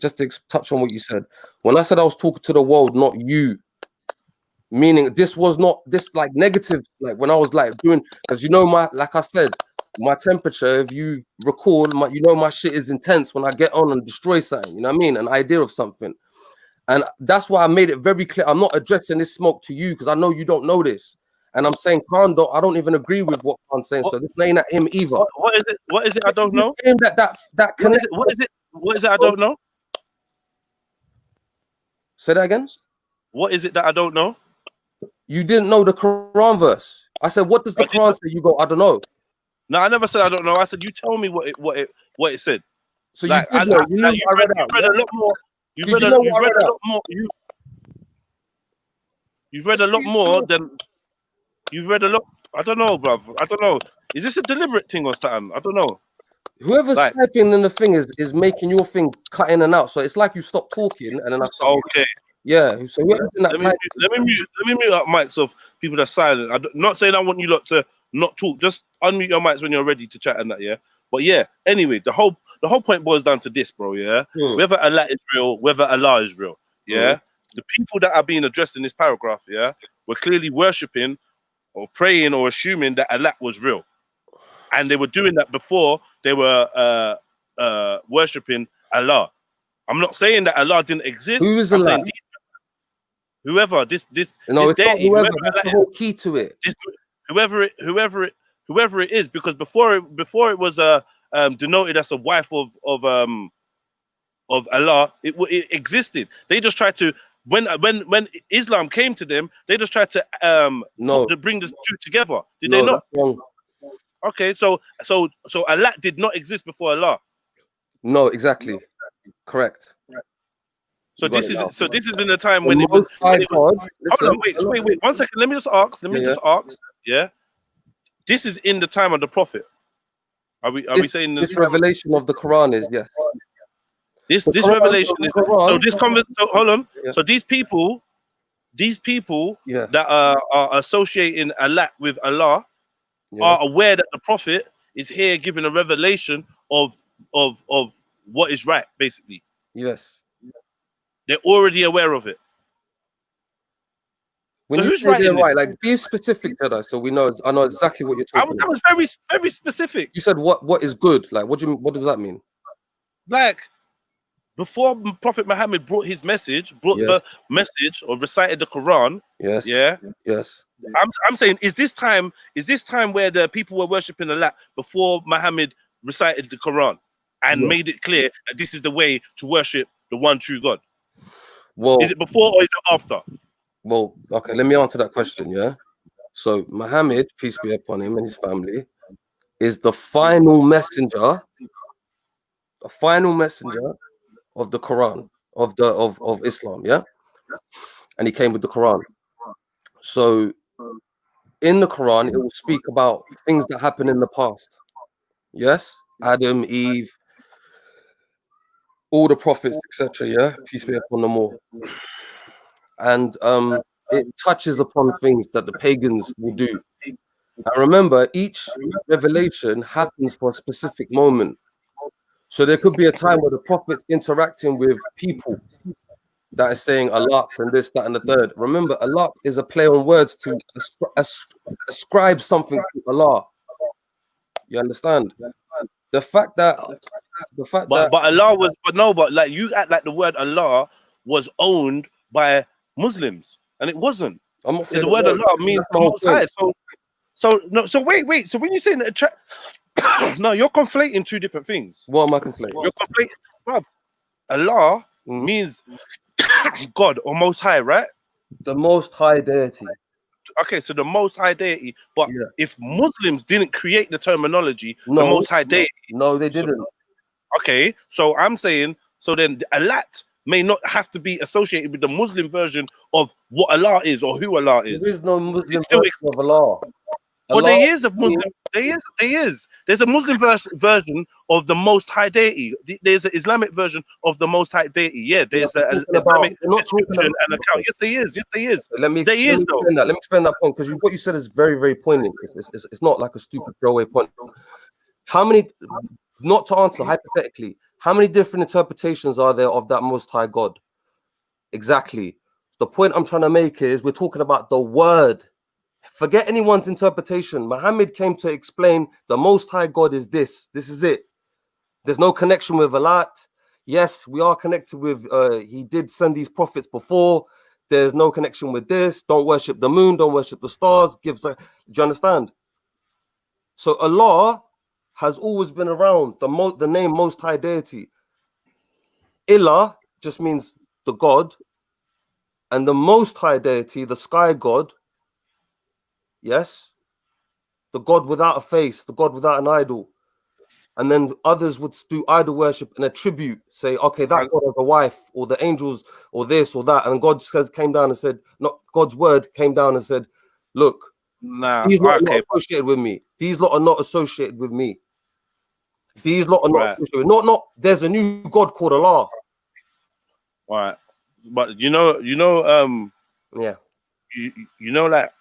touch on what you said. When I said I was talking to the world, not you, meaning this was not this like negative. Like when I was like doing, because you know like I said, my temperature. If you recall, my shit is intense when I get on and destroy something. You know what I mean? An idea of something, and that's why I made it very clear. I'm not addressing this smoke to you because I know you don't know this. And I'm saying Khan, I don't even agree with what Khan's saying. So this ain't at him either. What is it? What is it? I don't know. That connect. What is it? What is it? I don't know. Say that again. What is it that I don't know? You didn't know the Quran verse. I said, what does the Quran say? You go, I don't know. No, I never said I don't know. I said you tell me what it said. So like, you did know. You knew I read out. You've read a lot more. You've read a lot more. You've read a lot more than you've read a lot. I don't know, bruv. I don't know. Is this a deliberate thing or something? I don't know. Whoever's typing in the thing is making your thing cut in and out. So it's like you stop talking and then I stop. Okay. Yeah. So let me mute up mics of people that's silent. I'm not saying I want you lot to not talk. Just unmute your mics when you're ready to chat and that. Yeah. But yeah. Anyway, the whole point boils down to this, bro. Yeah. Whether Allah is real, whether Allah is real. Yeah. The people that are being addressed in this paragraph, yeah, were clearly worshipping or praying or assuming that Allah was real, and they were doing that before they were worshipping Allah. I'm not saying that Allah didn't exist. Who is I'm Allah? saying whoever this no, it's deity, not whoever. That's the whole key to it. Whoever it is, because before it was denoted as a wife of Allah, it existed. They just tried to when Islam came to them, they just tried to bring the two together. Did they not? Okay, so Allah did not exist before Allah. No, exactly. Correct. So this is in a time when it was. Hold on, wait, 1 second. Let me just ask. Yeah. This is in the time of the Prophet. Are we saying this revelation of the Quran is yes. This revelation is so this so hold on. Yeah. So these people that are associating Allah with Allah are aware that the Prophet is here giving a revelation of what is right, basically. Yes. They're already aware of it. When so who's writing right? Like, be specific, Jedi, so we know. I know exactly what you're talking about. I was very, very specific. You said what is good? Like, what does that mean? Like, before Prophet Muhammad brought his message, the message or recited the Quran. Yes. Yeah. Yes. I'm saying, is this time where the people were worshiping Allah before Muhammad recited the Quran and made it clear that this is the way to worship the one true God? Well, is it before or is it after? Well, okay, let me answer that question, yeah? So Muhammad, peace be upon him and his family, is the final messenger of the Quran, of Islam, yeah? And he came with the Quran. So in the Quran, it will speak about things that happened in the past. Yes? Adam, Eve, all the prophets, etc., yeah? Peace be upon them all. And it touches upon things that the pagans will do. And remember, each revelation happens for a specific moment. So there could be a time where the prophet's interacting with people that is saying a lot and this, that, and the third. Remember, a lot is a play on words to ascribe something to Allah. You understand? The fact that but Allah was, but like you act like the word Allah was owned by Muslims, and it wasn't. I'm not saying the word Allah means the Most High. So wait. So when you say that, no, you're conflating two different things. What am I conflating? You're conflating, bruv. Allah means God or Most High, right? The Most High deity. Okay, so the Most High deity. But if Muslims didn't create the terminology, the Most High deity. No, they didn't. Okay, so I'm saying, so then Allah may not have to be associated with the Muslim version of what Allah is or who Allah is. There is no Muslim version of Allah. Well, there is a Muslim. There is. There's a Muslim version of the Most High deity. There's an Islamic version of the Most High deity. Yeah, there's the Islamic description and account. Yes, there is. Yes, there is. Let me explain that point, because what you said is very, very poignant. It's not like a stupid throwaway point. How many? Not to answer hypothetically. How many different interpretations are there of that Most High God? Exactly. The point I'm trying to make is we're talking about the word. Forget anyone's interpretation. Muhammad came to explain the Most High God is this. This is it. There's no connection with Allah. Yes, we are connected with, he did send these prophets before. There's no connection with this. Don't worship the moon. Don't worship the stars. Do you understand? So Allah has always been around. The name Most High Deity. Ilah just means the God. And the Most High Deity, the Sky God, yes, the God without a face, the God without an idol. And then others would do idol worship and attribute, say, okay, that God has a wife, or the angels, or this or that. And God came down and said, not God's word came down and said, look, these lot are not associated with me. These lot are not associated with me. These lot are not associated with not. There's a new God called Allah. All right. But you know, yeah, you know, like,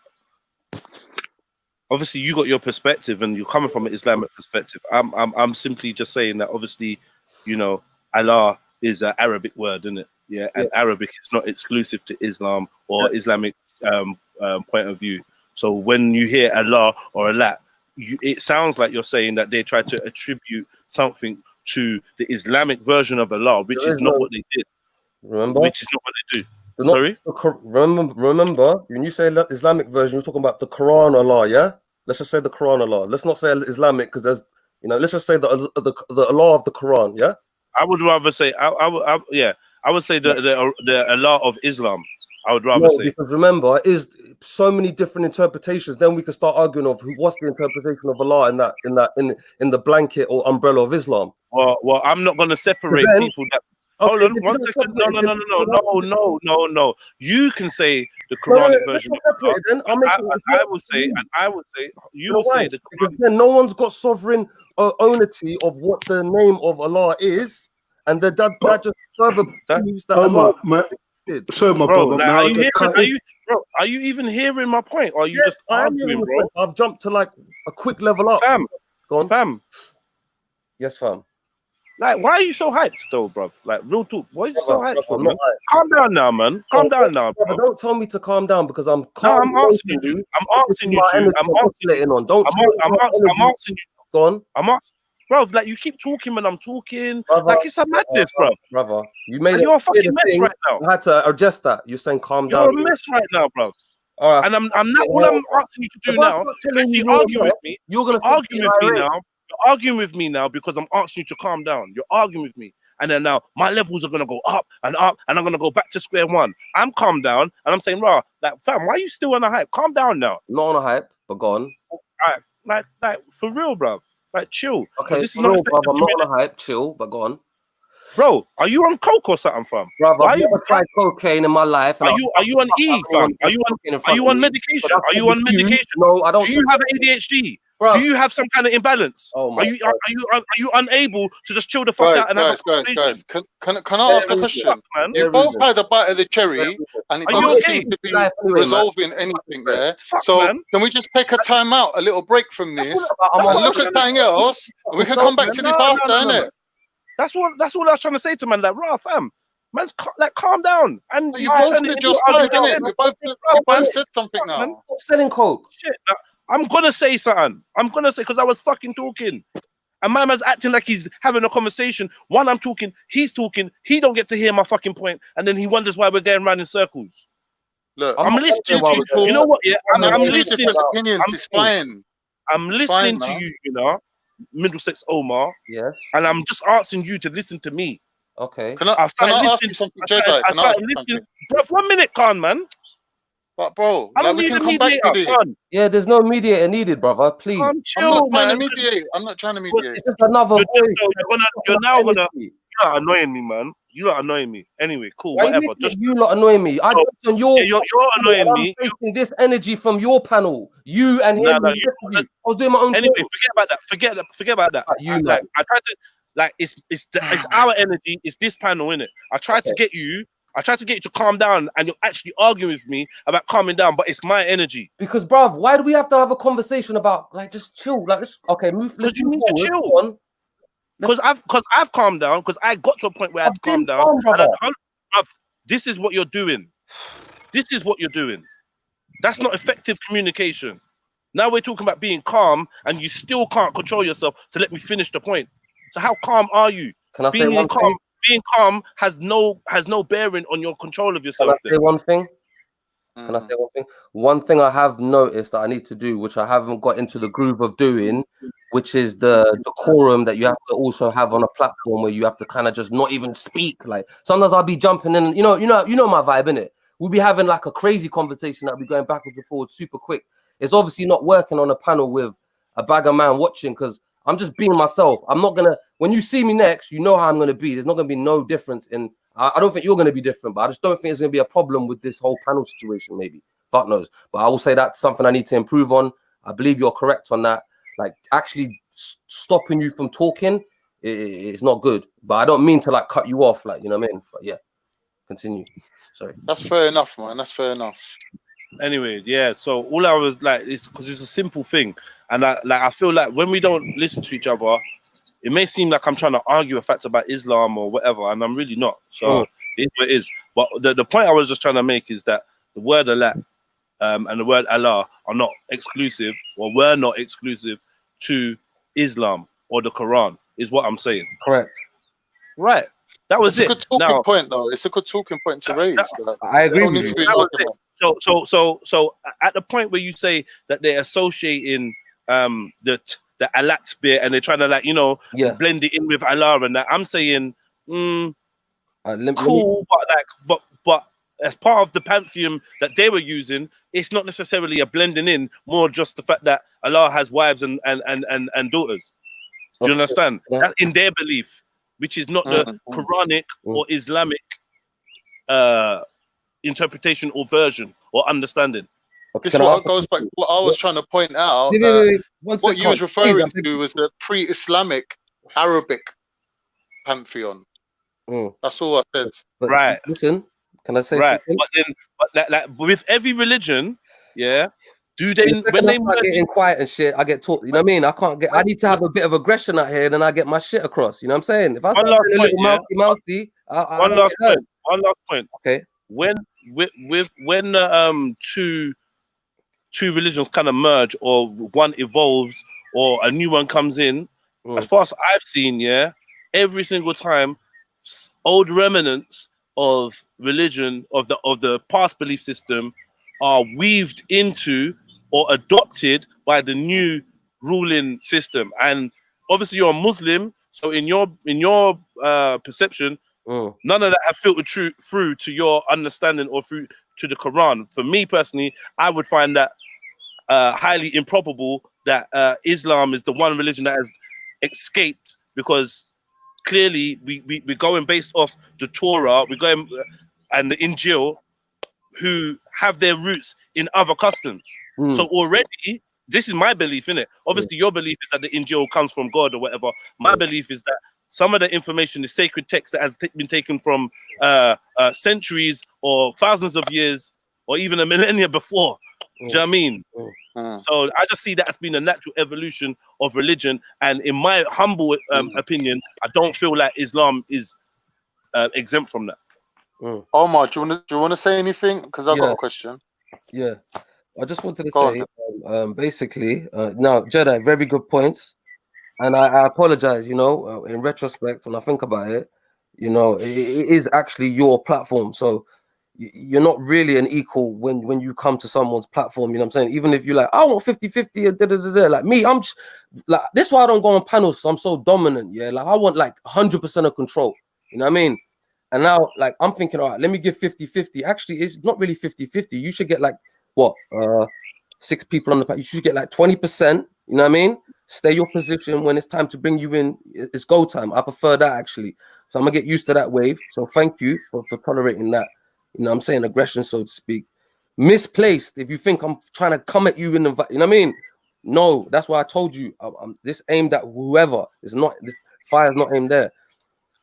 obviously you got your perspective and you're coming from an Islamic perspective. I'm simply just saying that obviously, you know, Allah is an Arabic word, isn't it? Yeah, and Arabic is not exclusive to Islam or Islamic point of view. So when you hear Allah or Allah, it sounds like you're saying that they try to attribute something to the Islamic version of Allah, which is not what they did. Remember? Which is not what they do. Sorry? Remember, when you say Islamic version, you're talking about the Quran Allah, yeah? Let's just say the Quran Allah. Let's not say Islamic, because there's, you know, let's just say the Allah of the Quran, yeah? I would rather say, I would say the Allah of Islam. I would rather say. Because remember, is so many different interpretations. Then we can start arguing of what's the interpretation of Allah in the blanket or umbrella of Islam. Well, I'm not going to separate people that. Hold on, 1 second. No. You can say the Quranic version of Allah. I will say, you will say the because then no one's got sovereign ownership of what the name of Allah is, and that just further proves that Allah. So my bro, brother, now are you even hearing my point? Or are you just arguing, bro? I've jumped to like a quick level up. Fam, go on, fam. Yes, fam. Like, why are you so hyped, though, bruv? Like, real talk. Why are you so hyped for, man? Calm down now, man. Calm down now, bro. Don't tell me to calm down because I'm calm. No, I'm asking you. I'm asking you to. I'm asking you. Go on. I'm asking. Bro, like, you keep talking when I'm talking. Brother, like, it's a madness, bro. Brother, you're a fucking mess right now. I had to adjust that. You're saying calm down. You're a mess right now, bro. All right. And I'm not. All I'm asking you to do now is argue with me. You're gonna argue with me now. You're arguing with me now because I'm asking you to calm down. You're arguing with me. And then now my levels are going to go up, and I'm going to go back to square one. I'm calm down, and I'm saying, rah, like, fam, why are you still on a hype? Calm down now. Not on a hype, but go on. Like, for real, bruv. Like, chill. Okay, this for real, bruv, I'm not on a hype, chill, but go on. Bro, are you on coke or something, fam? Brother, Why I've never tried cocaine in my life. And Are you on E, fam? Are you on medication? Are you on medication? No, I don't. Do you have ADHD? Bro. Do you have some kind of imbalance? Oh my are you unable to just chill the fuck out and have a conversation? Guys, can I ask a question? You both had a bite of the cherry, and it doesn't seem to be resolving anything there. So can we just take a time out, a little break from this, and look at something else, and we can come back to this after, innit? That's all I was trying to say to man. Like, raw fam, man's like, calm down. And you both said your side, innit? We both said something now. Stop selling coke. Shit, I'm gonna say something. I'm gonna say because I was fucking talking, and my man's acting like he's having a conversation. While I'm talking, he's talking. He don't get to hear my fucking point, and then he wonders why we're going around in circles. Look, I'm listening to you. You know what? Yeah, I'm listening. Opinions. It's fine. I'm listening to you. You know, Middlesex Omar. Yes. And I'm just asking you to listen to me. Okay. Can I ask you something, Jedi? Can I ask you something? Bro, 1 minute, Khan, man. But bro, like we can come back to this. Yeah, there's no mediator needed, brother. Please. I'm not trying to mediate. I'm not trying to mediate. It's just another voice. You're now gonna. You're not annoying me, man. You're not annoying me. Anyway, cool, whatever. Just you lot annoying me. I on your. You're annoying me. I'm facing this energy from your panel. You and him. I was doing my own. Anyway, forget about that. Forget about that. I tried to. Like it's our energy. It's this panel, innit? I tried to get you. I tried to get you to calm down, and you're actually arguing with me about calming down, but it's my energy. Because, bruv, why do we have to have a conversation about like just chill? Like, move. Because you need to chill. Because I've calmed down. Because I got to a point where I'd calmed down. This is what you're doing. This is what you're doing. That's not effective communication. Now we're talking about being calm, and you still can't control yourself to let me finish the point. So how calm are you? Can I say one thing? Being calm has no bearing on your control of yourself. Can I say one thing? Can I say one thing? One thing I have noticed that I need to do, which I haven't got into the groove of doing, which is the decorum that you have to also have on a platform where you have to kind of just not even speak. Like sometimes I'll be jumping in, you know my vibe, innit? We'll be having like a crazy conversation that we going backwards and forwards super quick. It's obviously not working on a panel with a bag of man watching because I'm just being myself. I'm not gonna. When you see me next, you know how I'm gonna be. There's not gonna be no difference in. I don't think you're gonna be different, but I just don't think there's gonna be a problem with this whole panel situation. Maybe, fuck knows. But I will say that's something I need to improve on. I believe you're correct on that. Like actually stopping you from talking, it's not good. But I don't mean to like cut you off, like you know what I mean. But yeah, continue. Sorry. That's fair enough, man. That's fair enough. Anyway, yeah. So all I was like, is because it's a simple thing, and I feel like when we don't listen to each other, it may seem like I'm trying to argue a fact about Islam or whatever, and I'm really not. So it's what it is. But the point I was just trying to make is that the word Allah and the word Allah are not exclusive, or were not exclusive to Islam or the Quran, is what I'm saying. Correct. Right. That was it. It's a good talking point, though. It's a good talking point to raise. I agree with you. So at the point where you say that they're associating the Alat bit and they're trying to blend it in with Allah and that, I'm saying cool, but as part of the pantheon that they were using, it's not necessarily a blending in, more just the fact that Allah has wives and daughters. Do you understand? That's in their belief, which is not the Quranic or Islamic interpretation or version or understanding. This is what goes back to what I was trying to point out. What you was referring to was the pre-Islamic Arabic pantheon. That's all I said. But right. Listen, can I say right? Something? But like with every religion, yeah. Do they when they start getting quiet and shit? I get taught. You know what I mean? I need to have a bit of aggression out here, then I get my shit across. You know what I'm saying? If I start a little mouthy, one last point. Okay. When two religions kind of merge, or one evolves, or a new one comes in, as far as I've seen, yeah, every single time, old remnants of religion of the past belief system are weaved into or adopted by the new ruling system. And obviously you're a Muslim, so in your perception, none of that have filtered through to your understanding or through to the Quran. For me personally, I would find that highly improbable that Islam is the one religion that has escaped, because clearly we're going based off the Torah, we're going and the Injil, who have their roots in other customs. So already, this is my belief in it. Obviously, your belief is that the Injil comes from God or whatever. My belief is that some of the information is sacred text that has been taken from centuries or thousands of years or even a millennia before. Do you know what I mean? So I just see that as being a natural evolution of religion. And in my humble opinion, I don't feel like Islam is exempt from that. Omar, do you want to say anything? Because I've got a question. Yeah, I just wanted to Go say, basically, now Jedi, very good points, and I apologize. You know, in retrospect, when I think about it, you know, it is actually your platform, so you're not really an equal when you come to someone's platform. You know what I'm saying? Even if you're like, I want 50-50, and like me, I'm like, this is why I don't go on panels, because I'm so dominant. Yeah, like I want like 100% of control. You know what I mean? And now, like, I'm thinking, all right, let me give 50-50. Actually, it's not really 50-50. You should get like, what, 6 people on the panel. You should get like 20%. You know what I mean? Stay your position. When it's time to bring you in, it's go time. I prefer that, actually. So I'm going to get used to that wave. So thank you for tolerating that. You know what I'm saying? Aggression, so to speak. Misplaced. If you think I'm trying to come at you in the, you know what I mean? No, that's why I told you. I'm this aimed at whoever. It's not, this fire's not aimed there.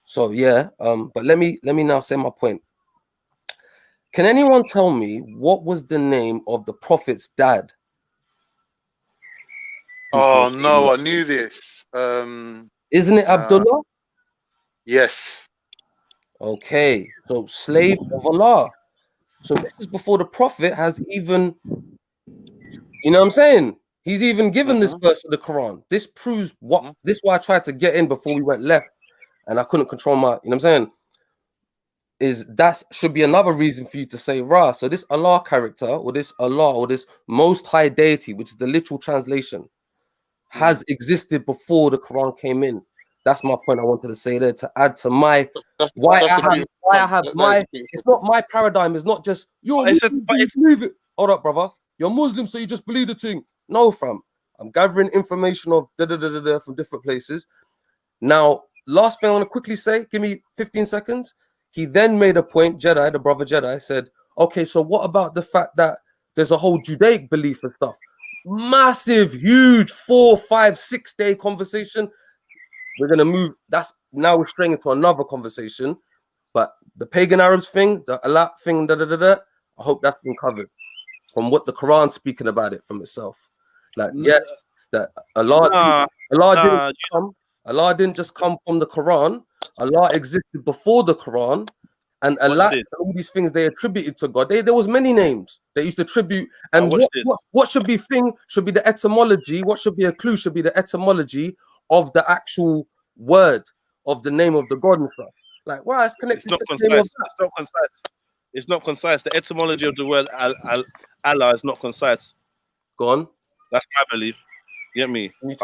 So yeah, but let me now say my point. Can anyone tell me what was the name of the prophet's dad? Oh no, I knew this. Isn't it Abdullah? Yes. Okay, so slave of Allah. So this is before the prophet has even, you know what I'm saying? He's even given this verse of the Quran. This proves what, this is why I tried to get in before we went left and I couldn't control my, you know what I'm saying? Is that should be another reason for you to say Ra. So this Allah character, or this Allah, or this most high deity, which is the literal translation, has existed before the Quran came in. That's my point I wanted to say there, to add to my why I have my it's not my paradigm, it's not just you're Muslim, so you believe it. Hold up, brother. You're Muslim, so you just believe the thing. No, fam. I'm gathering information of from different places. Now, last thing I want to quickly say, give me 15 seconds. He then made a point, Jedi, the brother Jedi, said, okay, so what about the fact that there's a whole Judaic belief and stuff? Massive, huge 4, 5, 6 day conversation. We're going to move. That's now we're straying into another conversation. But the pagan Arabs thing, the Allah thing, I hope that's been covered from what the Quran's speaking about it from itself. Like, yes, that Allah didn't just come from the Quran. Allah existed before the Quran, and Allah, all these things they attributed to God. There was many names they used to attribute. And what should be should be the etymology. What should be a clue should be the etymology of the actual word of the name of the God and stuff. Like, wow, it's connected. It's not concise. It's not concise. It's not concise. The etymology of the word Allah is not concise. Go on. That's my belief. You get me? We've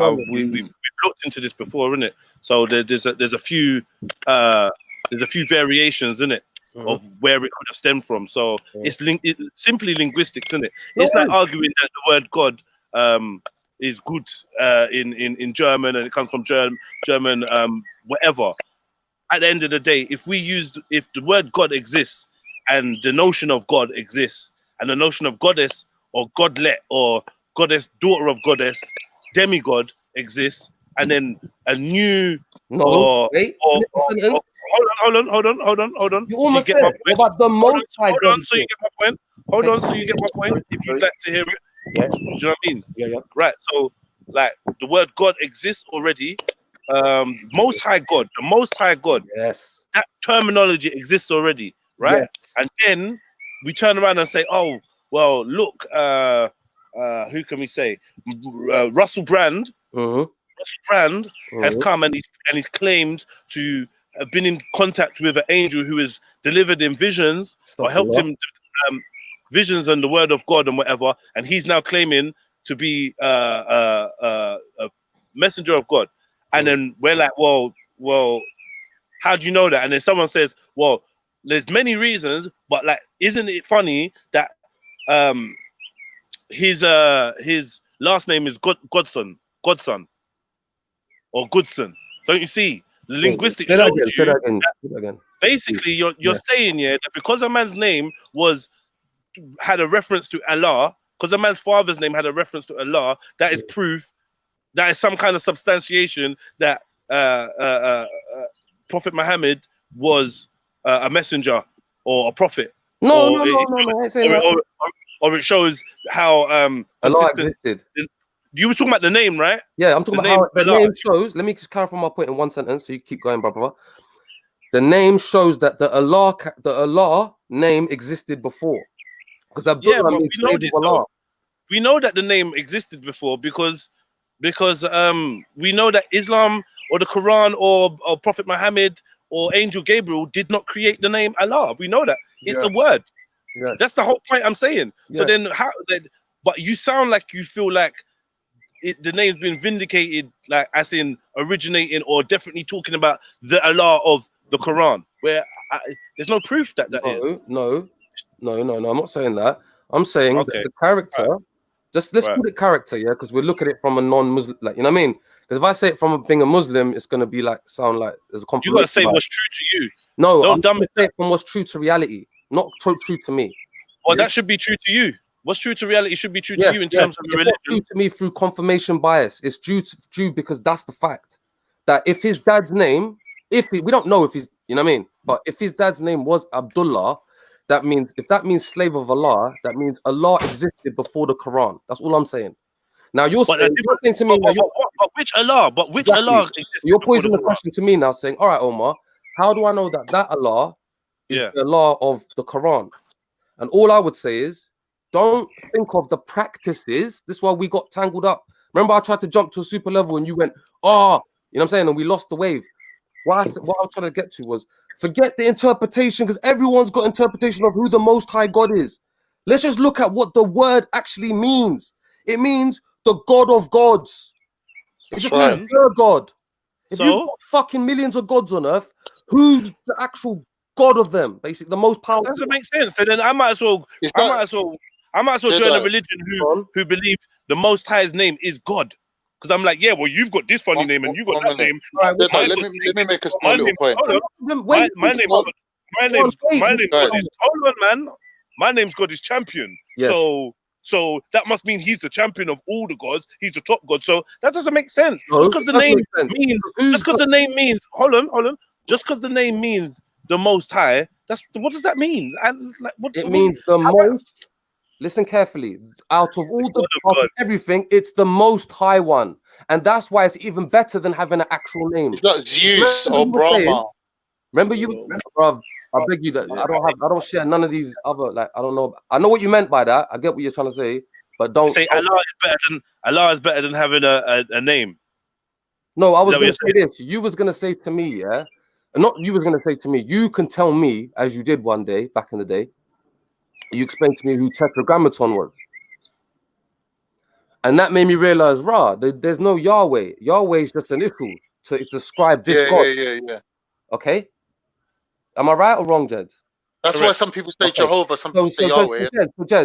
looked into this before, isn't it? So there's a few variations in it of where it could have stemmed from. So it's simply linguistics, isn't it? It's like arguing that the word God is good in German and it comes from German whatever. At the end of the day, if the word God exists and the notion of God exists and the notion of goddess or godlet or goddess, daughter of goddess, demigod exists, and then a new hold on. You almost said about the most high God. So you get my point. Hold on, so you get my point. If you'd like to hear it, do you know what I mean? Yeah. Right. So, like, the word God exists already. Most high God, the most high God. Yes. That terminology exists already, right? Yes. And then we turn around and say, oh, well, look, who can we say? Russell Brand. Russell Brand has come and he's claimed to have been in contact with an angel who has delivered him visions or helped him visions and the word of God and whatever. And he's now claiming to be a messenger of God. And then we're like, well, how do you know that? And then someone says, well, there's many reasons, but like, isn't it funny that his last name is Godson or Goodson? Don't you see? linguistic Say shows that again. you Say that again. that Say that again. basically you're saying that because a man's name had a reference to Allah, because a man's father's name had a reference to Allah, that is proof, that is some kind of substantiation that Prophet Muhammad was a messenger or a prophet. No, I ain't saying that. Or it shows how Allah persistent. existed. You were talking about the name, right? Yeah, I'm talking about how the name shows. Let me just clarify my point in one sentence, so you keep going, brother. The name shows that the Allah name existed before, because Abdullah means slave of Allah. We know that the name existed before because we know that Islam or the Quran or Prophet Muhammad or Angel Gabriel did not create the name Allah. We know that it's a word. Yeah. That's the whole point I'm saying. So then but you sound like you feel like the name's been vindicated, like as in originating or definitely talking about the Allah of the Quran, where there's no proof that is. No, I'm not saying that. I'm saying that the character, let's put it character, yeah, because we're looking at it from a non-Muslim, like, you know what I mean? Because if I say it from being a Muslim, it's gonna be like sound like there's a confirmation. You gotta say what's true to you. No, I'm gonna say it from what's true to reality, not true to me. Well, that should be true to you. What's true to reality should be true to you in terms of religion. It's true to me through confirmation bias. It's true because that's the fact. That if his dad's name, we don't know if he's, you know what I mean? But if his dad's name was Abdullah, that means slave of Allah, that means Allah existed before the Quran. That's all I'm saying. Now you're saying to me, but which Allah? But which Allah existed? You're posing the question to me now, saying, all right, Omar, how do I know that Allah is the Allah of the Quran? And all I would say is, don't think of the practices. This is why we got tangled up. Remember, I tried to jump to a super level and you went, you know what I'm saying? And we lost the wave. What I was trying to get to was, forget the interpretation, because everyone's got interpretation of who the Most High God is. Let's just look at what the word actually means. It means the God of gods. It just means the God. If you've got fucking millions of gods on earth, who's the actual God of them? Basically, the most powerful. That doesn't make sense. So then I might as well join a religion who believe the Most High's name is God. Because I'm like, yeah, well, you've got this funny name and you got that name. Right, let me make a small little point. My name's hold on, man. My name's God is champion. Yes. So that must mean he's the champion of all the gods. He's the top god. So that doesn't make sense. No, just because the name means hold on. Just because the name means the Most High, what does that mean? It means the most. Listen carefully. Out of all everything, it's the Most High one, and that's why it's even better than having an actual name. It's not Zeus or Brahma. Remember, bruv, I beg you that I don't share none of these other, like, I don't know. I know what you meant by that. I get what you're trying to say, but don't say Allah is better than having a name. No, I was going to say this. You was going to say to me, yeah. Not you was going to say to me, you can tell me, as you did one day back in the day, you explained to me who Tetragrammaton was. And that made me realize, there's no Yahweh. Yahweh is just an issue to describe this God. Yeah. Okay? Am I right or wrong, Jed? That's why some people say Jehovah, some people say Yahweh.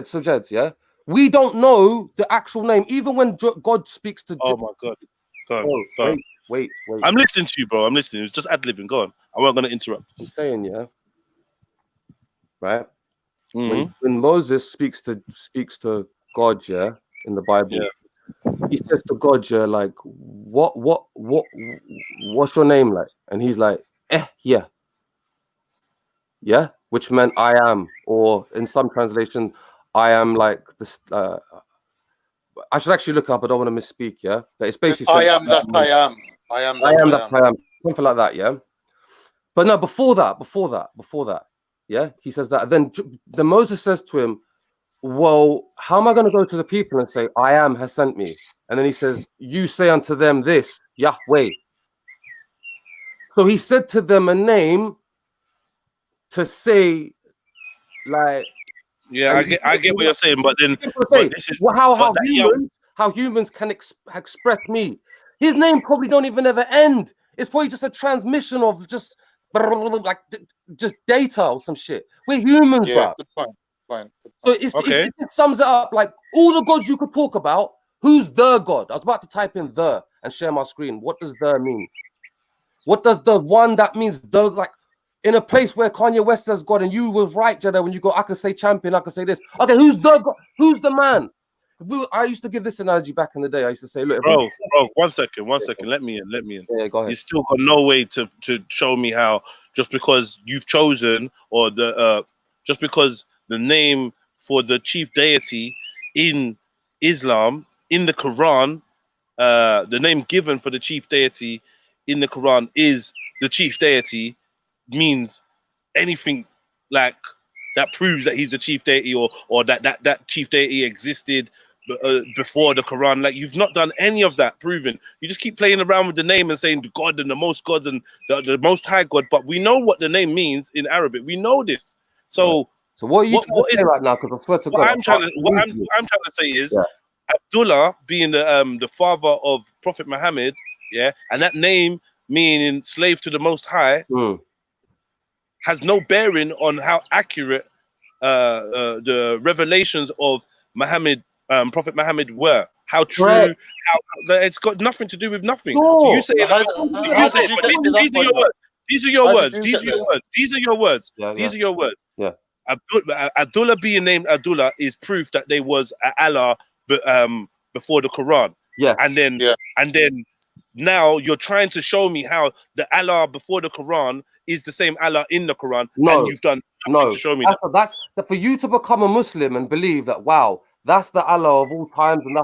So Jed, yeah? We don't know the actual name, even when God speaks to... Oh, my God. Go on. Wait. I'm listening to you, bro. I'm listening. It's just ad-libbing. Go on. I wasn't going to interrupt. I'm saying, yeah. Right? When Moses speaks to God, yeah, in the Bible, he says to God, yeah, like, what's your name like? And he's like, yeah, which meant I am, or in some translation, I am like this. I should actually look up. I don't want to misspeak. Yeah, but it's basically I am that I am. I am that I am. Something like that. Yeah, but no, before that. Yeah, he says that. Then Moses says to him, well, how am I going to go to the people and say, I am has sent me? And then he says, you say unto them this, Yahweh. So he said to them a name to say, like... Yeah, I get what you're saying, but then... this is, how humans can express me. His name probably don't even ever end. It's probably just a transmission of just data or some shit. We're humans, bro. Fine. So it sums it up. Like all the gods you could talk about, who's the God? I was about to type in the and share my screen. What does the mean? What does the one that means the like in a place where Kanye West says God, and you was right, Jedi, when you go, I could say champion, I could say this. Okay, who's the God? Who's the man? I used to give this analogy back in the day. I used to say, look, bro, one second. Let me in. Yeah, go ahead. You still got no way to show me how just because you've chosen or just because the name for the chief deity in Islam in the Quran, the name given for the chief deity in the Quran is the chief deity means anything like that proves that he's the chief deity or that chief deity existed before the Quran. Like, you've not done any of that proving. You just keep playing around with the name and saying God and the most God and the most high God, but we know what the name means in Arabic. We know this. So what are you trying to say right now? Because I swear to God, what I'm trying to say is Abdullah being the father of Prophet Muhammad, and that name meaning slave to the Most High has no bearing on how accurate the revelations of Muhammad, Prophet Muhammad were. How true? Right. How it's got nothing to do with nothing. Sure. So you say How did you get to that these are your point? words. These are your How did words. you These get are your there? words. These are your words. These are your words. Yeah. Abdullah being named Abdullah is proof that they was Allah before the Quran. Yeah. And then now you're trying to show me how the Allah before the Quran is the same Allah in the Quran, and you've done nothing to show me that's for you to become a Muslim and believe that, wow, that's the Allah of all times, and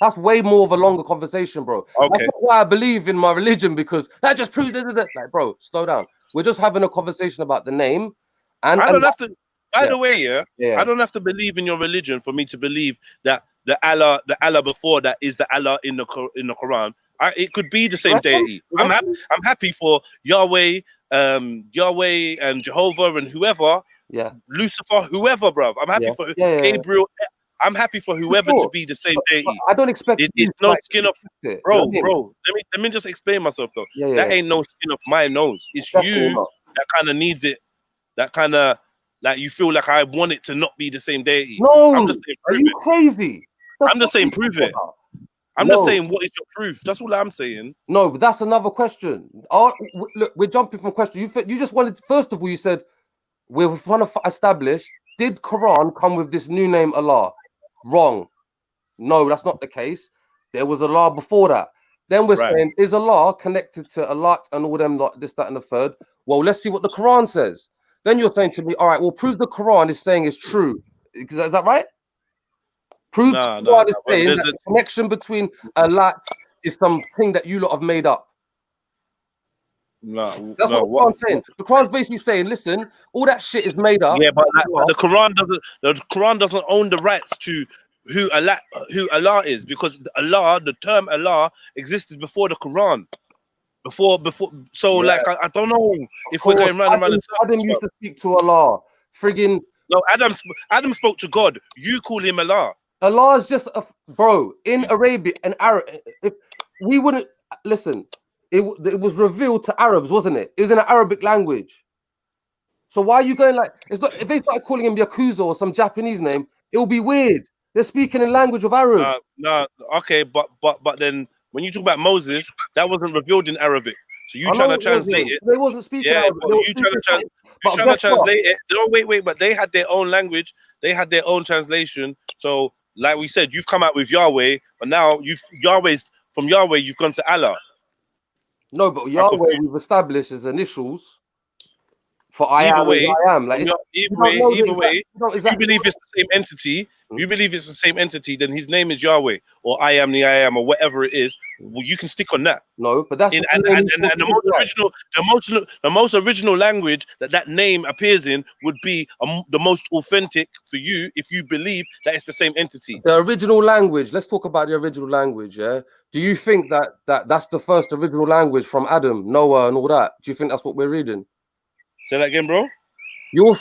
that's way more of a longer conversation, bro. Okay. That's not why I believe in my religion, because that just proves that. Like, bro, slow down. We're just having a conversation about the name, and I don't have to. By yeah. the way, I don't have to believe in your religion for me to believe that the Allah before that is the Allah in the Quran. It could be the same deity. I'm happy for Yahweh, Yahweh and Jehovah and whoever, Lucifer, whoever, bruv. I'm happy for Gabriel. I'm happy for whoever to be the same deity. I don't expect it's no skin off, bro. Let me just explain myself though. That ain't no skin off my nose. It's you that kind of needs it. That kind of like you feel like I want it to not be the same deity. No, I'm just saying, are you crazy? I'm just saying, prove it. I'm just saying, what is your proof? That's all I'm saying. No, but that's another question. Look, we're jumping from question. You just wanted, first of all, you said we're trying to establish, did Quran come with this new name Allah? Wrong. No, that's not the case. There was Allah before that. Then we're saying, is Allah connected to Allah and all them, like this, that, and the third? Well, let's see what the Quran says. Then you're saying to me, all right, well, prove the Quran is saying it's true. Is that right? Prove the Quran is saying that the connection between Allah is something that you lot have made up. That's what I'm saying. The Quran's basically saying, listen, all that shit is made up. Yeah, but the Quran doesn't own the rights to who Allah is, because Allah, the term Allah, existed before the Quran. Before, like I don't know if we're going round and round in circles. Adam used to speak to Allah. Friggin' no, Adam spoke to God. You call him Allah. Allah is just bro in Arabia and Arab. If we wouldn't listen, it was revealed to Arabs, wasn't it? It was in an Arabic language. So why are you going like? It's not. If they started calling him Yakuza or some Japanese name, it will be weird. They're speaking in language of Arab. No, okay, but then when you talk about Moses, that wasn't revealed in Arabic. So you trying to translate it? They wasn't speaking Arabic. You trying to translate it? No, wait. But they had their own language. They had their own translation. So, like we said, you've come out with Yahweh, but now from Yahweh, you've gone to Allah. No, but Yahweh we've established as initials for I am. Like either way, if you believe it's the same entity, then his name is Yahweh, or I am the I am, or whatever it is. Well, you can stick on that. No, but that's the most original language that name appears in would be the most authentic for you if you believe that it's the same entity. The original language. Let's talk about the original language. Yeah. Do you think that's the first original language from Adam, Noah, and all that? Do you think that's what we're reading? Say that again, bro. You're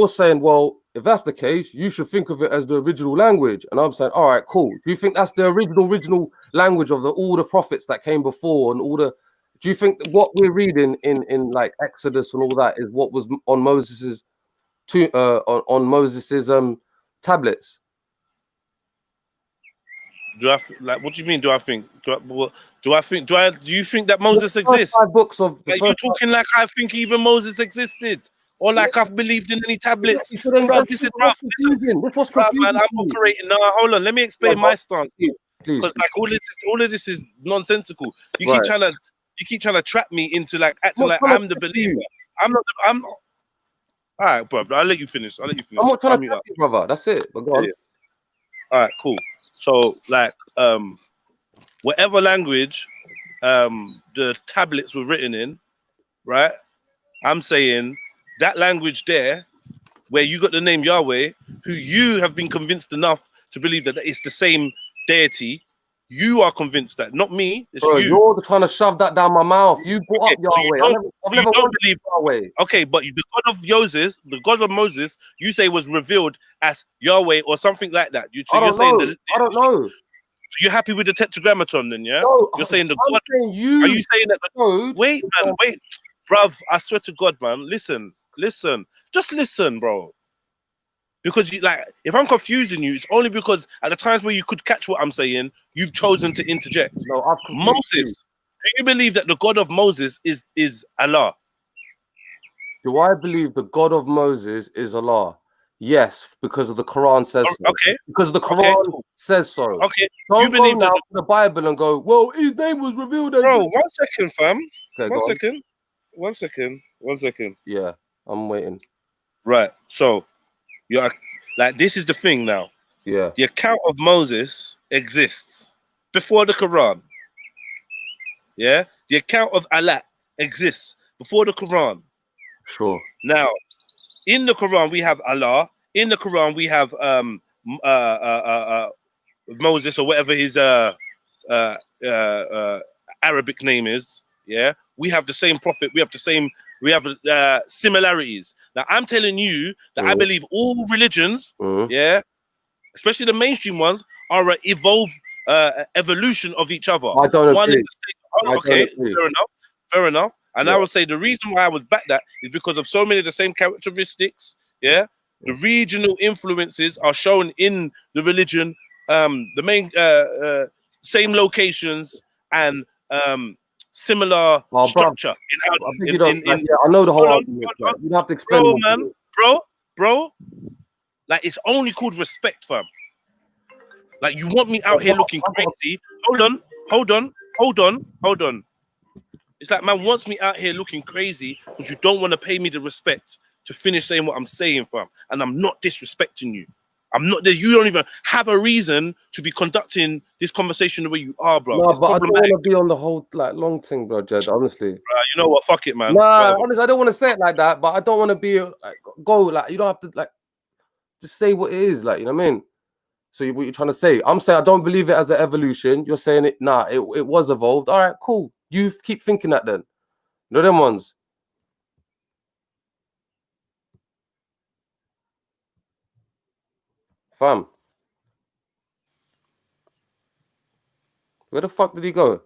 saying, well, if that's the case, you should think of it as the original language. And I'm saying, all right, cool. Do you think that's the original language of all the prophets that came before and all the? Do you think that what we're reading in like Exodus and all that is what was on Moses's tablets? like? What do you mean? Do I think? Do you think that Moses The first exists? 5 books of the Like, you're talking like I think even Moses existed, or like I've believed in any tablets. You shouldn't. Bruv, This listen, was bruv, listen, confusing. This was bruv, man. confusing. I'm operating now. Hold on, let me explain my stance. Please. Because like all of this is nonsensical. You Right. keep trying to trap me into like acting like I'm the believer. I'm not. I'm. All right, bro. I'll let you finish. I'm not trying to trap you, brother. That's it. But go on. Yeah. All right, cool. So like whatever language the tablets were written in, right? I'm saying that language there, where you got the name Yahweh, who you have been convinced enough to believe that it's the same deity. You are convinced that, not me. It's Bro, you. you're trying to shove that down my mouth. You brought up So Yahweh. I've never don't wanted believe Yahweh. Okay, but the God of Moses, you say was revealed as Yahweh or something like that. I don't know. I don't know. So you're happy with the tetragrammaton then, yeah? No, you're saying the I'm God. saying you. Are you saying that? Code, wait, man, wait, bruv. I swear to God, man. Listen, just listen, bro. Because you like, if I'm confusing you, it's only because at the times where you could catch what I'm saying, you've chosen to interject. No, I've Moses. Do you believe that the God of Moses is Allah? Do I believe the God of Moses is Allah? Yes, because of the Quran says so. Okay. Because the Quran says so. Okay. Don't You believe go now that to the Bible and go, well, his name was revealed as. Bro, 1 second, fam. Okay, One second. Yeah, I'm waiting. Right. So you're like, this is the thing now. Yeah. The account of Moses exists before the Quran. Yeah. The account of Allah exists before the Quran. Sure. Now, in the Quran we have Allah. In the Quran we have Moses or whatever his Arabic name is. Yeah. We have the same prophet. We have similarities. Now I'm telling you that I believe all religions, yeah, especially the mainstream ones, are an evolution of each other. I don't One agree. is okay, fair enough. And I would say the reason why I would back that is because of so many of the same characteristics. Yeah, the regional influences are shown in the religion. The main same locations and similar structure. I know the whole argument. You have to explain, bro. Like, it's only called respect, fam. Like, you want me out here looking crazy? Hold on. It's like man wants me out here looking crazy because you don't want to pay me the respect to finish saying what I'm saying, fam. And I'm not disrespecting you. I'm not there. You don't even have a reason to be conducting this conversation the way you are, bro. No, it's but I don't want to be on the whole like long thing, bro, Jed. Honestly, you know what? Fuck it, man. Nah, honestly, I don't want to say it like that, but I don't want to be like, go like you don't have to like just say what it is, like, you know what I mean? So what you're trying to say? I'm saying I don't believe it as an evolution. You're saying it, nah, it was evolved. All right, cool. You keep thinking that then. You know them ones. Fam. Where the fuck did he go?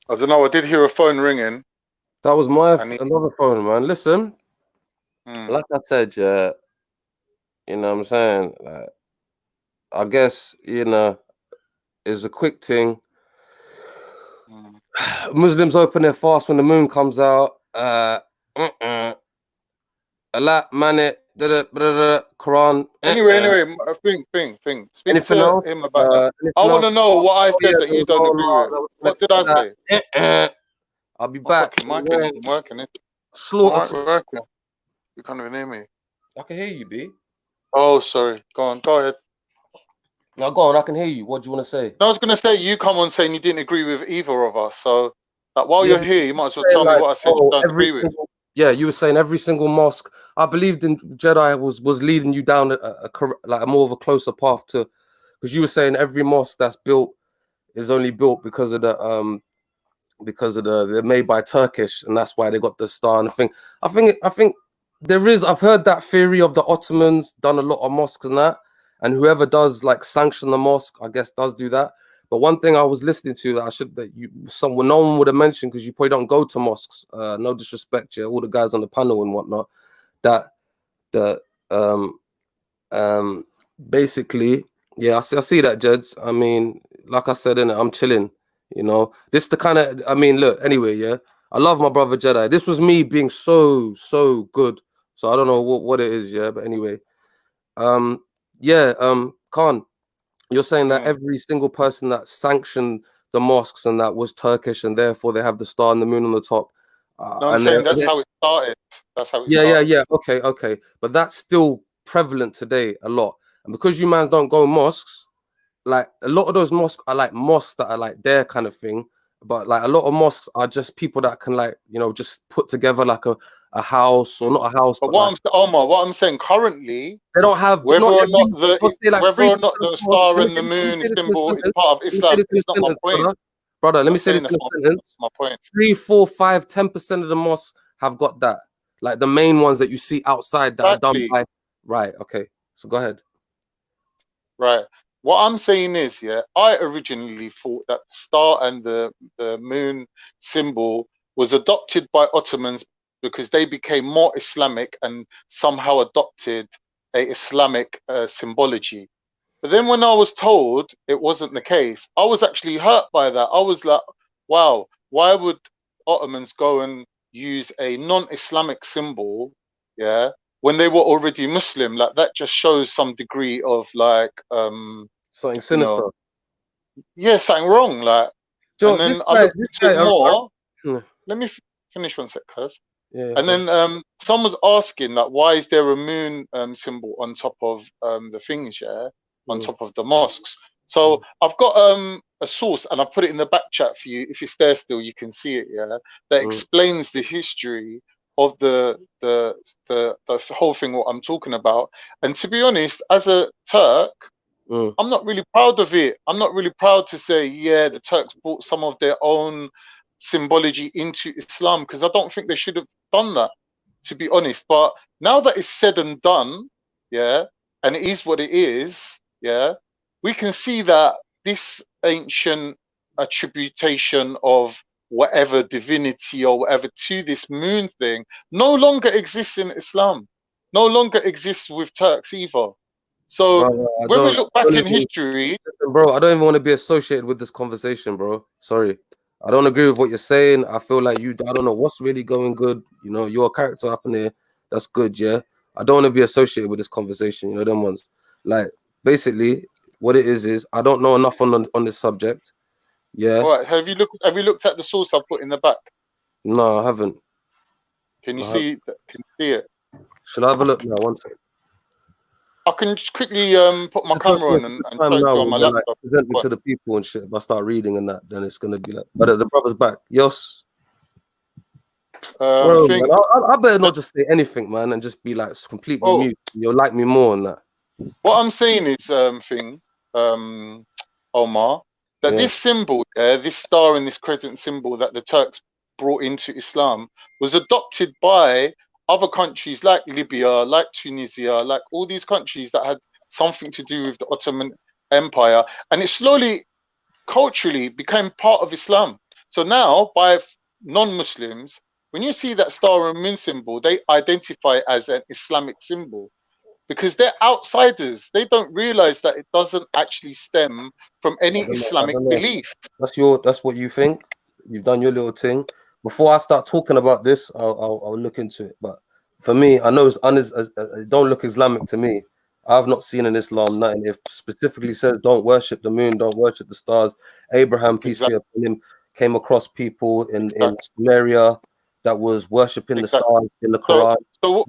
I don't know. I did hear a phone ringing. That was another phone, man. Listen, like I said, yeah, you know what I'm saying? Like, I guess, you know, it's a quick thing. Muslims open their fast when the moon comes out. Allah, man, it, Quran. Anyway, think. Speak Anything to else? him about that. I want to know what I said that you don't agree with. What did I say? I'll be back. I'm working it. Slaughter. Working. You can't even hear me. I can hear you, B. Oh, sorry. Go ahead. No, go on. I can hear you. What do you want to say? I was going to say, you come on saying you didn't agree with either of us. So, like, while you're here, you might as well tell me what I said you don't agree with. Yeah, you were saying every single mosque. I believed in Jedi was leading you down a more of a closer path to, because you were saying every mosque that's built is only built because of the they're made by Turkish and that's why they got the star and the thing. I think there is. I've heard that theory of the Ottomans done a lot of mosques and that, and whoever does like sanction the mosque, I guess, does do that. But one thing I was listening to that no one would have mentioned because you probably don't go to mosques. No disrespect, yeah, all the guys on the panel and whatnot. That basically, yeah, I see that, Jeds. I mean, like I said, innit, I'm chilling. You know, this the kind of, I mean, look, anyway, yeah, I love my brother Jedi. This was me being so good. So I don't know what it is, yeah, but anyway, yeah, Khan, you're saying that every single person that sanctioned the mosques and that was Turkish, and therefore they have the star and the moon on the top. No, I'm saying that's how it started. That's how it started. Yeah. Okay. But that's still prevalent today a lot. And because you mans don't go in mosques, like a lot of those mosques are like mosques that are like their kind of thing. But like a lot of mosques are just people that can, like, you know, just put together like a house, or not a house, But but like, what I'm saying currently, they don't have whether not or not like whether or not the star and the moon symbol is part of Islam, it's not my point. Brother, let me I'm say this saying in a sentence. my point. 3, 4, 5, 10% of the mosques have got that. Like the main ones that you see outside that are done by. Right. Okay. So go ahead. Right. What I'm saying is, yeah, I originally thought that the star and the moon symbol was adopted by Ottomans because they became more Islamic and somehow adopted a Islamic symbology. But then when I was told it wasn't the case, I was actually hurt by that. I was like, wow, why would Ottomans go and use a non-Islamic symbol, yeah, when they were already Muslim? Like, that just shows some degree of like something sinister. Yeah, something wrong. Like, and then I looked into it more. Let me finish one sec, cuz. Yeah, and then someone's asking, like, why is there a moon symbol on top of the things, yeah, on top of the mosques? So I've got a source, and I put it in the back chat for you. If it's there still, you can see it, yeah. That explains the history of the whole thing, what I'm talking about. And to be honest, as a Turk, I'm not really proud of it. I'm not really proud to say, yeah, the Turks brought some of their own symbology into Islam, because I don't think they should have done that, to be honest. But now that it's said and done, yeah, and it is what it is, yeah, we can see that this ancient attribution of whatever divinity or whatever to this moon thing no longer exists in Islam, no longer exists with Turks either. So when we look back in history, bro, I don't even want to be associated with this conversation, bro. Sorry, I don't agree with what you're saying. I feel like I don't know what's really going good. You know, you're a character up in there. That's good, yeah. I don't want to be associated with this conversation. You know, them ones. Like, basically, what it is I don't know enough on this subject. Yeah. All right. Have you looked at the source I put in the back? No, I haven't. Can you see? Can you see it? Should I have a look now? One second. I can just quickly put my camera on and show you on my laptop. Like, present it to the people and shit. If I start reading and that, then it's gonna be like. But the brother's back. Yes. Bro, man, I better not just say anything, man, and just be like completely mute. You'll like me more on that. What I'm saying is, Omar, that this symbol, this star and this crescent symbol that the Turks brought into Islam was adopted by other countries like Libya, like Tunisia, like all these countries that had something to do with the Ottoman Empire, and it slowly, culturally became part of Islam. So now, by non-Muslims, when you see that star and moon symbol, they identify as an Islamic symbol because they're outsiders. They don't realize that it doesn't actually stem from any Islamic belief. That's what you think. You've done your little thing. Before I start talking about this, I'll look into it. But for me, I know it don't look Islamic to me. I've not seen in Islam nothing. It specifically says don't worship the moon, don't worship the stars. Abraham, peace be upon him, came across people in Samaria that was worshiping the stars in the Quran. So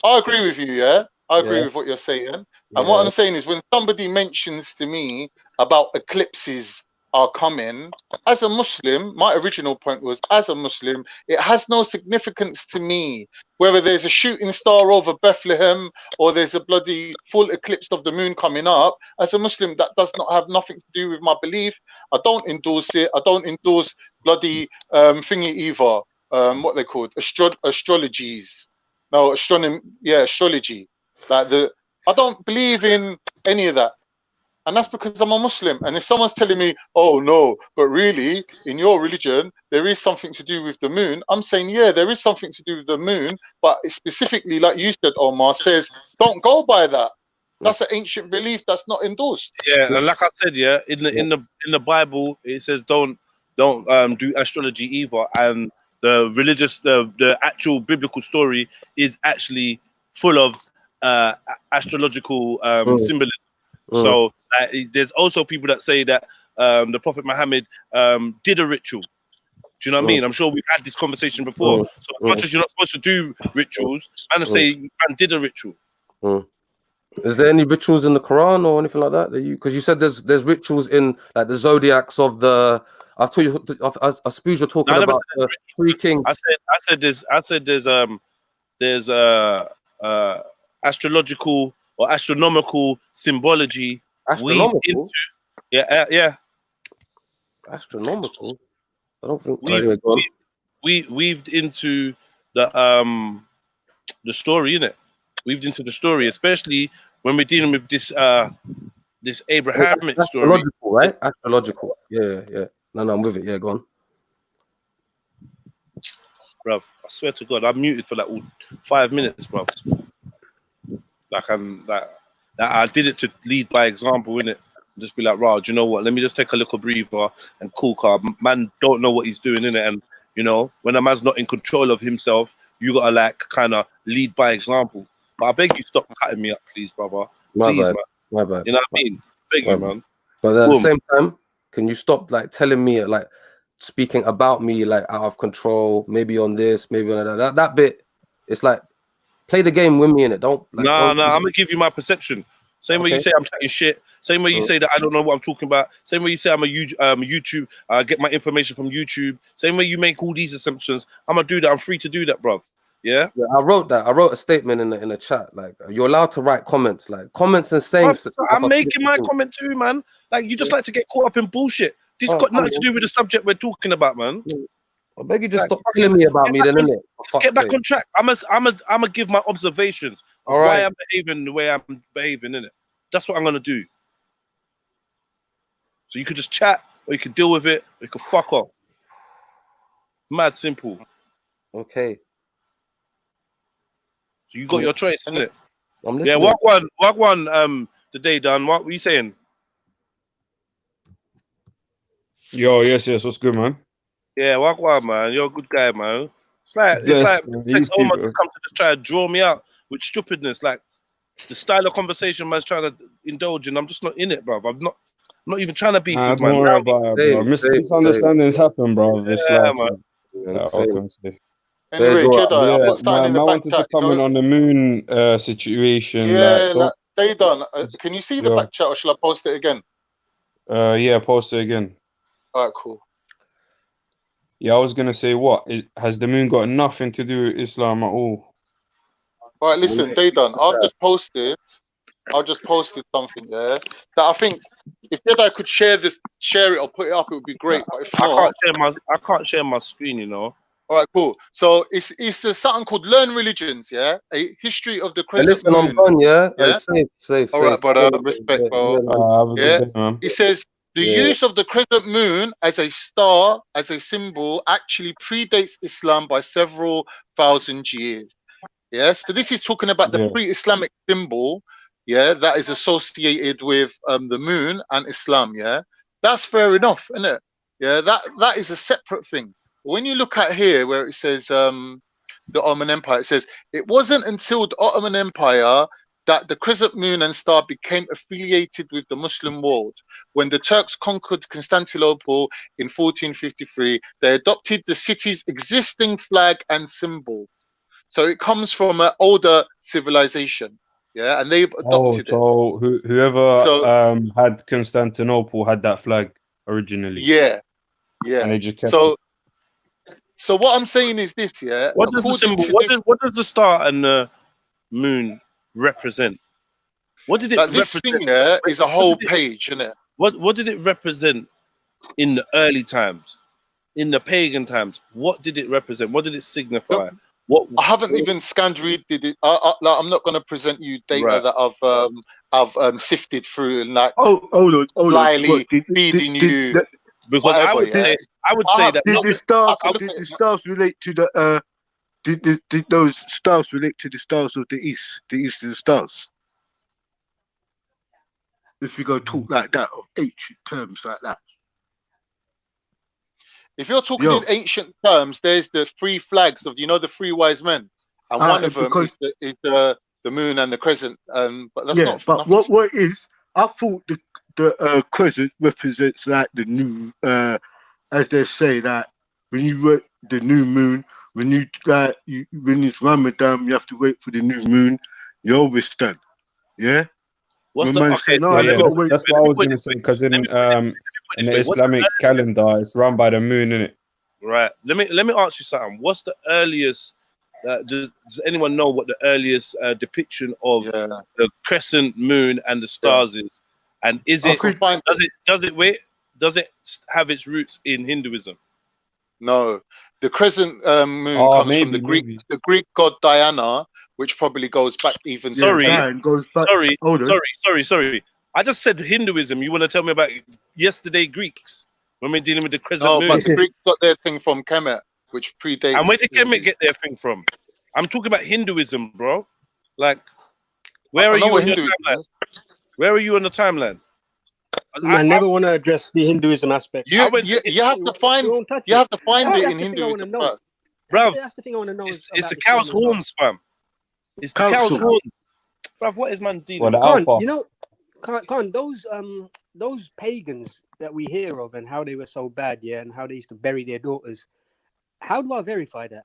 I agree with you, yeah? I agree with what you're saying. And what I'm saying is, when somebody mentions to me about eclipses are coming, as a Muslim, my original point was, as a Muslim, it has no significance to me whether there's a shooting star over Bethlehem or there's a bloody full eclipse of the moon coming up. As a Muslim, that does not have nothing to do with my belief. I don't endorse it. I don't endorse bloody thingy either. What they called astrologies. No, astronomy. Yeah, astrology. Like I don't believe in any of that. And that's because I'm a Muslim. And if someone's telling me, oh no, but really in your religion, there is something to do with the moon, I'm saying, yeah, there is something to do with the moon, but it's specifically, like you said, Omar, says, don't go by that. That's an ancient belief that's not endorsed. Yeah, and like I said, yeah, in the Bible it says don't do astrology either, and the religious the actual biblical story is actually full of astrological symbolism. So there's also people that say that the Prophet Muhammad did a ritual. Do you know what I mean? I'm sure we've had this conversation before. So as much as you're not supposed to do rituals, and say man did a ritual. Is there any rituals in the Quran or anything like that because you said there's rituals in like the zodiacs of the. I thought you. I suppose you're talking about the three kings. I said there's astrological or astronomical symbology. Astronomical. Yeah. Astronomical. I don't think we weaved into the story, innit? Weaved into the story, especially when we're dealing with this this Abrahamic story. Astrological, right? Astrological. Yeah. No, I'm with it. Yeah, go on. Bruv, I swear to God, I'm muted for like 5 minutes, bruv. Like I did it to lead by example, innit? Just be like, "Rah, do you know what? Let me just take a little breather and cool car." Man don't know what he's doing, innit? And you know, when a man's not in control of himself, you gotta like kind of lead by example. But I beg you, stop cutting me up, please, brother. Please, man. My bad. You know what I mean? Beg you, man. But at the same time, can you stop like telling me like speaking about me like out of control? Maybe on this, maybe on that. That bit, it's like play the game with me in it. Don't like. No, I'm gonna give you my perception. Same way you say I'm talking shit. Same way you say that I don't know what I'm talking about. Same way you say I'm a YouTube. Get my information from YouTube. Same way you make all these assumptions. I'm gonna do that. I'm free to do that, bro. Yeah. I wrote that. I wrote a statement in the chat. Like you're allowed to write comments, like comments and saying. I'm making my comment too, man. Like you just like to get caught up in bullshit. This got nothing to do with the subject we're talking about, man. I beg you, just stop telling me about me, then, innit? Get back on track. I'm gonna give my observations of why I'm behaving the way I'm behaving, innit? That's what I'm gonna do. So you could just chat, or you could deal with it, or you could fuck off. Mad simple. Okay. So you got your choice, innit? I'm listening. Yeah, walk one. Today, Dan. What were you saying? Yo, yes, what's good, man? Yeah, walk one, man. You're a good guy, man. It's like it takes so much to come to just try to draw me out with stupidness. Like the style of conversation man's trying to indulge in. I'm just not in it, bro. I'm not even trying to beef with man. Don't worry about it, bro. Misunderstandings happen, bro. It's man. Anyway, Jedi, I wanted to comment on the moon situation. Yeah, they done. Can you see the back chat, or shall I post it again? Yeah, post it again. All right, cool. Yeah, I was gonna say, has the moon got nothing to do with Islam at all? All right, listen, they done. I've just posted something there that I think if Jedi could share it or put it up, it would be great. But if not, I can't share my screen, you know. All right, cool. So it's something called Learn Religions, yeah? A history of the crescent listen, moon. I'm done, yeah? Safe. All right, brother. Respect, bro. Yeah. It says the use of the crescent moon as a star, as a symbol, actually predates Islam by several thousand years. Yeah. So this is talking about the pre-Islamic symbol, that is associated with the moon and Islam. Yeah. That's fair enough, isn't it? Yeah. That is a separate thing. When you look at here where it says the Ottoman Empire, it says it wasn't until the Ottoman Empire that the crescent moon and star became affiliated with the Muslim world. When the Turks conquered Constantinople in 1453, they adopted the city's existing flag and symbol. So it comes from an older civilization, and they've adopted it. So whoever had Constantinople had that flag originally. Yeah. And they just kept it. So what I'm saying is this, What does the symbol? What does the star and the moon represent? What did it represent? This thing is a whole page, isn't it? What did it represent in the early times, in the pagan times? What did it represent? What did it signify? I haven't even scanned read. I'm not going to present you data that I've sifted through and like slyly feeding you. Because I would say that did the stars relate to the did those stars relate to the stars of the east, the eastern stars? if you go talk like that, or ancient terms like that. If you're talking in ancient terms, there's the three flags of, the three wise men, and one of them is the moon and the crescent. But that's not. But what is? I thought the crescent represents like the new, as they say, that when you work the new moon, when when it's Ramadan, you have to wait for the new moon. You're always done. Yeah. What's When man say, no, that's what I was going to say, because in the Islamic calendar, it's run by the moon, isn't it? Right. Let me ask you something. What's the earliest? Does anyone know what the earliest depiction of the crescent moon and the stars is? And does it have its roots in Hinduism? No, the crescent moon comes from the Greek god Diana, which probably goes back even. Sorry. I just said Hinduism. You want to tell me about yesterday Greeks when we're dealing with the crescent moon? No, but the Greeks got their thing from Kemet, which predates. And where did Kemet get their thing from? I'm talking about Hinduism, bro. Like, where are you on your timeline? Where are you on the timeline? I never want to address the Hinduism aspect. You have to find it in Hinduism, bro. That's the thing I want to know. It's the cow's horns, fam. It's the cow's horns, bro. What is man dealing with? Khan, those pagans that we hear of and how they were so bad, and how they used to bury their daughters. How do I verify that?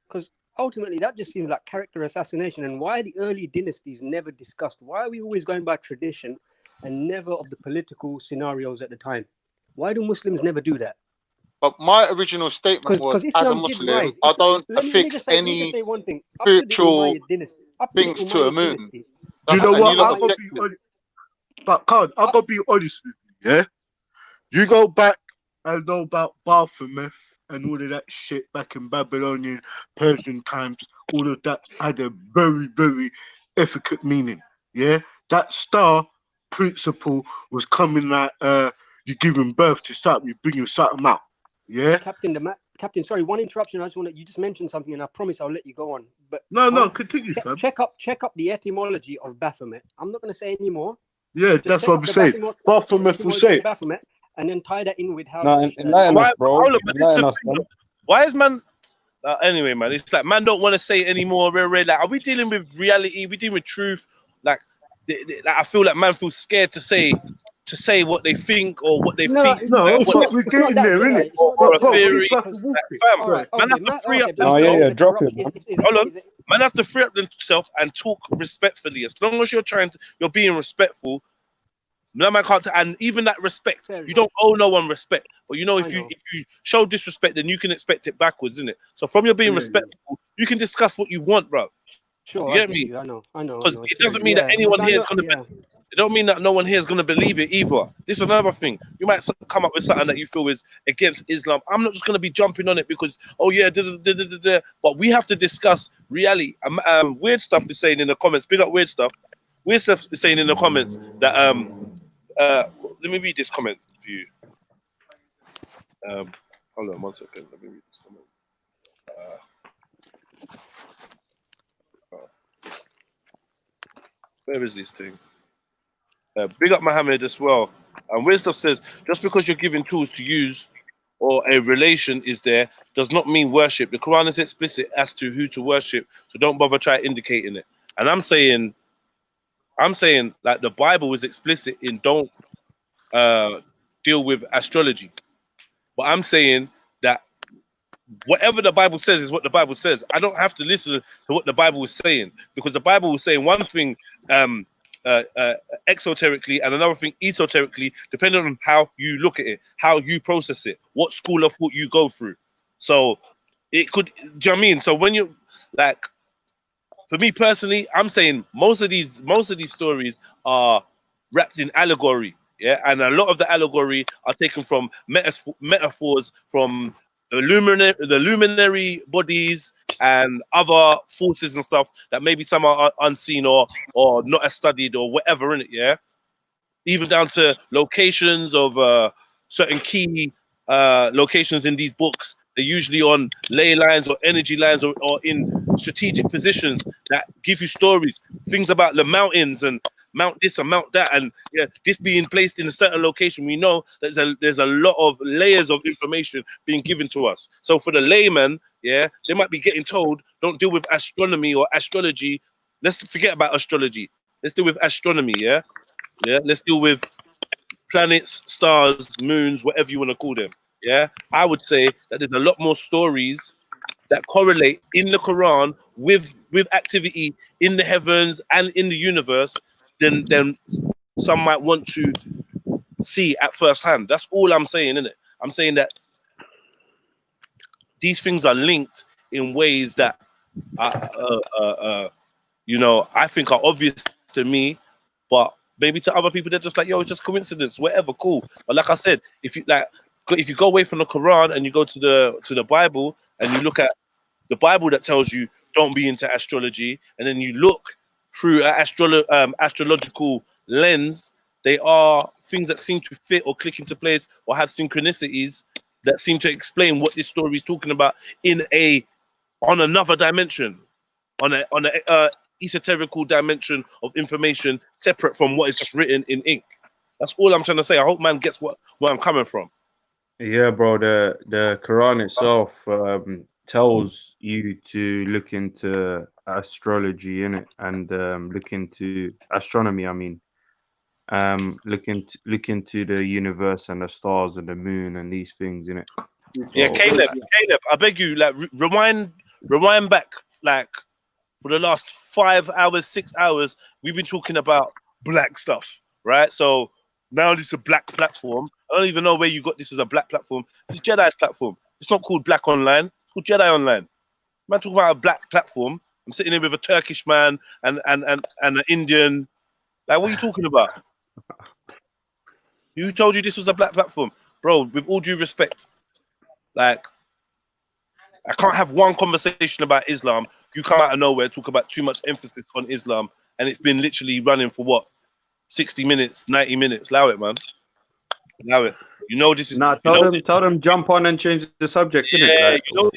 Because ultimately, that just seems like character assassination. And why are the early dynasties never discussed? Why are we always going by tradition and never of the political scenarios at the time? Why do Muslims never do that? But my original statement was, as a Muslim, I don't affix any spiritual things to a moon. You know what? But Khan, I gotta be honest with you, yeah? You go back and know about Baphomet and all of that shit back in Babylonian, Persian times, all of that had a very, very efficient meaning, yeah? That star principle was coming like you're giving birth to something, you're bringing something out, yeah? Captain, sorry, one interruption. You just mentioned something, and I promise I'll let you go on. But no, continue, check up the etymology of Baphomet. I'm not going to say any more. Yeah, that's what I'm saying. Baphomet will say Baphomet, and then tie that in with how. Enlighten us, bro. Why is man? Anyway, man, it's like man don't want to say anymore. Like, are we dealing with reality? We dealing with truth? Like, I feel like man feels scared to say what they think or what they think. No, we're getting there, isn't it? Or a theory. Man have to free up themselves. Drop it. Hold on. Man have to free up themselves and talk respectfully. As long as you're being respectful. No man can't, and even that respect, you don't owe no one respect. But if you show disrespect, then you can expect it backwards, isn't it? So from your being respectful, you can discuss what you want, bro. Sure, you get me? I know. Because it doesn't mean that anyone here is gonna. It don't mean that no one here is gonna believe it either. This is another thing. You might come up with something that you feel is against Islam. I'm not just gonna be jumping on it because but we have to discuss reality. Weird stuff is saying in the comments. Big up weird stuff. Weird stuff is saying in the comments that let me read this comment for you. Hold on 1 second. Let me read this comment. Where is this thing? Big up Muhammad as well. And weird stuff says, just because you're given tools to use or a relation is there does not mean worship. The Quran is explicit as to who to worship, so don't bother try indicating it. And I'm saying like the Bible is explicit in don't deal with astrology. But I'm saying that whatever the Bible says is what the Bible says. I don't have to listen to what the Bible is saying, because the Bible is saying one thing exoterically and another thing esoterically, depending on how you look at it, how you process it, what school of thought you go through. So it could, do you know what I mean? So when you like, for me personally, I'm saying most of these stories are wrapped in allegory, yeah, and a lot of the allegory are taken from metaphors from the luminary bodies and other forces and stuff that maybe some are unseen or not as studied or whatever in it, yeah. Even down to locations of certain key locations in these books They're usually on ley lines or energy lines or in strategic positions that give you stories, things about the mountains and mount this and mount that, and yeah, this being placed in a certain location. We know there's a lot of layers of information being given to us. So for the layman, yeah, they might be getting told, don't deal with astronomy or astrology. Let's forget about astrology. Let's deal with astronomy, yeah? Yeah, let's deal with planets, stars, moons, whatever you want to call them. Yeah, I would say that there's a lot more stories that correlate in the Quran with activity in the heavens and in the universe than some might want to see at first hand. That's all I'm saying, isn't it? I'm saying that these things are linked in ways that you know, I think are obvious to me, but maybe to other people they're just like, yo, it's just coincidence, whatever, cool. But like I said, if you go away from the Quran and you go to the Bible and you look at the Bible that tells you don't be into astrology, and then you look through an astrological lens, they are things that seem to fit or click into place or have synchronicities that seem to explain what this story is talking about on another dimension, on a esoterical dimension of information separate from what is just written in ink. That's all I'm trying to say. I hope man gets where I'm coming from. Yeah, bro. The Quran itself tells you to look into astrology in it and look into astronomy. I mean, look into the universe and the stars and the moon and these things in it. Yeah, Caleb, I beg you, like rewind back, like for the last 5 hours, 6 hours, we've been talking about black stuff, right? So now this is a black platform. I don't even know where you got this as a black platform. It's Jedi's platform. It's not called Black Online. It's called Jedi Online. Man, talking about a black platform. I'm sitting here with a Turkish man and an Indian. Like, what are you talking about? Who told you this was a black platform? Bro, with all due respect, like, I can't have one conversation about Islam. You come out of nowhere, talk about too much emphasis on Islam, and it's been literally running for what? 60 minutes, 90 minutes. Allow it, man. Allow it. You know this is... Tell them jump on and change the subject, innit? Yeah, Like, you know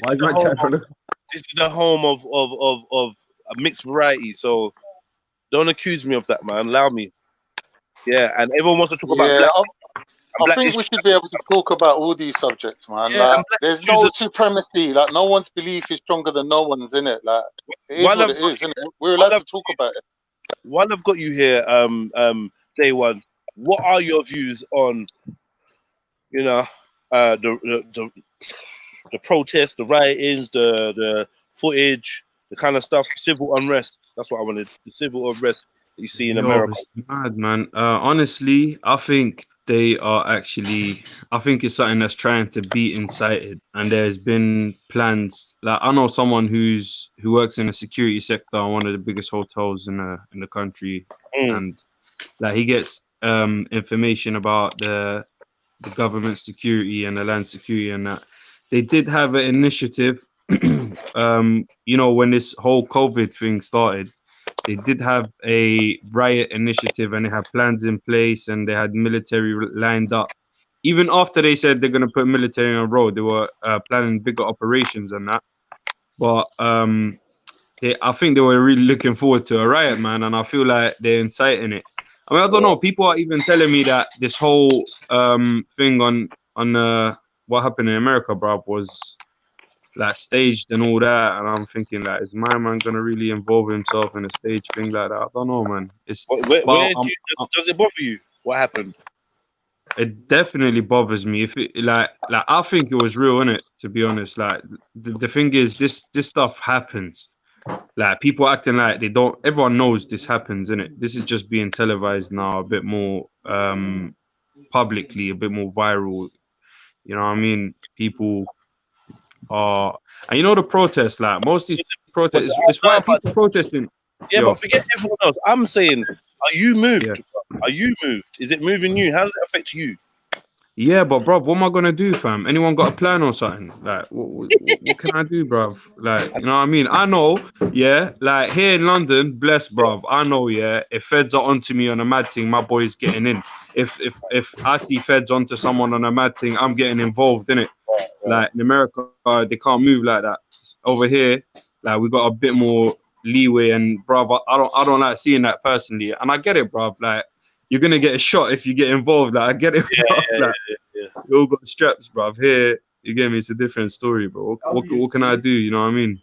this is the home of a mixed variety, so don't accuse me of that, man. Allow me. Yeah, and everyone wants to talk about black... I think we should be able to talk about all these subjects, man. Yeah, like, there's no supremacy. Like, no one's belief is stronger than no one's, in it. Like, it is what it is, isn't it? We're allowed to talk about it. While I've got you here, Day One, what are your views on, you know, the protests, the riotings, the footage, the kind of stuff, civil unrest? That's what I wanted. The civil unrest that you see in America. It's mad, man. Honestly, I think they are actually, I think it's something that's trying to be incited, and there's been plans. Like, I know someone who works in the security sector on one of the biggest hotels in the country, and like he gets information about the government security and the land security, and that they did have an initiative. You know, when this whole COVID thing started, they did have a riot initiative and they had plans in place and they had military lined up. Even after they said they're going to put military on road, they were planning bigger operations and that. But I think they were really looking forward to a riot, man. And I feel like they're inciting it. I mean, I don't know. People are even telling me that this whole thing on what happened in America, bro, was like staged and all that, and I'm thinking, like, is my man gonna really involve himself in a stage thing like that? I don't know, man. It's does it bother you? What happened? It definitely bothers me. If it like I think it was real, innit? To be honest, like the thing is, this stuff happens. Like, people acting like they don't. Everyone knows this happens, innit? This is just being televised now, a bit more publicly, a bit more viral. You know what I mean? People. And you know the protests, like most of these protests, it's why people protesting. Yeah, but forget everyone else. I'm saying, are you moved? Yeah. Are you moved? Is it moving you? How does it affect you? Yeah, but bro, what am I gonna do, fam? Anyone got a plan or something? Like, what can I do, bro? Like, you know what I mean? I know, yeah. Like here in London, bless, bro. I know, yeah. If feds are onto me on a mad thing, my boy's getting in. If I see feds onto someone on a mad thing, I'm getting involved in it. Like in America, they can't move like that. Over here, like we got a bit more leeway, and bruv, I don't like seeing that personally. And I get it, bruv. Like you're gonna get a shot if you get involved. Like I get it, bruv. Like we all got straps, bruv. Here, you get me? It's a different story, bro. What can I do? You know what I mean?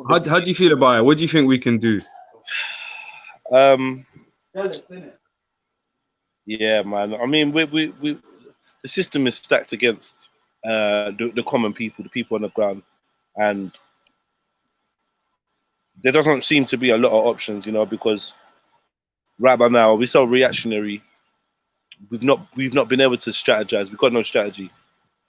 How do you feel about it? What do you think we can do? Yeah, man. I mean, we the system is stacked against the common people, the people on the ground, and there doesn't seem to be a lot of options, you know, because right by now we're so reactionary. We've not been able to strategize. We've got no strategy.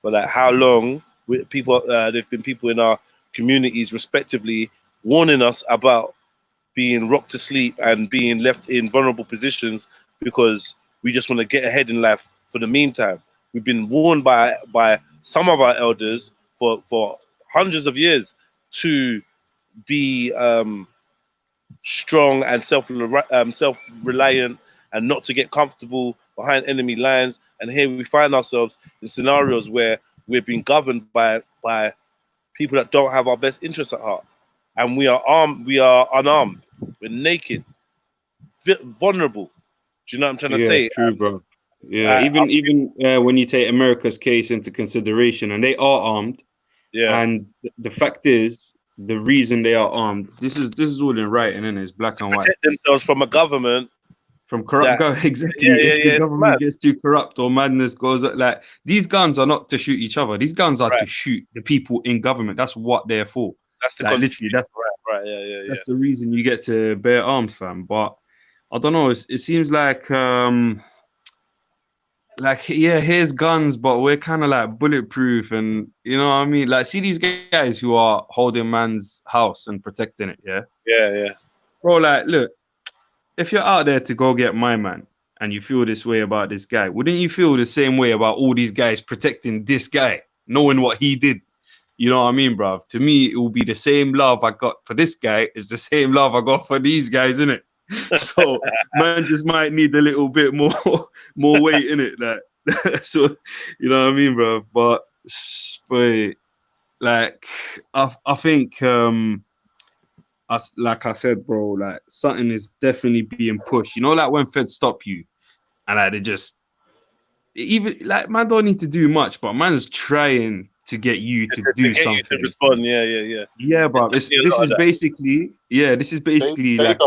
But like, how long there've been people in our communities, respectively, warning us about being rocked to sleep and being left in vulnerable positions because we just want to get ahead in life for the meantime. We've been warned by some of our elders for hundreds of years to be strong and self-reliant and not to get comfortable behind enemy lines. And here we find ourselves in scenarios where we're being governed by people that don't have our best interests at heart. And we are armed, we are unarmed, we're naked, vulnerable. Do you know what I'm trying to say? True, bro. Yeah, even when you take America's case into consideration, and they are armed. Yeah. And the fact is, the reason they are armed, this is all in writing, and it's black and white. Protect themselves from a government. From corrupt, exactly. If the government gets too corrupt or madness goes, like, these guns are not to shoot each other. These guns are to shoot the people in government. That's what they're for. That's the literally. That's right. That's the reason you get to bear arms, fam. But I don't know. It seems like here's guns, but we're kind of like bulletproof, and you know what I mean. Like, see these guys who are holding man's house and protecting it. Yeah. Bro, like, look. If you're out there to go get my man and you feel this way about this guy, wouldn't you feel the same way about all these guys protecting this guy, knowing what he did? You know what I mean, bruv? To me, it will be the same love I got for this guy is the same love I got for these guys, innit? So man just might need a little bit more weight in it. Like, so, you know what I mean, bruv? But like, I think like I said, bro, like something is definitely being pushed. You know, like when Feds stop you, and like they just even like man don't need to do much, but man's trying to get you to do something. You to respond, yeah. Yeah, bro. This is basically like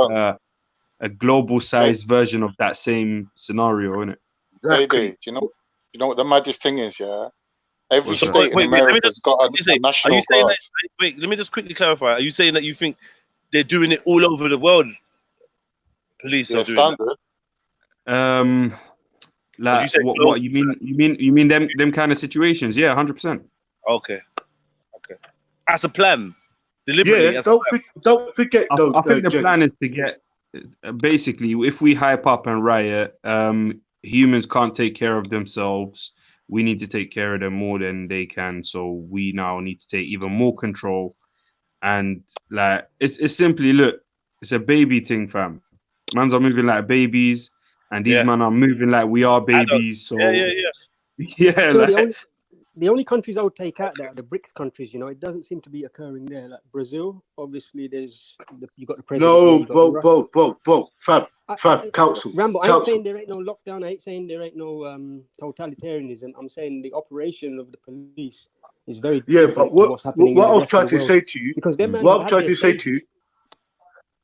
a global sized version of that same scenario, isn't it? Do you know what the maddest thing is? Yeah. Every state in America's got a national guard. Wait, let me just quickly clarify. Are you saying that you think they're doing it all over the world? Police are doing it. Like what you mean? You mean them kind of situations? Yeah, 100%. Okay. As a plan, deliberately. Yeah, don't forget. I think the plan is to get basically, if we hype up and riot, humans can't take care of themselves. We need to take care of them more than they can. So we now need to take even more control. And like it's simply, look, it's a baby thing, fam. Mans are moving like babies, and these men are moving like we are babies. So yeah. So the only countries I would take out there are the BRICS countries. You know, it doesn't seem to be occurring there. Like Brazil, obviously, you got the president. No, fam, council. Rambo, I ain't saying there ain't no lockdown. I ain't saying there ain't no totalitarianism. I'm saying the operation of the police is very but what's happening. What I'm trying to say to you,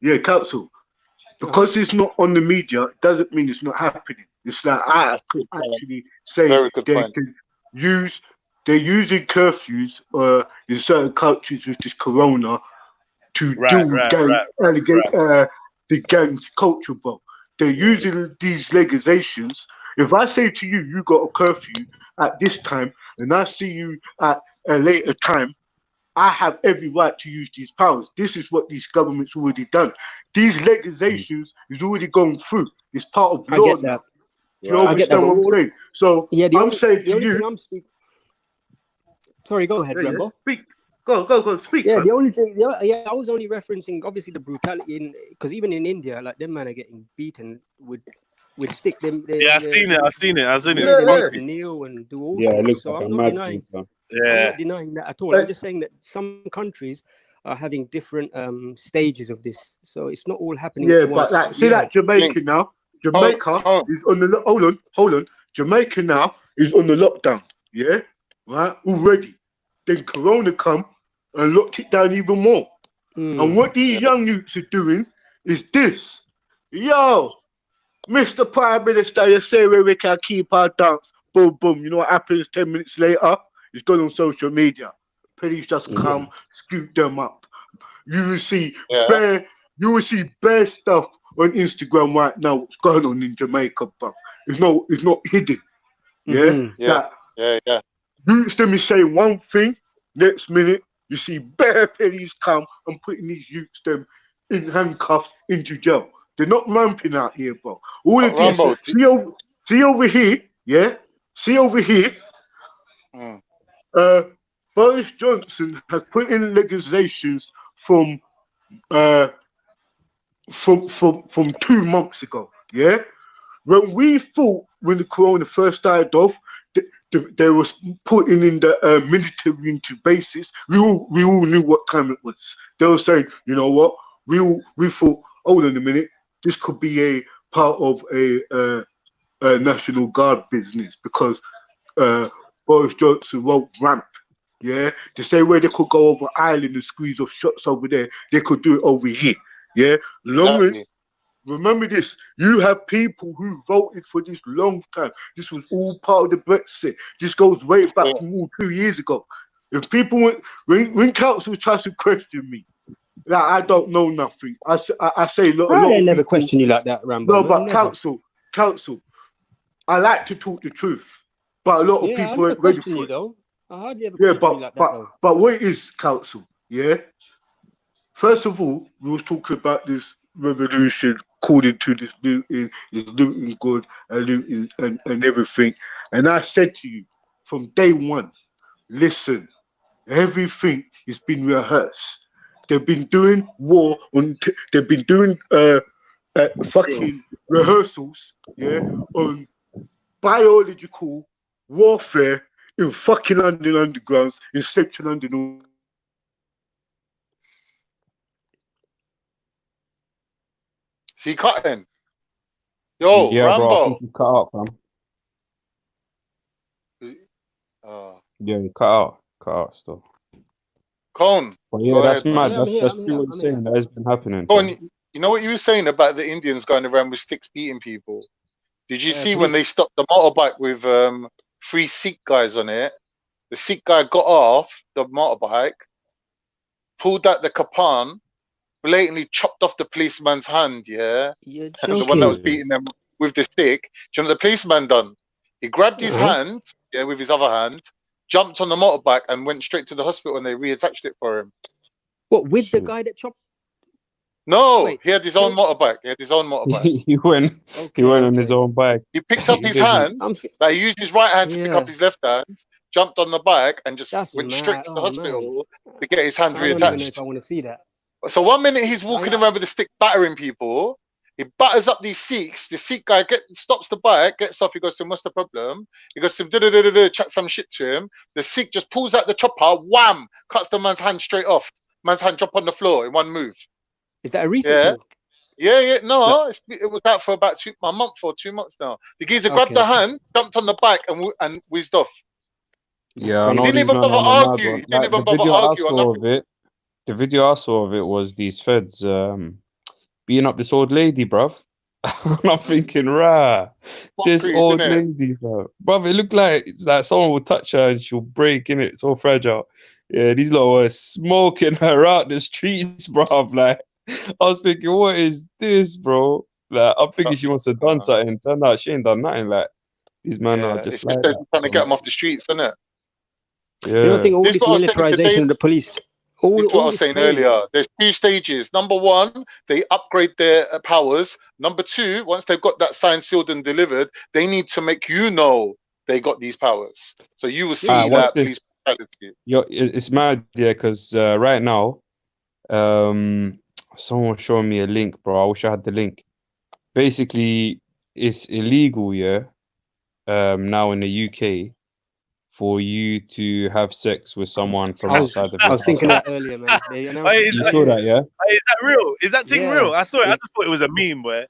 yeah, council, because it's not on the media, it doesn't mean it's not happening. It's like I could actually say they're using curfews in certain countries with this corona to deal with the gang's culture, bro. They're using these legislations. If I say to you, you got a curfew at this time, and I see you at a later time, I have every right to use these powers. This is what these governments already done. These legislations is already going through. It's part of law now. Do you understand what I'm saying? So I'm saying to you. Sorry, go ahead, Rambo. Speak. Go, speak. Yeah, the only thing, I was only referencing obviously the brutality because even in India, like them men are getting beaten with with stick them. Yeah, I've seen it. I've seen it. I've seen it. Yeah, they Funky. make them kneel and do all Yeah, it sorts. looks So like a I'm not mad denying. thing, son. I'm Yeah. not denying that at all. I'm just saying that some countries are having different stages of this. So it's not all happening Yeah, at but once. like, But see yeah, that Jamaica now. Jamaica is on the hold on. Jamaica now is on the lockdown. Yeah, right. Already. Then Corona come and locked it down even more. And what these young youths are doing is this. Yo, Mr. Prime Minister, you say where we can keep our dance. Boom, boom. You know what happens 10 minutes later? It's gone on social media. Police just come, scoop them up. You will see bare stuff on Instagram right now. What's going on in Jamaica, bro? It's not hidden. Yeah? Yeah. Youths them is saying one thing, next minute you see bare police come and putting these youths them in handcuffs into jail. They're not ramping out here, bro. All of this. Rambo, See over here, yeah? See over here. Boris Johnson has put in legislations from 2 months ago, yeah? When we thought when the corona first started off, they was putting in the military into bases. We all knew what time it was. They were saying, you know what? We thought, hold on a minute, this could be a part of a National Guard business because Boris Johnson won't ramp. Yeah, the same way they could go over Ireland and squeeze off shots over there, they could do it over here. Yeah, long as remember this, you have people who voted for this long time. This was all part of the Brexit. This goes way back from all 2 years ago. If people when council tries to question me, like I don't know nothing. I say a lot I of never people, question you like that, Rambo. no, Man, but never. council, I like to talk the truth, but a lot of Yeah, I people never ain't ready question for you it. though. I hardly ever Yeah, question you like that though. but what it is, council, yeah? First of all, we was talking about this revolution according to this looting, is looting good and looting and everything. And I said to you from day one, listen, everything has been rehearsed. They've been doing war on they've been doing fucking rehearsals, yeah, on biological warfare in fucking London undergrounds, in central London. See, cutting. Yo, Yeah, bro, I think Rambo. you cut out, fam. Yeah, you cut out still. Cone. But yeah, Go that's ahead, mad. man. That's true what you're saying. That has been happening. Cone, fam. you know what you were saying about the Indians going around with sticks beating people? Did you see when Please. they stopped the motorbike with 3 Sikh guys on it? The Sikh guy got off the motorbike, pulled out the kapan, blatantly chopped off the policeman's hand, yeah? You're The one that was joking. beating them with the stick. Do you know what the policeman done? He grabbed his hand, yeah, with his other hand, jumped on the motorbike and went straight to the hospital and they reattached it for him. What, with the guy that chopped? No, Wait, he had his own motorbike. He had his own motorbike. he went on his own bike. He picked up He his didn't. hand, like he used his right hand to pick up his left hand, jumped on the bike and just went straight to the hospital to get his hand I don't even know if reattached. I want to see that. So 1 minute he's walking around with a stick battering people. He batters up these Sikhs. The Sikh guy stops the bike, gets off. He goes to him, what's the problem? He goes to him, chat some shit to him. The Sikh just pulls out the chopper, wham, cuts the man's hand straight off. Man's hand drop on the floor in one move. Is that a recent thing? Yeah. No, it was out for about a month or 2 months now. The geezer grabbed the hand, jumped on the bike, and whizzed off. Yeah, I He know didn't these even men bother are mad argue. one. He didn't Like the even bother video I argue or saw nothing. of it, the video I saw of it was these feds beating up this old lady, bruv. And I'm thinking, rah, this Fuckeries, old innit? lady, bruv. It looked like it's like someone will touch her and she'll break, innit? It's all fragile. Yeah, these lot were smoking her out the streets, bruv. Like, I was thinking, what is this, bro? Like, I'm thinking she must have done something. Turned out she ain't done nothing. Like, these men are Yeah, just it's like just they're that. trying to get them off the streets, isn't it? Yeah. You don't think all This this is what I was saying today. militarization of the police, This is what I all was this saying crazy. earlier. There's 2 stages. Number 1, they upgrade their powers. Number 2, once they've got that signed, sealed, and delivered, they need to make you know they got these powers. So you will see Watch that this. police brutality. It's mad, yeah, because right now, someone was showing me a link, bro. I wish I had the link. Basically, it's illegal, yeah, now in the UK for you to have sex with someone from outside of I your was thinking household. that earlier, man. They announced it You today, saw innit? that, yeah? Is that real? Is that thing Yeah. real? I saw it. I just thought it was a meme, boy.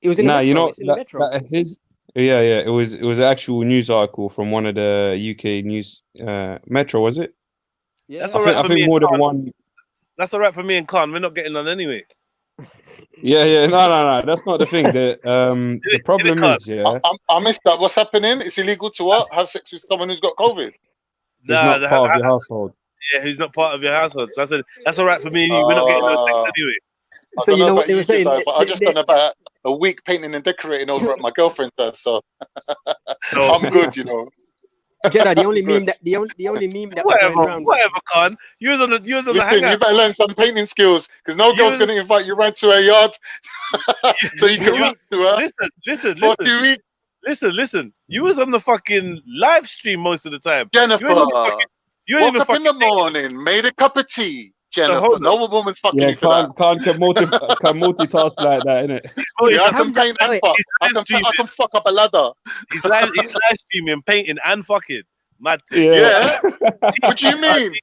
It was in the Nah, you Metro. know It's in the Metro. that his yeah, it was an actual news article from one of the UK news Metro, was it? Yeah. That's all right I for think me and more than Khan. one. That's all right for me and Khan. We're not getting on anyway. Yeah, no, that's not the thing. The problem is, yeah, I missed that. What's happening? It's illegal to what? Have sex with someone who's got COVID? he's not part of your household. Yeah, who's not part of your household. So I said, that's all right for me. We're not getting no sex anyway. I So don't you know know what about they you were saying? guys, but I just done about a week painting and decorating over at my girlfriend's house, so I'm good, you know. Jeddah, the only meme that the only meme that was going around. Whatever, Khan. You was on the Listen, hangout. you better learn some painting skills because no girl's going to invite you round to her yard so you can rap to her. Listen. You was on the fucking live stream most of the time. Jennifer, you ain't woke up in the morning, made a cup of tea. Jennifer, hold no woman's fucking Yeah, you for that. can't multitask like that, innit? Yeah, I can paint and fuck. I can fuck up a ladder. He's live streaming, painting, and fucking. Mad thing. Yeah. What do you mean?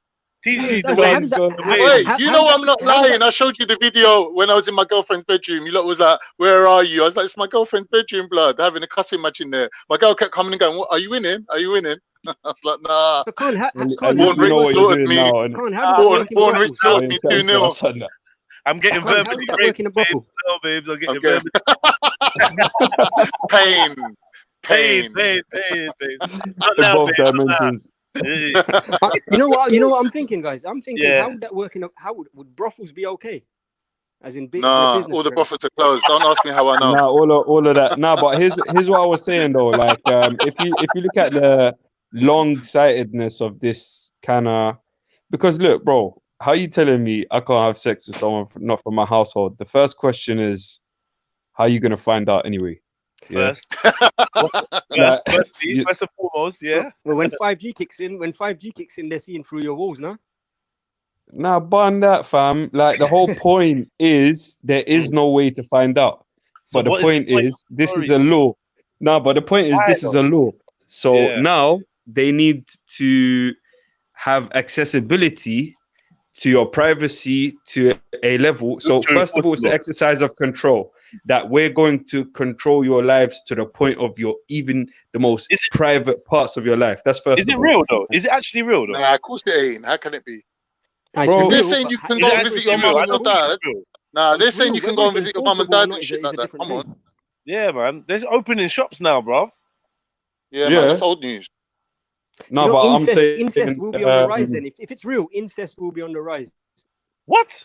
Teach you Wait, you know I'm not lying. I showed you the video when I was in my girlfriend's bedroom. You lot was like, "Where are you?" I was like, "It's my girlfriend's bedroom, blood." Having a cussing match in there. My girl kept coming and going, "What, are you winning? Are you winning?" I was like, "Nah." Born Rich sorted me. Born Rich sorted me 2-0. I'm getting verbally raped, babes. No, babes, I'm getting verbally. Pain. Both dimensions. You know what I'm thinking, guys? I'm thinking, how would that work? How would brothels be okay? As in big business. All the brothels are closed. Don't ask me how I know. Nah, all of that. Nah, but here's what I was saying though. Like, if you look at the long-sightedness of this kind of, because look, bro, how you telling me I can't have sex with someone not from my household? The first question is, how are you gonna find out anyway? First, Like, first and foremost, yeah. Well, when 5G kicks in, they're seeing through your walls, no? Nah, bun that, fam. Like, the whole point is there is no way to find out. So But the what is point the point is, this is a law. No, but the point is, this is a law. So now they need to have accessibility to your privacy to a level. So first of all, it's the exercise of control, that we're going to control your lives to the point of your even the most private parts of your life. That's first. Is it real though? Is it actually real though? Nah, of course it ain't. How can it be? Bro, They're saying you can go and visit your mum and your dad. Nah, they're saying you can go and visit your mum and dad and shit like that. Come on. Yeah, man. They're opening shops now, bro. Yeah, man. That's old news. No, but I'm saying incest will be on the rise. Then, if it's real, incest will be on the rise. What?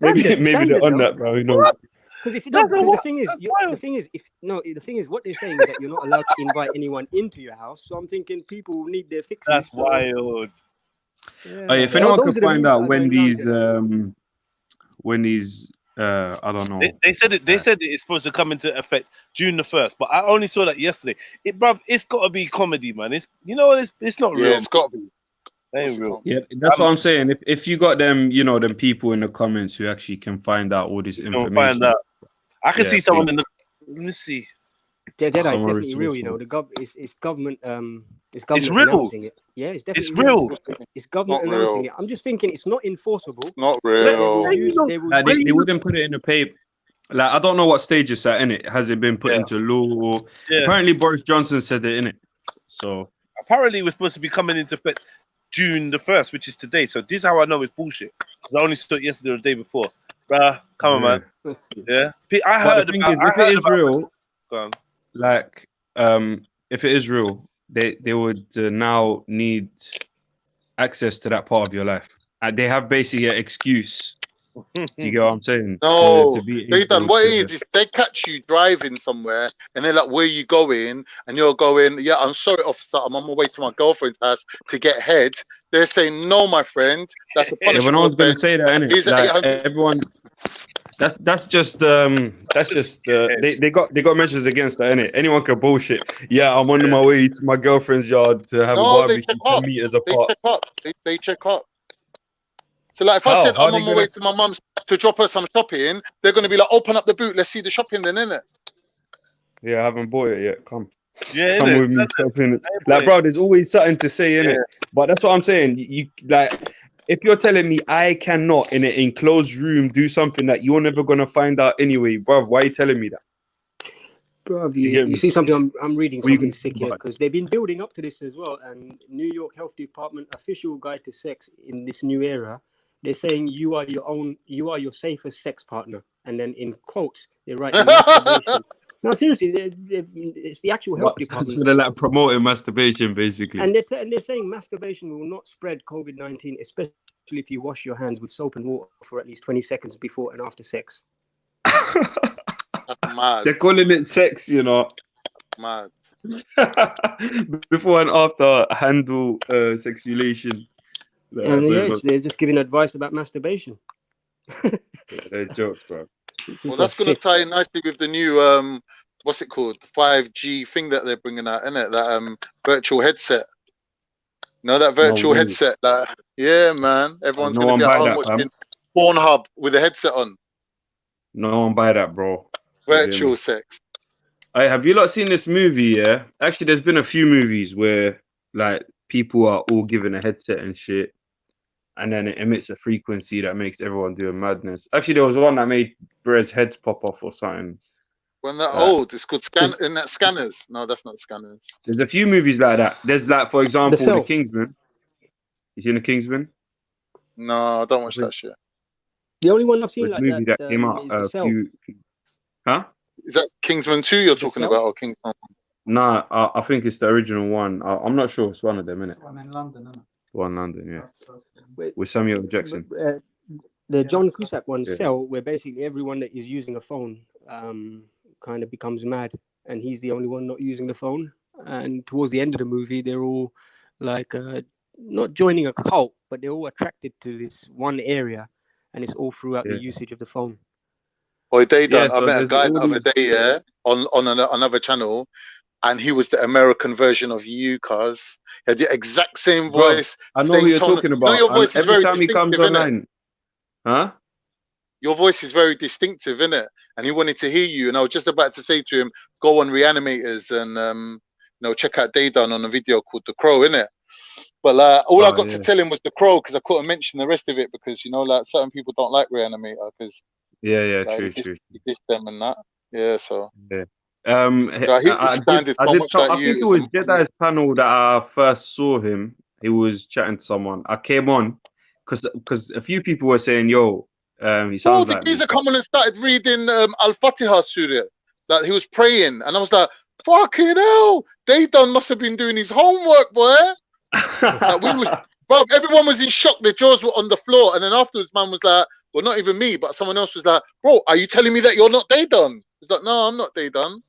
maybe they're on that, bro. Who knows? Because if you don't, the thing is, what they're saying is that you're not allowed to invite anyone into your house. So I'm thinking people need their fixes. That's wild. Yeah. If anyone can find out when these I don't know. They said it. They said it's supposed to come into effect June the 1st, but I only saw that yesterday. Bruv, it's got to be comedy, man. It's it's not real. Yeah, it's got to be. They ain't real. Yeah, that's what I'm saying. If you got them, them people in the comments who actually can find out all this information. Find out. I can see someone in the. Let me see. Yeah, it's definitely real. It's government. It's government it's real. announcing it. Yeah, it's definitely real. It's government not announcing real. it. I'm just thinking it's not enforceable. Not real. They wouldn't put it in the paper. Like, I don't know what stage it's at, innit? Has it been put into law? Or... Yeah. Apparently Boris Johnson said it, innit? So apparently we're supposed to be coming into effect June the 1st, which is today. So this is how I know it's bullshit. Because I only saw it yesterday or the day before. Bruh, come on, man. Yeah. I heard about if it is real, go on. Like, if it is real, they would now need access to that part of your life. They have basically an excuse. Do you get what I'm saying? No, to be they done. What it is if they catch you driving somewhere and they're like, "Where you going?" and you're going, "Yeah, I'm sorry, officer. I'm on my way to my girlfriend's house to get head." They're saying, "No, my friend, that's a punishment." Yeah, but no one's going to say that, innit? Like, everyone. That's just they got measures against that, innit? Anyone can bullshit. Yeah, I'm on my way to my girlfriend's yard to have a barbecue 10 meters apart. They check up. So like, if I said I'm on my way to my mum's to drop her some shopping, they're going to be like, "Open up the boot, let's see the shopping then, innit?" Yeah, I haven't bought it yet. Come. Yeah, Come innit? with me shopping. I Like, bought bro, it. there's always something to say, innit? Yeah. But that's what I'm saying. You like, if you're telling me I cannot in an enclosed room do something that you're never gonna find out anyway, bro, why are you telling me that? Bro, You get you me? see something? I'm reading What you something gonna sick do here about it? because they've been building up to this as well. And New York Health Department official guide to sex in this new era, they're saying you are your safest sex partner. And then in quotes, they write masturbation. No, seriously, it's the actual health But department. so they're like promoting masturbation, basically. And they're saying masturbation will not spread COVID-19, especially if you wash your hands with soap and water for at least 20 seconds before and after sex. That's mad. They're calling it sex, you know. Mad. Before and after handle sexuation. And yes, they're just giving advice about masturbation. They're jokes, bro. Well, that's going to tie in nicely with the new what's it called, the 5G thing that they're bringing out, isn't it? That virtual headset. No, that virtual headset. That yeah, man. Everyone's No going to one be at buy home that, watching fam. Pornhub with a headset on. No one buy that, bro. You hear Virtual me? sex. Hey, have you not seen this movie? Yeah, actually, there's been a few movies where like people are all given a headset and shit, and then it emits a frequency that makes everyone do a madness. Actually, there was one that made Brez's heads pop off or something. When they're old, it's called Scanners. No, that's not Scanners. There's a few movies like that. There's like, for example, The Cell. Kingsman. You seen The Kingsman? No, I don't watch that shit. The only one I've It seen was like a movie that came out is The a Cell. few. Huh? Is that Kingsman 2 you're talking Cell? about, or Kingsman? Nah, I think it's the original one. I'm not sure. It's one of them, innit? One in London, isn't it? One in London, yeah. Wait, With Samuel Jackson. the John Cusack one, Yeah. Cell, where basically everyone that is using a phone kind of becomes mad, and he's the only one not using the phone. And towards the end of the movie, they're all like not joining a cult, but they're all attracted to this one area, and it's all throughout the usage of the phone. Or they done. Yeah, I so met a there's guy all the other these- day, yeah, on another channel, and he was the American version of you, cuz. He had the exact same Bro, voice, I know who same you're tone. talking You know, about. your And voice is every very time he comes distinctive, innit? online, huh? Your voice is very distinctive, innit? And he wanted to hear you, and I was just about to say to him, go on Reanimators and check out Daydon on a video called The Crow, innit? But all I got to tell him was The Crow, because I couldn't mention the rest of it, because certain people don't like Reanimator, because Yeah, like, true. he dissed them and that. Yeah, so Yeah. he sounded so much like I think you. it was Jedi's panel that I first saw him. He was chatting to someone. I came on because a few people were saying, "Yo, he Oh, sounds the like me." geezer come on and started reading Al-Fatiha Surah. Like he was praying, and I was like, "Fucking hell!" Daydon must have been doing his homework, boy. Like bro, everyone was in shock. Their jaws were on the floor, and then afterwards, man was like, "Well, not even me, but someone else was like, bro, are you telling me that you're not Daydon?" He's like, "No, I'm not Daydon."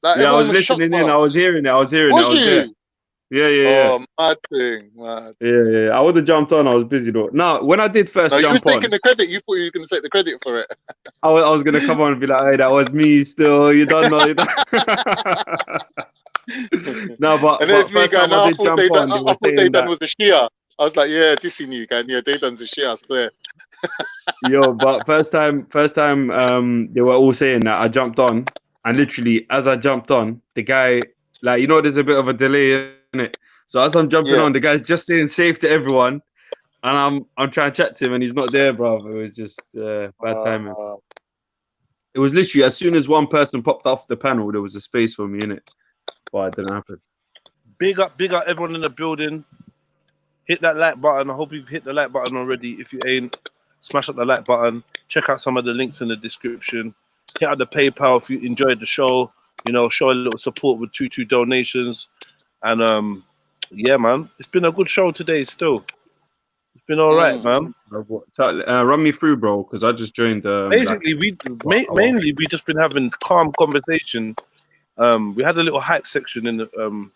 Like Yeah, I everyone was was shocked, listening in. bro. I was hearing it. I was Was there. you? Yeah. Oh, mad thing, mad. Yeah. I would have jumped on. I was busy though. Now, when I did first No, you was jump on, taking the credit. You thought you were going to take the credit for it. I was gonna come on and be like, "Hey, that was me." Still, you don't know. No, but And there's me first going, time I no, I did thought jump on, they I were thought saying Daydon that. was a Shia. I was like, yeah, dissing you, guy. Yeah, Daydon's a Shia, I swear. Yo, but first time, they were all saying that I jumped on, and literally as I jumped on, the guy, like, there's a bit of a delay in it. So as I'm jumping on, the guy's just saying safe to everyone, and I'm trying to chat to him, and he's not there, bro. It was just bad timing. It was literally as soon as one person popped off the panel, there was a space for me in it, but it didn't happen. Big up everyone in the building. Hit that like button. I hope you've hit the like button already. If you ain't, smash up the like button. Check out some of the links in the description. Hit out the PayPal if you enjoyed the show. Show a little support with 2 donations. And yeah, man, it's been a good show today still. It's been all right, man. Run me through, bro, because I just joined. Basically, mainly we just been having calm conversation. We had a little hype section in the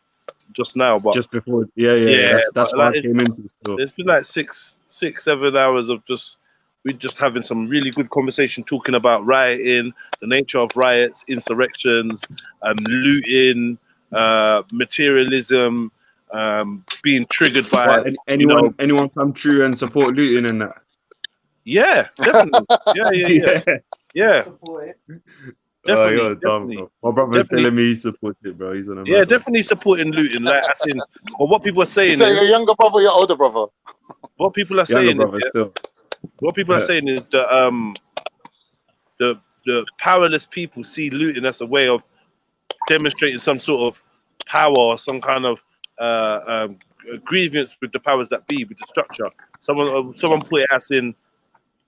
just now, but just before, yeah. That's what I came into. So. It's been like 6-7 hours of we just having some really good conversation, talking about rioting, the nature of riots, insurrections, looting, materialism, being triggered by anyone come true and support looting and that. Yeah, definitely. Yeah. You're Definitely, dumb, definitely, bro. My brother's definitely. telling me he supports it, bro. He's on a Yeah, mad one. definitely supporting looting. Like I seen, but what people are You saying say is, your younger brother, or your older brother. what people are Younger saying is, brother yeah, still. what people are saying is that the powerless people see looting as a way of demonstrating some sort of power or some kind of grievance with the powers that be, with the structure. Someone put it as in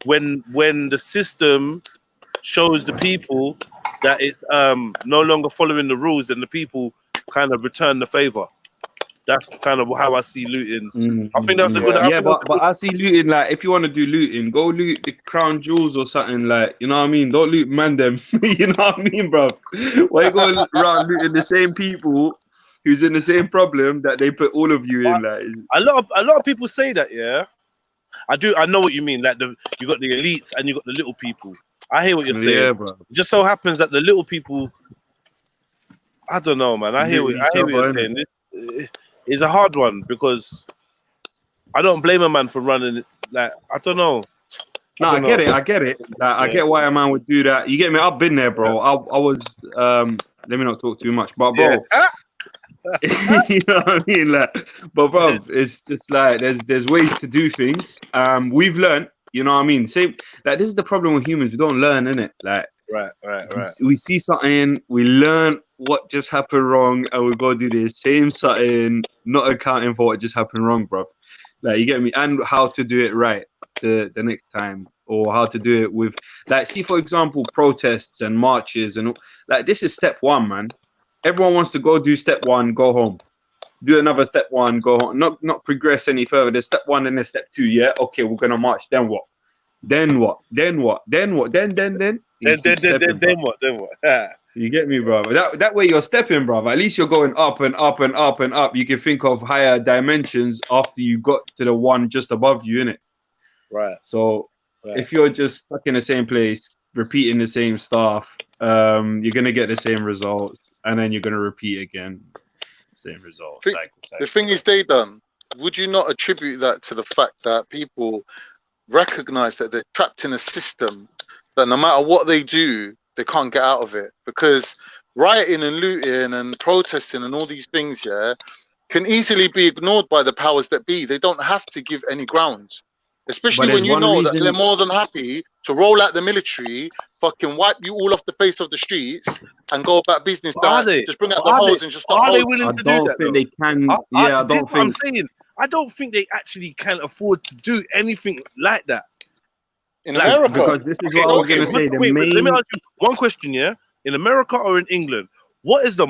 when the system shows the people that it's no longer following the rules, and the people kind of return the favor. That's kind of how I see looting. I think that's a good. I Yeah, think that's but a good. I see looting, like, if you want to do looting, go loot the crown jewels or something, like, you know what I mean? Don't loot man them. You know what I mean, bro? Why you going around looting the same people who's in the same problem that they put all of you in? Like, A lot of people say that, yeah. I know what you mean. Like you got the elites and you got the little people. I hear what you're saying. yeah, bro. It just so happens that the little people, I don't know, man. I hear Loot what each you're other, innit? saying. It's a hard one because I don't blame a man for running it. Like, I don't know. No, I get it. Like, I get why a man would do that. You get me? I've been there, bro. I was let me not talk too much, but bro, you know what I mean? Like, but bro, it's just like there's ways to do things. We've learned, you know what I mean? Same, like, this is the problem with humans. We don't learn, innit? Like, right. We see something, we learn what just happened wrong, and we go do the same something, not accounting for what just happened wrong, bro. Like, you get me? And how to do it right the next time, or how to do it with, like, see, for example, protests and marches, and like, this is step one, man. Everyone wants to go do step one, go home. Do another step one, go home. Not progress any further. There's step one and there's step two. Yeah, okay, we're gonna march. Then what? Then what? Then what? Then what? Then. Then what? You get me, brother? That way you're stepping, brother. At least you're going up and up and up and up. You can think of higher dimensions after you got to the one just above you, innit? Right. So if you're just stuck in the same place, repeating the same stuff, you're gonna get the same results, and then you're gonna repeat again, same results. Cycle. The thing is, they done. Would you not attribute that to the fact that people recognize that they're trapped in a system that no matter what they do, they can't get out of it? Because rioting and looting and protesting and all these things, yeah, can easily be ignored by the powers that be. They don't have to give any ground. Especially when you know that they're more than happy to roll out the military, fucking wipe you all off the face of the streets, and go about business. Just bring out the hose and just start. Are they willing to do that? I don't think they can. Yeah, I don't think. I'm saying, I don't think they actually can afford to do anything like that in America. Because this is what I was gonna say. Let me ask you one question. Yeah, in America or in England, what's the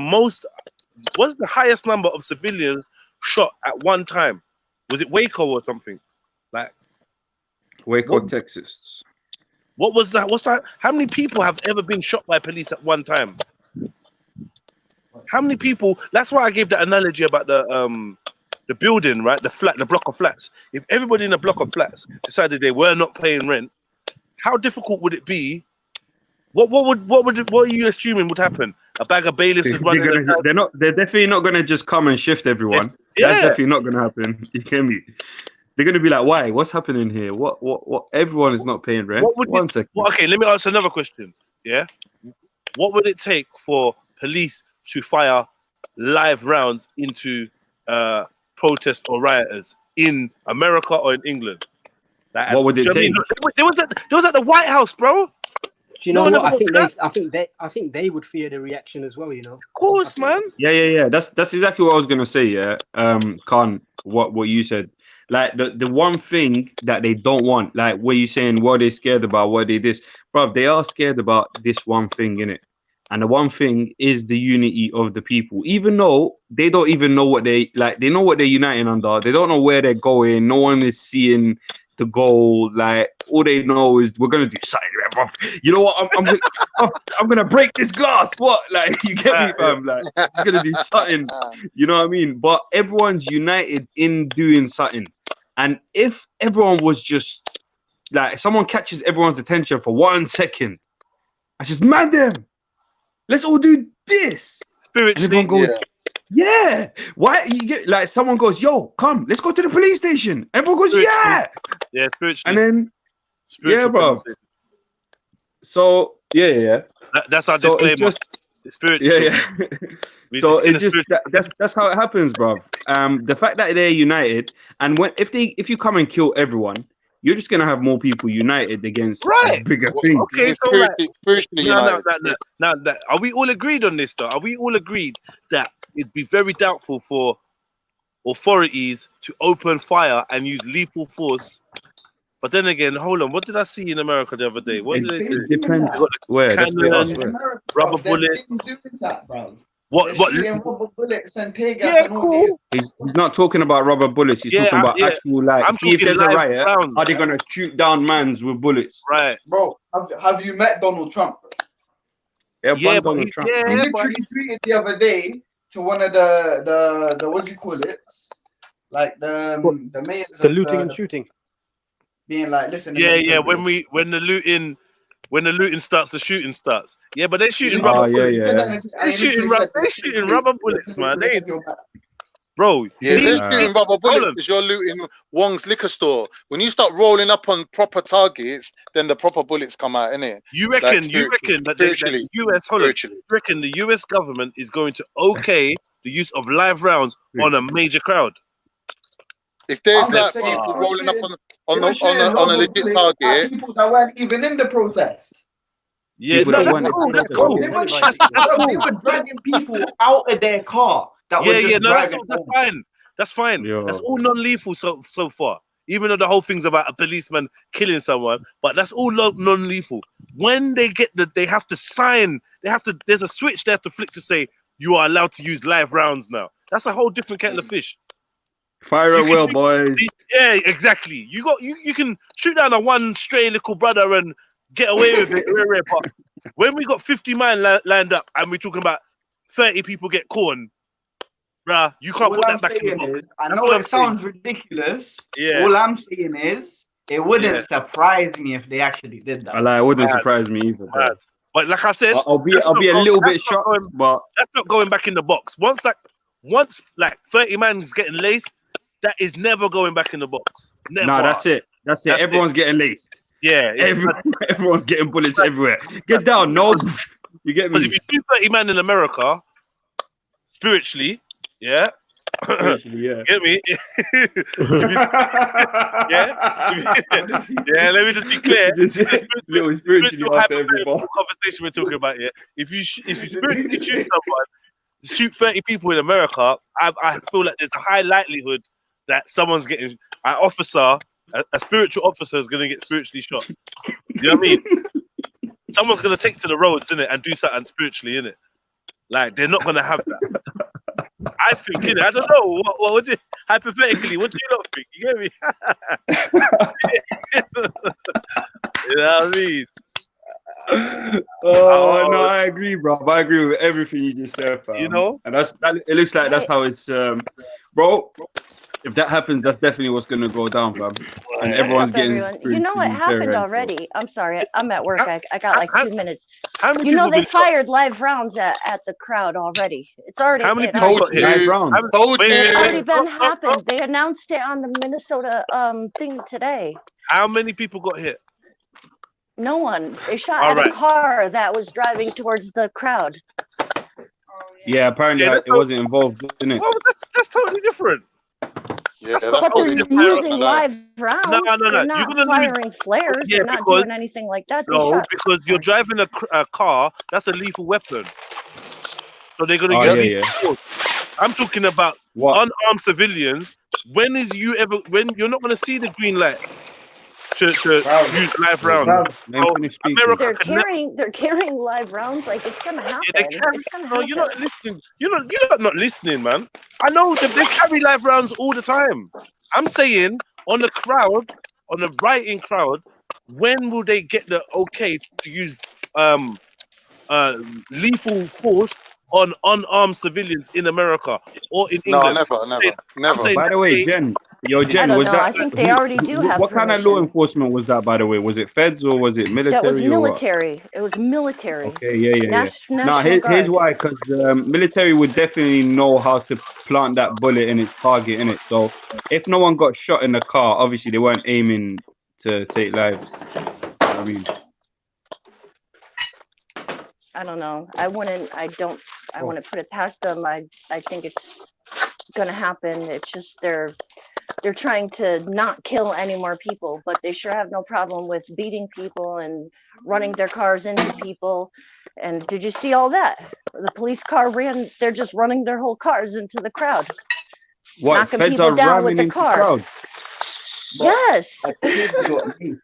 highest number of civilians shot at one time? Was it Waco or something? Like Waco, Texas. What was that? What's that? How many people have ever been shot by police at one time? How many people? That's why I gave that analogy about the building, right? The block of flats. If everybody in a block of flats decided they were not paying rent, how difficult would it be? What are you assuming would happen? A bag of bailiffs is running. They're definitely not gonna just come and shift everyone. Yeah. That's definitely not gonna happen. You get me? They're gonna be like, why? What's happening here? What? Everyone is not paying rent. One second. Okay, let me ask another question. Yeah, what would it take for police to fire live rounds into protest or rioters in America or in England? Like, what would it take? There was at the White House, bro. Do you know what? I think they would fear the reaction as well. You know. Of course, man. Yeah. That's exactly what I was gonna say. Yeah. Khan, what you said. Like the one thing that they don't want, like what you saying, what they're scared about, what they this, bruv, they are scared about this one thing, innit? And the one thing is the unity of the people, even though they don't even know what they know what they're uniting under. They don't know where they're going. No one is seeing the goal. Like, all they know is we're gonna do something. You know what? I'm gonna break this glass. What? Like, you get me, fam? Like, just gonna do something. You know what I mean? But everyone's united in doing something. And if everyone was just like, if someone catches everyone's attention for 1 second, I just, man, them, let's all do this. Spiritually, yeah. Why you get like someone goes, yo, come, let's go to the police station. Everyone goes, yeah. Yeah, spiritually. And then, yeah, bro. So yeah. That's our So it's disclaimer. just Spiritual. yeah. So in it a just that's how it happens, bruv. The fact that they're united, and if you come and kill everyone, you're just gonna have more people united against a Right. bigger Well, thing. Okay, it's so like, spiritually united. now, are we all agreed on this though? Are we all agreed that it'd be very doubtful for authorities to open fire and use lethal force? But then again, hold on. What did I see in America the other day? What did they do? It depends They got the where. That's the us cannon, where. America, rubber bro, they've been bullets. doing that, bro. What? They're shooting rubber bullets and tear gas Yeah, and all cool. these. He's not talking about rubber bullets. He's Yeah, talking about actual like. I'm See if talking there's a live riot, rounds. are they gonna shoot down mans with bullets? Right. Bro, have you met Donald Trump? Yeah, Yeah, but Donald Trump. He literally tweeted the other day to one of the what do you call it? Like the mayors The of looting and shooting. being like, listen. Yeah. When the looting starts, the shooting starts. Yeah, but they're shooting literally- rubber yeah, bullets. yeah. They're shooting rubber bullets, man. Bro, Yeah, see, they're shooting rubber bullets because you're looting Wong's liquor store. When you start rolling up on proper targets, then the proper bullets come out, innit? You reckon that the US, hold on, you reckon the US government is going to okay the use of live rounds on a major crowd? If there's I'm like just saying, people they were rolling up shooting- on they were shooting a rubber legit bullets at target, people that weren't even in the protest. Yeah, People that weren't in that's protest. cool. They were dragging people out of their car that were just driving that's fine. That's fine. Yo. That's all non-lethal so far. Even though the whole thing's about a policeman killing someone, but that's all non-lethal. When they get they have to sign. There's a switch they have to flick to say you are allowed to use live rounds now. That's a whole different kettle of fish. Fire at will, boys. Yeah, exactly. You can shoot down a one stray little brother and get away with it. But when we got 50 man lined up and we're talking about 30 people get corn, bruh, you can't put that back in the book. I know it sounds ridiculous. Yeah. All I'm saying is it wouldn't surprise me if they actually did that. It wouldn't surprise me either. Bro. But like I said, I'll be a little bit shocked, but that's not going back in the box. Once 30 man is getting laced, that is never going back in the box. Never. No, that's it. Everyone's getting laced. Yeah. Everyone's getting bullets everywhere. Get down, no. You get me? Because if you shoot 30 man in America, spiritually, yeah. Yeah. Get me? Yeah, let me just be clear. Little spiritually after every ball. Conversation we're talking about here. If you spiritually shoot someone, shoot 30 people in America, I feel like there's a high likelihood that someone's getting a spiritual officer is going to get spiritually shot. You know what I mean? Someone's going to take to the roads, innit, and do something spiritually, innit? Like, they're not going to have that. I think, innit? I don't know. What would you, hypothetically, what do you not think? You get me? You know what I mean? No, I agree, bro. I agree with everything you just said, fam. You know? And it looks like that's how it's, bro. If that happens, that's definitely what's gonna go down, fam. And everyone's getting. You know what happened already? I'm sorry, I'm at work. I got like 2 minutes. How many You know people they fired live rounds at the crowd already. It's already. How many it people already- got hit? It's already been happened. They announced it on the Minnesota thing today. How many people got hit? No one. They shot All at right. a car that was driving towards the crowd. Yeah, apparently it wasn't involved in it. Well, that's totally different. Yeah, But they're using live rounds. No. They're You're not gonna firing flares. Yeah, They're not because- doing anything like that. They No, shot. because you're driving a car. That's a lethal weapon. So they're gonna Oh, use yeah, lethal force. I'm talking about unarmed civilians. When you're not gonna see the green light to use live rounds? They're carrying live rounds. Like it's gonna happen. It's gonna happen. You're not listening. You're not listening, man. I know that they carry live rounds all the time. I'm saying on the rioting crowd, when will they get the okay to use lethal force on unarmed civilians in America or in England? No, never. By the way, Jen, was that? I think they already do have What kind of law enforcement was that, by the way? Was it feds or was it military? That was or what? military. It was military. Okay, yeah. National Now, here's Guard. why, because military would definitely know how to plant that bullet in its target, in it. So if no one got shot in the car, obviously they weren't aiming to take lives. You know what I mean, I don't know. I wouldn't put it past them. I think it's gonna happen. It's just they're trying to not kill any more people, but they sure have no problem with beating people and running their cars into people. And did you see all that? The police car they're just running their whole cars into the crowd. What, knocking feds people are down with ramming the into car. crowds? Yes. A kid got me.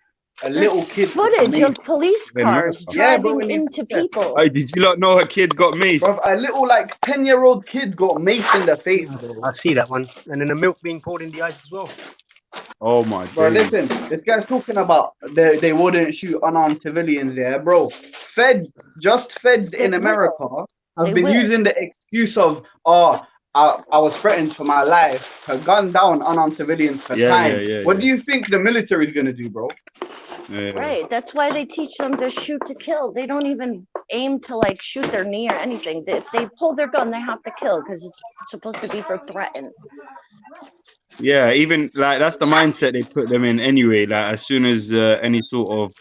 A There's little kid got footage me. of police In cars America. Yeah, bro, driving in into protest. people. Hey, did you not know a kid got maced? Bro, a little like 10-year-old kid got maced in the face, bro. I see that one. And then the milk being poured in the eyes as well. Oh my Bro, days. listen, this guy's talking about they wouldn't shoot unarmed civilians, yeah, bro. Feds in America have been using the excuse of, I was threatened for my life to gun down unarmed civilians for time. What do you think the military is gonna do, bro? Right. That's why they teach them to shoot to kill. They don't even aim to like shoot their knee or anything. If they pull their gun, they have to kill because it's supposed to be for threaten. Yeah, even like that's the mindset they put them in anyway. Like as soon as any sort of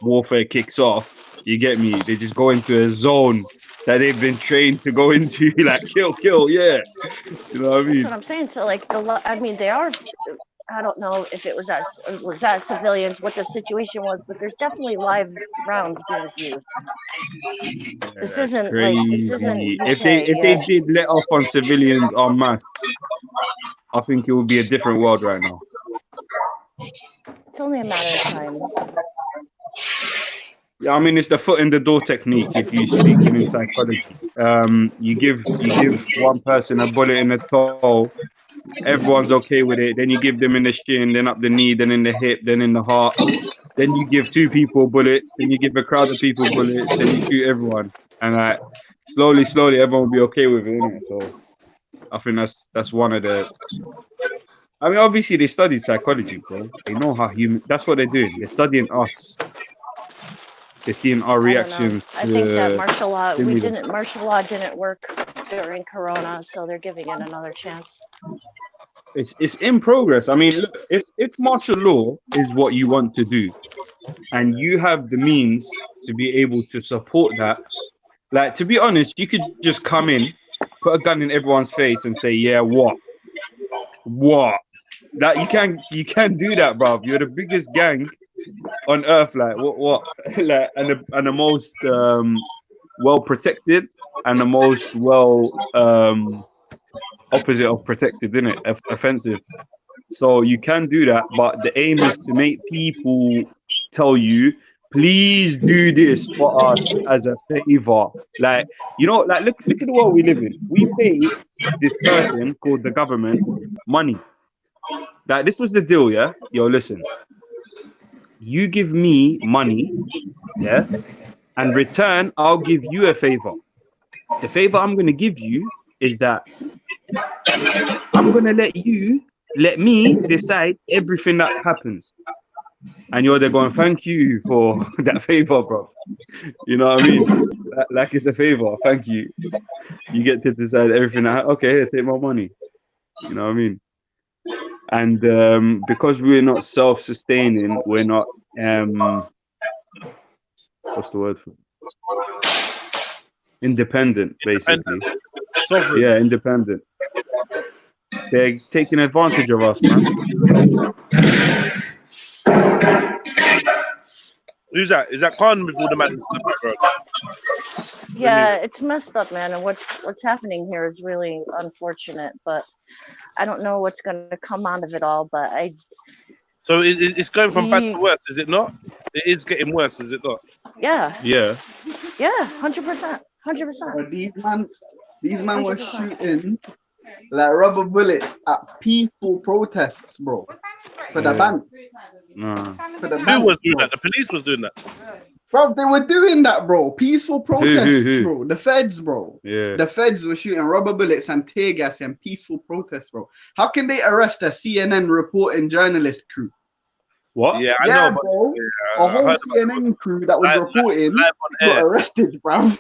warfare kicks off, you get me, they just go into a zone that they've been trained to go into. Like kill, yeah. You know what I mean? That's what I'm saying. So like they are. I don't know if it was that civilians, what the situation was, but there's definitely live rounds being used. This isn't Crazy. like this isn't UK, If they did let off on civilians en masse, I think it would be a different world right now. It's only a matter of time. Yeah, I mean it's the foot in the door technique. If you're speaking in psychology, you give one person a bullet in the toe, everyone's okay with it. Then you give them in the shin, then up the knee, then in the hip, then in the heart. Then you give 2 people bullets, then you give a crowd of people bullets, then you shoot everyone, and like slowly, everyone will be okay with it, innit? So I think that's one of the. I mean, obviously they studied psychology, bro. They know how human. That's what they're doing. They're studying us. They're seeing our reactions. I think that martial law didn't work during Corona, so they're giving it another chance. It's in progress. I mean, look, if martial law is what you want to do, and you have the means to be able to support that, like to be honest, you could just come in, put a gun in everyone's face, and say, "Yeah, what? That you can't do that, bruv. You're the biggest gang on earth. Like what? Like and the most well protected and the most well opposite of protected, innit? Offensive. So you can do that, but the aim is to make people tell you, please do this for us as a favor. Like, you know, like look at the world we live in. We pay this person called the government money. Like this was the deal, yeah? Yo, listen. You give me money, yeah? And return, I'll give you a favor. The favor I'm gonna give you is that I'm gonna let me decide everything that happens. And you're there going, thank you for that favor, bro. You know what I mean? Like it's a favor. Thank you. You get to decide everything. Okay, here, take my money. You know what I mean? And because we're not self-sustaining, we're not what's the word for it? Independent, basically. Sovereign. Yeah, independent. They're taking advantage of us, man. Who's that? Is that Khan with all the madness in the background? Yeah, it's messed up, man. And what's happening here is really unfortunate. But I don't know what's going to come out of it all. But So it's going from bad to worse, is it not? It is getting worse, is it not? Yeah. Yeah. Yeah, 100%. 100%. These man were shooting like rubber bullets at peaceful protests, bro. For the bank. For the Who was doing that? The police was doing that. Bro, they were doing that, bro. Peaceful protests, Who? bro. The feds, bro. Yeah. The feds were shooting rubber bullets and tear gas and peaceful protests, bro. How can they arrest a CNN reporting journalist crew? What? Yeah, I know, bro. Yeah, a whole CNN crew that was reporting got arrested, bro.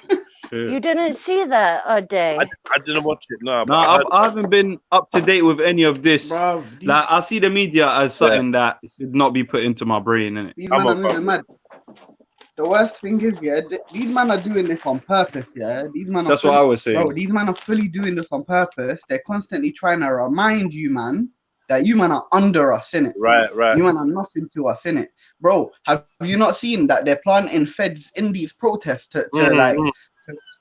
You didn't see that, Day. I didn't watch it. No, I haven't been up to date with any of this. Bruv, like I see the media as something that should not be put into my brain, innit? These men are moving mad. The worst thing is, yeah, these men are doing this on purpose, yeah. These men are That's what I was saying. bro, these men are fully doing this on purpose. They're constantly trying to remind you, man, that you man are under us, innit? Right. You man are nothing to us, innit? Bro, have you not seen that they're planting feds in these protests to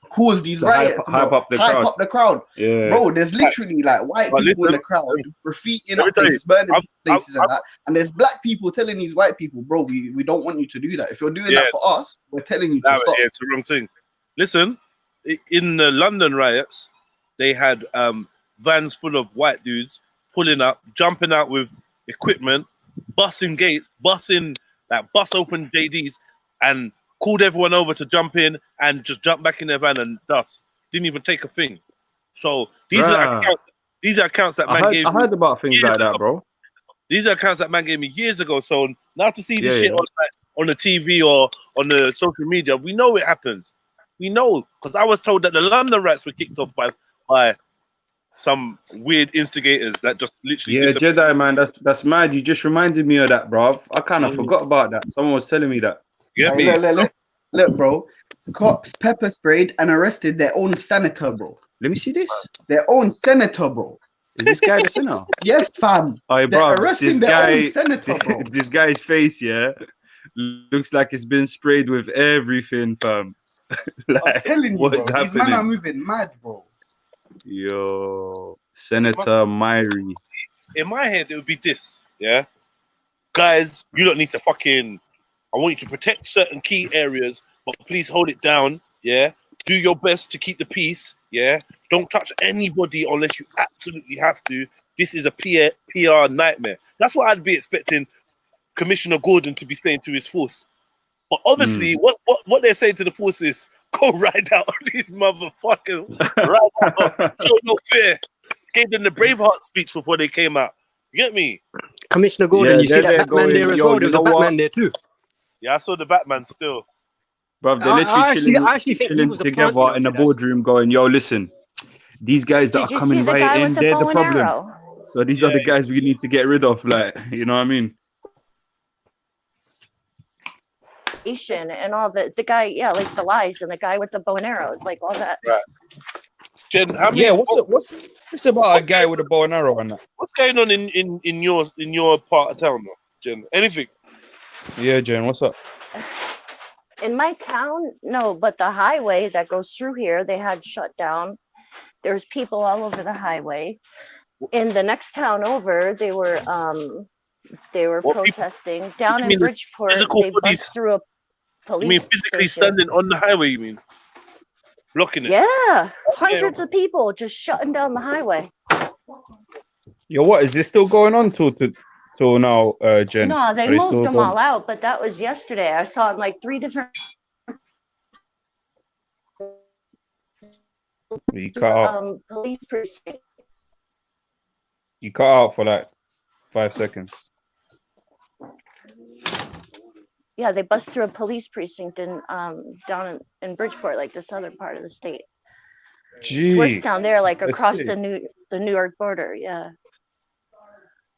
cause these To riots, hype up the crowd. up the crowd? Yeah. Bro, there's literally like white But people in the listen, crowd graffitiing let me up tell you, places, burning I've- places and that. And there's black people telling these white people, bro, we don't want you to do that. If you're doing that for us, we're telling you to stop. Yeah, it's the wrong thing. Listen, in the London riots, they had vans full of white dudes pulling up, jumping out with equipment, busting gates, bus open JDs, and called everyone over to jump in and just jump back in their van and dust. Didn't even take a thing. So these are accounts that man gave me. I heard about things like that, bro. These are accounts that man gave me years ago. So now to see this Yeah, shit yeah. on the TV or on the social media, we know it happens. We know, because I was told that the London riots were kicked off by some weird instigators that just literally Yeah, Jedi, man, that's mad. You just reminded me of that, bro. I kind of forgot about that. Someone was telling me that. Get me? Look, bro. Cops pepper sprayed and arrested their own senator, bro. Let me see this. Their own senator, bro. Is this guy the senator? Yes, fam. Hey, They're bro, arresting this their guy, own senator, bro. this guy's face, yeah, looks like it's been sprayed with everything, fam. Like, I'm telling you, what's bro. These men are happening? moving mad, bro. Yo, Senator Myrie. In my head, it would be this, yeah? Guys, you don't need to fucking... I want you to protect certain key areas, but please hold it down, yeah? Do your best to keep the peace, yeah? Don't touch anybody unless you absolutely have to. This is a PR nightmare. That's what I'd be expecting Commissioner Gordon to be saying to his force. But obviously, what they're saying to the force is, go ride out on these motherfuckers. Ride out. Show no fear. Gave them the Braveheart speech before they came out. You get me? Commissioner Gordon, Yeah, you see they're that Batman there as well? There's a Batman there too. Yeah, I saw the Batman still. Bro, they're literally I actually think he chilling was the together plant in the boardroom going, yo, listen, these guys that Did are you coming see the right guy in, with the they're the bow and problem. arrow? So these are the guys we need to get rid of, like, you know what I mean? And all the guy, yeah, like the lies and the guy with the bow and arrows, like all that. Right. Jen, how many, Yeah, what's about a guy with a bow and arrow on that? what's going on in your part of town, though, Jen? Anything? Yeah, Jen, what's up? In my town, no, but the highway that goes through here, they had shut down. There's people all over the highway. In the next town over, they were protesting down in Bridgeport. They bust through a police. You mean physically station. standing on the highway? You mean blocking it? Yeah, hundreds of people just shutting down the highway. Yo, what is this still going on till now, Jen? No, they Are moved still them going- all out, but that was yesterday. I saw it in like 3 different. You cut out. Police precinct. You cut out for like 5 seconds. Yeah, they bust through a police precinct in down in Bridgeport, like the southern part of the state. It's worse Gee, down there, like that's across sick. the New York border. Yeah.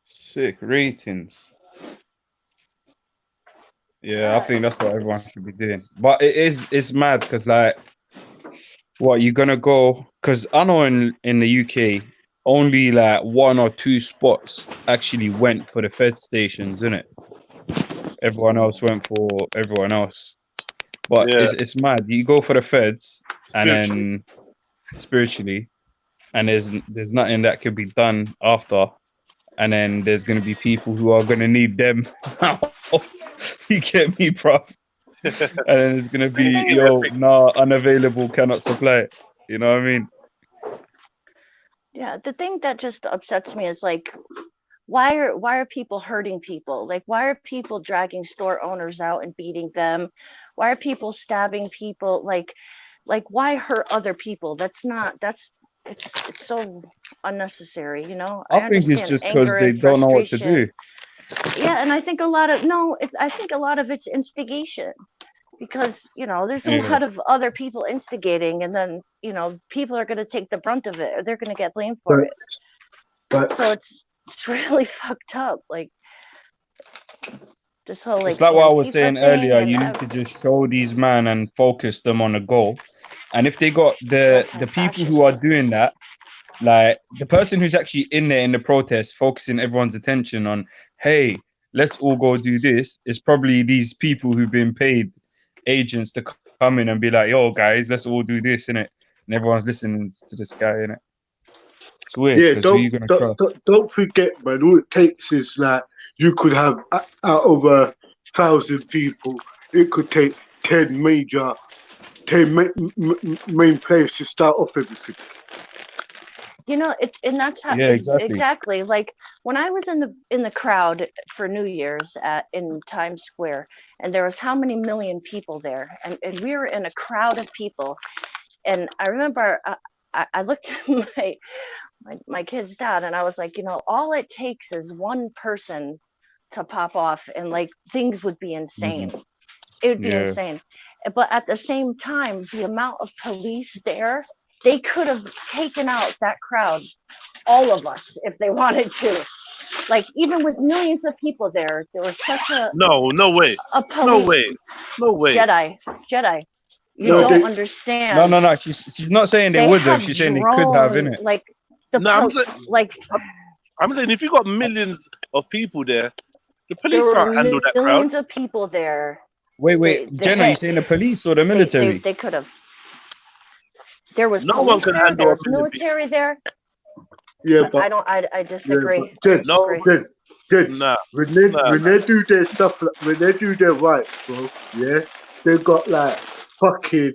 Sick ratings. Yeah, I think that's what everyone should be doing. But it's mad because like, what you're gonna go? Because I know in the UK, only like 1 or 2 spots actually went for the Fed stations, innit? Everyone else went for everyone else. But it's mad. You go for the Feds and then spiritually, and there's nothing that could be done after. And then there's going to be people who are going to need them. You get me, bro? And then it's going to be, unavailable, cannot supply. You know what I mean? Yeah, the thing that just upsets me is like, why are people hurting people? Like, why are people dragging store owners out and beating them? Why are people stabbing people? Like why hurt other people? It's so unnecessary, you know? I think it's just because they don't know what to do. Yeah, and I think a lot of it's instigation, because there's a lot of other people instigating, and then people are going to take the brunt of it, or they're going to get blamed for it. So it's really fucked up. Like, This whole It's like what I was Antifa saying thing earlier. and You need to just show these men and focus them on a goal. And if they got the people who are doing that, like the person who's actually in there in the protest, focusing everyone's attention on, hey, let's all go do this, is probably these people who've been paid agents to come in and be like, yo, guys, let's all do this, innit? And everyone's listening to this guy, innit? It's weird Yeah, because who are you gonna trust? don't forget, man. All it takes is like you could have out of 1,000 people, it could take 10 main players to start off everything. You know, and that's how Yeah, exactly. exactly. Like when I was in the crowd for New Year's in Times Square, and there was how many million people there, and we were in a crowd of people, and I remember I looked at my kid's dad, and I was like, you know, all it takes is one person to pop off, and like things would be insane. It would be Yeah. insane. But at the same time, the amount of police there, they could have taken out that crowd, all of us, if they wanted to. Like even with millions of people there was such a no way, no way. Jedi. You No, don't understand. No. She's not saying they would have. She's saying they could have, innit? Like I'm saying if you got millions of people there, the police can't handle that crowd. Millions of people there. Wait, Jenna, you saying the police or the military? They could have. There was no police one can there, handle there was military there. Yeah, but I disagree. When they do their stuff, when they do their rights, bro, yeah, they got like fucking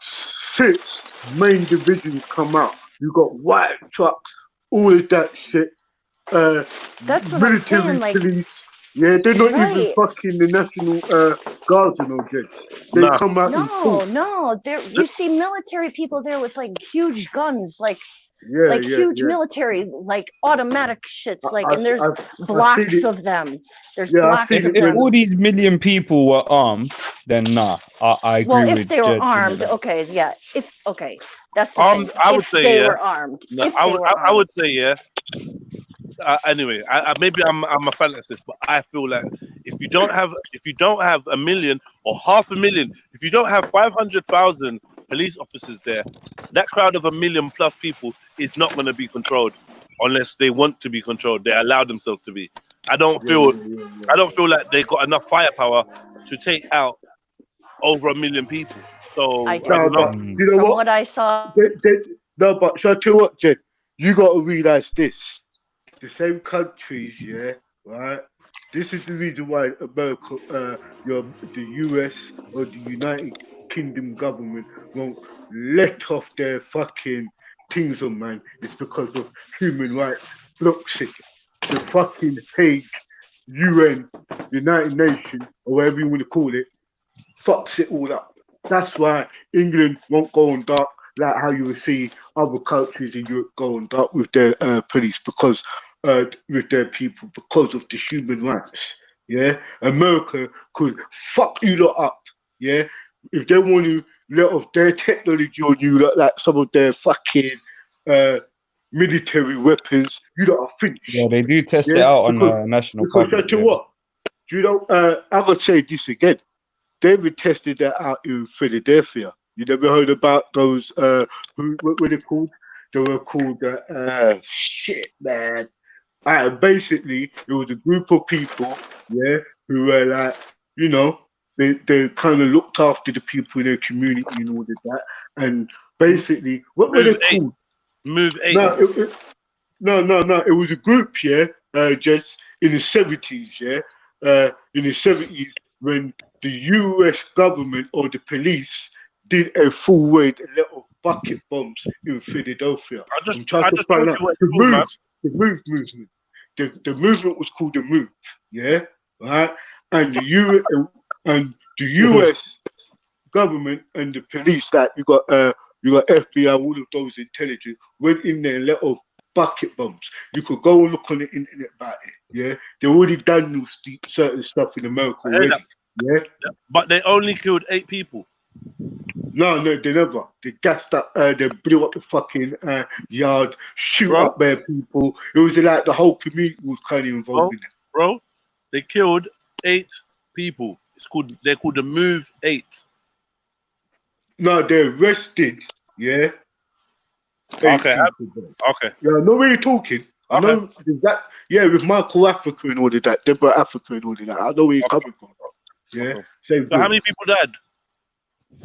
6 main divisions come out. You got white trucks, all of that shit. That's what military I'm saying, like, police. Yeah, they're not even right. fucking the National Guards and all that. They come out in full. No, there you see military people there with like huge guns, like huge military, like automatic shits, like, and there's blocks of them. There's blocks of them. If all these million people were armed, then nah, I agree well, if with they were Jed, armed, okay, yeah. That's the thing. I would if say they yeah. were armed. No, if they were armed. I would say yeah. Anyway, maybe I'm a fantasist, but I feel like if you don't have a million or 500,000, if you don't have 500,000 police officers there, that crowd of 1 million plus people is not going to be controlled unless they want to be controlled. They allow themselves to be. I don't feel like they got enough firepower to take out over 1 million people. So I don't know. But you know From what I saw, no, but shall I tell you what, Jen? You got to realize this. The same countries, yeah, right? This is the reason why America, the US or the United Kingdom government won't let off their fucking things on man. It's because of human rights blocks it. The fucking Hague, UN, United Nations, or whatever you want to call it, fucks it all up. That's why England won't go on dark like how you will see other countries in Europe go on dark with their police because with their people because of the human rights. Yeah, America could fuck you lot up. Yeah, if they want to let off their technology on you, like some of their fucking military weapons, you lot are finished. Yeah, they do test it out on national Because public. I tell you what, you know, I'm gonna say this again. They've tested that out in Philadelphia. You never heard about those? What were they called? They were called shit, man. Basically, it was a group of people, yeah, who were like, you know, they kind of looked after the people in their community and all of that. And basically, what were they called? Move 8. No, it was a group, yeah, just in the 70s, yeah, in the 70s when the US government or the police did a full raid and let off bucket bombs in Philadelphia. I'm trying to find out the move movement. The movement was called the Move, yeah, right. And the US government and the police, that you got FBI, all of those intelligence went in there and let off bucket bombs. You could go and look on the internet about it. Yeah, they already done certain stuff in America already. Yeah, but they only killed 8 people. No, they never. They gassed up. They blew up the fucking yard, shoot up their people. It was like the whole community was kind of involved in it. Bro, they killed 8 people. They're called the Move 8. No, they're arrested. Yeah. Okay. Okay. Yeah, I know where you're talking. I know that. Yeah, with Michael Africa and all of that, Deborah Africa and all of that. I know where you're coming from. Yeah. Same So how thing. many people died?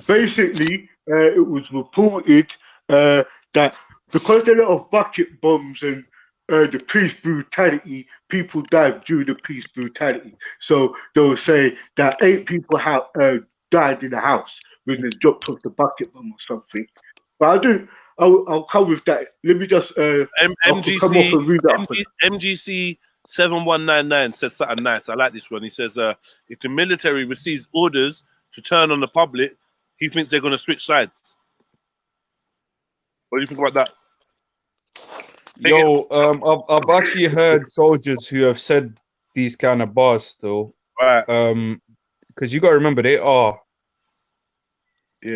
Basically, it was reported that because there are a lot of bucket bombs and the police brutality, people died during the police brutality. So they'll say that 8 people have died in the house when they dropped off the bucket bomb or something. But I'll come with that. Let me just I'll come off and read that. MGC 7199 said something nice. I like this one. He says, if the military receives orders to turn on the public, he thinks they're going to switch sides. What do you think about that? Yo, I've actually heard soldiers who have said these kind of bars still. Right. Because you got to remember, they are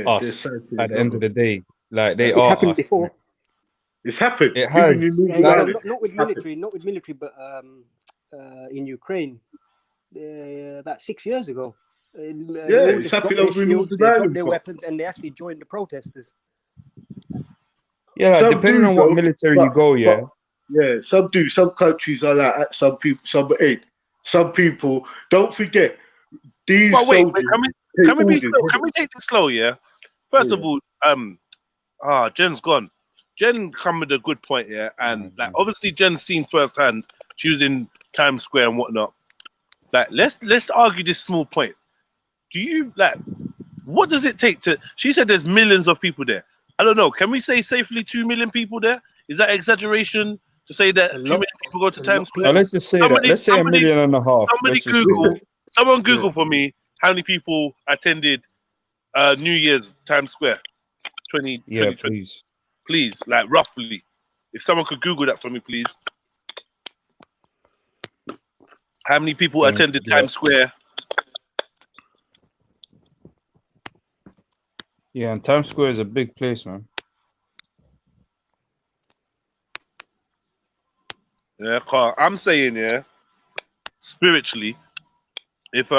us at the end of the day. Like, they It's are happened us. before. It's happened. It has. Yeah, not with military, but in Ukraine, about 6 years ago. They all just dropped their shields, they dropped their weapons, and they actually joined the protesters. Yeah, depending on what military you go, yeah. Yeah, some do. Some countries are like that. Some people, some ain't. Some people, don't forget, these wait, soldiers. can we be slow? Can we take it slow, yeah? First of all, Jen's gone. Jen come with a good point, yeah, and like obviously Jen's seen firsthand. She was in Times Square and whatnot. Like, let's argue this small point. Do you what does it take to? She said there's millions of people there. I don't know. Can we say safely 2 million people there? Is that exaggeration to say that 2 million people go to Times Square? No, let's just say that. Let's say 1.5 million. Someone Google for me how many people attended New Year's Times Square 2020. Please, like roughly. If someone could Google that for me, please. How many people attended Times Square? Yeah, and Times Square is a big place, man. Yeah, Carl, I'm saying, yeah, spiritually, if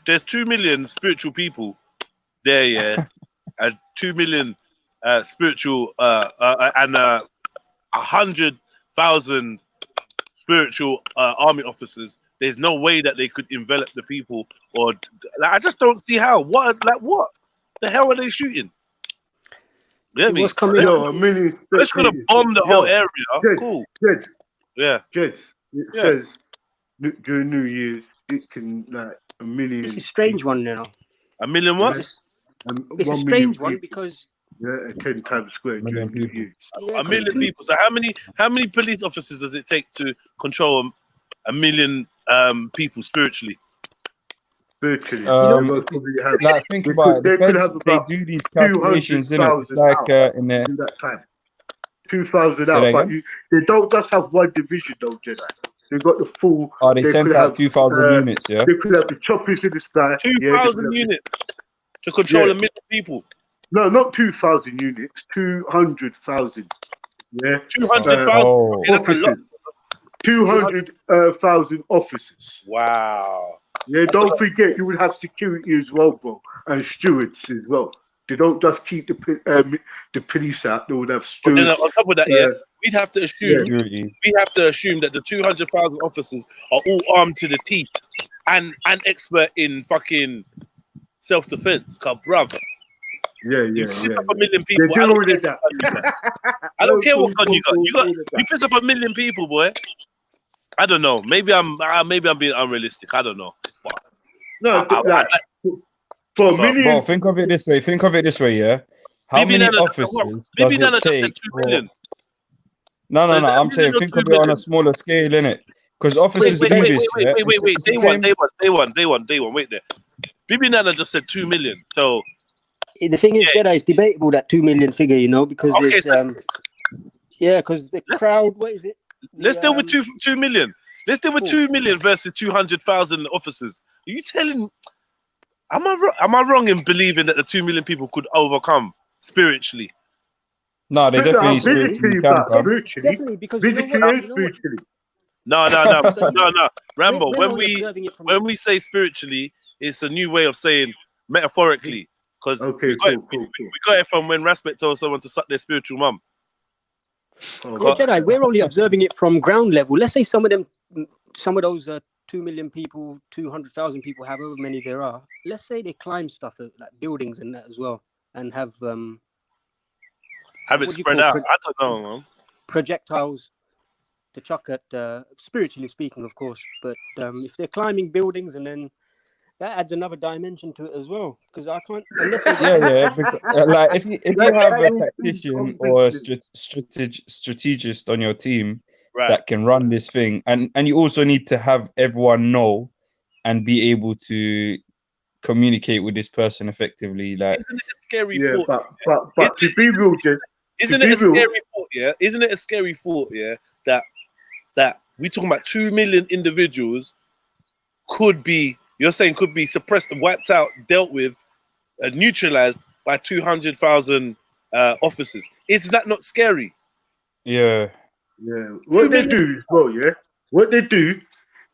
there's 2 million spiritual people there, yeah, and 2 million spiritual and 100,000 spiritual army officers, there's no way that they could envelop the people, or like, I just don't see how. What the hell are they shooting? Get me? Let's gonna bomb the whole area. Cool. Jed, yeah. Jed, it says during New Year's it can like 1 million. It's a strange one, you know. 1 million what? It's a strange one because attend Times Square during New Year's. 1 million people. So how many police officers does it take to control 1 million people spiritually? Virtually, like think about it. They do these calculations in it. It's like in there. That time, 2,000 out, but they don't just have one division, though, Jedi. They got the full. Oh, they sent out 2,000 units, yeah. They could have the choppers in the sky. 2,000 units to control 1 million people. No, not 2,000 units. 200,000. Yeah. 200,000 officers. 200,000 officers. Wow. Yeah, don't forget you would have security as well, bro, and stewards as well. They don't just keep the police out. They would have stewards. Then on top of that, we'd have to assume that the 200,000 officers are all armed to the teeth and expert in fucking self-defense. Cause bruv, you piss up 1 million people. I don't care what gun you got. You piss up 1 million people, boy. I don't know. Maybe I'm being unrealistic. I don't know. No, for a million. Bro, think of it this way. Yeah. How many officers does it take? No. I'm saying think of it on a smaller scale, innit? Because officers do this. Wait, Wait there. Bibi Nana just said 2 million. So the thing is, Jedi, it's debatable that 2 million figure, you know, because there's because the crowd. What is it? Let's deal with 2 million. Let's deal with 2 million versus 200,000 officers. Are you telling? Am I wrong in believing that the 2 million people could overcome spiritually? No, they definitely definitely because spiritually. No. Rambo, We're only observing it from when we say spiritually, it's a new way of saying metaphorically. Because we got it from when Raspet told someone to suck their spiritual mum. Yeah, Jedi, we're only observing it from ground level. Let's say some of those 2 million people, 200,000 people, however many there are. Let's say they climb stuff like buildings and that as well, and have it spread out. I don't know, man. Projectiles to chuck at, spiritually speaking, of course. But if they're climbing buildings, and then that adds another dimension to it as well. Because I can't. Because, like if you have a tactician or a strategist on your team that can run this thing, and you also need to have everyone know and be able to communicate with this person effectively. Like, isn't it a scary Yeah, thought? but to be real, Jed, Isn't it a scary thought? Yeah, isn't it a scary thought? Yeah, that we talking about 2 million individuals could be. You're saying could be suppressed, wiped out, dealt with, neutralized by 200,000 officers. Is that not scary? Yeah. What they do as well, what they do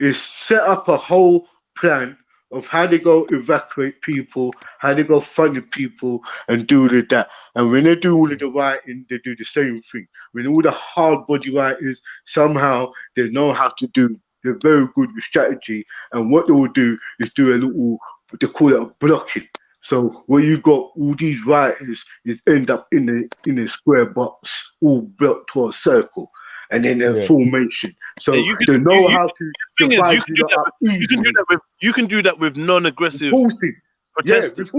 is set up a whole plan of how they go evacuate people, how they go fund the people, and do all of that. And when they do all of the writing, they do the same thing. When all the hard body writers, somehow they know how to do. They're very good with strategy, and what they will do is do a little, they call it a blocking. So when you got all these writers, is end up in a square box, all blocked to a circle, and then a formation. So they know how to divide it up easily. You can do that with non-aggressive protesters.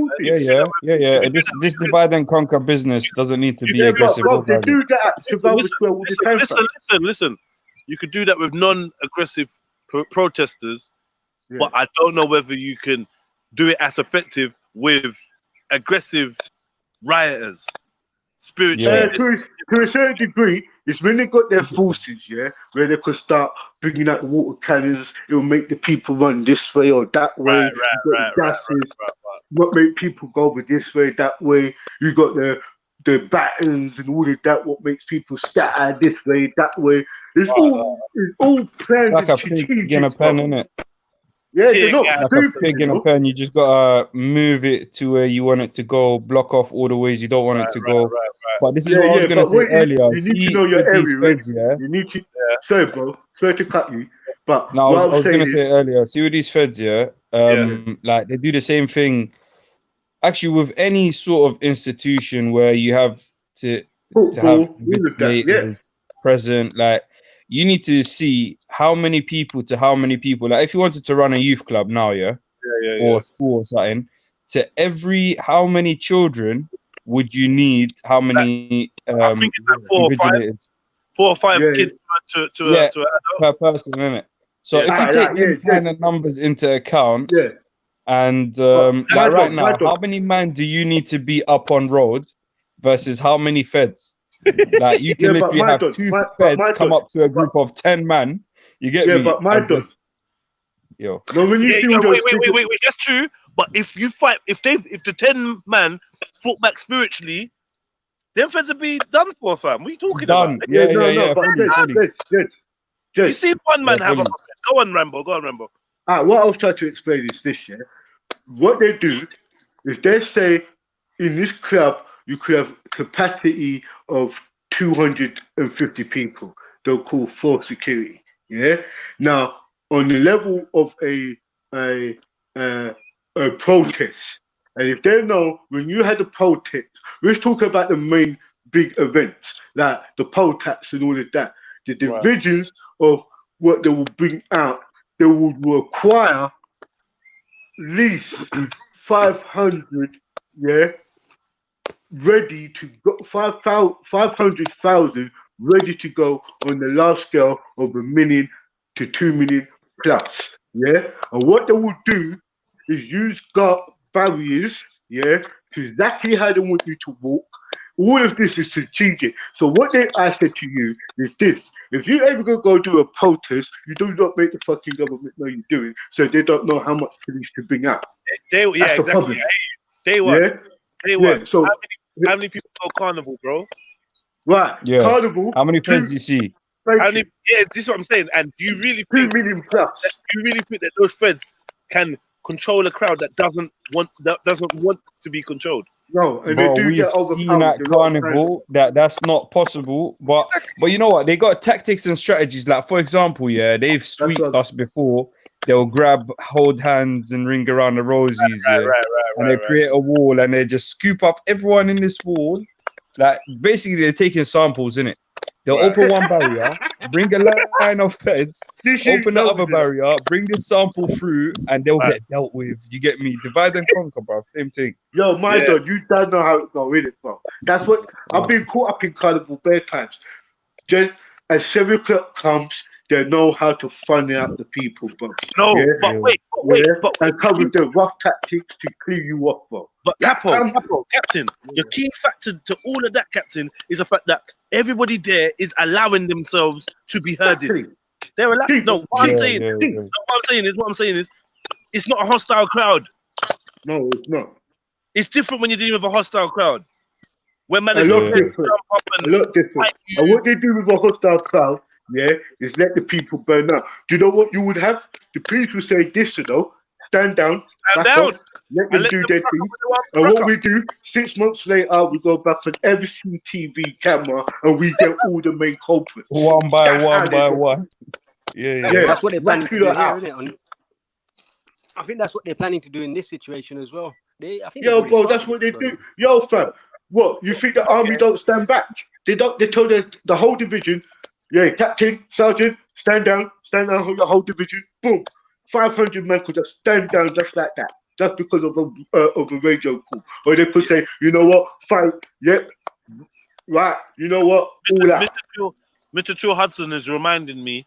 This divide and conquer business doesn't need to be aggressive. They do that at Trafalgar Square all the time. Listen. You could do that with non-aggressive protesters, but I don't know whether you can do it as effective with aggressive rioters. Spiritually, to a certain degree, it's when they got their forces, where they could start bringing out the water cannons. It will make the people run this way or that way. What make people go over this way, that way. You got the battens and all of that. What makes people scatter this way, that way. It's all planned. Like a pig in a pen, isn't it? Yeah, they're not like stupid, a pig in a pen. You just gotta move it to where you want it to go. Block off all the ways you don't want it to go. But this is what I was gonna say earlier. You need to know your area. You need to. Sorry, bro. Sorry to cut you. But no, I was gonna say earlier. See with these feds, like they do the same thing. Actually, with any sort of institution where you have to have vigilators present, like you need to see how many people to how many people. Like if you wanted to run a youth club now, or school or something, to how many children would you need? How many? I think it's like 4 or 5 kids per person, isn't it? So if you take them kind of numbers into account, and like right now, how many men do you need to be up on road versus how many feds? Like you can literally have 2 feds come up to a group of 10 men. You get me? But my yo. No, when you wait, that's true. But if you fight, if the 10 man fought back spiritually, them feds would be done for, fam. What are you talking about? You see one man have a go on, Rambo. What I was trying to explain is this, What they do is they say in this club you could have capacity of 250 people. They'll call for security. Now on the level of a protest, and if they know when you had a protest, let's talk about the main big events like the poll tax and all of that. The divisions of what they will bring out, they will require at least 500, ready to go, 500,000 ready to go on the large scale of 1 million to 2 million plus. And what they will do is use barriers, to exactly how they want you to walk. All of this is strategic. So what I said to you is this: if you ever go do a protest, you do not make the fucking government know you're doing, so they don't know how much police to bring out. That's the problem. Day one. So how many people go carnival, bro? Right. Carnival. How many feds do you see? Yeah, this is what I'm saying. And do you really think 2 million plus? Do you really think that those feds can control a crowd that doesn't want to be controlled? No, and Bro, they do we've get seen overpowered at a lot of times. Carnival that's not possible. But you know what? They got tactics and strategies. Like, for example, yeah, they've sweeped us before. They'll hold hands and ring around the rosies, and they create a wall and they just scoop up everyone in this wall. Like, basically, they're taking samples, in it. They'll open one barrier, bring a line of feds, open the other barrier, bring this sample through, and they'll get dealt with. You get me? Divide and conquer, bro. Same thing. Yo, my God, you don't know how it go, innit, bro? That's what I've been caught up in Carnival bare times. Just as 7 o'clock comes, they know how to funny out the people, bro. No, but wait, and come with the rough tactics to clear you off, bro. But Captain, the key factor to all of that, Captain, is the fact that everybody there is allowing themselves to be herded. They're allowed. No, what I'm saying is, it's not a hostile crowd. No, it's not. It's different when you're dealing with a hostile crowd. When man A is lot different. And what they do with a hostile crowd, is let the people burn out. Do you know what you would have? The police will say this, stand down, back up, let them do their thing. And what we do, 6 months later, we go back on every CCTV camera and we get all the main culprits. One by one. Yeah. That's what they're planning to do here, isn't it? I think that's what they're planning to do in this situation as well. Bro, that's what they do. Yo, fam, what, you think the army don't stand back? They don't. They tell the whole division, captain, sergeant, stand down, the whole division. Boom, 500 men could just stand down just like that, just because of a radio call. Or they could say, you know what, fight, right, you know what, all that. Mr. Trill Hudson is reminding me,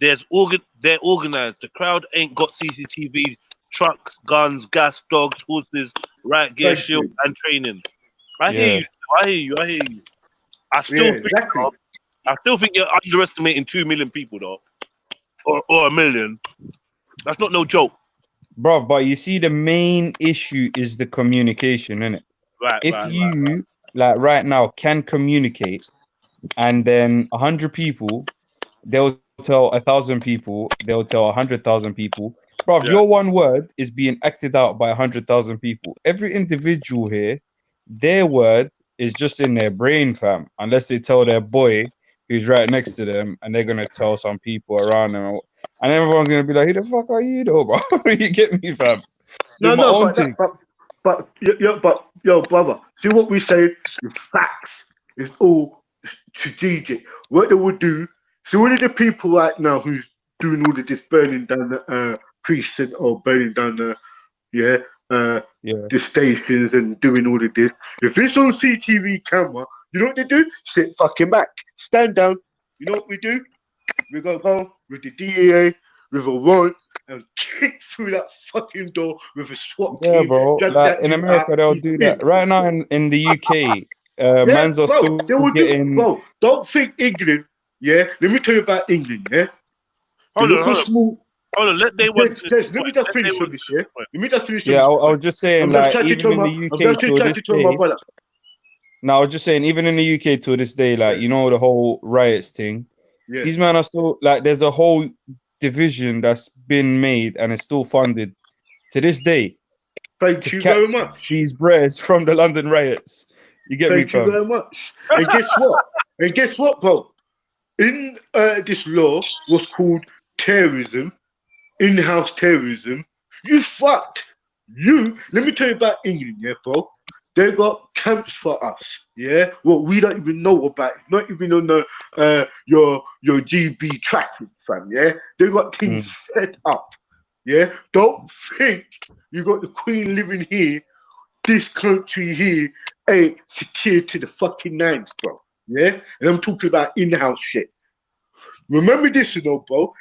they're organized. The crowd ain't got CCTV, trucks, guns, gas, dogs, horses, riot gear, shield, and training. I hear you. I still think you're underestimating 2 million people, though, or 1 million. That's not no joke, bro. But you see, the main issue is the communication, innit? If you right now can communicate, and then 100 people, they'll tell 1,000 people, they'll tell 100,000 people. Bro, your one word is being acted out by 100,000 people. Every individual here, their word is just in their brain, fam. Unless they tell their boy who's right next to them, and they're gonna tell some people around them, and everyone's gonna be like, "Who the fuck are you, though, bro?" You get me, fam? But brother, see what we say is facts. It's all strategic. What they would do. So one of the people right now who's doing all of this, burning down the precinct or burning down the stations and doing all of this. If it's on CCTV camera, you know what they do? Sit fucking back, stand down. You know what we do? We're gonna go with the DEA, with a warrant, and kick through that fucking door with a SWAT team. Yeah, bro. Like in America, they'll do that. Right now in the UK, mans are still getting. Bro, don't think England. Yeah, let me tell you about England. Yeah, hold on. Let me just finish on this. Let me just finish. Yeah, I was just saying, like, even in the UK to this day. No, I was just saying, even in the UK to this day, like, you know, the whole riots thing. Yeah. These men are still like, there's a whole division that's been made and it's still funded to this day. Thank you very much. These breads from the London riots. You get me, fam? Thank you very much. And guess what, bro? In this law was called terrorism, in-house terrorism. You fucked. Let me tell you about England, bro. They got camps for us, Well, we don't even know about it. Not even on the your GB traffic, fam, They got things set up, Don't think you got the Queen living here. This country here ain't secure to the fucking nines, bro. And I'm talking about in-house shit. Remember this, bro.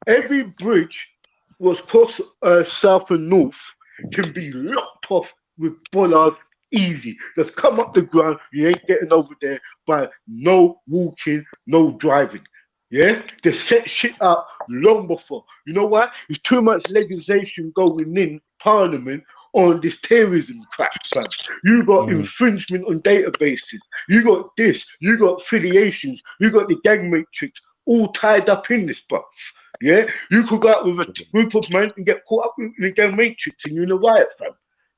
Every bridge was cross south and north can be locked off with bollards easy. Just come up the ground. You ain't getting over there by no walking, no driving. They set shit up long before. You know why? There's too much legislation going in Parliament on this terrorism crap, fam. You got infringement on databases. You got this. You got affiliations. You got the gang matrix. all tied up in this, bruv. Yeah, you could go out with a group of men and get caught up in the damn matrix and you're in a riot, fam.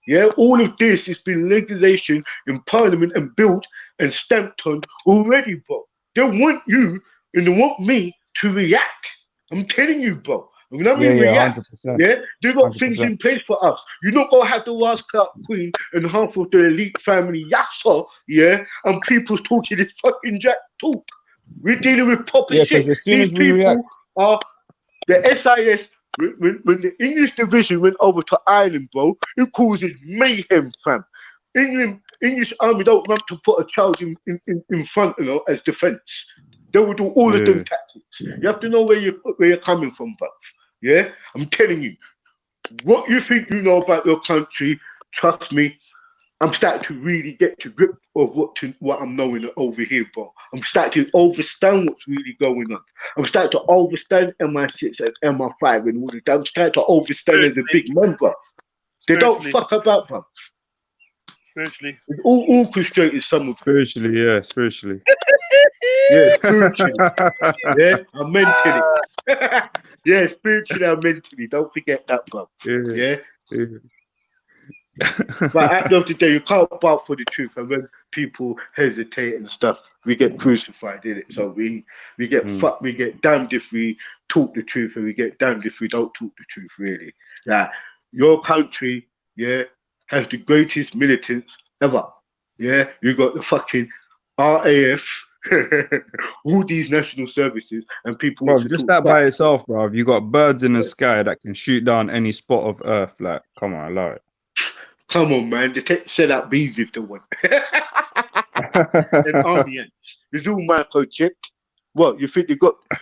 Yeah, all of this has been legislation in Parliament and built and stamped on already, bro. They want you and they want me to react. I'm telling you, bro. When I mean react, 100%. yeah, they got things 100%. in place for us. You're not gonna have the Ross Clark Queen and half of the elite family, yassa, yeah, and people talking this fucking jack talk. We're dealing with proper Yeah, shit. because as soon These as we people react, are the SIS. When the English division went over to Ireland, bro, it caused mayhem, fam. English army don't want to put a child in front, you know, as defense. They will do all of them tactics. You have to know where you're coming from, bruv. Yeah, I'm telling you, what you think you know about your country, trust me, I'm starting to really get to grip of what I'm knowing over here, bro. I'm starting to understand what's really going on. I'm starting to understand MI6 and MI5 and all of that. I'm starting to understand as a big man, bro. They don't fuck about, bro. Spiritually. It's all orchestrated, some of it. spiritually, yeah, spiritually. Yeah, spiritually. Yeah, and mentally. Yeah, spiritually and mentally. Don't forget that, bro. Yeah. But at the end of the day, you can't fight for the truth, and when people hesitate and stuff, we get crucified in it. So we get fucked. We get damned if we talk the truth, and we get damned if we don't talk the truth. Really, like your country, yeah, has the greatest militants ever. Yeah, you got the fucking RAF, all these national services, and people. Bro, just that by itself, bro. You got birds in the sky that can shoot down any spot of Earth. Like, come on, allow it. Come on, man. They set out bees if they want. And army ants. It's all microchipped. What, you think they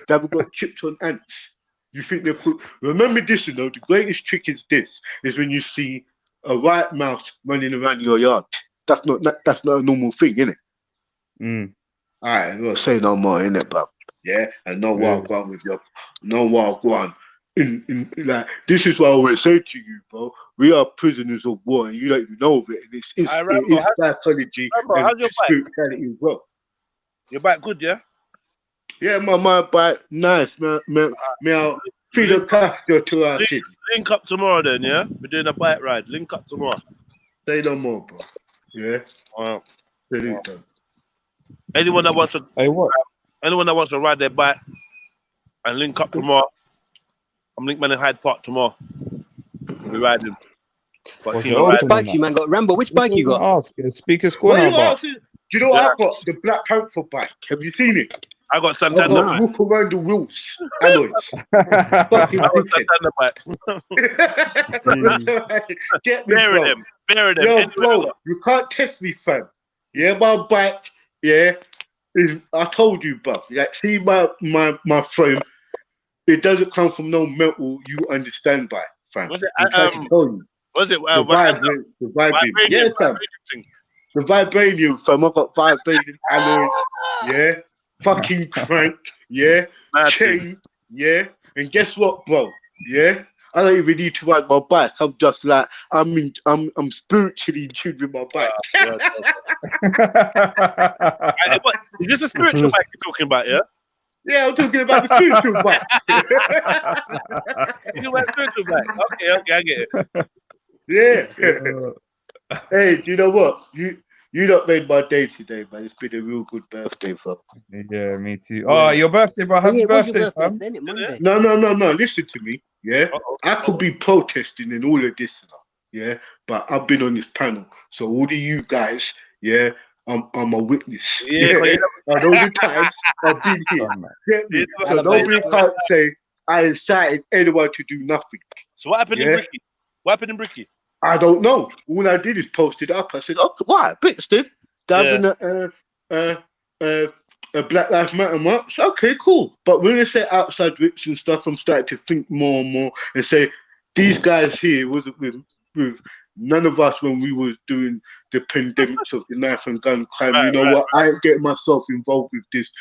haven't got chips on ants? You think they put... Remember this, you know, the greatest trick is this, is when you see a white mouse running around your yard. That's not a normal thing, innit? All right, I'm not say no more, innit, bro? Yeah? And no war go on with you. No war go on. Like, this is what I always say to you, bro. We are prisoners of war, and you don't even know of it. And it is psychology and spirituality as well. Your bike good, yeah? Yeah, my bike nice, man. I'll feed a pasture to our city. Link up tomorrow, then, yeah? We're doing a bike ride. Link up tomorrow. Say no more, bro. Yeah. Wow. Wow. Anyone that wants to, anyone that wants to ride their bike and link up tomorrow. I'm link man in Hyde Park tomorrow. We're riding. Which bike you man got? Rambo, which bike you got? Ask. Speaker's corner. Do you know what I've got? The Black Panther bike. Have you seen it? I got Santander bike. Walk around the wheels. Alloys. Fucking Santander bike. Get me, bro. Bury them. Yo, bro, you can't test me, fam. Yeah, my bike, yeah, I told you, bro. Like, see my frame. It doesn't come from no metal you understand by, fam. Was it? Was it? The vibranium. Yeah, fam. The vibranium, fam. I got vibranium alloys. Yeah. Fucking crank. Yeah. Chain. Yeah. And guess what, bro? Yeah. I don't even need to ride my bike. I'm just like I'm spiritually in tune with my bike. Is this a spiritual bike you're talking about? Yeah. Yeah, I'm talking about the spiritual bike. You want spiritual bike? Okay, I get it. Yeah. Hey, do you know what? You not made my day today, man. It's been a real good birthday, bro. Yeah, me too. Oh, your birthday, bro. Happy birthday, fam. No. Listen to me. Yeah. I could be protesting and all of this, yeah. But I've been on this panel, so all of you guys, yeah. I'm a witness. Yeah. And all the times I've been here. Get me? So nobody can't say I incited anyone to do nothing. So what happened in Bricky? What happened in Bricky? I don't know. All I did is post it up. I said, "Oh, what? Brixton having a Black Lives Matter march? Okay, cool." But when they say outside Ricks and stuff, I'm starting to think more and more and say these guys here wasn't with none of us when we was doing the pandemics of the knife and gun crime. You know what? I ain't getting myself involved with this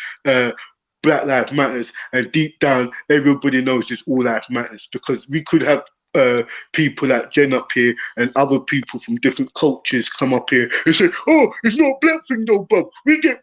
Black Lives Matters. And deep down, everybody knows this all life matters, because we could have people like Jen up here and other people from different cultures come up here and say, "Oh, it's not a black thing though, bro. We get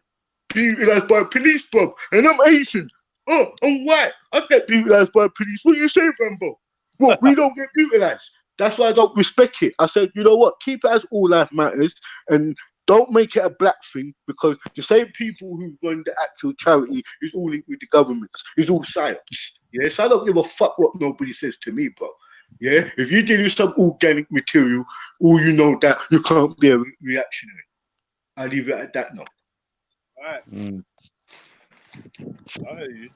brutalized by police, bro. And I'm Asian." Oh, I'm white. I get brutalized by police. What you say, Rambo? Well, we don't get brutalized. That's why I don't respect it. I said, you know what? Keep it as all life matters, and don't make it a black thing, because the same people who run the actual charity is all linked with the governments. It's all science. Yeah, so I don't give a fuck what nobody says to me, bro. Yeah, if you deal with some organic material, all you know that you can't be a reactionary. I'll leave it at that now. All right. I hear you.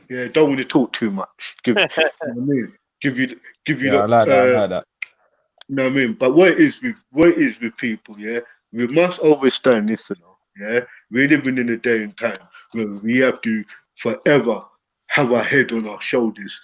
Yeah, don't want to talk too much. Give you know what I mean? Give you Yeah, I like that. I like that. You know what I mean? But what it is with people, yeah, we must understand this, you know, yeah. We're living in a day and time where we have to forever have our head on our shoulders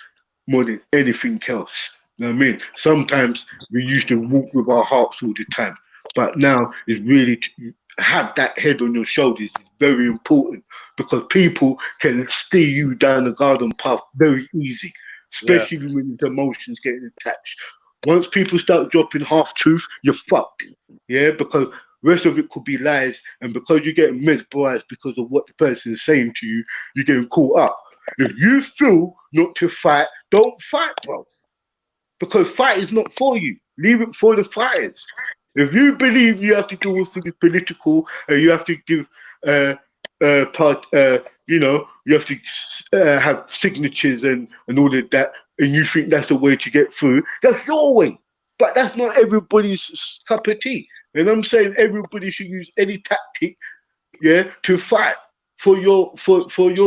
more than anything else. You know what I mean? Sometimes we used to walk with our hearts all the time, but now it's really to have that head on your shoulders is very important, because people can steer you down the garden path very easy, Yeah. especially when the emotions getting attached. Once people start dropping half truth, you're fucked. Yeah, because rest of it could be lies, and because you're getting mesmerized because of what the person is saying to you, you're getting caught up. If you feel not to fight, don't fight, bro. Because fight is not for you. Leave it for the fighters. If you believe you have to do with things political and you have to give you know, you have to have signatures and all of that, and you think that's the way to get through, that's your way. But that's not everybody's cup of tea. And I'm saying everybody should use any tactic, yeah, to fight for your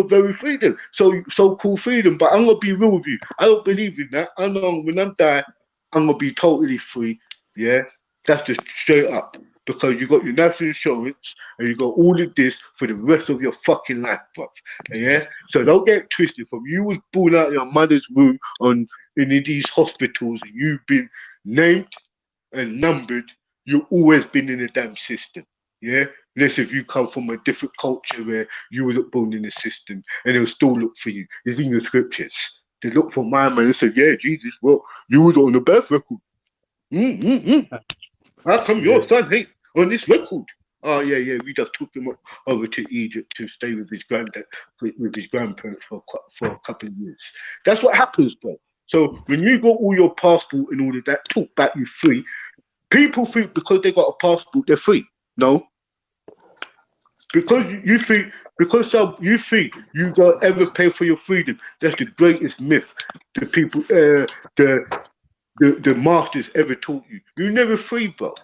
very freedom. So called freedom. But I'm gonna be real with you. I don't believe in that. I know when I die, I'm gonna be totally free. Yeah, that's just straight up. Because you got your national insurance and you got all of this for the rest of your fucking life, bro. Yeah. So don't get twisted. From you was born out of your mother's womb in these hospitals, and you've been named and numbered. You've always been in the damn system. Yeah. Unless if you come from a different culture where you were born in the system, and they'll still look for you. It's in the scriptures. They look for my man and say, yeah, Jesus, well, you was on the birth record. How come your son ain't on this record? Oh yeah, we just took him over to Egypt to stay with his granddad, with his grandparents for a couple of years. That's what happens, bro. So when you got all your passport and all of that, talk back, you free. People think because they got a passport, they're free. No, because you think you think you don't ever pay for your freedom. That's the greatest myth the people, the masters ever taught you. You're never free, bro.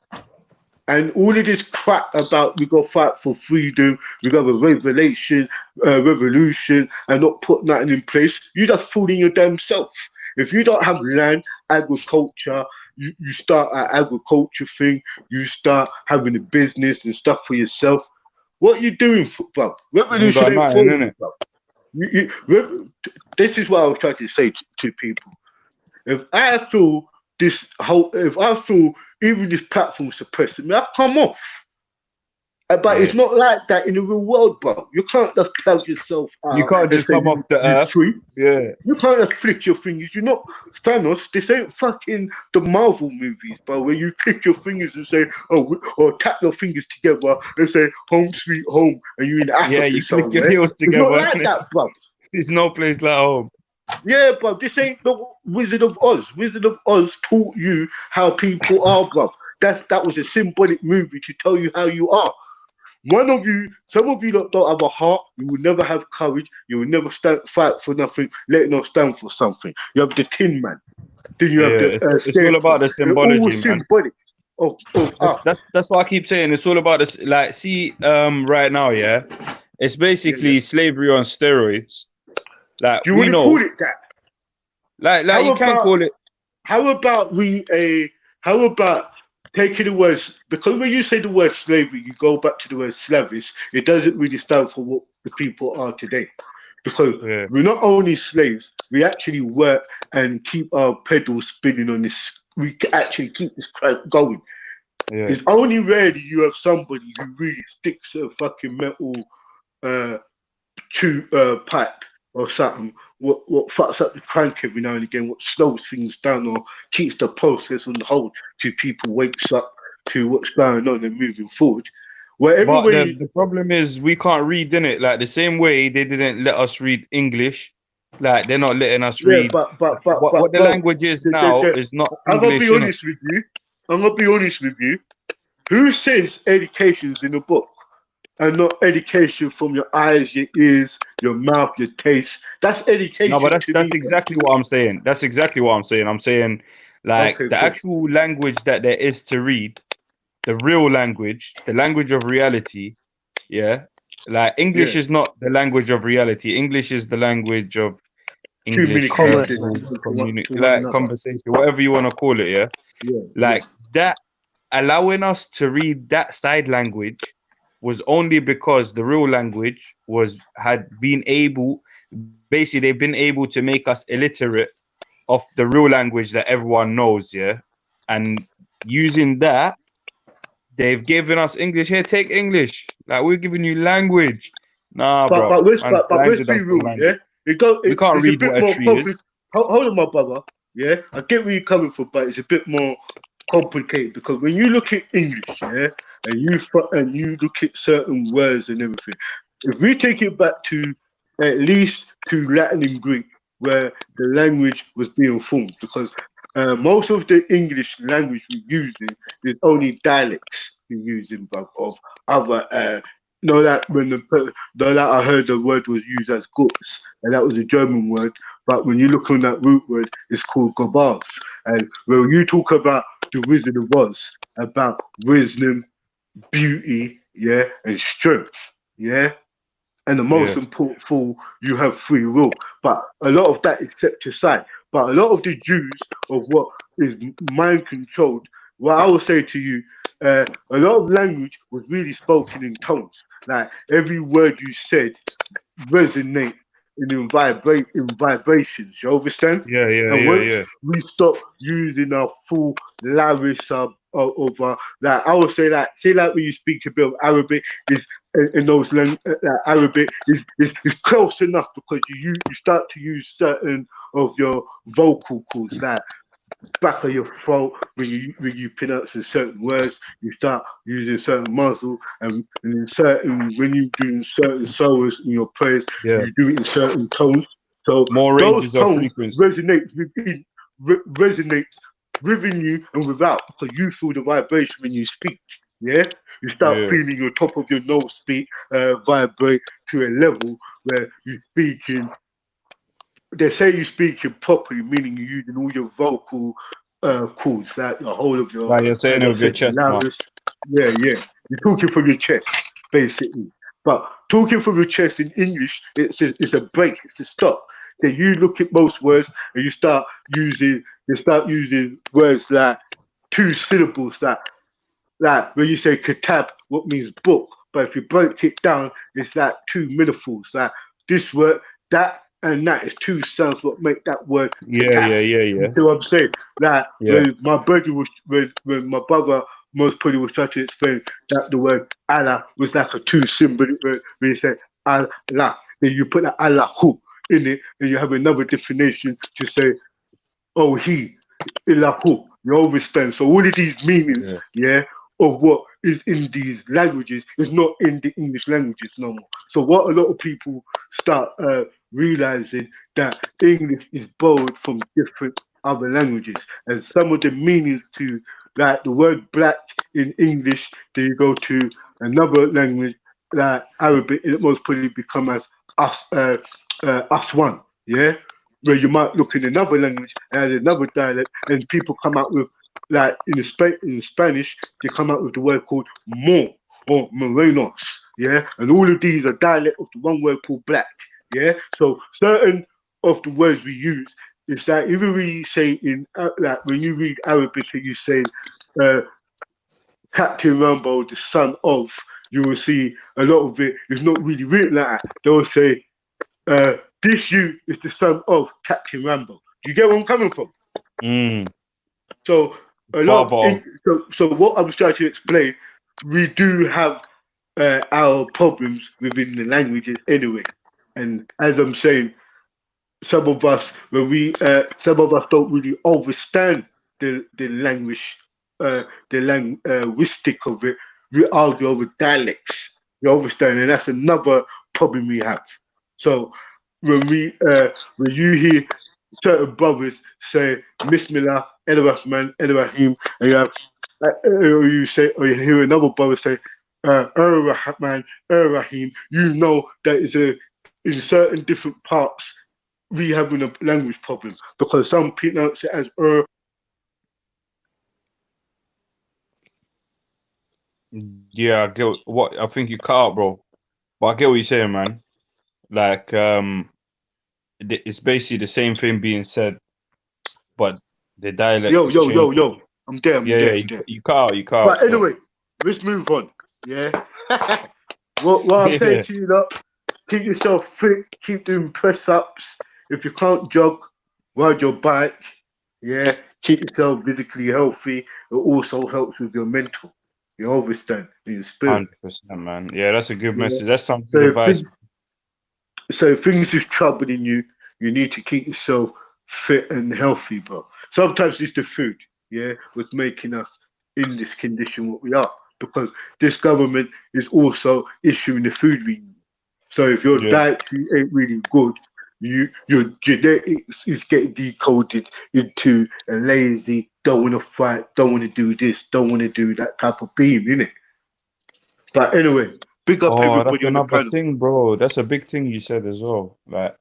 And all of this crap about we got to fight for freedom, we got a revolution, and not put nothing in place, you're just fooling your damn self. If you don't have land, agriculture, you start an agriculture thing, you start having a business and stuff for yourself. What are you doing, bro? Revolution ain't for you, bro. This is what I was trying to say to people. If I feel even this platform suppressing me, I'll come off. But it's not like that in the real world, bro. You can't just plug yourself out. You can't just come off the earth. Free. Yeah. You can't just flick your fingers. You're not Thanos. This ain't fucking the Marvel movies, bro, where you click your fingers and say, or tap your fingers together and say, home sweet home, and you're in Africa. Yeah, you click your somewhere. heels together. It's not like that, bro. There's no place like home. Yeah, bro, this ain't the Wizard of Oz. Wizard of Oz taught you how people are, bro. That was a symbolic movie to tell you how you are. Some of you don't have a heart. You will never have courage. You will never fight for nothing. Let no stand for something. You have the Tin Man. Then you have the. It's all about the symbology, man. Symbolic. That's what I keep saying. It's all about this. Like, see, right now, yeah, it's basically slavery on steroids. Like, you want to call it that? Like you can call it. How about taking the words, because when you say the word slavery, you go back to the word slavis, it doesn't really stand for what the people are today. Because we're not only slaves, we actually work and keep our pedals spinning on this. We actually keep this crank going. Yeah. It's only rarely you have somebody who really sticks a fucking metal pipe or something, what fucks up the crank every now and again, what slows things down or keeps the process on hold till people wakes up to what's going on and moving forward. Whatever But way. the problem is we can't read, innit? Like the same way they didn't let us read English, like they're not letting us Yeah, read. but What the bro, language is now is not I'm gonna English, be innit? honest with you. I'm gonna be honest with you. Who says education's in a book and not education from your eyes, your ears, your mouth, your taste? That's No, education but to that's me. exactly what I'm saying. That's exactly what I'm saying. I'm saying like Okay, the cool. actual language that there is to read, the real language, the language of reality. Yeah, like English Yeah, is not the language of reality. English is the language of English Commerce. verbal to one like another. conversation, whatever you want to call it. Yeah, Yeah, yeah. like that, allowing us to read that side language was only because the real language had been able, basically they've been able to make us illiterate of the real language that everyone knows. Yeah, and using that, they've given us English. Here, take English. Like we're giving you language. Nah, bro, man, But let's blinded be us to real, yeah. language. We can't It's a read bit what a more tree complicated. is. Hold on, my brother. Yeah, I get where you're coming from, but it's a bit more complicated because when you look at English, yeah, and you look at certain words and everything, if we take it back to at least to Latin and Greek, where the language was being formed, because most of the English language we're using is only dialects we're using, bruv, of other. No, that that I heard the word was used as guts, and that was a German word. But when you look on that root word, it's called gobars. And when you talk about the Wizard of Oz, about wisdom, beauty, yeah, and strength, yeah. And the most Yeah. important thing, you have free will. But a lot of that is set aside. But a lot of the Jews of what is mind controlled, what I will say to you, a lot of language was really spoken in tones. Like every word you said resonate in vibrations. You understand? Yeah, yeah, And yeah, once yeah. we stop using our full lavish of like I would say that say like when you speak a bit of Arabic is in those Arabic is close enough because you start to use certain of your vocal cords like back of your throat when you pronounce certain words, you start using certain muscle and in certain when you do certain solos in your prayers, Yeah. you do it in certain tones. So More those ranges of tones frequency. resonates within you and without because you feel the vibration when you speak. Yeah, you start Yeah. feeling your top of your nose speak vibrate to a level where you're speaking. They say you speaking properly, meaning you're using all your vocal cords, like the whole of your, Like you're saying as it I with your said, the chest now. loudest. Yeah, yeah. You're talking from your chest, basically. But talking from your chest in English, it's a break, it's a stop. Then you look at most words and you start using words like two syllables, like when you say kitab, what means book. But if you break it down, it's like two metaphors. Like this word, that and that is two sounds what make that word Yeah, kitab. yeah, yeah, You yeah. see what I'm saying? Like Yeah. when my brother was when my brother most probably was trying to explain that the word Allah was like a two symbolic word when you say Allah. Then you put the Allahu in it and you have another definition to say, oh he, Illahu. You understand? So all of these meanings, yeah, of what is in these languages is not in the English languages no more. So what a lot of people start realizing that English is borrowed from different other languages, and some of the meanings to like the word black in English, then you go to another language like Arabic, it most probably become as us one, yeah. Where you might look in another language and another dialect, and people come out with like in Spanish, they come out with the word called mo or morenos, yeah, and all of these are dialect of the one word called black, yeah. So certain of the words we use is that even when you say in like when you read Arabic and you say Captain Rambo, the son of, you will see a lot of it is not really written like that. They'll say this you is the son of Captain Rambo. Do you get where I'm coming from? So a lot so what I was trying to explain, we do have our problems within the languages anyway. And as I'm saying, some of us don't really understand the language, the linguistic of it. we argue over dialects. You understand? And that's another problem we have. So when you hear certain brothers say Bismillah, El Rahman, El Rahim, and you have or you hear another brother say El Rahman, El Rahim, you know that in certain different parts we having a language problem because some pronounce it as Yeah, I get what I think you cut out, bro. But I get what you're saying, man. Like, it's basically the same thing being said, but the dialect is changed. Yo. I'm there. You cut out. You cut out. But anyway, let's move on. Yeah. what I'm saying to you, look, keep yourself fit. Keep doing press ups. If you can't jog, ride your bike. Yeah. Keep yourself physically healthy. It also helps with your mental. You understand? In your spirit. 100%, man. Yeah, that's a good message. That's some good advice. So if things is troubling you, you need to keep yourself fit and healthy, bro. Sometimes it's the food, yeah, what's making us in this condition what we are. Because this government is also issuing the food we need. So if your dietary ain't really good, your genetics is getting decoded into a lazy, don't want to fight, don't want to do this, don't want to do that type of being, innit? But anyway, big up everybody that's on the another panel. thing, bro. That's a big thing you said as well. Like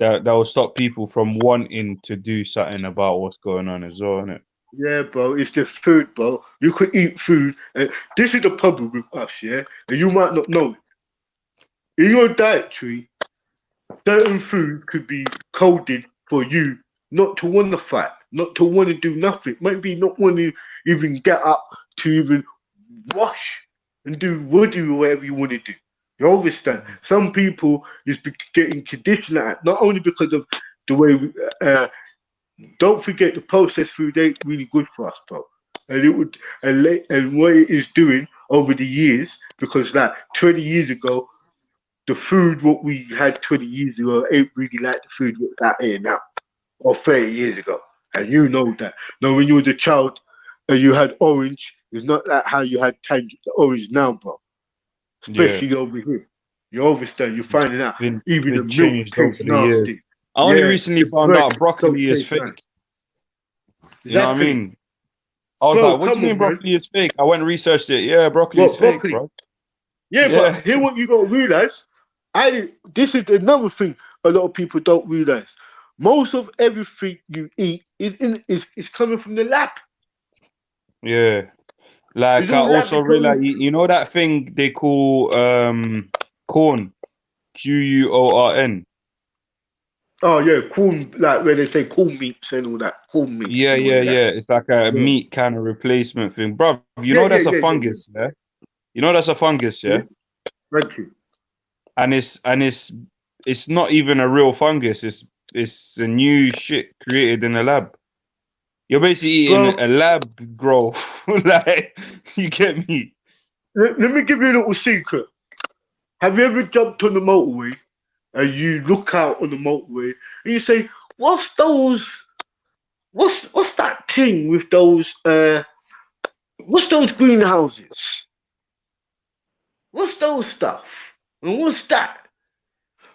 that will stop people from wanting to do something about what's going on as well, innit? Yeah, bro, it's the food, bro. You could eat food, and this is the problem with us, yeah? And you might not know it. In your dietary, certain food could be coded for you not to want to fight, not to want to do nothing, maybe not want to even get up to even wash and do wudu or whatever you want to do. You understand? Some people is getting conditioned at that, not only because of the way we, don't forget the processed food ain't really good for us, bro. And it would and what it is doing over the years, because like 20 years ago, the food what we had 20 years ago ain't really like the food what's out here now, or 30 years ago. And you know that. Now when you was a child and you had orange, it's not like how you had orange now, bro. Especially over here. You understand? You're finding out even the milk changed over tastes the years. nasty. I only recently found out broccoli is taste nice. fake. You know what I Exactly. mean? I was Bro, like, what do you mean broccoli is fake? I went and researched it. Yeah, broccoli is fake, bro. Yeah, but here what you gotta realize, this is another thing a lot of people don't realize. Most of everything you eat is coming from the lab. Yeah. Like It's I all also laboratory. realized, you know that thing they call corn, Quorn. Oh yeah, corn, like where they say corn meats and all that, corn meats. Yeah. And all of that. It's like a meat kind of replacement thing, bro. You know that's a fungus, yeah. You know that's a fungus, yeah. Thank you. And it's not even a real fungus. It's a new shit created in a lab. You're basically eating a lab growth. Like, you get me? Let me give you a little secret. Have you ever jumped on the motorway and you look out on the motorway and you say, what's that thing with those what's those greenhouses? What's those stuff? And what's that?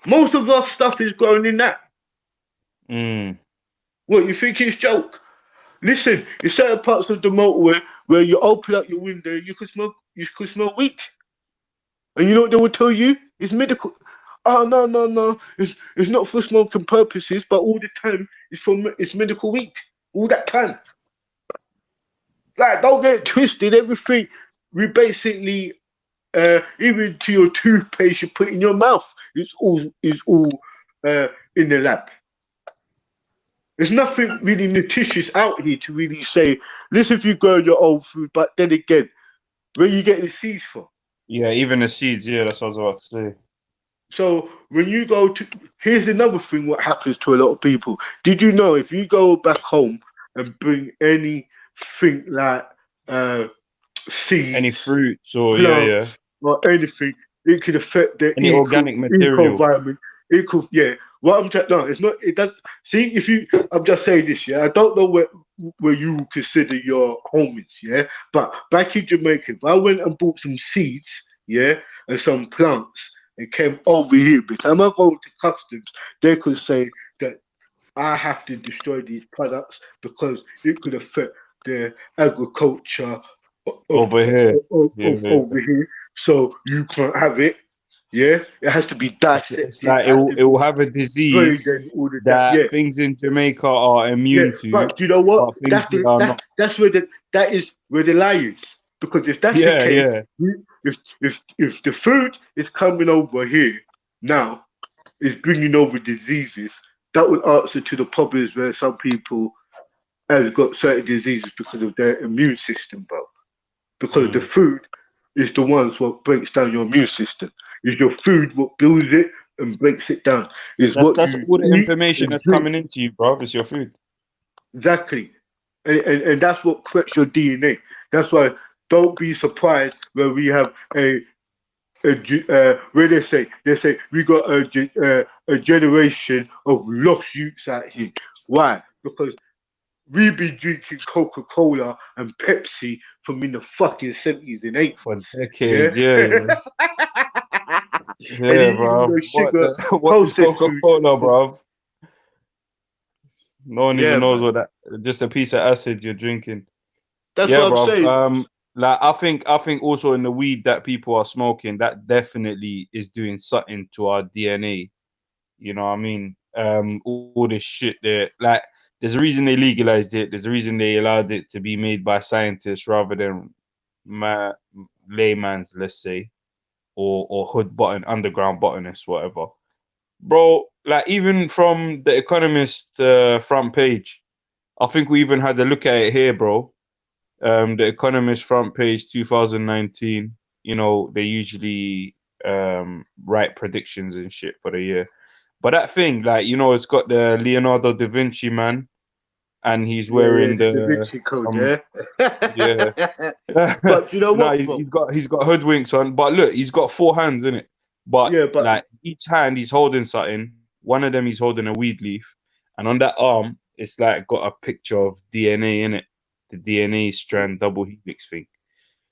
Most of our stuff is grown in that. What, you think it's joke? Listen, in certain parts of the motorway where you open up your window, you could smell wheat. And you know what they will tell you? It's medical. Oh no. It's not for smoking purposes, but all the time it's medical wheat. All that time. Like, don't get it twisted. Everything we basically even to your toothpaste you put in your mouth, it's all in the lab. There's nothing really nutritious out here to really say, listen, if you grow your own food, but then again, where you get the seeds from? Yeah, even the seeds, yeah, that's what I was about to say. So when you go to, here's another thing what happens to a lot of people. Did you know if you go back home and bring anything like seeds, any fruits or plants, or anything, it could affect the any organic material environment. It could, yeah. What I'm saying, no, it's not. It does. See, if you, I'm just saying this, yeah. I don't know where you consider your homies, yeah. But back in Jamaica, if I went and bought some seeds, yeah, and some plants, and came over here, by the time I go to customs, they could say that I have to destroy these products because it could affect the agriculture Over here. Yeah. over here. So you can't have it. Yeah, it has to be It's dissected. like It has to it will be have a sprayed disease and all of that. that Yeah, things in Jamaica are yeah. immune to, But you know what? but things here are not. That's where that is where the lie is. Because if that's the Yeah, case, yeah. if the food is coming over here now, is bringing over diseases, that would answer to the problems where some people has got certain diseases because of their immune system, bro. Because the food is the ones what breaks down your immune system. Is your food what builds it and breaks it down. Is what That's you all the eat information and that's drink. coming into you, bro. It's your food. Exactly. And that's what corrects your DNA. That's why don't be surprised when we have where they say we got a generation of lost youths out here. Why? Because we be drinking Coca-Cola and Pepsi from in the fucking 70s and 80s. For Yeah? decades, yeah. And Yeah, eating bro. the sugar What is processed food. Coca-Cola, bro? No one even Yeah, knows man. what that. Just a piece of acid you're drinking. That's Yeah, what I'm bro. saying. Like I think also in the weed that people are smoking, that definitely is doing something to our DNA. You know what I mean? All this shit there. Like, there's a reason they legalized it. There's a reason they allowed it to be made by scientists rather than layman's, let's say, or hood button, underground botanists, whatever. Bro, like even from the Economist front page, I think we even had a look at it here, bro. The Economist front page 2019. You know, they usually write predictions and shit for the year. But that thing, like, you know, it's got the Leonardo da Vinci man, and he's Yeah, wearing the Da Vinci Code, yeah. But you know No, what, bro? he's got hoodwinks on, but look, he's got 4 hands in it. But Yeah, but like each hand he's holding something. One of them he's holding a weed leaf, and on that arm it's like got a picture of DNA in it, the DNA strand double helix thing.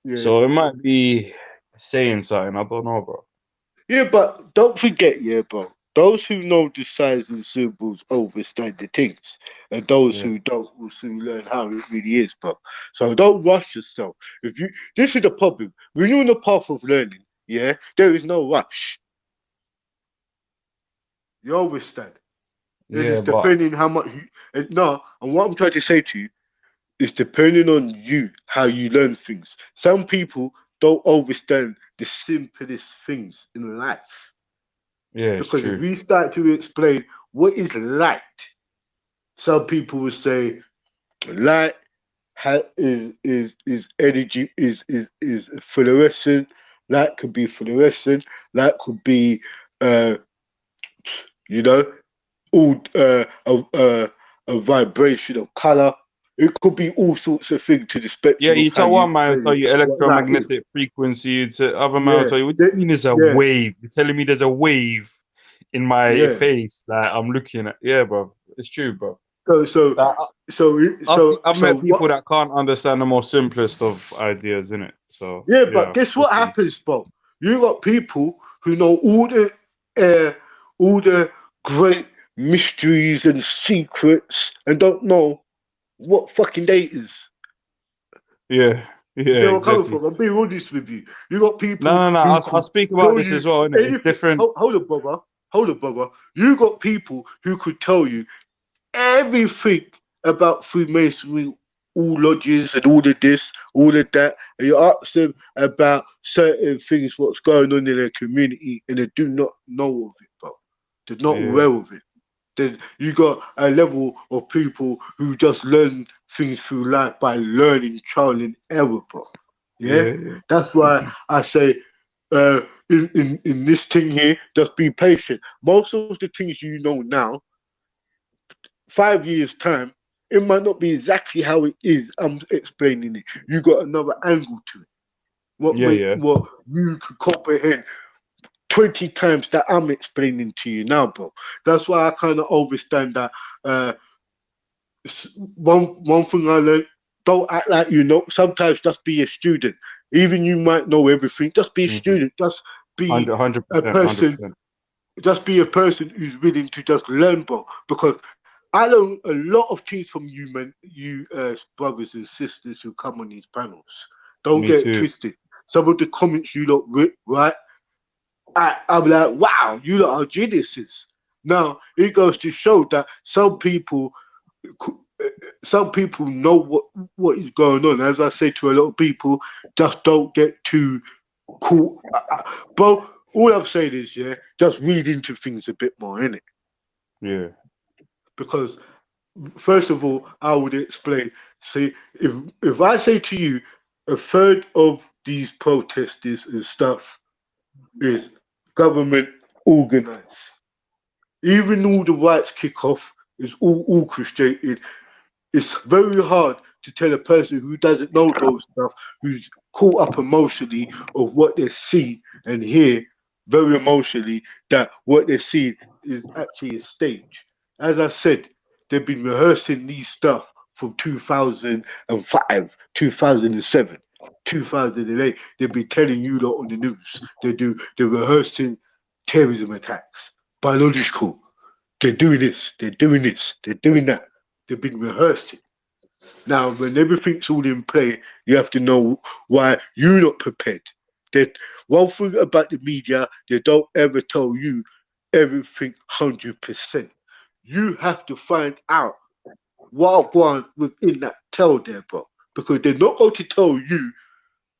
yeah. So it might be saying something. I don't know, bro. Yeah, but don't forget, yeah, bro. Those who know the signs and symbols understand the things, and those Yeah. who don't will soon learn how it really is, bro. So don't rush yourself. This is the problem. When you're on the path of learning, yeah, there is no rush. You understand? It Yeah, is but depending how much and what I'm trying to say to you is depending on you how you learn things. Some people don't understand the simplest things in life. yeah, it's Because if true. we start to explain what is light, some people will say light is energy, is fluorescent. Light could be fluorescent. Light could be, you know, all a vibration of color. It could be all sorts of things to the Yeah, spectrum of you how tell you one man, will tell explain you what light is. electromagnetic frequency. To other man, will Yeah, tell you, what do you mean there's a yeah, wave? You're telling me there's a wave in my yeah. face. Like I'm looking at. Yeah, bro. It's true, bro. So Like, I've met what? people that can't understand the most simplest of ideas, innit? So Yeah, but yeah, guess what hopefully. happens, Bob? You got people who know all the great mysteries and secrets and don't know what fucking day it is. Yeah, You yeah, get where I'm coming exactly. from? I'm being honest with you. You got people No. who I'll could speak about tell this you as well, innit? It's anything. different. Hold on, brother. Hold on, brother. You got people who could tell you everything about Freemasonry, all lodges and all of this, all of that, and you ask them about certain things, what's going on in their community, and they do not know of it, bro. They're not Yeah, aware of it. Then you got a level of people who just learn things through life by learning, trial and error, bro. Yeah? yeah. That's why I say in this thing here, just be patient. Most of the things you know now, 5 years' time, it might not be exactly how it is. I'm explaining it. You got another angle to it. What Yeah. you could comprehend 20 times that I'm explaining to you now, bro. That's why I kind of understand that one thing I learned: don't act like you know. Sometimes just be a student. Even you might know everything. Just be a student. Just be 100%, a person. 100%. Just be a person who's willing to just learn, bro. Because I learn a lot of things from you, man. You brothers and sisters who come on these panels. Don't Me get it too. twisted. Some of the comments you lot right, I'm like, wow, you lot are geniuses. Now it goes to show that some people know what is going on. As I say to a lot of people, just don't get too cool. But all I'm saying is, yeah, just read into things a bit more, innit? Yeah. Because first of all, I would explain. See, if I say to you, a third of these protesters and stuff is government organized. Even all the rights kickoff is all orchestrated. It's very hard to tell a person who doesn't know those stuff, who's caught up emotionally of what they see and hear very emotionally, that what they see is actually a stage. As I said, they've been rehearsing these stuff from 2005, 2007, 2008. They've been telling you that on the news. They're rehearsing terrorism attacks, biological. They're doing this, they're doing this, they're doing that. They've been rehearsing. Now, when everything's all in play, you have to know why you're not prepared. That one thing about the media, they don't ever tell you everything 100%. You have to find out what going within that tell there, bro. Because they're not going to tell you.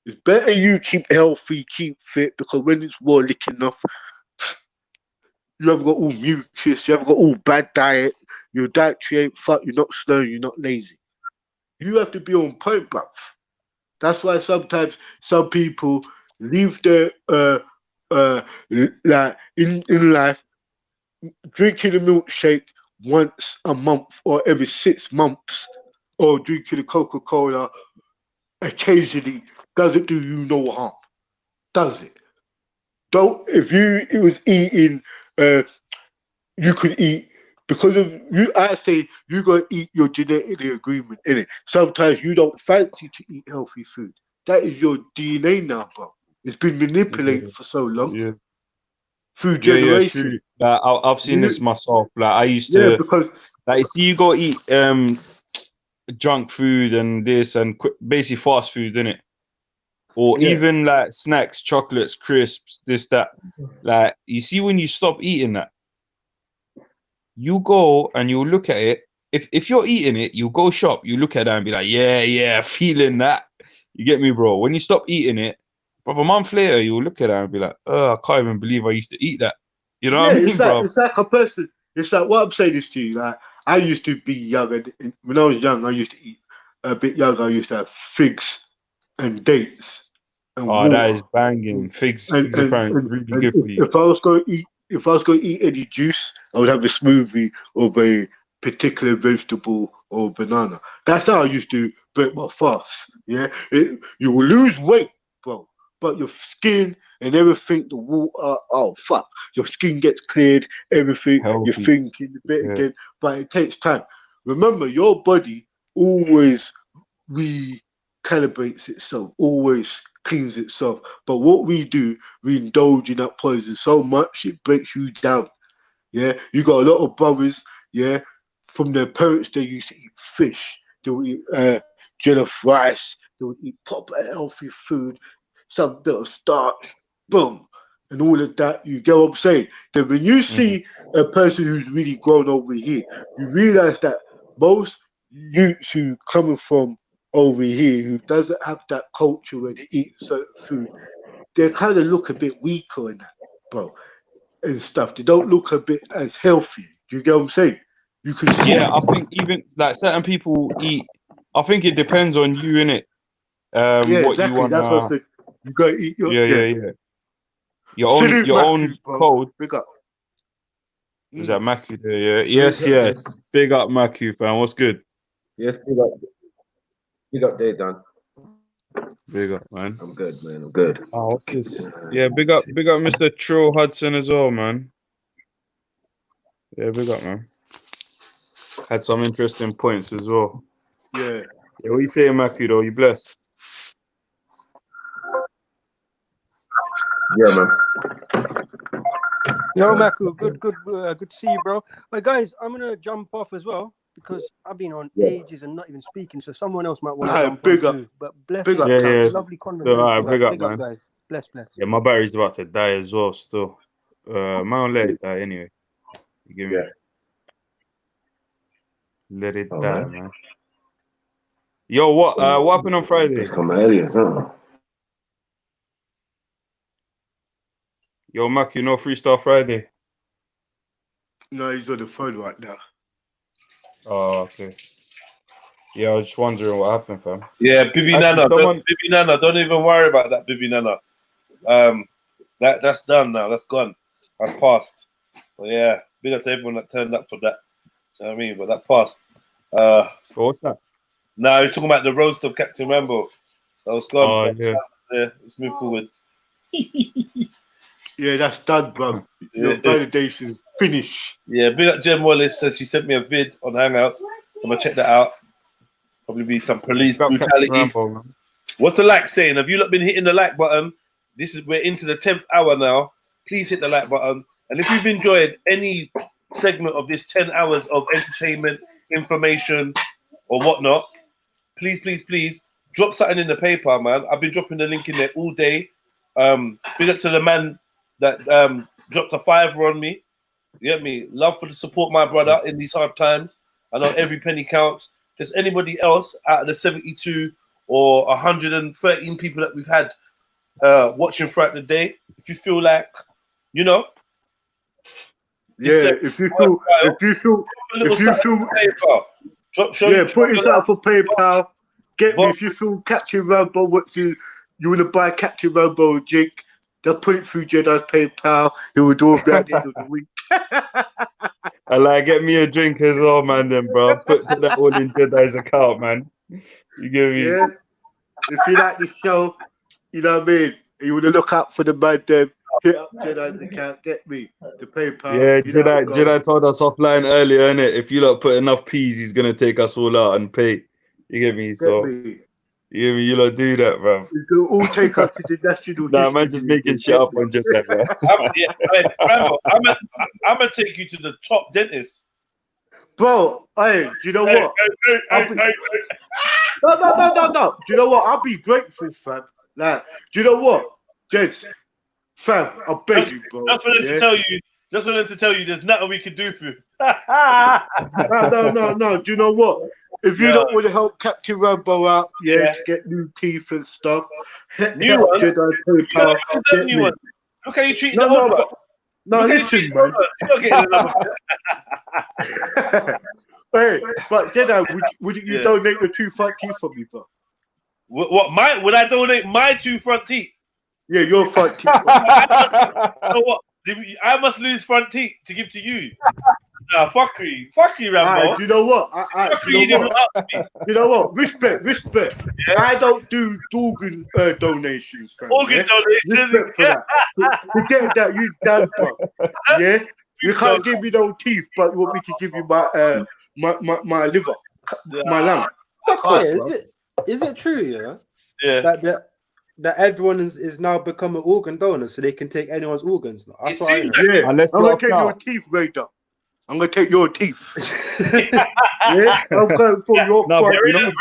It's better you keep healthy, keep fit, because when it's war licking off, you haven't got all mucus, you haven't got all bad diet, your dietary ain't fuck, you're not slow, you're not lazy. You have to be on point, bruv. That's why sometimes some people leave their like in life drinking a milkshake once a month or every 6 months, or drinking a Coca-Cola occasionally doesn't do you no harm, does it? Don't if you it was eating you could eat because of you. I say you gotta eat your genetically agreement in it. Sometimes you don't fancy to eat healthy food. That is your DNA now, bro. It's been manipulated for so long Yeah. through Yeah, generation. true. Like, I've seen this myself. Like I used Yeah, to, because like, see, you go eat junk food and this and basically fast food, innit? Or yeah, even like snacks, chocolates, crisps, this, that. Like, you see, when you stop eating that, you go and you look at it. If you're eating it, you go shop, you look at that and be like, yeah, feeling that. You get me, bro? When you stop eating it, but a month later, you'll look at that and be like, oh, I can't even believe I used to eat that. You know yeah. what I mean, bro? It's like a person. It's like what I'm saying is to you. Like I used to be young, and when I was young, I used to eat a bit younger. I used to have figs and dates and Oh, that water. is banging. Figs and are and, apparently and, really and good for you. if I was going to eat any juice, I would have a smoothie of a particular vegetable or banana. That's how I used to break my fast. Yeah, you will lose weight, bro, but your skin and everything, the water, oh fuck, your skin gets cleared, everything, you're Healthy. thinking a bit Yeah. again, but it takes time. Remember, your body always recalibrates itself, always cleans itself. But what we do, we indulge in that poison so much it breaks you down. Yeah, you got a lot of brothers. Yeah, from their parents they used to eat fish. They would eat jollof rice. They would eat proper healthy food, some bit of starch, boom, and all of that. You get what I'm saying? Then when you see a person who's really grown over here, you realize that most youths who coming from over here who doesn't have that culture where they eat certain food, they kind of look a bit weaker in that, bro, and stuff. They don't look a bit as healthy. Do you get what I'm saying? You can see. Yeah, I think even like certain people eat. I think it depends on you, innit? Yeah, What you exactly. That's what I wanna. said. You gotta eat your Yeah. Salute Your own Matthew, bro. code. Big up. Is that Macu there? Yeah. Big up, Yes. Big up, Macu, fam. What's good? Yes, big up there, Dan. Big up, man. I'm good, man. I'm good. Oh, what's this? Yeah, big up, Mr. Trill Hudson as well, man. Yeah, big up, man. had some interesting points as well. Yeah. Yeah, what you saying, Maku, though? You blessed? Yeah, man. Yo, Maku, good to see you, bro. But guys, I'm gonna jump off as well because I've been on ages and not even speaking, so someone else might want to jump on too. But big up, yeah. lovely conversation, All right, guys. big up, Big up, man. guys. Bless. Yeah, my battery's about to die as well. Still, man, let it die anyway. You give me. Let it die, right. man. Yo, what happened on Friday? Let's come earlier, huh? Yo, Mac, you know Freestyle Friday? No, he's on the phone right now. Oh, okay. Yeah, I was just wondering what happened, fam. Yeah, Bibi Actually, Nana, don't even worry about that, Bibi Nana. That's done now. That's gone. That's passed. But yeah, big up to everyone that turned up for that. You know what I mean? But that passed. What's that? No, he's talking about the roast of Captain Rambo. That was gone. Oh, but, yeah. Let's move forward. Yeah, that's done, bro. Your validation's finished. Yeah, big up Jen Wallace. Says she sent me a vid on Hangouts. I'm gonna check that out. Probably be some police brutality. What's the like saying? Have you not been hitting the like button? We're into the 10th hour now. Please hit the like button. And if you've enjoyed any segment of this 10 hours of entertainment, information, or whatnot, please drop something in the paper, man. I've been dropping the link in there all day. Big up to the man that dropped a $5 on me. You get me? Love for the support, my brother, in these hard times. I know every penny counts. There's anybody else out of the 72 or 113 people that we've had watching throughout the day, if you feel like, you know, yeah, if you feel, put yourself up for PayPal. Get me if you feel Captain Rambo. What you want to buy Captain Rambo drink? They'll put it through Jedi's PayPal. He will do it at the end of the week. I like get me a drink as well, man. Then, bro, put that all in Jedi's account, man. You get me? Yeah. If you like the show, you know what I mean. You want to look out for the man. Then hit up Jedi's account. Get me the PayPal. Yeah, Jedi told us offline earlier, innit? If you lot put enough peas, he's gonna take us all out and pay. You get me? So you get me? You lot do that, bro. You all take us to the national. Nah, man, just making shit up on Jedi, bro. Rambo, I'm gonna take you to the top dentist, bro. Hey, do you know what? No. Do you know what? I'll be grateful, fam. Like, do you know what, gents? Fam, I beg you, bro. Just for them to tell you, there's nothing we can do for you. No. Do you know what? If you don't want to help Captain Rambo out, to get new teeth and stuff, new one. New one. Look how you treated the old one. No, listen, man. You're not getting another. Hey, but Jedi, would you donate the 2 front teeth for me, bro? What? Would I donate my 2 front teeth? Yeah, your front teeth. You know what? I must lose front teeth to give to you. Nah, fuck you, Rambo. You know what? You know what? Respect. Yeah. I don't do organ donations, fam. Organ donations. Respect for that. Forget that, you damn fuck. Yeah, you can't give me no teeth, but you want me to give you my liver, my lung. Is it true? Yeah. That everyone is now becoming organ donors, so they can take anyone's organs now. That's what I know. Yeah, I'm gonna take your teeth, Raider. I'm gonna take your teeth. Yeah, I'm going for your part. Raider's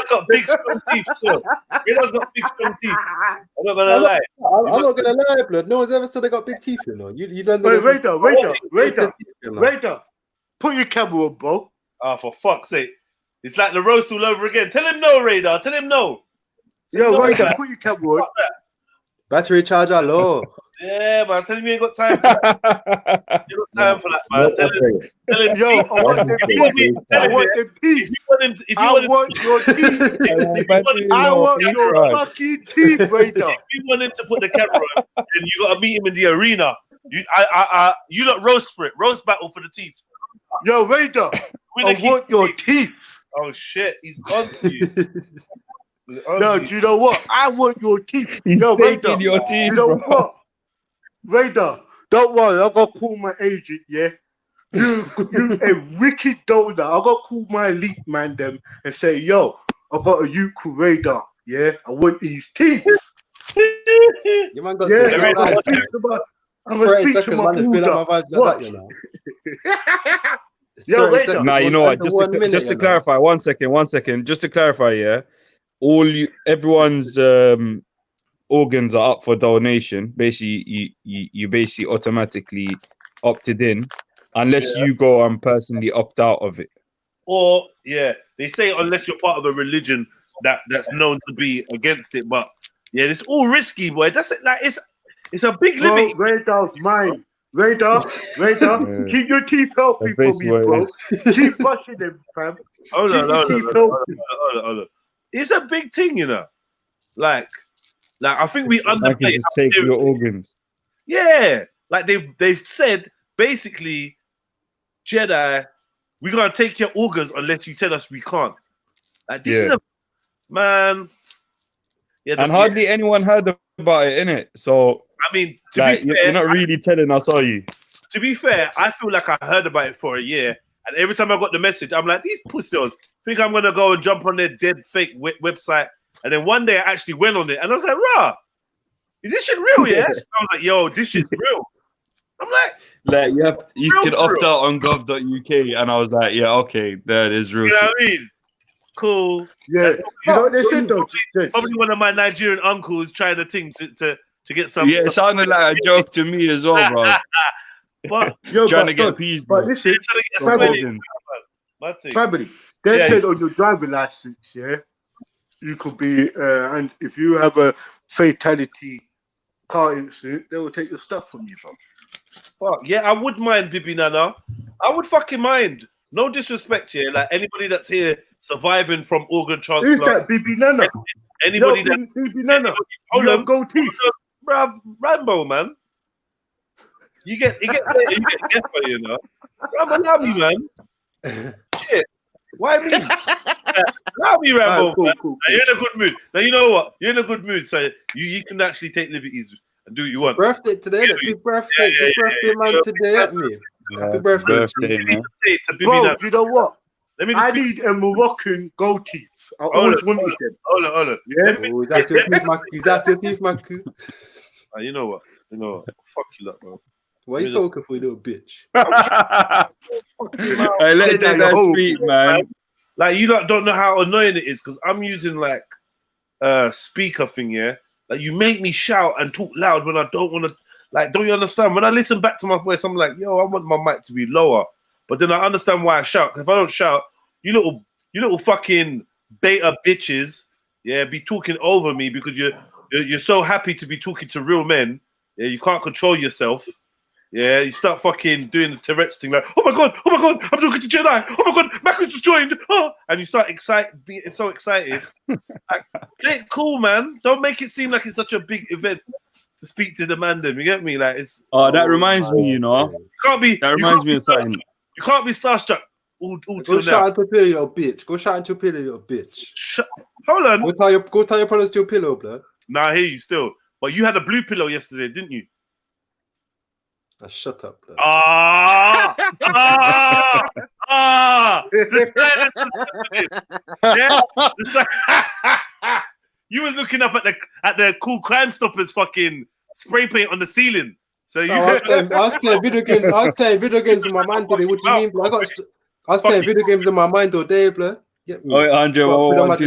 got big strong teeth. Raider's got big strong teeth. I'm not gonna lie. I'm not gonna lie, blood. No one's ever said they got big teeth, you know. You don't know. Raider, put your camera on, bro. Oh, for fuck's sake! It's like the roast all over again. Tell him no, Raider. Tell him no. Yo, Raider, put your camera on. Battery charger low. Yeah, man. Tell him you ain't got time for that. You got time for that, man. Tell him. Yo, I want them teeth. I want them teeth. I want your teeth. I want your fucking teeth, Raider. If you want him to put the camera on, then you got to meet him in the arena. You lot roast for it. Roast battle for the teeth. Yo, Raider, I want your teeth. Oh shit, he's on to you. No, do you know what? I want your teeth. He's Raider, your teeth. You know what? Raider, don't worry. I'm gonna call my agent. Yeah, You a wicked donor. I got to call my elite man them and say, yo, I got a Yuku radar. Yeah, I want these teeth. You man got Yeah, some I'm gonna live, speak man. to my, I'm gonna 30 speak to seconds, my man, to fill up order. my vibes like What? that, you know. Yo, 30 wait seconds, up. Nah, you know what? under 1 minute, Just to you know. clarify, one second. Just to clarify, yeah, everyone's organs are up for donation. Basically, you basically automatically opted in, unless you go and personally opt out of it. Or they say unless you're part of a religion that's known to be against it. But yeah, it's all risky, boy. That's it. Like it's a big Bro, limit. radar's mine. Radar, keep your teeth healthy That's for basically me, what it bro. is. Keep brushing them, fam. Hold Keep on, your hold on, teeth hold healthy. on, hold on. It's a big thing, you know. Like I think we Man can underplay just how take serious your it is. organs. Yeah, like they've said basically, Jedi, we're gonna take your organs unless you tell us we can't. Like this is Yeah. a man. Yeah, And hardly anyone heard about it, innit? So, I mean, to like, be you're fair, not really telling us, are you? to be fair, I feel like I heard about it for a year, and every time I got the message, I'm like, these pussies think I'm gonna go and jump on their dead fake website, and then one day I actually went on it, and I was like, rah, is this shit real? Yeah, I was like, yo, this shit's real. I'm like, you can opt out on gov.uk, and I was like, yeah, okay, that is real you know shit. what I mean? Cool. Yeah, you know what they said though? Probably one of my Nigerian uncles trying to think to get some. Yeah, it sounded like a joke to me as well, bro. But trying to get peas, bro. But listen, From family, organs. they Yeah. said on your driving license, yeah, you could be, and if you have a fatality car incident, they will take your stuff from you, bro. Fuck yeah, I would mind, Bibi Nana. I would fucking mind. No disrespect here, like anybody that's here surviving from organ transplant. Who's that, Bibi Nana? Anybody Yo, that Bibi Nana, hold you on, have gold teeth. bruv, Rambo, man. You get Geffer, you know. Rambo, allow me, man. Shit. Why me? Allow me, Rambo. Cool, man. cool. Now, you're in a good mood. Now you know what? You're in a good mood, so you can actually take liberties and do what you want. Birthday today, big birthday, big birthday, man. Today, at me. Happy birthday, man. Bro, you know what? Let me I need a Moroccan gold teeth. I Hold always on, wanted them. Hold on. Yeah. Oh, he's after your teeth, Maku. He's after your teeth, Maku. You know what? Fuck you, lot, bro. Why you so for you little bitch? Hey, let that speak, man. Like you lot don't know how annoying it is because I'm using like speaker thing, yeah. Like you make me shout and talk loud when I don't want to. Like, don't you understand? When I listen back to my voice, I'm like, yo, I want my mic to be lower. But then I understand why I shout. 'Cause if I don't shout, you little fucking beta bitches, yeah, be talking over me because you're so happy to be talking to real men. Yeah, you can't control yourself. Yeah, you start fucking doing the Tourette's thing, like, oh my god, I'm talking to Jedi. Oh my god, Marcus just joined. Oh, and you start being so excited. Like, play it cool, man. Don't make it seem like it's such a big event to speak to the man. Then you get me? Like it's. Oh, that reminds me, you know. Can't be. That reminds me of something. You can't be starstruck all Go till shout now. into your pillow, you little bitch. Go shout into your pillow, you little bitch. Hold on. Go tie your products to your pillow, blood. Nah, I hear you still. But you had a blue pillow yesterday, didn't you? Shut up, blood. You was looking up at the cool Crime Stoppers fucking spray paint on the ceiling. So you. I was playing video games. I was playing video games in my mind today. What do you mean, blood? I was playing video games in my mind all day, blood. Get me. Oh, 100, 1, 2,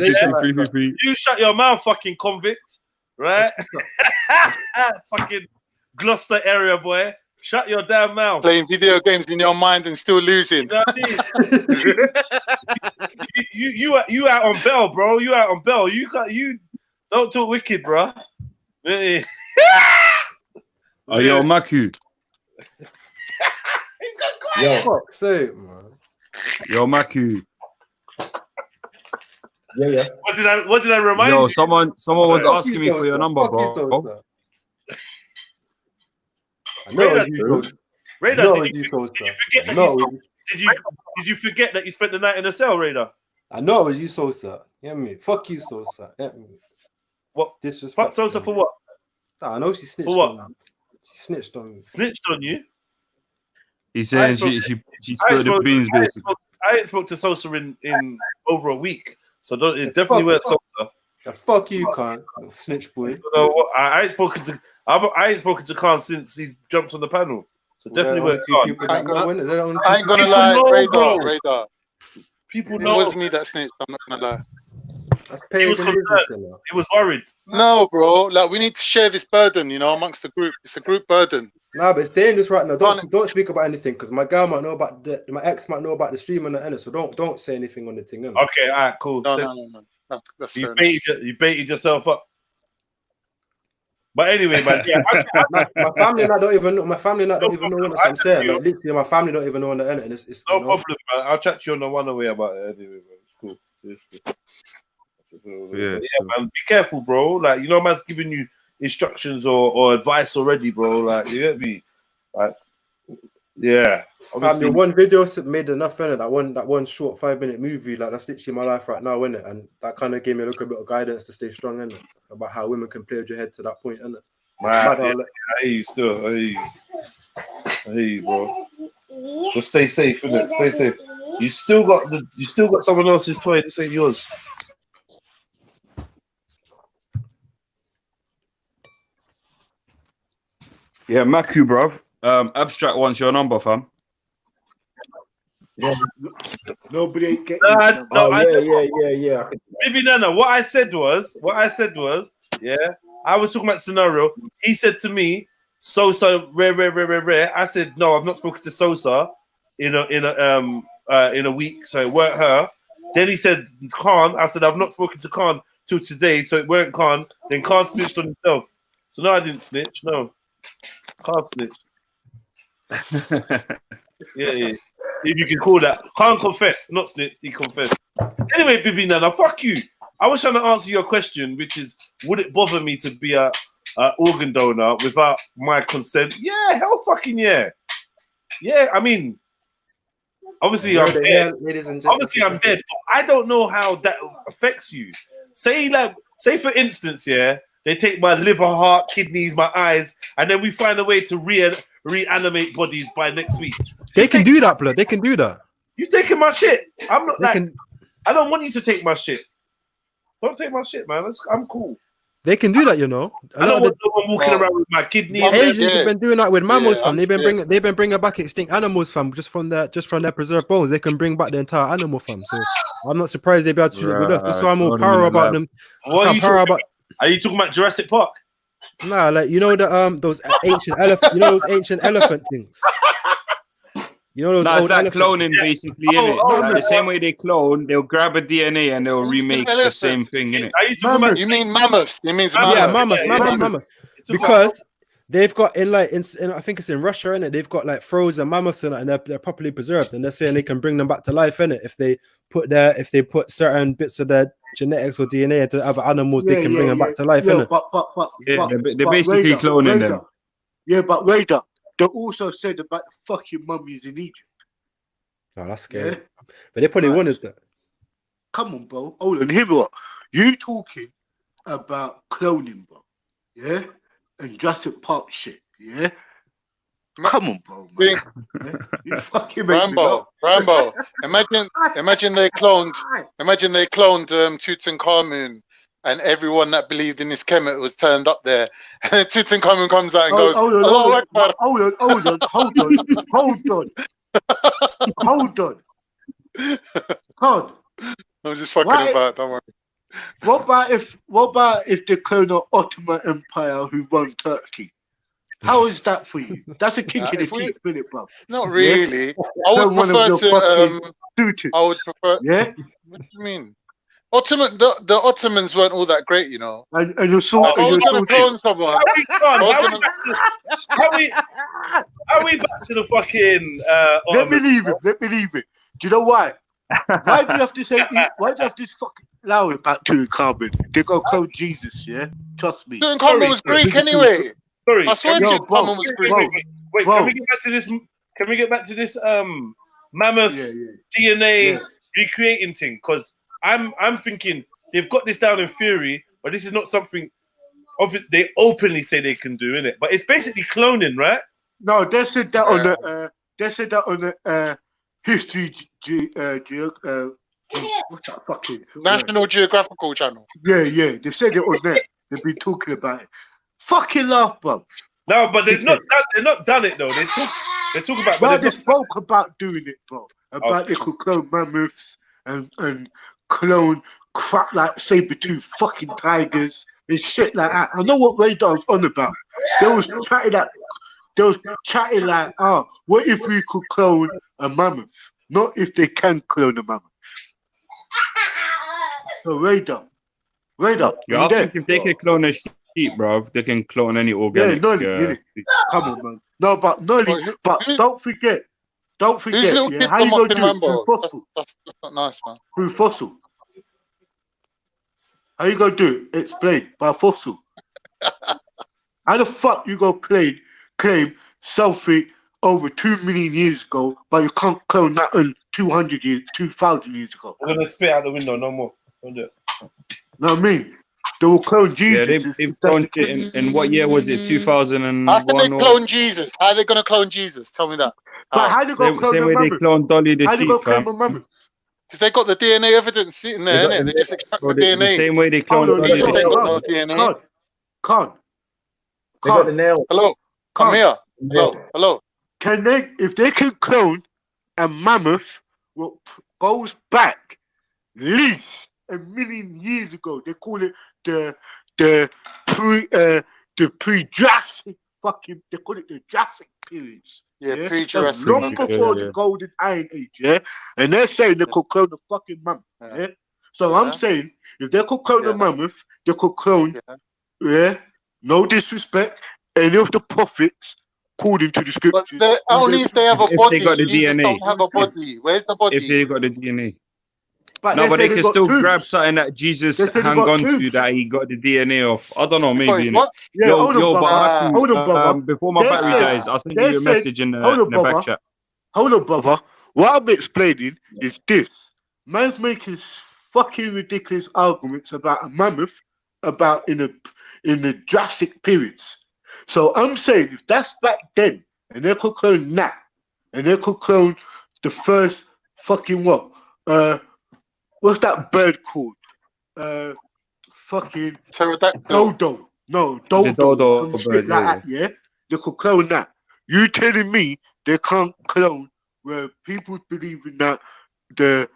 3, 3. You shut your mouth, fucking convict, right? Fucking Gloucester area boy. Shut your damn mouth. Playing video games in your mind and still losing. You know what I mean? you out on Bell, bro. You out on Bell. You don't talk wicked, bro. Oh, yo, Maku. Yo, fuck's sake, man. Yo, Maku. Yeah. What did I remind you? Yo, someone was asking me for your number, bro. Radar, did you forget that you spent the night in a cell, Radar? I know it was you, Sosa. Get me. Fuck you, Sosa. Get me. What? Disrespect. Fuck Sosa for what? Nah, I know she snitched for what? on me. She snitched on me. Snitched on you? He's saying she spilled the beans, basically. I ain't spoke to Sosa in over a week, so it definitely weren't Sosa. Fuck you, Khan, snitch boy. You know what? I ain't spoken to Khan since he's jumped on the panel. So definitely weren't Khan. I ain't gonna lie, Radar. People it know. was me that snitched. I'm not gonna lie. He was concerned. He was worried. No, bro. Like we need to share this burden, you know, amongst the group. It's a group burden. Nah, but it's dangerous right now. Don't speak about anything because my girl might know about my ex might know about the stream and the end. So don't say anything on the thing. Innit? Okay, all right, cool. No. That's you baited yourself up. But anyway, man, yeah, my family and I don't even know. My family and I don't even know what I'm saying. Like, literally, my family don't even know on the end. It's no problem, man. I'll chat to you on the one away about it anyway, man. It's cool. Yeah, man. Be careful, bro. Like, you know, man's giving you instructions or advice already, bro. Like, you get me? Like, yeah. Family, one video made enough, innit? That one short 5-minute movie, like that's literally my life right now, innit? And that kind of gave me a little bit of guidance to stay strong, innit? About how women can play with your head to that point, innit? Man, I hear you still. I hear you, bro. Just stay safe, innit? Stay safe. You still got someone else's toy. This ain't yours. Yeah, Maku, bruv. Abstract wants your number, fam. Yeah. Nobody ain't getting yeah. Maybe no. What I said was, yeah. I was talking about scenario. He said to me, Sosa, rare. I said, no, I've not spoken to Sosa in a week, so it weren't her. Then he said Khan. I said, I've not spoken to Khan till today, so it weren't Khan. Then Khan snitched on himself. So no, I didn't snitch. No, Khan snitched. Yeah. If you can call that. Khan confessed, not snitch. He confessed. Anyway, Bibi Nana, fuck you. I was trying to answer your question, which is, would it bother me to be a organ donor without my consent? Yeah, hell fucking yeah. Yeah, I mean, obviously I'm dead. Obviously I'm dead, but I don't know how that affects you. Say for instance, yeah, they take my liver, heart, kidneys, my eyes, and then we find a way to reanimate bodies by next week. They can do that, blood. They can do that. You taking my shit? I'm not I don't want you to take my shit. Don't take my shit, man. I'm cool. They can do that, you know. I don't want no one walking around with my kidney. Asians have been doing that with mammals, fam. They've been bringing back extinct animals, fam, just from their preserved bones. They can bring back the entire animal, fam. So I'm not surprised they'd be able to do it with us. That's why I'm all power about them. Are you talking about Jurassic Park? Nah, like you know those ancient elephant, those ancient elephant things. You know those old like cloning, basically, innit? The same way they clone, they'll grab a DNA and they'll remake the same thing, innit? You mean mammoths? It means mammoths. Because they've got in I think it's in Russia, innit? They've got like frozen mammoths and they're properly preserved, and they're saying they can bring them back to life, innit? If they put certain bits of their genetics or DNA into other animals, they can bring them back to life, innit? They're basically cloning them. Yeah, but Radar, they also said about the fucking mummies in Egypt. Oh, that's scary. Yeah? But they probably wanted that. Come on, bro. Hold on. Hear me what? You talking about cloning, bro? Yeah? And Jurassic Park shit, yeah? Come on, bro, man. You fucking Rambo. Imagine they cloned Tutankhamun, and everyone that believed in his Kemet was turned up there. And then Tutankhamun comes out and goes, hold on. God. I'm just fucking about, don't worry. What about if they clone an Ottoman Empire who run Turkey? How is that for you? That's a kick in the teeth, isn't it, bro? Not really. I would prefer to. I would prefer. Yeah. What do you mean? The Ottomans weren't all that great, you know. And you're so. I was going to clone someone. Are we back to the fucking? Let me leave it. Do you know why? Why do you have to say? Why do you have to fucking allow it back to the carbon? They go clone Jesus, yeah. Trust me. Tutankhamun was Greek anyway. Sorry, I swear Tutankhamun was Greek. Wait, can we get back to this? Can we get back to this? Mammoth DNA recreating thing, because I'm thinking they've got this down in theory, but this is not something they openly say they can do, innit? But it's basically cloning, right? No, they said that on the They said that on the history. What's that fucking National Geographical channel. Yeah. They said it on there. They've been talking about it. Fucking laugh, bro. No, but they've not done it though. They talk about. Well, But they spoke about doing it, bro. About they could clone mammoths and clone crap like saber-tooth fucking tigers and shit like that. I know what Radar was on about. They was chatting like, what if we could clone a mammoth? Not if they can clone a mammoth. So Radar. Yeah, I think if they can clone a sheep, bruv, they can clone any organic. Yeah, come on, man. No, but don't forget. Whose little Yeah, kids how are you gonna mocking do it? Rambo? Through fossil. That's not nice, man. Through fossil. How you gonna do it? Explain. By fossil. How the fuck you gonna claim something over 2 million years ago, but you can't clone that in 200 years, 2,000 years ago? I'm gonna spit out the window. No more. Don't do it. Know what I mean? They will clone Jesus. Yeah, they've cloned it in what year was it? 2001. How can they clone Jesus? How are they gonna clone Jesus? Tell me that. But how they gonna clone same the way they mammoth? cloned Dolly the How they sheep, gonna clone fam. the mammoth? Because they got the DNA evidence sitting there, innit? They just extract the DNA. The same way they cloned Dolly Jesus the ain't got no sheep. DNA. They got the nail. Hello, come here. Hello. Can they, if they can clone a mammoth, what goes back at least 1 million years ago? They call it the pre-Jurassic fucking. They call it the Jurassic periods. Yeah, pre-Jurassic. Long before the Golden Iron Age, yeah. And they're saying they could clone the fucking mammoth, yeah. So I'm saying if they could clone a mammoth, they could clone, no disrespect, any of the prophets according to the scriptures. But only if they have a body. They got the Jesus DNA. don't have a body. Where's the body? If they got the DNA. But No, but they can still two. grab something that Jesus hang on to that he got the DNA of. I don't know, maybe. What? Yeah, hold on, but I have to, hold on, brother. before my battery dies, I'll send you a message in the back chat. Hold on, brother. What I'm explaining is this. Man's making fucking ridiculous arguments about a mammoth, about in the Jurassic periods. So I'm saying if that's back then, and they could clone that, and they could clone the first fucking what? What's that bird called? Fucking dodo. No, dodo. Dodo Some bird, shit like that, yeah? They could clone that. You telling me they can't clone where people believing that the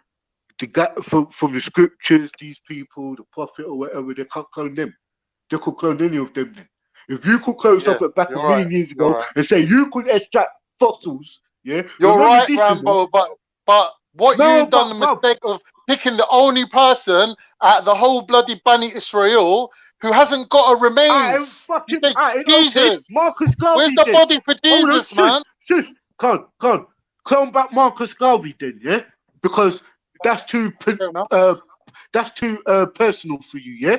guy from the scriptures, these people, the prophet or whatever, they can't clone them. They could clone any of them then. If you could clone something back 1 million years ago and say you could extract fossils, yeah? You're right, Rambo, but what you've done the mistake of picking the only person at the whole bloody Bani Israel who hasn't got a remains. Jesus. Marcus Garvey. Where's the body for Jesus, man? Clone back Marcus Garvey then, yeah? Because that's too personal for you, yeah?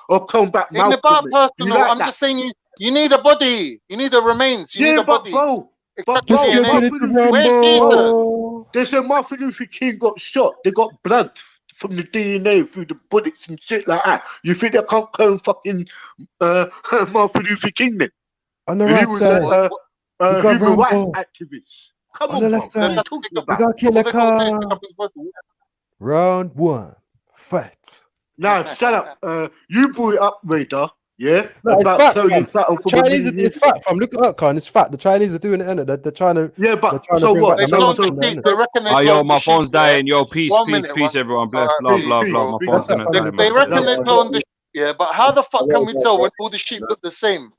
Or clone back Malcolm. It's about personal. I'm just saying you need a body. You need a remains. You need a body. But they said Martin Luther King got shot. They got blood from the DNA through the bullets and shit like that. You think they can't clone fucking Martin Luther King then? On the right side, human rights activist. Come on, the left side, we got Killer Car. Round 1, fight. Now, shut up. You brought it up, Radar. Yeah, no, about it's fact, the Chinese, it's fact, fam. Look it up, Khan. It's fact. The Chinese are doing it, innit? They're trying to. Yeah, but so what? Yo, my phone's dying. Yo, peace, everyone. Bless, love. My phone's gonna die. They reckon they cloned the sheep, yeah, but how the fuck can we tell when all the sheep look the same?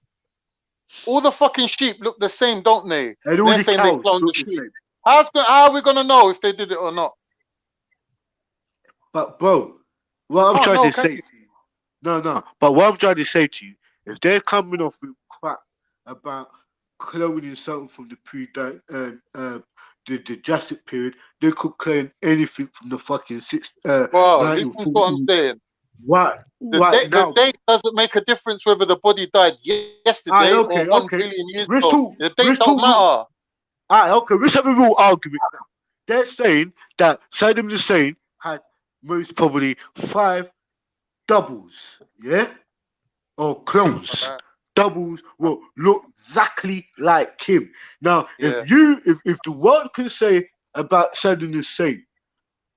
All the fucking sheep look the same, don't they? They're saying they cloned the sheep. How are we gonna know if they did it or not? But bro, what I'm trying to say. No. But what I'm trying to say to you, if they're coming off with crap about cloning something from the Jurassic period, they could clone anything from the fucking Bro, this is what I'm saying. The date doesn't make a difference whether the body died yesterday or 1 billion years ago. The date don't matter. Let's have a real argument now. They're saying that Saddam Hussein had most probably 5 doubles, yeah, or clones. doubles will look exactly like him. Now, Yeah. if the world can say about Saddam Hussein,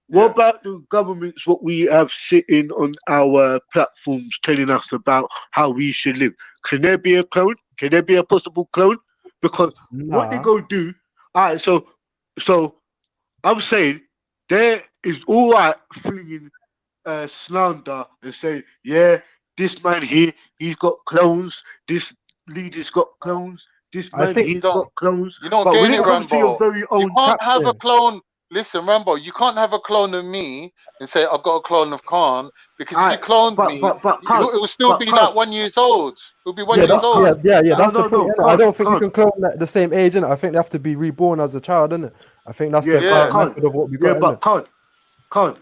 what about the governments, what we have sitting on our platforms telling us about how we should live? Can there be a clone? Can there be a possible clone? Because what they Nah. go do, all right, so I'm saying there is all right flinging slander and saying, yeah, this man here, he's got clones, this leader's got clones, this I man think here's got clones. You're not But when getting it it, comes to your Rambo. very You own can't have a Captain. clone. Listen, Rambo, you can't have a clone of me and say I've got a clone of Khan, because if you cloned me, but it can't, will still be like 1 year old. It'll be 1 Yeah, year that's old. that's the point. Innit? I don't think you can't. can clone at the same age, innit? I think they have to be reborn as a child, innit? I think that's Yeah, the current can't. method of what we Yeah, got, but innit? can't.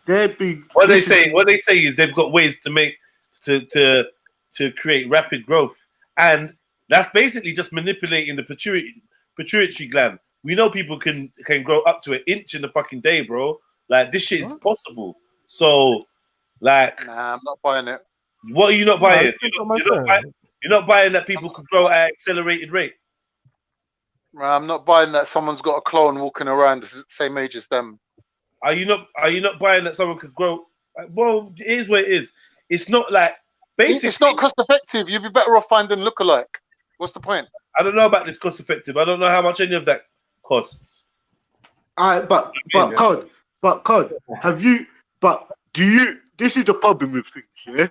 They're being What they listened say, to. what they say is they've got ways to make to create rapid growth, and that's basically just manipulating the pituitary gland. We know people can grow up to an inch in a fucking day, bro. Like, this shit is possible. So, like, Nah, I'm not buying it. what are you not Nah, buying? listen to what I'm saying. You're not buying that people could grow at an accelerated rate. I'm not buying that someone's got a clone walking around the same age as them. Are you not buying that someone could grow? Well, it is what it is. It's not like basically. It's not cost effective. You'd be better off finding lookalike. What's the point? I don't know about this cost effective. I don't know how much any of that costs. But Cod, have you? But do you? This is the problem with things, yeah.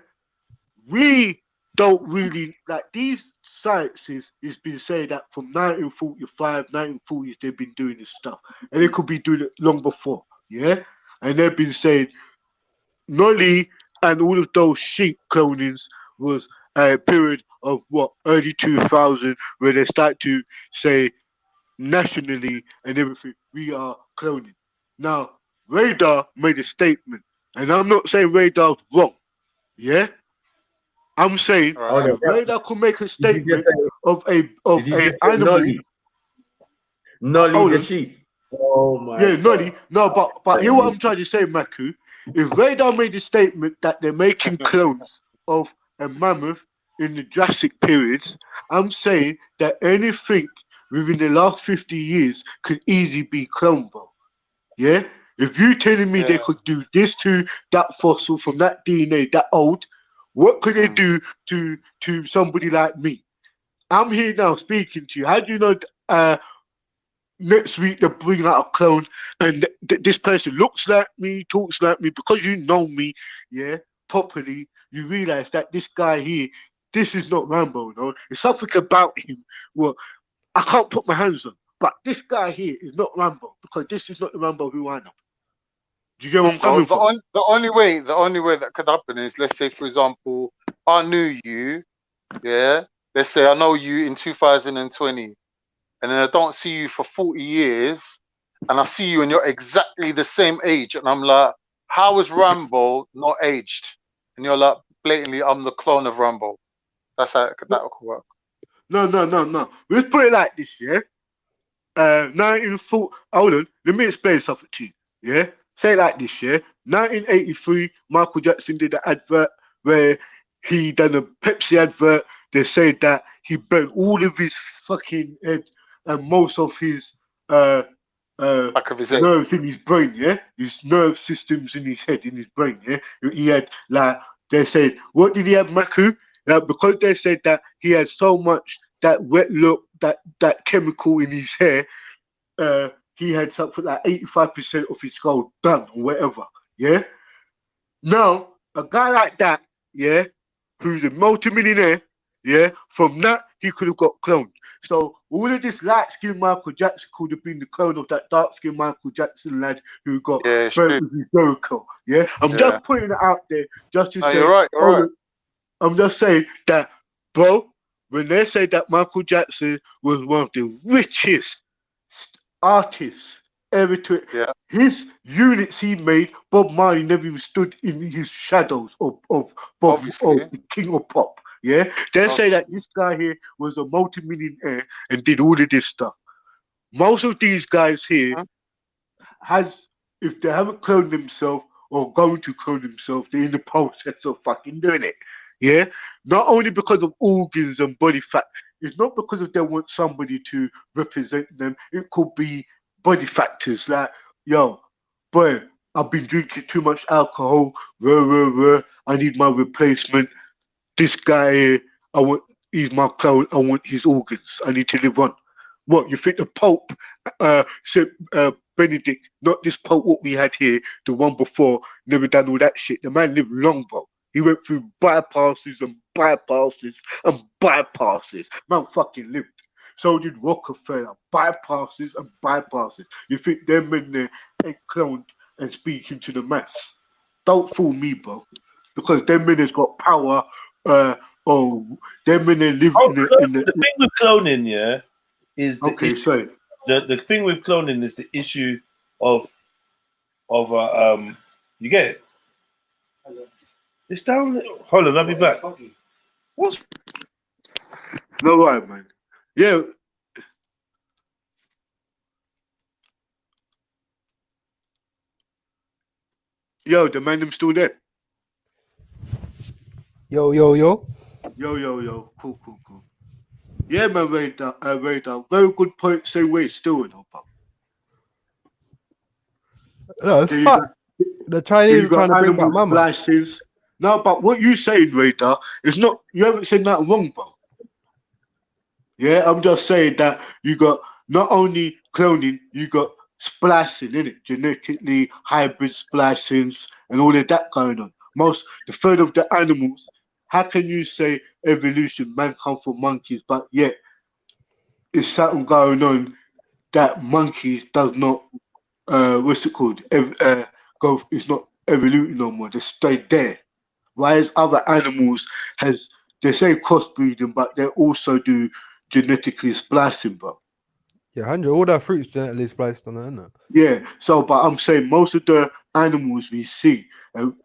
We don't really like these sciences. It's been saying that from 1945, 1940s, they've been doing this stuff, and they could be doing it long before, yeah. And they've been saying Nolly and all of those sheep clonings was a period of what, early 2000, where they start to say nationally and everything, we are cloning. Now, Radar made a statement, and I'm not saying Radar's wrong, yeah? I'm saying if Radar could make a statement of a animal. Nolly the sheep. Oh my Yeah, God. Nolly. No, but hear what I'm trying to say, Maku. If Radar made a statement that they're making clones of a mammoth in the Jurassic periods, I'm saying that anything within the last 50 years could easily be cloned, bro. Yeah? If you telling me they could do this to that fossil from that DNA that old, what could they do to somebody like me? I'm here now speaking to you. How do you know next week they'll bring out a clone and this person looks like me, talks like me? Because you know me, yeah, properly, you realize that this guy here, this is not Rambo, no? There's something about him, well, I can't put my hands on. But this guy here is not Rambo, because this is not the Rambo who I know. Do you get what I'm coming from? The only way that could happen is, let's say, for example, I knew you, yeah. Let's say I know you in 2020, and then I don't see you for 40 years, and I see you and you're exactly the same age, and I'm like, how is Rambo not aged? And you're like, blatantly, I'm the clone of Rambo. That's how that could work. No. Let's put it like this, yeah? 1940. Hold on, let me explain something to you, yeah? Say it like this, yeah? 1983, Michael Jackson did an advert where he done a Pepsi advert. They said that he burnt all of his fucking head and most of his back of his head, nerves in his brain, yeah? His nerve systems in his head, in his brain, yeah? He had, like, they said, what did he have, Maku? Because they said that he had so much that wet look, that chemical in his hair, he had something like 85% of his skull done or whatever, yeah? Now, a guy like that, yeah, who's a multimillionaire, yeah, from that, he could have got cloned. So all of this light-skinned Michael Jackson could have been the clone of that dark-skinned Michael Jackson lad who got burnt with his Jericho, yeah? I'm just putting it out there just to say, you're right. I'm just saying that, bro, when they say that Michael Jackson was one of the richest artists ever to it, his units he made, Bob Marley never even stood in his shadows of the king of pop. Yeah, they say that this guy here was a multi-millionaire and did all of this stuff. Most of these guys here if they haven't cloned themselves or going to clone themselves, they're in the process of fucking doing it. Yeah, not only because of organs and body fat. It's not because of they want somebody to represent them. It could be body factors like, yo, boy, I've been drinking too much alcohol. I need my replacement. This guy here, he's my clone. I want his organs. I need to live on. What, you think the Pope said, Benedict, not this Pope what we had here, the one before, never done all that shit. The man lived long, bro. He went through bypasses and bypasses and bypasses. Man fucking lived. So did Rockefeller. Bypasses and bypasses. You think them men there ain't cloned and speaking to the mass? Don't fool me, bro. Because them men has got power. Them men they live in the thing with cloning, yeah, is the okay. issue, Sorry. the thing with cloning is the issue of you get it. It's down. Hold on, I'll be back. What's no right, man? Yeah. Yo, the man them still there. Yo. Yo. Cool. Yeah, man, Radar. Very good point. Say wait, still no, pal. No, it's fuck. The Chinese are trying to bring back mama. No, but what you saying, Radar, is not. You haven't said that wrong, bro. Yeah, I'm just saying that you got not only cloning, you got splicing in it, genetically hybrid splicings, and all of that going on. The third of the animals. How can you say evolution, man come from monkeys, but yet it's something going on that monkeys does not, what's it called? It's not evoluting no more. They stay there. Whereas other animals they say crossbreeding, but they also do genetically splicing, bro. Yeah, 100. All that fruit's genetically spliced on it, isn't it? Yeah. So, but I'm saying most of the animals we see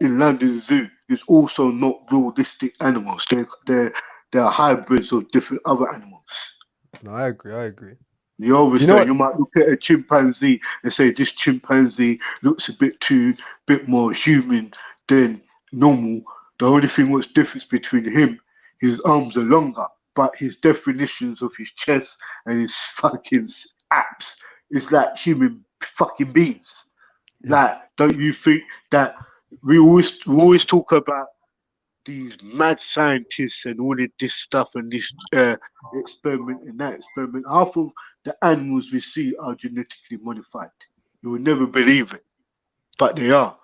in London Zoo is also not realistic animals. They're hybrids of different other animals. No, I agree. You always you might look at a chimpanzee and say this chimpanzee looks a bit more human than normal. The only thing what's difference between him, his arms are longer, but his definitions of his chest and his fucking abs is like human fucking beings. Yeah. Like, don't you think that we always talk about these mad scientists and all of this stuff and this experiment and that experiment? Half of the animals we see are genetically modified. You will never believe it, but they are.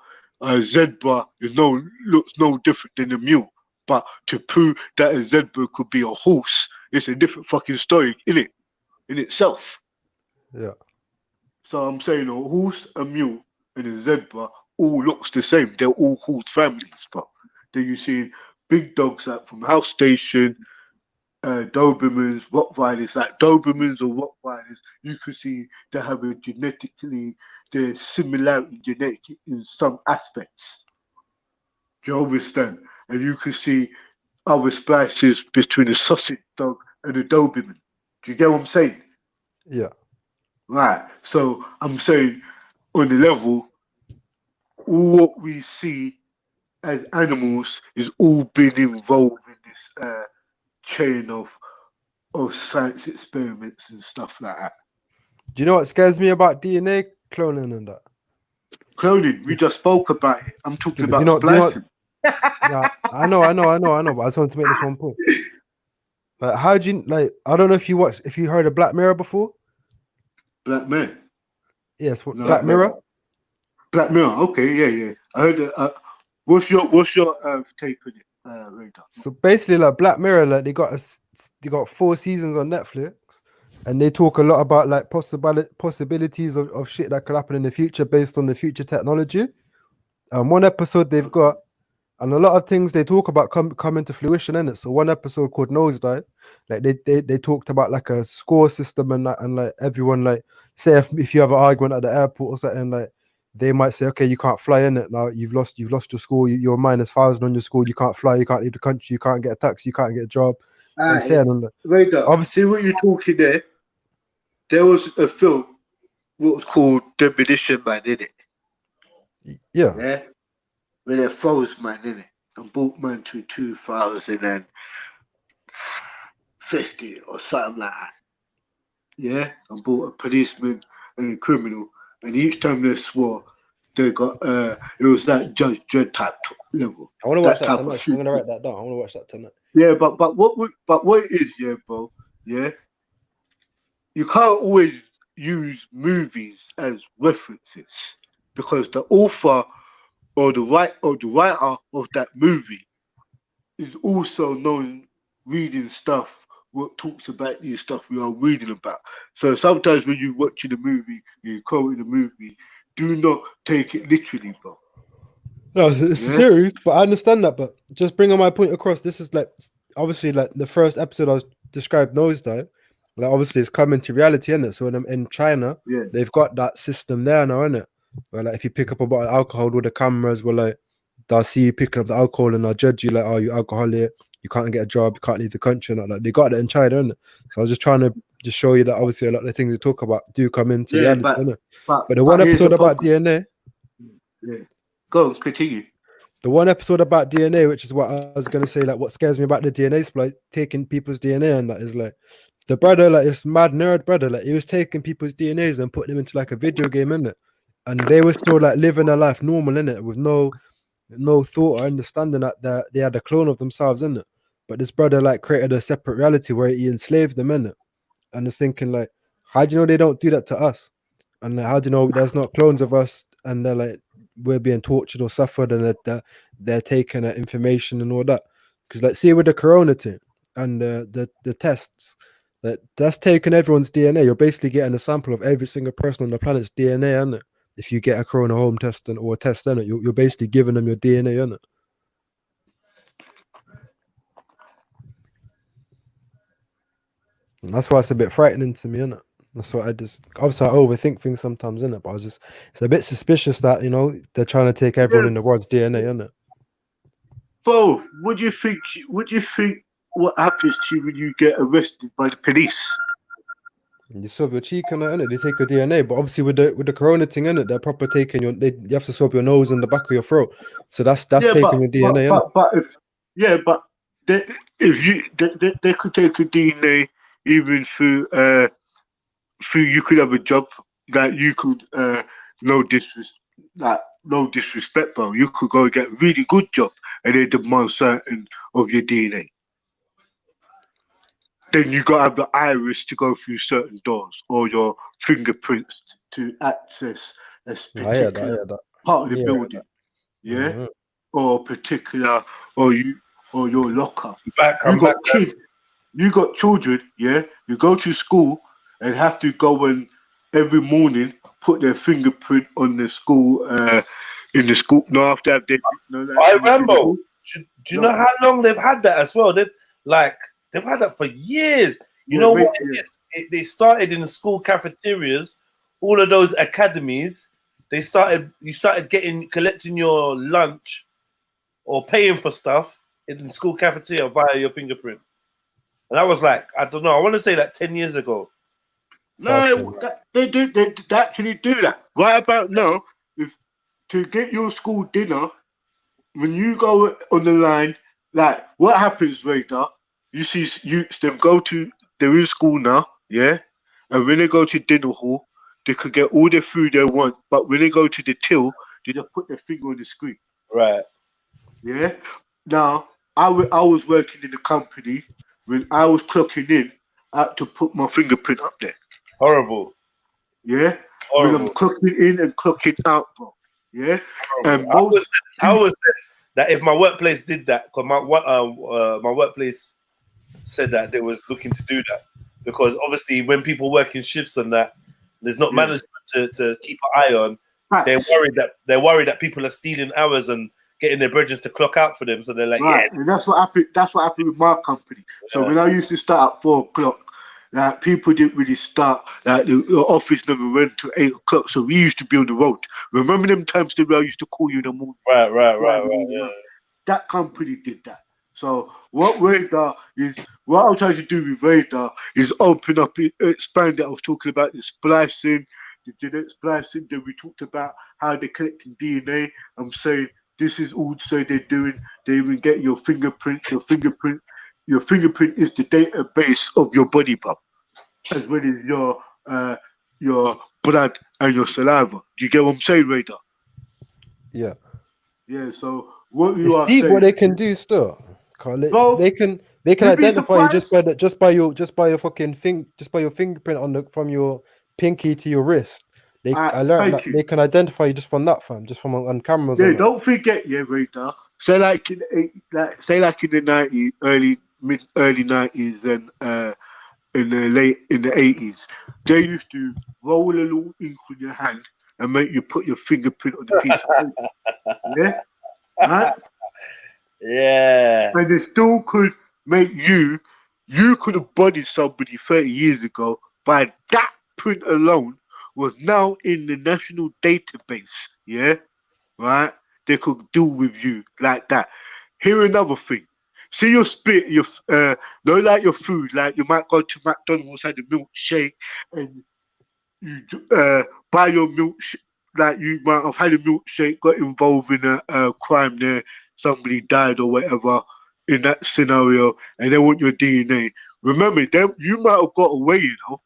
A zebra looks no different than a mule, but to prove that a zebra could be a horse, it's a different fucking story, in itself. Yeah. So I'm saying a horse, a mule, and a zebra all looks the same. They're all horse families, but then you see big dogs like from House Station, Dobermans, Rottweilers, like Dobermans or Rottweilers, you could see they have they're similarity genetic in some aspects. Do you understand? And you can see other splices between a sausage dog and a Doberman. Do you get what I'm saying? Yeah. Right. So I'm saying on the level, all what we see as animals is all been involved in this chain of science experiments and stuff like that. Do you know what scares me about DNA cloning and that? Cloning, we just spoke about it. I'm talking about splicing. Yeah, I know, but I just wanted to make this one point. Like, how do you I don't know if you heard of Black Mirror before? Black Mirror? Yes, Black Mirror. Black Mirror, okay, yeah. I heard that. What's your take on it, Radar? So basically, like Black Mirror, they got 4 seasons on Netflix, and they talk a lot about like possibilities of shit that could happen in the future based on the future technology. One episode they've got, and a lot of things they talk about come into fruition in it. So one episode called Nosedive, like they talked about like a score system and like everyone, like say if you have an argument at the airport or something, like they might say, okay, you can't fly in it now. You've lost your score. You're -1,000 on your score. You can't fly. You can't leave the country. You can't get a taxi. You can't get a job. I'm saying, Radar, obviously, what you're talking there. There was a film what was called Demolition Man, innit? Yeah. Yeah. Where they froze man, innit? and brought man to 2050 or something like that. Yeah, and brought a policeman and a criminal, and each time they swore, they got it was that Judge Dredd type level. I want to watch that type tonight. of I'm gonna write that down. I want to watch that tonight. Yeah, but what it is, yeah, bro, yeah, you can't always use movies as references because the author or the writer of that movie is also known reading stuff what talks about these stuff we are reading about. So sometimes when you watching the movie, you're quoting the movie, do not take it literally, bro. No, it's a series, but I understand that. But just bringing my point across, this is like obviously like the first episode I was described Nosedive. Like obviously it's coming to reality, isn't it? So in China, they've got that system there now, isn't it? Where like if you pick up a bottle of alcohol with the cameras, will like they'll see you picking up the alcohol and they'll judge you like, oh, you alcoholic, you can't get a job, you can't leave the country, and like they got that in China, isn't it? So I was just trying to just show you that obviously a lot of the things we talk about do come into reality, innit? But the one episode about DNA. Yeah. Go on, continue. The one episode about DNA, which is what I was gonna say, like what scares me about the DNA split, taking people's DNA, and that is like the brother, like this mad nerd brother, like he was taking people's DNAs and putting them into like a video game, innit? And they were still like living their life normal, innit? With no thought or understanding that they had a clone of themselves, innit? But this brother like created a separate reality where he enslaved them, innit? And is thinking like, how do you know they don't do that to us? And like, how do you know there's not clones of us and they're like we're being tortured or suffered and they're taking information and all that? Because like see with the corona thing and the tests, that's taking everyone's DNA. You're basically getting a sample of every single person on the planet's DNA, isn't it? If you get a corona home test or a test, in it, you're basically giving them your DNA, isn't it? And that's why it's a bit frightening to me, innit? That's why I just obviously I overthink things sometimes, innit? But it's a bit suspicious that they're trying to take everyone in the world's DNA, innit? Bro, what do you think? What happens to you when you get arrested by the police? You swab your cheek and that, innit? They take your DNA, but obviously with the corona thing, innit? They're proper taking you have to swab your nose and the back of your throat. So that's taking your DNA, innit? But they could take your DNA even through you could have a job that you could no disrespect, bro. You could go and get a really good job and they demand certain of your DNA. Then you gotta have the iris to go through certain doors or your fingerprints to access a particular part of the building. Yeah? Mm-hmm. Or particular or your locker. You got children, yeah? You go to school and have to go and every morning put their fingerprint on the school in the school. No, after have they. I remember. Do you know how long they've had that as well? They've had that for years. You know what it is? They started in the school cafeterias. All of those academies. You started collecting your lunch or paying for stuff in the school cafeteria via your fingerprint. And I was like, I don't know. I want to say that 10 years ago. No, they actually do that. Right about now, to get your school dinner, when you go on the line, like what happens, Radar? You see youths, they're in school now, yeah? And when they go to dinner hall, they can get all the food they want, but when they go to the till, they just put their finger on the screen. Right. Yeah? Now, I was working in the company. When I was clocking in, I had to put my fingerprint up there. Horrible. Yeah? Horrible. When I'm clocking in and clocking out, bro. Yeah? And I was said that if my workplace did that, because my workplace said that they was looking to do that. Because obviously when people work in shifts and that, there's not management to keep an eye on. They're worried that people are stealing hours and getting their bridges to clock out for them. So they're like, and that's what happened with my company. So when I used to start at 4 o'clock, like people didn't really start, like the office never went to 8 o'clock. So we used to be on the road. Remember them times that I used to call you in the morning? Right. Yeah. That company did that. So what I'm trying to do with Radar is open up, expand it. I was talking about the splicing, the genetic splicing. Then we talked about how they're collecting DNA. I'm saying This is also they're doing. They even get your fingerprints. Your fingerprint is the database of your body, pop, as well as your blood and your saliva. Do you get what I'm saying, Radar? Yeah. Yeah. So what you It's are deep saying, what they can do still. bro, They can you'd be identify you just surprised. by your fucking just by your fingerprint on the from your pinky to your wrist. I learned that Thank you. they can identify you just from that, fam, just from on cameras. Yeah, And that. don't forget, yeah, Radar. Say like in the 90s, early 90s, and in the 80s, they used to roll a little ink on your hand and make you put your fingerprint on the piece of paper. Yeah, right. Yeah. And they still could make you could have bodied somebody 30 years ago by that print alone was now in the national database. Yeah, right? They could deal with you like that. Here another thing. See your spit, no, like your food, like you might go to McDonald's, had a milkshake, and you buy your milkshake, like you might have had a milkshake, got involved in a crime there, somebody died or whatever in that scenario, and they want your DNA. Remember, you might have got away, you know.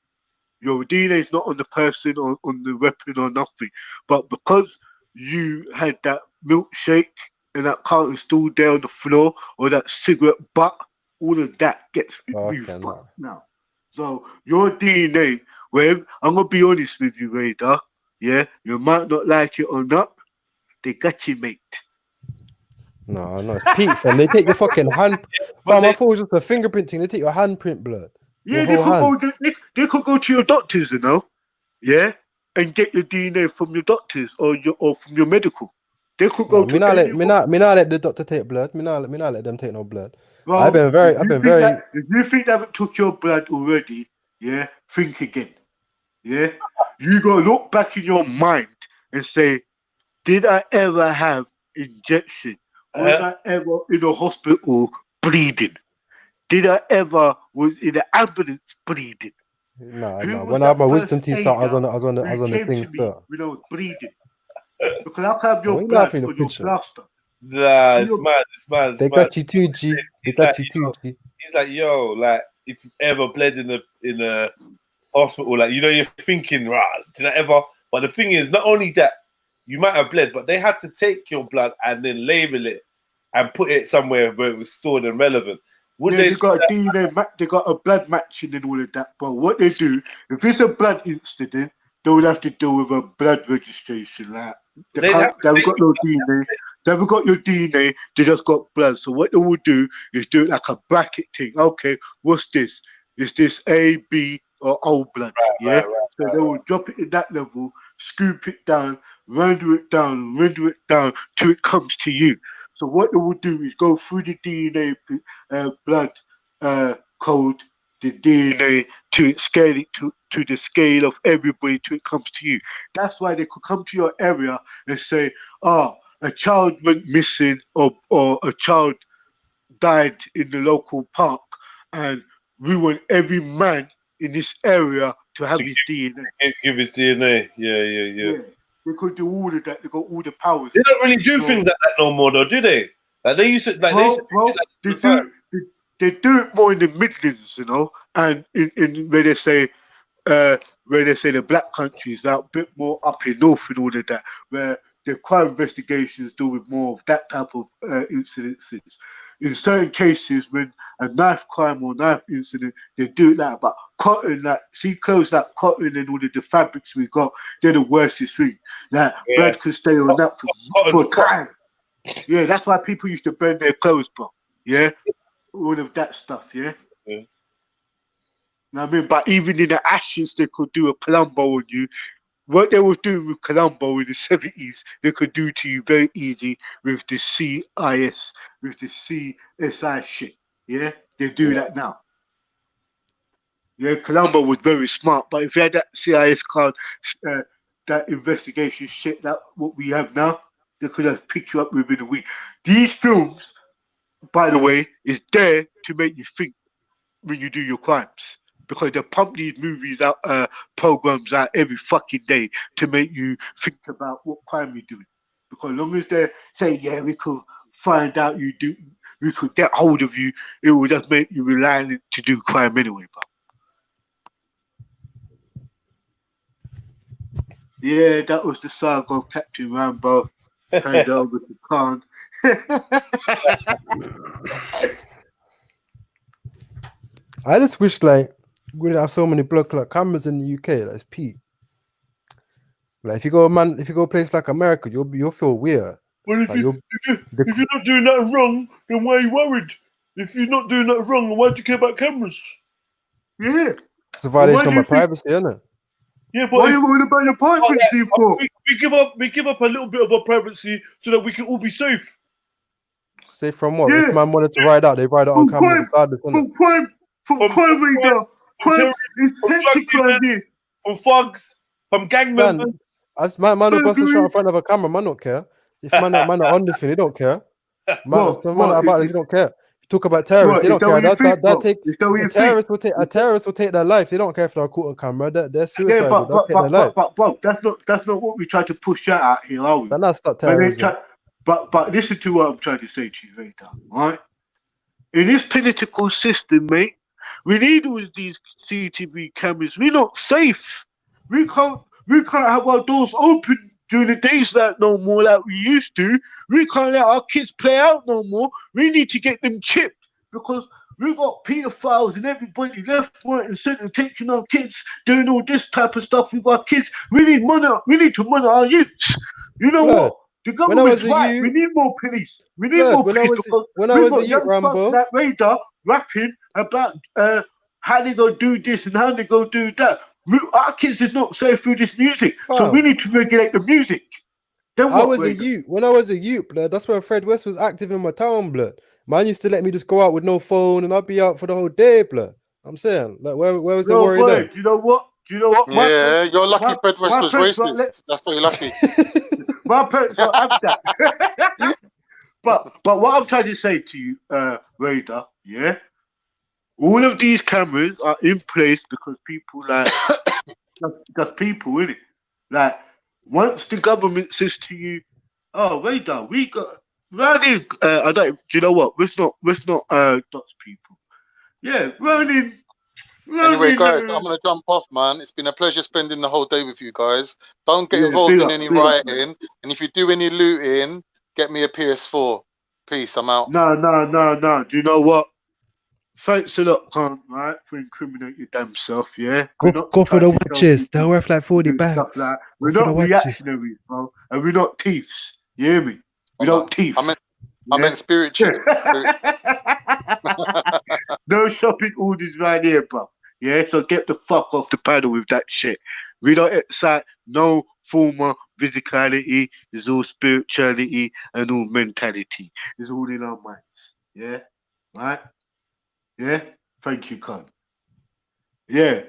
Your DNA is not on the person or on the weapon or nothing. But because you had that milkshake and that carton still there on the floor or that cigarette butt, all of that gets refucked now. So your DNA, well, I'm going to be honest with you, Radar. Yeah, you might not like it or not. They got you, mate. No, it's peak, fam. They take your fucking hand. Fam, I thought it was just a fingerprint thing. They take your handprint blood. Yeah, Your whole hand. they could go to your doctors, you know. Yeah, and get your DNA from your doctors or from your medical. They could go No, to me not any. let the doctor take blood. Me not let them take no blood. Well, I've been very. If you think they haven't took your blood already, yeah, think again. Yeah, you gotta look back in your mind and say, did I ever have injection? Was I ever in a hospital bleeding? Did I ever was in an ambulance bleeding? No. Who was When I had that my first wisdom teeth out, I was on who the came thing to me still. when I was bleeding? Because I have Oh, your you blood laughing the on your picture? plaster. Nah, it's mad. They got you too, G. They got you too, G. He's like, yo, like if you ever bled in a hospital, like you're thinking, right, did I ever? But the thing is, not only that, you might have bled, but they had to take your blood and then label it and put it somewhere where it was stored and relevant. They got a DNA, they got a blood matching and all of that. But what they do, if it's a blood incident, they will have to deal with a blood registration. Like they haven't got no DNA. They haven't got your DNA. They just got blood. So what they will do is do it like a bracket thing. Okay, what's this? Is this A, B, or O blood? So they will drop it in that level, scoop it down, render it down till it comes to you. So what they will do is go through the DNA blood code, the DNA, to scale it to the scale of everybody till it comes to you. That's why they could come to your area and say, a child went missing or a child died in the local park, and we want every man in this area to have his DNA. Give his DNA. Yeah. They could do all of that. They got all the powers. They don't really do things like that no more, though, do they? Like they used to, like they do it more in the Midlands, you know, and in where they say the black countries are a bit more up in north and all of that, where the crime investigations deal with more of that type of incidences. In certain cases, when a knife crime or knife incident, they do it like, but cotton, like, see clothes like cotton and all of the fabrics we got, they're the worstest thing. Like, blood can stay on that for time. Yeah, that's why people used to burn their clothes, bro. Yeah, all of that stuff. Yeah. You know what I mean? But even in the ashes, they could do a Columbo on you. What they were doing with Columbo in the 70s, they could do to you very easy with the CIS, with the CSI shit. Yeah, they do that now. Yeah, Columbo was very smart, but if you had that CIS card, that investigation shit, that what we have now, they could have picked you up within a week. These films, by the way, is there to make you think when you do your crimes. Because they pump these movies out, programs out every fucking day to make you think about what crime you're doing. Because as long as they say, yeah, we could find out you do, we could get hold of you, it will just make you reliant to do crime anyway, bro. Yeah, that was the saga of Captain Rambo. Hand over to Khan. I just wish like we didn't have so many blood clot cameras in the UK. That's peak. Like if you go a place like America, you'll feel weird. Well, if Like, you're not doing nothing wrong, then why are you worried? If you're not doing nothing wrong, then why do you care about cameras? Yeah, it's a violation of my privacy, isn't it? Yeah, but what are you worried about your privacy for? We give up a little bit of our privacy so that we can all be safe. Safe from what? Yeah. If man wanted to ride out, they ride out on camera regardless, innit? From crime, crime is hectic crime here. From thugs, from gang members. Man will bust a shot in front of a camera, man don't care. If man are on this thing, they don't care. Man about it, they don't care. Talk about terrorists, they don't care. A terrorist will take their life. They don't care if they're caught on camera. They're suicidal. They'll take their life. But bro, that's not what we try to push out here, are we? But that's not terrorism. But listen to what I'm trying to say to you right now, right? In this political system, mate, we need all these CCTV cameras. We're not safe. We can't have our doors open during the days no more like we used to. We can't let our kids play out no more. We need to get them chipped because we got pedophiles and everybody left, right, and center taking our kids, doing all this type of stuff with our kids. We need money. We need to monitor our youths. You know what? The government's right. We need more police. We need more police because when I was a youth, Rambo, that radar rapping about how they go do this and how they go do that. Our kids is not safe through this music, so we need to regulate the music. Then I was a youth. When I was a youth, blood, that's when Fred West was active in my town, blood. Man used to let me just go out with no phone and I'd be out for the whole day, blood. I'm saying, like, where was the worry then? You know what? Yeah, you're lucky Fred West was racist. That's why you're lucky. My parents don't have that. but what I'm trying to say to you, Raider, yeah, all of these cameras are in place because people like just people, innit? Like once the government says to you, "Oh, Raider, we got running," I don't. Do you know what? Let's not dots people. Yeah, running. Anyway, guys, I'm going to jump off, man. It's been a pleasure spending the whole day with you guys. Don't get involved in any rioting. And if you do any looting, get me a PS4. Peace, I'm out. No. Do you know what? Thanks a lot, Khan, right, for incriminating your damn self, yeah? Go for the watches. They're worth like 40 bags. Like. We're not reactionaries, bro. And we're not thieves. You hear me? We don't thief. I meant spiritual. No shopping orders right here, bro. Yeah, so get the fuck off the panel with that shit. We don't excite no form of physicality. It's all spirituality and all mentality. It's all in our minds. Yeah? Right? Yeah? Thank you, Con. Yeah.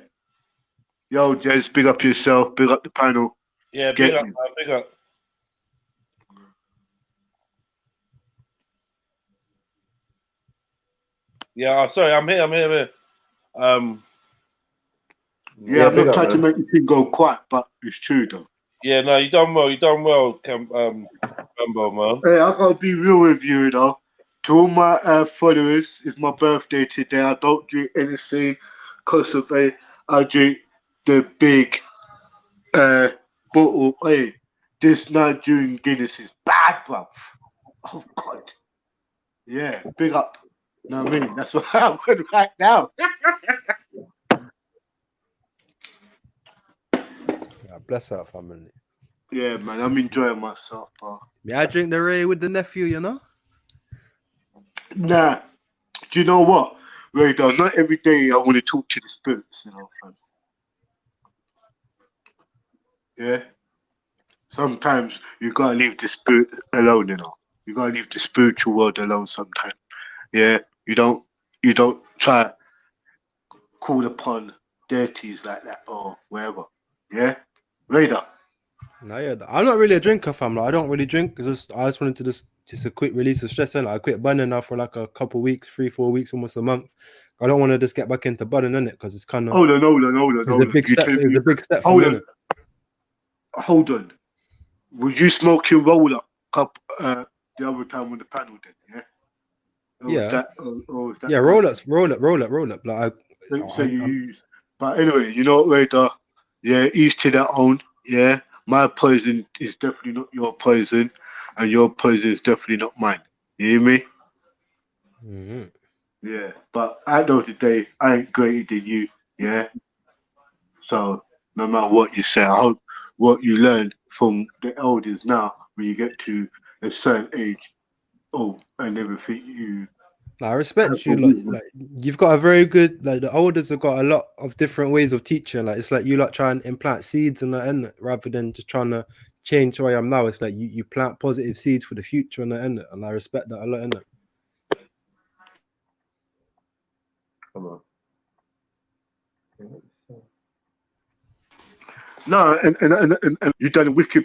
Yo, Jez, big up yourself. Big up the panel. Yeah, big up, man. Big up. Yeah, sorry, I'm here. Yeah, I'm not trying to make the thing go quiet, but it's true though. Yeah, no, you done well, Rambo, man. Hey, I gotta be real with you, though. To all my followers, it's my birthday today. I don't drink anything because of I drink the big bottle. Hey, this Nigerian Guinness is bad, bruv. Oh God. Yeah, big up. No, I mean, that's what I'm going right now. Bless our family. Yeah, man, I'm enjoying myself, bro. May I drink the Ray with the nephew, you know? Nah. Do you know what? Ray, though, not every day I want to talk to the spirits, you know, fam. Yeah? Sometimes you gotta leave the spirit alone, you know. You gotta leave the spiritual world alone sometimes. Yeah? You don't try to call upon deities like that or wherever. Yeah? Raider. No, yeah, I'm not really a drinker, fam. Like, I don't really drink. I just wanted to just a quick release of stress. And I quit burning now for like a couple weeks, 3-4 weeks, almost a month. I don't want to just get back into burning, innit? Because it's kind of hold on. It's a big step. Hold on. Hold on. Was you smoking roller the other time on the panel then, yeah? Or Yeah. was that, or was that Yeah, roll up. Like so you use, but anyway, you know what, Radar? Yeah, each to their own. Yeah, my poison is definitely not your poison, and your poison is definitely not mine. You hear me? Mm-hmm. Yeah, but at the end of the day, I ain't greater than you. Yeah. So no matter what you say, I hope what you learn from the elders now, when you get to a certain age, and everything you. I respect you. Like you've got a very good. Like the elders have got a lot of different ways of teaching. Like it's like you like try and implant seeds and that, innit? Rather than just trying to change who I am now. It's like you plant positive seeds for the future and that, innit? And I respect that a lot, innit? Come on. No, and you done a wicked.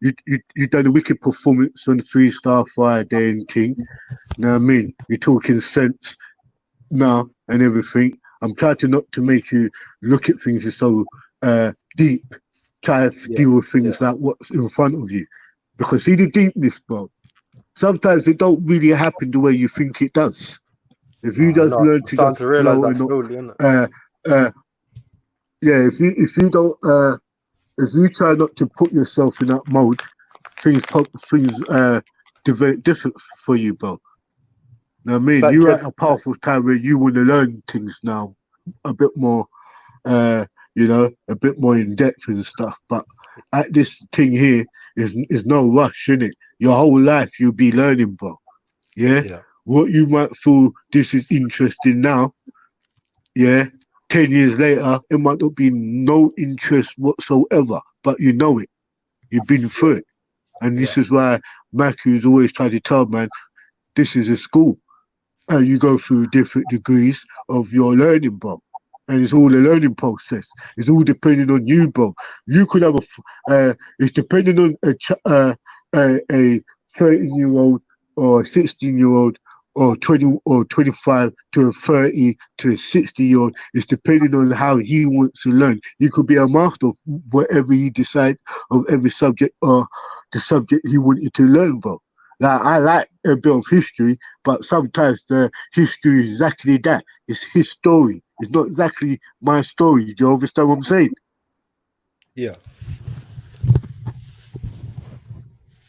You done a wicked performance on 3-Star Friday and King. You know what I mean? You're talking sense now and everything. I'm trying to not to make you look at things as so deep. Try to deal with things like what's in front of you. Because see the deepness, bro. Sometimes it don't really happen the way you think it does. If you just learn to just flow and not, if you try not to put yourself in that mode, things develop different for you, bro. Know what I mean? like You're at a powerful time where you want to learn things now a bit more, a bit more in depth and stuff. But at this thing here is no rush, innit? Your whole life you'll be learning, bro. Yeah? What you might feel this is interesting now, 10 years later, it might not be no interest whatsoever, but you know it. You've been through it. And this is why Matthew's always tried to tell man, this is a school. And you go through different degrees of your learning, bro. And it's all a learning process. It's all depending on you, bro. You could have it's depending on a 13-year-old or a 16-year-old or 20 or 25 to a 30 to a 60-year-old. It's depending on how he wants to learn. He could be a master of whatever he decides of every subject or the subject he wanted to learn, bro. Like, I like a bit of history, but sometimes the history is exactly that. It's his story. It's not exactly my story. Do you understand what I'm saying? Yeah.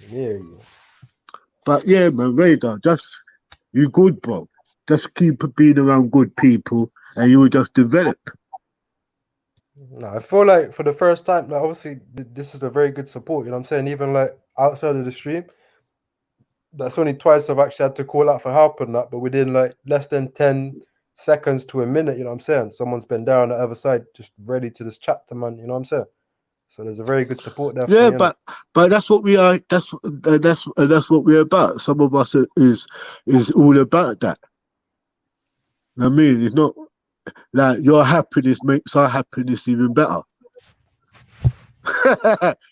Yeah. But yeah, man, Radar, you good, bro. Just keep being around good people and you will just develop. No, I feel like for the first time, like obviously this is a very good support, you know what I'm saying? Even like outside of the stream, that's only twice I've actually had to call out for help and that, but within like less than 10 seconds to a minute, you know what I'm saying? Someone's been there on the other side, just ready to this chat to man, you know what I'm saying? So there's a very good support there. Yeah, for me, but that's what we are. That's what we're about. Some of us is all about that. I mean, it's not like your happiness makes our happiness even better.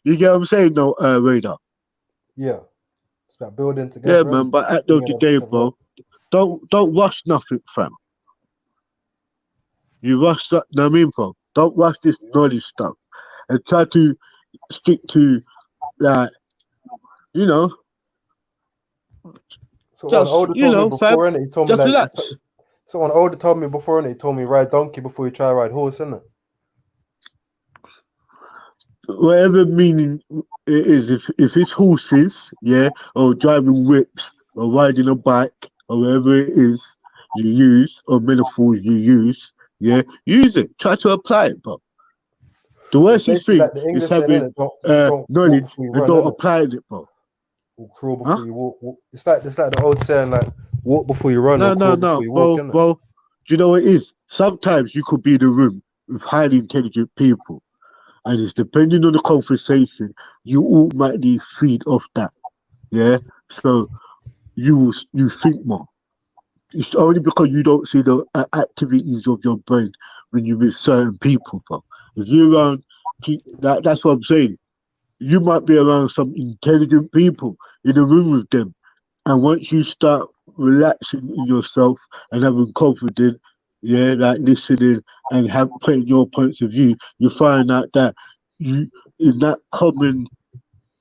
You get what I'm saying, no, Radar? Yeah. It's about building together. Yeah, man. But at the end of the day, bro, don't rush nothing, fam. You rush that. Know what I mean, bro? Don't rush this knowledge stuff, and try to stick to like, you know. Someone older told me before, innit? He told me just like relax. Someone older told me before, innit? He told me ride donkey before you try to ride horse, innit? Whatever meaning it is, if it's horses, or driving whips, or riding a bike, or whatever it is you use, or metaphors you use, use it. Try to apply it, bro. The worst thing like the English is having don't knowledge you and run, don't innit? apply it, bro. Or crawl before you walk. It's like the old saying, like walk before you run, or crawl before you walk, innit? Bro. Do you know what it is? Sometimes you could be in a room with highly intelligent people, and it's depending on the conversation, you automatically feed off that. Yeah? So you think more. It's only because you don't see the activities of your brain when you're with certain people, bro. If you're around, that's what I'm saying. You might be around some intelligent people in a room with them. And once you start relaxing in yourself and having confidence, like listening and putting your points of view, you find out that you in that common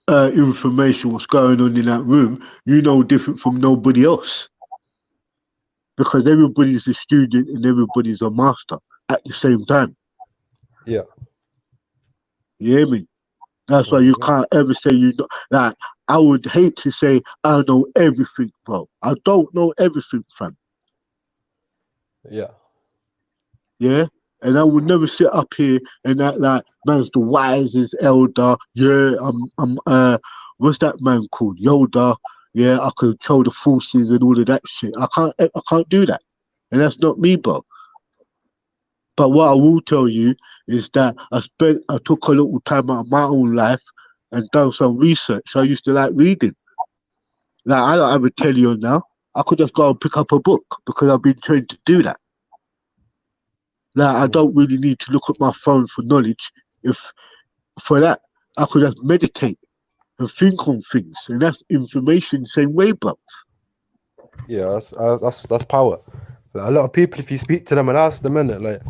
information, what's going on in that room, you know different from nobody else. Because everybody's a student and everybody's a master at the same time. Yeah. You hear me? That's why you can't ever say you know. Like, I would hate to say I know everything, bro. I don't know everything, fam. Yeah. Yeah? And I would never sit up here and act like man's the wisest elder. Yeah, I'm what's that man called? Yoda. Yeah, I control the forces and all of that shit. I can't do that. And that's not me, bro. But what I will tell you is that I took a little time out of my own life and done some research. I used to like reading. Like, I don't have a telly on now. I could just go and pick up a book because I've been trained to do that. Like, I don't really need to look at my phone for knowledge. For that, I could just meditate and think on things. And that's information same way, bro. Yeah, that's power. Like, a lot of people, if you speak to them and ask them, innit, like,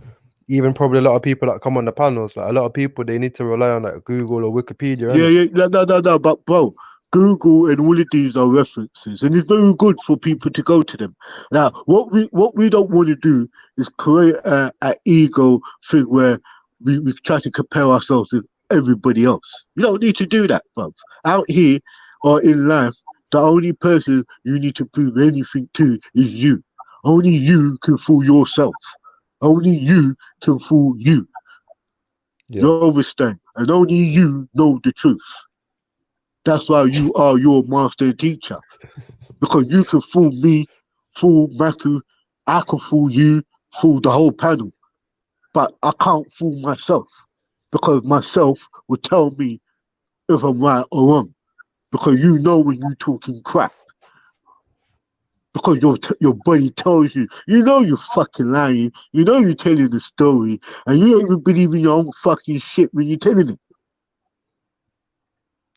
even probably a lot of people that come on the panels, like a lot of people, they need to rely on like Google or Wikipedia. Yeah, no, but bro, Google and all of these are references, and it's very good for people to go to them. Now, what we don't want to do is create an ego thing where we try to compare ourselves with everybody else. You don't need to do that, bro. Out here or in life, the only person you need to prove anything to is you. Only you can fool yourself. Only you can fool you. Yeah. You understand? And only you know the truth. That's why you are your master and teacher. Because you can fool me, fool Maku, I can fool you, fool the whole panel. But I can't fool myself. Because myself will tell me if I'm right or wrong. Because you know when you're talking crap. Because your body tells you, you know you're fucking lying, you know you're telling the story, and you don't even believe in your own fucking shit when you're telling it.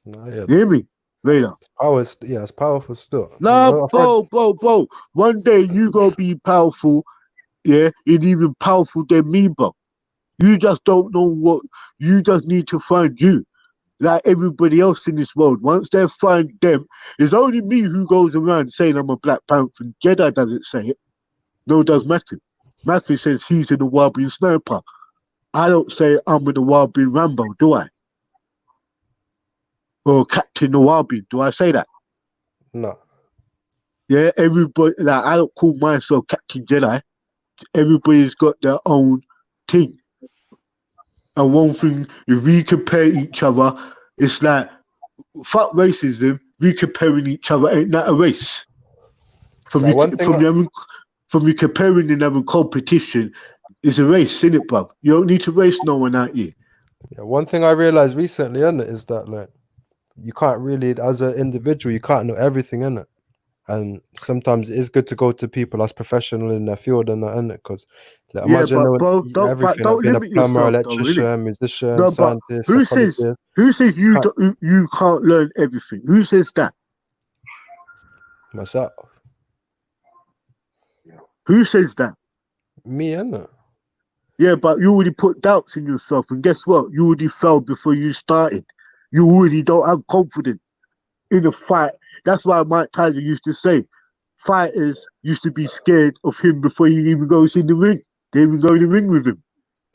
No, yeah. You hear me? Radar. It's powerful still. Nah, bro. One day you gonna be powerful, yeah, and even powerful than me, bro. You just don't know what, you just need to find you. Like everybody else in this world. Once they find them, it's only me who goes around saying I'm a Black Panther. Jedi doesn't say it. No, does Maku. Maku says he's an Awabian sniper. I don't say I'm an Awabian Rambo, do I? Or Captain Awabian, do I say that? No. Yeah, everybody, like, I don't call myself Captain Jedi. Everybody's got their own thing. And one thing, if we compare each other, it's like, fuck racism, we comparing each other, ain't that a race? From you comparing and having competition, it's a race, isn't it, bruv? You don't need to race no one out here. Yeah, one thing I realized recently, innit, is that like you can't really, as an individual, you can't know everything, innit? And sometimes it is good to go to people as professional in their field and that, innit? Because like, imagine knowing everything, like being a plumber, electrician, musician, scientist, psychologist. Who says you can't learn everything? Who says that? Myself. Who says that? Me, innit? Yeah, but you already put doubts in yourself, and guess what? You already failed before you started. You already don't have confidence in a fight. That's why Mike Tyson used to say, fighters used to be scared of him before he even goes in the ring. They even go in the ring with him.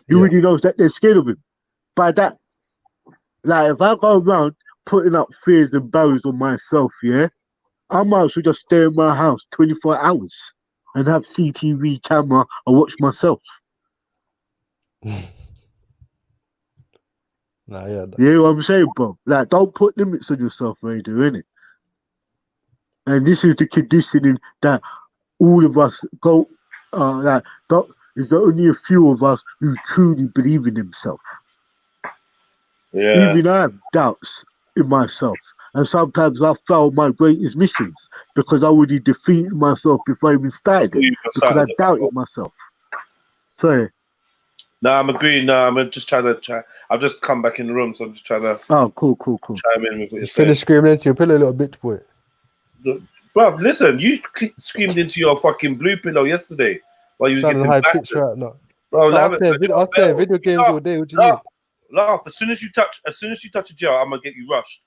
He already knows that they're scared of him. By that, like, if I go around putting up fears and barriers on myself, yeah, I might as well just stay in my house 24 hours and have CTV camera and watch myself. Nah, yeah. You know what I'm saying, bro? Like, don't put limits on yourself, Raider, innit? And this is the conditioning that all of us go, like, there's only a few of us who truly believe in themselves. Yeah. Even I have doubts in myself. And sometimes I fail my greatest missions because I already defeated myself before I even started it. Because I doubted myself. Sorry. No, I'm agreeing. No, I'm just trying to. I've just come back in the room, so I'm just trying to. Oh, cool. Chime in with what you're saying. Finish screaming into your pillow, little bitch boy. Bruv, listen, you screamed into your fucking blue pillow yesterday while you were getting high battered. pitch right now. Bro, I'll play video games all day. What do you mean? Laugh. As soon as you touch a gel, I'm gonna get you rushed.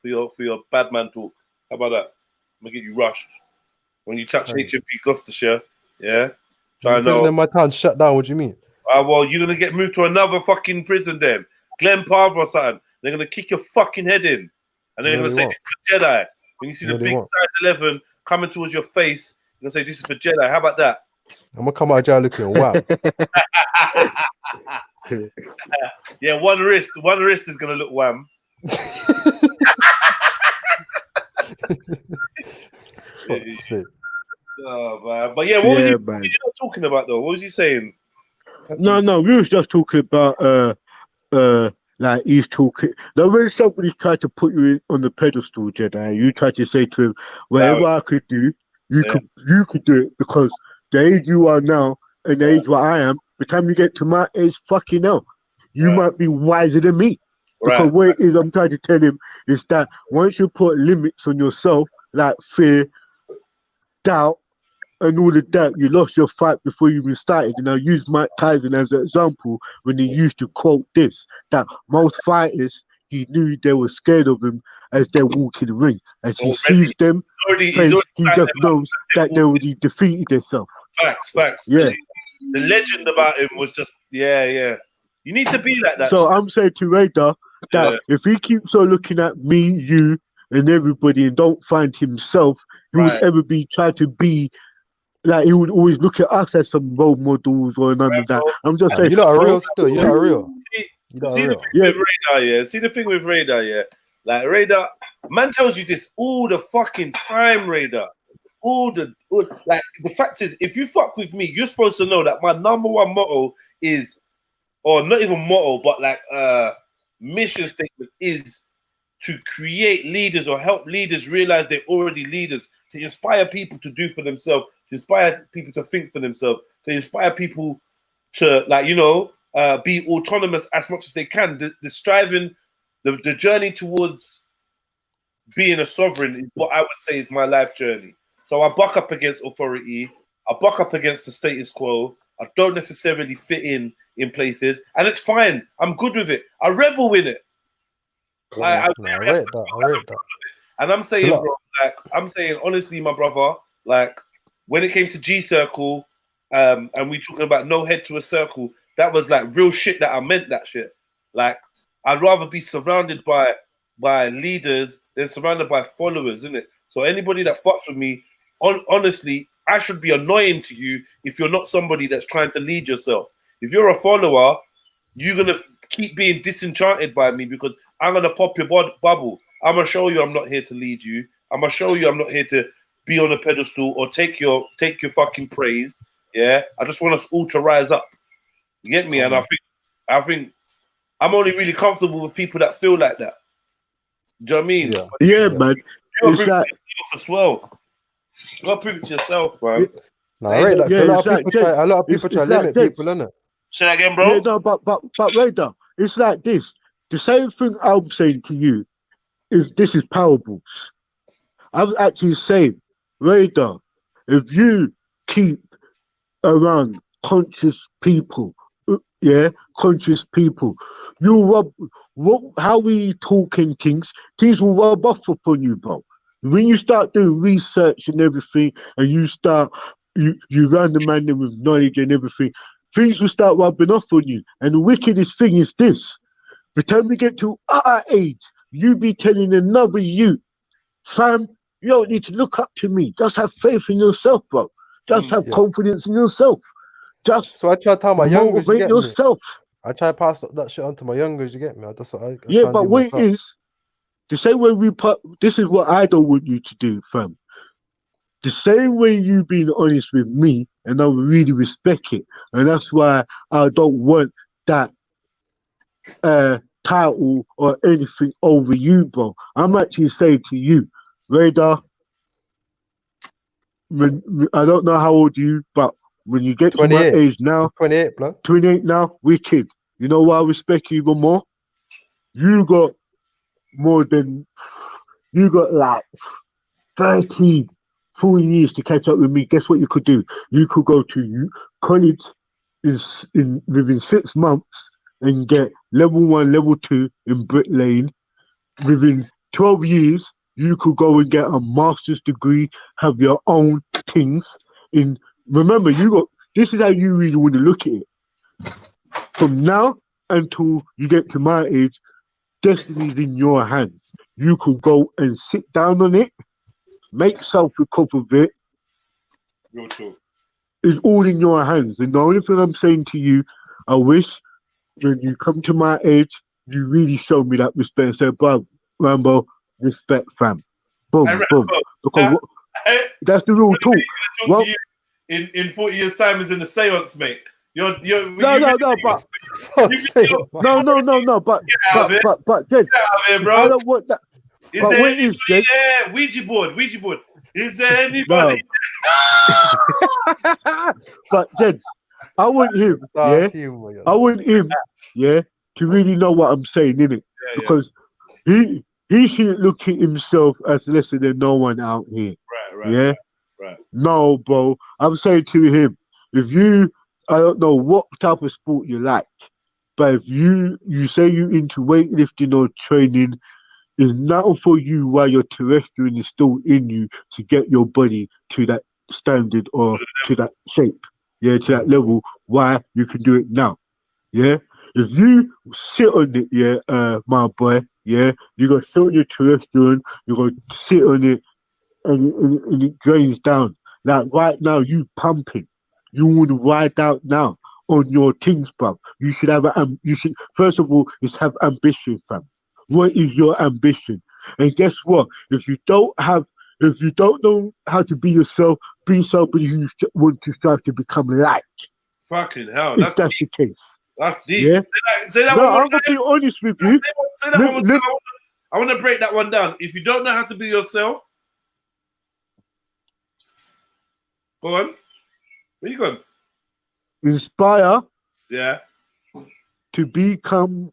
for your bad man talk. How about that? I'm gonna get you rushed when you touch Hey. HMP Gloucestershire. Yeah, The try and prison know. in my town shut down. What do you mean? Well, you're gonna get moved to another fucking prison then, Glen Parva or something. They're gonna kick your fucking head in, and they're No, gonna they say won't. this is for Jedi. When you see No, the they big won't. size 11 coming towards your face, you're gonna say this is for Jedi. How about that? I'm gonna come out of jail looking wham. Yeah, one wrist is gonna look wham. Fuck's sake. Oh, man. But yeah, what was Yeah, you man. talking about though? What was you saying? No, we was just talking about like he's talking. Now, when somebody's trying to put you on the pedestal, Jedi, you try to say to him, "Whatever I could do, you could do it because the age you are now and the age where I am. By the time you get to my age, fucking hell, you might be wiser than me." Because what it is, I'm trying to tell him is that once you put limits on yourself, like fear, doubt, and all of that, you lost your fight before you even started. And I use Mike Tyson as an example when he used to quote this, that most fighters, he knew they were scared of him as they walk in the ring. As he sees them, He's face, already he backed just them up knows as they that they already defeated themselves. Facts. Yeah. The legend about him was just yeah. You need to be like that. So I'm saying to Radar that Yeah. if he keeps on looking at me, you, and everybody and don't find himself, he would ever be trying to be like he would always look at us as some role models or none of that. I'm just saying, You're not a real still. You're not a real. You're not a See the real. thing with Radar, yeah. See the thing with Radar, yeah. Like Radar, man tells you this all the fucking time, Radar. Like the fact is, if you fuck with me, you're supposed to know that my number one motto is, or not even motto, but like mission statement is to create leaders or help leaders realize they're already leaders, to inspire people to do for themselves, to inspire people to think for themselves, to inspire people to be autonomous as much as they can. The striving, the journey towards being a sovereign is what I would say is my life journey. So I buck up against authority. I buck up against the status quo. I don't necessarily fit in places, and it's fine. I'm good with it. I revel in it. I rate that. And I'm saying, bro, like I'm saying honestly, my brother, like when it came to G Circle, and we talking about no head to a circle, that was like real shit that I meant that shit. Like I'd rather be surrounded by leaders than surrounded by followers, isn't it? So anybody that fucks with me, honestly, I should be annoying to you if you're not somebody that's trying to lead yourself. If you're a follower, you're gonna keep being disenchanted by me because I'm gonna pop your bubble. I'm gonna show you I'm not here to lead you. I'm gonna show you I'm not here to be on a pedestal or take your fucking praise. Yeah, I just want us all to rise up. You get me? And I think I'm only really comfortable with people that feel like that. Do you know what I mean? Yeah, man. You gotta It's prove it like, to yourself as well. You gotta prove it to yourself, man. No, I rate that. 'Cause yeah, a lot it's of like people try. A lot of Jakes. people try It's to like limit Jakes. people, innit? Say that again, bro. Yeah, no, but Radar, it's like this. The same thing I'm saying to you is this is parables. I'm actually saying, Radar, if you keep around conscious people, conscious people, how we talking things will rub off upon you, bro. When you start doing research and everything, and you run the man with knowledge and everything, things will start rubbing off on you. And the wickedest thing is this: by the time we get to our age, you be telling another youth, fam, you don't need to look up to me. Just have faith in yourself, bro. Just have confidence in yourself. So I try to tell my youngers, you motivate get yourself. Me. I try to pass that shit on to my youngers, you get me? That's what I Yeah, try but and do what it myself. is, the same way this is what I don't want you to do, fam. The same way you being honest with me, and I really respect it, and that's why I don't want that title or anything over you, bro. I'm actually saying to you, Radar, I don't know how old you, but when you get to my 28. age now, 28, blood. 28 now, wicked. You know why I respect you even more? You got like 30, 40 years to catch up with me. Guess what you could do? You could go to college within 6 months and get level 1, level 2 in Brick Lane within 12 years, you could go and get a master's degree, have your own things. Remember, this is how you really want to look at it. From now until you get to my age, destiny's in your hands. You could go and sit down on it, make self-recover of it. Real talk. It's all in your hands. And the only thing I'm saying to you, I wish when you come to my age, you really show me that respect and say, bro, Rambo, respect, fam. Boom, boom. Because that's the real talk. Talk to you in 40 years' time is in the seance, mate. No, but Jed, bro. I don't want that. Is But there wait, is Jed? yeah, Ouija board. Is there anybody? But Jed, I want him, I want him, to really know what I'm saying, innit? Because he shouldn't look at himself as lesser than no one out here. Right. No, bro. I'm saying to him, I don't know what type of sport you like, but if you say you're into weightlifting or training, it's not for you while your terrestrial is still in you to get your body to that standard or to that shape, to that level, why you can do it now. If you sit on it, my boy, you're going to sit on your terrestrial, you're going to sit on it and it drains down. Like right now, you pumping. You want to ride out now on your things, bruv. You should have first of all, is have ambition, fam. What is your ambition? And guess what? If you don't know how to be yourself, be somebody who want to strive to become like. Fucking hell. If that's the case. That's deep. Say that one more I'm going to be honest with you. Say that one more time. I want to break that one down. If you don't know how to be yourself, go on. Where you going? Inspire. Yeah. To become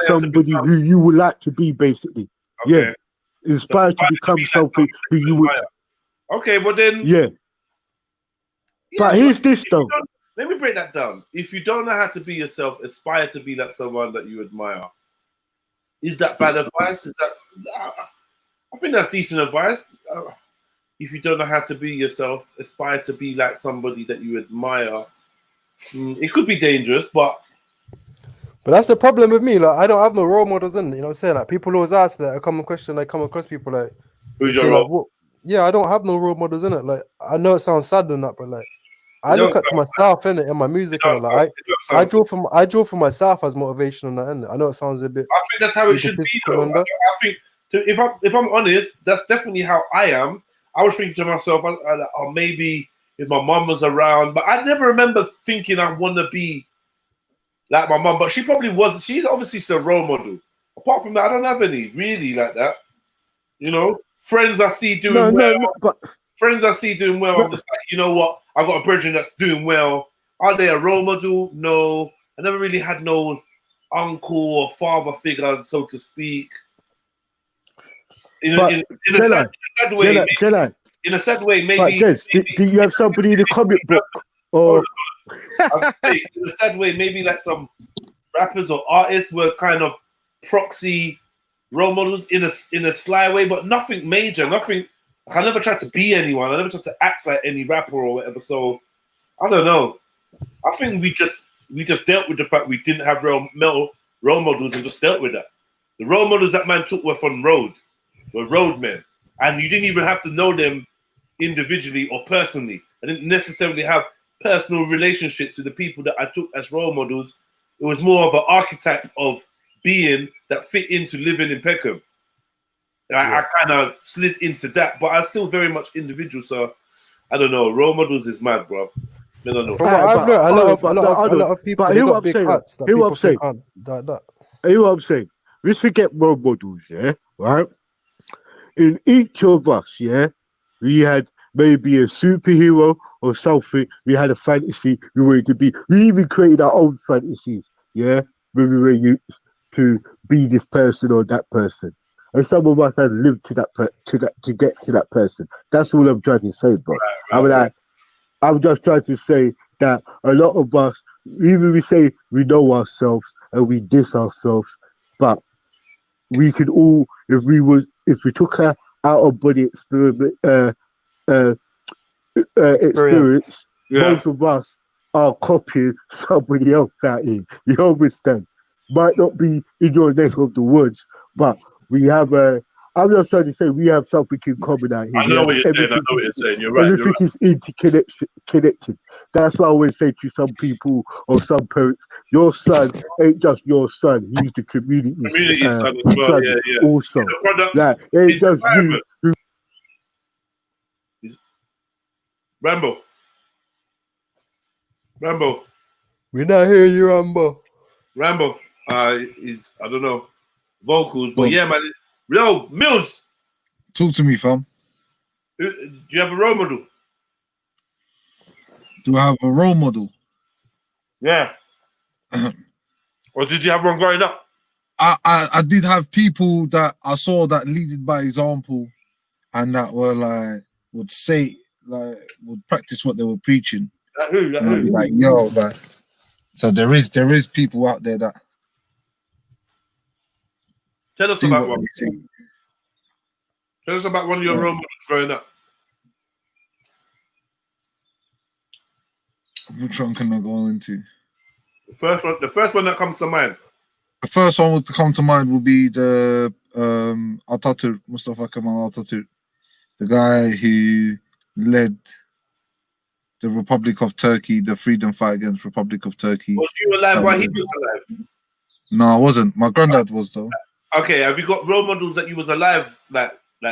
somebody who you would like to be, basically. Okay. Inspire to become something who you would. Okay, but then. Yeah. But here's this though. Let me break that down. If you don't know how to be yourself, aspire to be like someone that you admire. Is that bad advice? I think that's decent advice. If you don't know how to be yourself, aspire to be like somebody that you admire. It could be dangerous, but that's the problem with me. Like, I don't have no role models in. You know what I'm saying? Like, people always ask that. A common question. I come across people like, who's your role? I don't have no role models in it. Like, I know it sounds sad than that, but like, I look up to myself in it, in my music, and like, I draw from myself as motivation and that. Innit? I know it sounds a bit. I think that's how it should be, though. I think if I'm honest, that's definitely how I am. I was thinking to myself, oh, maybe if my mum was around, but I never remember thinking I want to be like my mum. But she probably was. She's obviously a role model. Apart from that, I don't have any really like that. You know, friends I see doing well. Friends I see doing well. I'm just like, you know what? I got a brethren that's doing well. Are they a role model? No. I never really had no uncle or father figure, so to speak. In a sad way, maybe. But Jez, do you have somebody in the comic book? Or in a sad way, maybe like some rappers or artists were kind of proxy role models in a sly way, but nothing major, nothing. I never tried to be anyone. I never tried to act like any rapper or whatever. So I don't know. I think we just dealt with the fact we didn't have role models and just dealt with that. The role models that man took were from road. Were roadmen, and you didn't even have to know them individually or personally. I didn't necessarily have personal relationships with the people that I took as role models. It was more of an archetype of being that fit into living in Peckham. I kind of slid into that, but I'm still very much individual. So I don't know. Role models is mad, bro. I don't know. From what I've learned, a lot of people. But hear what I'm saying. Hear what I'm saying. Hear what I'm saying. Let's forget role models, right? In each of us, we had maybe a superhero or something. We had a fantasy we wanted to be. We even created our own fantasies, when we were youth, to be this person or that person. And some of us had lived to get to that person. That's all I'm trying to say, bro. I'm just trying to say that a lot of us, even we say we know ourselves and we diss ourselves, but we could all, if we took a out of body experience, most of us are copying somebody else out here. You understand? Might not be in your neck of the woods, but we have I'm just trying to say we have something in common out here. I know what you're saying. I know what you're saying. You're right. Everything is interconnected. That's why I always say to some people or some parents, your son ain't just your son. He's the community son as well. son Yeah. also. Like, it ain't just you. Rambo. We not hear you, Rambo. I don't know vocals, but yeah, man. Yo, Mills. Talk to me, fam. Do you have a role model? Do I have a role model? Yeah. Or did you have one growing up? I did have people that I saw that leaded by example, and that were like would practice what they were preaching. Who? Like, yo, like, so there is people out there that tell us about one. Tell us about one of your role models growing up. Which one can I go into? The first one that comes to mind. The first one to come to mind will be the Atatürk, Mustafa Kemal Atatürk, the guy who led the Republic of Turkey, the freedom fight against Republic of Turkey. Was you alive while he was alive? No, I wasn't. My granddad was though. Okay, have you got role models that you was alive, like, do you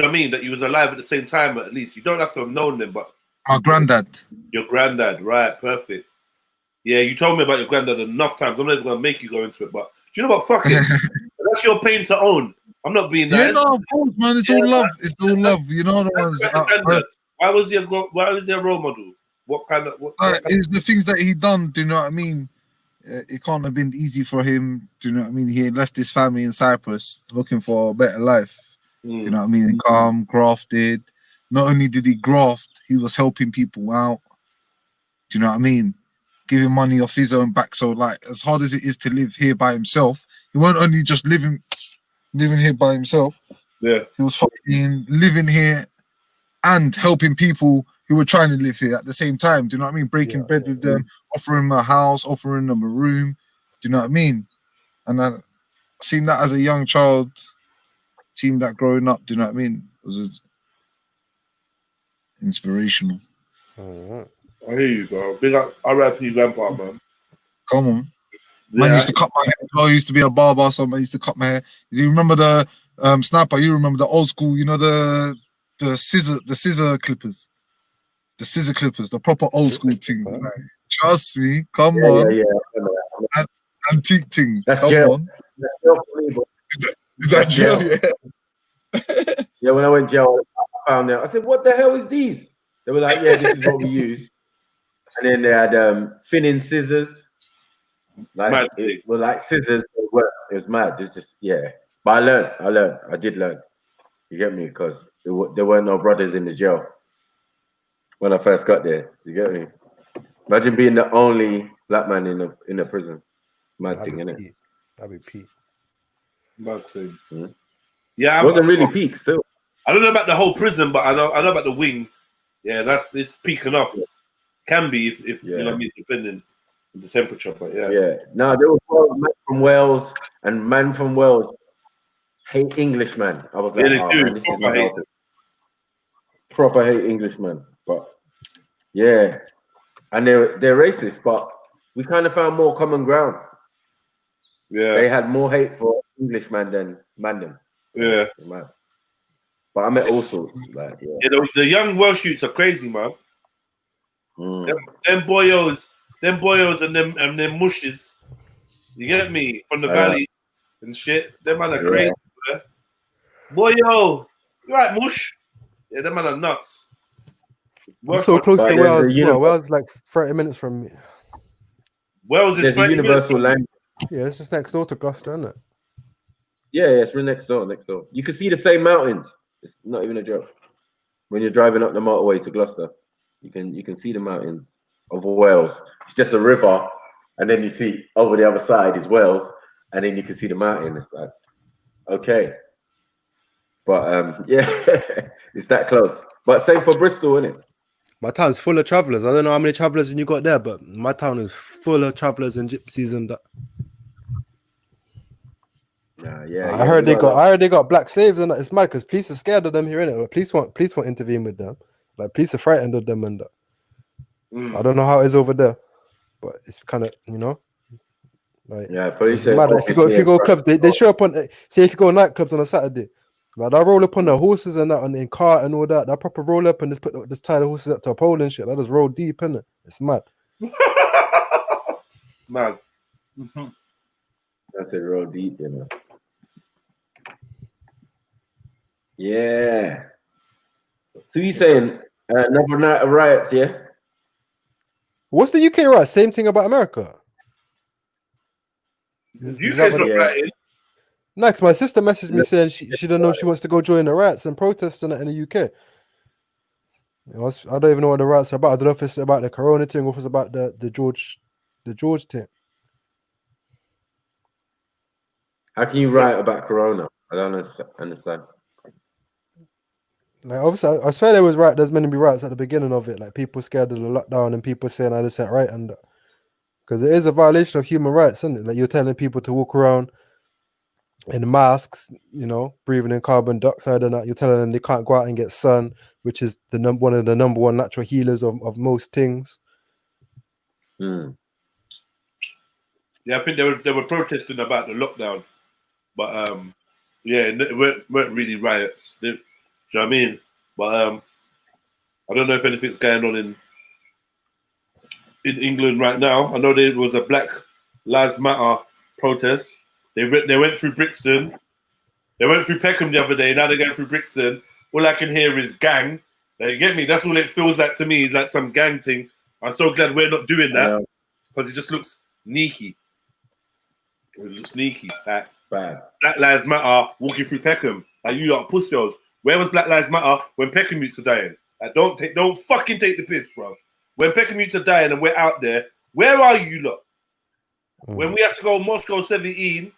know what I mean? That you was alive at the same time, at least? You don't have to have known them, but my granddad. Your granddad, right? Perfect. Yeah, you told me about your granddad enough times. I'm not even gonna make you go into it, but do you know what? Fuck it. That's your pain to own. I'm not being that. Yeah, no, of course, man. It's all love. It's all love. You know the ones. Why was he a role model? What kind of? It's the things that he done. Do you know what I mean? It can't have been easy for him. Do you know what I mean? He left his family in Cyprus looking for a better life. You know what I mean? And calm, grafted. Not only did he graft, he was helping people out. Do you know what I mean? Giving money off his own back. So, like, as hard as it is to live here by himself, he weren't only just living here by himself. Yeah, he was fucking living here and helping people who were trying to live here at the same time. Do you know what I mean? Breaking bread with them, offering them a house, offering them a room. Do you know what I mean? And I seen that as a young child, seen that growing up. Do you know what I mean? It was inspirational. I hear you, bro. Big up R.I.P. Grandpa, man. Come on. Man used to cut my hair. I used to be a barber, so I used to cut my hair. You remember the Sniper? You remember the old school, you know, the scissor clippers. The scissor clippers, the proper old school thing. Like, trust me, come on. Yeah. Antique thing. That's come jail. on. That's jail for me, bro. Is that jail? Yeah. Yeah, when I went jail, I found out. I said, what the hell is these? They were like, yeah, this is what we use. And then they had thinning scissors. Like, it was like scissors. It was mad. It was just, yeah. But I learned. I did learn. You get me? Because there weren't no brothers in the jail when I first got there. You get me? Imagine being the only black man in a prison. Mad thing, innit? That'd be peak. Mad thing. Yeah, it wasn't really peak still. I don't know about the whole prison, but I know about the wing. Yeah, it's peak enough. Can be if you know what I mean, depending on the temperature. But yeah. Yeah. No, there was man from Wales, and man from Wales hate Englishman. I was like, Yeah, oh man, this is not healthy. Proper hate Englishman. But yeah. And they're racist, but we kind of found more common ground. Yeah. They had more hate for Englishman than Mandem. Yeah. Man. But I met all sorts. Like, yeah, the young Welsh youths are crazy, man. Them boyos and them mushes. You get me? From the valleys and shit. Them man are crazy, man. Boyo, you right, mush? Yeah, them man are nuts. I'm so close to Wales. Wales is like 30 minutes from me. Wales is 30 universal language. Yeah, it's just next door to Gloucester, isn't it? Yeah, it's right next door. You can see the same mountains. It's not even a joke. When you're driving up the motorway to Gloucester, you can see the mountains of Wales. It's just a river, and then you see over the other side is Wales, and then you can see the mountain. It's like, okay. But yeah, it's that close. But same for Bristol, isn't it? My town's full of travelers. I don't know how many travelers you got there, but my town is full of travelers and gypsies and that. I heard they got black slaves and that. It's mad because police are scared of them here, innit? Like, police won't intervene with them. Like police are frightened of them and that. I don't know how it is over there, but it's kind of, you know, like police. Mad. If you go clubs, they show up on. Say if you go nightclubs on a Saturday, like they roll up on the horses and that, in car and all that. They proper roll up and just tie the horses up to a pole and shit. They just roll deep, innit? It's mad. Mad. That's it, roll deep, you know. Yeah. So you saying another night of riots, yeah? What's the UK riot? Same thing about America. UK's not rioting. Next, my sister messaged me saying she don't know if she wants to go join the riots and protest in the UK. I don't even know what the riots are about. I don't know if it's about the Corona thing or if it's about the George thing. How can you write about Corona? I don't understand. Like obviously, I swear there's meant to be riots at the beginning of it, like people scared of the lockdown and people saying this ain't right, and because it is a violation of human rights, isn't it? Like you're telling people to walk around in masks, you know, breathing in carbon dioxide and that. You're telling them they can't go out and get sun, which is one of the number one natural healers of most things. Yeah, I think they were protesting about the lockdown, but yeah, it weren't really riots. Do you know what I mean? But I don't know if anything's going on in England right now. I know there was a Black Lives Matter protest. They went through Brixton. They went through Peckham the other day. Now they're going through Brixton. All I can hear is gang. You get me? That's all it feels like to me. Is like some gang thing. I'm so glad we're not doing that because it just looks sneaky. It looks sneaky. Like, bad. Black Lives Matter walking through Peckham. Like you lot pussies. Where was Black Lives Matter when Peckham youths are dying? Like, don't fucking take the piss, bro. When Peckham youths are dying and we're out there, where are you lot? When we had to go Moscow 17,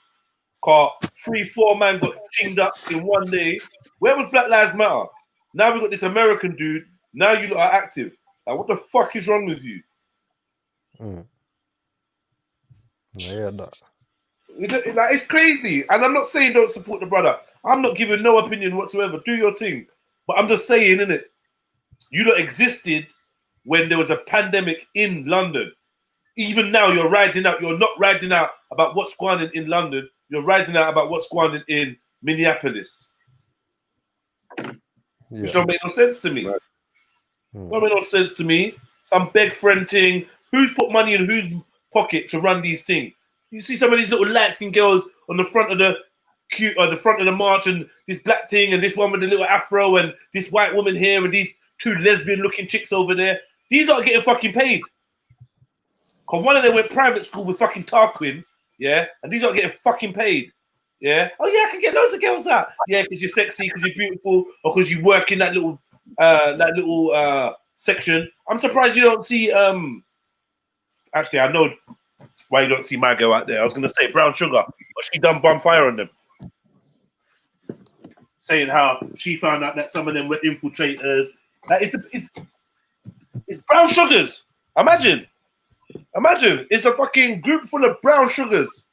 car 3-4 man got chinged up in one day. Where was Black Lives Matter? Now we got this American dude. Now you lot are active. Like, what the fuck is wrong with you? Yeah, no. Like, it's crazy. And I'm not saying don't support the brother. I'm not giving no opinion whatsoever. Do your thing. But I'm just saying, innit? You lot existed when there was a pandemic in London. Even now, you're riding out. You're not riding out about what's going on in London. You're riding out about what's going on in Minneapolis. Which don't make no sense to me. Don't make no sense to me. Some beg friend thing. Who's put money in whose pocket to run these things? You see some of these little light-skinned girls on the front of the march, and this black thing, and this one with the little afro, and this white woman here, and these two lesbian-looking chicks over there. These are getting fucking paid. Because one of them went private school with fucking Tarquin, yeah? And these are getting fucking paid, yeah? Oh, yeah, I can get loads of girls out. Yeah, because you're sexy, because you're beautiful, or because you work in that little section. I'm surprised you don't see... Actually, I know why you don't see my girl out there. I was going to say Brown Sugar, but she done bonfire on them. Saying how she found out that some of them were infiltrators. Like, it's brown sugars. Imagine, it's a fucking group full of brown sugars,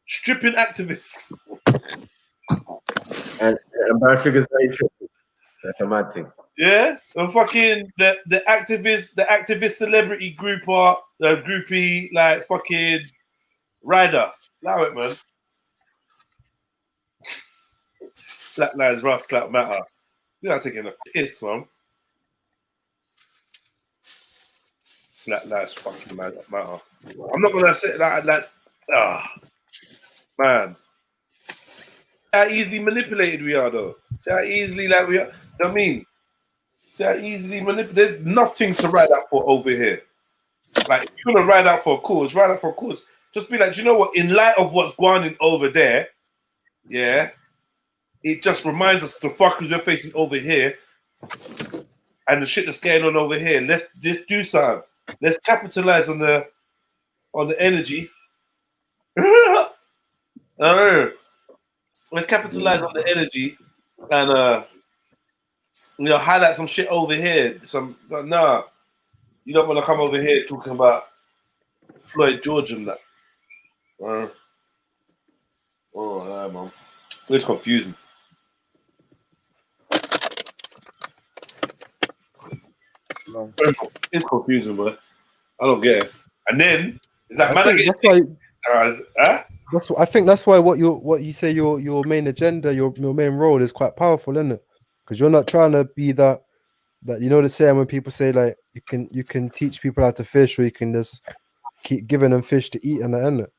stripping activists. and brown sugars very tricky. That's a mad thing. Yeah, and fucking the activist celebrity group are the groupie like fucking Ryder. Allow it, man. Black Lives Matter. You're not taking a piss, man. Black Lives fucking matter. I'm not gonna say that man. How easily manipulated we are, though. See how easily we are. You know what I mean? See how easily manipulated. There's nothing to ride out for over here. Like, if you're gonna ride out for a cause, ride out for a cause. Just be like, you know what? In light of what's going on over there, yeah, it just reminds us the fuckers we're facing over here and the shit that's going on over here. Let's do something. Let's capitalize on the energy. Let's capitalize on the energy and highlight some shit over here. Nah, you don't want to come over here talking about Floyd George and that. Man, it's confusing. It's confusing, bro. I don't get it. And then it's like, I think that's why. I think that's why what you say your main agenda, your main role is quite powerful, isn't it? Because you're not trying to be that the saying when people say like you can teach people how to fish, or you can just keep giving them fish to eat and that, isn't it?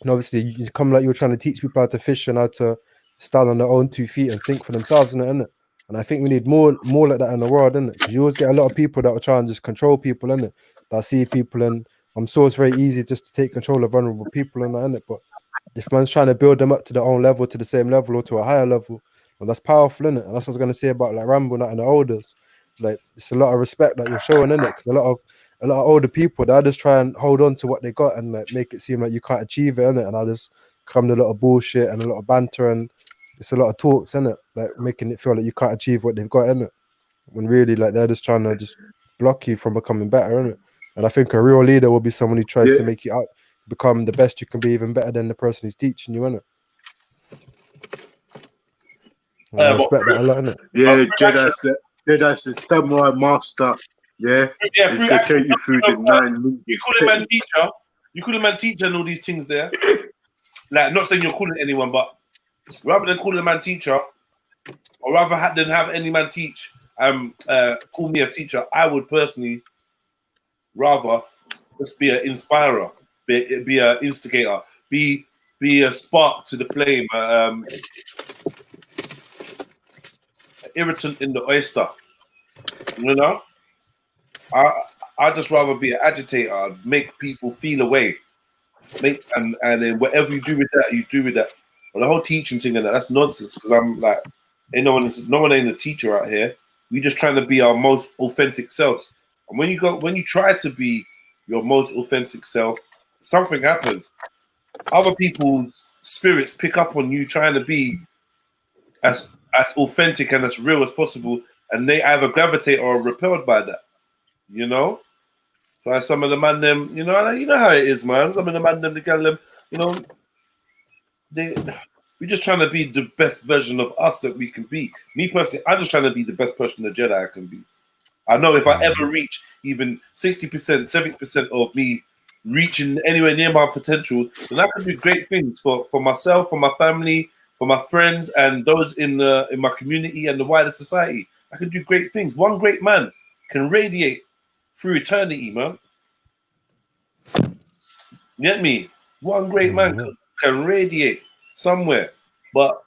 And obviously you come like you're trying to teach people how to fish and how to stand on their own 2 feet and think for themselves, isn't it? And I think we need more like that in the world, isn't it? Because you always get a lot of people that will try and just control people, isn't it? That see people, and I'm sure it's very easy just to take control of vulnerable people and that, isn't it? But if man's trying to build them up to their own level, to the same level, or to a higher level, well, that's powerful, isn't it? And that's what I was gonna say about like Rambo and the elders. Like it's a lot of respect that you're showing, isn't it? Because a lot of older people, they just try and hold on to what they got and like make it seem like you can't achieve it, innit? And I just come to a lot of bullshit and a lot of banter, and it's a lot of talks, innit? Like making it feel like you can't achieve what they've got, innit? When really like they're just trying to just block you from becoming better, innit? And I think a real leader will be someone who tries to make you out become the best you can be, even better than the person who's teaching you, innit? I respect that a lot, innit? Yeah, Jedi's the samurai master. Yeah, he's gonna take you through the 9 moves. You call him man teacher. You call him man teacher and all these things there. Like, not saying you're calling anyone, but rather than calling a man teacher, or rather than have any man teach, call me a teacher, I would personally rather just be an inspirer, be an instigator, be a spark to the flame, irritant in the oyster. You know, I just rather be an agitator, make people feel away, and then whatever you do with that, you do with that. But the whole teaching thing and that's nonsense. Because I'm like, no one ain't a teacher out here. We just trying to be our most authentic selves. And when you try to be your most authentic self, something happens. Other people's spirits pick up on you trying to be as authentic and as real as possible, and they either gravitate or are repelled by that. You know? So like some of the man them, you know how it is, man. Some of the man them, we're just trying to be the best version of us that we can be. Me personally, I'm just trying to be the best person a Jedi I can be. I know if I ever reach even 60%, 70% of me reaching anywhere near my potential, then I can do great things for myself, for my family, for my friends, and those in my community and the wider society. I can do great things. One great man can radiate through eternity, man. Get me? One great man can radiate somewhere. But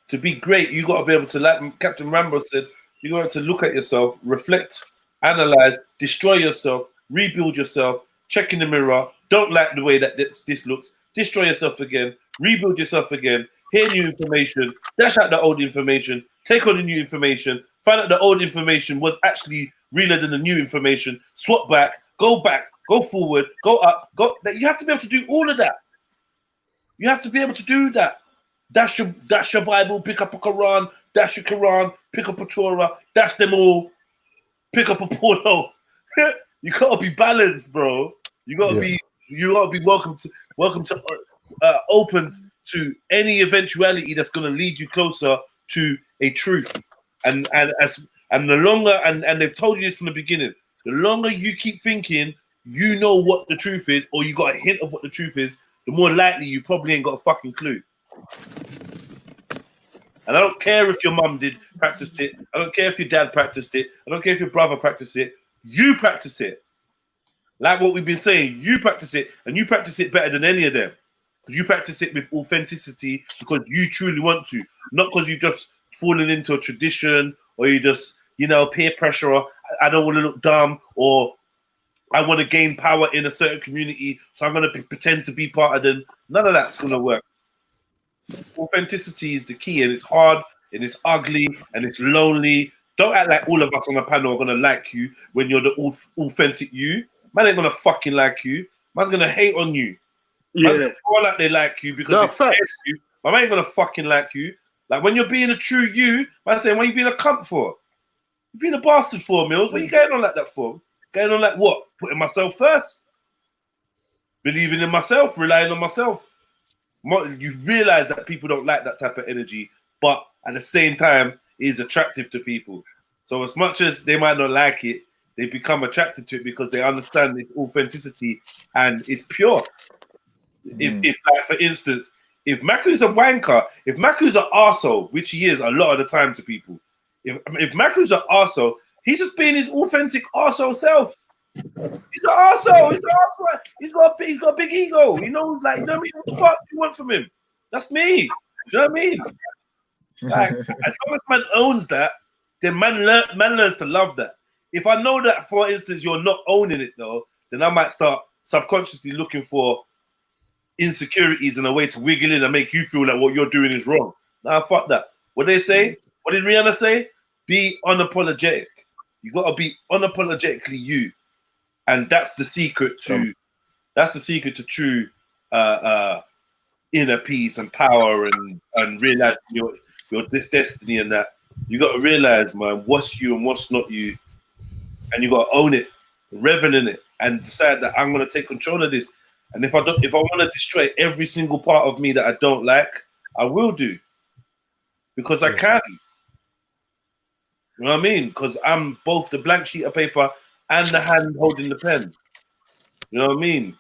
to be great, you got to be able to, like Captain Rambo said, you got to look at yourself, reflect, analyze, destroy yourself, rebuild yourself, check in the mirror, don't like the way that this looks, destroy yourself again, rebuild yourself again, hear new information, dash out the old information, take on the new information, find out the old information was actually realer than the new information, swap back, go forward, go up, go. You have to be able to do all of that. You have to be able to do that. Dash your Bible, pick up a Quran, dash your Quran, pick up a Torah, dash them all, pick up a porno. You gotta be balanced, bro. You gotta be welcome to open to any eventuality that's gonna lead you closer to a truth. And the longer and they've told you this from the beginning, the longer you keep thinking you know what the truth is, or you got a hint of what the truth is, the more likely you probably ain't got a fucking clue. And I don't care if your mum practiced it. I don't care if your dad practiced it. I don't care if your brother practiced it. You practice it. Like what we've been saying, you practice it, and you practice it better than any of them. Because you practice it with authenticity because you truly want to. Not because you just fallen into a tradition or you just, peer pressure or I don't want to look dumb or I want to gain power in a certain community, so I'm going to pretend to be part of them. None of that's going to work. Authenticity is the key, and it's hard, and it's ugly, and it's lonely. Don't act like all of us on the panel are going to like you when you're the authentic you. Man ain't going to fucking like you. Man's going to hate on you. Yeah. Man, all like they like you because they scared of you. But I ain't gonna fucking like you. Like when you're being a true you, man saying, what you being a cunt for? You being a bastard for, Mills? What you going on like that for? Going on like what? Putting myself first? Believing in myself, relying on myself. You realize that people don't like that type of energy, but at the same time, it is attractive to people. So as much as they might not like it, they become attracted to it because they understand its authenticity and it's pure. If like, for instance, if Maku's a wanker, if Maku's an arsehole, which he is a lot of the time to people, if Maku's an arsehole, he's just being his authentic arsehole self. He's an arsehole. He's an arsehole. He's got a big ego. You know, like, you know what I mean? What the fuck do you want from him? That's me. You know what I mean? Like, as long as man owns that, then man learns to love that. If I know that, for instance, you're not owning it though, then I might start subconsciously looking for insecurities and a way to wiggle in and make you feel like what you're doing is wrong. Nah, fuck that. What they say? What did Rihanna say? Be unapologetic. You gotta be unapologetically you, and that's the secret to true inner peace and power and realizing your this destiny and that. You gotta realize, man, what's you and what's not you, and you gotta own it, revel in it, and decide that I'm gonna take control of this. And if I want to destroy every single part of me that I don't like, I will do, because I can. You know what I mean? Because I'm both the blank sheet of paper and the hand holding the pen. You know what I mean?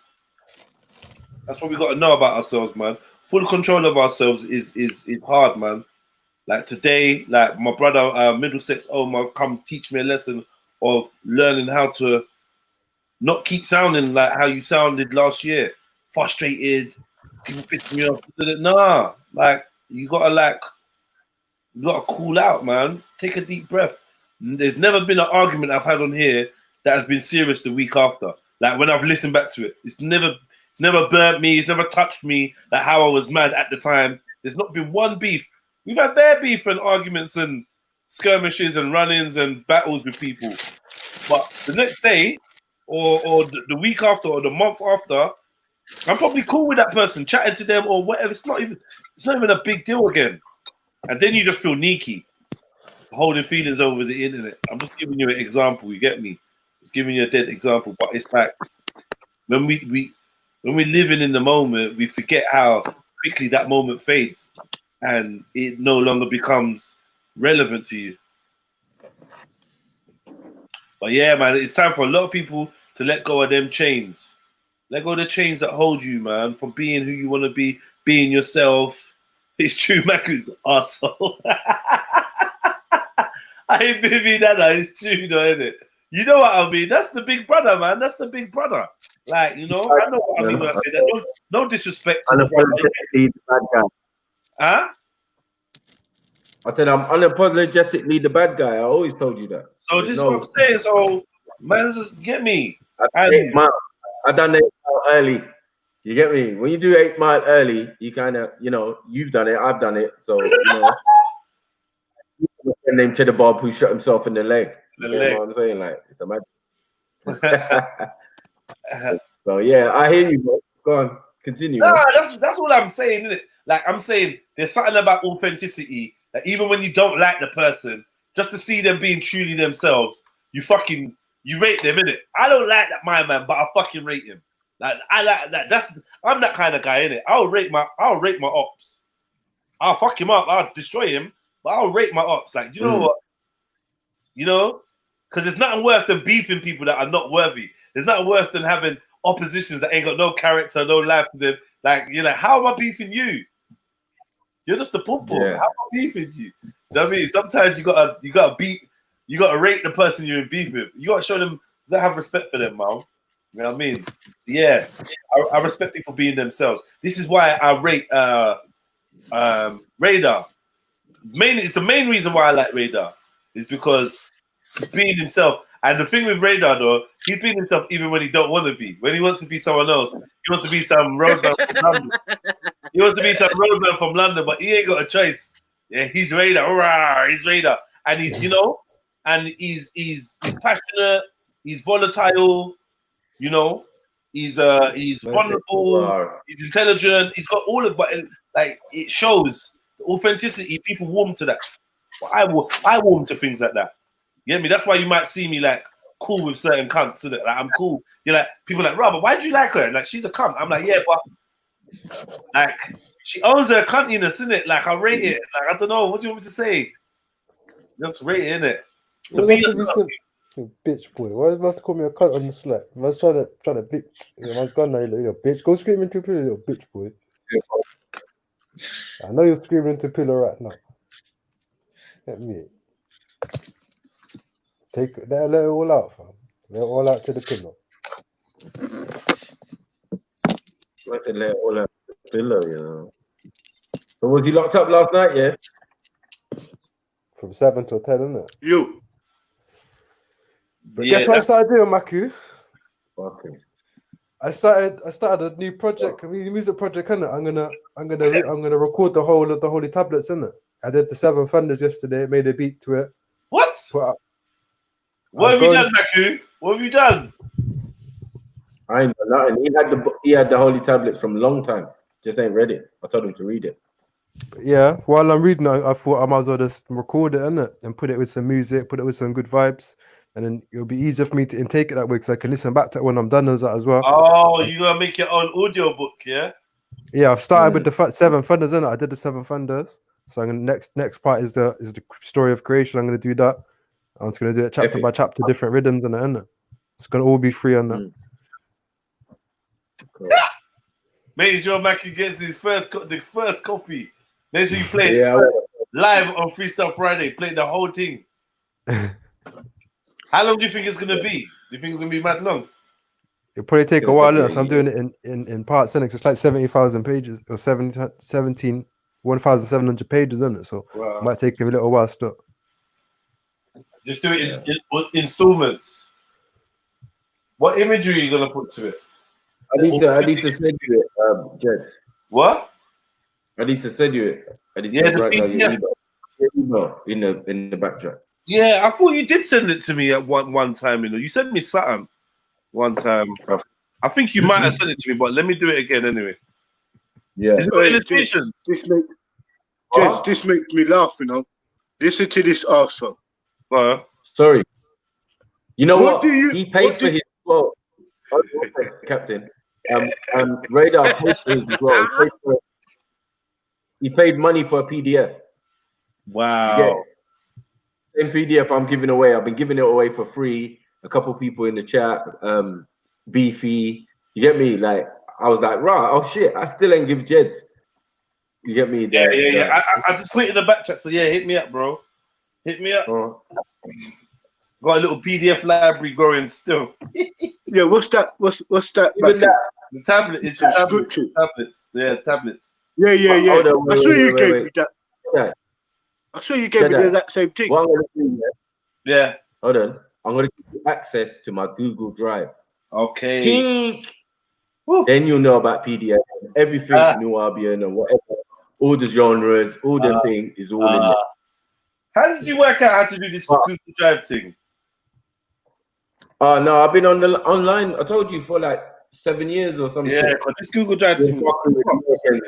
That's what we got to know about ourselves, man. Full control of ourselves is hard, man. Like today, like my brother Middlesex Omar come teach me a lesson of learning how to not keep sounding like how you sounded last year. Frustrated, people pissing me off. Nah, like you gotta cool out, man. Take a deep breath. There's never been an argument I've had on here that has been serious the week after. Like when I've listened back to it, it's never burnt me. It's never touched me like how I was mad at the time. There's not been one beef. We've had bare beef and arguments and skirmishes and run-ins and battles with people. But the next day, or the week after, or the month after, I'm probably cool with that person, chatting to them or whatever. It's not even a big deal again. And then you just feel sneaky, holding feelings over the internet. I'm just giving you an example. You get me? Just giving you a dead example. But it's like when we're living in the moment, we forget how quickly that moment fades, and it no longer becomes relevant to you. But yeah, man, it's time for a lot of people to let go of them chains. Let go of the chains that hold you, man, from being who you want to be, being yourself. It's true, Maku's arsehole. I ain't baby Nana, it's true though, isn't it? You know what I mean? That's the big brother, man. That's the big brother. Like, you know, I know what I mean when I say that. No disrespect to the brother. Unapologetically the bad guy. Huh? I said I'm unapologetically the bad guy. I always told you that. So this is what I'm saying. So, man, just get me. I done 8 Mile early. You get me? When you do 8 Mile early, you kind of, you know, you've done it, I've done it. So, you know, named Cheddar Bob who shot himself in the leg. You know what I'm saying? Like, it's a magic. So, yeah, I hear you, bro. Go on, continue. Nah, that's what I'm saying, isn't it? Like, I'm saying there's something about authenticity that even when you don't like the person, just to see them being truly themselves, you rate them, innit? I don't like that my man, but I fucking rate him. Like, I like that. I'm that kind of guy, innit? I'll rate my ops. I'll fuck him up. I'll destroy him, but I'll rate my ops. Like, you know what? You know, because there's nothing worse than beefing people that are not worthy. There's nothing worse than having oppositions that ain't got no character, no life to them. Like, you're like, how am I beefing you? You're just a poo-poo. Yeah. How am I beefing you? Do you know what I mean? Sometimes you gotta rate the person you're in beef with. You gotta show them, you gotta have respect for them, man. You know what I mean? Yeah, I respect people being themselves. This is why I rate Radar. It's the main reason why I like Radar is because he's being himself. And the thing with Radar, though, he's being himself even when he don't want to be. When he wants to be someone else, he wants to be some roadman from London. He wants to be some roadman from London, but he ain't got a choice. Yeah, he's Radar. Rawr, he's Radar, and he's, you know, and he's passionate. He's volatile. You know, He's vulnerable. He's intelligent. He's got all of, but like it shows authenticity. People warm to that. But I warm to things like that. You get me? That's why you might see me like cool with certain cunts, innit? Like I'm cool. You're like people are like, Robert, why do you like her? Like she's a cunt. I'm like, yeah, but like she owns her cuntiness, innit? Like I rate it. Like I don't know. What do you want me to say? Just rate it, innit? So Well, be that's yourself. you bitch boy. Why do you have to call me a cunt on the Slack? Man's trying to bitch. Man's gone now, you little bitch. Go scream into a pillow, little bitch boy. I know you're screaming into a pillow right now. Let me let it all out, fam. Let it all out to the pillow. I said let it all out to the pillow, you know. So was you locked up last night, yeah? From 7 to 10, isn't it? You. But guess what I started doing, Maku? Okay. I started a new project, a music project, innit? I'm gonna record the whole of the Holy Tablets, innit? I did the 7 Thunders yesterday, made a beat to it. What? What have you done, Maku? What have you done? I ain't done nothing. He had the Holy Tablets from a long time. Just ain't read it. I told him to read it. Yeah, while I'm reading, I thought I might as well just record it, innit? And put it with some music, put it with some good vibes. And then it'll be easier for me to intake it that way because I can listen back to it when I'm done as well. Oh, you gotta make your own audio book, yeah? Yeah, I've started with the 7 Thunders, innit? I did the 7 Thunders. So I'm gonna next part is the story of creation. I'm gonna do that. I'm just gonna do it chapter by chapter, different rhythms and innit? It's gonna all be free on that. Make sure Maku gets his the first copy. Make sure you play it live on Freestyle Friday. Play the whole thing. How long do you think it's gonna be? Do you think it's gonna be mad long? It'll probably take a while, innit? So I'm doing it in parts, innit? It's like 70,000 pages or 1,700 pages, isn't it? So it might take a little while still. Just do it in installments. What imagery are you gonna put to it? I need to send you it, Jets. What? I need to send you it. I need to write down your email in the backdrop. Yeah, I thought you did send it to me at one time. You know, you sent me something one time. I think you might have sent it to me, but let me do it again anyway. Yeah. Is it got illustrations? This makes me laugh, you know. Listen to this also. Sorry. You know what? He paid for his well, Captain. Radar paid for his as well. He paid money for a PDF. Wow. Same PDF I'm giving away. I've been giving it away for free. A couple people in the chat, Beefy. You get me? Like I was like, right, oh shit, I still ain't give Jeds. You get me? Yeah. I just put it in the back chat. So yeah, hit me up, bro. Hit me up. Got a little PDF library going still. Yeah, what's that? What's that? Even that. The tablet is the tablets. Yeah, tablets. Yeah. I saw you gave me that. Yeah. I saw you gave me that same thing. What I'm gonna do, yeah. Hold on. I'm gonna give you access to my Google Drive. Okay. Pink. Then you'll know about PDF, everything New Albion and whatever, all the genres, all the thing is all in there. How did you work out how to do this Google Drive thing? No, I've been on the online. I told you for like 7 years or something. Yeah, because this Google Drive thing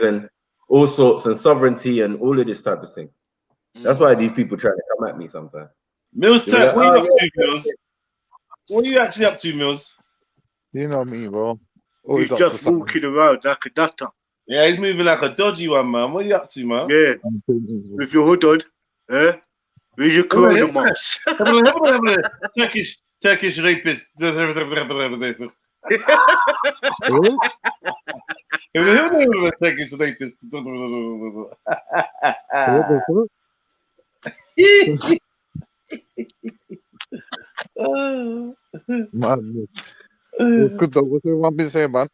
and all sorts and sovereignty and all of this type of thing. That's why these people try to come at me sometimes. Mills, what are you up to, Mills? What are you actually up to, Mills? You know me, bro. He's just walking around like a nutter. Yeah, he's moving like a dodgy one, man. What are you up to, man? Yeah. With your hood on. With your corona mask. Turkish rapist. Turkish rapist. Man, good though. What's everyone been saying, man?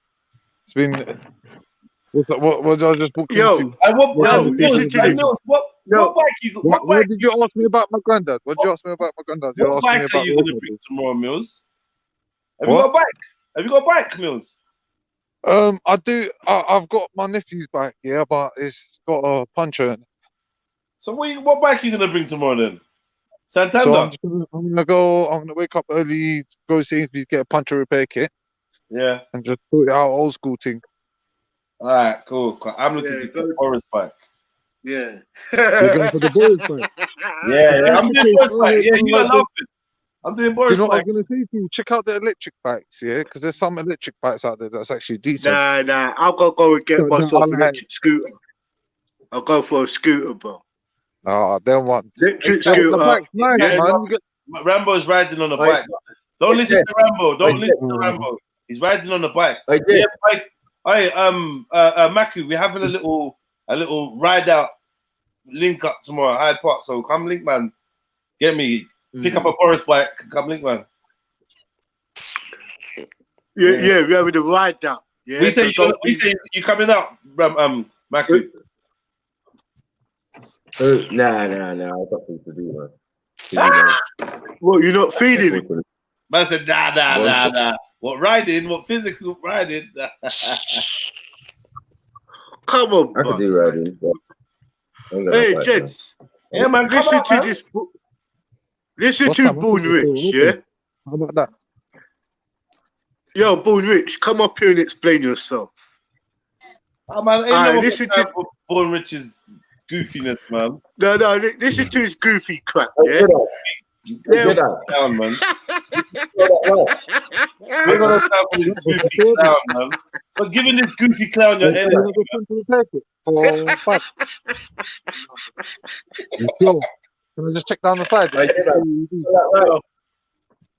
It's been what I just booked into. Why did you ask me about my granddad? What did you ask me about my granddad? What bike are you gonna bring tomorrow, Mills? Have you got a bike? Have you got a bike, Mills? I do. I've got my nephew's bike, yeah, but it's got a puncher in it. So what bike are you gonna bring tomorrow then? Santander. So I'm gonna wake up early, go Sainsbury's, get a puncher repair kit, Yeah. And just put it out old school thing. All right, cool. I'm looking to get Forest back. Yeah. You're going for the Boris fight. Yeah, I'm doing Boris fight. Yeah, you are laughing. I'm doing Boris Do you know what I fight. was going to say to you? Check out the electric bikes, yeah? Because there's some electric bikes out there that's actually decent. Nah. I'll go and get So, myself an like, electric scooter. I'll go for a scooter, bro. Them ones. Electric The scooter. bike's nice, Yeah, man. no, Rambo's riding on a bike. Don't listen to Rambo. Don't listen to Rambo. He's riding on a bike. Yeah, bike. Hey, Maku, we're having a little ride out link up tomorrow, Hyde Park. So come link, man. Get me. Pick up a Boris bike. Come link, man. Yeah, we're having a ride down. Yeah, We say you coming out, Maku. Nah. I've got things to do, man. What, you're not feeling it? Man said, nah. What riding? What physical riding? Come on, I could do riding. Hey, gents. Yeah, man. Listen to this. Listen to Born Rich, yeah? How about that? Yo, Born Rich, come up here and explain yourself. Oh, man, ain't Alright, no listen to Born Rich's goofiness, man. No, listen to his goofy crap, yeah? Yeah, down, man. We're gonna start with this goofy clown, man. So giving this goofy clown your energy. You sure? Can I just check down the side?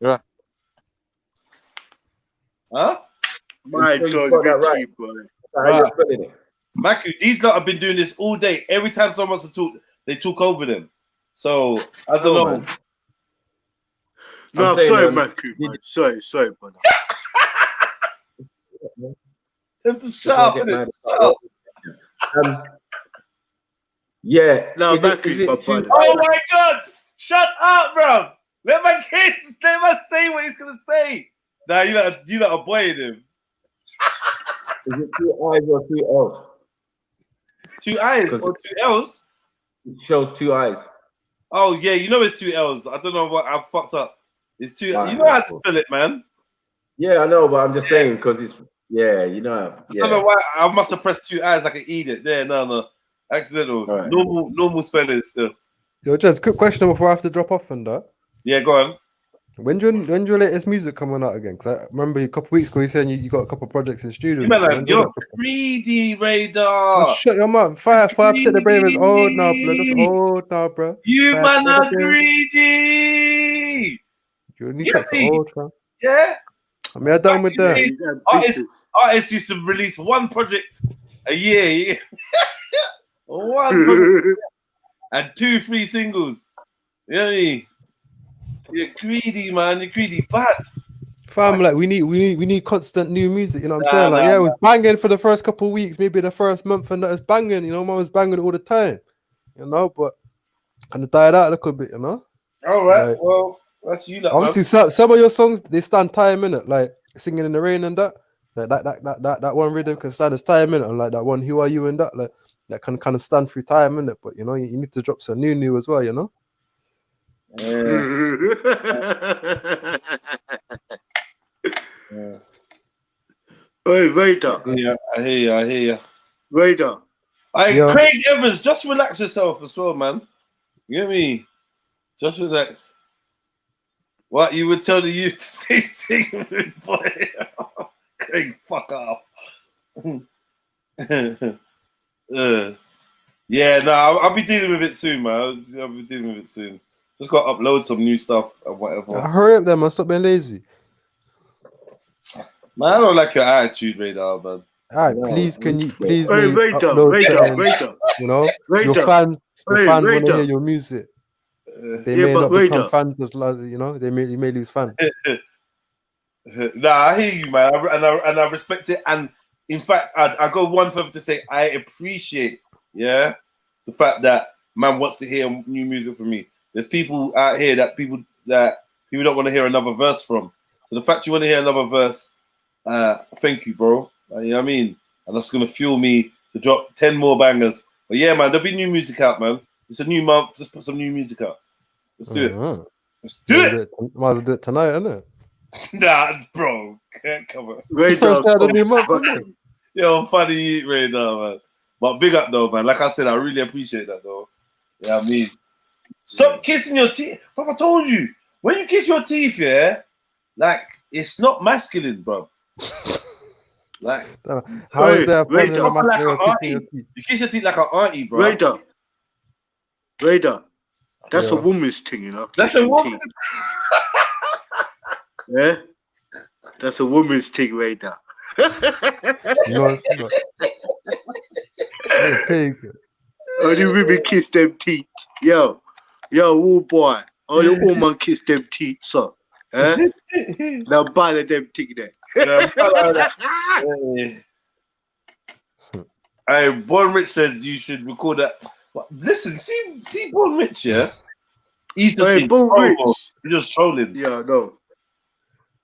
Yeah. Huh? My God, Richie, bro. Maku, these lot have been doing this all day. Every time someone wants to talk, they talk over them. So I don't know. Man. No, sorry, Maku, man. Sorry, brother. Them to shut up, innit? Shut up. Yeah. No, Maku's my brother. Oh my God! Shut up, bro. Let my say what he's gonna say. Nah, you not avoiding him. Is it 2 eyes or 2 L's? 2 eyes or 2 L's? It shows 2 eyes. Oh yeah, you know it's 2 L's. I don't know what I fucked up. It's 2. You know how to spell it, man. Yeah, I know, but I'm just saying because it's you know. I don't know why I must have pressed 2 eyes like an idiot. There, no, accidental. Right. Normal spelling still. Yo, just quick question before I have to drop off and that. Yeah, go on. When's your latest music coming out again? Because I remember a couple weeks ago you saying you got a couple projects in studio. You man, you're greedy, Radar. Oh, shut your mouth. Fire Protect the Brave is old now, bro. That's old now, bro. You man are greedy. Your new tracks are old, fam. Yeah. I mean, I'm done with that. Artists used to release one project a year. One project and 2-3 singles. You know what I mean? You're greedy, man. You're greedy, bad. Fam, like we need constant new music. You know what I'm saying? Like, it was banging for the first couple of weeks, maybe the first month, and that was banging. You know, man was banging all the time. You know, but kind of died out a little bit. You know. All right. Like, well, that's you. Obviously, some of your songs they stand time in it, like Singing in the Rain and that. Like that one rhythm can stand as time in it, and like that one Who Are You and that, like that can kind of stand through time in it. But you know, you need to drop some new as well. You know. Hey, Radar. Yeah, I hear you. Radar. Craig Evans, just relax yourself as well, man. You get me? Just relax. What you would tell the youth to say thing, boy? Craig, fuck off. Yeah, no, I'll be dealing with it soon, man. I'll be dealing with it soon. Just got to upload some new stuff and whatever. Hurry up, then, man. Stop being lazy. Man, I don't like your attitude, Radar, man. All right, please, can you please Radar, you know, Radar. your fans want to Radar. hear your music. They may not become fans as you know. You may lose fans. Nah, I hear you, man, and I respect it. And in fact, I go one further to say I appreciate, the fact that man wants to hear new music from me. There's people out here that people don't want to hear another verse from. So the fact you want to hear another verse, thank you, bro. You know what I mean? And that's gonna fuel me to drop 10 more bangers. But yeah, man, there'll be new music out, man. It's a new month. Let's put some new music out. Let's do it. Let's do it. Might as well do it tonight, isn't it? Nah, bro. Come on. It's the first day of the new month, isn't it? Yo, funny radar, man. But big up though, man. Like I said, I really appreciate that though. Yeah, I mean, stop kissing your teeth. Bro, I told you, when you kiss your teeth, yeah, like it's not masculine, bro. Like, how is there a Radar, feminine like an masculine auntie. You kiss your teeth like an auntie, bro. Radar. That's a Yeah. woman's thing, you know. That's a kissing woman's. teeth. Yeah, that's a woman's thing, Radar. No, it's not. Let's take it. Only women kiss them teeth. Yo, oh boy. Only woman kiss them teeth, so. Eh? Now bother them thing there. Hey, Born Rich said you should record that. But listen, see Born Rich, yeah? He's just Hey, Born Rich. He's just trolling. Yeah, I know.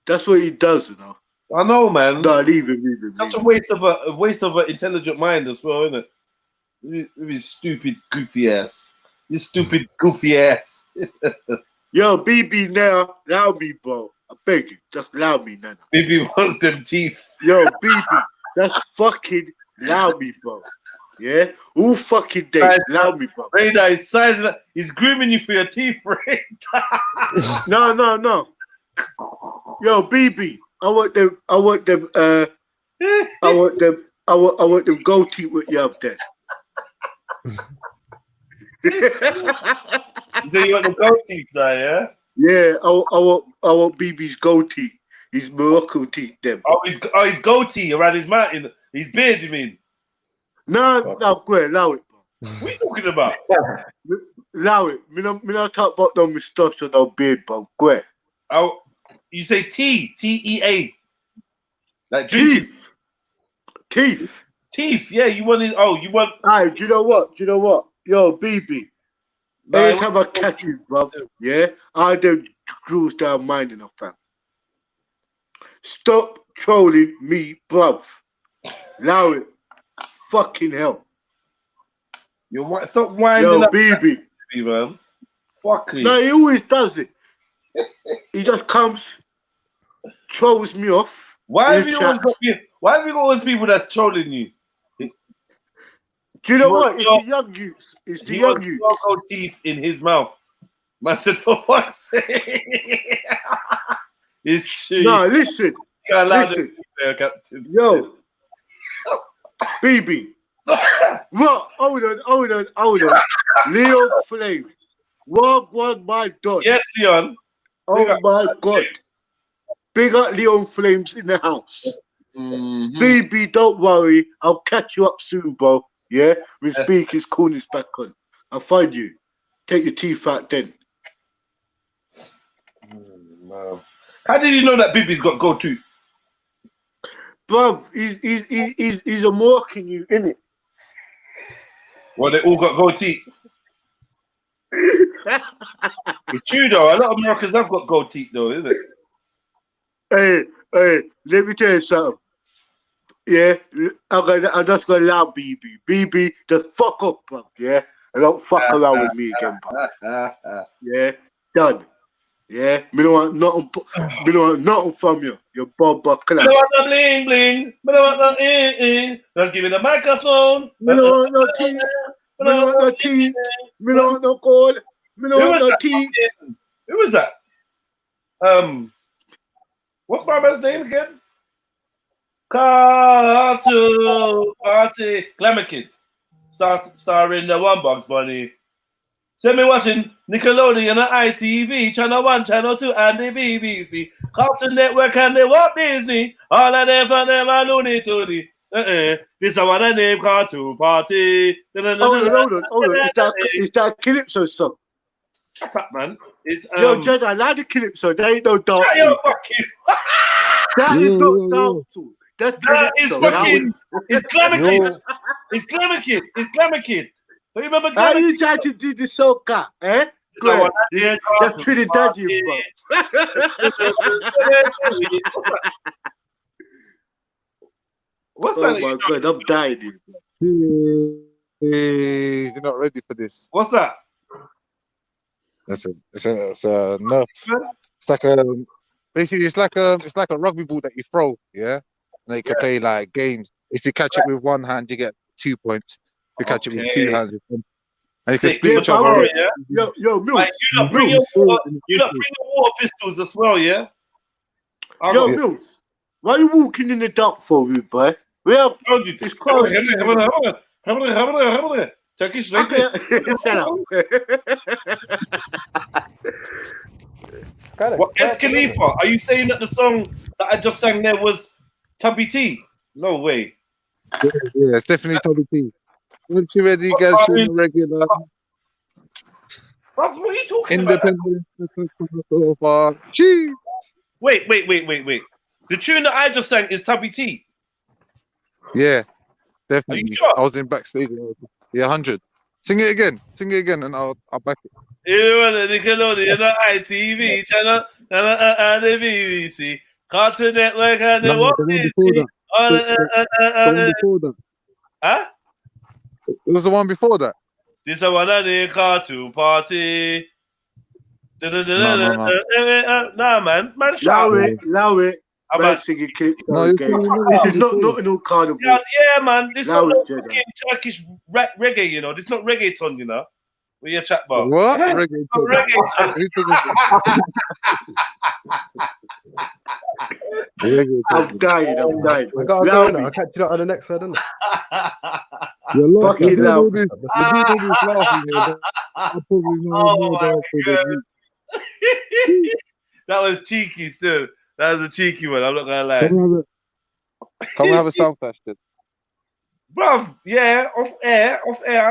That's what he does, you know. I know, man. No, leave him. Such a waste of an intelligent mind as well, isn't it? With his stupid, goofy ass. You stupid, goofy ass. Yo, BB now, allow me, bro. I beg you, just allow me now. BB wants them teeth. Yo, BB, that's fucking allow me, bro. Yeah? All fucking day, allow me, bro. Radar is sizing up. He's grooming you for your teeth, Radar. No. Yo, BB, I want them gold teeth with you up there. So you want the gold teeth now, yeah? Yeah, I want BB's gold teeth. His Morocco teeth, them. His goatee around his mouth, his beard, you mean? No, go ahead, allow it, bro. What are you talking about? Allow it. Me not talk about no moustache or no beard, bro. Go ahead. You say T-E-A. Like Teeth, yeah, you want it. Oh, you want. Alright, do you know what? Yo, BB. Anytime I catch you, bro, yeah, I don't cruise down mine enough, fam. Stop trolling me, bruv. Allow it. Fucking hell. Stop winding Yo, up. BB. Man. Fuck me. No, he always does it. He just comes, trolls me off. Why have you got all those people that's trolling you? Do you know what? It's the young youths. It's the young youths. Gold teeth in his mouth. Man said, for fuck's sake. It's true. No, listen. Captain. Yo, BB. What? Hold on. Leon Flames. One, my dog. Yes, Leon. Oh my God. Big up Leon Flames in the house. BB, don't worry. I'll catch you up soon, bro. Yeah? With speakers, corners back on. I'll find you. Take your teeth out then. Wow. How did you know that BB's got gold tooth? Bruv, he's a marking you, innit? Well, they all got gold teeth. It's true though. A lot of Americans have got gold teeth though, isn't it? Hey, let me tell you something. Yeah, I'm just gonna allow BB. BB, just fuck up, bro. Yeah, and don't fuck around with me again, bro. Yeah, done. Yeah, me don't want nothing from you. You Bob Buckler. Me don't want no bling bling. Me don't want no Don't give me the microphone. Me don't want no teeth. Me don't want no teeth. Me don't want no gold. Me don't want no teeth. Who was that? What's my man's name again? Cartoon Party Glamour Kid. Starring the One Box Bunny. Send me watching Nickelodeon and ITV, Channel 1, Channel 2, and the BBC. Cartoon Network and the Walt Disney. All of them for them are Looney Tunes. This is what I name Cartoon Party. Hold on. Is that Calypso song? Shut up, man. It's Yo, Jedi, I like the Calypso. There ain't no dark. That is not dark too. That is fucking. It's Glamour Kid. It's Glamour Kid. It's Glamour Kid. Do you remember Glamour Kid? How you trying to do the soca, eh? Good. That's Trinidadian, bro. What's that? Oh my God, I'm dying. You're not ready for this. What's that? It's a nerf. It's like Basically, it's like a rugby ball that you throw, yeah, and you can play like games. If you catch it with one hand, you get 2 points. If you catch it with two hands, and you can split each other up. Yeah. Yo, Mills. Like, you lot bring your water pistols as well, yeah. Yo, Mills. Why are you walking in the dark for, rude boy? Well, it's close. Turkish, right there. Shut up. What, S Khalifa? Are you saying that the song that I just sang there was Tubby T? No way. Yeah, it's definitely Tubby T. Once you ready, girl, she's regular. What are you talking Independent. Wait. The tune that I just sang is Tubby T. Yeah, definitely. Are you sure? I was in backstage. Yeah, 100. Sing it again, and I'll back it. You want the Nickelodeon, the ITV channel, and the BBC, Cartoon Network, and the Walt Disney. Huh? It was the one before that. This is one of the cartoon party. Nah, man, shout. Allow it. Man singing clips. No, this is not no carnival. Yeah, man, this is not fucking Turkish reggae, you know. This is not reggaeton, you know. What you chat about? What? Reggaeton. I'm dying. I gotta go now. I'll catch you on the next side, innit? You're lost. Fucking loud. That was cheeky still. That was a cheeky one. I'm not gonna lie. Come have a sound clash, then. Bruv, yeah, off air,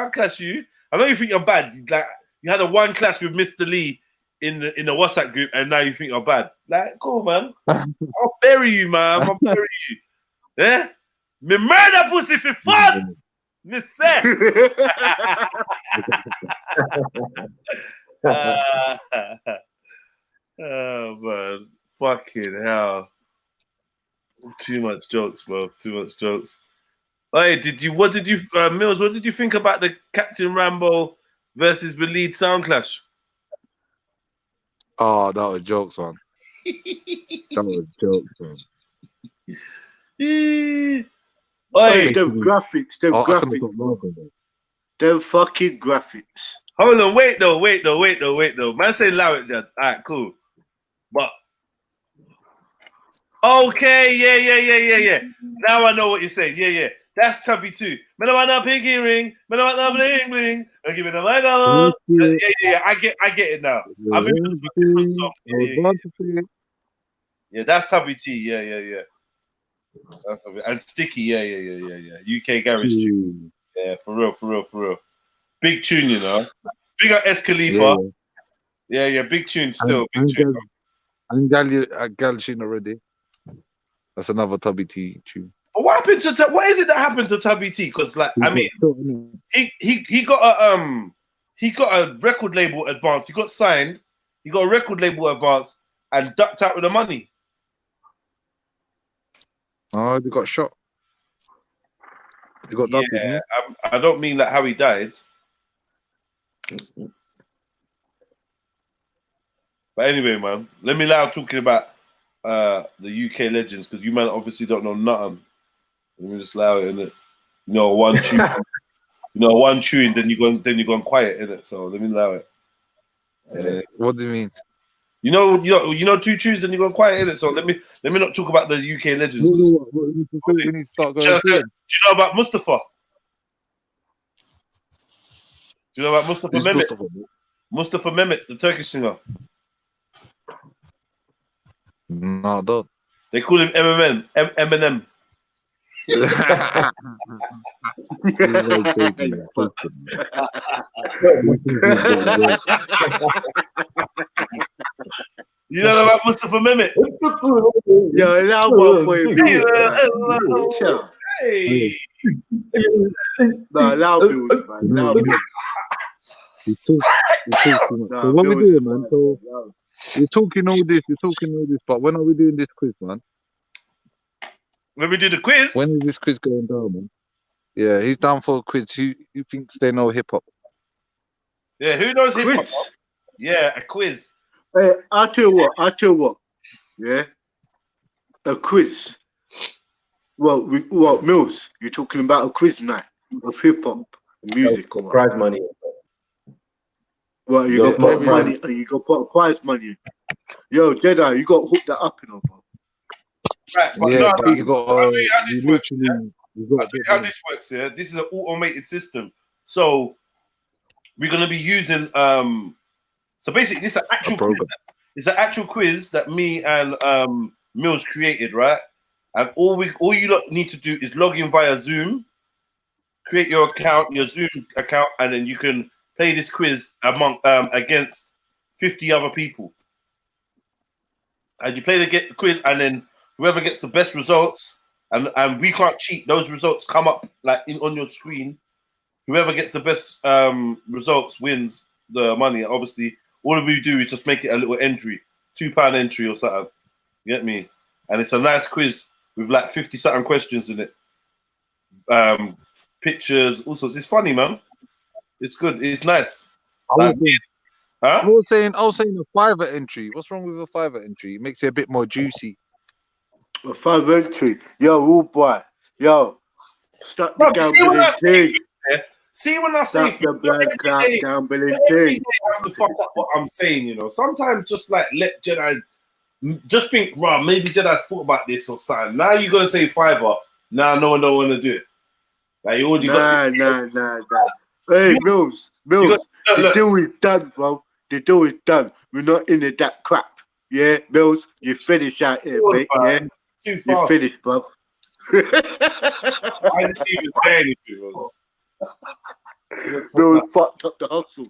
I'll clash you. I know you think you're bad. Like, you had a one clash with Mr. Lee in the WhatsApp group, and now you think you're bad. Like, cool, man. I'll bury you, man. I'll bury you. Yeah? Me murder pussy for fun. Me say. Oh man, fucking hell! Too much jokes, bro. Too much jokes. Hey, Mills? What did you think about the Captain Rambo versus the lead sound clash? Oh, that was jokes, man. That was jokes, man. Hey, them graphics, them fucking graphics. Hold on, wait though. Man, say allow it, Jad. All right, cool. But okay, yeah. Now I know what you're saying. Yeah. That's Tubby too. Man, I want a pinky ring. Man, I want a bling bling. I give it a light on. Yeah. I get it now. I'm in a different song. Yeah, that's Tubby T. Yeah. That's and Sticky. Yeah. UK garage tune. Yeah, for real. Big tune, you know. Big up S Khalifa. Yeah. Big tune still. Big tune. And Gal tune already. That's another Tubby T tune. But what happened to what is it that happened to Tubby T? Because like I mean, he got a record label advance. He got signed. He got a record label advance and ducked out with the money. Oh, he got shot. He got ducked. Yeah, I don't mean like how he died. But anyway, man, let me allow talking about the UK legends because you man obviously don't know nothing. Let me just allow it in it. You know, one tune, then you're going quiet in it. So let me allow it. What do you mean? You know, two tunes and you're going quiet in it. So let me not talk about the UK legends. We need to start going. Do you know about Mustafa? Do you know about Mustafa Mehmet? Mustafa Mehmet, the Turkish singer. No, I don't. They call him Eminem. You know about Mustafa Mehmet? Yo, that one boy. Hey. No, allow Bills, man. Allow Bills. So what we doing, man? So we're talking all this, but when are we doing this quiz, man? When we do the quiz? When is this quiz going down, man? Yeah, he's down for a quiz. Who thinks they know hip hop? Yeah, who knows hip hop? Yeah, a quiz. Hey, I'll tell you what. Yeah, a quiz. Well, what Mills? You're talking about a quiz night of hip hop music or what? Prize money. Well, you got pot money and you got pot prize money. Yo, Jedi, you got hooked that up, you know, bro. Right, but Yeah, no, but you got. I'll tell you how this You works. literally. You I'll got. tell you how this works. Yeah, this is an automated system. So we're gonna be using So basically, this is an actual quiz. It's an actual quiz that me and Mills created, right? And all you lot need to do is log in via Zoom, create your account, your Zoom account, and then you can play this quiz among against 50 other people. And you play the quiz, and then whoever gets the best results, and we can't cheat. Those results come up like on your screen. Whoever gets the best results wins the money. Obviously, all we do is just make it a little entry, £2 entry or something. You get me? And it's a nice quiz with like 50 something questions in it. Pictures, all sorts. It's funny, man. It's good. It's nice. I was saying a fiver entry. What's wrong with a fiver entry? It makes it a bit more juicy. A fiver entry. Yo, all boy. Yo, stop the gambling thing. See when I say the black clock gambling every thing. day I have to fuck up what I'm saying, you know. Sometimes just like let Jedi just think, right, maybe Jedi's thought about this or something. Now you're gonna say fiver. Now no one don't want to do it. Like you already got Nah. Hey, Mills, the deal is done, bro. The deal is done. We're not into that crap. Yeah, Mills, you finish out here, mate. Yeah, too you fast. finished, bro. I didn't even say anything, Mills. Mills fucked up the hustle.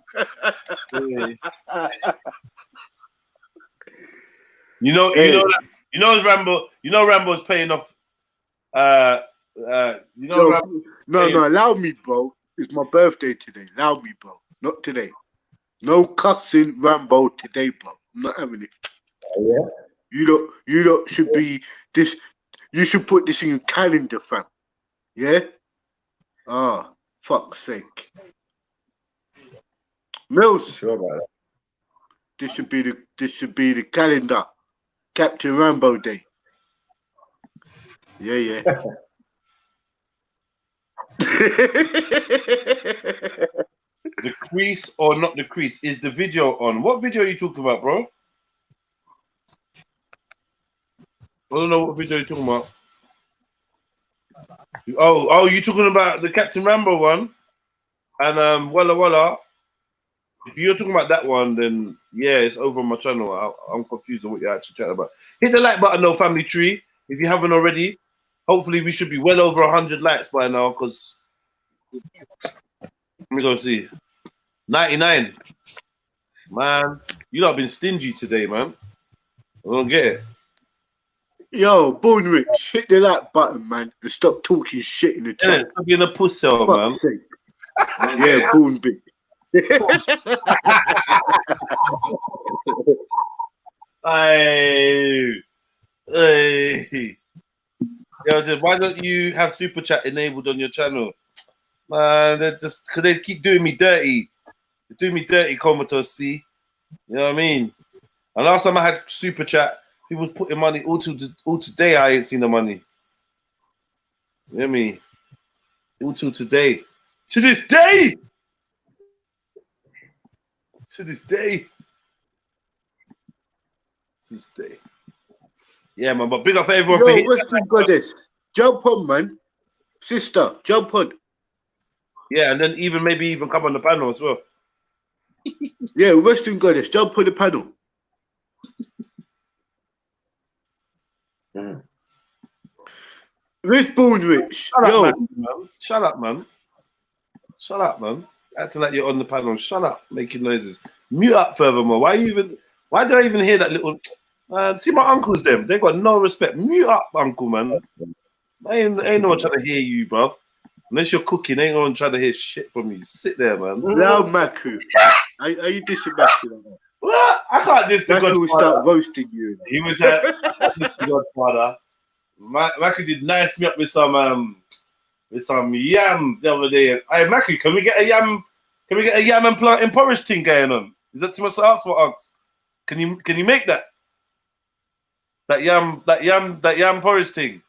You know Rambo's paying off. No, allow me, bro. It's my birthday today. Allow me, bro. Not today. No cussing Rambo today, bro. I'm not having it. Yeah. You don't should be this. You should put this in your calendar, fam. Yeah. Ah, fuck's sake. Mills. Sure about that. This should be the calendar. Captain Rambo Day. Yeah. The crease or not the crease? Is the video on? What video are you talking about, bro? I don't know what video you're talking about. Oh, you're talking about the Captain Rambo one? And Walla Walla. If you're talking about that one, then yeah, it's over on my channel. I'm confused on what you're actually chatting about. Hit the like button, though, family tree, if you haven't already. Hopefully, we should be well over 100 likes by now, because let me go see. 99. Man, you lot been stingy today, man. I don't get it. Yo, Born Rich, hit the like button, man, and stop talking shit in the chat. Yeah, stop being a pussy, man. Yeah, Born Big. Hey. Yo, why don't you have super chat enabled on your channel? Man, they're just because they keep doing me dirty. They're doing me dirty, Comatose. See, you know what I mean? And last time I had super chat, people was putting money all today. I ain't seen the money. You know what I mean? All till today. To this day. To this day. To this day. Yeah, man, but big up for everyone. Yo, Western Goddess, jump on, man. Sister, jump on. Yeah, and then maybe even come on the panel as well. Yeah, Western Goddess, jump on the panel. Rich Born Rich. Shut up, man. Acting like you're on the panel. Shut up, making noises. Mute up furthermore. Why did I even hear that little... see my uncles, them. They got no respect. Mute up, uncle, man. Ain't no one trying to hear you, bruv. Unless you're cooking, ain't no one trying to hear shit from you. Sit there, man. Loud Maku. Are you dissing Maku? What? I can't diss the Godfather. Maku will start roasting you. He was the Godfather. Maku did nice me up with some yam the other day. Hey, Maku, can we get a yam? Can we get a yam and plant and porridge thing going on? Is that too much to ask for, Unks? Can you make that? That yam porridge thing.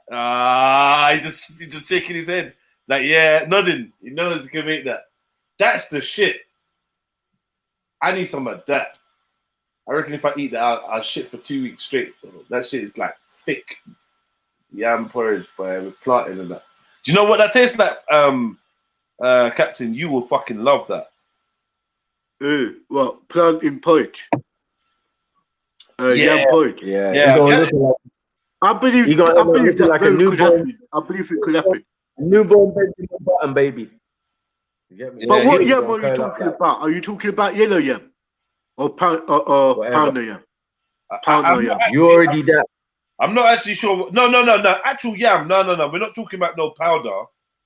He's just shaking his head. Like, yeah, nothing. He knows he can make that. That's the shit. I need some of that. I reckon if I eat that, I'll shit for 2 weeks straight. That shit is like thick. Yam porridge, boy, with plantain and that. Do you know what that tastes like, Captain? You will fucking love that. What? Plantain porridge? Yam porridge? Yeah. I believe that like a newborn. I believe it could happen. Newborn baby, button baby. You get me? But what yam are you talking about? Are you talking about yellow yam or pounder yam? Pounder yam. You already there. I'm not actually sure. No. Actual yam. No. We're not talking about no powder.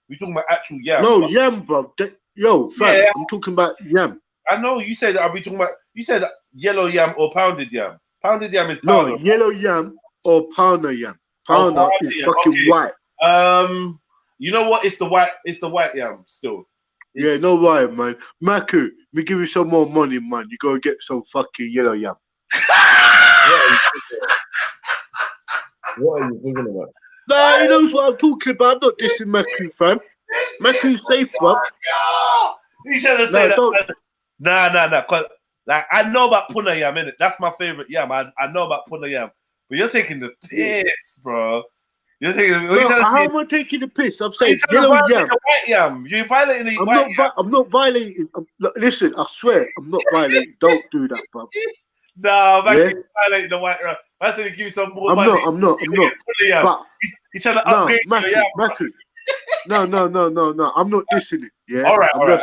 We're talking about actual yam. No, yam, bro. Fam, I'm talking about yam. I know you said that. Are we talking about? You said yellow yam or pounded yam. Pounded yam is powder. No, yellow yam or pounder yam. Pounder is fucking white. You know what? It's the white yam still. Yeah, no way, man. Maku, me give you some more money, man. You go and get some fucking yellow yam. What are you thinking about? Nah, he knows what I'm talking about. I'm not dissing Maku, fam. Maku's safe, bro. You should have said that. Nah. Cause like I know about puna yam, innit? That's my favorite yam. I know about puna yam. But you're taking the piss, bro. You're taking. How am I taking the piss? I'm saying yellow yam. White yam. You're violating the white yam. I'm not violating. Listen, I swear, I'm not violating. Don't do that, bro. No, man, you're violating the white yam. I said to give you some more money. I'm not. But he's trying to upgrade your yam. Maku. No. I'm not dissing it. Yeah. All right.